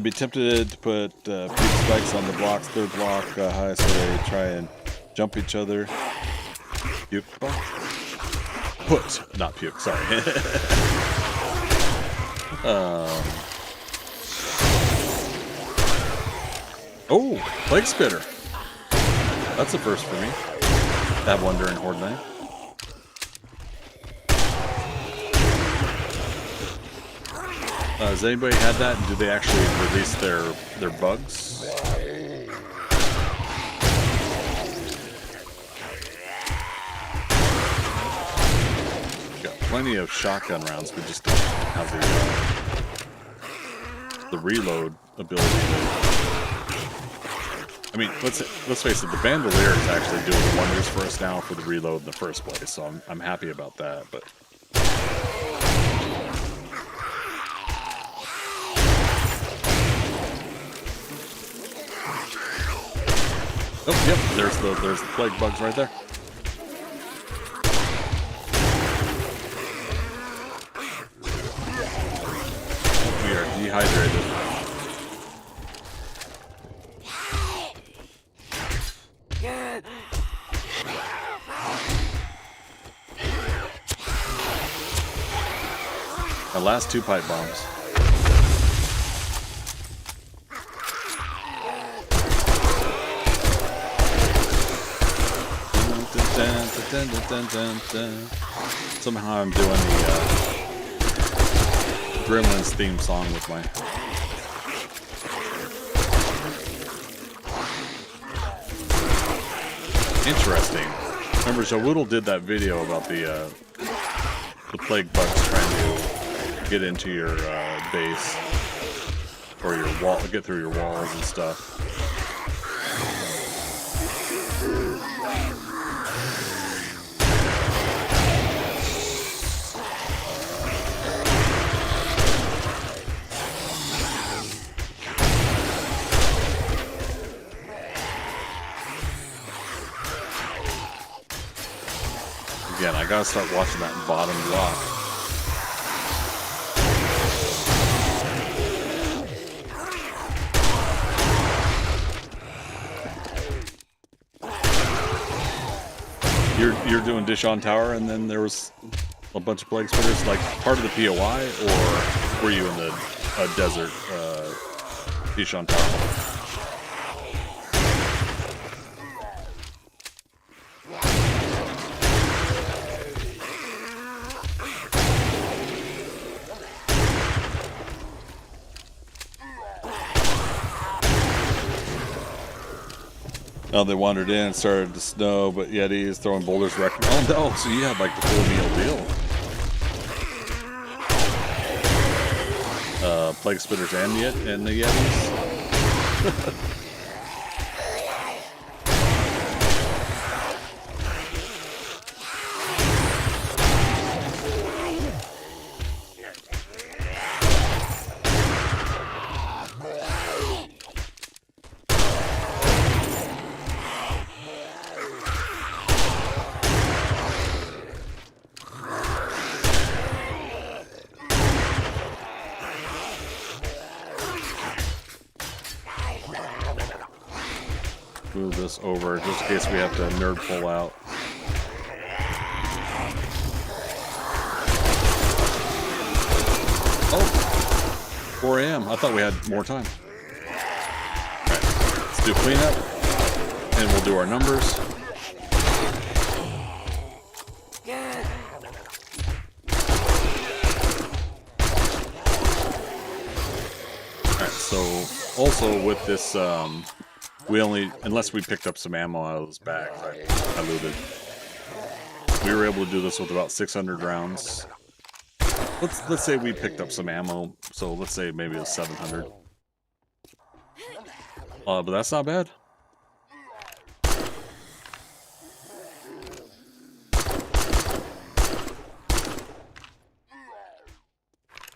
[SPEAKER 1] Be tempted to put puke spikes on the blocks, third block high, so they try and jump each other. Puke block? Put, not puke, sorry. Oh, plague spitter. That's a first for me. Have one during Horde night. Has anybody had that, and do they actually release their bugs? Got plenty of shotgun rounds, but just don't have the reload ability. I mean, let's face it, the bandolier is actually doing wonders for us now for the reload in the first place, so I'm happy about that. But oh, yep, there's the plague bugs right there. We are dehydrated. The last 2 pipe bombs. Somehow I'm doing the Gremlins theme song with my... Interesting. Remember, Jawoodle did that video about the plague bugs trying to get into your base or your wall, get through your walls and stuff. Again, I gotta start watching that bottom block. You're doing dish on tower, and then there was a bunch of plague spitters, like part of the POI, or were you in the desert dish on tower? They wandered in and started to snow, but Yetis throwing boulders wrecking. Oh no, so you had like the full meal deal. Plague Spitters and the Yetis. Move this over just in case we have to nerd pull out. Oh, 4 a.m. I thought we had more time. Alright, let's do cleanup, and we'll do our numbers. Alright, so also with this, we only, unless we picked up some ammo out of those bags, I looted. We were able to do this with about 600 rounds. Let's say we picked up some ammo, so let's say maybe it was 700. But that's not bad.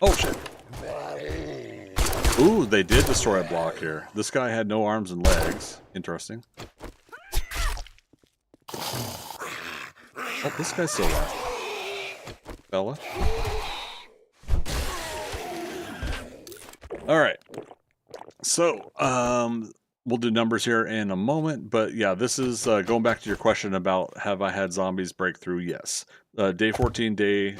[SPEAKER 1] Oh shit. Ooh, they did destroy a block here. This guy had no arms and legs. Interesting. Oh, this guy's still alive. Bella. Alright. So, we'll do numbers here in a moment, but yeah, this is going back to your question about have I had zombies break through? Yes. Day 14, day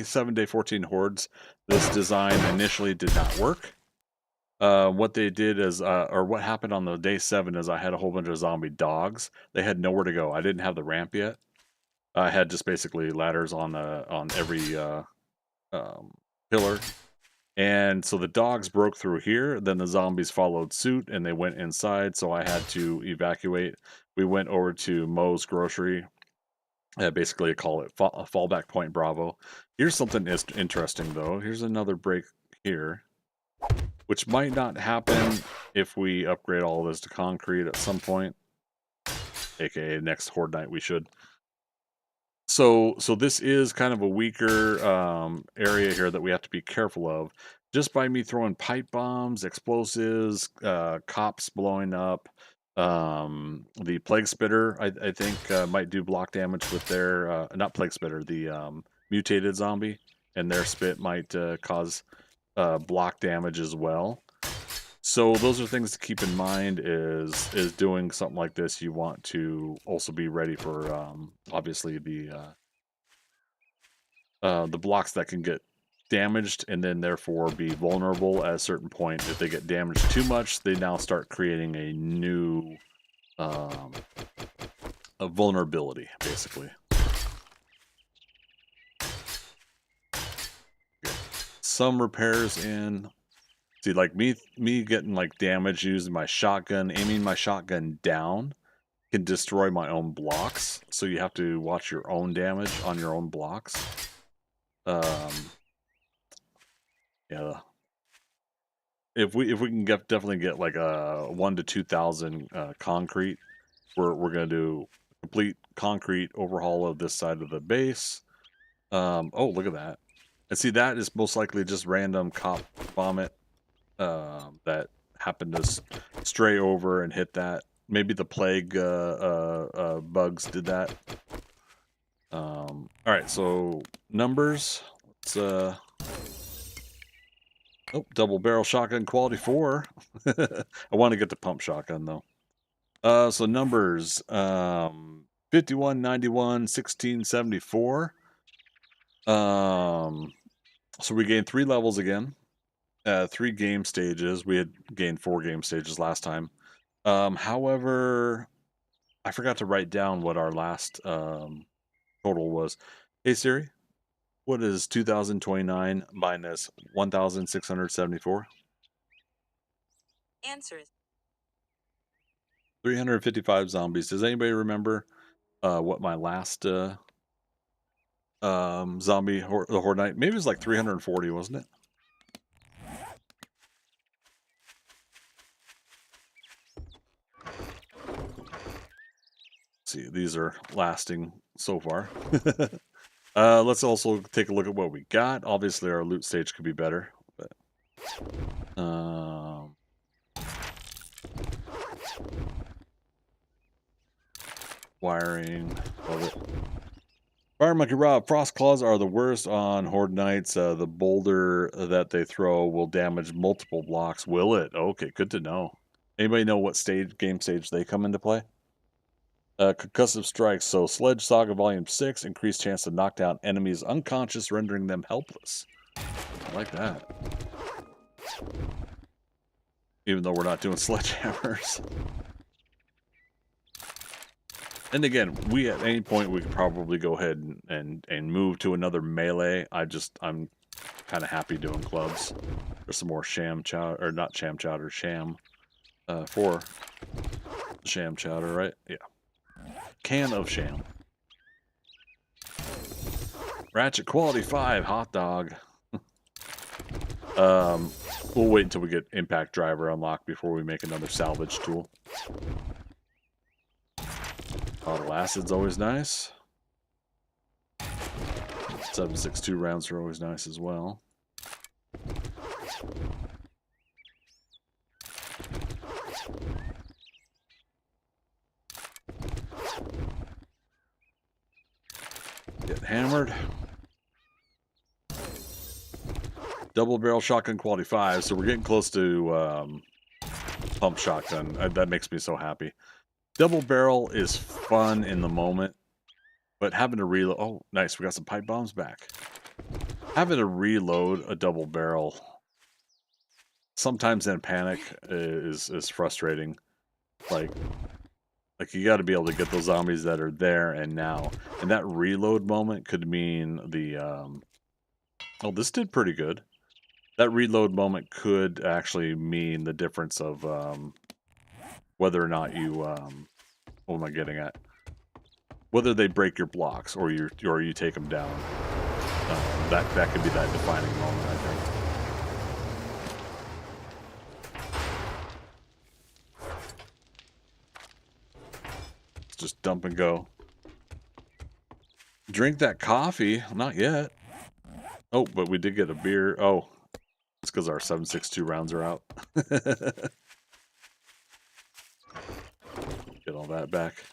[SPEAKER 1] 7, day 14 hordes. This design initially did not work. What they did is, or what happened on the day 7 is I had a whole bunch of zombie dogs. They had nowhere to go. I didn't have the ramp yet. I had just basically ladders on every pillar. And so the dogs broke through here, then the zombies followed suit and they went inside, so I had to evacuate. We went over to Moe's Grocery. Basically, I call it a fallback point Bravo. Here's something interesting, though. Here's another break here, which might not happen if we upgrade all of this to concrete at some point, aka next Horde night we should. So this is kind of a weaker area here that we have to be careful of. Just by me throwing pipe bombs, explosives, cops blowing up, the Plague Spitter, I think, might do block damage with their, not Plague Spitter, the mutated zombie, and their spit might cause block damage as well. So those are things to keep in mind is doing something like this. You want to also be ready for obviously the blocks that can get damaged and then therefore be vulnerable at a certain point. If they get damaged too much, they now start creating a new a vulnerability, basically. Some repairs in. See, like me getting like damage using my shotgun, aiming my shotgun down can destroy my own blocks. So you have to watch your own damage on your own blocks. Yeah. If we can definitely get like a 1 to 2,000 concrete, we're gonna do complete concrete overhaul of this side of the base. Oh, look at that! And see, that is most likely just random cop vomit that happened to stray over and hit that. Maybe the plague bugs did that. All right, so numbers. Let's oh, double barrel shotgun quality 4. I want to get the pump shotgun though. So numbers 51, 91, 1674. So we gained 3 levels again. 3 game stages. We had gained 4 game stages last time. However, I forgot to write down what our last total was. Hey Siri, what is 2029 minus 1674?
[SPEAKER 6] Answer is
[SPEAKER 1] 355 zombies. Does anybody remember what my last the Horde Night? Maybe it was like 340, wasn't it? See, these are lasting so far. Let's also take a look at what we got. Obviously, our loot stage could be better, but wiring, love it. Fire Monkey Rob, Frost Claws are the worst on Horde Nights. The boulder that they throw will damage multiple blocks. Will it? Okay, good to know. Anybody know what game stage they come into play? Concussive strikes. So Sledge Saga Volume 6, increased chance to knock down enemies unconscious, rendering them helpless. I like that. Even though we're not doing sledgehammers. And again, at any point we could probably go ahead and move to another melee. I'm kind of happy doing clubs. There's some more sham chowder, or not sham chowder, sham for sham chowder, right? Yeah. Can of sham. Ratchet quality 5 hot dog. We'll wait until we get impact driver unlocked before we make another salvage tool. Bottle acid's always nice. 7.62 rounds are always nice as well. Get hammered. Double barrel shotgun quality 5, so we're getting close to pump shotgun. That makes me so happy. Double barrel is fun in the moment, but having to reload... Oh, nice, we got some pipe bombs back. Having to reload a double barrel sometimes in panic is frustrating. Like you got to be able to get those zombies that are there and now. And that reload moment could mean the... Oh, this did pretty good. That reload moment could actually mean the difference of whether or not you... what am I getting at? Whether they break your blocks or you take them down. That could be that defining moment, I think. Let's just dump and go. Drink that coffee? Not yet. Oh, but we did get a beer. Oh, it's because our 7.62 rounds are out. Get all that back.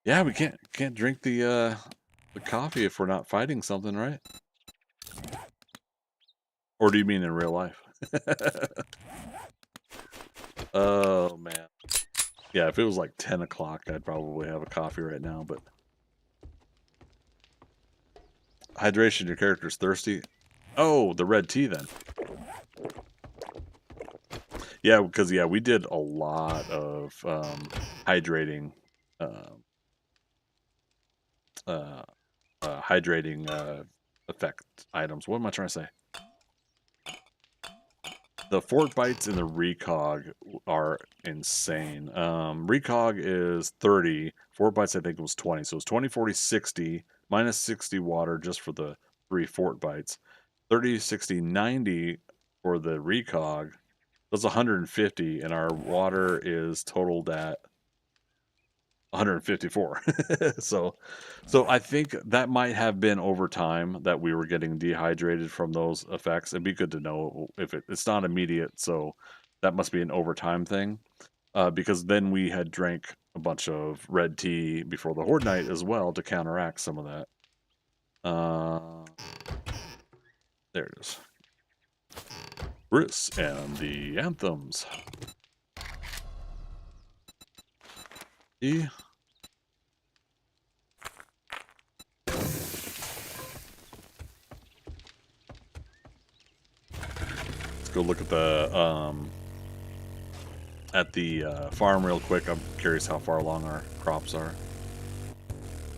[SPEAKER 1] Yeah, we can't drink the coffee if we're not fighting something, right? Or do you mean in real life? Oh man. Yeah, if it was like 10 o'clock, I'd probably have a coffee right now, but hydration, your character's thirsty. Oh, the red tea then. Yeah, because we did a lot of hydrating effect items. What am I trying to say? The fort bites and the recog are insane. Recog is 30. Fort bites, I think, was 20. So it's 20, 40, 60, minus 60 water just for the 3 fort bites. 30, 60, 90 for the recog. That's 150, and our water is totaled at 154. So I think that might have been over time that we were getting dehydrated from those effects. It'd be good to know if it's not immediate, so that must be an overtime thing. Because then we had drank a bunch of red tea before the Horde Night as well to counteract some of that. There it is. Briss and the anthems. E. Let's go look at the farm real quick. I'm curious how far along our crops are,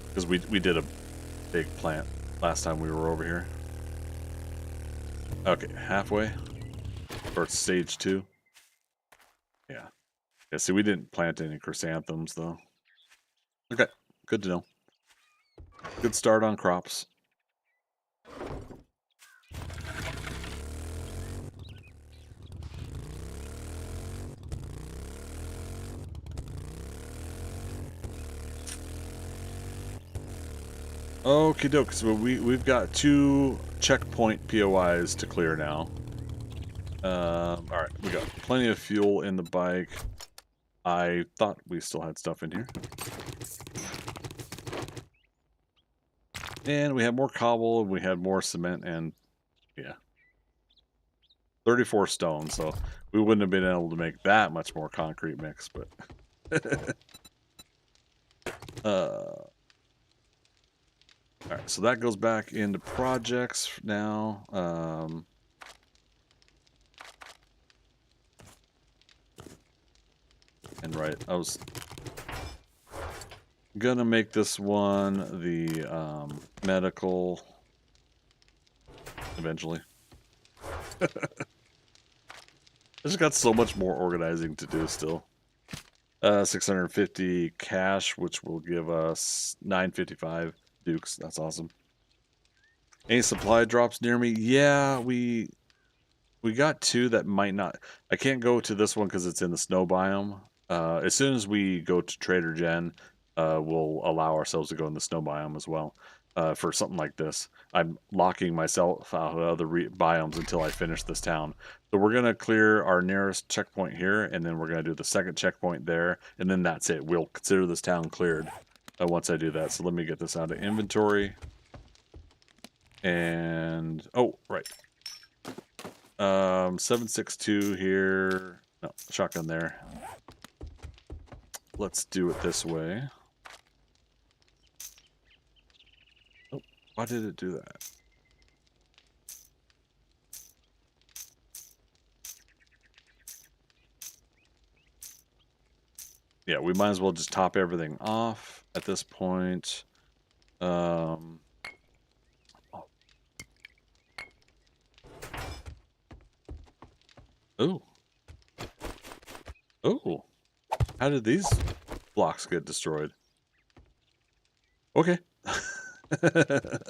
[SPEAKER 1] because we did a big plant last time we were over here. Okay, halfway, or stage 2. Yeah. Yeah, see, we didn't plant any chrysanthemums, though. Okay, good to know. Good start on crops. Okie doke, so we've got 2 checkpoint POIs to clear now. Alright, we got plenty of fuel in the bike. I thought we still had stuff in here. And we had more cobble, and we had more cement, and yeah. 34 stone, so we wouldn't have been able to make that much more concrete mix, but... Alright, so that goes back into projects now. And right, I was gonna make this one the medical eventually. I just got so much more organizing to do still. 650 cash, which will give us 955 dukes. That's awesome. Any supply drops near me? Yeah, we got 2 that might not. I can't go to this one because it's in the snow biome. As soon as we go to Trader Jen, we'll allow ourselves to go in the snow biome as well. For something like this, I'm locking myself out of other biomes until I finish this town. So we're gonna clear our nearest checkpoint here, and then we're gonna do the second checkpoint there, and then that's it. We'll consider this town cleared once I do that. So let me get this out of inventory. And oh, right. 762 here. No, shotgun there. Let's do it this way. Oh, why did it do that? Yeah, we might as well just top everything off at this point. Oh. Oh. How did these blocks get destroyed? Okay. So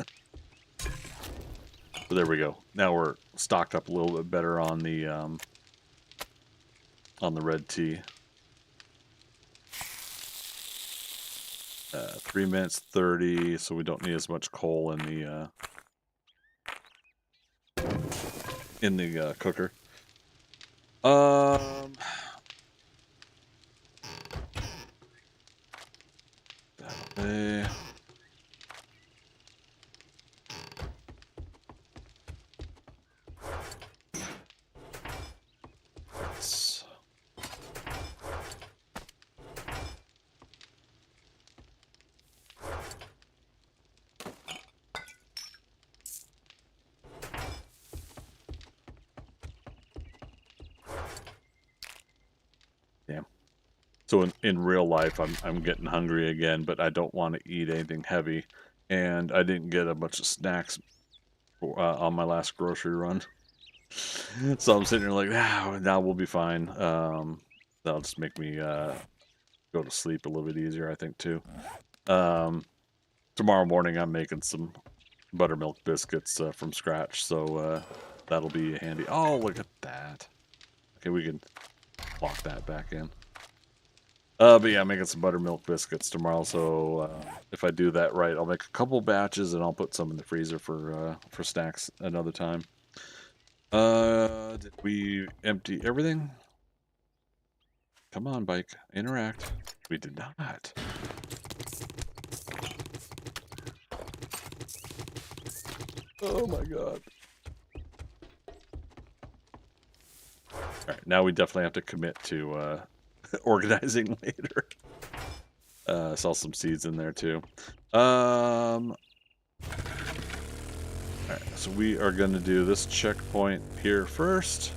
[SPEAKER 1] there we go. Now we're stocked up a little bit better on the red tea. 3 minutes 30, so we don't need as much coal in the cooker. Damn. So in real life, I'm getting hungry again, but I don't want to eat anything heavy, and I didn't get a bunch of snacks on my last grocery run. So I'm sitting here like, now we'll be fine. That'll just make me go to sleep a little bit easier, I think, too. Tomorrow morning, I'm making some buttermilk biscuits from scratch, so that'll be handy. Oh, look at that. Okay, we can lock that back in. But yeah, I'm making some buttermilk biscuits tomorrow, so if I do that right, I'll make a couple batches, and I'll put some in the freezer for snacks another time. Did we empty everything? Come on, bike. Interact. We did not. Oh my god. Alright, now we definitely have to commit to organizing later. Saw some seeds in there too. Alright, so we are going to do this checkpoint here first.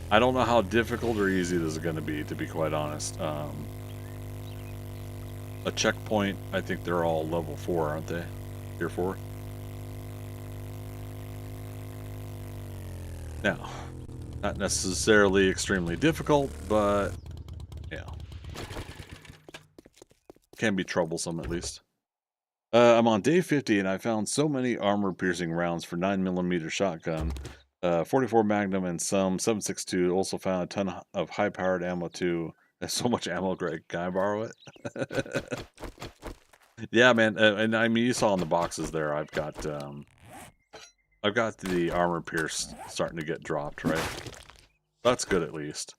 [SPEAKER 1] I don't know how difficult or easy this is going to be quite honest. A checkpoint, I think they're all level 4, aren't they? Tier 4. Now, Not necessarily extremely difficult, but yeah, can be troublesome at least. I'm on day 50 and I found so many armor-piercing rounds for 9mm shotgun, 44 Magnum, and some 7.62. Also found a ton of high-powered ammo too. There's so much ammo, Greg. Can I borrow it? Yeah, man. And I mean, you saw in the boxes there. I've got the armor pierce starting to get dropped, right? That's good at least.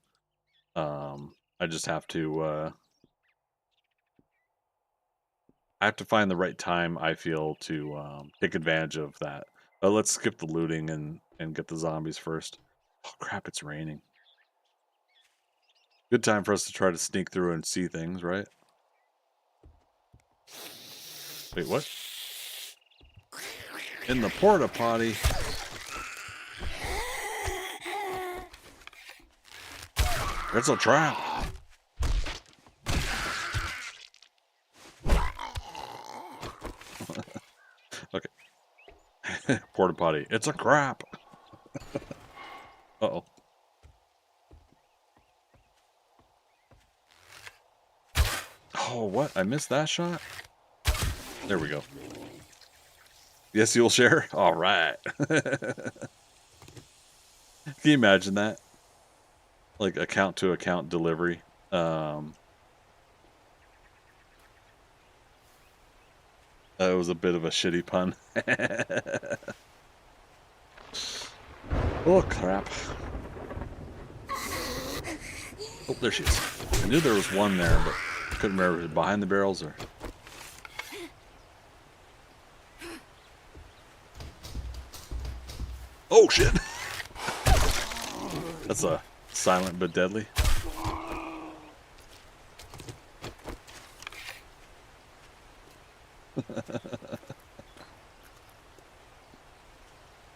[SPEAKER 1] I just have to find the right time, I feel, to take advantage of that. But let's skip the looting and get the zombies first. Oh crap, it's raining. Good time for us to try to sneak through and see things, right? Wait, what? In the porta potty. It's a trap. Okay. Porta potty. It's a crap. Uh-oh. Oh, what? I missed that shot? There we go. Yes, you'll share? All right. Can you imagine that? Like account-to-account delivery. That was a bit of a shitty pun. Oh, crap. Oh, there she is. I knew there was one there, but couldn't remember if it was behind the barrels or... Oh, shit! That's a silent but deadly.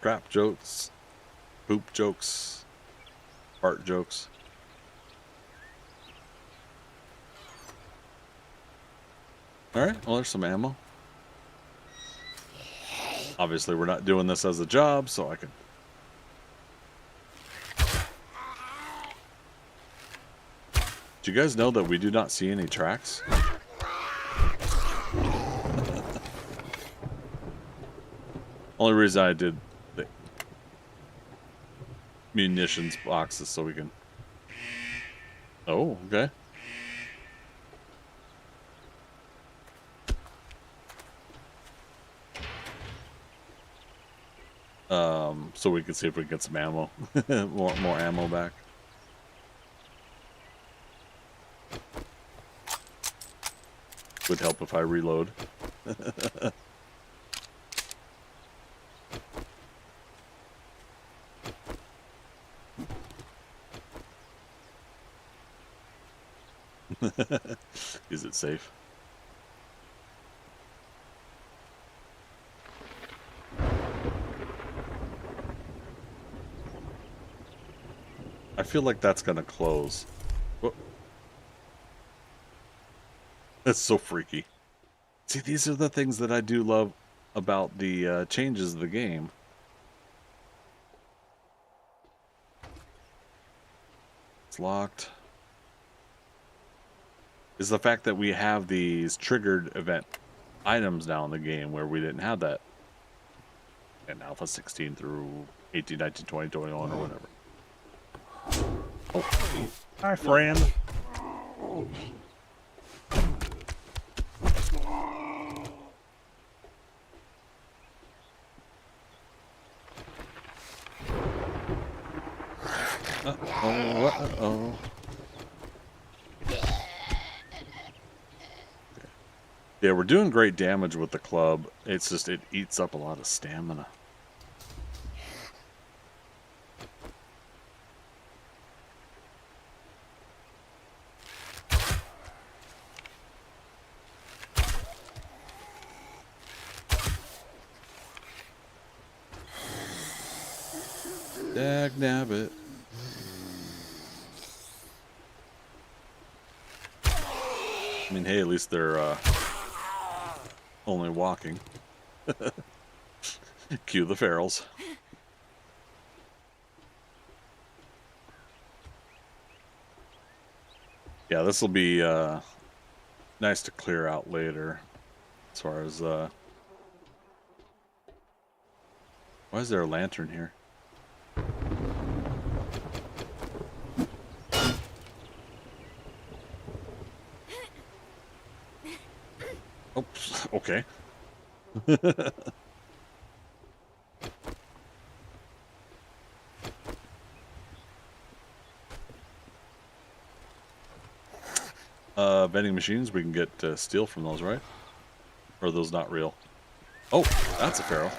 [SPEAKER 1] Crap jokes. Poop jokes. Fart jokes. Alright, well, there's some ammo. Obviously, we're not doing this as a job, so I can... Do you guys know that we do not see any tracks? Only reason I did the munitions boxes so we can... Oh, okay. So we can see if we can get some ammo. more ammo back. Would help if I reload. Is it safe? I feel like that's gonna close. Whoa. That's so freaky. See, these are the things that I do love about the changes of the game. It's locked. Is the fact that we have these triggered event items now in the game where we didn't have that in Alpha 16 through 18, 19, 20, 21, or whatever. Oh, hi, friend. Uh-oh, uh-oh. Yeah, we're doing great damage with the club. It's just, it eats up a lot of stamina. Dagnabbit. I mean, hey, at least they're only walking. Cue the ferals. Yeah, this will be nice to clear out later. As far as why is there a lantern here? Oops. Okay. Vending machines, we can get steel from those, right? Or are those not real? Oh, that's a pharaoh.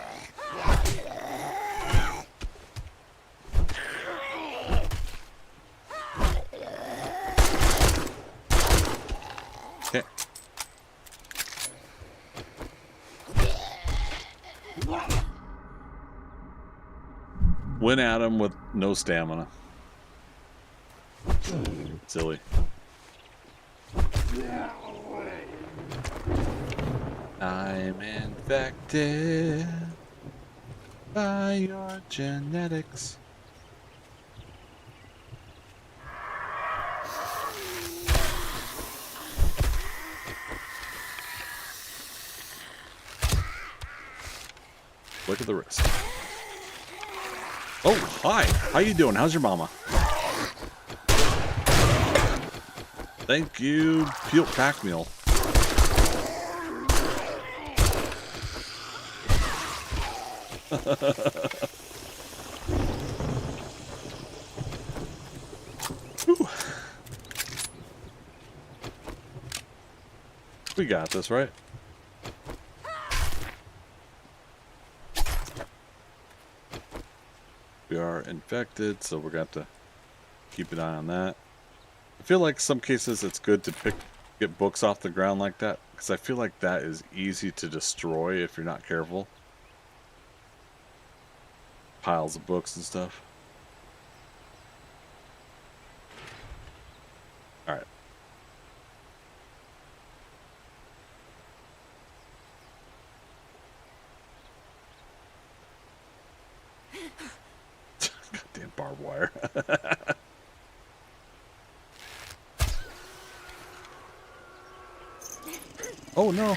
[SPEAKER 1] Okay. Win at him with no stamina. Silly. I'm infected by your genetics. Look at the wrist. Oh, hi. How you doing? How's your mama? Thank you, Peel Pack Meal. We got this, right? We are infected, so we're going to keep an eye on that. I feel like some cases it's good to get books off the ground like that, because I feel like that is easy to destroy if you're not careful. Piles of books and stuff. Alright. Goddamn barbed wire. Oh no.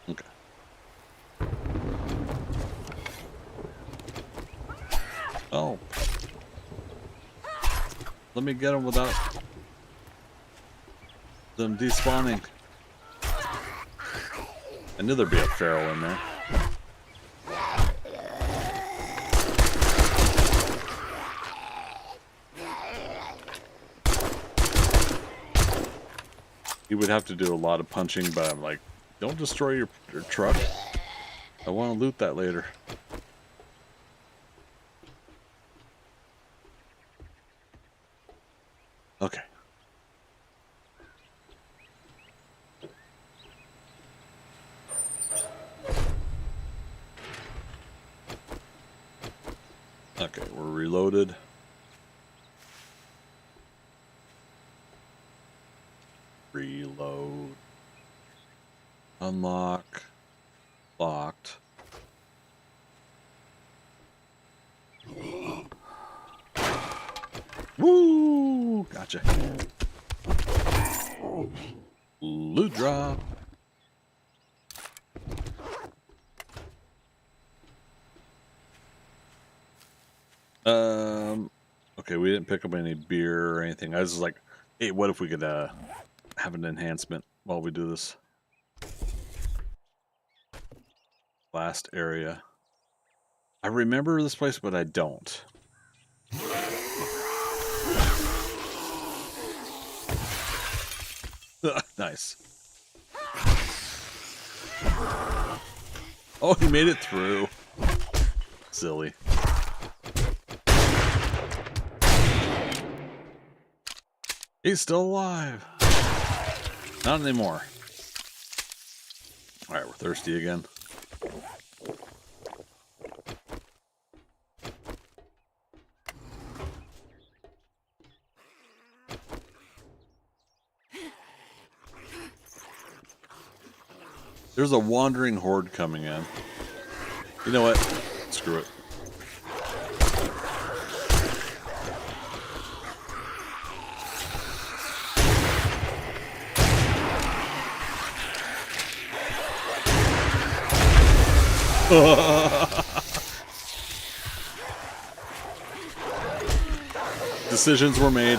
[SPEAKER 1] Okay. Oh. Let me get him without them despawning. I knew there'd be a feral in there. He would have to do a lot of punching, but I'm like, don't destroy your truck. I want to loot that later. Okay. Okay, we're reloaded. Reload. Unlock. Locked. Woo! Gotcha. Loot drop. Okay, we didn't pick up any beer or anything. I was just like, hey, what if we could have an enhancement while we do this? Last area. I remember this place, but I don't. Nice. Oh, he made it through. Silly. He's still alive. Not anymore. Alright, we're thirsty again. There's a wandering horde coming in. You know what? Screw it. Decisions were made.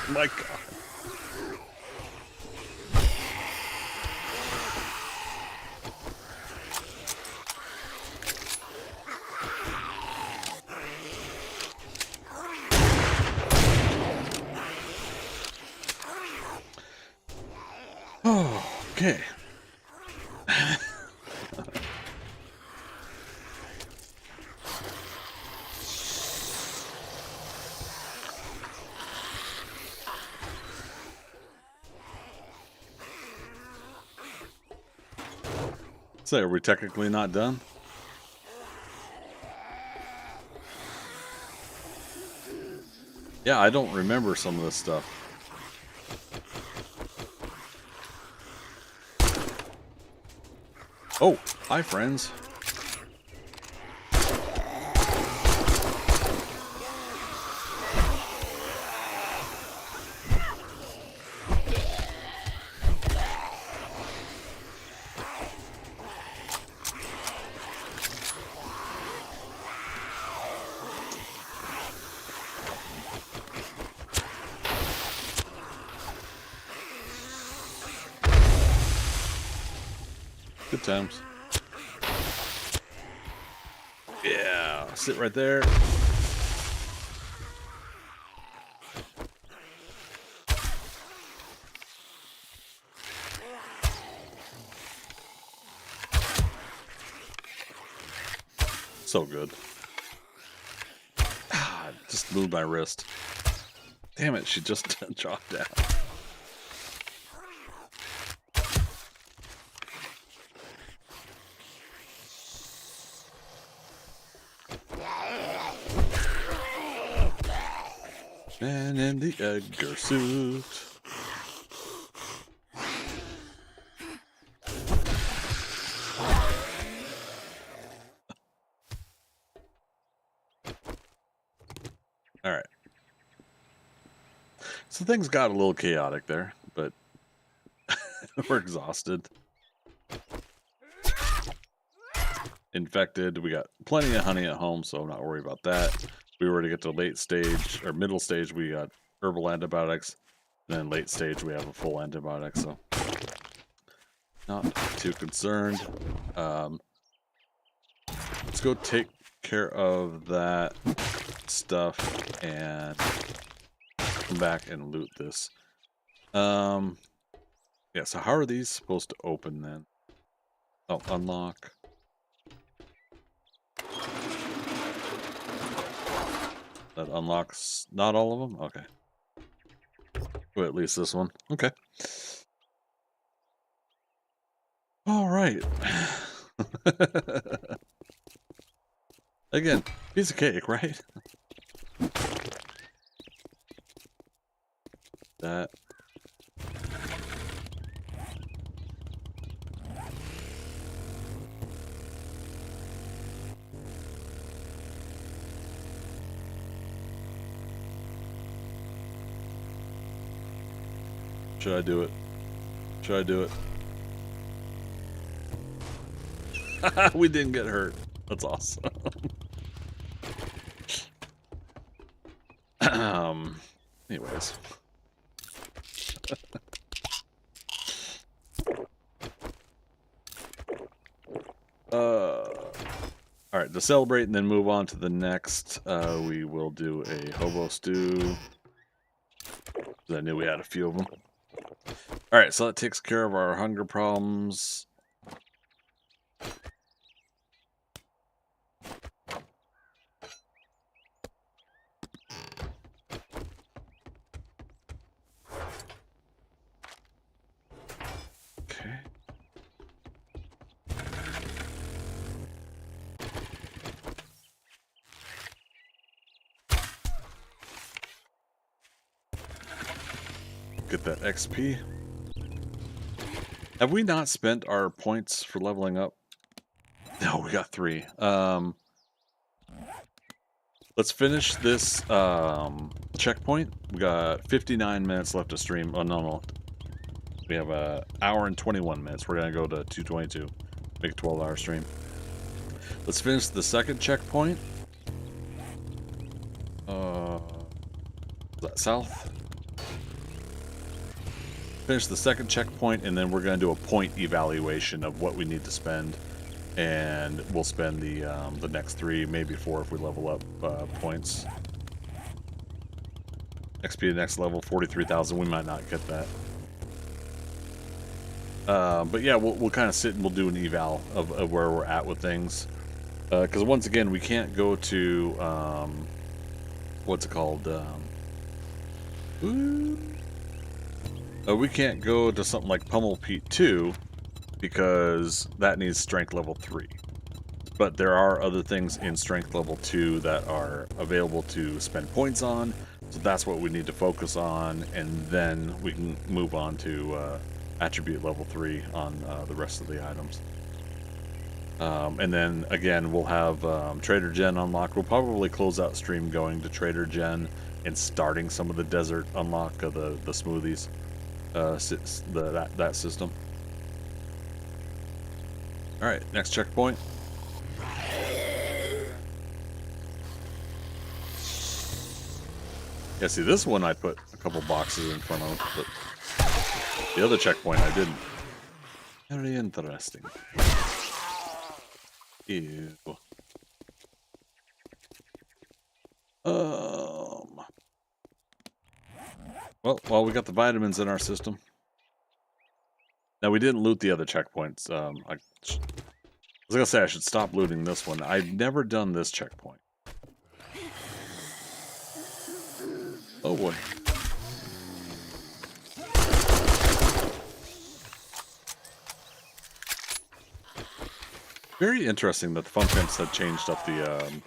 [SPEAKER 1] My God. Oh, okay. So, are we technically not done? Yeah, I don't remember some of this stuff. Oh, hi, friends. Good times. Yeah, sit right there. So good. Ah, just moved my wrist. Damn it, she just dropped down. Man in the Edgar suit. All right. So things got a little chaotic there, but we're exhausted. Infected. We got plenty of honey at home, so I'm not worried about that. We were to get to late stage or middle stage, we got herbal antibiotics. And then late stage, we have a full antibiotic, so not too concerned. Let's go take care of that stuff and come back and loot this. Yeah, so how are these supposed to open then? Oh, unlock. That unlocks not all of them? Okay. Well, at least this one. Okay. All right. Again, piece of cake, right? That. Should I do it? Should I do it? We didn't get hurt. That's awesome. Anyways. All right, to celebrate and then move on to the next, we will do a hobo stew. I knew we had a few of them. All right, so that takes care of our hunger problems. Okay. Get that XP. Have we not spent our points for leveling up? No, we got 3. Let's finish this checkpoint. We got 59 minutes left to stream. Oh, no. We have an hour and 21 minutes. We're going to go to 222. Make a 12-hour stream. Let's finish the second checkpoint. Is that south? Finish the second checkpoint, and then we're going to do a point evaluation of what we need to spend. And we'll spend the next 3, maybe 4 if we level up points. XP to next level, 43,000. We might not get that. But yeah, we'll kind of sit and we'll do an eval of where we're at with things. Because once again, we can't go to what's it called? We can't go to something like Pummel Pete 2 because that needs strength level 3. But there are other things in strength level 2 that are available to spend points on. So that's what we need to focus on, and then we can move on to attribute level 3 on the rest of the items. And then again, we'll have Trader Gen unlocked. We'll probably close out stream going to Trader Gen and starting some of the desert unlock of the smoothies, that system. All right, next checkpoint. Yeah, see, this one I put a couple boxes in front of, but the other checkpoint I didn't. Very interesting. Ew. Well, we got the vitamins in our system. Now, we didn't loot the other checkpoints. I was gonna say I should stop looting this one. I've never done this checkpoint. Oh boy. Very interesting that the Fun Pimps had changed up the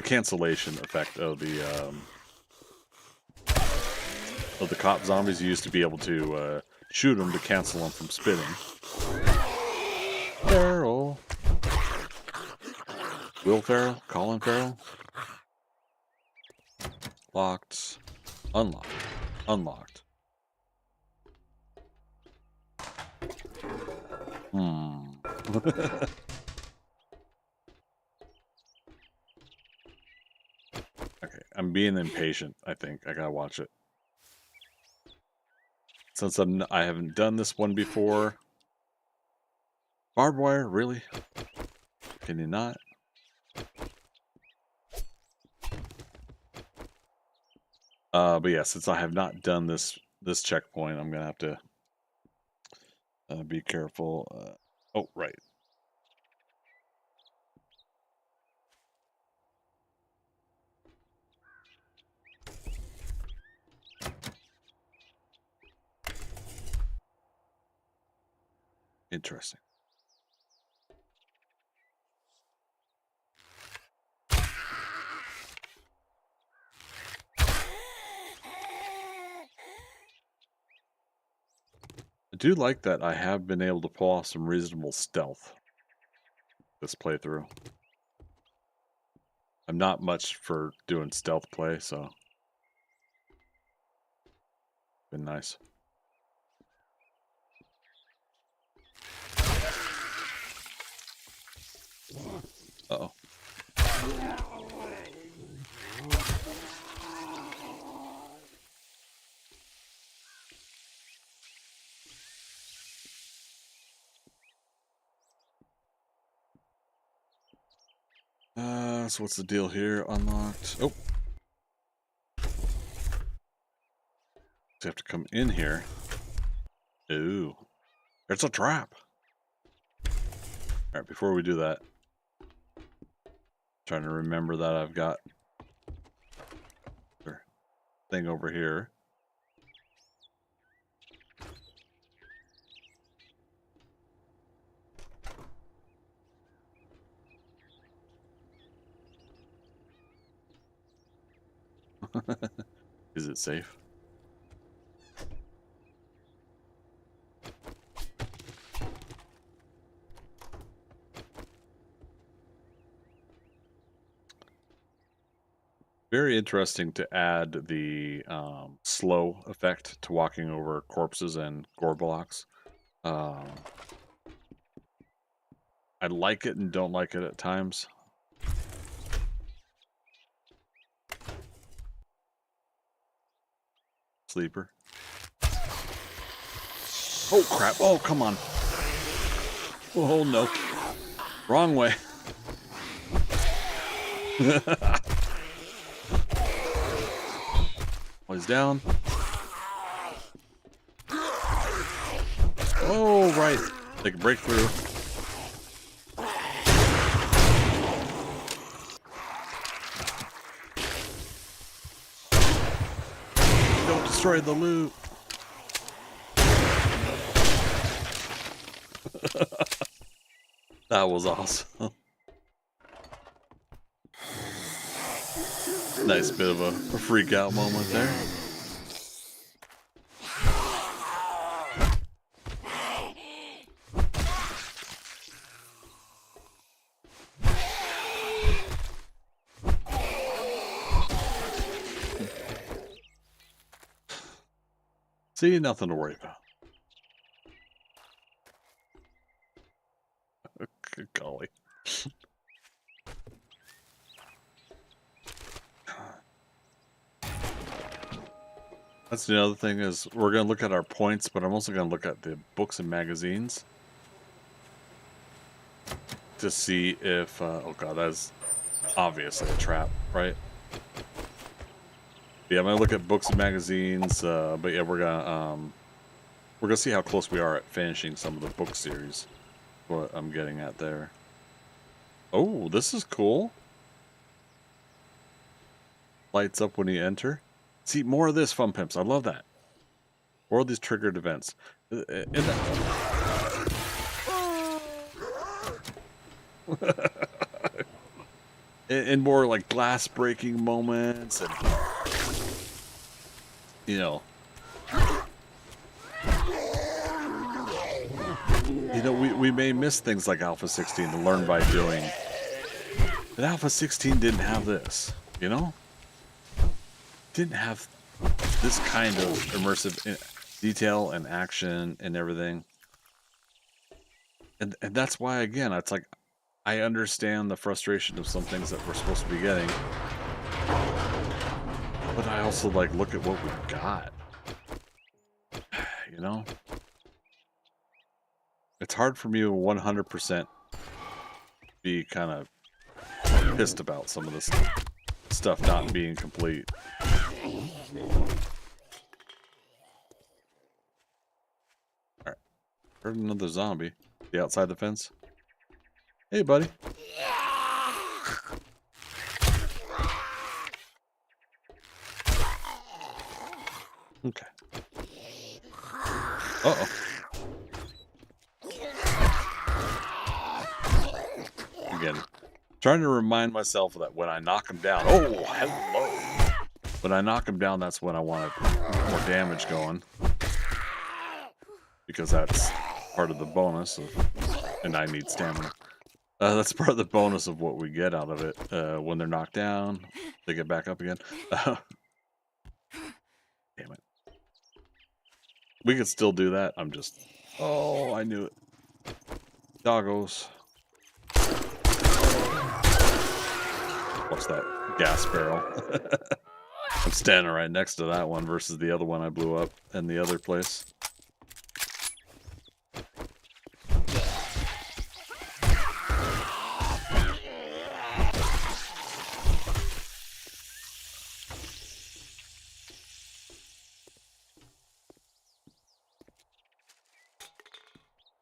[SPEAKER 1] cancellation effect of the cop zombies. You used to be able to shoot them to cancel them from spitting. Farrell. Will Farrell? Colin Farrell? Locked. Unlocked. Unlocked. Okay, I'm being impatient, I think. I gotta watch it. Since I haven't done this one before. Barbed wire? Really? Can you not? But yeah, since I have not done this checkpoint, I'm gonna have to be careful. Oh, right. Interesting. I do like that I have been able to pull off some reasonable stealth this playthrough. I'm not much for doing stealth play, so been nice. Uh-oh. So what's the deal here? Unlocked. Oh. You have to come in here. Ooh. It's a trap. Alright, before we do that, trying to remember that I've got a thing over here. Is it safe? Very interesting to add the slow effect to walking over corpses and gore blocks. Um, I like it and don't like it at times. Sleeper. Oh crap! Oh come on! Oh no! Wrong way. Oh, he's down. Oh right, they can break through. Don't destroy the loot. That was awesome. Nice bit of a freak out moment there. See, nothing to worry about. Good golly. That's the other thing is we're going to look at our points, but I'm also going to look at the books and magazines to see if, oh god, that's obviously a trap, right? Yeah, I'm going to look at books and magazines, but yeah, we're going to see how close we are at finishing some of the book series. What I'm getting at there. Oh, this is cool. Lights up when you enter. See, more of this, Fun Pimps. I love that. More of these triggered events. And more like glass breaking moments and, you know, we may miss things like Alpha 16 to learn by doing. But Alpha 16 didn't have this, you know? Didn't have this kind of immersive detail and action and everything. And that's why, again, it's like, I understand the frustration of some things that we're supposed to be getting. But I also, like, look at what we've got. You know? It's hard for me to 100% be kind of pissed about some of this stuff not being complete. Alright. Heard another zombie. The outside the fence. Hey, buddy. Okay. Uh-oh. Again, trying to remind myself that when I knock him down... Oh, hello! When I knock him down, that's when I want more damage going. Because that's part of the bonus of... And I need stamina. That's part of the bonus of what we get out of it. When they're knocked down, they get back up again. Damn it. We could still do that. I'm just... Oh, I knew it. Doggos. What's that? Gas barrel. I'm standing right next to that one versus the other one I blew up in the other place.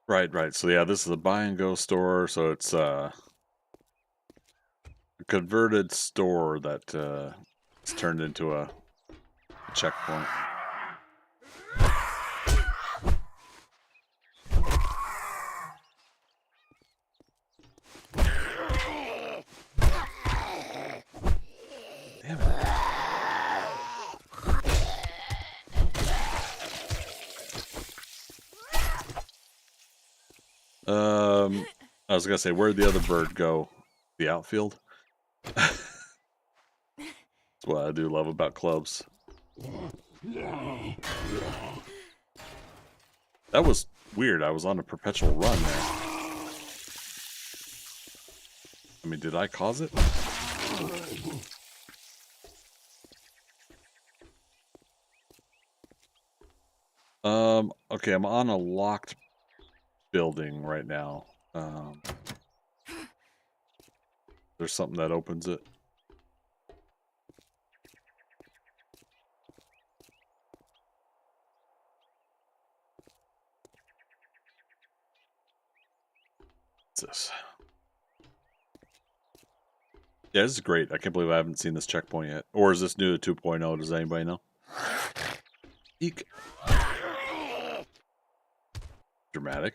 [SPEAKER 1] Right. So yeah, this is a buy and go store. So it's a converted store that is turned into a checkpoint. Damn it. I was gonna say, where'd the other bird go? The outfield? It's That's what I do love about clubs. That was weird. I was on a perpetual run there. I mean, did I cause it? Okay, I'm on a locked building right now. There's something that opens it. What's this? Yeah, this is great. I can't believe I haven't seen this checkpoint yet. Or is this new to 2.0? Does anybody know? Eek. Dramatic.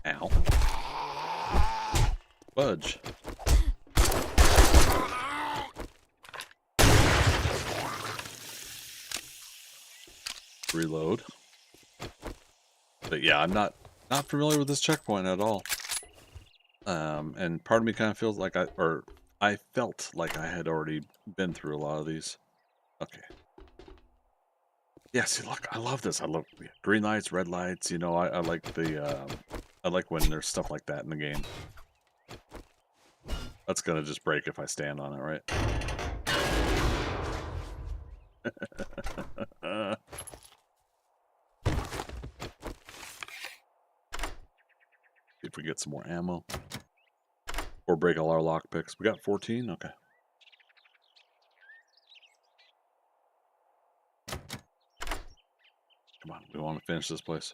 [SPEAKER 1] Ow. Fudge. Reload. But yeah, I'm not familiar with this checkpoint at all. And part of me kind of feels like I felt like I had already been through a lot of these. Okay. Yeah, see, look, I love this. I love green lights, red lights. You know, I like the I like when there's stuff like that in the game. That's gonna just break if I stand on it, right? See if we get some more ammo. Or break all our lockpicks. We got 14? Okay. Come on, we want to finish this place.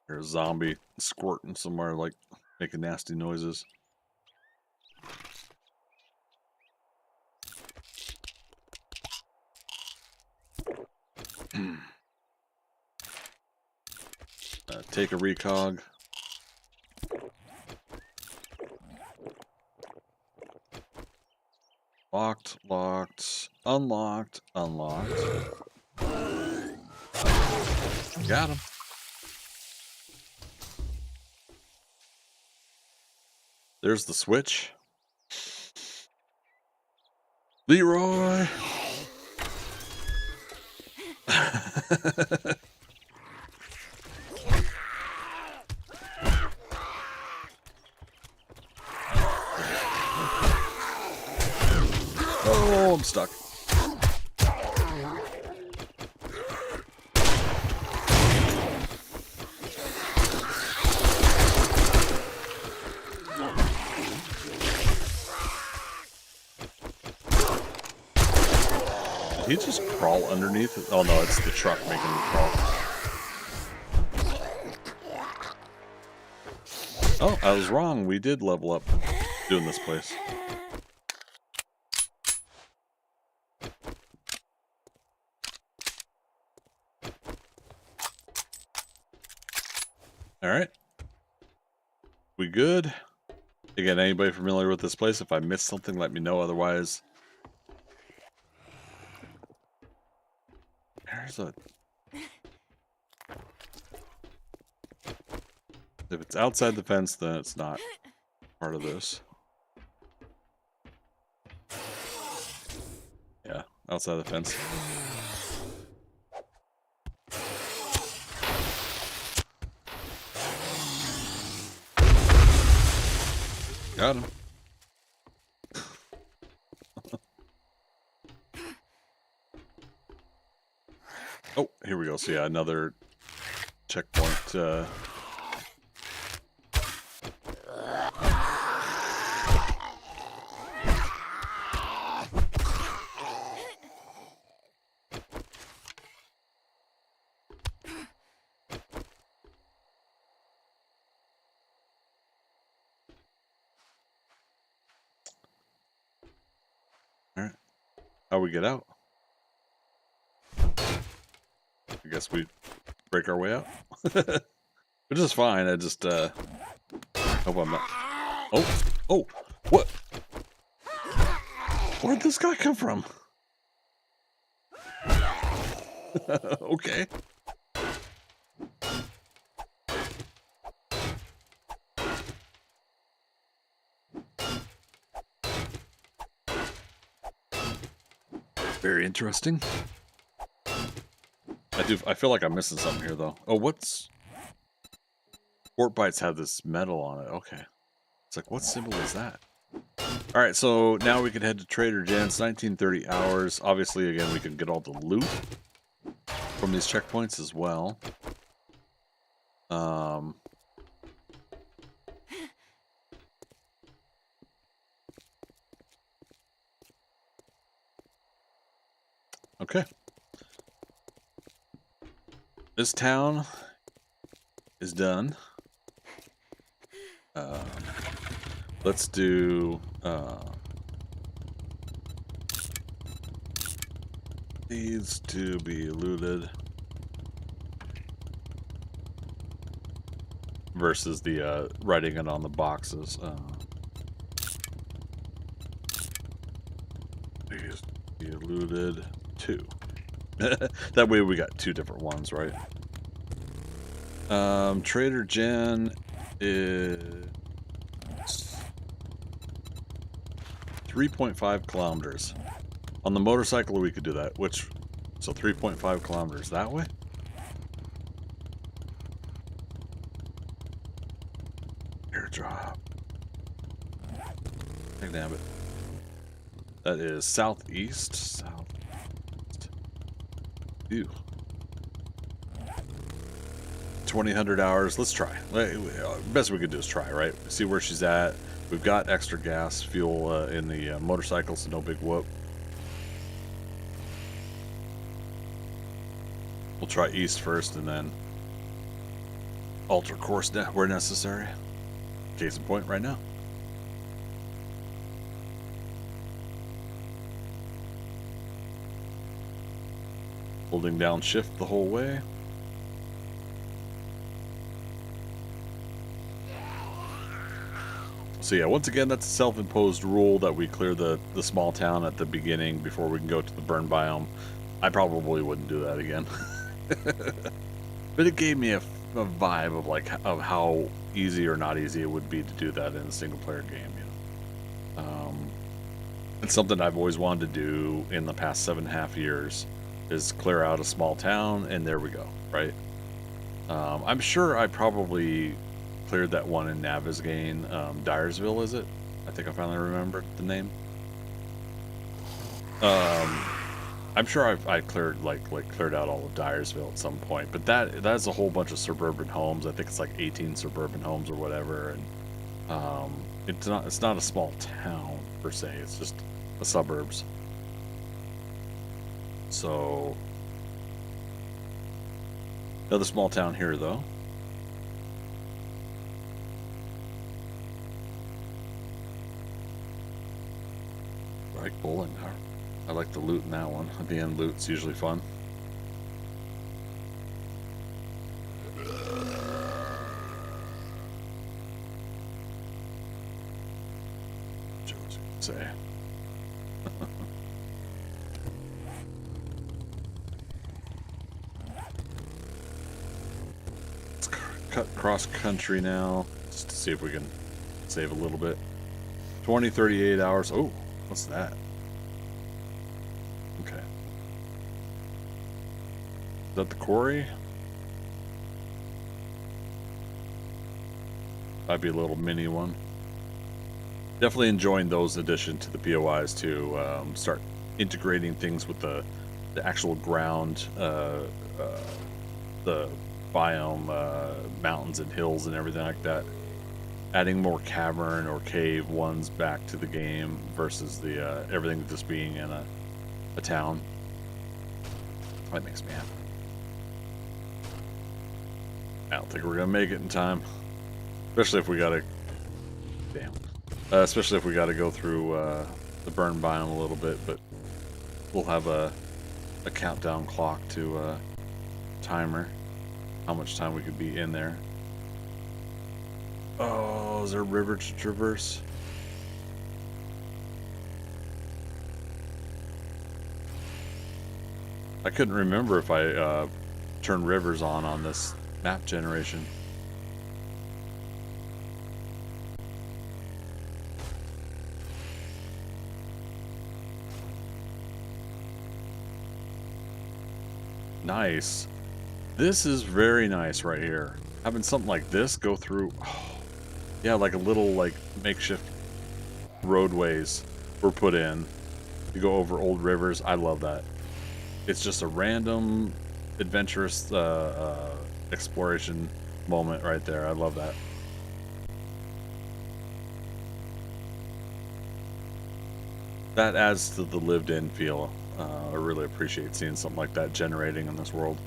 [SPEAKER 1] There's a zombie squirting somewhere, like making nasty noises. Take a recog. Locked, locked, unlocked, unlocked. Got him. There's the switch. Leroy. Oh, I'm stuck. Did he just crawl underneath it? Oh no, it's the truck making him crawl. Oh, I was wrong. We did level up doing this place. Alright. We good? Again, anybody familiar with this place? If I missed something, let me know. Otherwise, there's a... If it's outside the fence, then it's not part of this. Yeah, outside the fence. Got him. Oh, here we go. So yeah, another checkpoint. All right, how we get out? I guess we break our way out, which is fine. I just hope I'm not. Oh, what? Where'd this guy come from? Okay. Very interesting. I feel like I'm missing something here though. Oh, what's Fort Bites have this metal on it. Okay. It's like, what symbol is that? All right, so now we can head to Trader Jen's. 1930 hours. Obviously, again, we can get all the loot from these checkpoints as well. Okay. This town is done. Let's do needs to be looted versus the writing it on the boxes. Needs to be looted 2. That way we got 2 different ones, right? Trader Jen is 3.5 kilometers. On the motorcycle, we could do that, so 3.5 kilometers that way? Airdrop. Damn it. That is southeast. Ew. 2,000 hours. Let's try. Best we could do is try, right? See where she's at. We've got extra gas fuel in the motorcycle, so no big whoop. We'll try east first and then alter course where necessary. Case in point right now. Holding down shift the whole way. So yeah, once again, that's a self-imposed rule that we clear the small town at the beginning before we can go to the burn biome. I probably wouldn't do that again. But it gave me a vibe of how easy or not easy it would be to do that in a single player game, you know. It's something I've always wanted to do in the past 7.5 years, is clear out a small town, and there we go, right? I'm sure I probably cleared that one in Navezgane, Dyersville, is it? I think I finally remembered the name. I'm sure I cleared cleared out all of Dyersville at some point, but that's a whole bunch of suburban homes. I think it's like 18 suburban homes or whatever, and it's not a small town per se. It's just the suburbs. So another small town here, though. I like bowling. I like the loot in that one. The end loot's usually fun. Joe's say. Let's cut cross country now, just to see if we can save a little bit. 38 hours. Oh, what's that? Okay. Is that the quarry? Might be a little mini one. Definitely enjoying those addition to the POIs to start integrating things with the actual ground, the biome, mountains and hills and everything like that. Adding more cavern or cave ones back to the game versus the everything just being in a town. That makes me happy. I don't think we're gonna make it in time, especially if we gotta. Damn. Especially if we gotta go through the burn biome a little bit, but we'll have a countdown clock to timer. How much time we could be in there. Oh, is there a river to traverse? I couldn't remember if I turned rivers on this map generation. Nice. This is very nice right here. Having something like this go through, oh, yeah, like a little like makeshift roadways were put in to go over old rivers. I love that. It's just a random adventurous exploration moment right there. I love that. That adds to the lived-in feel. I really appreciate seeing something like that generating in this world.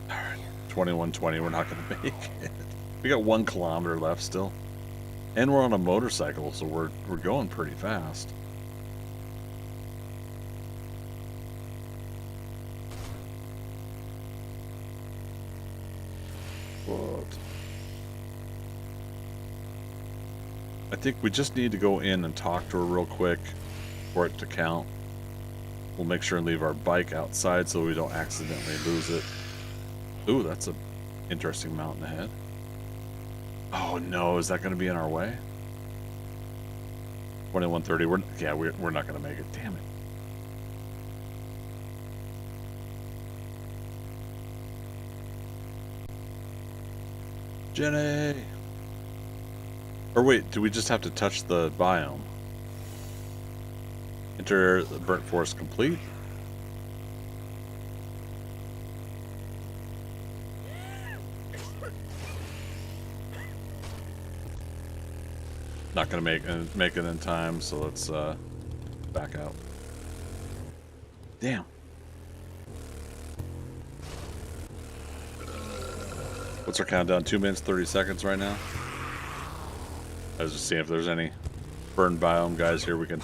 [SPEAKER 1] All right, 2120. We're not going to make it. We got 1 kilometer left still, and we're on a motorcycle, so we're going pretty fast. What? I think we just need to go in and talk to her real quick for it to count. We'll make sure and leave our bike outside so we don't accidentally lose it. Ooh, that's a interesting mountain ahead. Oh no, is that going to be in our way? 2130. We're not going to make it. Damn it. Jenny. Or wait, do we just have to touch the biome? Enter the burnt forest complete. Not gonna make it in time, so let's back out. Damn. What's our countdown? 2 minutes 30 seconds right now. I was just seeing if there's any burn biome guys here we can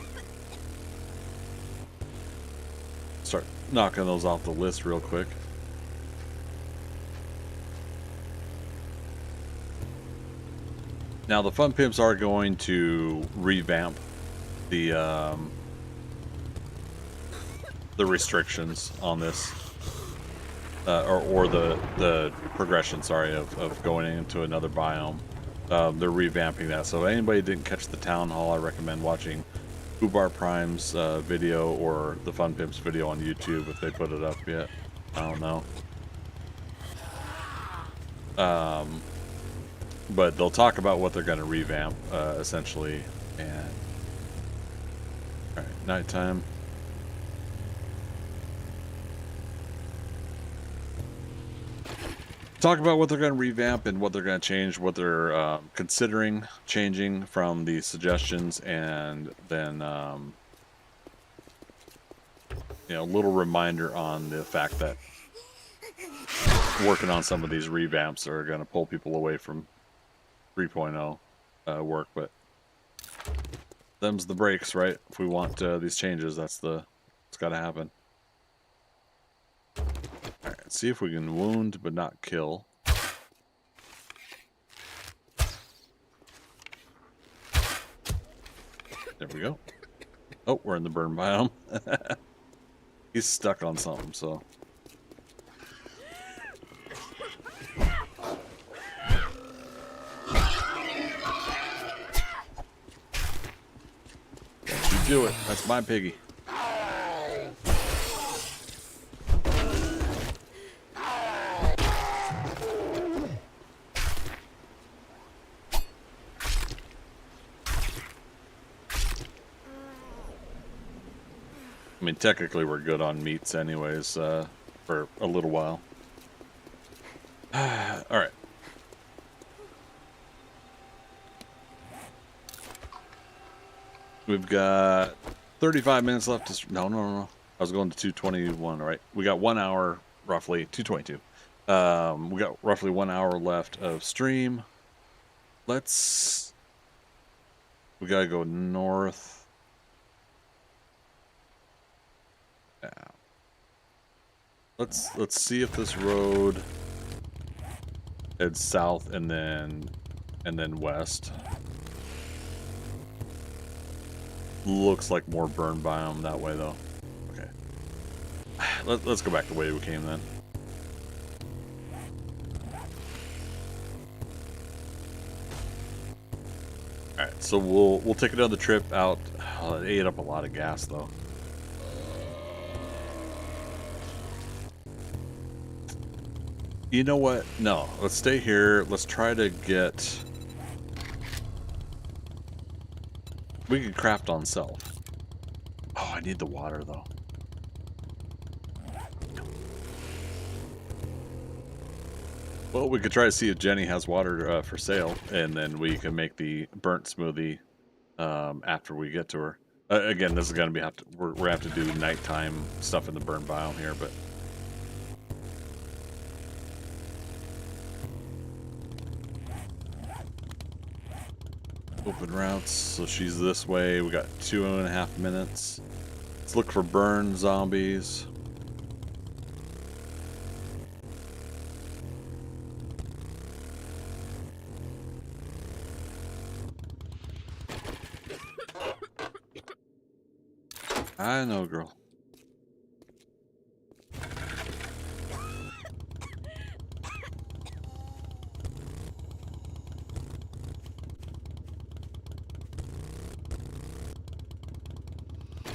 [SPEAKER 1] start knocking those off the list real quick. Now the Fun Pimps are going to revamp the restrictions on this, or the progression. Sorry, of going into another biome. They're revamping that. So if anybody didn't catch the town hall, I recommend watching Ubar Prime's video or the Fun Pimps video on YouTube if they put it up yet. I don't know. But they'll talk about what they're going to revamp, essentially. And all right, nighttime. Talk about what they're going to revamp and what they're going to change, what they're considering changing from the suggestions, and then you know, a little reminder on the fact that working on some of these revamps are going to pull people away from 3.0 work, but them's the breaks, right? If we want these changes, it's got to happen. All right, see if we can wound but not kill. There we go. Oh, we're in the burn biome. He's stuck on something, so. Don't you do it. That's my piggy. I mean, technically we're good on meats anyways, for a little while. Alright. We've got 35 minutes left to... No. I was going to 221, right? We got 1 hour, roughly, 222. We got roughly 1 hour left of stream. We gotta go north. Yeah. Let's see if this road heads south and then west. Looks like more burn biome that way though. Okay. let's go back the way we came then. All right, so we'll take another trip out. Oh, it ate up a lot of gas though. You know what? No, let's stay here. Let's try to get. We can craft on self. Oh, I need the water though. Well, we could try to see if Jenny has water for sale, and then we can make the burnt smoothie after we get to her. Again, this is gonna be we're gonna have to do nighttime stuff in the burnt biome here, but. Open routes, so she's this way. We got 2.5 minutes. Let's look for burn zombies. I know, girl.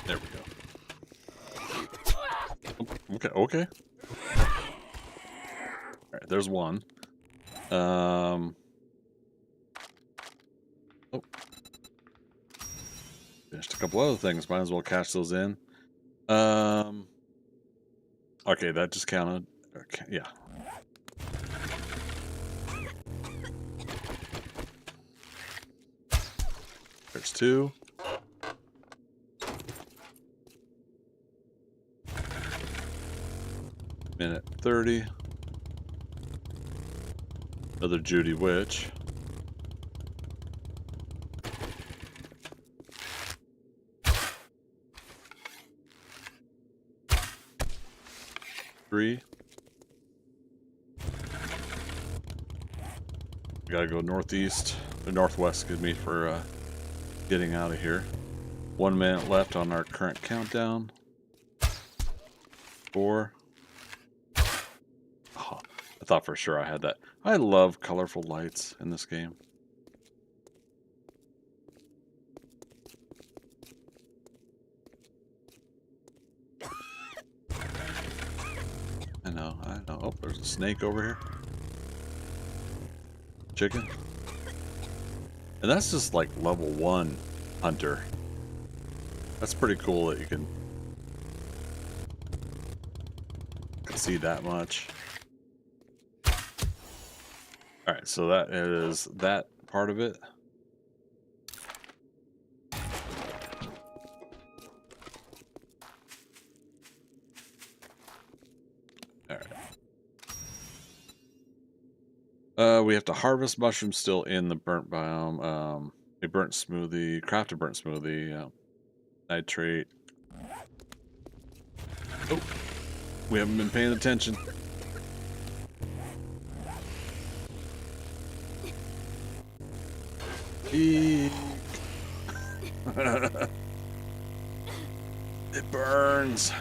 [SPEAKER 1] There we go. Okay, okay. Alright, there's one. Oh. Finished a couple other things. Might as well cash those in. Okay, that just counted. Okay, yeah. There's 2. Minute 30. Another Judy Witch. We gotta go northeast, or northwest, excuse me, for getting out of here. 1 minute left on our current countdown. 4. Oh, I thought for sure I had that. I love colorful lights in this game. I know. Oh, there's a snake over here. Chicken. And that's just like level 1 hunter. That's pretty cool that you can see that much. Alright, so that is that part of it. We have to harvest mushrooms still in the burnt biome. A burnt smoothie, craft a burnt smoothie, nitrate. Oh, we haven't been paying attention. Eek. It burns.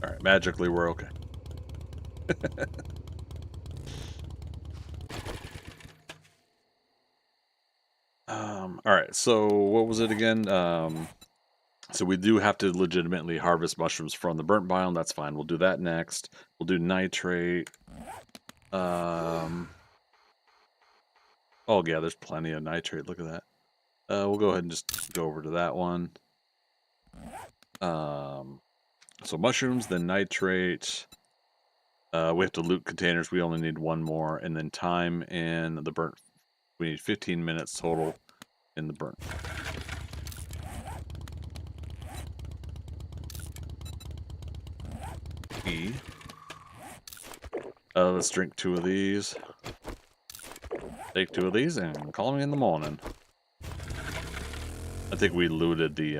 [SPEAKER 1] Alright, magically we're okay. Alright, so what was it again? So we do have to legitimately harvest mushrooms from the burnt biome. That's fine. We'll do that next. We'll do nitrate. Oh yeah, there's plenty of nitrate. Look at that. We'll go ahead and just go over to that one. So mushrooms, then nitrate. We have to loot containers. We only need 1 more. And then time in the burnt. We need 15 minutes total in the burnt. Let's drink 2 of these. Take 2 of these and call me in the morning. I think we looted the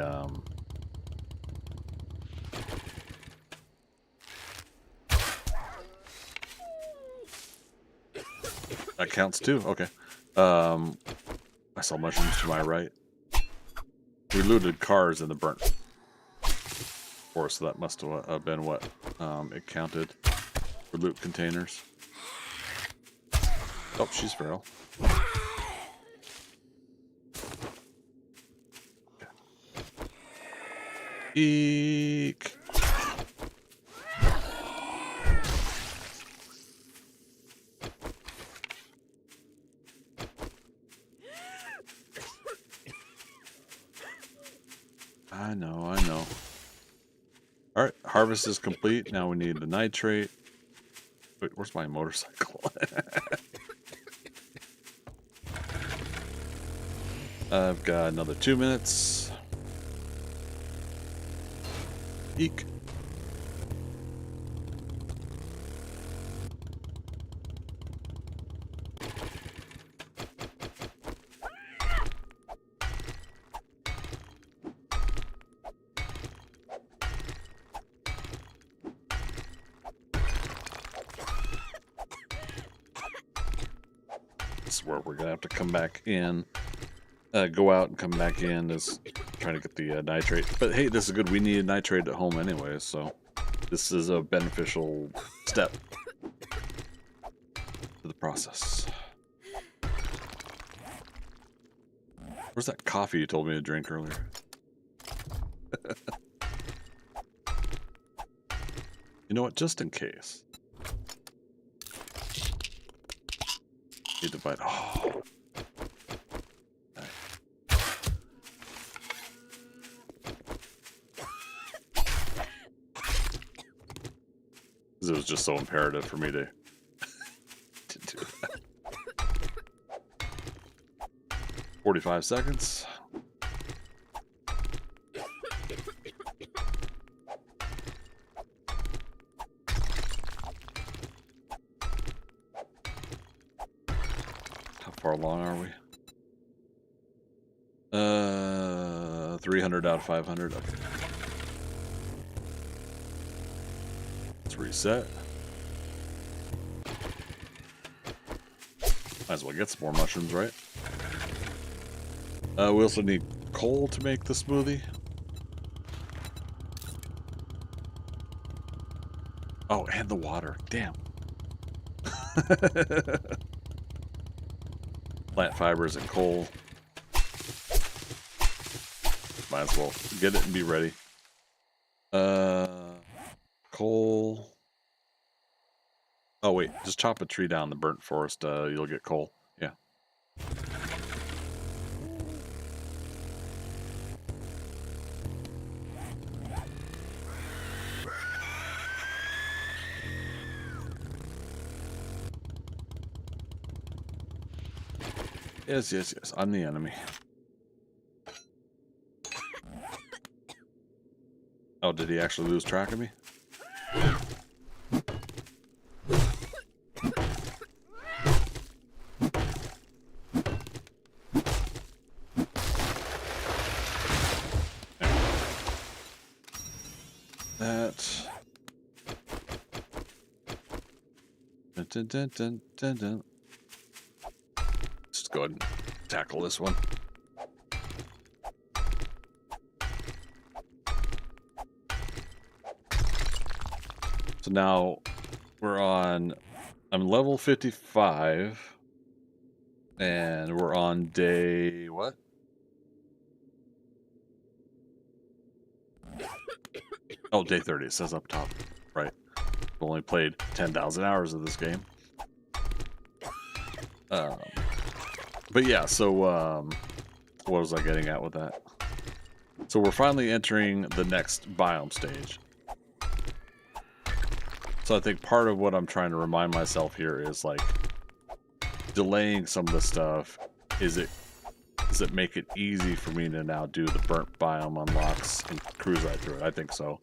[SPEAKER 1] that counts too. Okay. I saw mushrooms to my right. We looted cars in the burnt forest, so that must have been what it counted for loot containers. Oh, she's feral. Eek. I know, I know. All right, harvest is complete. Now we need the nitrate. Wait, where's my motorcycle? I've got another 2 minutes. Eek. This is where we're gonna have to come back in. Go out and come back in is trying to get the nitrate. But hey, this is good. We needed nitrate at home anyway, so this is a beneficial step to the process. Where's that coffee you told me to drink earlier? You know what? Just in case. Need to bite. Oh. It was just so imperative for me to do that. 45 seconds. How far along are we? 300 out of 500. Okay. Let's reset. Might as well get some more mushrooms, right? We also need coal to make the smoothie. Oh, and the water. Damn. Plant fibers and coal. Might as well get it and be ready. Coal. Oh wait, just chop a tree down in the burnt forest. You'll get coal. Yeah. Yes, yes, yes. I'm the enemy. Oh, did he actually lose track of me? That. Dun, dun, dun, dun, dun, dun. Let's go ahead and tackle this one. So now we're on, I'm level 55 and we're on day, what? Oh, day 30, it says up top, right. I've only played 10,000 hours of this game. But yeah, so what was I getting at with that? So we're finally entering the next biome stage. So I think part of what I'm trying to remind myself here is like delaying some of the stuff. Does it make it easy for me to now do the burnt biome unlocks and cruise right through it? I think so.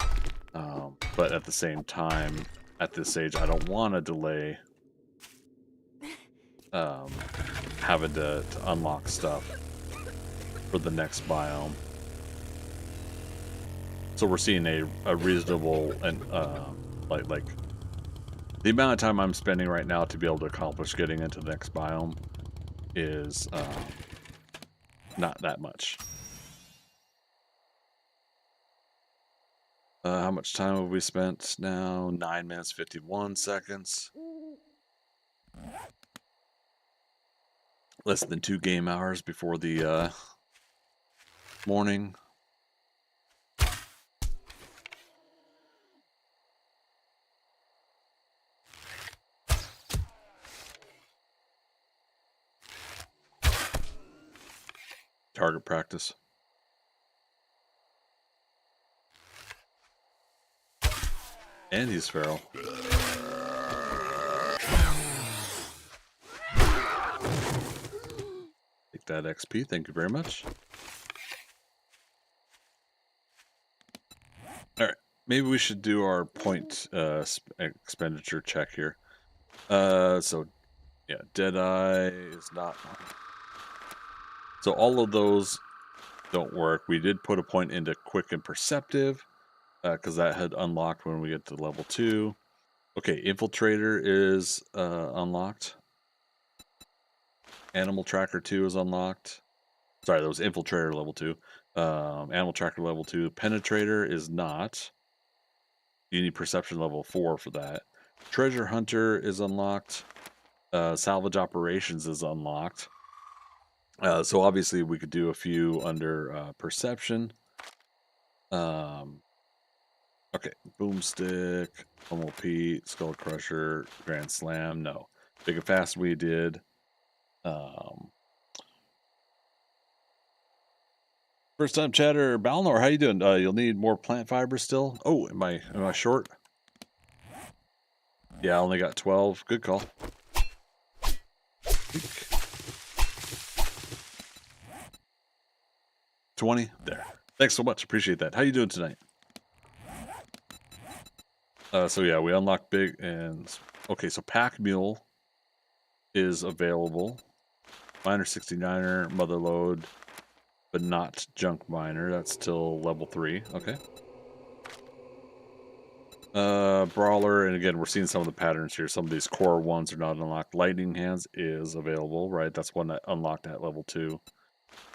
[SPEAKER 1] But at the same time, at this stage, I don't want to delay having to unlock stuff for the next biome. So we're seeing a reasonable and like the amount of time I'm spending right now to be able to accomplish getting into the next biome is not that much. How much time have we spent now? 9 minutes, 51 seconds. Less than 2 game hours before the morning. Target practice. And he's feral. Take that XP, thank you very much. Alright, maybe we should do our point expenditure check here. So, yeah, Deadeye is not... So all of those don't work. We did put a point into Quick and Perceptive, because that had unlocked when we get to level 2. Okay, Infiltrator is unlocked. Animal Tracker 2 is unlocked. Sorry, that was Infiltrator level 2. Animal Tracker level 2. Penetrator is not. You need Perception level 4 for that. Treasure Hunter is unlocked. Salvage Operations is unlocked. So obviously we could do a few under Perception. Okay, Boomstick, Pummel Pete, Skull Crusher, Grand Slam, no. Big and Fast we did. First time chatter, Balnor, how you doing? You'll need more plant fiber still. Oh, am I short? Yeah, I only got 12. Good call. 20 there. Thanks so much. Appreciate that. How you doing tonight? So yeah, we unlocked big and okay. So Pack Mule is available. Miner 69er, Mother Load, but not Junk Miner. That's still level 3. Okay. Brawler, and again, we're seeing some of the patterns here. Some of these core ones are not unlocked. Lightning Hands is available, right? That's one that unlocked at level 2.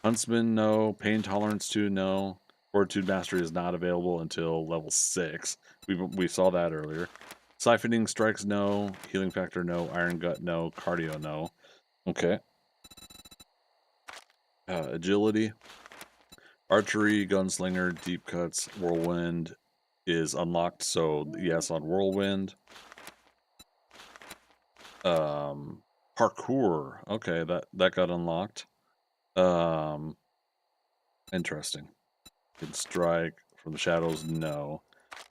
[SPEAKER 1] Huntsman, no. Pain Tolerance 2, no. Fortitude Mastery is not available until level 6. We saw that earlier. Siphoning Strikes, no. Healing Factor, no. Iron Gut, no. Cardio, no. Okay. Agility. Archery, Gunslinger, Deep Cuts, Whirlwind is unlocked, so yes on Whirlwind. Parkour, okay, that got unlocked. Interesting. Can strike from the shadows, no.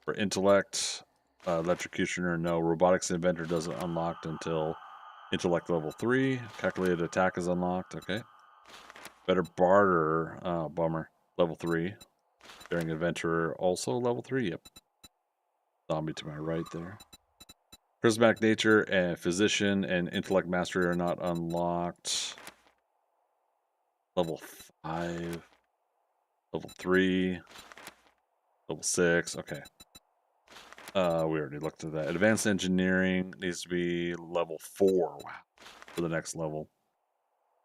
[SPEAKER 1] For intellect, electrocutioner, no. Robotics inventor doesn't unlocked until intellect level 3. Calculated attack is unlocked, okay. Better barter, oh, bummer, level 3. Daring adventurer also level 3, yep. Zombie to my right there. Charismatic nature and physician and intellect mastery are not unlocked. Level 5. Level 3. Level 6. Okay. We already looked at that. Advanced engineering needs to be level 4. Wow. For the next level.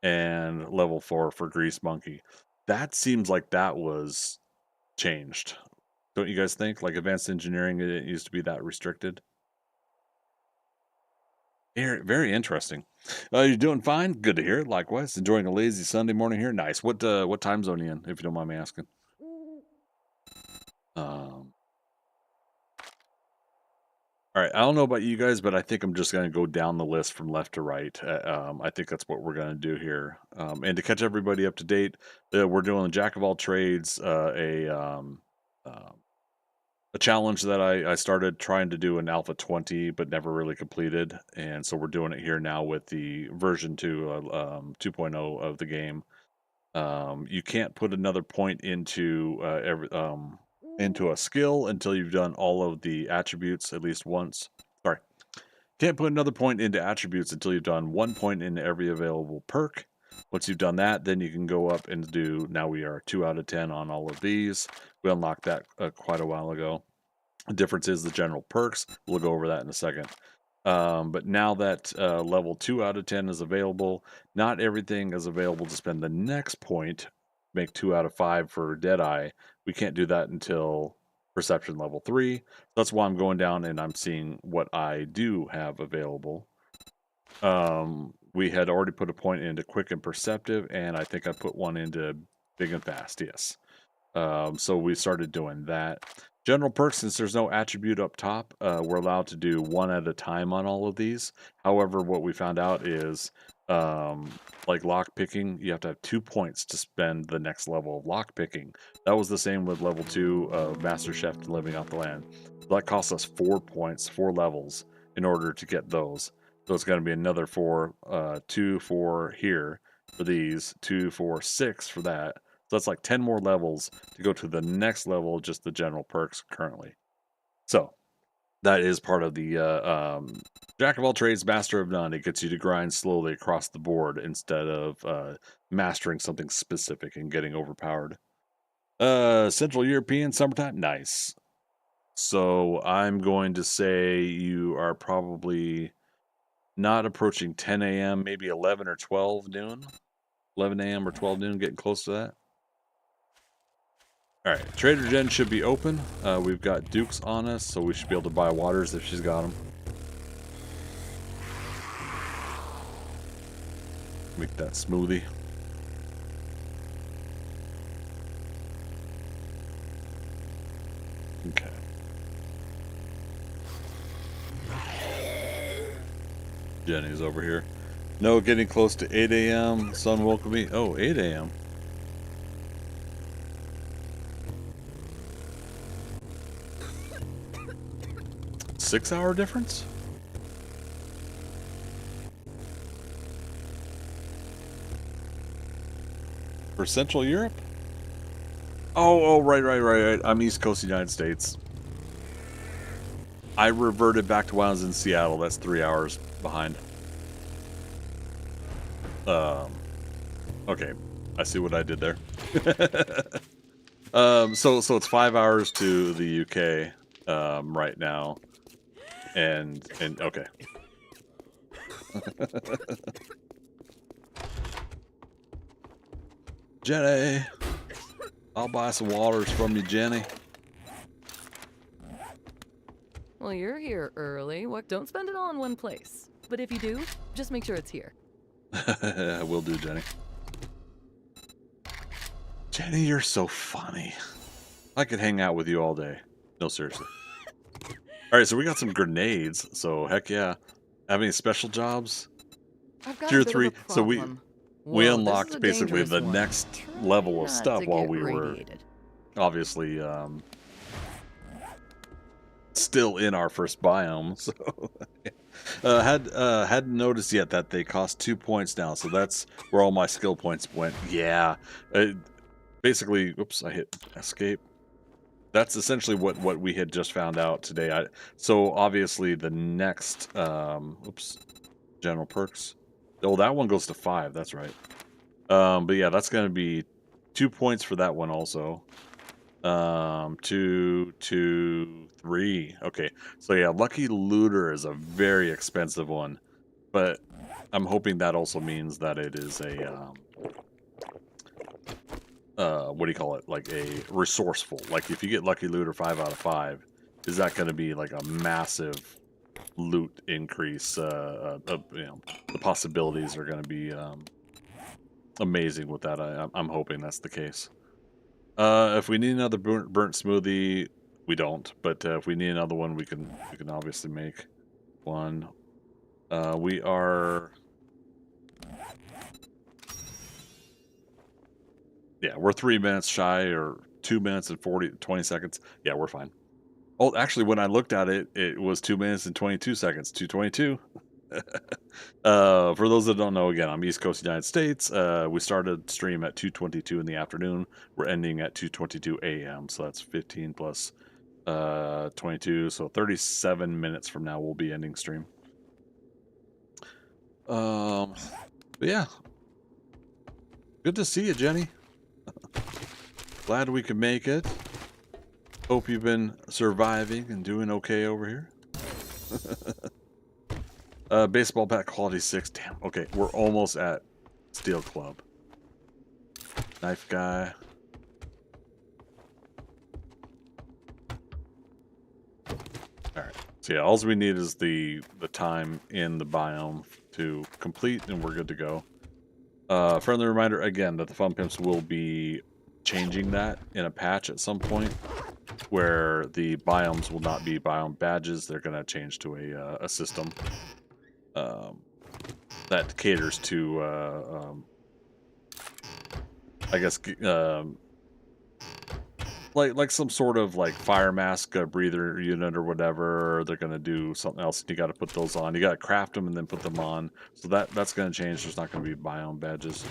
[SPEAKER 1] And level 4 for Grease Monkey. That seems like that was changed. Don't you guys think? Like advanced engineering, it used to be that restricted. Very, very interesting. You're doing fine. Good to hear. Likewise, enjoying a lazy Sunday morning here. Nice. What time zone are you in, if you don't mind me asking? All right. I don't know about you guys, but I think I'm just going to go down the list from left to right. I think that's what we're going to do here. And to catch everybody up to date, we're doing the Jack of all trades, a challenge that I started trying to do in Alpha 20, but never really completed. And so we're doing it here now with the version 2.0 of the game. You can't put another point into into a skill until you've done all of the attributes at least once. Sorry. Can't put another point into attributes until you've done 1 point into every available perk. Once you've done that, then you can go up and do, now we are 2 out of 10 on all of these. We unlocked that quite a while ago. The difference is the general perks. We'll go over that in a second. But now that level 2 out of 10 is available, not everything is available to spend the next point, make 2 out of 5 for Deadeye. We can't do that until Perception level 3. That's why I'm going down and I'm seeing what I do have available. We had already put a point into Quick and Perceptive, and I think I put one into Big and Fast, yes. So we started doing that. General perks, since there's no attribute up top, we're allowed to do one at a time on all of these. However, what we found out is, like lock picking, you have to have 2 points to spend the next level of lock picking. That was the same with level 2 of Master Chef and Living Off the Land. That cost us 4 points, 4 levels in order to get those. So it's going to be another 4, 2, 4 here for these, 2, 4, 6 for that. So that's like 10 more levels to go to the next level, just the general perks currently. So that is part of the Jack of all trades, master of none. It gets you to grind slowly across the board instead of mastering something specific and getting overpowered. Central European summertime, nice. So I'm going to say you are probably not approaching 10 a.m., maybe 11 or 12 noon. 11 a.m. or 12 noon, getting close to that. All right, Trader Jen should be open. We've got Dukes on us, so we should be able to buy waters if she's got them. Make that smoothie. Okay. Jenny's over here. No, getting close to 8 a.m. Sun woke me. Oh, 8 a.m. Six-hour difference? For Central Europe? Oh, right. I'm East Coast United States. I reverted back to when I was in Seattle. That's 3 hours behind. Okay. I see what I did there. So it's 5 hours to the UK right now. And okay. Jenny, I'll buy some waters from you, Jenny.
[SPEAKER 7] Well, you're here early. What? Don't spend it all in one place. But if you do, just make sure it's here.
[SPEAKER 1] I will do, Jenny. Jenny, you're so funny. I could hang out with you all day. No, seriously. All right, so we got some grenades. So heck yeah. Have any special jobs?
[SPEAKER 7] I've got
[SPEAKER 1] Tier
[SPEAKER 7] a bit
[SPEAKER 1] 3.
[SPEAKER 7] of a
[SPEAKER 1] So we
[SPEAKER 7] problem.
[SPEAKER 1] unlocked
[SPEAKER 7] this is a
[SPEAKER 1] basically
[SPEAKER 7] dangerous
[SPEAKER 1] the
[SPEAKER 7] one.
[SPEAKER 1] next
[SPEAKER 7] Try
[SPEAKER 1] level of
[SPEAKER 7] not
[SPEAKER 1] stuff
[SPEAKER 7] to
[SPEAKER 1] while
[SPEAKER 7] get
[SPEAKER 1] we were
[SPEAKER 7] radiated.
[SPEAKER 1] obviously still in our first biome. So hadn't noticed yet that they cost 2 points now. So that's where all my skill points went. Yeah. Basically, oops, I hit escape. That's essentially what we had just found out today. So obviously the next oops, general perks. Oh, that one goes to 5. That's right. But yeah, that's going to be 2 points for that one also. 2, 2, 3. Okay, so yeah, Lucky Looter is a very expensive one, but I'm hoping that also means that it is a what do you call it? Like a resourceful. Like if you get Lucky Looter 5 out of 5, is that going to be like a massive loot increase? You know, the possibilities are going to be amazing with that. I'm hoping that's the case. If we need another burnt smoothie, we don't. But if we need another one, we can obviously make one. We are. Yeah, we're 3 minutes shy, or 2 minutes and 20 seconds. Yeah, we're fine. Oh, actually, when I looked at it, it was 2 minutes and 22 seconds. 2:22. For those that don't know, again, I'm East Coast United States. We started stream at 2:22 in the afternoon. We're ending at 2:22 a.m. So that's 15 plus 22. So 37 minutes from now, we'll be ending stream. But yeah, good to see you, Jenny. Glad we could make it. Hope you've been surviving and doing okay over here. Baseball bat quality 6. Damn. Okay, we're almost at steel club. Knife guy. Alright. So yeah, all we need is the time in the biome to complete, and we're good to go. Friendly reminder again that the Fun Pimps will be changing that in a patch at some point, where the biomes will not be biome badges. They're going to change to a system that caters to, I guess, like some sort of like fire mask breather unit or whatever. They're going to do something else. You got to put those on. You got to craft them and then put them on. So that's going to change. There's not going to be biome badges.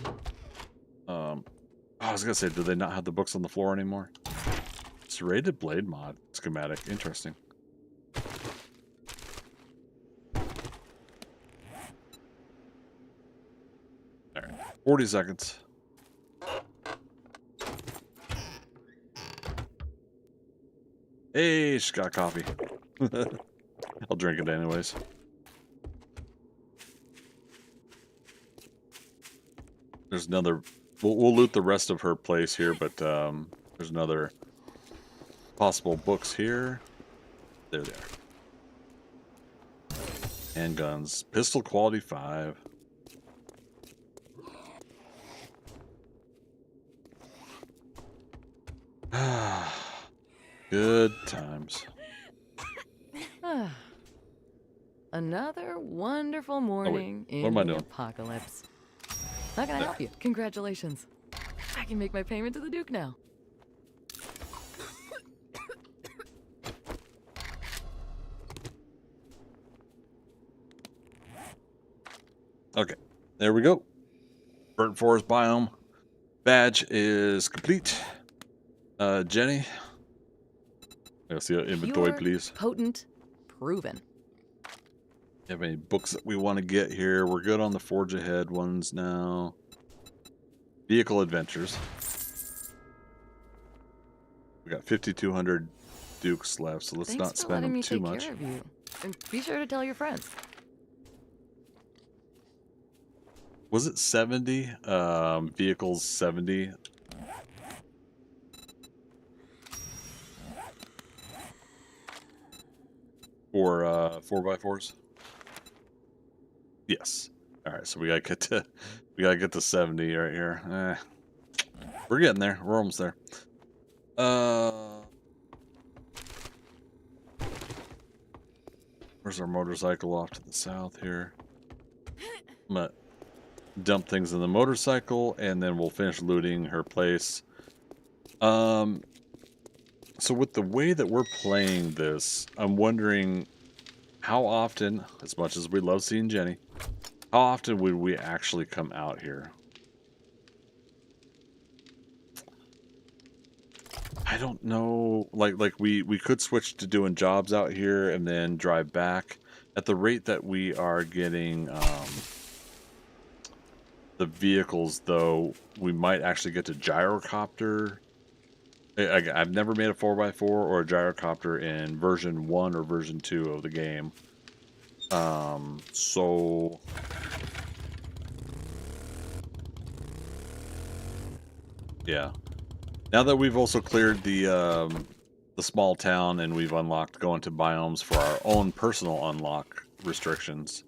[SPEAKER 1] I was going to say, do they not have the books on the floor anymore? Serrated blade mod schematic. Interesting. All right, 40 seconds. Hey, she's got coffee. I'll drink it anyways. There's another... We'll loot the rest of her place here, but there's another possible books here. There they are. Handguns. Pistol quality 5. Good times.
[SPEAKER 7] Another wonderful morning in
[SPEAKER 1] What am I
[SPEAKER 7] the
[SPEAKER 1] doing?
[SPEAKER 7] apocalypse. How can I help you? Congratulations. I can make my payment to the Duke now.
[SPEAKER 1] Okay, there we go. Burnt forest biome badge is complete. Jenny, let's see inventory,
[SPEAKER 7] Pure,
[SPEAKER 1] please.
[SPEAKER 7] potent, proven.
[SPEAKER 1] Have any books that we want to get here? We're good on the Forge Ahead ones now. Vehicle Adventures. We got 5,200 Dukes left, so let's
[SPEAKER 7] Thanks
[SPEAKER 1] not
[SPEAKER 7] for
[SPEAKER 1] spend
[SPEAKER 7] letting
[SPEAKER 1] them
[SPEAKER 7] me
[SPEAKER 1] too
[SPEAKER 7] take
[SPEAKER 1] much.
[SPEAKER 7] care of you. And be sure to tell your friends.
[SPEAKER 1] Was it 70? Vehicles 70. For 4x4s? Yes. Alright, so we gotta get to 70 right here. We're getting there. We're almost there. Where's our motorcycle off to the south here? I'm gonna dump things in the motorcycle and then we'll finish looting her place. So with the way that we're playing this, I'm wondering how often, as much as we love seeing Jenny, how often would we actually come out here? I don't know. Like we could switch to doing jobs out here and then drive back. At the rate that we are getting the vehicles, though, we might actually get to gyrocopter. I've never made a 4x4 or a gyrocopter in version 1 or version 2 of the game. So yeah. Now that we've also cleared the small town and we've unlocked going to biomes for our own personal unlock restrictions,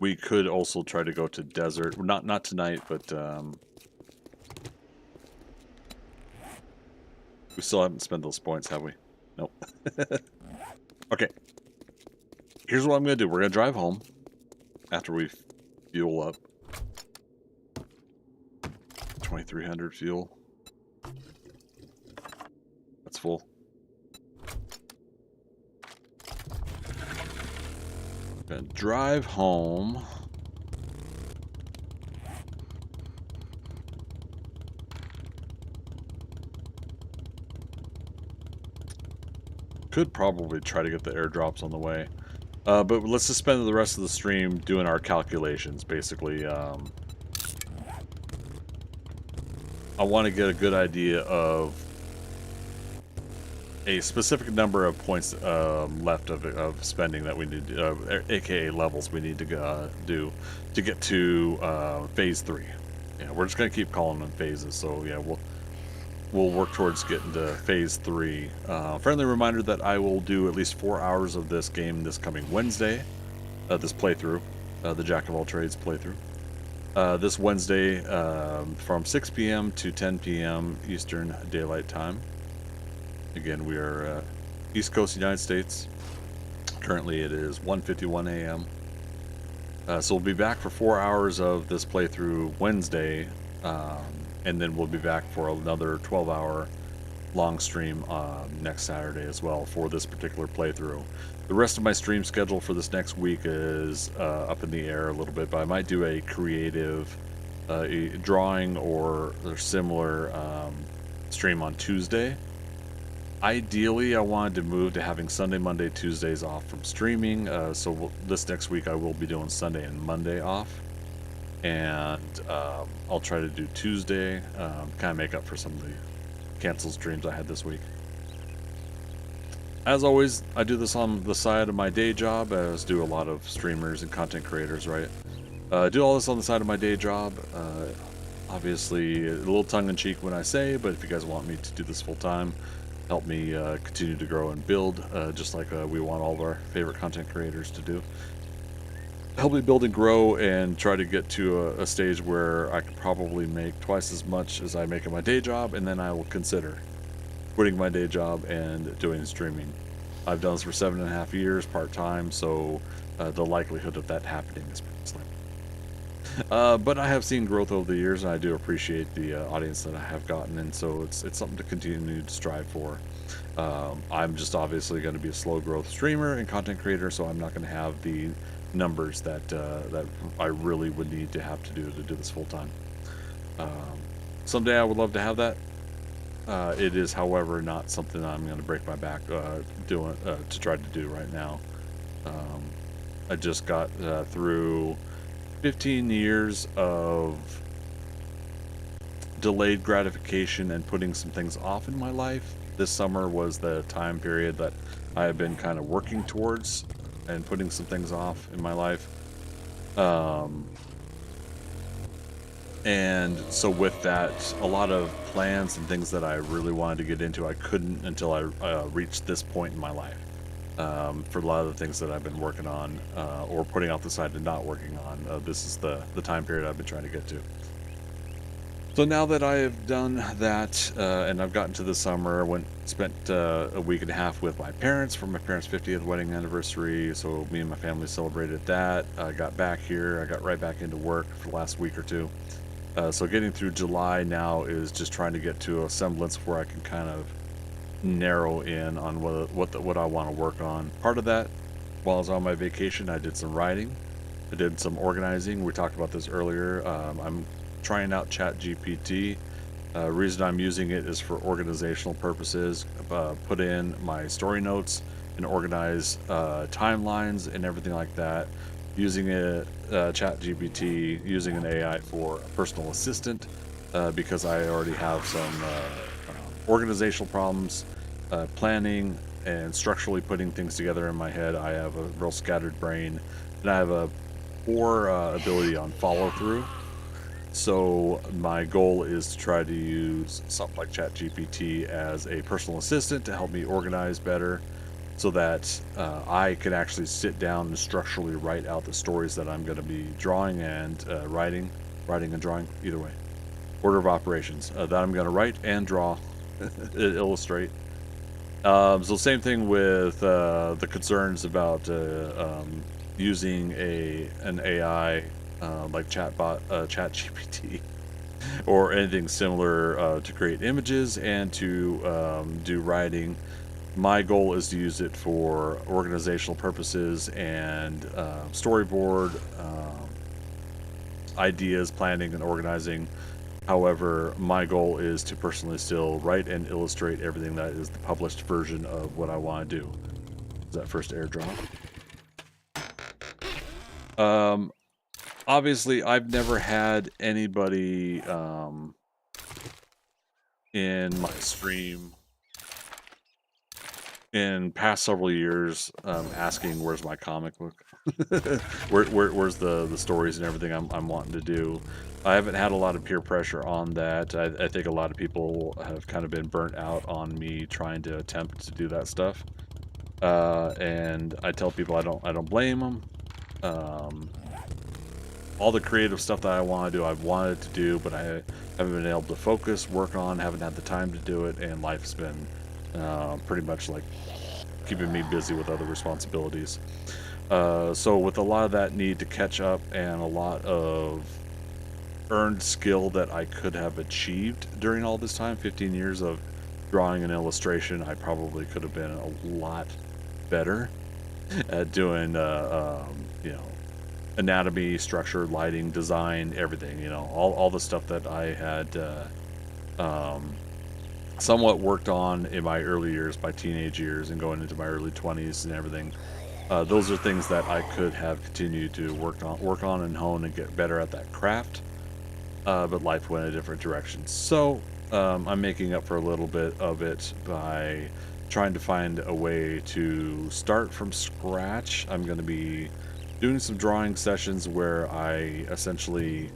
[SPEAKER 1] we could also try to go to desert. Not tonight, but we still haven't spent those points, have we? Nope. Okay. Here's what I'm going to do. We're going to drive home after we fuel up. 2,300 fuel. That's full. Gonna drive home. Could probably try to get the airdrops on the way. But let's just spend the rest of the stream doing our calculations, basically. I want to get a good idea of a specific number of points left of spending that we need, aka levels we need to do to get to phase 3. Yeah, we're just gonna keep calling them phases. So yeah, we'll work towards getting to phase 3. Friendly reminder that I will do at least 4 hours of this game this coming Wednesday. This playthrough, the Jack of All Trades playthrough. This Wednesday from 6 p.m. to 10 p.m. Eastern Daylight Time. Again, we are East Coast United States. Currently it is 1:51 a.m. So we'll be back for 4 hours of this playthrough Wednesday, and then we'll be back for another 12-hour long stream next Saturday as well for this particular playthrough. The rest of my stream schedule for this next week is up in the air a little bit, but I might do a creative drawing or similar stream on Tuesday. Ideally, I wanted to move to having Sunday, Monday, Tuesdays off from streaming. So this next week I will be doing Sunday and Monday off. And I'll try to do Tuesday, kind of make up for some of the canceled streams I had this week. As always, I do this on the side of my day job, as do a lot of streamers and content creators, right? I do all this on the side of my day job. Obviously, a little tongue-in-cheek when I say, but if you guys want me to do this full-time, help me continue to grow and build, just like we want all of our favorite content creators to do. Help me build and grow and try to get to a stage where I can probably make twice as much as I make in my day job, and then I will consider quitting my day job and doing streaming. I've done this for 7.5 years part-time, so the likelihood of that happening is pretty slim. But I have seen growth over the years, and I do appreciate the audience that I have gotten, and so it's something to continue to strive for. I'm just obviously going to be a slow growth streamer and content creator, so I'm not going to have the numbers that that I really would need to have to do this full time. Someday I would love to have that. It is, however, not something I'm going to break my back doing to try to do right now. I just got through 15 years of delayed gratification and putting some things off in my life. This summer was the time period that I have been kind of working towards and putting some things off in my life. And so with that, a lot of plans and things that I really wanted to get into, I couldn't until I reached this point in my life. For a lot of the things that I've been working on or putting out the side and not working on, this is the time period I've been trying to get to. So now that I have done that, and I've gotten to the summer, spent a week and a half with my parents for my parents' 50th wedding anniversary. So me and my family celebrated that. I got back here. I got right back into work for the last week or two. So getting through July now is just trying to get to a semblance where I can kind of narrow in on what I want to work on. Part of that, while I was on my vacation, I did some writing. I did some organizing. We talked about this earlier. I'm trying out ChatGPT. Reason I'm using it is for organizational purposes. Put in my story notes and organize timelines and everything like that. Using a ChatGPT, using an AI for a personal assistant, because I already have some organizational problems, planning and structurally putting things together in my head. I have a real scattered brain, and I have a poor ability on follow through. So my goal is to try to use something like ChatGPT as a personal assistant to help me organize better, so that I can actually sit down and structurally write out the stories that I'm going to be drawing and writing and drawing, either way. Order of operations that I'm going to write and draw, illustrate. So same thing with the concerns about using an AI like ChatGPT or anything similar to create images and to do writing. My goal is to use it for organizational purposes and storyboard ideas, planning, and organizing. However, my goal is to personally still write and illustrate everything that is the published version of what I want to do. Is that first airdrop? Obviously, I've never had anybody in my stream in past several years asking where's my comic book, where's the stories and everything I'm wanting to do. I haven't had a lot of peer pressure on that. I think a lot of people have kind of been burnt out on me trying to attempt to do that stuff. And I tell people I don't blame them. Um, all the creative stuff that I want to do, I've wanted to do, but I haven't been able to focus, work on, haven't had the time to do it, and life's been pretty much like keeping me busy with other responsibilities. So with a lot of that need to catch up and a lot of earned skill that I could have achieved during all this time, 15 years of drawing and illustration, I probably could have been a lot better at doing, you know, anatomy, structure, lighting, design, everything, you know, all the stuff that I had um, somewhat worked on in my early years, my teenage years, and going into my early 20s and everything. Those are things that I could have continued to work on and hone and get better at that craft. But life went a different direction. So I'm making up for a little bit of it by trying to find a way to start from scratch. I'm going to be doing some drawing sessions where I essentially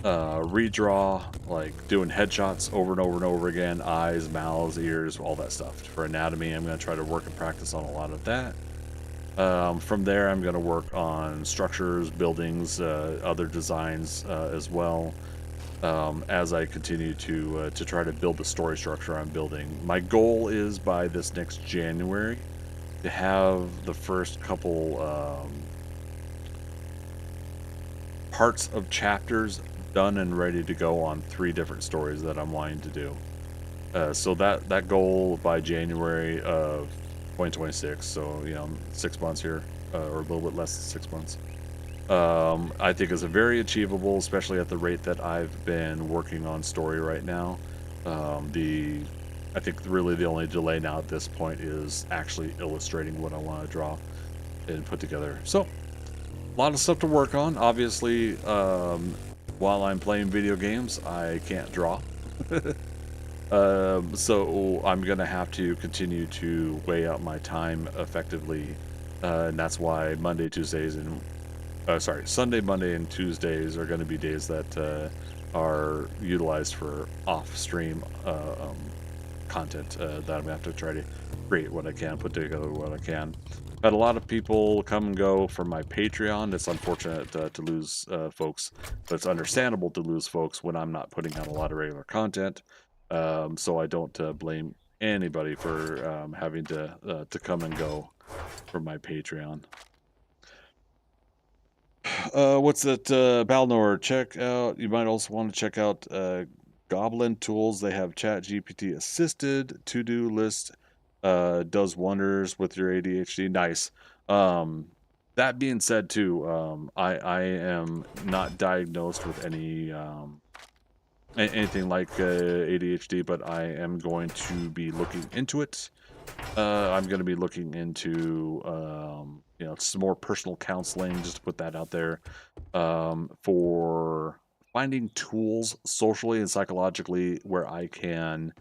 [SPEAKER 1] redraw, like doing headshots over and over and over again, eyes, mouths, ears, all that stuff. For anatomy, I'm going to try to work and practice on a lot of that. From there, I'm going to work on structures, buildings, other designs as well, as I continue to try to build the story structure I'm building. My goal is by this next January to have the first couple parts of chapters done and ready to go on 3 different stories that I'm wanting to do. So that goal by January of 2026, so you know, 6 months here, or a little bit less than 6 months. I think is a very achievable, especially at the rate that I've been working on story right now. I think really the only delay now at this point is actually illustrating what I want to draw and put together. So a lot of stuff to work on. Obviously, while I'm playing video games, I can't draw. So I'm gonna have to continue to weigh out my time effectively, and that's why Sunday, Monday, and Tuesdays are going to be days that are utilized for off-stream content that I'm gonna have to try to create what I can, put together what I can. Had a lot of people come and go from my Patreon. It's unfortunate to lose folks, but it's understandable to lose folks when I'm not putting out a lot of regular content. So I don't blame anybody for having to come and go from my Patreon. What's that? Balnor, check out. You might also want to check out Goblin Tools. They have Chat GPT assisted to-do list. Does wonders with your ADHD. Nice. That being said, too, I am not diagnosed with anything like ADHD, but I am going to be looking into it. I'm going to be looking into you know, some more personal counseling, just to put that out there, for finding tools socially and psychologically where I can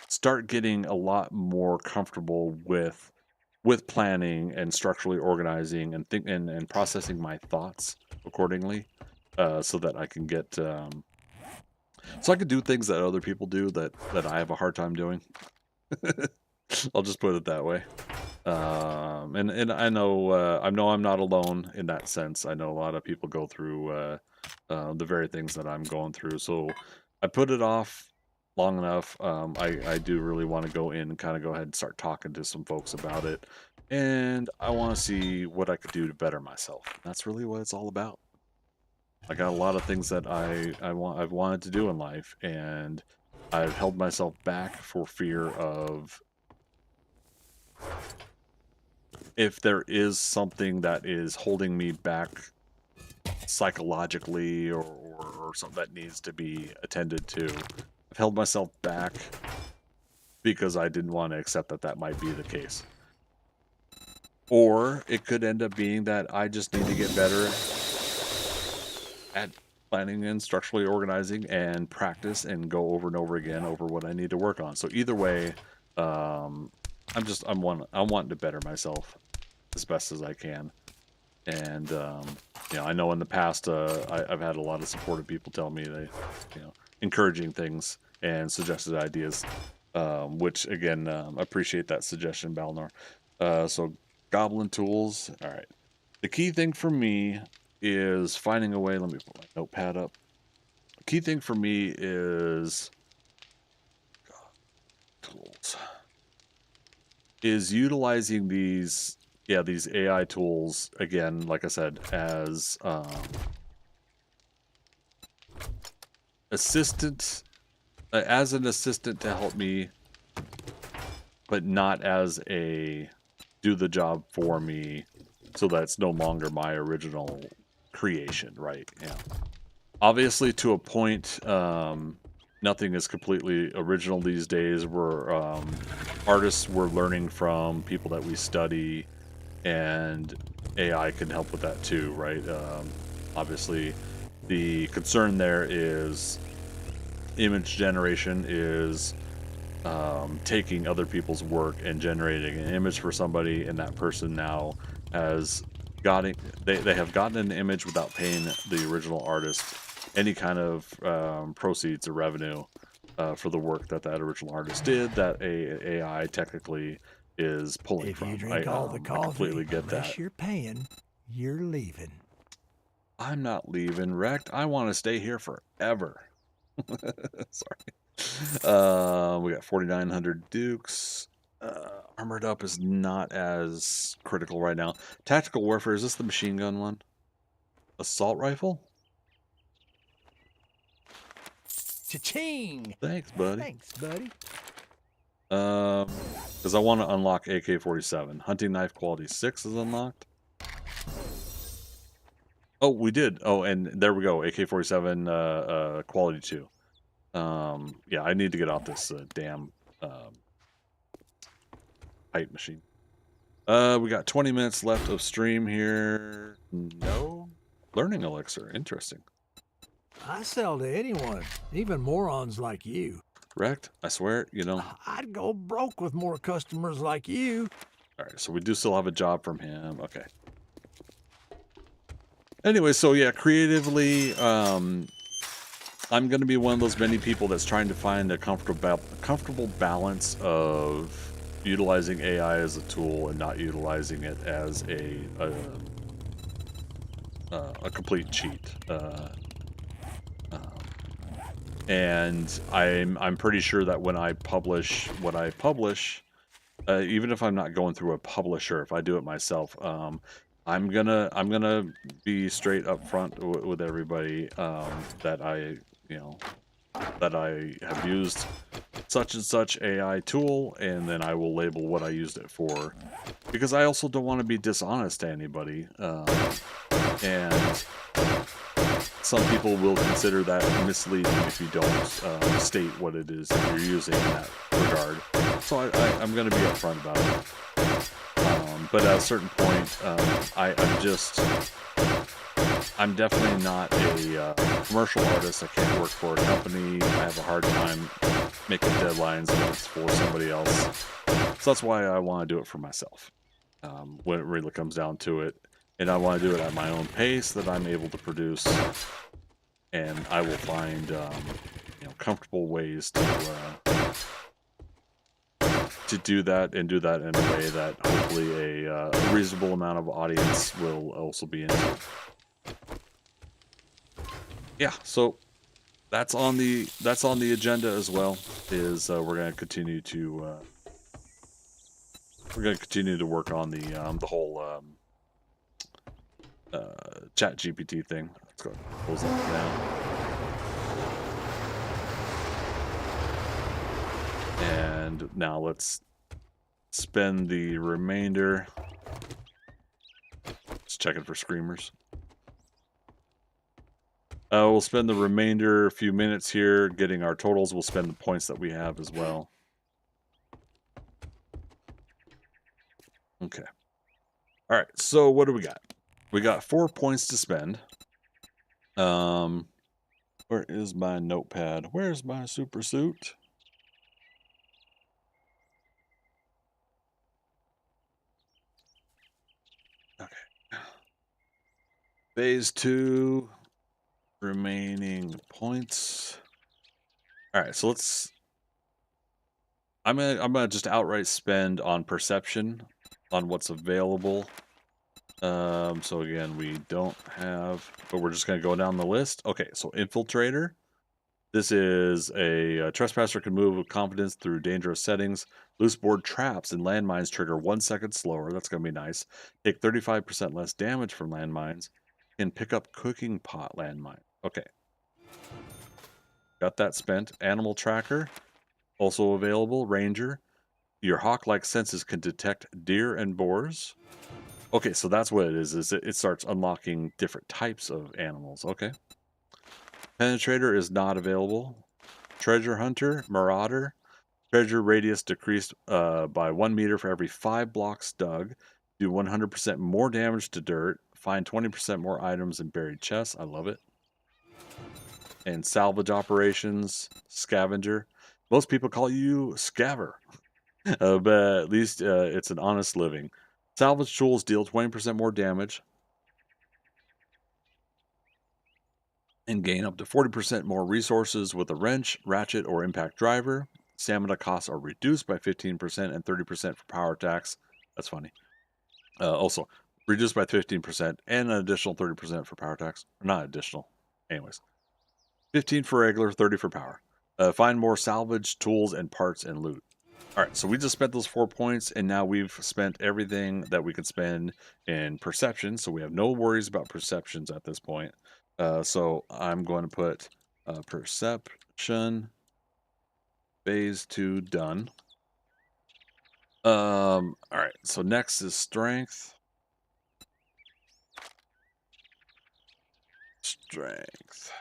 [SPEAKER 1] start getting a lot more comfortable with planning and structurally organizing and and processing my thoughts accordingly, so that I can get so I can do things that other people do that I have a hard time doing. I'll just put it that way. And I know I'm not alone in that sense. I know a lot of people go through the very things that I'm going through. So I put it off long enough. I do really want to go in and kind of go ahead and start talking to some folks about it. And I want to see what I could do to better myself. That's really what it's all about. I got a lot of things that I've wanted to do in life, and I've held myself back for fear of if there is something that is holding me back psychologically or something that needs to be attended to. I've held myself back because I didn't want to accept that might be the case. Or it could end up being that I just need to get better at planning and structurally organizing and practice and go over and over again over what I need to work on. So either way, I'm wanting to better myself as best as I can. And I know in the past I've had a lot of supportive people tell me encouraging things and suggested ideas, which again, appreciate that suggestion, Balnor. So goblin tools. All right. The key thing for me is finding a way. Let me put my notepad up. The key thing for me is tools. Is utilizing these AI tools again, like I said, as assistant, as an assistant to help me, but not as a do the job for me, so that's no longer my original creation, right? Yeah. Obviously, to a point, nothing is completely original these days. We're artists. We're learning from people that we study, and AI can help with that too, right? Obviously, the concern there is image generation is taking other people's work and generating an image for somebody, and that person now has gotten they have gotten an image without paying the original artist any kind of proceeds or revenue for the work that original artist did that AI technically is pulling
[SPEAKER 2] If you
[SPEAKER 1] from.
[SPEAKER 2] drink all the
[SPEAKER 1] I
[SPEAKER 2] coffee,
[SPEAKER 1] completely get
[SPEAKER 2] unless
[SPEAKER 1] that.
[SPEAKER 2] you're paying, you're leaving.
[SPEAKER 1] I'm not leaving, Rect. I want to stay here forever. Sorry. We got 4,900 Dukes. Armored up is not as critical right now. Tactical warfare, is this the machine gun one? Assault rifle?
[SPEAKER 2] Cha-ching!
[SPEAKER 1] Thanks, buddy.
[SPEAKER 2] Thanks, buddy.
[SPEAKER 1] Because I want to unlock AK-47. Hunting knife quality 6 is unlocked. Oh, we did. Oh, and there we go. AK-47 quality 2. Yeah, I need to get off this damn pipe machine. We got 20 minutes left of stream here. No learning elixir. Interesting.
[SPEAKER 2] I sell to anyone, even morons like you.
[SPEAKER 1] Correct. I swear,
[SPEAKER 2] I'd go broke with more customers like you.
[SPEAKER 1] All right, so we do still have a job from him. Okay. Anyway, so yeah, creatively, I'm going to be one of those many people that's trying to find a comfortable balance of utilizing AI as a tool and not utilizing it as a complete cheat. And I'm pretty sure that when I publish what I publish, even if I'm not going through a publisher, if I do it myself, I'm gonna be straight up front with everybody that that I have used such and such AI tool, and then I will label what I used it for, because I also don't want to be dishonest to anybody, and some people will consider that misleading if you don't state what it is that you're using in that regard. So I'm going to be upfront about it. But at a certain point, I'm definitely not a commercial artist. I can't work for a company. I have a hard time making deadlines when it's for somebody else. So that's why I want to do it for myself when it really comes down to it. And I want to do it at my own pace that I'm able to produce. And I will find comfortable ways to do that, and do that in a way that hopefully a reasonable amount of audience will also be into. Yeah, so that's on the agenda as well. Is we're going to continue to work on the whole Chat GPT thing. Let's go close that down. And now let's spend the remainder. Just checking for screamers. We'll spend the remainder a few minutes here getting our totals. We'll spend the points that we have as well. Okay. All right. So what do we got? We got 4 points to spend. Where is my notepad? Where's my super suit? Okay. Phase 2. Remaining points. All right, so let's. I'm gonna just outright spend on perception, on what's available. So again, we don't have, but we're just gonna go down the list. Okay, so infiltrator. This is a trespasser can move with confidence through dangerous settings. Loose board traps and landmines trigger 1 second slower. That's gonna be nice. Take 35% less damage from landmines. Can pick up cooking pot landmine. Okay. Got that spent. Animal tracker, also available. Ranger. Your hawk-like senses can detect deer and boars. Okay, so that's what it is it starts unlocking different types of animals. Okay. Penetrator is not available. Treasure hunter, marauder. Treasure radius decreased by 1 meter for every 5 blocks dug. Do 100% more damage to dirt. Find 20% more items in buried chests. I love it. And salvage operations, scavenger. Most people call you scaver, but at least it's an honest living. Salvage tools deal 20% more damage and gain up to 40% more resources with a wrench, ratchet, or impact driver. Stamina costs are reduced by 15% and 30% for power attacks. That's funny. Also, reduced by 15% and an additional 30% for power attacks. Not additional. Anyways. 15 for regular, 30 for power. Find more salvage, tools, and parts and loot. All right, so we just spent those 4 points, and now we've spent everything that we could spend in perception, so we have no worries about perceptions at this point. So I'm going to put perception, phase 2 done. All right, so next is strength. Strength.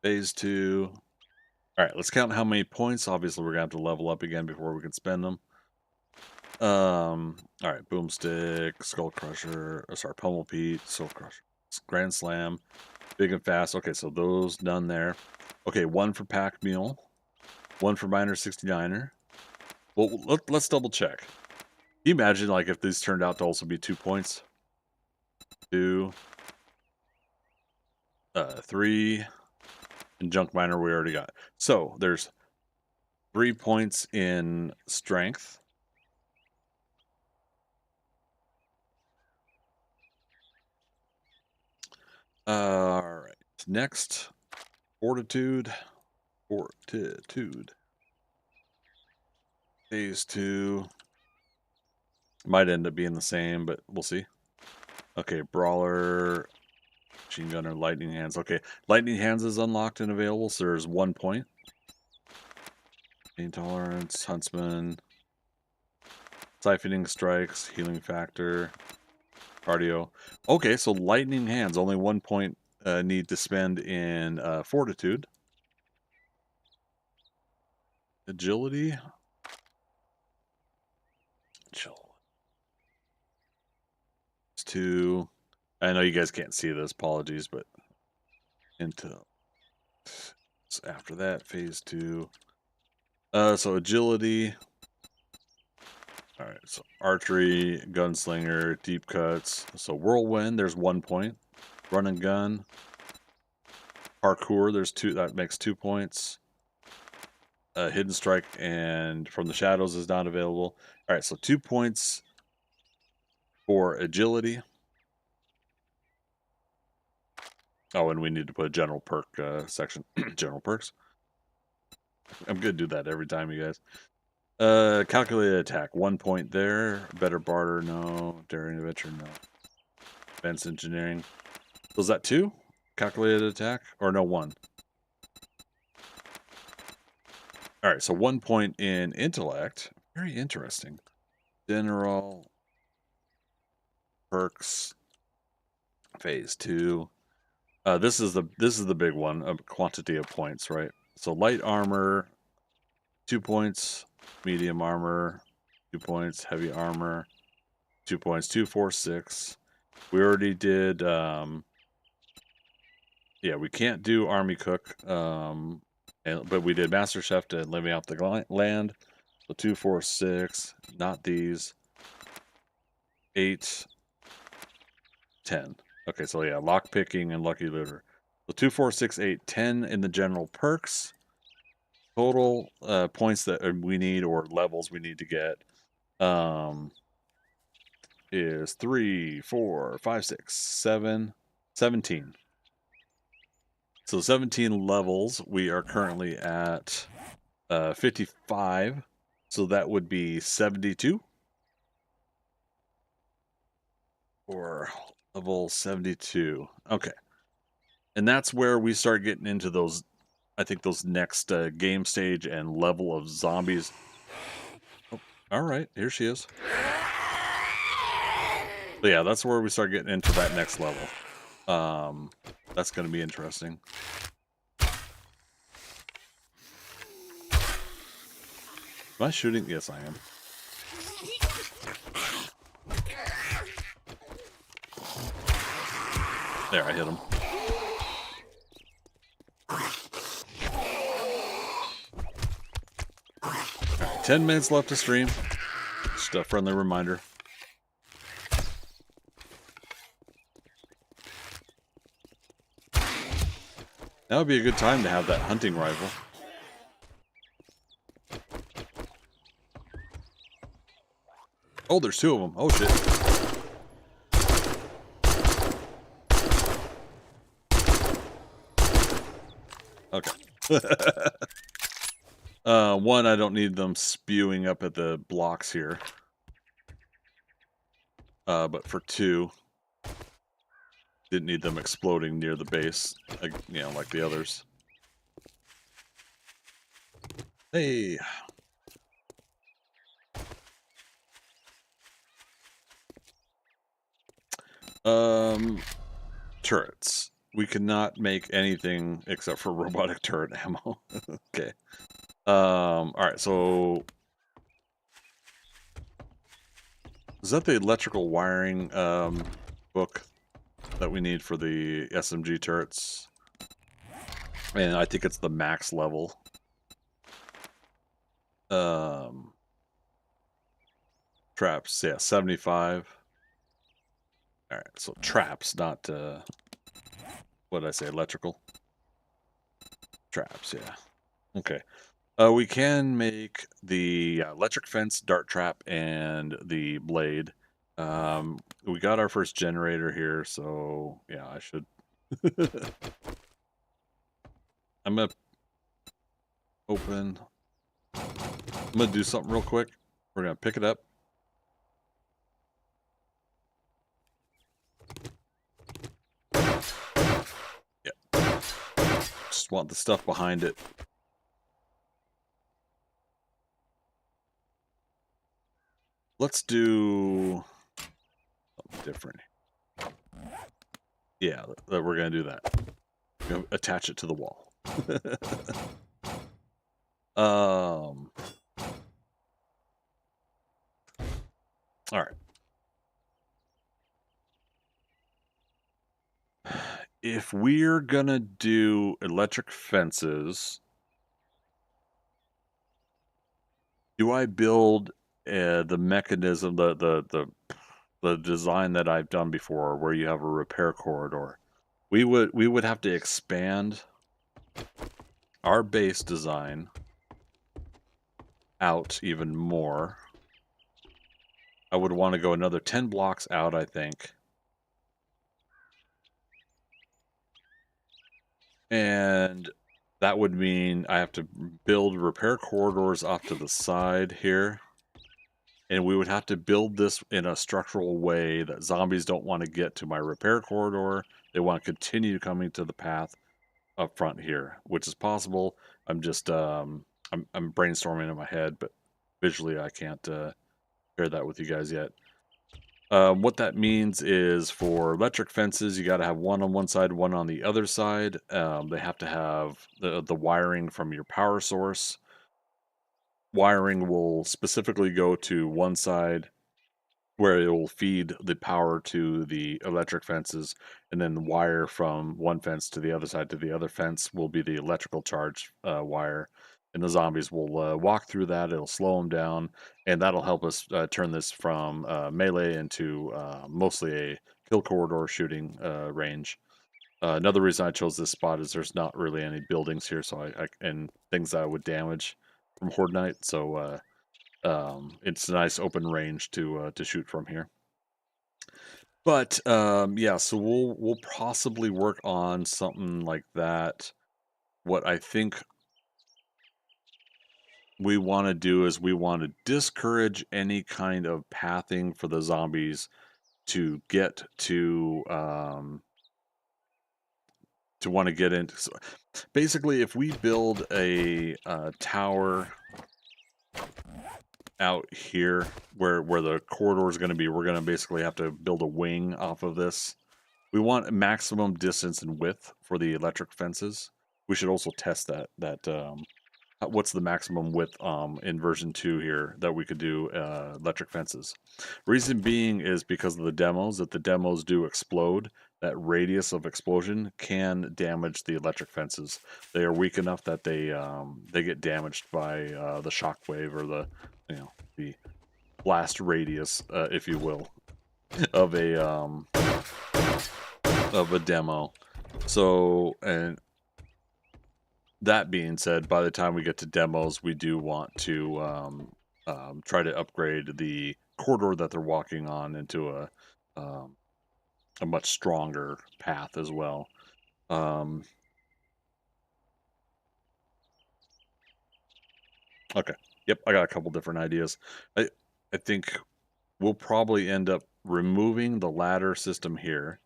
[SPEAKER 1] Phase 2. All right, let's count how many points. Obviously, we're gonna have to level up again before we can spend them. All right, boomstick, skull crusher, sorry, pummel Pete, soul crusher, grand slam, big and fast. Okay, so those done there. Okay, 1 for pack mule, 1 for miner 69er. Well, let's double check. Can you imagine like if these turned out to also be 2 points? 2, 3. And junk miner we already got. So there's 3 points in strength. All right. Next, fortitude. Fortitude. Phase 2. Might end up being the same, but we'll see. Okay, brawler, machine gunner, lightning hands. Okay, lightning hands is unlocked and available, so there's 1 point. Pain tolerance, huntsman, siphoning strikes, healing factor, cardio. Okay, so lightning hands, only 1 point need to spend in fortitude. Agility. It's 2. I know you guys can't see this, apologies, but into after that, phase 2. So agility. All right, so archery, gunslinger, deep cuts. So whirlwind, there's 1 point. Run and gun. Parkour, there's 2. That makes 2 points. Hidden strike and from the shadows is not available. All right, so 2 points for agility. Oh, and we need to put a general perk section. General perks. I'm gonna do that every time, you guys. Calculated attack, 1 point there. Better barter, no. Daring adventure, no. Advanced engineering. Was that 2? Calculated attack? Or no, 1? Alright, so 1 point in intellect. Very interesting. General perks. Phase 2. This is the big one, a quantity of points, right? So light armor, 2 points. Medium armor, 2 points. Heavy armor, 2 points. 2, 4, 6. We already did. Yeah, we can't do army cook. But we did master chef to living off the land. So 2, 4, 6. Not these. 8, 10. Okay, so yeah, lock picking and lucky looter. So 2, 4, 6, 8, 10 in the general perks. Total points that we need or levels we need to get is 3, 4, 5, 6, 7, 17. So 17 levels. We are currently at 55. So that would be 72. Or level 72. Okay. And that's where we start getting into those, I think, those next game stage and level of zombies. Oh, all right, here she is. But yeah, that's where we start getting into that next level. That's going to be interesting. Am I shooting? Yes, I am. There, I hit him. Right, 10 minutes left to stream. Just a friendly reminder. That would be a good time to have that hunting rifle. Oh, there's 2 of them. Oh, shit. Okay. One, I don't need them spewing up at the blocks here. But for 2, didn't need them exploding near the base, like, you know, like the others. Hey. Turrets. We cannot make anything except for robotic turret ammo. Okay. Alright, so is that the electrical wiring book that we need for the SMG turrets? And I think it's the max level. Traps, yeah, 75. Alright, so traps, not what did I say, electrical? Traps, yeah. Okay. We can make the electric fence, dart trap, and the blade. We got our first generator here, so yeah, I should. I'm gonna open. I'm gonna do something real quick. We're gonna pick it up. Yeah. Just want the stuff behind it. Let's do something different. Yeah, we're gonna do that. We're gonna attach it to the wall. All right. If we're gonna do electric fences, do I build the mechanism, the design that I've done before, where you have a repair corridor? We would have to expand our base design out even more. I would want to go another 10 blocks out, I think. And that would mean I have to build repair corridors off to the side here. And we would have to build this in a structural way that zombies don't want to get to my repair corridor. They want to continue coming to the path up front here, which is possible. I'm just I'm brainstorming in my head, but visually I can't share that with you guys yet. What that means is for electric fences, you got to have one on one side, one on the other side. They have to have the wiring from your power source. Wiring will specifically go to one side where it will feed the power to the electric fences, and then the wire from one fence to the other side to the other fence will be the electrical charge wire. and the zombies will walk through that. It'll slow them down, and that'll help us turn this from melee into mostly a kill corridor shooting range. Another reason I chose this spot is there's not really any buildings here, so and things that I would damage from Horde Night, so it's a nice open range to shoot from here. But yeah, so we'll possibly work on something like that. What I think we want to do is we want to discourage any kind of pathing for the zombies to get to want to get into. So basically, if we build a tower out here where the corridor is going to be, we're going to basically have to build a wing off of this. We want maximum distance and width for the electric fences. We should also test that what's the maximum width in version 2 here that we could do electric fences. Reason being is because of the demos, that the demos do explode. That radius of explosion can damage the electric fences. They are weak enough that they get damaged by the shockwave or the blast radius, if you will, of a demo. So, and that being said, by the time we get to demos, we do want to try to upgrade the corridor that they're walking on into a much stronger path as well. Okay. Yep, I got a couple different ideas. I think we'll probably end up removing the ladder system here.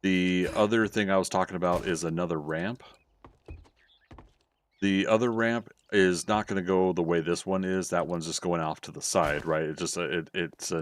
[SPEAKER 1] The other thing I was talking about is another ramp. The other ramp is not going to go the way this one is. That one's just going off to the side, right? It's just it's an